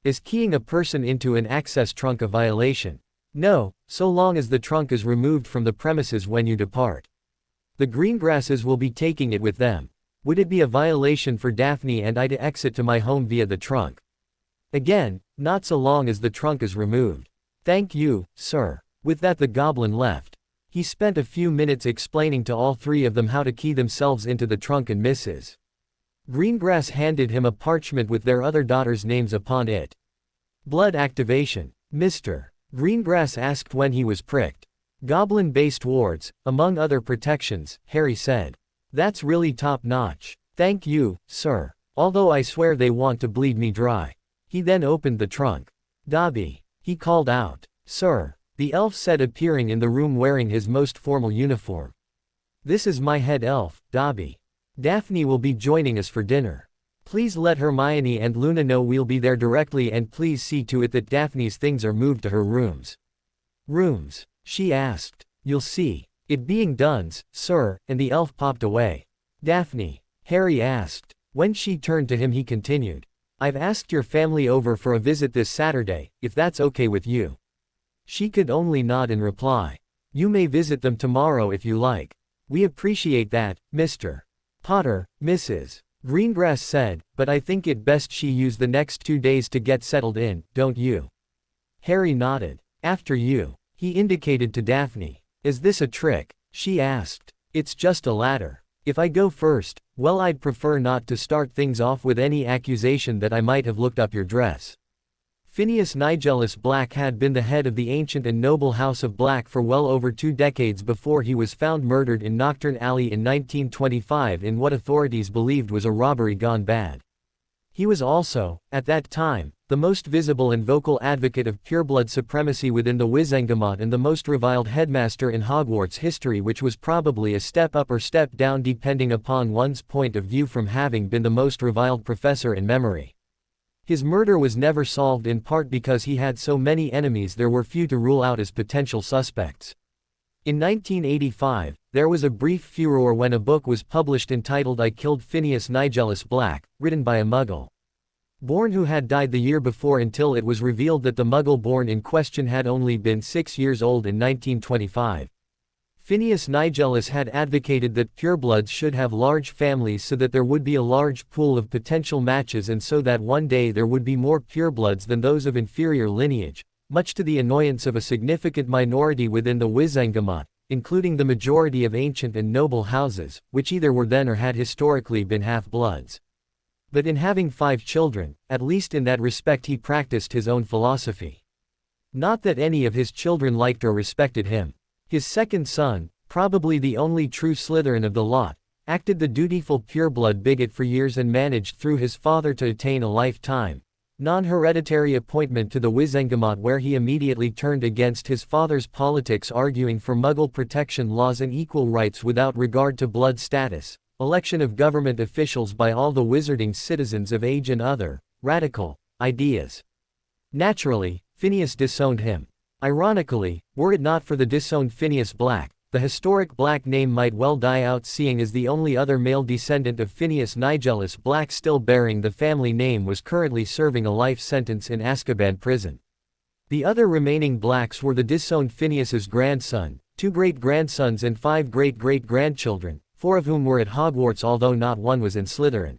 Is keying a person into an access trunk a violation? No, so long as the trunk is removed from the premises when you depart. The Greengrasses will be taking it with them. Would it be a violation for Daphne and I to exit to my home via the trunk? Again, not so long as the trunk is removed. Thank you, sir. With that the goblin left. He spent a few minutes explaining to all three of them how to key themselves into the trunk, and Mrs. Greengrass handed him a parchment with their other daughters' names upon it. Blood activation. Mr. Greengrass asked when he was pricked. Goblin-based wards, among other protections, Harry said. That's really top-notch. Thank you, sir. Although I swear they want to bleed me dry. He then opened the trunk. Dobby, he called out. Sir, the elf said, appearing in the room wearing his most formal uniform. This is my head elf, Dobby. Daphne will be joining us for dinner. Please let Hermione and Luna know we'll be there directly, and please see to it that Daphne's things are moved to her rooms. Rooms? She asked. You'll see it being done, sir, and the elf popped away. Daphne? Harry asked. When she turned to him he continued. I've asked your family over for a visit this Saturday, if that's okay with you. She could only nod in reply. You may visit them tomorrow if you like. We appreciate that, Mr. Potter, Mrs. Greengrass said, but I think it best she use the next 2 days to get settled in, don't you? Harry nodded. After you. He indicated to Daphne. Is this a trick? She asked. It's just a ladder. If I go first, well, I'd prefer not to start things off with any accusation that I might have looked up your dress. Phineas Nigellus Black had been the head of the ancient and noble House of Black for well over 2 decades before he was found murdered in Knockturn Alley in 1925 in what authorities believed was a robbery gone bad. He was also, at that time, the most visible and vocal advocate of pureblood supremacy within the Wizengamot and the most reviled headmaster in Hogwarts history, which was probably a step up or step down depending upon one's point of view from having been the most reviled professor in memory. His murder was never solved, in part because he had so many enemies there were few to rule out as potential suspects. In 1985, there was a brief furor when a book was published entitled I Killed Phineas Nigellus Black, written by a Muggle born who had died the year before, until it was revealed that the Muggle born in question had only been 6 years old in 1925. Phineas Nigellus had advocated that purebloods should have large families so that there would be a large pool of potential matches, and so that one day there would be more purebloods than those of inferior lineage, much to the annoyance of a significant minority within the Wizengamot, including the majority of ancient and noble houses, which either were then or had historically been half-bloods. But in having 5 children, at least in that respect he practiced his own philosophy. Not that any of his children liked or respected him. His second son, probably the only true Slytherin of the lot, acted the dutiful pureblood bigot for years and managed through his father to attain a lifetime, non-hereditary appointment to the Wizengamot, where he immediately turned against his father's politics, arguing for Muggle protection laws and equal rights without regard to blood status, election of government officials by all the wizarding citizens of age, and other radical ideas. Naturally, Phineas disowned him. Ironically, were it not for the disowned Phineas Black, the historic Black name might well die out, seeing as the only other male descendant of Phineas Nigellus Black still bearing the family name was currently serving a life sentence in Azkaban prison. The other remaining Blacks were the disowned Phineas's grandson, 2 great-grandsons and 5 great-great-grandchildren, 4 of whom were at Hogwarts, although not one was in Slytherin.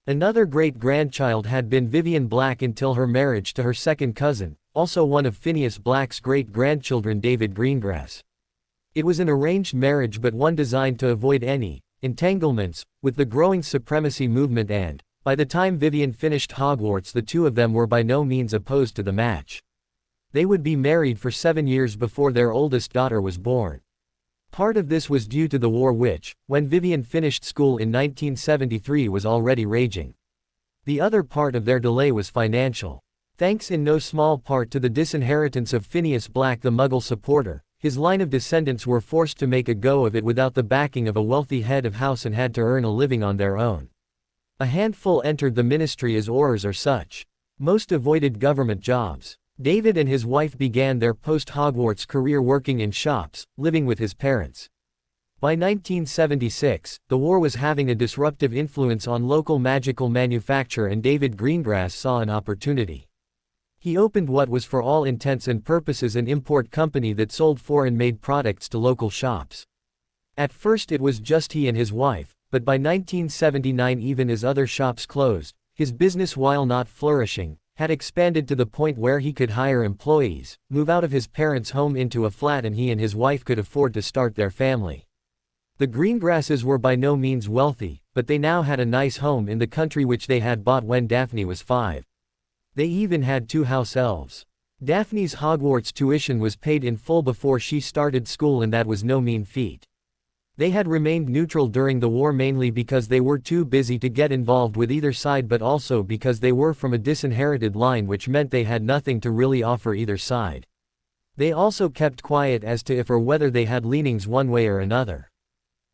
Another great-grandchild had been Vivian Black until her marriage to her second cousin, also one of Phineas Black's great-grandchildren David Greengrass. It was an arranged marriage but one designed to avoid any entanglements with the growing supremacy movement and, by the time Vivian finished Hogwarts, the two of them were by no means opposed to the match. They would be married for 7 years before their oldest daughter was born. Part of this was due to the war which, when Vivian finished school in 1973, was already raging. The other part of their delay was financial. Thanks in no small part to the disinheritance of Phineas Black, the Muggle supporter, his line of descendants were forced to make a go of it without the backing of a wealthy head of house and had to earn a living on their own. A handful entered the ministry as aurors or such. Most avoided government jobs. David and his wife began their post-Hogwarts career working in shops, living with his parents. By 1976, the war was having a disruptive influence on local magical manufacture and David Greengrass saw an opportunity. He opened what was for all intents and purposes an import company that sold foreign-made products to local shops. At first it was just he and his wife, but by 1979 even as other shops closed, his business, while not flourishing, had expanded to the point where he could hire employees, move out of his parents' home into a flat, and he and his wife could afford to start their family. The Greengrasses were by no means wealthy, but they now had a nice home in the country which they had bought when Daphne was 5. They even had 2 house elves. Daphne's Hogwarts tuition was paid in full before she started school, and that was no mean feat. They had remained neutral during the war mainly because they were too busy to get involved with either side, but also because they were from a disinherited line, which meant they had nothing to really offer either side. They also kept quiet as to if or whether they had leanings one way or another.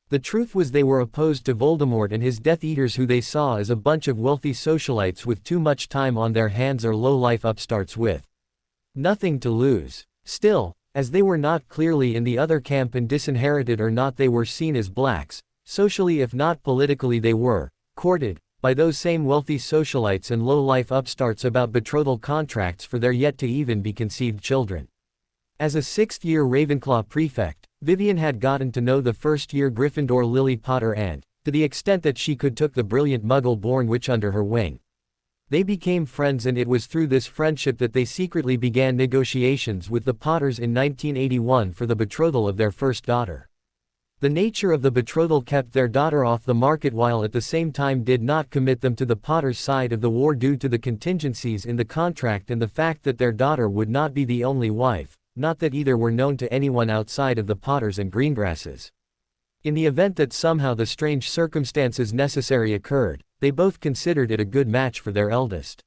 The truth was they were opposed to Voldemort and his Death Eaters, who they saw as a bunch of wealthy socialites with too much time on their hands or low-life upstarts with nothing to lose. Still, as they were not clearly in the other camp and disinherited or not, they were seen as blacks. Socially if not politically they were courted by those same wealthy socialites and low-life upstarts about betrothal contracts for their yet-to-even-be-conceived children. As a 6th-year Ravenclaw prefect, Vivian had gotten to know the first-year Gryffindor Lily Potter and, to the extent that she could, took the brilliant Muggle-born witch under her wing. They became friends, and it was through this friendship that they secretly began negotiations with the Potters in 1981 for the betrothal of their first daughter. The nature of the betrothal kept their daughter off the market while at the same time did not commit them to the Potters' side of the war due to the contingencies in the contract and the fact that their daughter would not be the only wife, not that either were known to anyone outside of the Potters and Greengrasses. In the event that somehow the strange circumstances necessary occurred, they both considered it a good match for their eldest.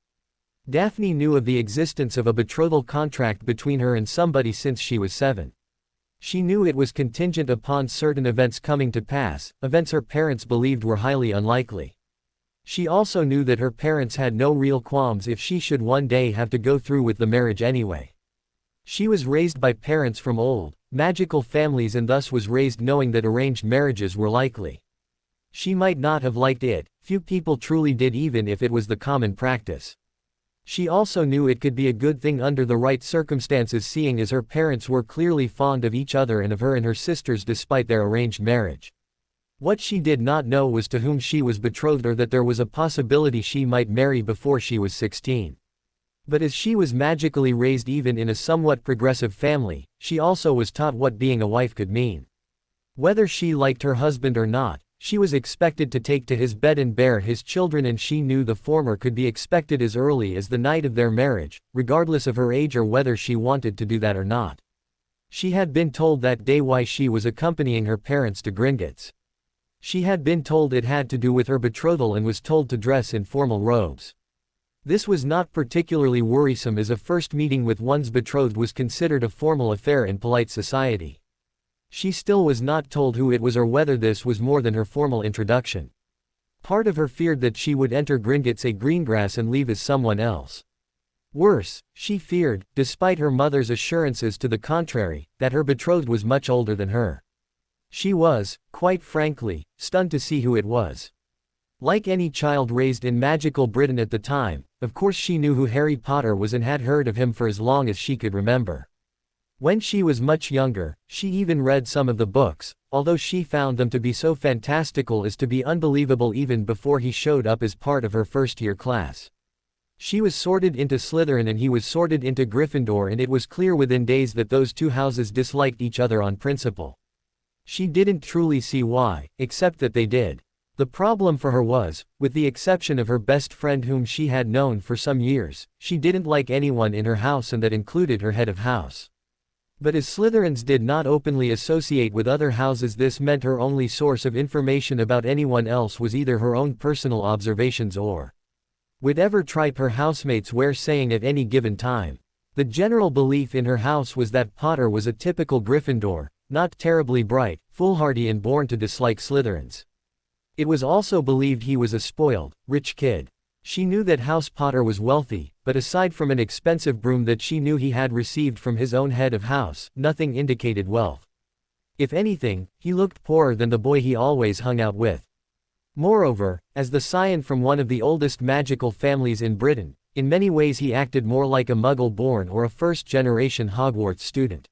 Daphne knew of the existence of a betrothal contract between her and somebody since she was 7. She knew it was contingent upon certain events coming to pass, events her parents believed were highly unlikely. She also knew that her parents had no real qualms if she should one day have to go through with the marriage anyway. She was raised by parents from old, magical families and thus was raised knowing that arranged marriages were likely. She might not have liked it, few people truly did even if it was the common practice. She also knew it could be a good thing under the right circumstances, seeing as her parents were clearly fond of each other and of her and her sisters despite their arranged marriage. What she did not know was to whom she was betrothed, or that there was a possibility she might marry before she was 16. But as she was magically raised even in a somewhat progressive family, she also was taught what being a wife could mean. Whether she liked her husband or not, she was expected to take to his bed and bear his children, and she knew the former could be expected as early as the night of their marriage, regardless of her age or whether she wanted to do that or not. She had been told that day why she was accompanying her parents to Gringotts. She had been told it had to do with her betrothal and was told to dress in formal robes. This was not particularly worrisome, as a first meeting with one's betrothed was considered a formal affair in polite society. She still was not told who it was or whether this was more than her formal introduction. Part of her feared that she would enter Gringotts a Greengrass and leave as someone else. Worse, she feared, despite her mother's assurances to the contrary, that her betrothed was much older than her. She was, quite frankly, stunned to see who it was. Like any child raised in magical Britain at the time, of course she knew who Harry Potter was and had heard of him for as long as she could remember. When she was much younger, she even read some of the books, although she found them to be so fantastical as to be unbelievable even before he showed up as part of her first-year class. She was sorted into Slytherin and he was sorted into Gryffindor, and it was clear within days that those two houses disliked each other on principle. She didn't truly see why, except that they did. The problem for her was, with the exception of her best friend whom she had known for some years, she didn't like anyone in her house, and that included her head of house. But as Slytherins did not openly associate with other houses, this meant her only source of information about anyone else was either her own personal observations or whatever tripe her housemates were saying at any given time. The general belief in her house was that Potter was a typical Gryffindor, not terribly bright, foolhardy and born to dislike Slytherins. It was also believed he was a spoiled, rich kid. She knew that House Potter was wealthy, but aside from an expensive broom that she knew he had received from his own head of house, nothing indicated wealth. If anything, he looked poorer than the boy he always hung out with. Moreover, as the scion from one of the oldest magical families in Britain, in many ways he acted more like a Muggle-born or a first-generation Hogwarts student.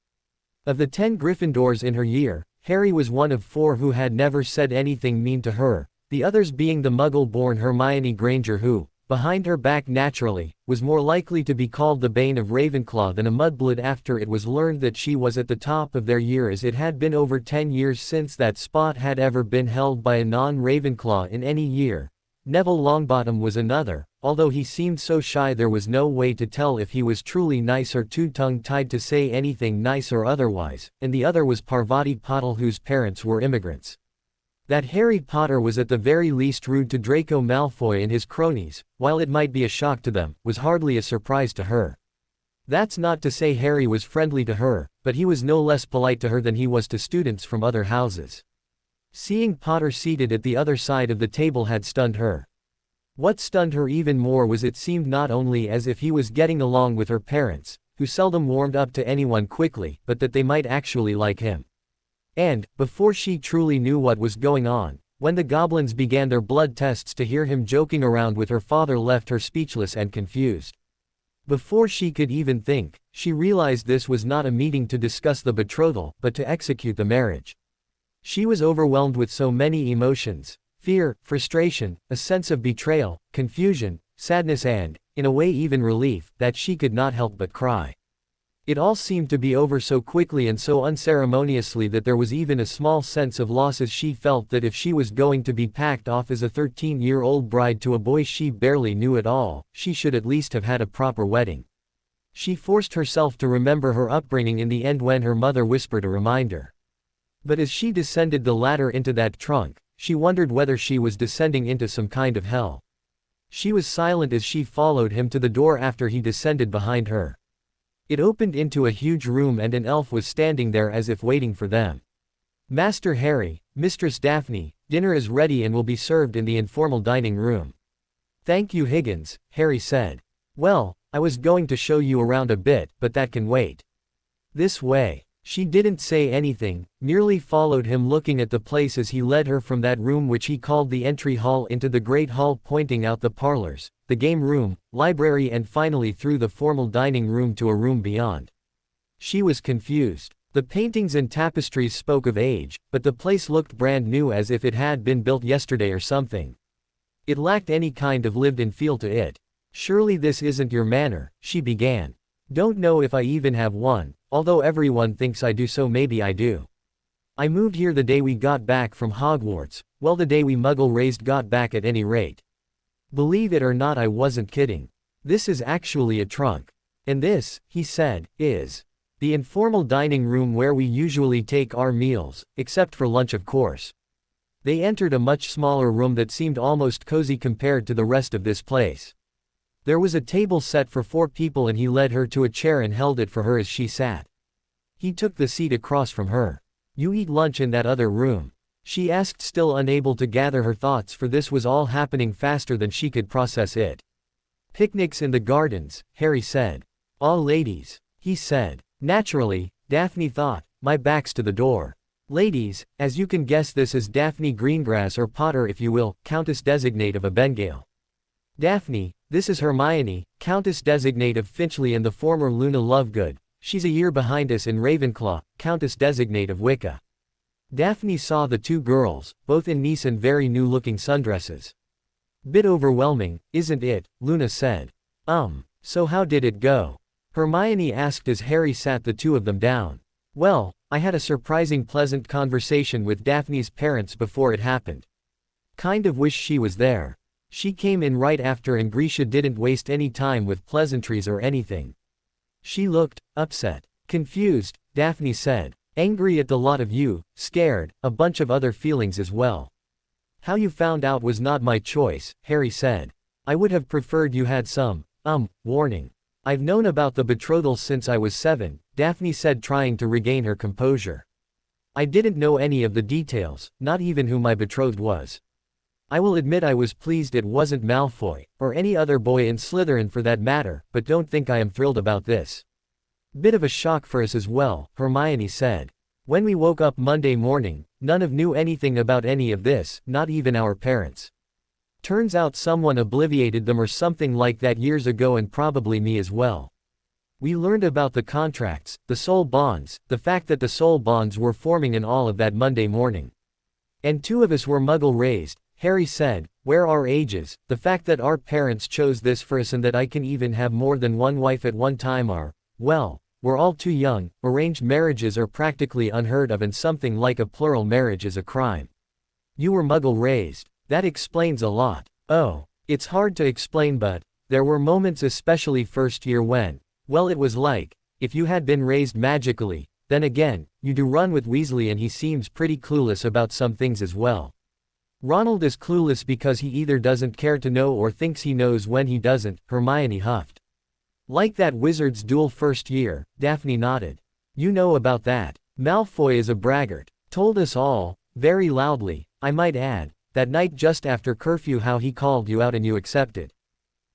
Of the 10 Gryffindors in her year, Harry was one of 4 who had never said anything mean to her, the others being the Muggle-born Hermione Granger who, behind her back naturally, was more likely to be called the Bane of Ravenclaw than a mudblood after it was learned that she was at the top of their year, as it had been over 10 years since that spot had ever been held by a non-Ravenclaw in any year. Neville Longbottom was another, although he seemed so shy there was no way to tell if he was truly nice or too tongue-tied to say anything nice or otherwise, and the other was Parvati Patil, whose parents were immigrants. That Harry Potter was at the very least rude to Draco Malfoy and his cronies, while it might be a shock to them, was hardly a surprise to her. That's not to say Harry was friendly to her, but he was no less polite to her than he was to students from other houses. Seeing Potter seated at the other side of the table had stunned her. What stunned her even more was it seemed not only as if he was getting along with her parents, who seldom warmed up to anyone quickly, but that they might actually like him. And, before she truly knew what was going on, when the goblins began their blood tests, to hear him joking around with her father left her speechless and confused. Before she could even think, she realized this was not a meeting to discuss the betrothal, but to execute the marriage. She was overwhelmed with so many emotions: fear, frustration, a sense of betrayal, confusion, sadness and, in a way even relief, that she could not help but cry. It all seemed to be over so quickly and so unceremoniously that there was even a small sense of loss, as she felt that if she was going to be packed off as a 13-year-old bride to a boy she barely knew at all, she should at least have had a proper wedding. She forced herself to remember her upbringing in the end when her mother whispered a reminder. But as she descended the ladder into that trunk, she wondered whether she was descending into some kind of hell. She was silent as she followed him to the door after he descended behind her. It opened into a huge room and an elf was standing there as if waiting for them. "Master Harry, Mistress Daphne, dinner is ready and will be served in the informal dining room." "Thank you, Higgins," Harry said. "Well, I was going to show you around a bit, but that can wait." "This way." She didn't say anything, merely followed him, looking at the place as he led her from that room which he called the entry hall into the great hall, pointing out the parlors, the game room, library and finally through the formal dining room to a room beyond. She was confused. The paintings and tapestries spoke of age, but the place looked brand new, as if it had been built yesterday or something. It lacked any kind of lived-in feel to it. "Surely this isn't your manor," she began. "Don't know if I even have one. Although everyone thinks I do, so maybe I do. I moved here the day we got back from Hogwarts, well, the day we Muggle-raised got back at any rate. Believe it or not, I wasn't kidding. This is actually a trunk. And this," he said, "is the informal dining room where we usually take our meals, except for lunch of course." They entered a much smaller room that seemed almost cozy compared to the rest of this place. There was a table set for 4 people and he led her to a chair and held it for her as she sat. He took the seat across from her. "You eat lunch in that other room?" she asked, still unable to gather her thoughts, for this was all happening faster than she could process it. "Picnics in the gardens," Harry said. "All ladies," he said. Naturally, Daphne thought, "My back's to the door. Ladies, as you can guess, this is Daphne Greengrass, or Potter if you will, Countess Designate of Abengale. Daphne, this is Hermione, Countess Designate of Finchley and the former Luna Lovegood. She's a year behind us in Ravenclaw, Countess Designate of Wicca." Daphne saw the 2 girls, both in nice and very new-looking sundresses. "Bit overwhelming, isn't it?" Luna said. So how did it go? Hermione asked as Harry sat the two of them down. Well, I had a surprising pleasant conversation with Daphne's parents before it happened. Kind of wish she was there. She came in right after and Grisha didn't waste any time with pleasantries or anything. She looked upset. Confused, Daphne said. Angry at the lot of you, scared, a bunch of other feelings as well. How you found out was not my choice, Harry said. I would have preferred you had some, warning. I've known about the betrothal since I was 7, Daphne said, trying to regain her composure. I didn't know any of the details, not even who my betrothed was. I will admit I was pleased it wasn't Malfoy, or any other boy in Slytherin for that matter, but don't think I am thrilled about this. Bit of a shock for us as well, Hermione said. When we woke up Monday morning, none of knew anything about any of this, not even our parents. Turns out someone obliviated them or something like that years ago, and probably me as well. We learned about the contracts, the soul bonds, the fact that the soul bonds were forming and all of that Monday morning. And 2 of us were Muggle raised, Harry said, where our ages, the fact that our parents chose this for us and that I can even have more than one wife at one time are, well, we're all too young. Arranged marriages are practically unheard of and something like a plural marriage is a crime. You were Muggle raised. That explains a lot. Oh, it's hard to explain, but there were moments, especially first year, when, well, it was like, if you had been raised magically, then again, you do run with Weasley and he seems pretty clueless about some things as well. Ronald is clueless because he either doesn't care to know or thinks he knows when he doesn't, Hermione huffed. Like that wizard's duel first year, Daphne nodded. You know about that. Malfoy is a braggart. Told us all, very loudly, I might add, that night just after curfew, how he called you out and you accepted.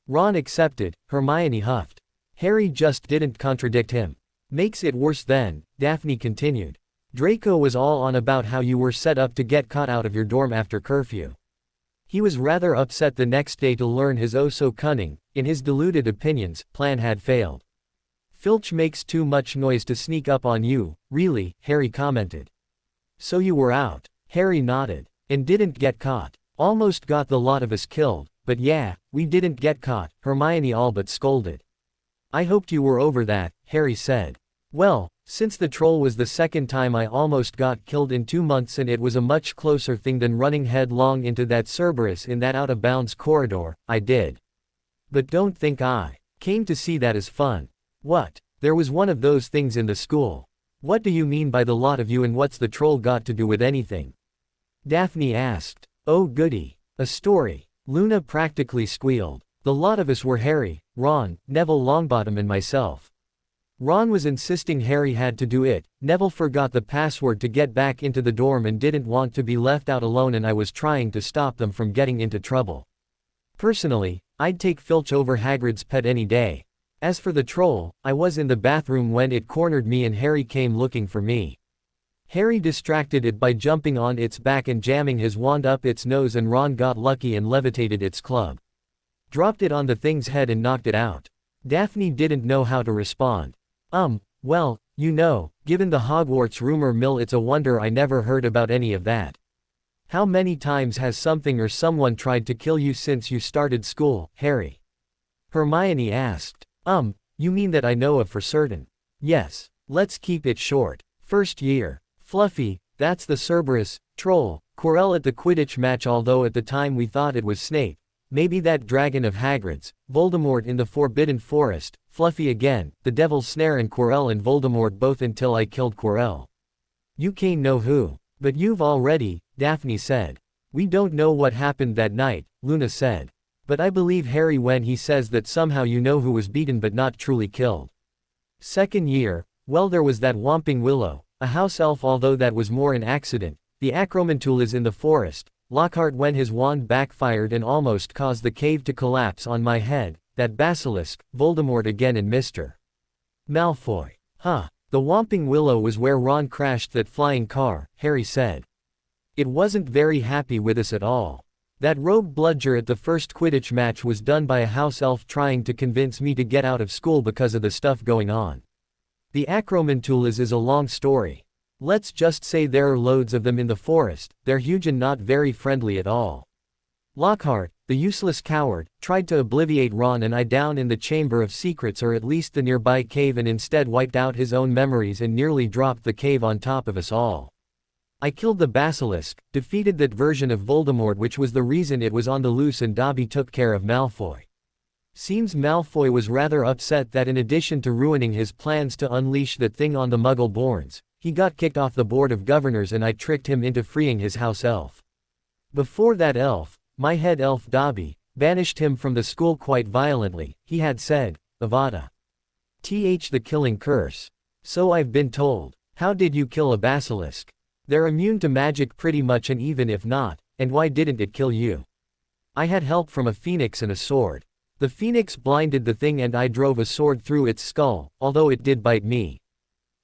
Ron accepted, Hermione huffed. Harry just didn't contradict him. Makes it worse then, Daphne continued. Draco was all on about how you were set up to get caught out of your dorm after curfew. He was rather upset the next day to learn his oh so cunning, in his deluded opinions, plan had failed. Filch makes too much noise to sneak up on you, really, Harry commented. So you were out. Harry nodded. And didn't get caught. Almost got the lot of us killed, but yeah, we didn't get caught, Hermione all but scolded. I hoped you were over that, Harry said. Well, since the troll was the second time I almost got killed in 2 months and it was a much closer thing than running headlong into that Cerberus in that out-of-bounds corridor, I did. But don't think I came to see that as fun. What? There was one of those things in the school. What do you mean by the lot of you and what's the troll got to do with anything? Daphne asked. Oh goody. A story. Luna practically squealed. The lot of us were Harry, Ron, Neville Longbottom and myself. Ron was insisting Harry had to do it. Neville forgot the password to get back into the dorm and didn't want to be left out alone, and I was trying to stop them from getting into trouble. Personally, I'd take Filch over Hagrid's pet any day. As for the troll, I was in the bathroom when it cornered me and Harry came looking for me. Harry distracted it by jumping on its back and jamming his wand up its nose, and Ron got lucky and levitated its club. Dropped it on the thing's head and knocked it out. Daphne didn't know how to respond. Well, you know, given the Hogwarts rumor mill, it's a wonder I never heard about any of that. How many times has something or someone tried to kill you since you started school, Harry? Hermione asked. You mean that I know of for certain? Yes. Let's keep it short. First year. Fluffy, that's the Cerberus, troll, Quirrell at the Quidditch match, although at the time we thought it was Snape. Maybe that dragon of Hagrid's, Voldemort in the Forbidden Forest, Fluffy again, the Devil's Snare, and Quirrell and Voldemort both until I killed Quirrell. You can't know who. But you've already, Daphne said. We don't know what happened that night, Luna said. But I believe Harry when he says that somehow you know who was beaten but not truly killed. Second year, well, there was that Whomping Willow, a house elf, although that was more an accident. The Acromantul is in the forest. Lockhart when his wand backfired and almost caused the cave to collapse on my head. That basilisk, Voldemort again, and Mr. Malfoy. Huh. The Whomping Willow was where Ron crashed that flying car, Harry said. It wasn't very happy with us at all. That rogue bludger at the first Quidditch match was done by a house elf trying to convince me to get out of school because of the stuff going on. The Acromantul is a long story. Let's just say there are loads of them in the forest. They're huge and not very friendly at all. Lockhart, the useless coward, tried to obliviate Ron and I down in the Chamber of Secrets or at least the nearby cave and instead wiped out his own memories and nearly dropped the cave on top of us all. I killed the basilisk, defeated that version of Voldemort which was the reason it was on the loose and Dobby took care of Malfoy. Seems Malfoy was rather upset that in addition to ruining his plans to unleash that thing on the Muggle-borns, he got kicked off the board of governors and I tricked him into freeing his house elf. Before that elf, my head elf Dobby, banished him from the school quite violently, he had said, Avada. The killing curse. So I've been told. How did you kill a basilisk? They're immune to magic pretty much and even if not, and why didn't it kill you? I had help from a phoenix and a sword. The phoenix blinded the thing and I drove a sword through its skull, although it did bite me.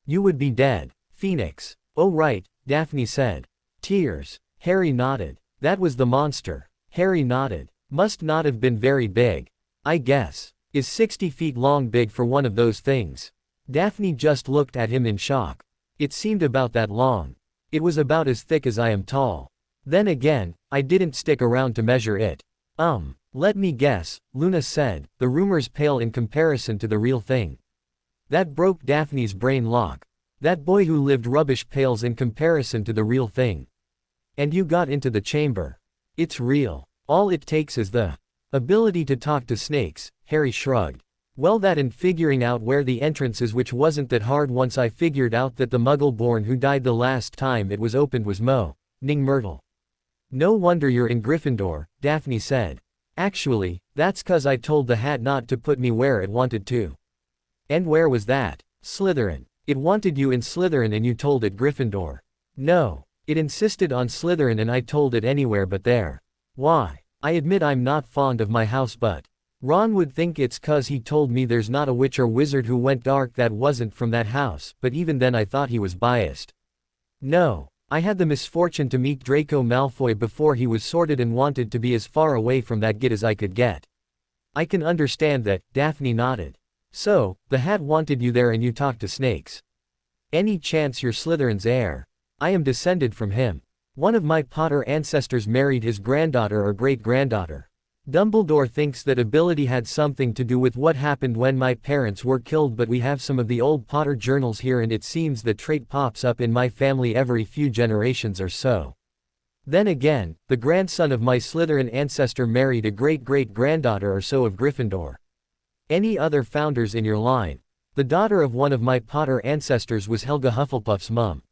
You would be dead. Phoenix. Oh right, Daphne said. Tears. Harry nodded. That was the monster. Harry nodded. Must not have been very big. I guess. Is 60 feet long big for one of those things? Daphne just looked at him in shock. It seemed about that long. It was about as thick as I am tall. Then again, I didn't stick around to measure it. Let me guess, Luna said, the rumors pale in comparison to the real thing. That broke Daphne's brain lock. That boy who lived rubbish pales in comparison to the real thing. And you got into the chamber. It's real. All it takes is the ability to talk to snakes, Harry shrugged. Well that and figuring out where the entrance is which wasn't that hard once I figured out that the Muggle-born who died the last time it was opened was Ning Myrtle. No wonder you're in Gryffindor, Daphne said. Actually, that's 'cause I told the hat not to put me where it wanted to. And where was that? Slytherin. It wanted you in Slytherin and you told it Gryffindor. No. It insisted on Slytherin and I told it anywhere but there. Why? I admit I'm not fond of my house but Ron would think it's 'cause he told me there's not a witch or wizard who went dark that wasn't from that house, but even then I thought he was biased. No. I had the misfortune to meet Draco Malfoy before he was sorted and wanted to be as far away from that git as I could get. I can understand that, Daphne nodded. So, the hat wanted you there and you talked to snakes. Any chance you're Slytherin's heir? I am descended from him. One of my Potter ancestors married his granddaughter or great-granddaughter. Dumbledore thinks that ability had something to do with what happened when my parents were killed but we have some of the old Potter journals here and it seems the trait pops up in my family every few generations or so. Then again, the grandson of my Slytherin ancestor married a great-great-granddaughter or so of Gryffindor. Any other founders in your line? The daughter of one of my Potter ancestors was Helga Hufflepuff's mum.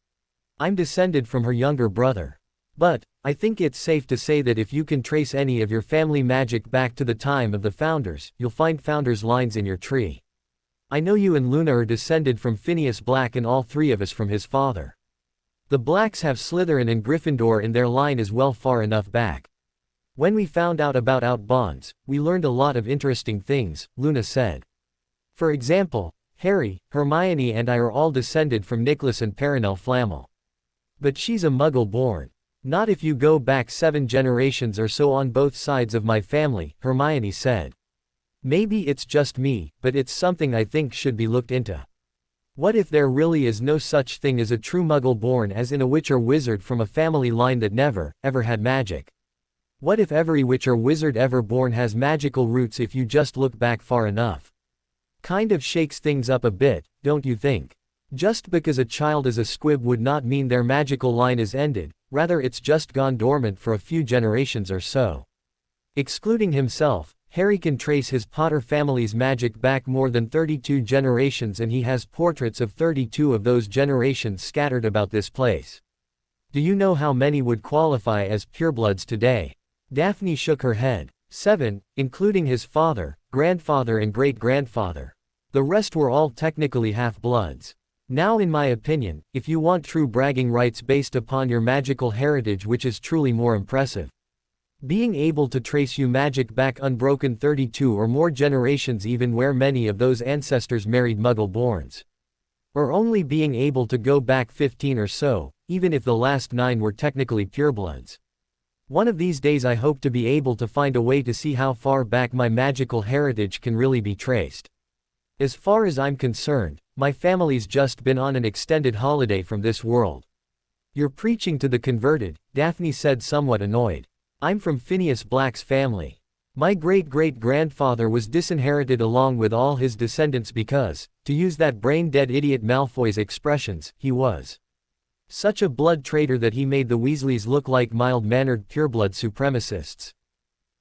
I'm descended from her younger brother. But, I think it's safe to say that if you can trace any of your family magic back to the time of the founders, you'll find founders' lines in your tree. I know you and Luna are descended from Phineas Black and all three of us from his father. The Blacks have Slytherin and Gryffindor in their line as well far enough back. When we found out about outbonds, we learned a lot of interesting things, Luna said. For example, Harry, Hermione and I are all descended from Nicholas and Perenelle Flammel. But she's a Muggle-born. Not if you go back 7 generations or so on both sides of my family, Hermione said. Maybe it's just me, but it's something I think should be looked into. What if there really is no such thing as a true Muggle-born as in a witch or wizard from a family line that never, ever had magic? What if every witch or wizard ever born has magical roots if you just look back far enough? Kind of shakes things up a bit, don't you think? Just because a child is a squib would not mean their magical line is ended, rather it's just gone dormant for a few generations or so. Excluding himself, Harry can trace his Potter family's magic back more than 32 generations and he has portraits of 32 of those generations scattered about this place. Do you know how many would qualify as purebloods today? Daphne shook her head. 7, including his father, grandfather and great-grandfather. The rest were all technically half-bloods. Now in my opinion, if you want true bragging rights based upon your magical heritage which is truly more impressive. Being able to trace your magic back unbroken 32 or more generations even where many of those ancestors married Muggle-borns. Or only being able to go back 15 or so, even if the last 9 were technically purebloods. One of these days I hope to be able to find a way to see how far back my magical heritage can really be traced. As far as I'm concerned, my family's just been on an extended holiday from this world. You're preaching to the converted, Daphne said somewhat annoyed. I'm from Phineas Black's family. My great-great-grandfather was disinherited along with all his descendants because, to use that brain-dead idiot Malfoy's expressions, he was such a blood traitor that he made the Weasleys look like mild-mannered pureblood supremacists.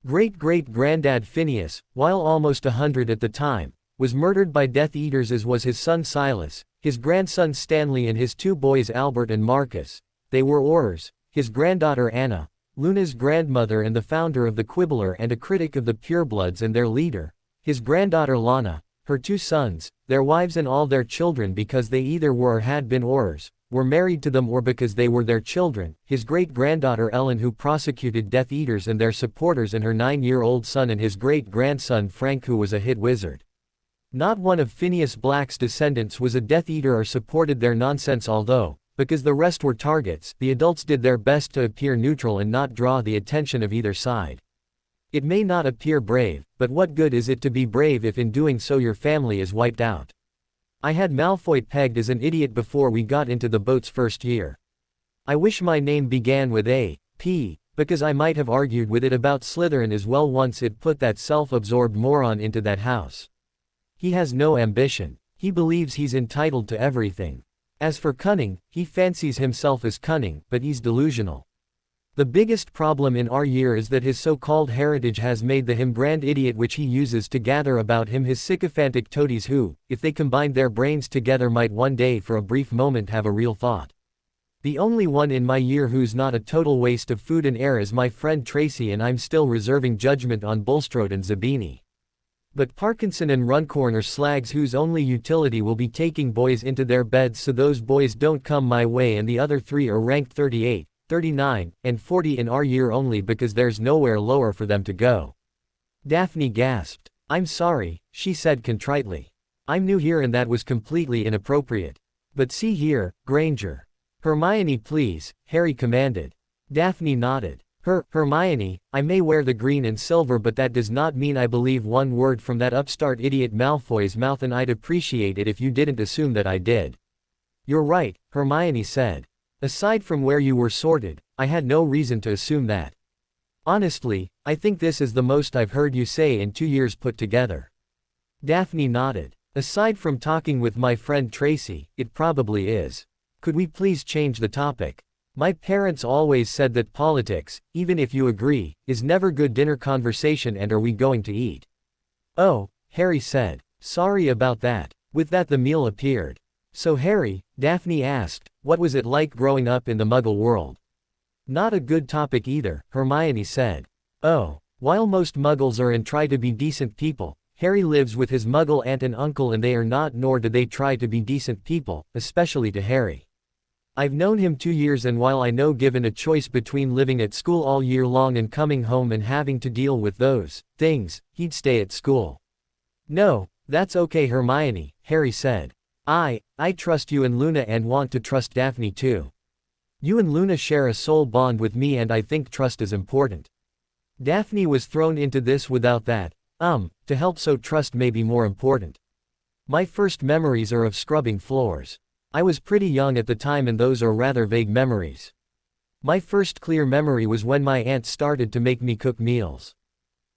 Great-great-granddad Phineas, while almost 100 at the time, was murdered by Death Eaters, as was his son Silas, his grandson Stanley and his two boys Albert and Marcus. They were Aurors, his granddaughter Anna, Luna's grandmother and the founder of the Quibbler and a critic of the purebloods, and their leader, his granddaughter Lana, her two sons, their wives and all their children, because they either were or had been Aurors, were married to them, or because they were their children, his great-granddaughter Ellen, who prosecuted Death Eaters and their supporters, and her 9-year-old son, and his great-grandson Frank, who was a hit wizard. Not one of Phineas Black's descendants was a Death Eater or supported their nonsense, although, because the rest were targets, the adults did their best to appear neutral and not draw the attention of either side. It may not appear brave, but what good is it to be brave if in doing so your family is wiped out? I had Malfoy pegged as an idiot before we got into the boat's first year. I wish my name began with A, P, because I might have argued with it about Slytherin as well once it put that self-absorbed moron into that house. He has no ambition. He believes he's entitled to everything. As for cunning, he fancies himself as cunning, but he's delusional. The biggest problem in our year is that his so-called heritage has made the him brand idiot, which he uses to gather about him his sycophantic toadies who, if they combined their brains together, might one day for a brief moment have a real thought. The only one in my year who's not a total waste of food and air is my friend Tracy, and I'm still reserving judgment on Bulstrode and Zabini. But Parkinson and Runcorn are slags whose only utility will be taking boys into their beds, so those boys don't come my way, and the other three are ranked 38, 39, and 40 in our year only because there's nowhere lower for them to go. Daphne gasped. I'm sorry, she said contritely. I'm new here and that was completely inappropriate. But see here, Granger. Hermione, please, Harry commanded. Daphne nodded. Hermione, I may wear the green and silver, but that does not mean I believe one word from that upstart idiot Malfoy's mouth, and I'd appreciate it if you didn't assume that I did. You're right, Hermione said. Aside from where you were sorted, I had no reason to assume that. Honestly, I think this is the most I've heard you say in 2 years put together. Daphne nodded. Aside from talking with my friend Tracy, it probably is. Could we please change the topic? My parents always said that politics, even if you agree, is never good dinner conversation, and are we going to eat? Oh, Harry said. Sorry about that. With that the meal appeared. So Harry, Daphne asked, what was it like growing up in the Muggle world? Not a good topic either, Hermione said. Oh, while most Muggles are and try to be decent people, Harry lives with his Muggle aunt and uncle, and they are not, nor do they try to be decent people, especially to Harry. I've known him 2 years, and while I know given a choice between living at school all year long and coming home and having to deal with those things, he'd stay at school. No, that's okay, Hermione, Harry said. I trust you and Luna and want to trust Daphne too. You and Luna share a soul bond with me, and I think trust is important. Daphne was thrown into this without that, to help, so trust may be more important. My first memories are of scrubbing floors. I was pretty young at the time, and those are rather vague memories. My first clear memory was when my aunt started to make me cook meals.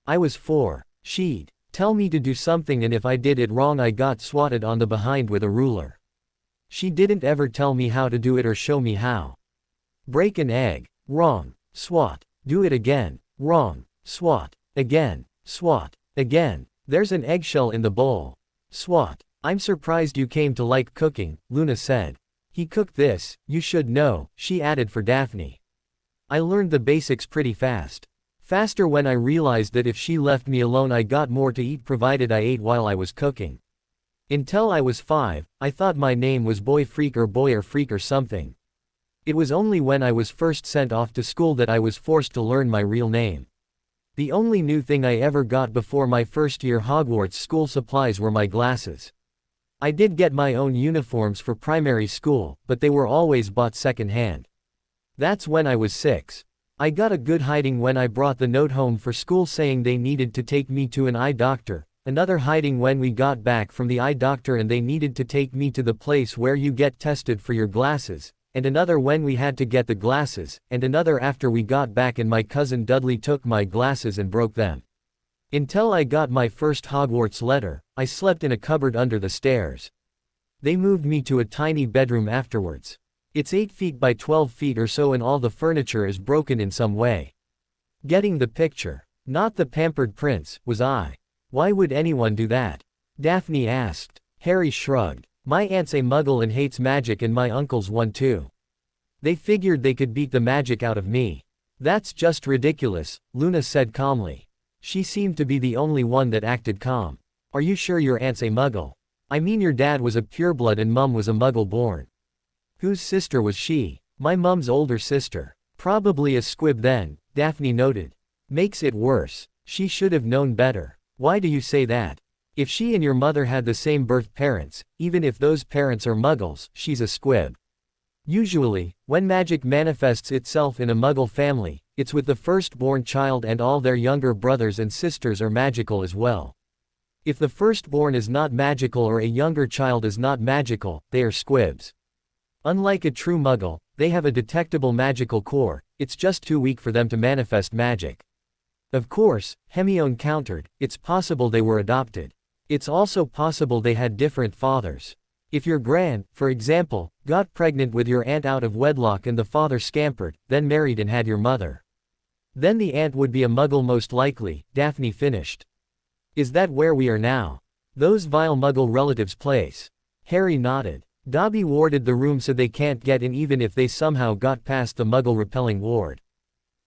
I was 4. She'd tell me to do something, and if I did it wrong I got swatted on the behind with a ruler. She didn't ever tell me how to do it or show me how. Break an egg. Wrong. Swat. Do it again. Wrong. Swat. Again. Swat. Again. There's an eggshell in the bowl. Swat. I'm surprised you came to like cooking, Luna said. He cooked this, you should know, she added for Daphne. I learned the basics pretty fast. Faster when I realized that if she left me alone I got more to eat provided I ate while I was cooking. Until I was 5, I thought my name was Boy Freak or something. It was only when I was first sent off to school that I was forced to learn my real name. The only new thing I ever got before my first year Hogwarts school supplies were my glasses. I did get my own uniforms for primary school, but they were always bought second-hand. That's when I was 6. I got a good hiding when I brought the note home for school saying they needed to take me to an eye doctor, another hiding when we got back from the eye doctor and they needed to take me to the place where you get tested for your glasses, and another when we had to get the glasses, and another after we got back and my cousin Dudley took my glasses and broke them. Until I got my first Hogwarts letter, I slept in a cupboard under the stairs. They moved me to a tiny bedroom afterwards. It's 8 feet by 12 feet or so and all the furniture is broken in some way. Getting the picture? Not the pampered prince, was I. Why would anyone do that? Daphne asked. Harry shrugged. My aunt's a muggle and hates magic and my uncle's one too. They figured they could beat the magic out of me. That's just ridiculous, Luna said calmly. She seemed to be the only one that acted calm. Are you sure your aunt's a muggle? I mean your dad was a pureblood and mum was a muggle born. Whose sister was she? My mum's older sister. Probably a squib then, Daphne noted. Makes it worse. She should have known better. Why do you say that? If she and your mother had the same birth parents, even if those parents are muggles, she's a squib. Usually, when magic manifests itself in a muggle family, it's with the firstborn child and all their younger brothers and sisters are magical as well. If the firstborn is not magical or a younger child is not magical, they are squibs. Unlike a true muggle, they have a detectable magical core, it's just too weak for them to manifest magic. Of course, Hermione countered, it's possible they were adopted. It's also possible they had different fathers. If your gran, for example, got pregnant with your aunt out of wedlock and the father scampered, then married and had your mother. Then the aunt would be a muggle most likely, Daphne finished. Is that where we are now? Those vile muggle relatives' place? Harry nodded. Dobby warded the room so they can't get in even if they somehow got past the muggle-repelling ward.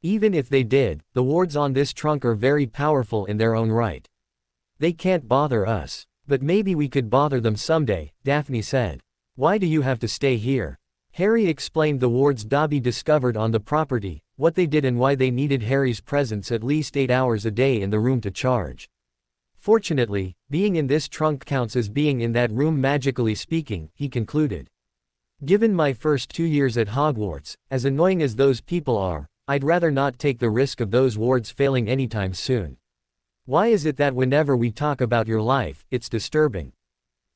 Even if they did, the wards on this trunk are very powerful in their own right. They can't bother us. But maybe we could bother them someday, Daphne said. Why do you have to stay here? Harry explained the wards Dobby discovered on the property, what they did and why they needed Harry's presence at least 8 hours a day in the room to charge. Fortunately, being in this trunk counts as being in that room magically speaking, he concluded. Given my first 2 years at Hogwarts, as annoying as those people are, I'd rather not take the risk of those wards failing anytime soon. Why is it that whenever we talk about your life, it's disturbing?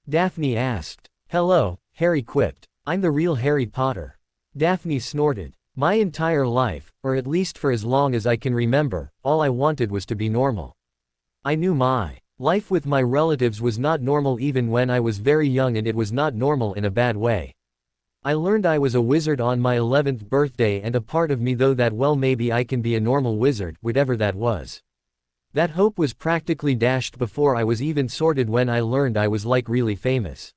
Daphne asked. Hello, Harry quipped. I'm the real Harry Potter. Daphne snorted. My entire life, or at least for as long as I can remember, all I wanted was to be normal. I knew my life with my relatives was not normal even when I was very young and it was not normal in a bad way. I learned I was a wizard on my 11th birthday and a part of me though that well maybe I can be a normal wizard, whatever that was. That hope was practically dashed before I was even sorted when I learned I was like really famous.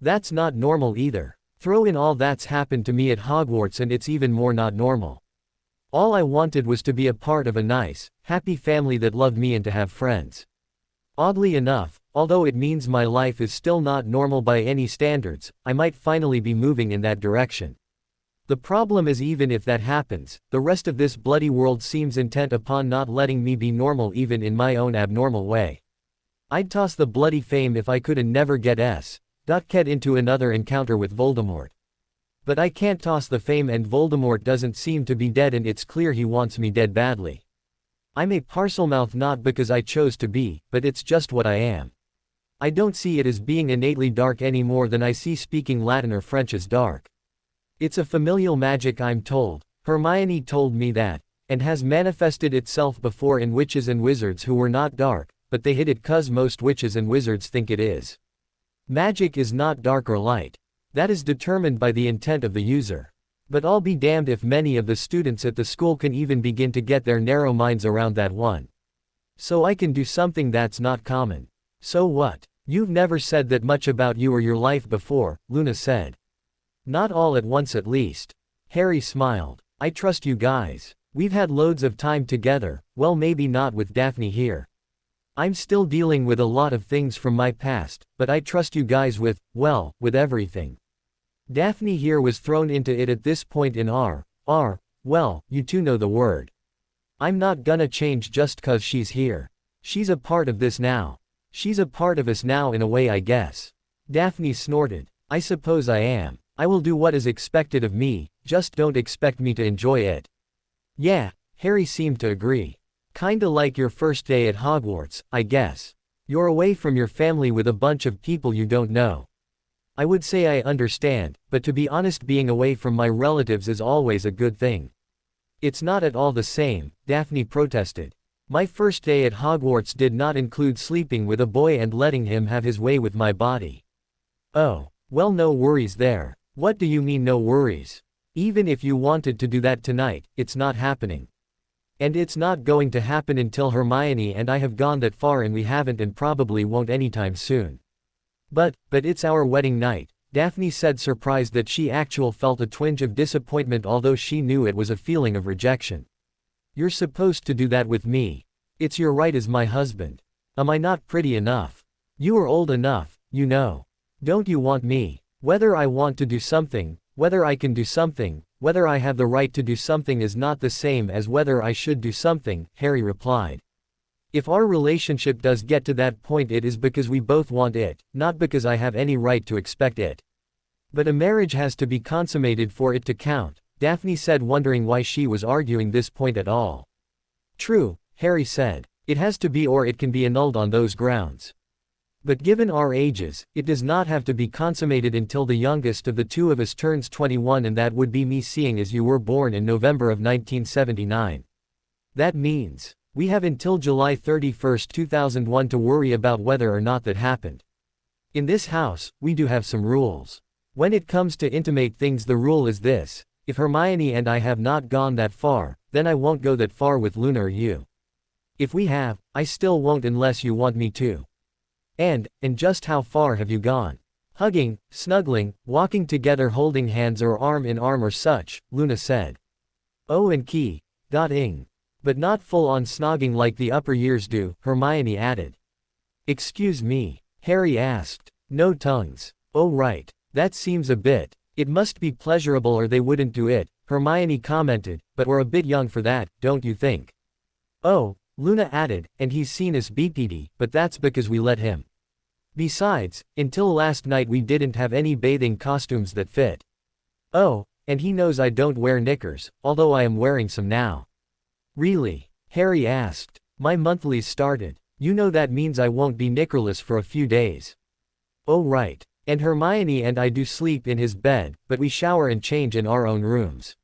That's not normal either. Throw in all that's happened to me at Hogwarts and it's even more not normal. All I wanted was to be a part of a nice, happy family that loved me and to have friends. Oddly enough, although it means my life is still not normal by any standards, I might finally be moving in that direction. The problem is even if that happens, the rest of this bloody world seems intent upon not letting me be normal even in my own abnormal way. I'd toss the bloody fame if I could and never get into another encounter with Voldemort. But I can't toss the fame and Voldemort doesn't seem to be dead and it's clear he wants me dead badly. I'm a Parselmouth not because I chose to be, but it's just what I am. I don't see it as being innately dark any more than I see speaking Latin or French as dark. It's a familial magic I'm told, Hermione told me that, and has manifested itself before in witches and wizards who were not dark, but they hid it 'cause most witches and wizards think it is. Magic is not dark or light. That is determined by the intent of the user. But I'll be damned if many of the students at the school can even begin to get their narrow minds around that one. So I can do something that's not common. So what? You've never said that much about you or your life before, Luna said. Not all at once at least. Harry smiled. I trust you guys. We've had loads of time together, well maybe not with Daphne here. I'm still dealing with a lot of things from my past, but I trust you guys with everything. Daphne here was thrown into it at this point in well, you two know the word. I'm not gonna change just 'cause she's here. She's a part of this now. She's a part of us now in a way I guess. Daphne snorted. I suppose I am. I will do what is expected of me, just don't expect me to enjoy it. Yeah, Harry seemed to agree. Kinda like your first day at Hogwarts, I guess. You're away from your family with a bunch of people you don't know. I would say I understand, but to be honest, being away from my relatives is always a good thing. It's not at all the same, Daphne protested. My first day at Hogwarts did not include sleeping with a boy and letting him have his way with my body. Oh, well, no worries there. What do you mean no worries? Even if you wanted to do that tonight, it's not happening. And it's not going to happen until Hermione and I have gone that far, and we haven't and probably won't anytime soon. But it's our wedding night, Daphne said, surprised that she actually felt a twinge of disappointment, although she knew it was a feeling of rejection. You're supposed to do that with me. It's your right as my husband. Am I not pretty enough? You are old enough, you know. Don't you want me? Whether I want to do something, whether I can do something, whether I have the right to do something is not the same as whether I should do something, Harry replied. If our relationship does get to that point, it is because we both want it, not because I have any right to expect it. But a marriage has to be consummated for it to count, Daphne said, wondering why she was arguing this point at all. True, Harry said. It has to be, or it can be annulled on those grounds. But given our ages, it does not have to be consummated until the youngest of the two of us turns 21, and that would be me, seeing as you were born in November of 1979. That means we have until July 31, 2001 to worry about whether or not that happened. In this house, we do have some rules. When it comes to intimate things, the rule is this: if Hermione and I have not gone that far, then I won't go that far with Luna or you. If we have, I still won't unless you want me to. And just how far have you gone? Hugging, snuggling, walking together, holding hands or arm in arm or such, Luna said. Oh, and ing. But not full-on snogging like the upper years do, Hermione added. Excuse me? Harry asked. No tongues. Oh right. That seems a bit. It must be pleasurable or they wouldn't do it, Hermione commented, but we're a bit young for that, don't you think? Oh, Luna added, and he's seen us BPD, but that's because we let him. Besides, until last night we didn't have any bathing costumes that fit. Oh, and he knows I don't wear knickers, although I am wearing some now. Really? Harry asked. My monthly's started. You know that means I won't be knickerless for a few days. Oh right. And Hermione and I do sleep in his bed, but we shower and change in our own rooms.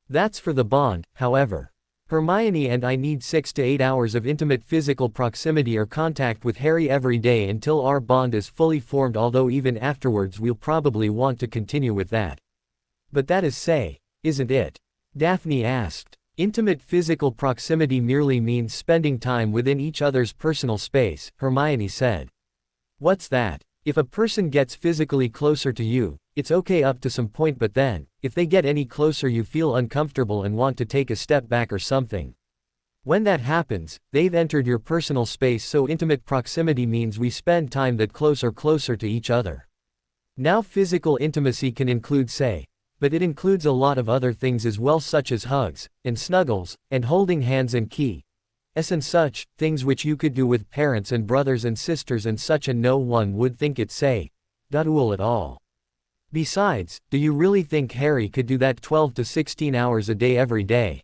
That's for the bond, however. Hermione and I need 6 to 8 hours of intimate physical proximity or contact with Harry every day until our bond is fully formed, although even afterwards we'll probably want to continue with that. But that is say, isn't it? Daphne asked. Intimate physical proximity merely means spending time within each other's personal space, Hermione said. What's that? If a person gets physically closer to you, it's okay up to some point, but then, if they get any closer, you feel uncomfortable and want to take a step back or something. When that happens, they've entered your personal space, so intimate proximity means we spend time that closer to each other. Now, physical intimacy can include say, but it includes a lot of other things as well, such as hugs, and snuggles, and holding hands and and such, things which you could do with parents and brothers and sisters and such, and no one would think it's say, dual at all. Besides, do you really think Harry could do that 12 to 16 hours a day every day?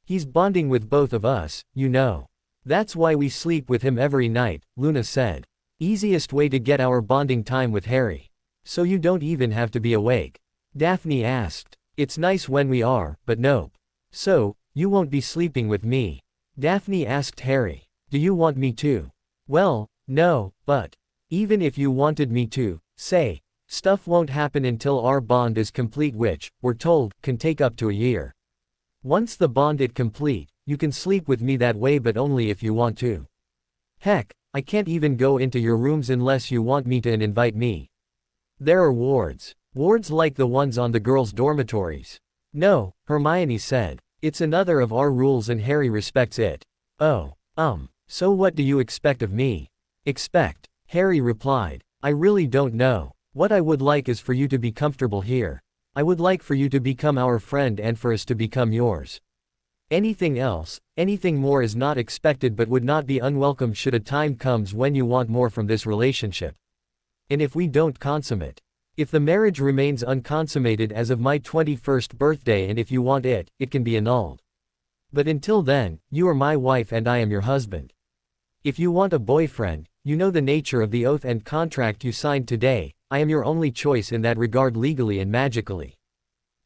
He's bonding with both of us, you know. That's why we sleep with him every night, Luna said. Easiest way to get our bonding time with Harry. So you don't even have to be awake? Daphne asked. It's nice when we are, but nope. So, you won't be sleeping with me? Daphne asked Harry. Do you want me to? Well, no, but even if you wanted me to, say, stuff won't happen until our bond is complete, which, we're told, can take up to a year. Once the bond is complete, you can sleep with me that way, but only if you want to. Heck, I can't even go into your rooms unless you want me to and invite me. There are wards. Wards like the ones on the girls' dormitories. No, Hermione said. It's another of our rules and Harry respects it. Oh, so what do you expect of me? Expect? Harry replied. I really don't know. What I would like is for you to be comfortable here. I would like for you to become our friend and for us to become yours. Anything else, anything more is not expected but would not be unwelcome should a time comes when you want more from this relationship. And if we don't consummate, if the marriage remains unconsummated as of my 21st birthday, and if you want it, it can be annulled. But until then, you are my wife and I am your husband. If you want a boyfriend, you know the nature of the oath and contract you signed today. I am your only choice in that regard legally and magically.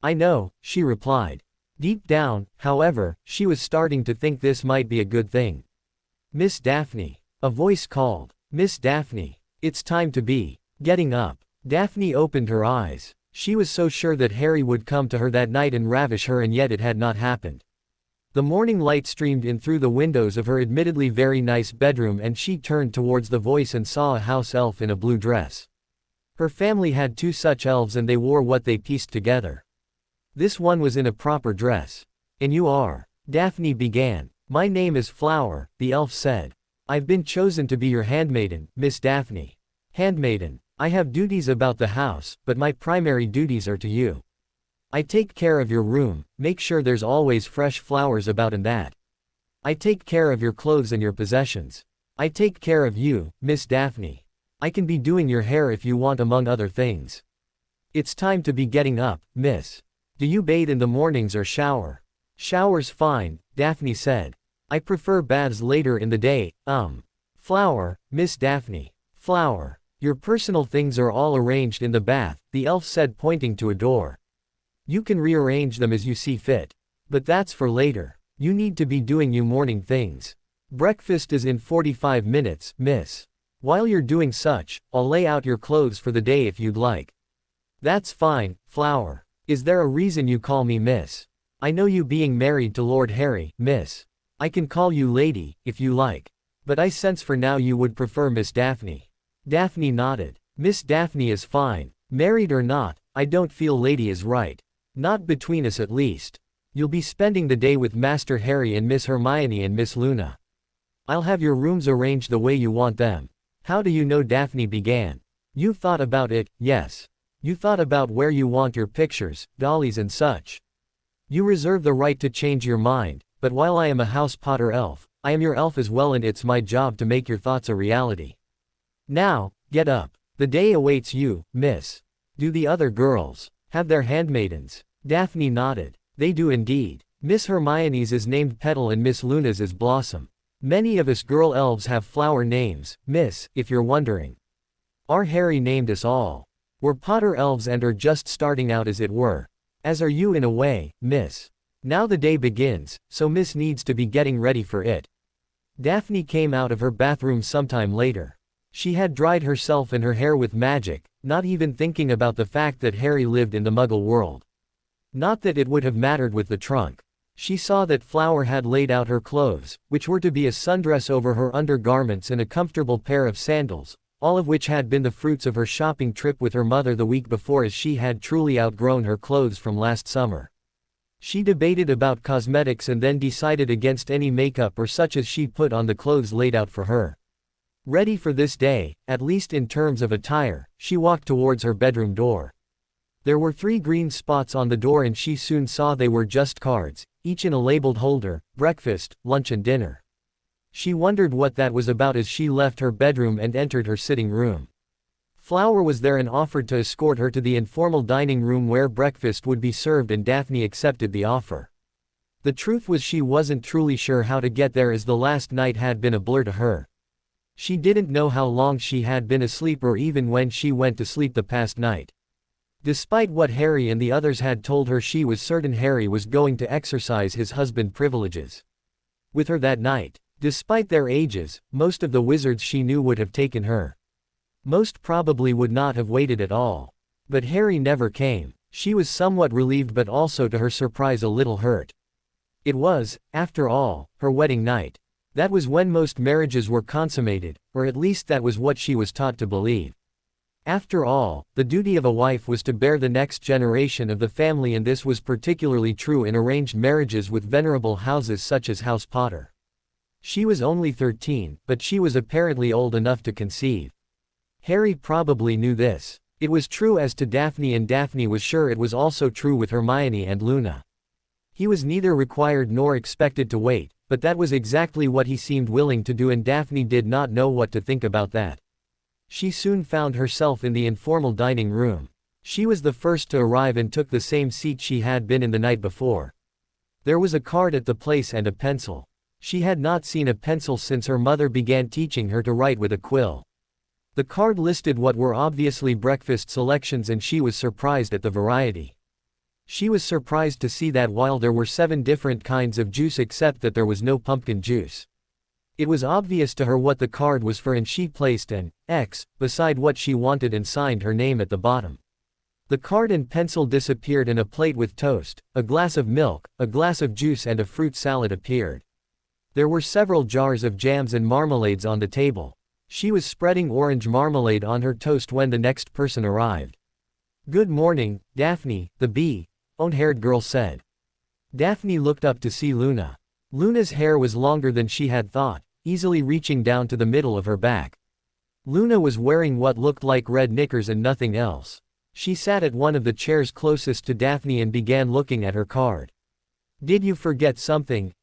I know, she replied. Deep down, however, she was starting to think this might be a good thing. Miss Daphne. A voice called. Miss Daphne. It's time to be getting up. Daphne opened her eyes. She was so sure that Harry would come to her that night and ravish her, and yet it had not happened. The morning light streamed in through the windows of her admittedly very nice bedroom, and she turned towards the voice and saw a house elf in a blue dress. Her family had 2 such elves, and they wore what they pieced together. This one was in a proper dress. And you are? Daphne began. My name is Flower, the elf said. I've been chosen to be your handmaiden, Miss Daphne. Handmaiden. I have duties about the house, but my primary duties are to you. I take care of your room, make sure there's always fresh flowers about and that. I take care of your clothes and your possessions. I take care of you, Miss Daphne. I can be doing your hair if you want, among other things. It's time to be getting up, miss. Do you bathe in the mornings or shower? Shower's fine, Daphne said. I prefer baths later in the day. Flower, Miss Daphne. Flower. Your personal things are all arranged in the bath, the elf said, pointing to a door. You can rearrange them as you see fit. But that's for later. You need to be doing your morning things. Breakfast is in 45 minutes, miss. While you're doing such, I'll lay out your clothes for the day if you'd like. That's fine, Flower. Is there a reason you call me miss? I know you being married to Lord Harry, miss. I can call you lady, if you like. But I sense for now you would prefer Miss Daphne. Daphne nodded. Miss Daphne is fine. Married or not, I don't feel lady is right. Not between us at least. You'll be spending the day with Master Harry and Miss Hermione and Miss Luna. I'll have your rooms arranged the way you want them. How do you know? Daphne began. You've thought about it, yes. You thought about where you want your pictures, dollies and such. You reserve the right to change your mind, but while I am a House Potter elf, I am your elf as well, and it's my job to make your thoughts a reality. Now, get up. The day awaits you, miss. Do the other girls have their handmaidens? Daphne nodded. They do indeed. Miss Hermione's is named Petal and Miss Luna's is Blossom. Many of us girl elves have flower names, miss, if you're wondering. Our Harry named us all. We're Potter elves and are just starting out, as it were. As are you in a way, miss. Now the day begins, so miss needs to be getting ready for it. Daphne came out of her bathroom sometime later. She had dried herself and her hair with magic, not even thinking about the fact that Harry lived in the Muggle world. Not that it would have mattered with the trunk. She saw that Flower had laid out her clothes, which were to be a sundress over her undergarments and a comfortable pair of sandals, all of which had been the fruits of her shopping trip with her mother the week before, as she had truly outgrown her clothes from last summer. She debated about cosmetics and then decided against any makeup or such as she put on the clothes laid out for her. Ready for this day, at least in terms of attire, she walked towards her bedroom door. There were 3 green spots on the door, and she soon saw they were just cards, each in a labeled holder: breakfast, lunch and dinner. She wondered what that was about as she left her bedroom and entered her sitting room. Flower was there and offered to escort her to the informal dining room where breakfast would be served, and Daphne accepted the offer. The truth was, she wasn't truly sure how to get there, as the last night had been a blur to her. She didn't know how long she had been asleep or even when she went to sleep the past night. Despite what Harry and the others had told her, she was certain Harry was going to exercise his husband privileges with her that night. Despite their ages, most of the wizards she knew would have taken her. Most probably would not have waited at all. But Harry never came. She was somewhat relieved, but also to her surprise a little hurt. It was, after all, her wedding night. That was when most marriages were consummated, or at least that was what she was taught to believe. After all, the duty of a wife was to bear the next generation of the family, and this was particularly true in arranged marriages with venerable houses such as House Potter. She was only 13, but she was apparently old enough to conceive. Harry probably knew this. It was true as to Daphne, and Daphne was sure it was also true with Hermione and Luna. He was neither required nor expected to wait, but that was exactly what he seemed willing to do, and Daphne did not know what to think about that. She soon found herself in the informal dining room. She was the first to arrive and took the same seat she had been in the night before. There was a card at the place and a pencil. She had not seen a pencil since her mother began teaching her to write with a quill. The card listed what were obviously breakfast selections and she was surprised at the variety. She was surprised to see that while there were 7 different kinds of juice except that there was no pumpkin juice. It was obvious to her what the card was for and she placed an X beside what she wanted and signed her name at the bottom. The card and pencil disappeared and a plate with toast, a glass of milk, a glass of juice and a fruit salad appeared. There were several jars of jams and marmalades on the table. She was spreading orange marmalade on her toast when the next person arrived. "Good morning, Daphne," the blonde-haired girl said. Daphne looked up to see Luna. Luna's hair was longer than she had thought, easily reaching down to the middle of her back. Luna was wearing what looked like red knickers and nothing else. She sat at one of the chairs closest to Daphne and began looking at her card. "Did you forget something?"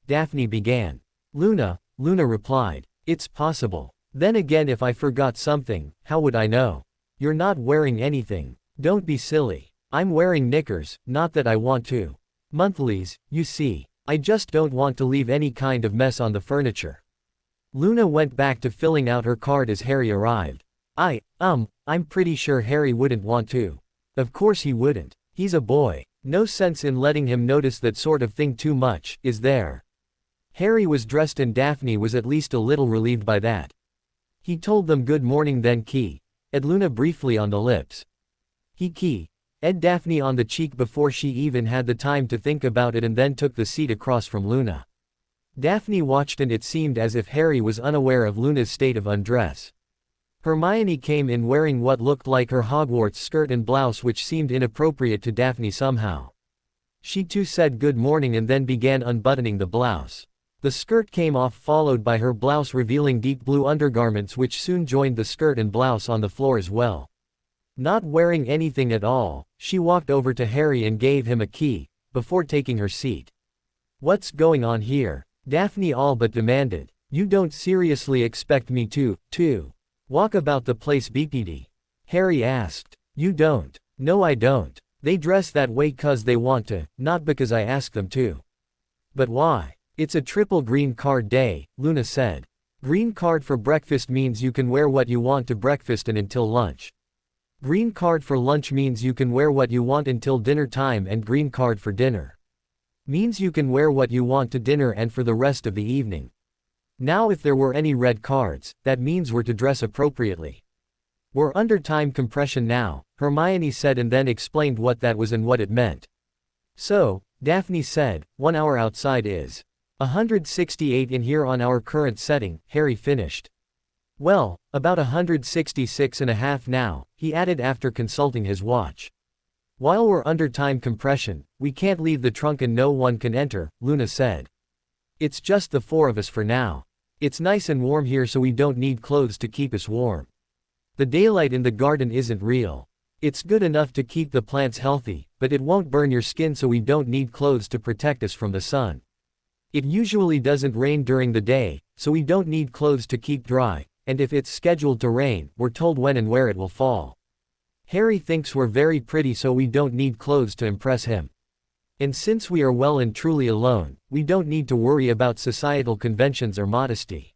Daphne began. Luna replied. "It's possible. Then again, if I forgot something, how would I know? You're not wearing anything. Don't be silly. I'm wearing knickers, not that I want to. Monthlies, you see. I just don't want to leave any kind of mess on the furniture." Luna went back to filling out her card as Harry arrived. I'm pretty sure Harry wouldn't want to. Of course he wouldn't. He's a boy. No sense in letting him notice that sort of thing too much, is there? Harry was dressed and Daphne was at least a little relieved by that. He told them good morning, then kissed Luna briefly on the lips. He kissed Daphne on the cheek before she even had the time to think about it and then took the seat across from Luna. Daphne watched and it seemed as if Harry was unaware of Luna's state of undress. Hermione came in wearing what looked like her Hogwarts skirt and blouse, which seemed inappropriate to Daphne somehow. She too said good morning and then began unbuttoning the blouse. The skirt came off, followed by her blouse revealing deep blue undergarments which soon joined the skirt and blouse on the floor as well. Not wearing anything at all, she walked over to Harry and gave him a key, before taking her seat. "What's going on here?" Daphne all but demanded. "You don't seriously expect me to walk about the place BPD?" Harry asked. "You don't." "No, I don't. They dress that way 'cause they want to, not because I ask them to." "But why?" "It's a triple green card day," Luna said. "Green card for breakfast means you can wear what you want to breakfast and until lunch. Green card for lunch means you can wear what you want until dinner time, and green card for dinner means you can wear what you want to dinner and for the rest of the evening. Now if there were any red cards, that means we're to dress appropriately. We're under time compression now," Hermione said and then explained what that was and what it meant. "So," Daphne said, 1 hour outside is 168 in here on our current setting," Harry finished. "Well, about 166.5 now," he added after consulting his watch. "While we're under time compression, we can't leave the trunk and no one can enter," Luna said. "It's just the 4 of us for now. It's nice and warm here so we don't need clothes to keep us warm. The daylight in the garden isn't real. It's good enough to keep the plants healthy, but it won't burn your skin so we don't need clothes to protect us from the sun. It usually doesn't rain during the day, so we don't need clothes to keep dry, and if it's scheduled to rain, we're told when and where it will fall. Harry thinks we're very pretty so we don't need clothes to impress him. And since we are well and truly alone, we don't need to worry about societal conventions or modesty.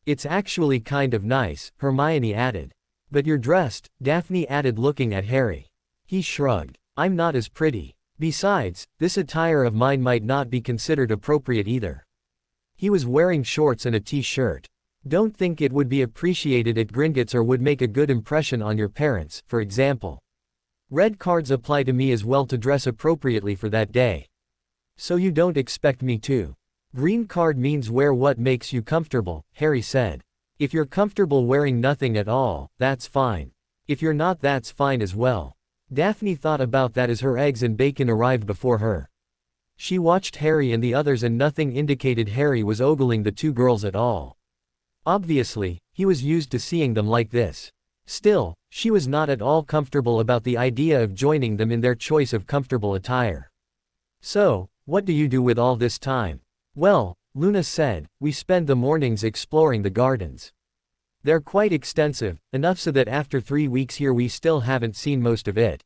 It's actually kind of nice," Hermione added. "But you're dressed," Daphne added looking at Harry. He shrugged. "I'm not as pretty. Besides, this attire of mine might not be considered appropriate either." He was wearing shorts and a t-shirt. "Don't think it would be appreciated at Gringotts or would make a good impression on your parents, for example. Red cards apply to me as well to dress appropriately for that day. So you don't expect me to." "Green card means wear what makes you comfortable," Harry said. "If you're comfortable wearing nothing at all, that's fine. If you're not, that's fine as well." Daphne thought about that as her eggs and bacon arrived before her. She watched Harry and the others and nothing indicated Harry was ogling the 2 girls at all. Obviously, he was used to seeing them like this. Still, she was not at all comfortable about the idea of joining them in their choice of comfortable attire. "So, what do you do with all this time?" "Well," Luna said, "we spend the mornings exploring the gardens. They're quite extensive, enough so that after 3 weeks here we still haven't seen most of it."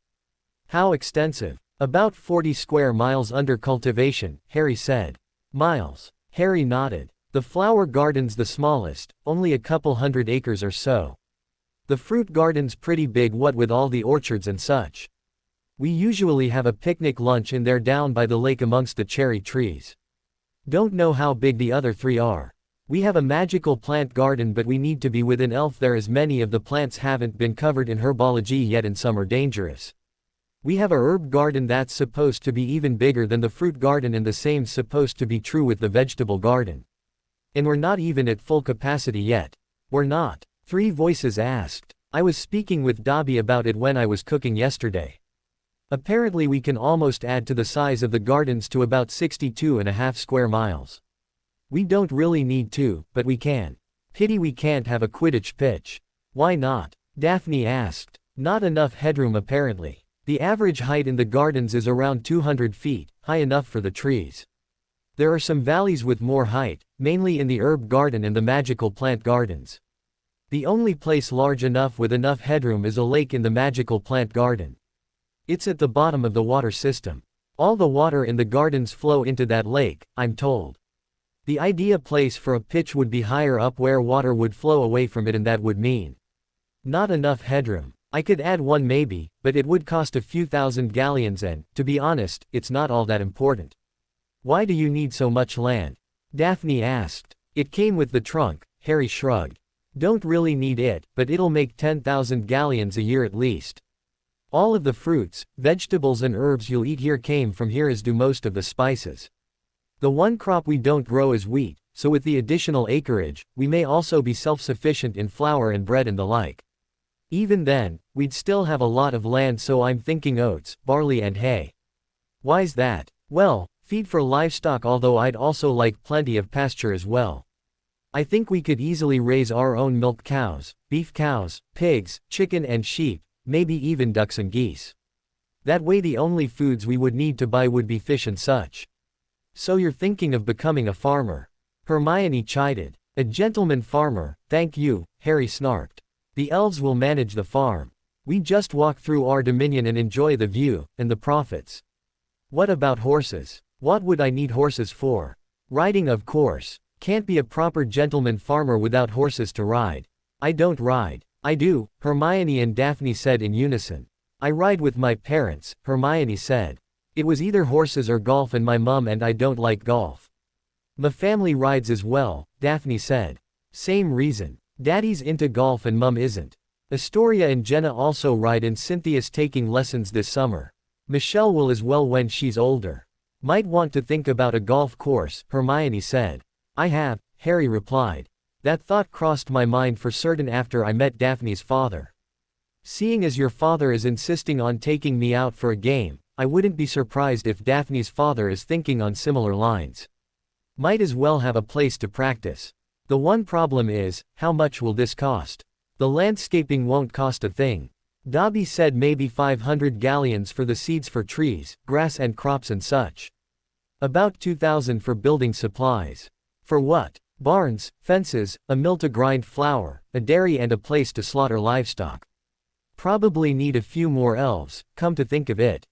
"How extensive?" "About 40 square miles under cultivation," Harry said. "Miles?" Harry nodded. "The flower garden's the smallest, only a couple hundred acres or so. The fruit garden's pretty big, what with all the orchards and such. We usually have a picnic lunch in there down by the lake amongst the cherry trees. Don't know how big the other 3 are. We have a magical plant garden, but we need to be within elf there as many of the plants haven't been covered in herbology yet and some are dangerous. We have a herb garden that's supposed to be even bigger than the fruit garden, and the same's supposed to be true with the vegetable garden. And we're not even at full capacity yet. We're not. 3 voices asked. I was speaking with Dobby about it when I was cooking yesterday. Apparently we can almost add to the size of the gardens to about 62.5 square miles. We don't really need to, but we can. Pity we can't have a Quidditch pitch. Why not? Daphne asked. Not enough headroom apparently. The average height in the gardens is around 200 feet, high enough for the trees. There are some valleys with more height, mainly in the herb garden and the magical plant gardens. The only place large enough with enough headroom is a lake in the magical plant garden. It's at the bottom of the water system. All the water in the gardens flow into that lake, I'm told. The ideal place for a pitch would be higher up where water would flow away from it, and that would mean not enough headroom. I could add one maybe, but it would cost a few thousand galleons and, to be honest, it's not all that important. Why do you need so much land? Daphne asked. It came with the trunk, Harry shrugged. Don't really need it, but it'll make 10,000 galleons a year at least. All of the fruits, vegetables and herbs you'll eat here came from here, as do most of the spices. The one crop we don't grow is wheat, so with the additional acreage, we may also be self-sufficient in flour and bread and the like. Even then, we'd still have a lot of land, so I'm thinking oats, barley and hay. Why's that? Well, feed for livestock, although I'd also like plenty of pasture as well. I think we could easily raise our own milk cows, beef cows, pigs, chicken and sheep, maybe even ducks and geese. That way the only foods we would need to buy would be fish and such. So you're thinking of becoming a farmer? Hermione chided. A gentleman farmer, thank you, Harry snarked. The elves will manage the farm. We just walk through our dominion and enjoy the view, and the profits. What about horses? What would I need horses for? Riding, of course. Can't be a proper gentleman farmer without horses to ride. I don't ride. I do, Hermione and Daphne said in unison. I ride with my parents, Hermione said. It was either horses or golf, and my mum and I don't like golf. My family rides as well, Daphne said. Same reason. Daddy's into golf and mum isn't. Astoria and Jenna also ride, and Cynthia's taking lessons this summer. Michelle will as well when she's older. Might want to think about a golf course, Hermione said. I have, Harry replied. That thought crossed my mind for certain after I met Daphne's father. Seeing as your father is insisting on taking me out for a game, I wouldn't be surprised if Daphne's father is thinking on similar lines. Might as well have a place to practice. The one problem is, how much will this cost? The landscaping won't cost a thing. Dobby said maybe 500 galleons for the seeds for trees, grass and crops and such. About 2,000 for building supplies. For what? Barns, fences, a mill to grind flour, a dairy and a place to slaughter livestock. Probably need a few more elves, come to think of it.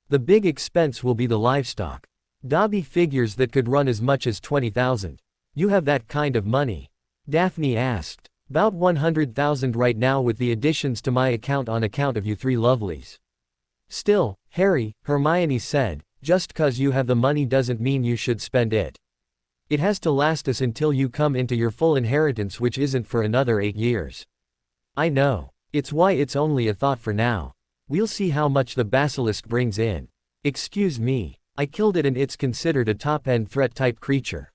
The big expense will be the livestock. Dobby figures that could run as much as 20,000. You have that kind of money? Daphne asked. About 100,000 right now with the additions to my account on account of you 3 lovelies. Still, Harry, Hermione said, just 'cause you have the money doesn't mean you should spend it. It has to last us until you come into your full inheritance, which isn't for another 8 years. I know. It's why it's only a thought for now. We'll see how much the basilisk brings in. Excuse me. I killed it and it's considered a top-end threat type creature.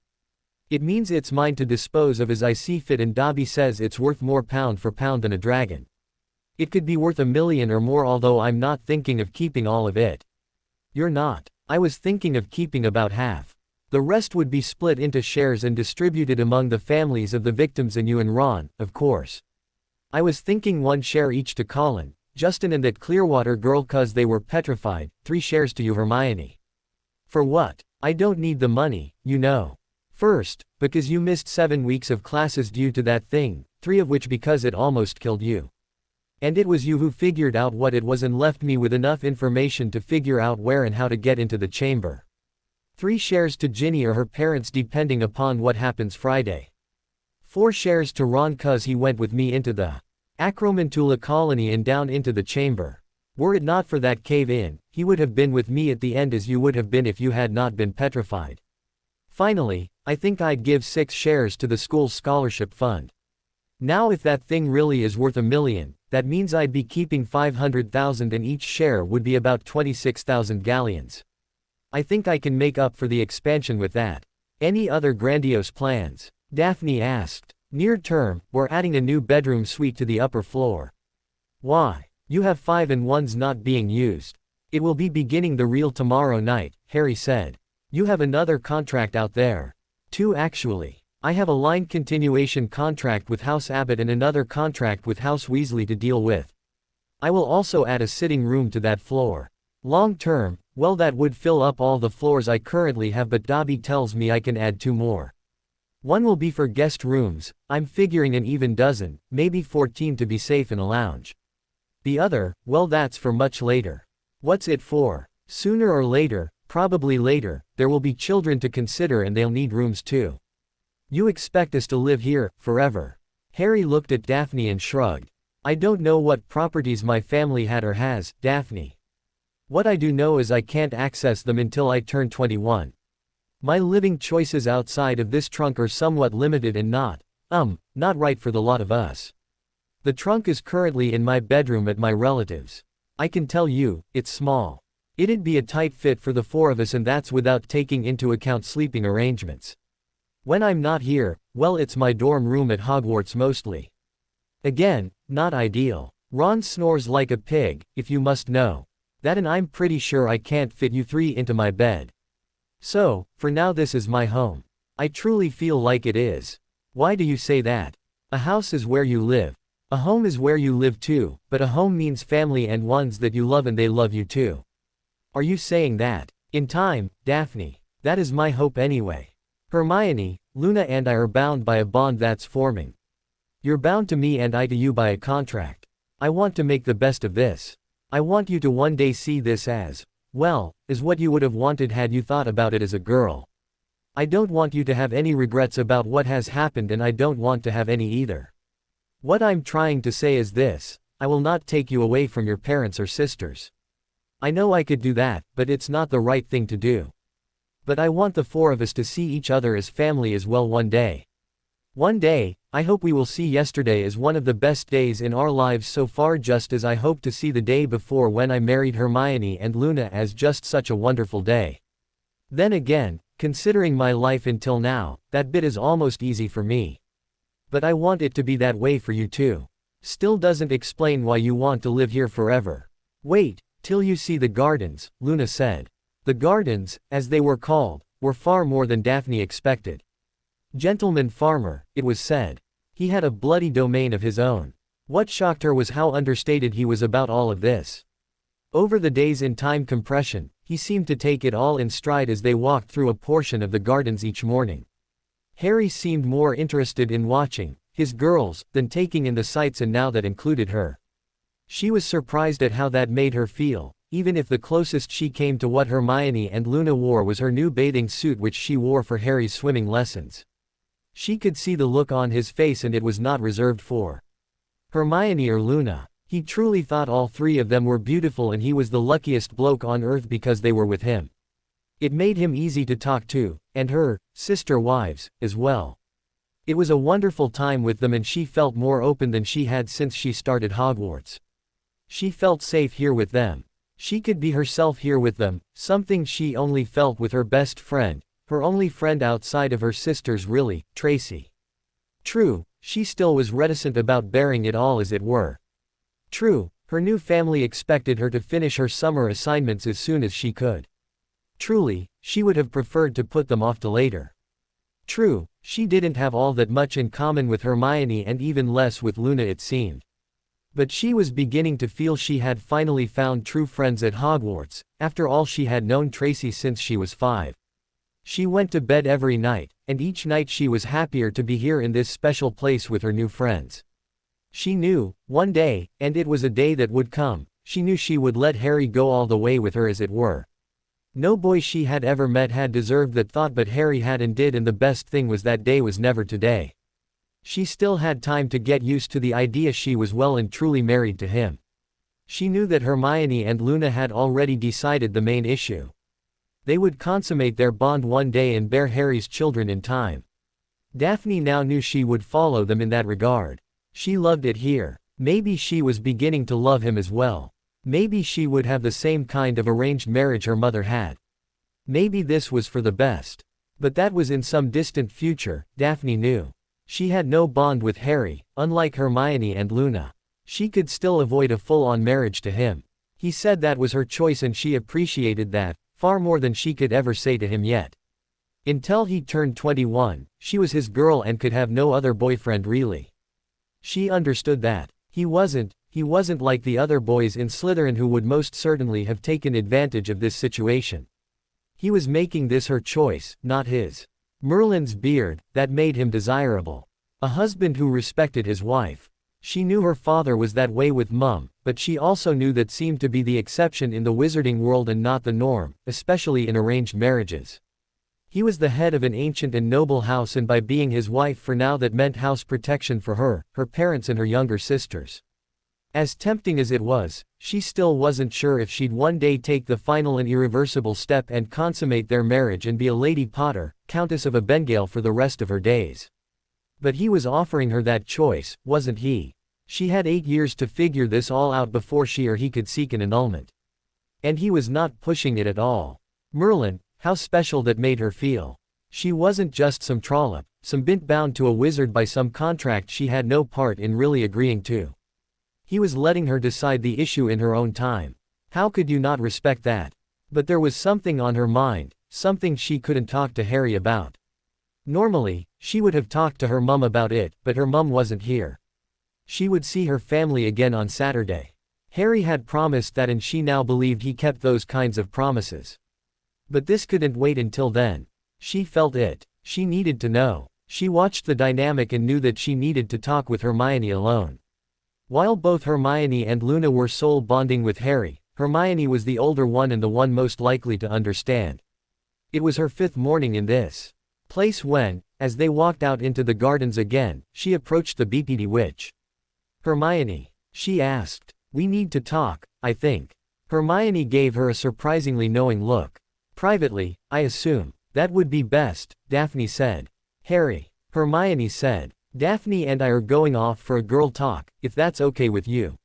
It means it's mine to dispose of as I see fit, and Dobby says it's worth more pound for pound than a dragon. It could be worth 1 million or more, although I'm not thinking of keeping all of it. You're not? I was thinking of keeping about half. The rest would be split into shares and distributed among the families of the victims and you and Ron, of course. I was thinking 1 share each to Colin, Justin and that Clearwater girl 'cause they were petrified, 3 shares to you, Hermione. For what? I don't need the money, you know. First, because you missed 7 weeks of classes due to that thing, 3 of which because it almost killed you. And it was you who figured out what it was and left me with enough information to figure out where and how to get into the chamber. 3 shares to Ginny or her parents depending upon what happens Friday. 4 shares to Ron 'cause he went with me into the Acromantula colony and down into the chamber. Were it not for that cave-in, he would have been with me at the end as you would have been if you had not been petrified. Finally, I think I'd give 6 shares to the school's scholarship fund. Now if that thing really is worth $1 million, that means I'd be keeping 500,000 and each share would be about 26,000 galleons. I think I can make up for the expansion with that. Any other grandiose plans? Daphne asked. Near term, we're adding a new bedroom suite to the upper floor. Why? You have 5 and one's not being used. It will be beginning the real tomorrow night, Harry said. You have another contract out there. 2 actually. I have a line continuation contract with House Abbott and another contract with House Weasley to deal with. I will also add a sitting room to that floor. Long term, well that would fill up all the floors I currently have, but Dobby tells me I can add 2 more. One will be for guest rooms, I'm figuring an even dozen, maybe 14 to be safe in a lounge. The other, well that's for much later. What's it for? Sooner or later, probably later, there will be children to consider and they'll need rooms too. You expect us to live here, forever? Harry looked at Daphne and shrugged. I don't know what properties my family had or has, Daphne. What I do know is I can't access them until I turn 21. My living choices outside of this trunk are somewhat limited and not right for the lot of us. The trunk is currently in my bedroom at my relatives'. I can tell you, it's small. It'd be a tight fit for the 4 of us, and that's without taking into account sleeping arrangements. When I'm not here, well it's my dorm room at Hogwarts mostly. Again, not ideal. Ron snores like a pig, if you must know. That, and I'm pretty sure I can't fit you 3 into my bed. So, for now this is my home. I truly feel like it is. Why do you say that? A house is where you live. A home is where you live too, but a home means family and ones that you love and they love you too. Are you saying that? In time, Daphne. That is my hope anyway. Hermione, Luna and I are bound by a bond that's forming. You're bound to me and I to you by a contract. I want to make the best of this. I want you to one day see this as what you would have wanted had you thought about it as a girl. I don't want you to have any regrets about what has happened, and I don't want to have any either. What I'm trying to say is this: I will not take you away from your parents or sisters. I know I could do that, but it's not the right thing to do. But I want the 4 of us to see each other as family as well one day. One day, I hope we will see yesterday as one of the best days in our lives so far, just as I hope to see the day before when I married Hermione and Luna as just such a wonderful day. Then again, considering my life until now, that bit is almost easy for me. But I want it to be that way for you too. Still doesn't explain why you want to live here forever. Wait till you see the gardens, Luna said. The gardens, as they were called, were far more than Daphne expected. Gentleman farmer, it was said. He had a bloody domain of his own. What shocked her was how understated he was about all of this. Over the days in time compression, he seemed to take it all in stride as they walked through a portion of the gardens each morning. Harry seemed more interested in watching his girls than taking in the sights, and now that included her. She was surprised at how that made her feel, even if the closest she came to what Hermione and Luna wore was her new bathing suit which she wore for Harry's swimming lessons. She could see the look on his face, and it was not reserved for Hermione or Luna. He truly thought all 3 of them were beautiful, and he was the luckiest bloke on earth because they were with him. It made him easy to talk to, and her sister wives as well. It was a wonderful time with them, and she felt more open than she had since she started Hogwarts. She felt safe here with them. She could be herself here with them, something she only felt with her best friend, her only friend outside of her sisters really, Tracy. True, she still was reticent about bearing it all, as it were. True, her new family expected her to finish her summer assignments as soon as she could. Truly, she would have preferred to put them off to later. True, she didn't have all that much in common with Hermione, and even less with Luna it seemed. But she was beginning to feel she had finally found true friends at Hogwarts. After all, she had known Tracy since she was 5. She went to bed every night, and each night she was happier to be here in this special place with her new friends. She knew, one day, and it was a day that would come, she knew she would let Harry go all the way with her, as it were. No boy she had ever met had deserved that thought, but Harry had and did, and the best thing was that day was never today. She still had time to get used to the idea she was well and truly married to him. She knew that Hermione and Luna had already decided the main issue. They would consummate their bond one day and bear Harry's children in time. Daphne now knew she would follow them in that regard. She loved it here. Maybe she was beginning to love him as well. Maybe she would have the same kind of arranged marriage her mother had. Maybe this was for the best. But that was in some distant future, Daphne knew. She had no bond with Harry, unlike Hermione and Luna. She could still avoid a full-on marriage to him. He said that was her choice and she appreciated that, far more than she could ever say to him yet. Until he turned 21, she was his girl and could have no other boyfriend really. She understood that. He wasn't like the other boys in Slytherin who would most certainly have taken advantage of this situation. He was making this her choice, not his. Merlin's beard, that made him desirable. A husband who respected his wife. She knew her father was that way with Mum, but she also knew that seemed to be the exception in the wizarding world and not the norm, especially in arranged marriages. He was the head of an ancient and noble house, and by being his wife for now that meant house protection for her, her parents and her younger sisters. As tempting as it was, she still wasn't sure if she'd one day take the final and irreversible step and consummate their marriage and be a Lady Potter, Countess of Abengale for the rest of her days. But he was offering her that choice, wasn't he? She had 8 years to figure this all out before she or he could seek an annulment. And he was not pushing it at all. Merlin, how special that made her feel. She wasn't just some trollop, some bint bound to a wizard by some contract she had no part in really agreeing to. He was letting her decide the issue in her own time. How could you not respect that? But there was something on her mind, something she couldn't talk to Harry about. Normally, she would have talked to her mum about it, but her mum wasn't here. She would see her family again on Saturday. Harry had promised that and she now believed he kept those kinds of promises. But this couldn't wait until then. She felt it. She needed to know. She watched the dynamic and knew that she needed to talk with Hermione alone. While both Hermione and Luna were soul bonding with Harry, Hermione was the older one and the one most likely to understand. It was her 5th morning in this place when, as they walked out into the gardens again, she approached the BPD witch. "Hermione," she asked, "we need to talk, I think." Hermione gave her a surprisingly knowing look. "Privately, I assume. That would be best," Daphne said. "Harry," Hermione said, "Daphne and I are going off for a girl talk, if that's okay with you."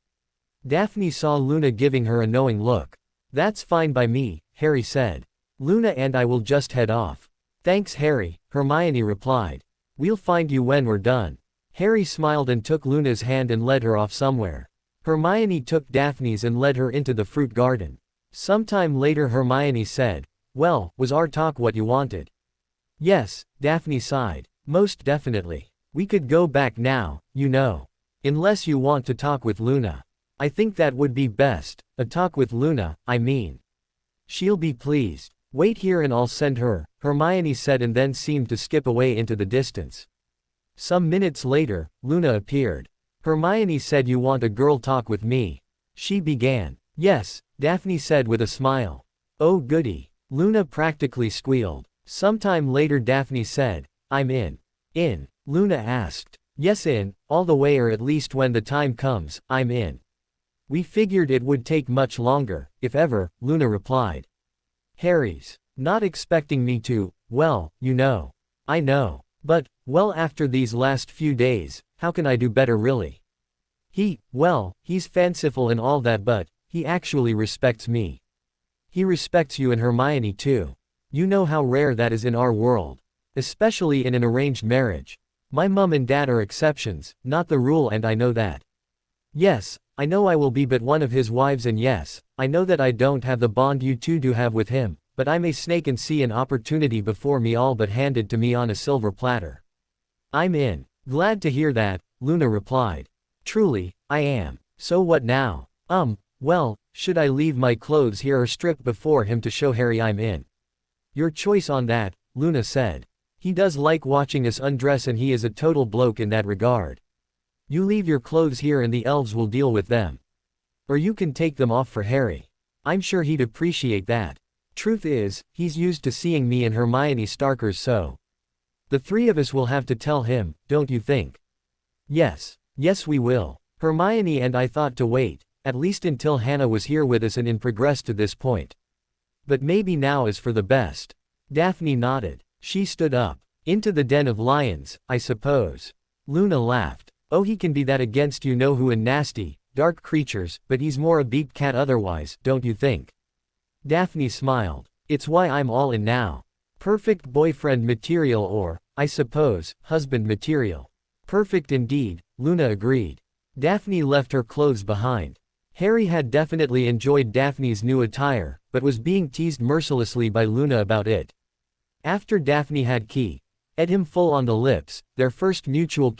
Daphne saw Luna giving her a knowing look. "That's fine by me," Harry said. "Luna and I will just head off." "Thanks, Harry," Hermione replied. "We'll find you when we're done." Harry smiled and took Luna's hand and led her off somewhere. Hermione took Daphne's and led her into the fruit garden. Sometime later Hermione said, "Well, was our talk what you wanted?" "Yes," Daphne sighed. "Most definitely. We could go back now, you know. Unless you want to talk with Luna. I think that would be best, a talk with Luna, I mean. She'll be pleased. Wait here and I'll send her," Hermione said and then seemed to skip away into the distance. Some minutes later, Luna appeared. "Hermione said you want a girl talk with me." She began. "Yes," Daphne said with a smile. "Oh goody." Luna practically squealed. Sometime later Daphne said, "I'm in." "In?" Luna asked. "Yes, in, all the way, or at least when the time comes, I'm in." "We figured it would take much longer, if ever," Luna replied. "Harry's not expecting me to, well, you know." "I know. But, well, after these last few days, how can I do better really? He's fanciful and all that, but he actually respects me. He respects you and Hermione too. You know how rare that is in our world. Especially in an arranged marriage. My mum and dad are exceptions, not the rule, and I know that. Yes, I know I will be but one of his wives, and yes, I know that I don't have the bond you two do have with him, but I may snake and see an opportunity before me all but handed to me on a silver platter. I'm in." "Glad to hear that," Luna replied. "Truly, I am. So what now? Well, should I leave my clothes here or strip before him to show Harry I'm in?" "Your choice on that," Luna said. "He does like watching us undress and he is a total bloke in that regard. You leave your clothes here and the elves will deal with them. Or you can take them off for Harry. I'm sure he'd appreciate that. Truth is, he's used to seeing me and Hermione Starkers, so the three of us will have to tell him, don't you think?" Yes. Yes we will. Hermione and I thought to wait, at least until Hannah was here with us and progressed to this point. But maybe now is for the best. Daphne nodded. She stood up. Into the den of lions, I suppose. Luna laughed. Oh, he can be that against you know who and nasty, dark creatures, but he's more a beat cat otherwise, don't you think? Daphne smiled. It's why I'm all in now. Perfect boyfriend material or, I suppose, husband material. Perfect indeed, Luna agreed. Daphne left her clothes behind. Harry had definitely enjoyed Daphne's new attire, but was being teased mercilessly by Luna about it. After Daphne had ed him full on the lips, their first mutual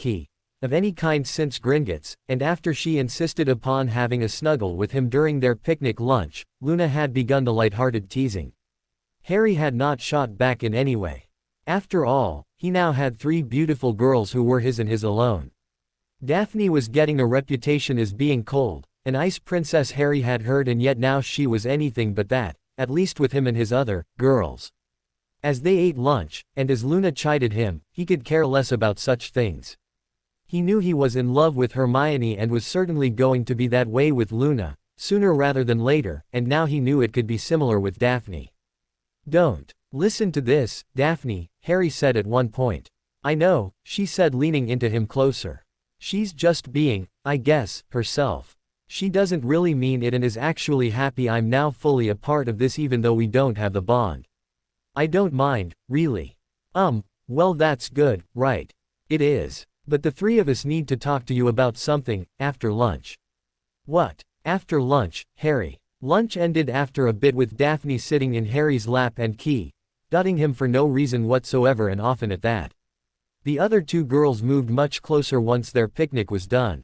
of any kind since Gringotts, and after she insisted upon having a snuggle with him during their picnic lunch, Luna had begun the light-hearted teasing. Harry had not shot back in any way. After all, he now had 3 beautiful girls who were his and his alone. Daphne was getting a reputation as being cold, an ice princess Harry had heard, and yet now she was anything but that, at least with him and his other girls. As they ate lunch, and as Luna chided him, he could care less about such things. He knew he was in love with Hermione and was certainly going to be that way with Luna, sooner rather than later, and now he knew it could be similar with Daphne. Don't listen to this, Daphne, Harry said at one point. I know, she said leaning into him closer. She's just being, I guess, herself. She doesn't really mean it and is actually happy I'm now fully a part of this even though we don't have the bond. I don't mind, really. Well that's good, right? It is. But the 3 of us need to talk to you about something, after lunch. What? After lunch, Harry? Lunch ended after a bit with Daphne sitting in Harry's lap and dotting him for no reason whatsoever and often at that. The other 2 girls moved much closer once their picnic was done.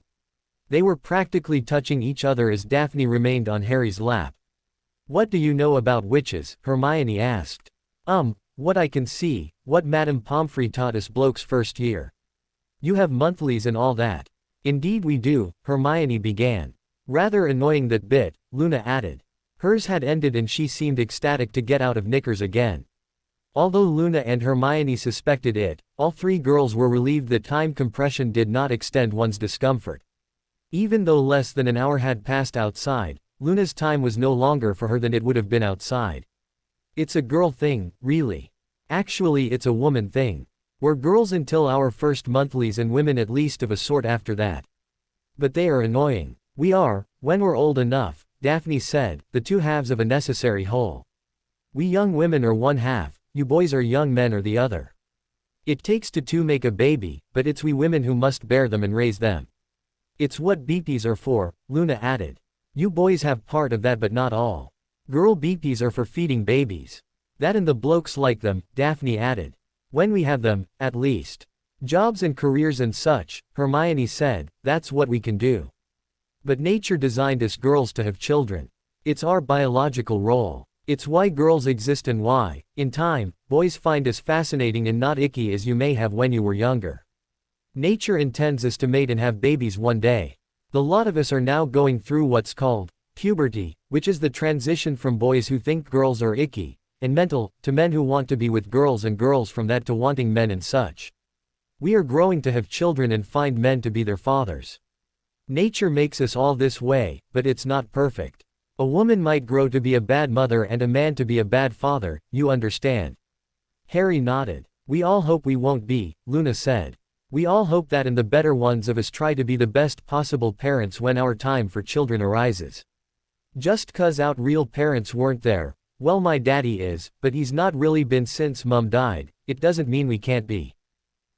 They were practically touching each other as Daphne remained on Harry's lap. What do you know about witches? Hermione asked. What I can see, what Madame Pomfrey taught us blokes first year. You have monthlies and all that. Indeed we do, Hermione began. Rather annoying that bit, Luna added. Hers had ended and she seemed ecstatic to get out of knickers again. Although Luna and Hermione suspected it, all 3 girls were relieved that time compression did not extend one's discomfort. Even though less than an hour had passed outside, Luna's time was no longer for her than it would have been outside. It's a girl thing, really. Actually it's a woman thing. We're girls until our first monthlies and women at least of a sort after that. But they are annoying. We are, when we're old enough, Daphne said, the 2 halves of a necessary whole. We young women are one half, you boys are young men are the other. It takes 2 to make a baby, but it's we women who must bear them and raise them. It's what BPs are for, Luna added. You boys have part of that but not all. Girl BPs are for feeding babies. That and the blokes like them, Daphne added. When we have them, at least. Jobs and careers and such, Hermione said, that's what we can do. But nature designed us girls to have children. It's our biological role. It's why girls exist and why, in time, boys find us fascinating and not icky as you may have when you were younger. Nature intends us to mate and have babies one day. The lot of us are now going through what's called puberty, which is the transition from boys who think girls are icky and mental, to men who want to be with girls and girls from that to wanting men and such. We are growing to have children and find men to be their fathers. Nature makes us all this way, but it's not perfect. A woman might grow to be a bad mother and a man to be a bad father, you understand. Harry nodded. We all hope we won't be, Luna said. We all hope that and the better ones of us try to be the best possible parents when our time for children arises. Just 'cause out real parents weren't there, well my daddy is, but he's not really been since mum died, it doesn't mean we can't be.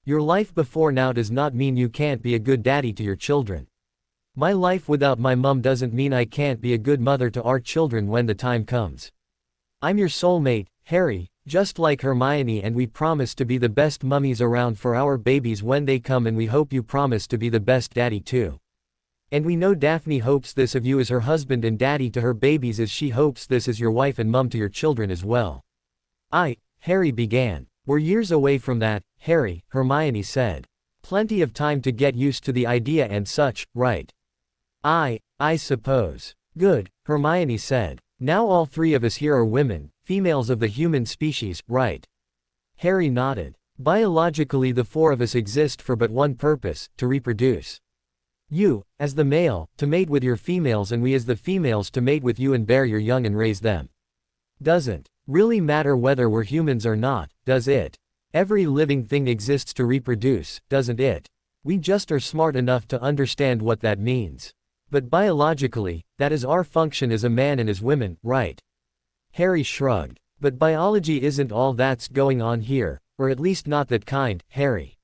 Your life before now does not mean you can't be a good daddy to your children. My life without my mum doesn't mean I can't be a good mother to our children when the time comes. I'm your soulmate, Harry, just like Hermione, and we promise to be the best mummies around for our babies when they come, and we hope you promise to be the best daddy too. And we know Daphne hopes this of you as her husband and daddy to her babies, as she hopes this as your wife and mum to your children as well. Harry began. We're years away from that, Harry, Hermione said. Plenty of time to get used to the idea and such, right? I suppose. Good, Hermione said. Now all 3 of us here are women, females of the human species, right? Harry nodded. Biologically, the four of us exist for but one purpose, to reproduce. You, as the male, to mate with your females, and we as the females to mate with you and bear your young and raise them. Doesn't really matter whether we're humans or not, does it? Every living thing exists to reproduce, doesn't it? We just are smart enough to understand what that means. But biologically, that is our function as a man and as women, right? Harry shrugged. But biology isn't all that's going on here, or at least not that kind, Harry.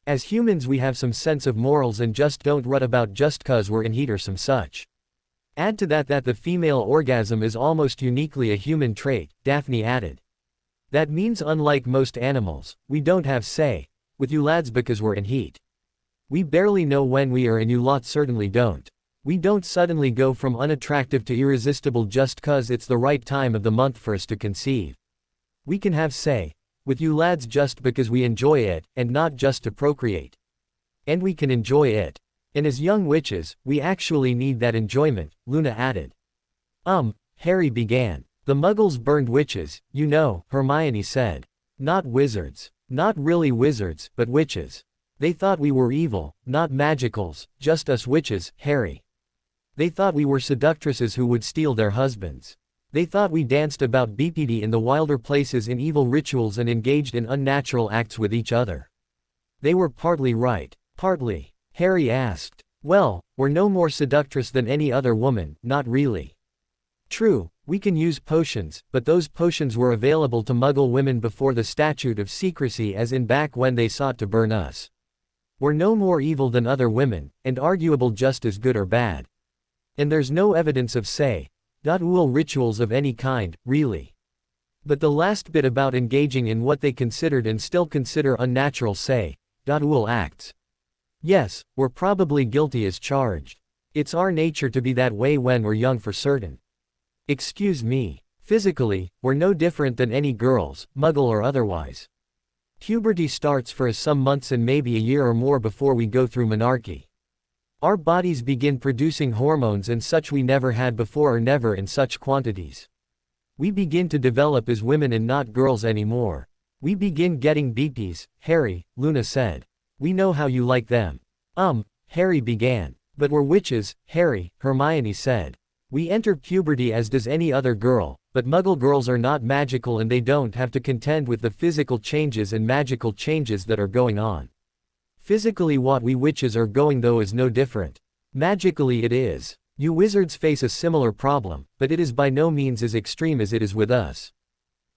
As humans we have some sense of morals and just don't rut about just 'cause we're in heat or some such. Add to that the female orgasm is almost uniquely a human trait, Daphne added. That means unlike most animals, we don't have say with you lads because we're in heat. We barely know when we are and you lot certainly don't. We don't suddenly go from unattractive to irresistible just 'cause it's the right time of the month for us to conceive. We can have say with you lads just because we enjoy it, and not just to procreate. And we can enjoy it. And as young witches, we actually need that enjoyment, Luna added. Harry began. The muggles burned witches, you know, Hermione said. Not wizards. Not really wizards, but witches. They thought we were evil, not magicals, just us witches, Harry. They thought we were seductresses who would steal their husbands. They thought we danced about BPD in the wilder places in evil rituals and engaged in unnatural acts with each other. They were partly right. Partly. Harry asked. Well, we're no more seductress than any other woman, not really. True, we can use potions, but those potions were available to Muggle women before the Statute of Secrecy, as in back when they sought to burn us. We're no more evil than other women, and arguable just as good or bad. And there's no evidence of rituals of any kind, really. But the last bit about engaging in what they considered and still consider unnatural acts. Yes, we're probably guilty as charged. It's our nature to be that way when we're young for certain. Excuse me. Physically, we're no different than any girls, Muggle or otherwise. Puberty starts for us some months and maybe a year or more before we go through menarche. Our bodies begin producing hormones and such we never had before or never in such quantities. We begin to develop as women and not girls anymore. We begin getting BPs, Harry, Luna said. We know how you like them. Harry began. But we're witches, Harry, Hermione said. We enter puberty as does any other girl, but Muggle girls are not magical and they don't have to contend with the physical changes and magical changes that are going on. Physically what we witches are going though is no different. Magically it is. You wizards face a similar problem, but it is by no means as extreme as it is with us.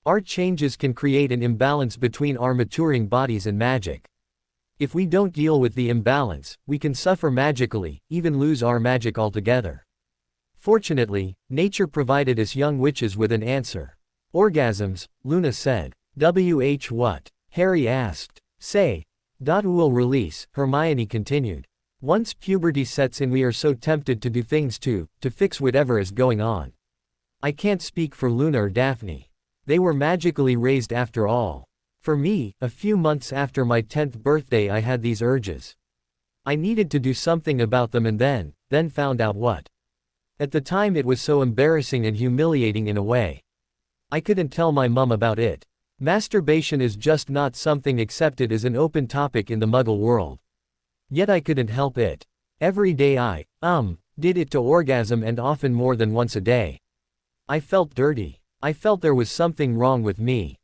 Our changes can create an imbalance between our maturing bodies and magic. If we don't deal with the imbalance, we can suffer magically, even lose our magic altogether. Fortunately, nature provided us young witches with an answer. Orgasms, Luna said. What? Harry asked. Will release, Hermione continued. Once puberty sets in we are so tempted to do things to fix whatever is going on. I can't speak for Luna or Daphne. They were magically raised after all. For me, a few months after my 10th birthday I had these urges. I needed to do something about them and then found out what. At the time it was so embarrassing and humiliating in a way. I couldn't tell my mum about it. Masturbation is just not something accepted as an open topic in the Muggle world. Yet I couldn't help it. Every day I, did it to orgasm and often more than once a day. I felt dirty. I felt there was something wrong with me.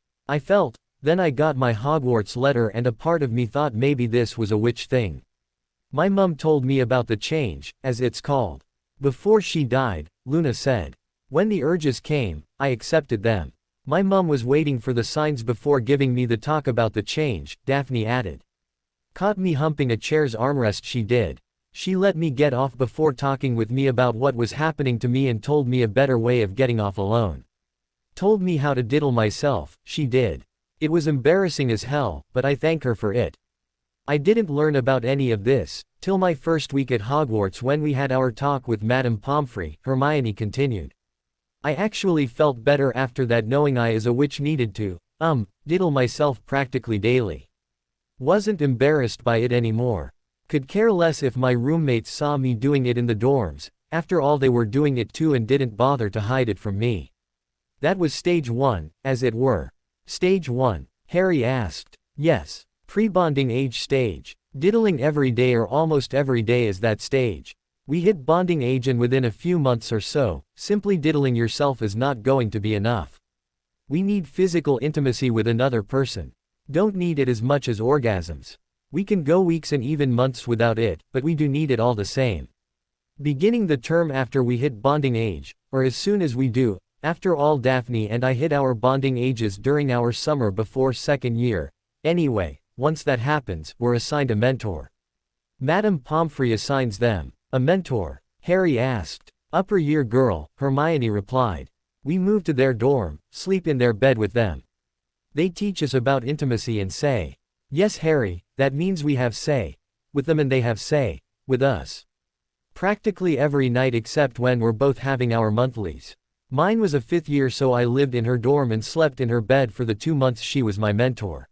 Then I got my Hogwarts letter and a part of me thought maybe this was a witch thing. My mum told me about the change, as it's called. Before she died, Luna said. When the urges came, I accepted them. My mum was waiting for the signs before giving me the talk about the change, Daphne added. Caught me humping a chair's armrest she did. She let me get off before talking with me about what was happening to me and told me a better way of getting off alone. Told me how to diddle myself, she did. It was embarrassing as hell, but I thank her for it. I didn't learn about any of this, till my first week at Hogwarts when we had our talk with Madame Pomfrey, Hermione continued. I actually felt better after that knowing I as a witch needed to, diddle myself practically daily. Wasn't embarrassed by it anymore. Could care less if my roommates saw me doing it in the dorms, after all they were doing it too and didn't bother to hide it from me. That was stage one, as it were. Stage one? Harry asked. Yes. Pre-bonding age stage. Diddling every day or almost every day is that stage. We hit bonding age and within a few months or so, simply diddling yourself is not going to be enough. We need physical intimacy with another person. Don't need it as much as orgasms. We can go weeks and even months without it, but we do need it all the same. Beginning the term after we hit bonding age, or as soon as we do. After all, Daphne and I hit our bonding ages during our summer before second year. Anyway, once that happens, we're assigned a mentor. Madame Pomfrey assigns them. A mentor? Harry asked. Upper year girl, Hermione replied. We move to their dorm, sleep in their bed with them. They teach us about intimacy and say. Yes, Harry, that means we have say. With them and they have say. With us. Practically every night except when we're both having our monthlies. Mine was a 5th year, so I lived in her dorm and slept in her bed for the 2 months she was my mentor.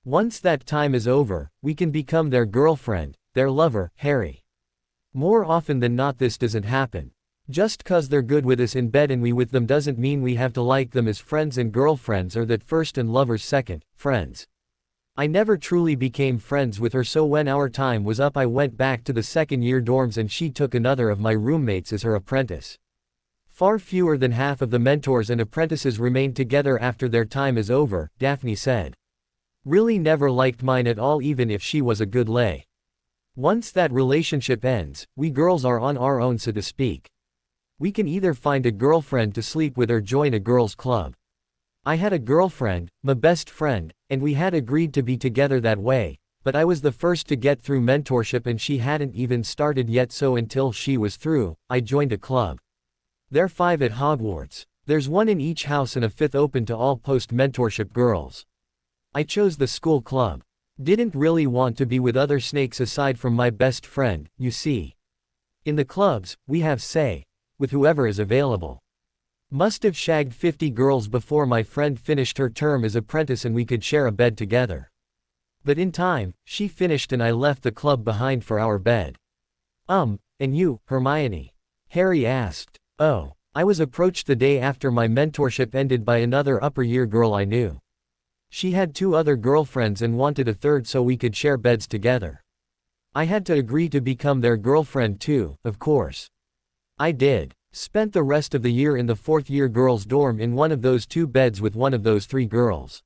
Once that time is over, we can become their girlfriend, their lover, Harry. More often than not this doesn't happen. Just 'cause they're good with us in bed and we with them doesn't mean we have to like them as friends and girlfriends, or that first and lovers second, friends. I never truly became friends with her, so when our time was up I went back to the second year dorms and she took another of my roommates as her apprentice. Far fewer than half of the mentors and apprentices remain together after their time is over, Daphne said. Really never liked mine at all, even if she was a good lay. Once that relationship ends, we girls are on our own, so to speak. We can either find a girlfriend to sleep with or join a girls' club. I had a girlfriend, my best friend, and we had agreed to be together that way, but I was the first to get through mentorship and she hadn't even started yet, so until she was through, I joined a club. There're 5 at Hogwarts. There's 1 in each house and a 5th open to all post-mentorship girls. I chose the school club. Didn't really want to be with other snakes aside from my best friend, you see. In the clubs, we have say. With whoever is available. Must have shagged 50 girls before my friend finished her term as apprentice and we could share a bed together. But in time, she finished and I left the club behind for our bed. And you, Hermione? Harry asked. Oh, I was approached the day after my mentorship ended by another upper year girl I knew. She had 2 other girlfriends and wanted a third so we could share beds together. I had to agree to become their girlfriend too, of course. I did. Spent the rest of the year in the 4th year girls' dorm in one of those 2 beds with one of those 3 girls.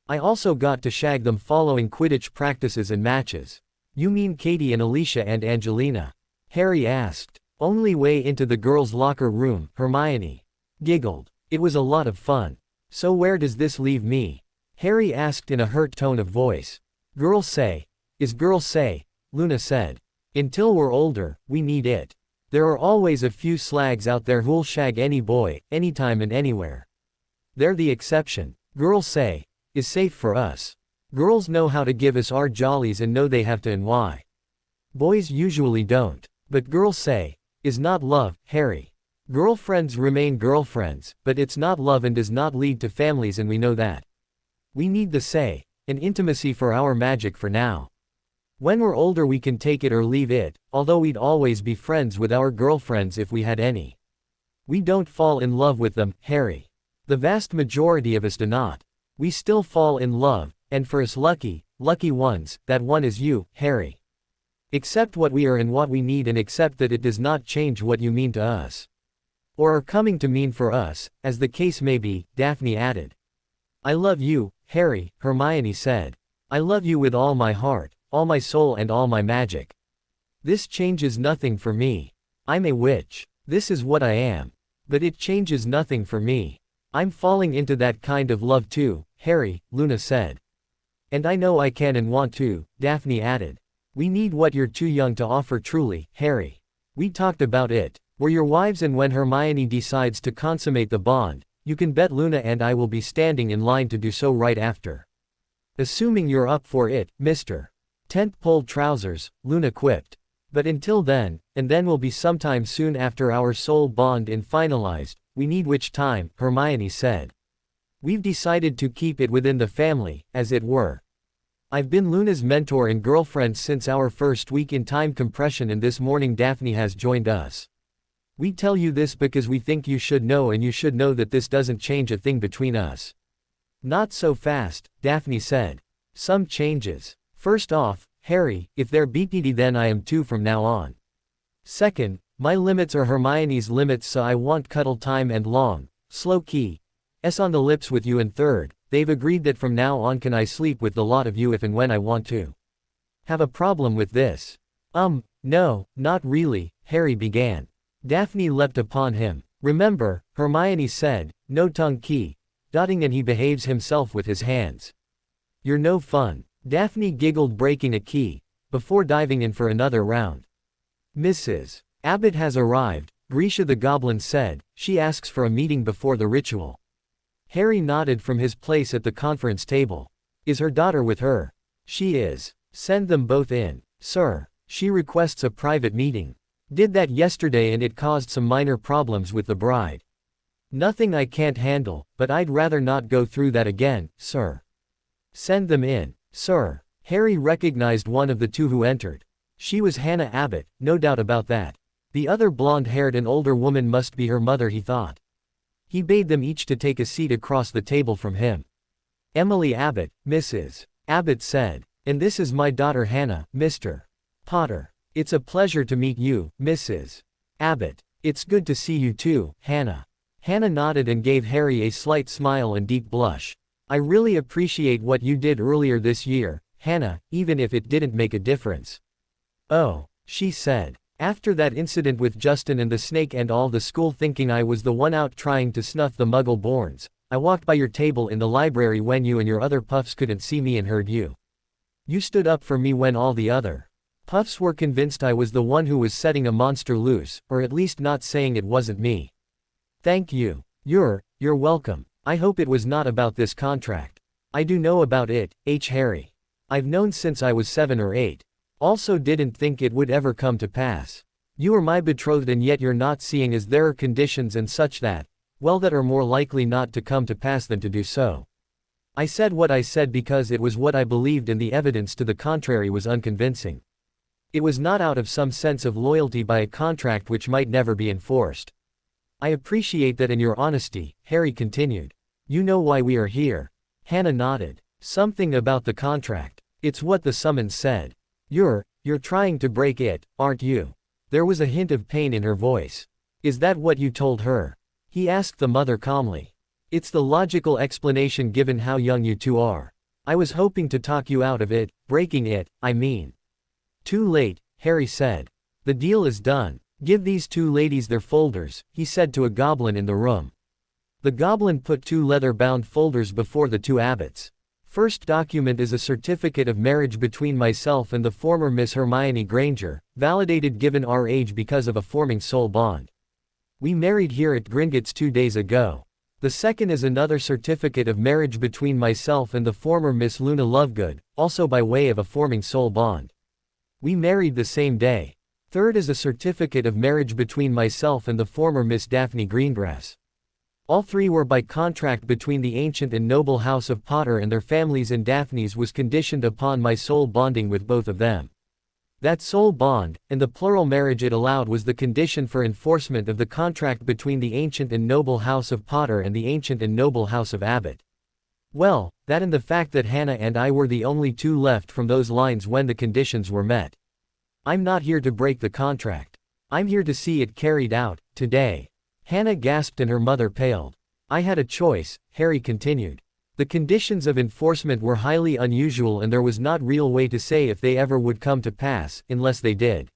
I also got to shag them following Quidditch practices and matches. You mean Katie and Alicia and Angelina? Harry asked. Only way into the girls' locker room, Hermione giggled. It was a lot of fun. So where does this leave me? Harry asked in a hurt tone of voice. Girls say. Is girls say, Luna said. Until we're older, we need it. There are always a few slags out there who'll shag any boy, anytime and anywhere. They're the exception. Girls say, is safe for us. Girls know how to give us our jollies and know they have to and why. Boys usually don't. But girls say, is not love, Harry. Girlfriends remain girlfriends, but it's not love and does not lead to families, and we know that. We need the say, and intimacy for our magic for now. When we're older we can take it or leave it, although we'd always be friends with our girlfriends if we had any. We don't fall in love with them, Harry. The vast majority of us do not. We still fall in love, and for us lucky ones, that one is you, Harry. Accept what we are and what we need, and accept that it does not change what you mean to us. Or are coming to mean for us, as the case may be, Daphne added. I love you, Harry, Hermione said. I love you with all my heart, all my soul and all my magic. This changes nothing for me. I'm a witch. This is what I am. But it changes nothing for me. I'm falling into that kind of love too, Harry, Luna said. And I know I can and want to, Daphne added. We need what you're too young to offer truly, Harry. We talked about it. We're your wives, and when Hermione decides to consummate the bond, you can bet Luna and I will be standing in line to do so right after. Assuming you're up for it, Mr. Tent-pole trousers, Luna quipped. But until then, and then will be sometime soon after our soul bond is finalized, we need which time, Hermione said. We've decided to keep it within the family, as it were. I've been Luna's mentor and girlfriend since our first week in time compression, and this morning Daphne has joined us. We tell you this because we think you should know, and you should know that this doesn't change a thing between us. Not so fast, Daphne said. Some changes. First off, Harry, if they're BPD then I am too from now on. Second, my limits are Hermione's limits so I want cuddle time and long, slow kiss on the lips with you and third, they've agreed that from now on can I sleep with the lot of you if and when I want to. Have a problem with this? No, not really, Harry began. Daphne leapt upon him. Remember, Hermione said, no tongue kiss, dotting and he behaves himself with his hands. You're no fun. Daphne giggled breaking a kiss, before diving in for another round. Mrs. Abbott has arrived, Grisha the Goblin said, she asks for a meeting before the ritual. Harry nodded from his place at the conference table. Is her daughter with her? She is. Send them both in, sir. She requests a private meeting. Did that yesterday and it caused some minor problems with the bride. Nothing I can't handle, but I'd rather not go through that again, sir. Send them in, sir. Harry recognized one of the two who entered. She was Hannah Abbott, no doubt about that. The other blonde-haired and older woman must be her mother, he thought. He bade them each to take a seat across the table from him. Emily Abbott, Mrs. Abbott said. And this is my daughter Hannah, Mr. Potter. It's a pleasure to meet you, Mrs. Abbott. It's good to see you too, Hannah. Hannah nodded and gave Harry a slight smile and deep blush. I really appreciate what you did earlier this year, Hannah, even if it didn't make a difference. Oh, she said. After that incident with Justin and the snake and all the school thinking I was the one out trying to snuff the Muggle-borns, I walked by your table in the library when you and your other puffs couldn't see me and heard you. You stood up for me when all the other puffs were convinced I was the one who was setting a monster loose, or at least not saying it wasn't me. Thank you. You're welcome. I hope it was not about this contract. I do know about it, Harry. I've known since I was 7 or 8. Also didn't think it would ever come to pass. You are my betrothed and yet you're not seeing as there are conditions and such that, well, that are more likely not to come to pass than to do so. I said what I said because it was what I believed and the evidence to the contrary was unconvincing. It was not out of some sense of loyalty by a contract which might never be enforced. I appreciate that and your honesty, Harry continued. You know why we are here. Hannah nodded. Something about the contract. It's what the summons said. You're trying to break it, aren't you? There was a hint of pain in her voice. Is that what you told her? He asked the mother calmly. It's the logical explanation given how young you two are. I was hoping to talk you out of it, breaking it, I mean. Too late, Harry said. The deal is done. Give these two ladies their folders, he said to a goblin in the room. The goblin put 2 leather-bound folders before the 2 abbots. First document is a certificate of marriage between myself and the former Miss Hermione Granger, validated given our age because of a forming soul bond. We married here at Gringotts 2 days ago. The second is another certificate of marriage between myself and the former Miss Luna Lovegood, also by way of a forming soul bond. We married the same day. Third is a certificate of marriage between myself and the former Miss Daphne Greengrass. All 3 were by contract between the ancient and noble house of Potter and their families, and Daphne's was conditioned upon my soul bonding with both of them. That soul bond, and the plural marriage it allowed, was the condition for enforcement of the contract between the ancient and noble house of Potter and the ancient and noble house of Abbott. Well, that and the fact that Hannah and I were the only 2 left from those lines when the conditions were met. I'm not here to break the contract. I'm here to see it carried out, today. Hannah gasped and her mother paled. I had a choice, Harry continued. The conditions of enforcement were highly unusual and there was not real way to say if they ever would come to pass, unless they did.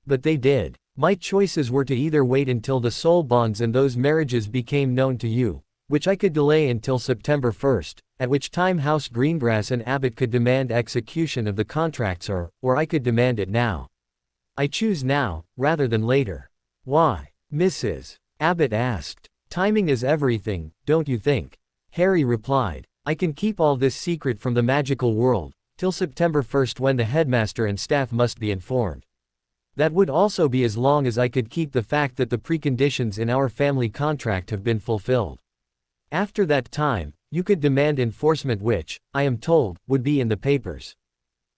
But they did. My choices were to either wait until the soul bonds and those marriages became known to you, which I could delay until September 1st, at which time House Greengrass and Abbott could demand execution of the contracts, or I could demand it now. I choose now, rather than later. Why? Mrs. Abbott asked. Timing is everything, don't you think? Harry replied. I can keep all this secret from the magical world, till September 1st when the headmaster and staff must be informed. That would also be as long as I could keep the fact that the preconditions in our family contract have been fulfilled. After that time, you could demand enforcement which, I am told, would be in the papers.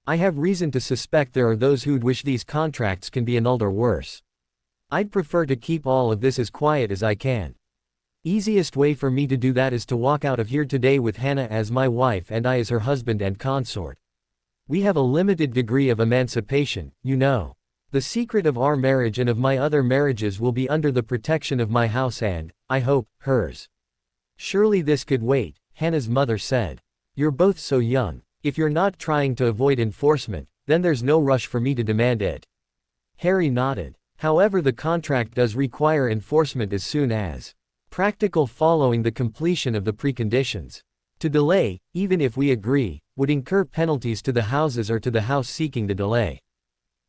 I have reason to suspect there are those who'd wish these contracts can be annulled or worse. I'd prefer to keep all of this as quiet as I can. Easiest way for me to do that is to walk out of here today with Hannah as my wife and I as her husband and consort. We have a limited degree of emancipation, you know. The secret of our marriage and of my other marriages will be under the protection of my house and, I hope, hers. Surely this could wait, Hannah's mother said. You're both so young. If you're not trying to avoid enforcement, then there's no rush for me to demand it. Harry nodded. However, the contract does require enforcement as soon as practical following the completion of the preconditions. To delay, even if we agree, would incur penalties to the houses or to the house seeking the delay.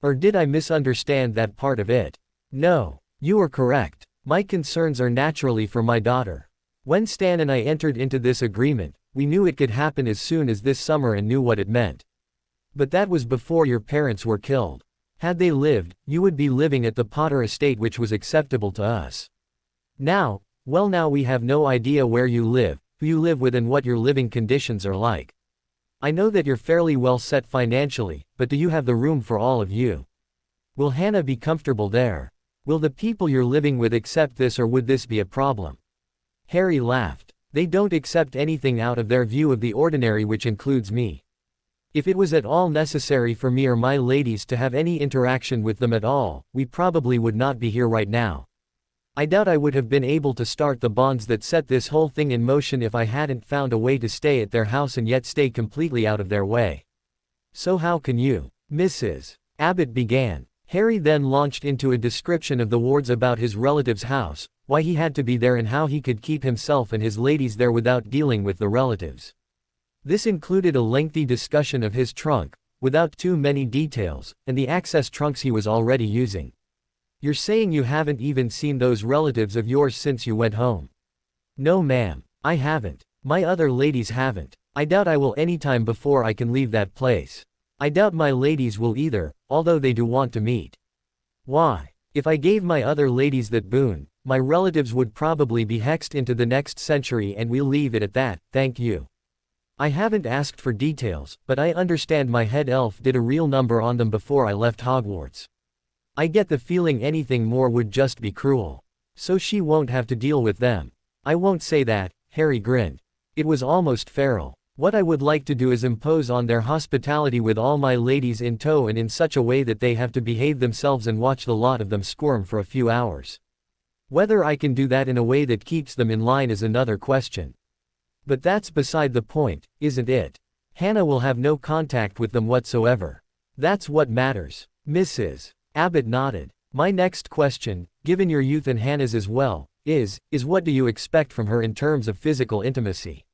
Or did I misunderstand that part of it? No, you are correct. My concerns are naturally for my daughter. When Stan and I entered into this agreement, we knew it could happen as soon as this summer and knew what it meant. But that was before your parents were killed. Had they lived, you would be living at the Potter estate, which was acceptable to us. Now, well, now we have no idea where you live, who you live with and what your living conditions are like. I know that you're fairly well set financially, but do you have the room for all of you? Will Hannah be comfortable there? Will the people you're living with accept this, or would this be a problem? Harry laughed. They don't accept anything out of their view of the ordinary, which includes me. If it was at all necessary for me or my ladies to have any interaction with them at all, we probably would not be here right now. I doubt I would have been able to start the bonds that set this whole thing in motion if I hadn't found a way to stay at their house and yet stay completely out of their way. So how can you, Mrs. Abbott began. Harry then launched into a description of the wards about his relative's house, why he had to be there and how he could keep himself and his ladies there without dealing with the relatives. This included a lengthy discussion of his trunk, without too many details, and the access trunks he was already using. You're saying you haven't even seen those relatives of yours since you went home? No ma'am, I haven't. My other ladies haven't. I doubt I will anytime before I can leave that place. I doubt my ladies will either, although they do want to meet. Why? If I gave my other ladies that boon, my relatives would probably be hexed into the next century, and we'll leave it at that, thank you. I haven't asked for details, but I understand my head elf did a real number on them before I left Hogwarts. I get the feeling anything more would just be cruel. So she won't have to deal with them. I won't say that, Harry grinned. It was almost feral. What I would like to do is impose on their hospitality with all my ladies in tow, and in such a way that they have to behave themselves and watch the lot of them squirm for a few hours. Whether I can do that in a way that keeps them in line is another question. But that's beside the point, isn't it? Hannah will have no contact with them whatsoever. That's what matters. Mrs. Abbott nodded. My next question, given your youth and Hannah's as well, is what do you expect from her in terms of physical intimacy?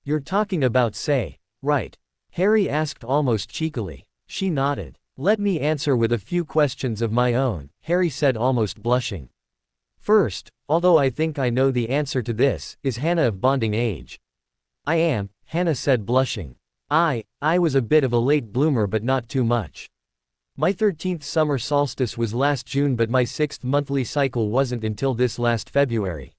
You're talking about say, right? Harry asked almost cheekily. She nodded. Let me answer with a few questions of my own, Harry said, almost blushing. First, although I think I know the answer to this, is Hannah of bonding age? I am, Hannah said, blushing. I was a bit of a late bloomer, but not too much. My 13th summer solstice was last June, but my 6th monthly cycle wasn't until this last February.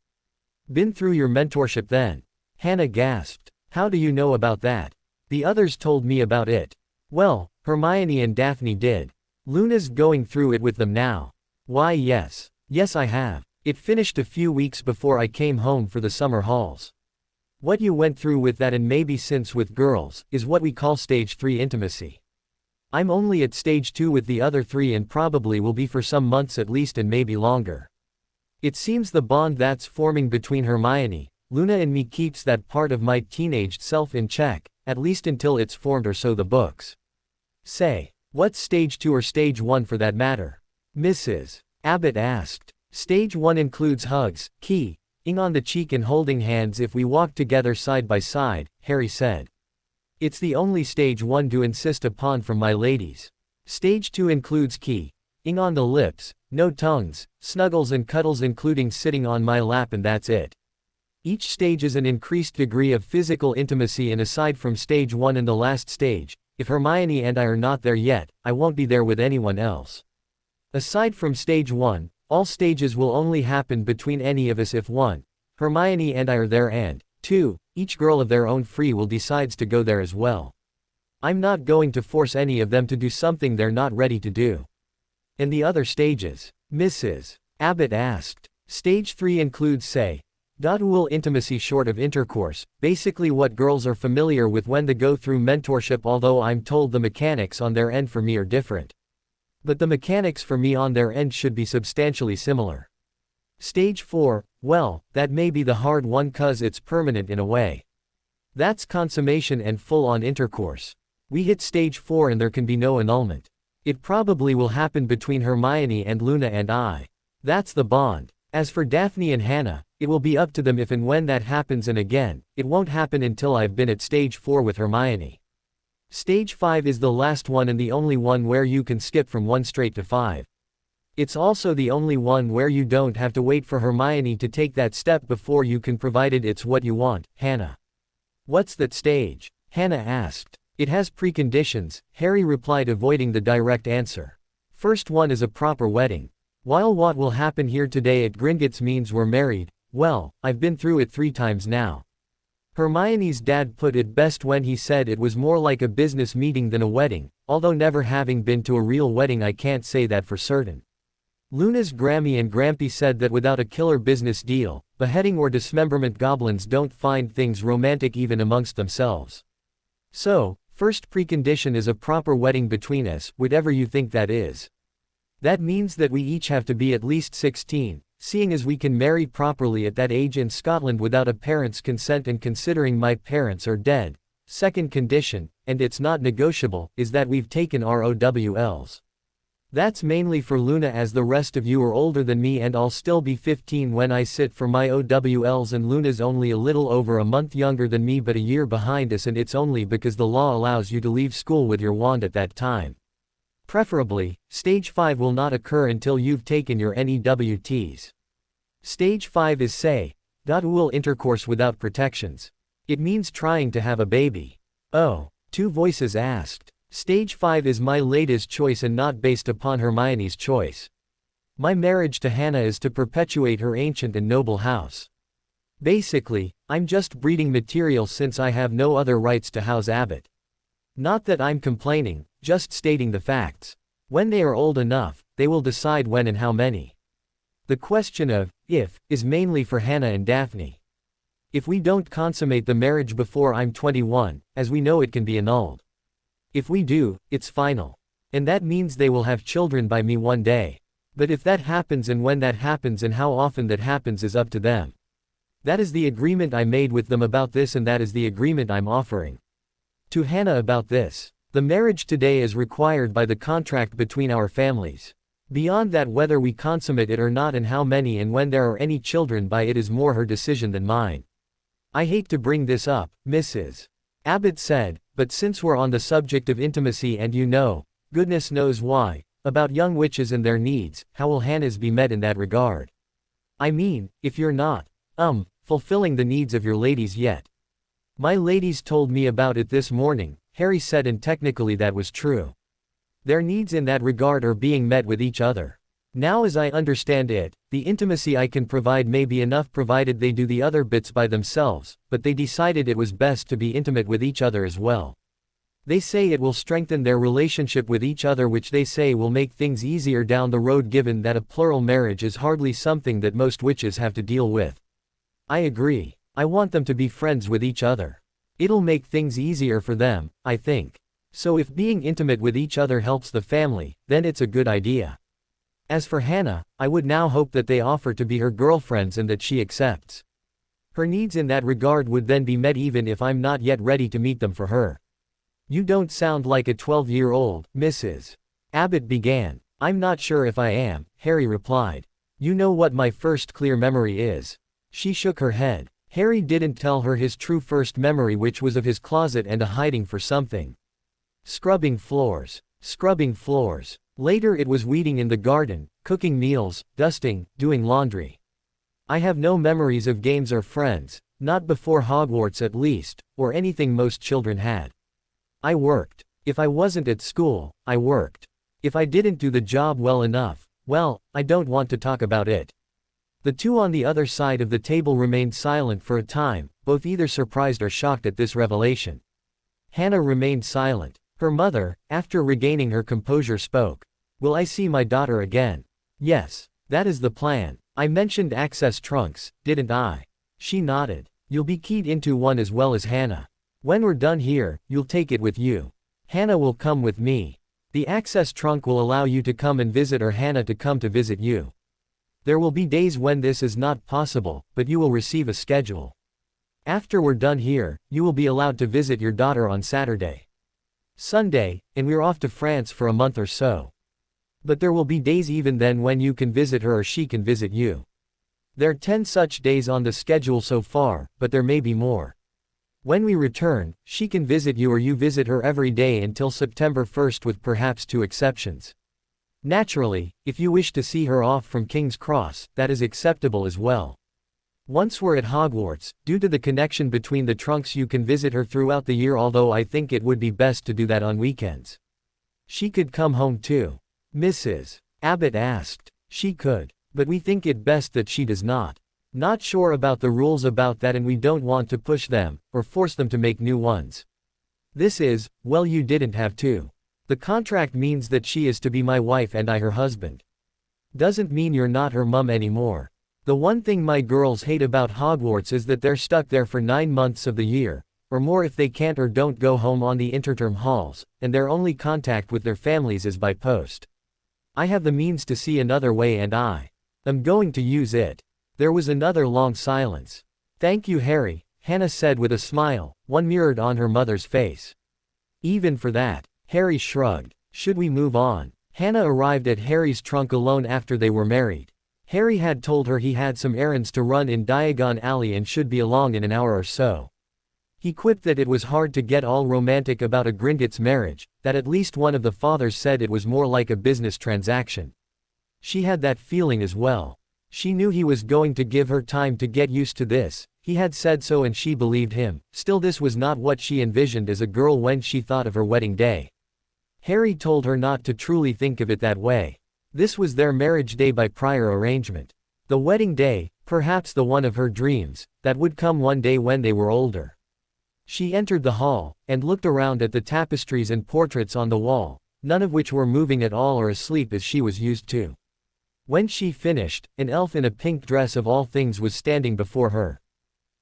Been through your mentorship then? Hannah gasped. How do you know about that? The others told me about it. Well, Hermione and Daphne did. Luna's going through it with them now. Why, yes. Yes, I have. It finished a few weeks before I came home for the summer halls. What you went through with that, and maybe since with girls, is what we call stage 3 intimacy. I'm only at stage 2 with the other 3, and probably will be for some months at least, and maybe longer. It seems the bond that's forming between Hermione, Luna and me keeps that part of my teenaged self in check, at least until it's formed, or so the books say. What's stage 2 or stage 1 for that matter? Mrs. Abbott asked. Stage 1 includes hugs, kissing on the cheek and holding hands if we walk together side by side, Harry said. It's the only stage 1 to insist upon from my ladies. Stage 2 includes kissing on the lips, no tongues, snuggles and cuddles including sitting on my lap, and that's it. Each stage is an increased degree of physical intimacy, and aside from stage 1 and the last stage, if Hermione and I are not there yet, I won't be there with anyone else. Aside from stage 1, all stages will only happen between any of us if 1, Hermione and I are there, and 2, each girl of their own free will decides to go there as well. I'm not going to force any of them to do something they're not ready to do. And the other stages? Mrs. Abbott asked. Stage 3 includes say, Will intimacy short of intercourse, basically what girls are familiar with when they go through mentorship, although I'm told the mechanics on their end for me are different. But the mechanics for me on their end should be substantially similar. Stage 4, well, that may be the hard one cause it's permanent in a way. That's consummation and full-on intercourse. We hit stage 4 and there can be no annulment. It probably will happen between Hermione and Luna and I. That's the bond. As for Daphne and Hannah, it will be up to them if and when that happens, and again, it won't happen until I've been at stage 4 with Hermione. Stage 5 is the last one and the only one where you can skip from 1 straight to 5. It's also the only one where you don't have to wait for Hermione to take that step before you can, provided it's what you want, Hannah. What's that stage? Hannah asked. It has preconditions, Harry replied, avoiding the direct answer. First one is a proper wedding. While what will happen here today at Gringotts means we're married, well, I've been through it 3 times now. Hermione's dad put it best when he said it was more like a business meeting than a wedding, although never having been to a real wedding I can't say that for certain. Luna's Grammy and Grampy said that without a killer business deal, beheading or dismemberment, goblins don't find things romantic even amongst themselves. So, first precondition is a proper wedding between us, whatever you think that is. That means that we each have to be at least 16, seeing as we can marry properly at that age in Scotland without a parent's consent, and considering my parents are dead. Second condition, and it's not negotiable, is that we've taken our OWLs. That's mainly for Luna, as the rest of you are older than me and I'll still be 15 when I sit for my OWLs, and Luna's only a little over a month younger than me but a year behind us, and it's only because the law allows you to leave school with your wand at that time. Preferably, stage 5 will not occur until you've taken your NEWTs. Stage 5 is will intercourse without protections. It means trying to have a baby. Oh, 2 voices asked. Stage 5 is my latest choice and not based upon Hermione's choice. My marriage to Hannah is to perpetuate her ancient and noble house. Basically, I'm just breeding material since I have no other rights to House Abbott. Not that I'm complaining, just stating the facts. When they are old enough, they will decide when and how many. The question of if is mainly for Hannah and Daphne. If we don't consummate the marriage before I'm 21, as we know, it can be annulled. If we do, it's final. And that means they will have children by me one day. But if that happens and when that happens and how often that happens is up to them. That is the agreement I made with them about this, and that is the agreement I'm offering to Hannah about this. The marriage today is required by the contract between our families. Beyond that, whether we consummate it or not and how many and when there are any children by it is more her decision than mine. I hate to bring this up, Mrs. Abbott said, but since we're on the subject of intimacy and you know, goodness knows why, about young witches and their needs, how will Hannah's be met in that regard? I mean, if you're not, fulfilling the needs of your ladies yet. My ladies told me about it this morning, Harry said, and technically that was true. Their needs in that regard are being met with each other. Now as I understand it, the intimacy I can provide may be enough provided they do the other bits by themselves, but they decided it was best to be intimate with each other as well. They say it will strengthen their relationship with each other, which they say will make things easier down the road, given that a plural marriage is hardly something that most witches have to deal with. I agree. I want them to be friends with each other. It'll make things easier for them, I think. So if being intimate with each other helps the family, then it's a good idea. As for Hannah, I would now hope that they offer to be her girlfriends and that she accepts. Her needs in that regard would then be met even if I'm not yet ready to meet them for her. You don't sound like a 12-year-old, Mrs. Abbott began. I'm not sure if I am, Harry replied. You know what my first clear memory is. She shook her head. Harry didn't tell her his true first memory, which was of his closet and a hiding for something. Scrubbing floors. Scrubbing floors. Later it was weeding in the garden, cooking meals, dusting, doing laundry. I have no memories of games or friends, not before Hogwarts at least, or anything most children had. I worked. If I wasn't at school, I worked. If I didn't do the job well enough, well, I don't want to talk about it. The two on the other side of the table remained silent for a time, both either surprised or shocked at this revelation. Hannah remained silent. Her mother, after regaining her composure, spoke. Will I see my daughter again? Yes. That is the plan. I mentioned access trunks, didn't I? She nodded. You'll be keyed into one as well as Hannah. When we're done here, you'll take it with you. Hannah will come with me. The access trunk will allow you to come and visit or Hannah to come to visit you. There will be days when this is not possible, but you will receive a schedule. After we're done here, you will be allowed to visit your daughter on Saturday, Sunday, and we're off to France for a month or so. But there will be days even then when you can visit her or she can visit you. There are 10 such days on the schedule so far, but there may be more. When we return, she can visit you or you visit her every day until September 1st with perhaps 2 exceptions. Naturally, if you wish to see her off from King's Cross, that is acceptable as well. Once we're at Hogwarts, due to the connection between the trunks you can visit her throughout the year, although I think it would be best to do that on weekends. She could come home too. Mrs. Abbott asked. She could. But we think it best that she does not. Not sure about the rules about that and we don't want to push them, or force them to make new ones. This is, well, you didn't have to. The contract means that she is to be my wife and I her husband. Doesn't mean you're not her mum anymore. The one thing my girls hate about Hogwarts is that they're stuck there for 9 months of the year, or more if they can't or don't go home on the interterm halls, and their only contact with their families is by post. I have the means to see another way and I am going to use it. There was another long silence. Thank you, Harry, Hannah said with a smile, one mirrored on her mother's face. Even for that, Harry shrugged. Should we move on? Hannah arrived at Harry's trunk alone after they were married. Harry had told her he had some errands to run in Diagon Alley and should be along in an hour or so. He quipped that it was hard to get all romantic about a Gringotts marriage, that at least one of the fathers said it was more like a business transaction. She had that feeling as well. She knew he was going to give her time to get used to this, he had said so and she believed him. Still, this was not what she envisioned as a girl when she thought of her wedding day. Harry told her not to truly think of it that way. This was their marriage day by prior arrangement. The wedding day, perhaps the one of her dreams, that would come one day when they were older. She entered the hall, and looked around at the tapestries and portraits on the wall, none of which were moving at all or asleep as she was used to. When she finished, an elf in a pink dress of all things was standing before her.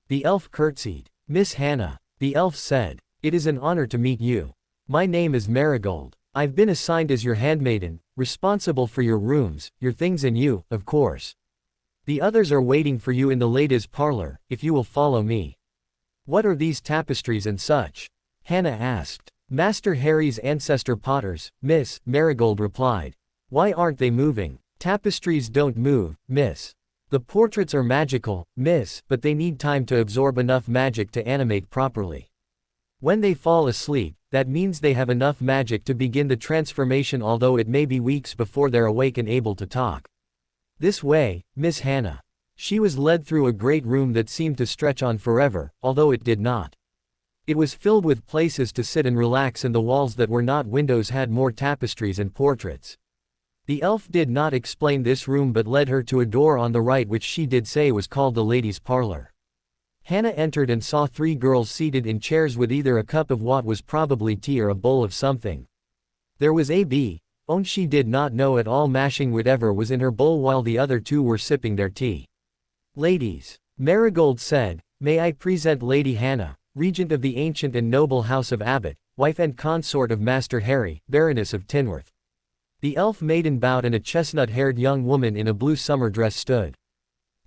The elf curtsied. Miss Hannah, the elf said, it is an honor to meet you. My name is Marigold. I've been assigned as your handmaiden, responsible for your rooms, your things and you, of course. The others are waiting for you in the ladies' parlor, if you will follow me. What are these tapestries and such? Hannah asked. Master Harry's ancestor Potters, Miss, Marigold replied. Why aren't they moving? Tapestries don't move, miss. The portraits are magical, miss, but they need time to absorb enough magic to animate properly. When they fall asleep, that means they have enough magic to begin the transformation, although it may be weeks before they're awake and able to talk. This way, Miss Hannah. She was led through a great room that seemed to stretch on forever, although it did not. It was filled with places to sit and relax and the walls that were not windows had more tapestries and portraits. The elf did not explain this room but led her to a door on the right which she did say was called the ladies' parlor. Hannah entered and saw 3 girls seated in chairs with either a cup of what was probably tea or a bowl of something. There was A.B. own she did not know at all mashing whatever was in her bowl while the other 2 were sipping their tea. Ladies, Marigold said, may I present Lady Hannah, regent of the ancient and noble house of Abbott, wife and consort of Master Harry, Baroness of Tinworth. The elf maiden bowed and a chestnut-haired young woman in a blue summer dress stood.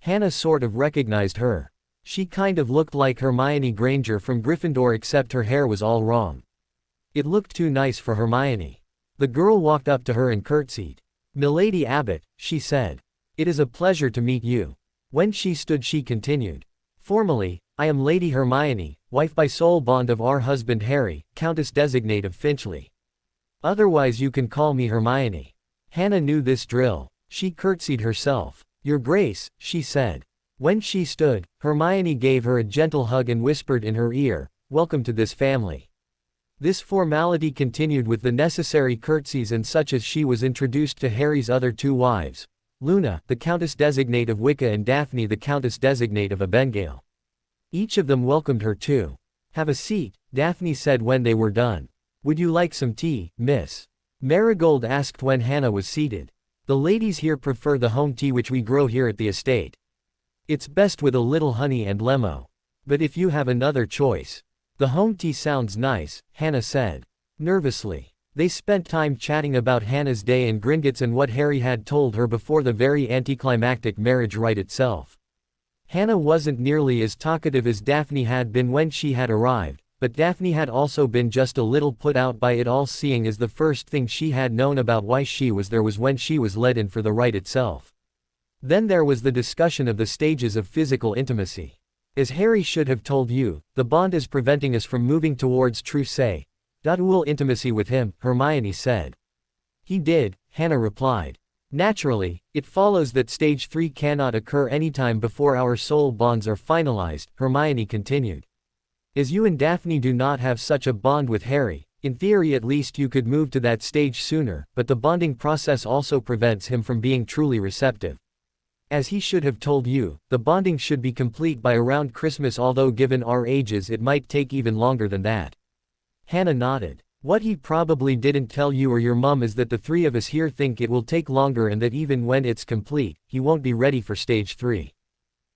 Hannah sort of recognized her. She kind of looked like Hermione Granger from Gryffindor except her hair was all wrong. It looked too nice for Hermione. The girl walked up to her and curtsied. Milady Abbott, she said. It is a pleasure to meet you. When she stood she continued. Formally, I am Lady Hermione, wife by soul bond of our husband Harry, Countess Designate of Finchley. Otherwise you can call me Hermione. Hannah knew this drill. She curtsied herself. Your Grace, she said. When she stood, Hermione gave her a gentle hug and whispered in her ear, welcome to this family. This formality continued with the necessary curtsies and such as she was introduced to Harry's other 2 wives, Luna, the Countess Designate of Wicca and Daphne the Countess Designate of Abengale. Each of them welcomed her too. Have a seat, Daphne said when they were done. Would you like some tea, miss? Marigold asked when Hannah was seated. The ladies here prefer the home tea which we grow here at the estate. It's best with a little honey and lemo. But if you have another choice. The home tea sounds nice, Hannah said. Nervously. They spent time chatting about Hannah's day in Gringotts and what Harry had told her before the very anticlimactic marriage rite itself. Hannah wasn't nearly as talkative as Daphne had been when she had arrived, but Daphne had also been just a little put out by it all, seeing as the first thing she had known about why she was there was when she was led in for the rite itself. Then there was the discussion of the stages of physical intimacy. As Harry should have told you, the bond is preventing us from moving towards true intimacy with him, Hermione said. He did, Hannah replied. Naturally, it follows that stage 3 cannot occur anytime before our soul bonds are finalized, Hermione continued. As you and Daphne do not have such a bond with Harry, in theory at least you could move to that stage sooner, but the bonding process also prevents him from being truly receptive. As he should have told you, the bonding should be complete by around Christmas, although given our ages it might take even longer than that. Hannah nodded. What he probably didn't tell you or your mum is that the three of us here think it will take longer and that even when it's complete, he won't be ready for stage 3.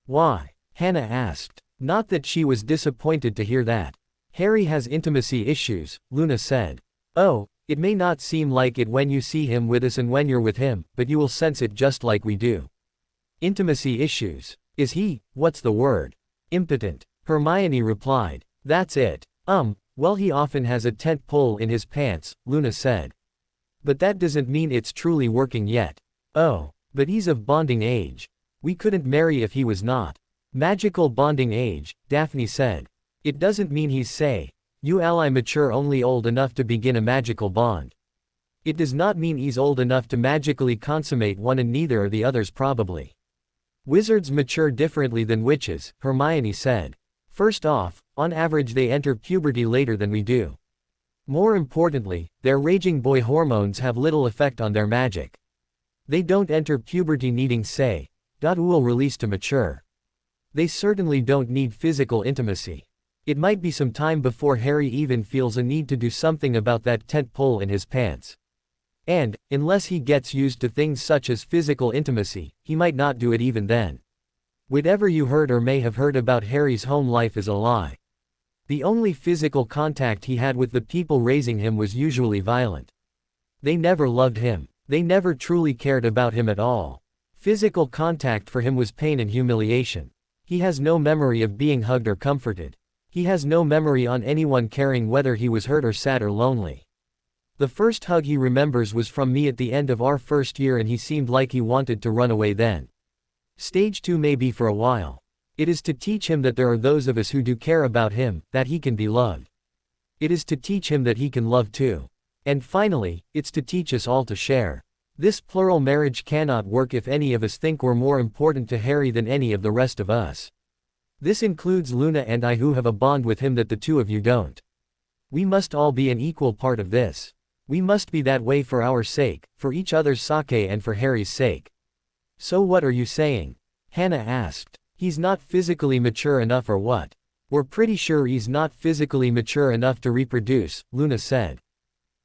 Why? Hannah asked. Not that she was disappointed to hear that. Harry has intimacy issues, Luna said. Oh, it may not seem like it when you see him with us and when you're with him, but you will sense it just like we do. Intimacy issues. Is he, what's the word? Impotent. Hermione replied. That's it. Well, he often has a tent pole in his pants, Luna said. But that doesn't mean it's truly working yet. Oh, but he's of bonding age. We couldn't marry if he was not. Magical bonding age, Daphne said. It doesn't mean he's you ally mature only old enough to begin a magical bond. It does not mean he's old enough to magically consummate one, and neither are the others probably. Wizards mature differently than witches, Hermione said. First off, on average they enter puberty later than we do. More importantly, their raging boy hormones have little effect on their magic. They don't enter puberty needing will release to mature. They certainly don't need physical intimacy. It might be some time before Harry even feels a need to do something about that tent pole in his pants. And, unless he gets used to things such as physical intimacy, he might not do it even then. Whatever you heard or may have heard about Harry's home life is a lie. The only physical contact he had with the people raising him was usually violent. They never loved him. They never truly cared about him at all. Physical contact for him was pain and humiliation. He has no memory of being hugged or comforted. He has no memory on anyone caring whether he was hurt or sad or lonely. The first hug he remembers was from me at the end of our first year, and he seemed like he wanted to run away then. Stage 2 may be for a while. It is to teach him that there are those of us who do care about him, that he can be loved. It is to teach him that he can love too. And finally, it's to teach us all to share. This plural marriage cannot work if any of us think we're more important to Harry than any of the rest of us. This includes Luna and I, who have a bond with him that the two of you don't. We must all be an equal part of this. We must be that way for our sake, for each other's sake, and for Harry's sake. So what are you saying? Hannah asked. He's not physically mature enough or what? We're pretty sure he's not physically mature enough to reproduce, Luna said.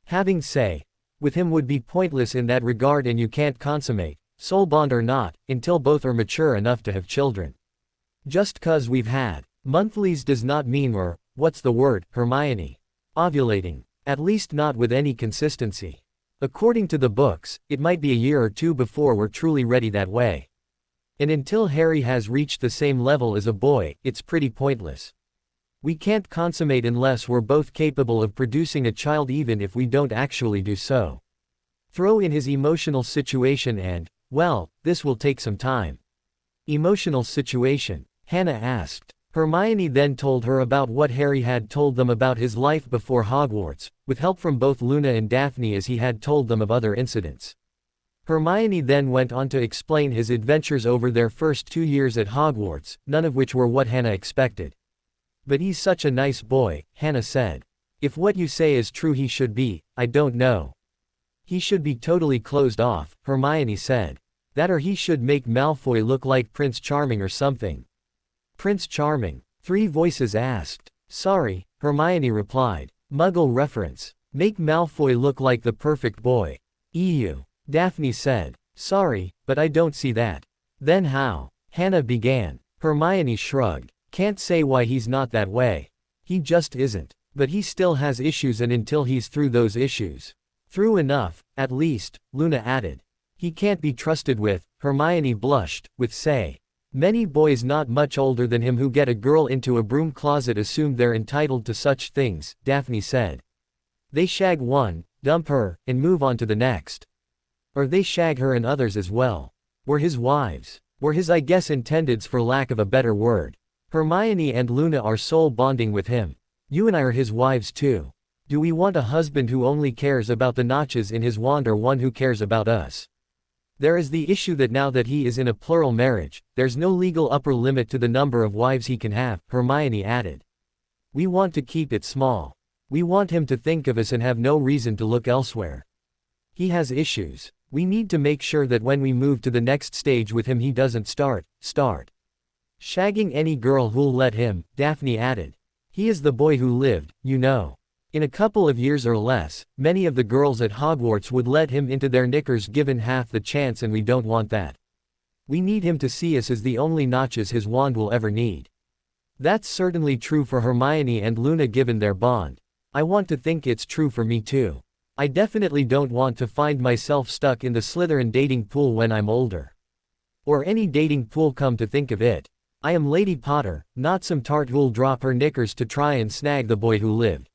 Having with him would be pointless in that regard, and you can't consummate, soul bond or not, until both are mature enough to have children. Just 'cause we've had monthlies does not mean we're, what's the word, Hermione? Ovulating. At least not with any consistency. According to the books, it might be a year or two before we're truly ready that way. And until Harry has reached the same level as a boy, it's pretty pointless. We can't consummate unless we're both capable of producing a child, even if we don't actually do so. Throw in his emotional situation and, well, this will take some time. Emotional situation? Hannah asked. Hermione then told her about what Harry had told them about his life before Hogwarts, with help from both Luna and Daphne, as he had told them of other incidents. Hermione then went on to explain his adventures over their first 2 years at Hogwarts, none of which were what Hannah expected. But he's such a nice boy, Hannah said. If what you say is true, he should be, I don't know. He should be totally closed off, Hermione said. That or he should make Malfoy look like Prince Charming or something. Prince Charming? 3 voices asked. Sorry, Hermione replied. Muggle reference. Make Malfoy look like the perfect boy. Daphne said. Sorry, but I don't see that. Then how? Hannah began. Hermione shrugged. Can't say why he's not that way. He just isn't. But he still has issues, and until he's through those issues. Through enough, at least, Luna added. He can't be trusted with, Hermione blushed, with say. Many boys not much older than him who get a girl into a broom closet assume they're entitled to such things, Daphne said. They shag one, dump her, and move on to the next. Or they shag her and others as well. We're his wives. We're his, I guess, intendeds for lack of a better word. Hermione and Luna are soul bonding with him. You and I are his wives too. Do we want a husband who only cares about the notches in his wand, or one who cares about us? There is the issue that now that he is in a plural marriage, there's no legal upper limit to the number of wives he can have, Hermione added. We want to keep it small. We want him to think of us and have no reason to look elsewhere. He has issues. We need to make sure that when we move to the next stage with him he doesn't start shagging any girl who'll let him, Daphne added. He is the boy who lived, you know. In a couple of years or less, many of the girls at Hogwarts would let him into their knickers given half the chance, and we don't want that. We need him to see us as the only notches his wand will ever need. That's certainly true for Hermione and Luna given their bond. I want to think it's true for me too. I definitely don't want to find myself stuck in the Slytherin dating pool when I'm older. Or any dating pool, come to think of it. I am Lady Potter, not some tart who'll drop her knickers to try and snag the boy who lived.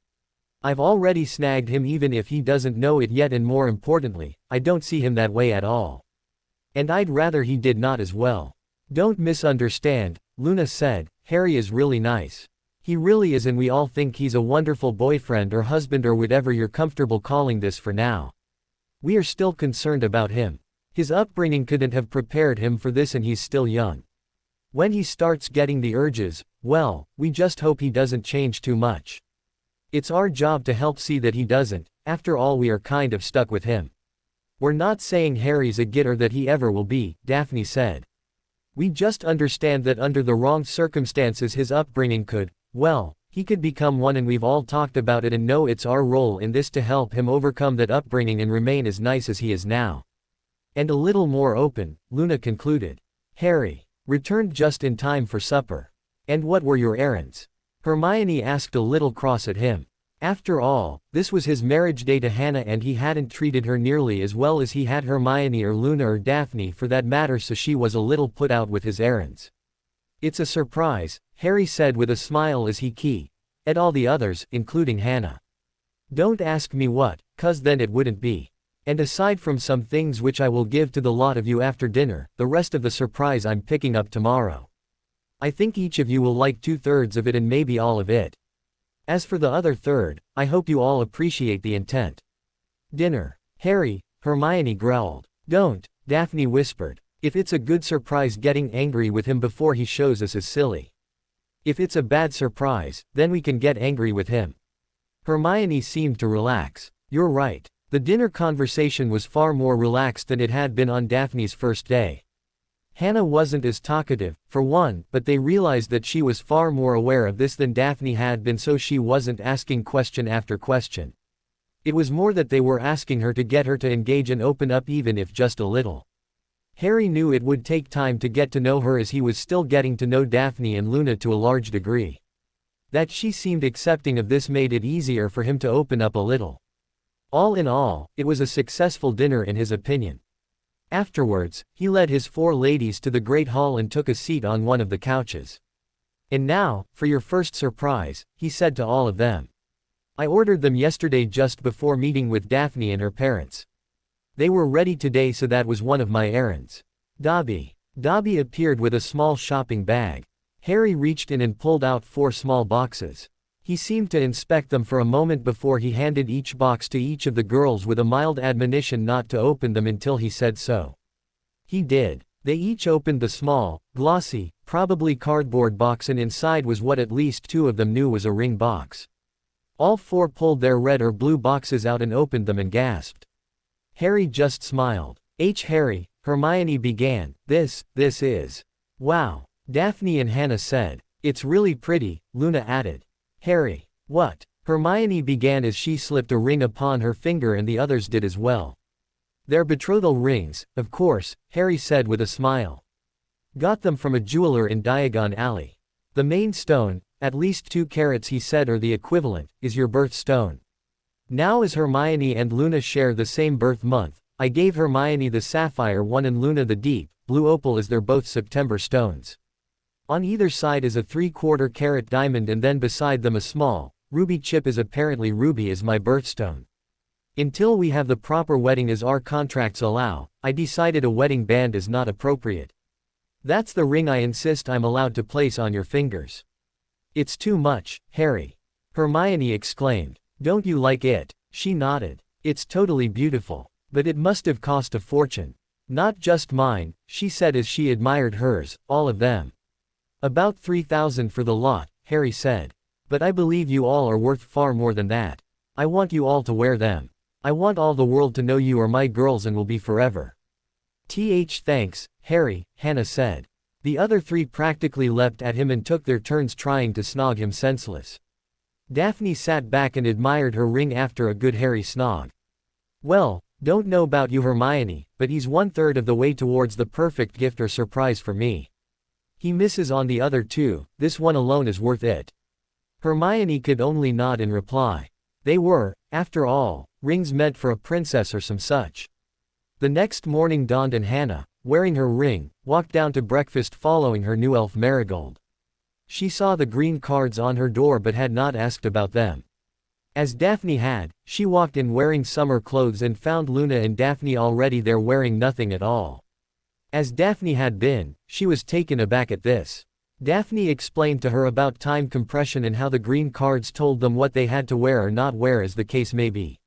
I've already snagged him even if he doesn't know it yet, and more importantly, I don't see him that way at all. And I'd rather he did not as well. Don't misunderstand, Luna said, Harry is really nice. He really is, and we all think he's a wonderful boyfriend or husband or whatever you're comfortable calling this for now. We are still concerned about him. His upbringing couldn't have prepared him for this, and he's still young. When he starts getting the urges, well, we just hope he doesn't change too much. It's our job to help see that he doesn't. After all, we are kind of stuck with him. We're not saying Harry's a git or that he ever will be, Daphne said. We just understand that under the wrong circumstances his upbringing could, well, he could become one, and we've all talked about it and know it's our role in this to help him overcome that upbringing and remain as nice as he is now. And a little more open, Luna concluded. Harry returned just in time for supper. And what were your errands? Hermione asked, a little cross at him. After all, this was his marriage day to Hannah, and he hadn't treated her nearly as well as he had Hermione or Luna or Daphne for that matter, so she was a little put out with his errands. It's a surprise, Harry said with a smile as he at all the others, including Hannah. Don't ask me what, 'cause then it wouldn't be. And aside from some things which I will give to the lot of you after dinner, the rest of the surprise I'm picking up tomorrow. I think each of you will like 2/3 of it and maybe all of it. As for the other third, I hope you all appreciate the intent. Dinner. Harry, Hermione growled. Don't, Daphne whispered. If it's a good surprise, getting angry with him before he shows us is silly. If it's a bad surprise, then we can get angry with him. Hermione seemed to relax. You're right. The dinner conversation was far more relaxed than it had been on Daphne's first day. Hannah wasn't as talkative, for one, but they realized that she was far more aware of this than Daphne had been, so she wasn't asking question after question. It was more that they were asking her to get her to engage and open up, even if just a little. Harry knew it would take time to get to know her, as he was still getting to know Daphne and Luna to a large degree. That she seemed accepting of this made it easier for him to open up a little. All in all, it was a successful dinner in his opinion. Afterwards, he led his 4 ladies to the great hall and took a seat on one of the couches. And now, for your first surprise, he said to all of them. I ordered them yesterday just before meeting with Daphne and her parents. They were ready today, so that was one of my errands. Dobby appeared with a small shopping bag. Harry reached in and pulled out 4 small boxes. He seemed to inspect them for a moment before he handed each box to each of the girls with a mild admonition not to open them until he said so. He did. They each opened the small, glossy, probably cardboard box, and inside was what at least 2 of them knew was a ring box. All 4 pulled their red or blue boxes out and opened them and gasped. Harry just smiled. Harry, Hermione began, this is. Wow. Daphne and Hannah said. It's really pretty, Luna added. Harry. What? Hermione began as she slipped a ring upon her finger, and the others did as well. Their betrothal rings, of course, Harry said with a smile. Got them from a jeweler in Diagon Alley. The main stone, at least 2 carats he said or the equivalent, is your birthstone. Now as Hermione and Luna share the same birth month, I gave Hermione the sapphire one and Luna the deep blue opal as they're both September stones. On either side is a 3/4 carat diamond and then beside them a small, ruby chip is apparently ruby as my birthstone. Until we have the proper wedding as our contracts allow, I decided a wedding band is not appropriate. That's the ring I insist I'm allowed to place on your fingers. It's too much, Harry. Hermione exclaimed. Don't you like it? She nodded. It's totally beautiful. But it must have cost a fortune. Not just mine, she said as she admired hers, all of them. About 3,000 for the lot, Harry said. But I believe you all are worth far more than that. I want you all to wear them. I want all the world to know you are my girls and will be forever. Thanks, Harry, Hannah said. The other 3 practically leapt at him and took their turns trying to snog him senseless. Daphne sat back and admired her ring after a good Harry snog. Well, don't know about you Hermione, but he's 1/3 of the way towards the perfect gift or surprise for me. He misses on the other 2, this one alone is worth it. Hermione could only nod in reply. They were, after all, rings meant for a princess or some such. The next morning dawned and Hannah, wearing her ring, walked down to breakfast following her new elf Marigold. She saw the green cards on her door but had not asked about them. As Daphne had, she walked in wearing summer clothes and found Luna and Daphne already there wearing nothing at all. As Daphne had been, she was taken aback at this. Daphne explained to her about time compression and how the green cards told them what they had to wear or not wear as the case may be.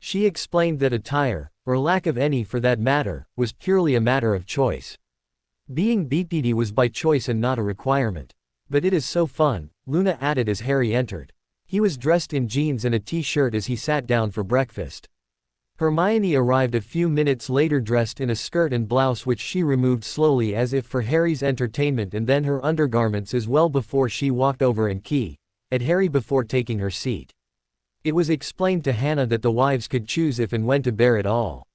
She explained that attire, or lack of any for that matter, was purely a matter of choice. Being BPD was by choice and not a requirement. But it is so fun, Luna added as Harry entered. He was dressed in jeans and a t-shirt as he sat down for breakfast. Hermione arrived a few minutes later dressed in a skirt and blouse which she removed slowly as if for Harry's entertainment and then her undergarments as well before she walked over and at Harry before taking her seat. It was explained to Hannah that the wives could choose if and when to bear it all.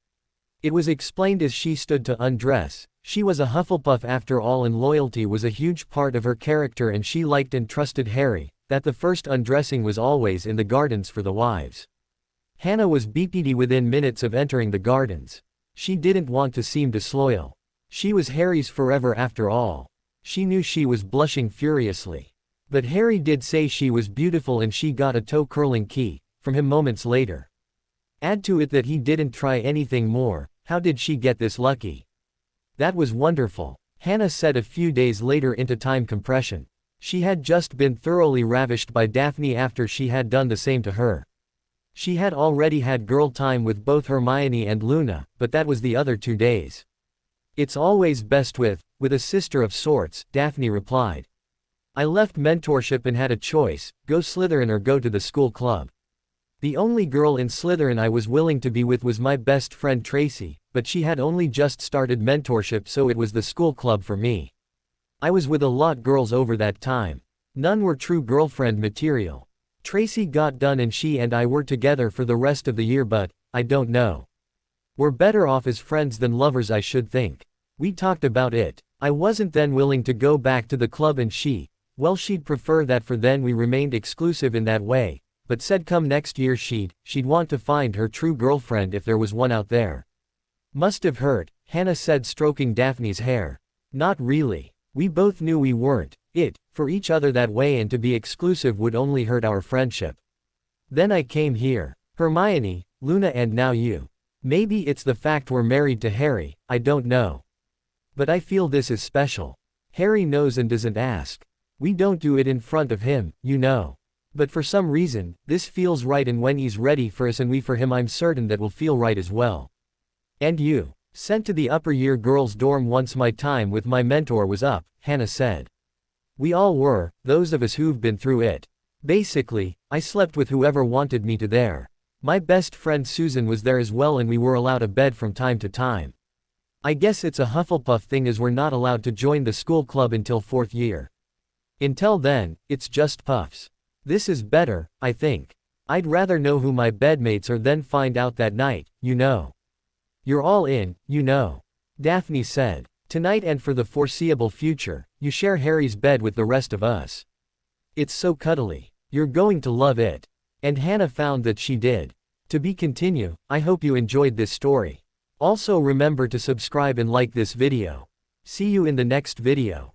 It was explained as she stood to undress. She was a Hufflepuff after all and loyalty was a huge part of her character and she liked and trusted Harry, that the first undressing was always in the gardens for the wives. Hannah was BPD within minutes of entering the gardens. She didn't want to seem disloyal. She was Harry's forever after all. She knew she was blushing furiously. But Harry did say she was beautiful and she got a toe-curling from him moments later. Add to it that he didn't try anything more. How did she get this lucky? That was wonderful, Hannah said a few days later into time compression. She had just been thoroughly ravished by Daphne after she had done the same to her. She had already had girl time with both Hermione and Luna, but that was the other 2 days. It's always best with a sister of sorts, Daphne replied. I left mentorship and had a choice, go Slytherin or go to the school club. The only girl in Slytherin I was willing to be with was my best friend Tracy, but she had only just started mentorship so it was the school club for me. I was with a lot girls over that time. None were true girlfriend material. Tracy got done and she and I were together for the rest of the year but, I don't know. We're better off as friends than lovers I should think. We talked about it. I wasn't then willing to go back to the club and she'd prefer that for then we remained exclusive in that way, but said come next year she'd want to find her true girlfriend if there was one out there. Must have hurt, Hannah said stroking Daphne's hair. Not really. We both knew we weren't for each other that way and to be exclusive would only hurt our friendship. Then I came here. Hermione, Luna and now you. Maybe it's the fact we're married to Harry, I don't know. But I feel this is special. Harry knows and doesn't ask. We don't do it in front of him, you know. But for some reason, this feels right and when he's ready for us and we for him I'm certain that will feel right as well. And you. Sent to the upper year girls' dorm once my time with my mentor was up, Hannah said. We all were, those of us who've been through it. Basically, I slept with whoever wanted me to there. My best friend Susan was there as well and we were allowed a bed from time to time. I guess it's a Hufflepuff thing as we're not allowed to join the school club until 4th year. Until then, it's just puffs. This is better, I think. I'd rather know who my bedmates are than find out that night, you know. You're all in, you know. Daphne said. Tonight and for the foreseeable future, you share Harry's bed with the rest of us. It's so cuddly. You're going to love it. And Hannah found that she did. To be continue, I hope you enjoyed this story. Also remember to subscribe and like this video. See you in the next video.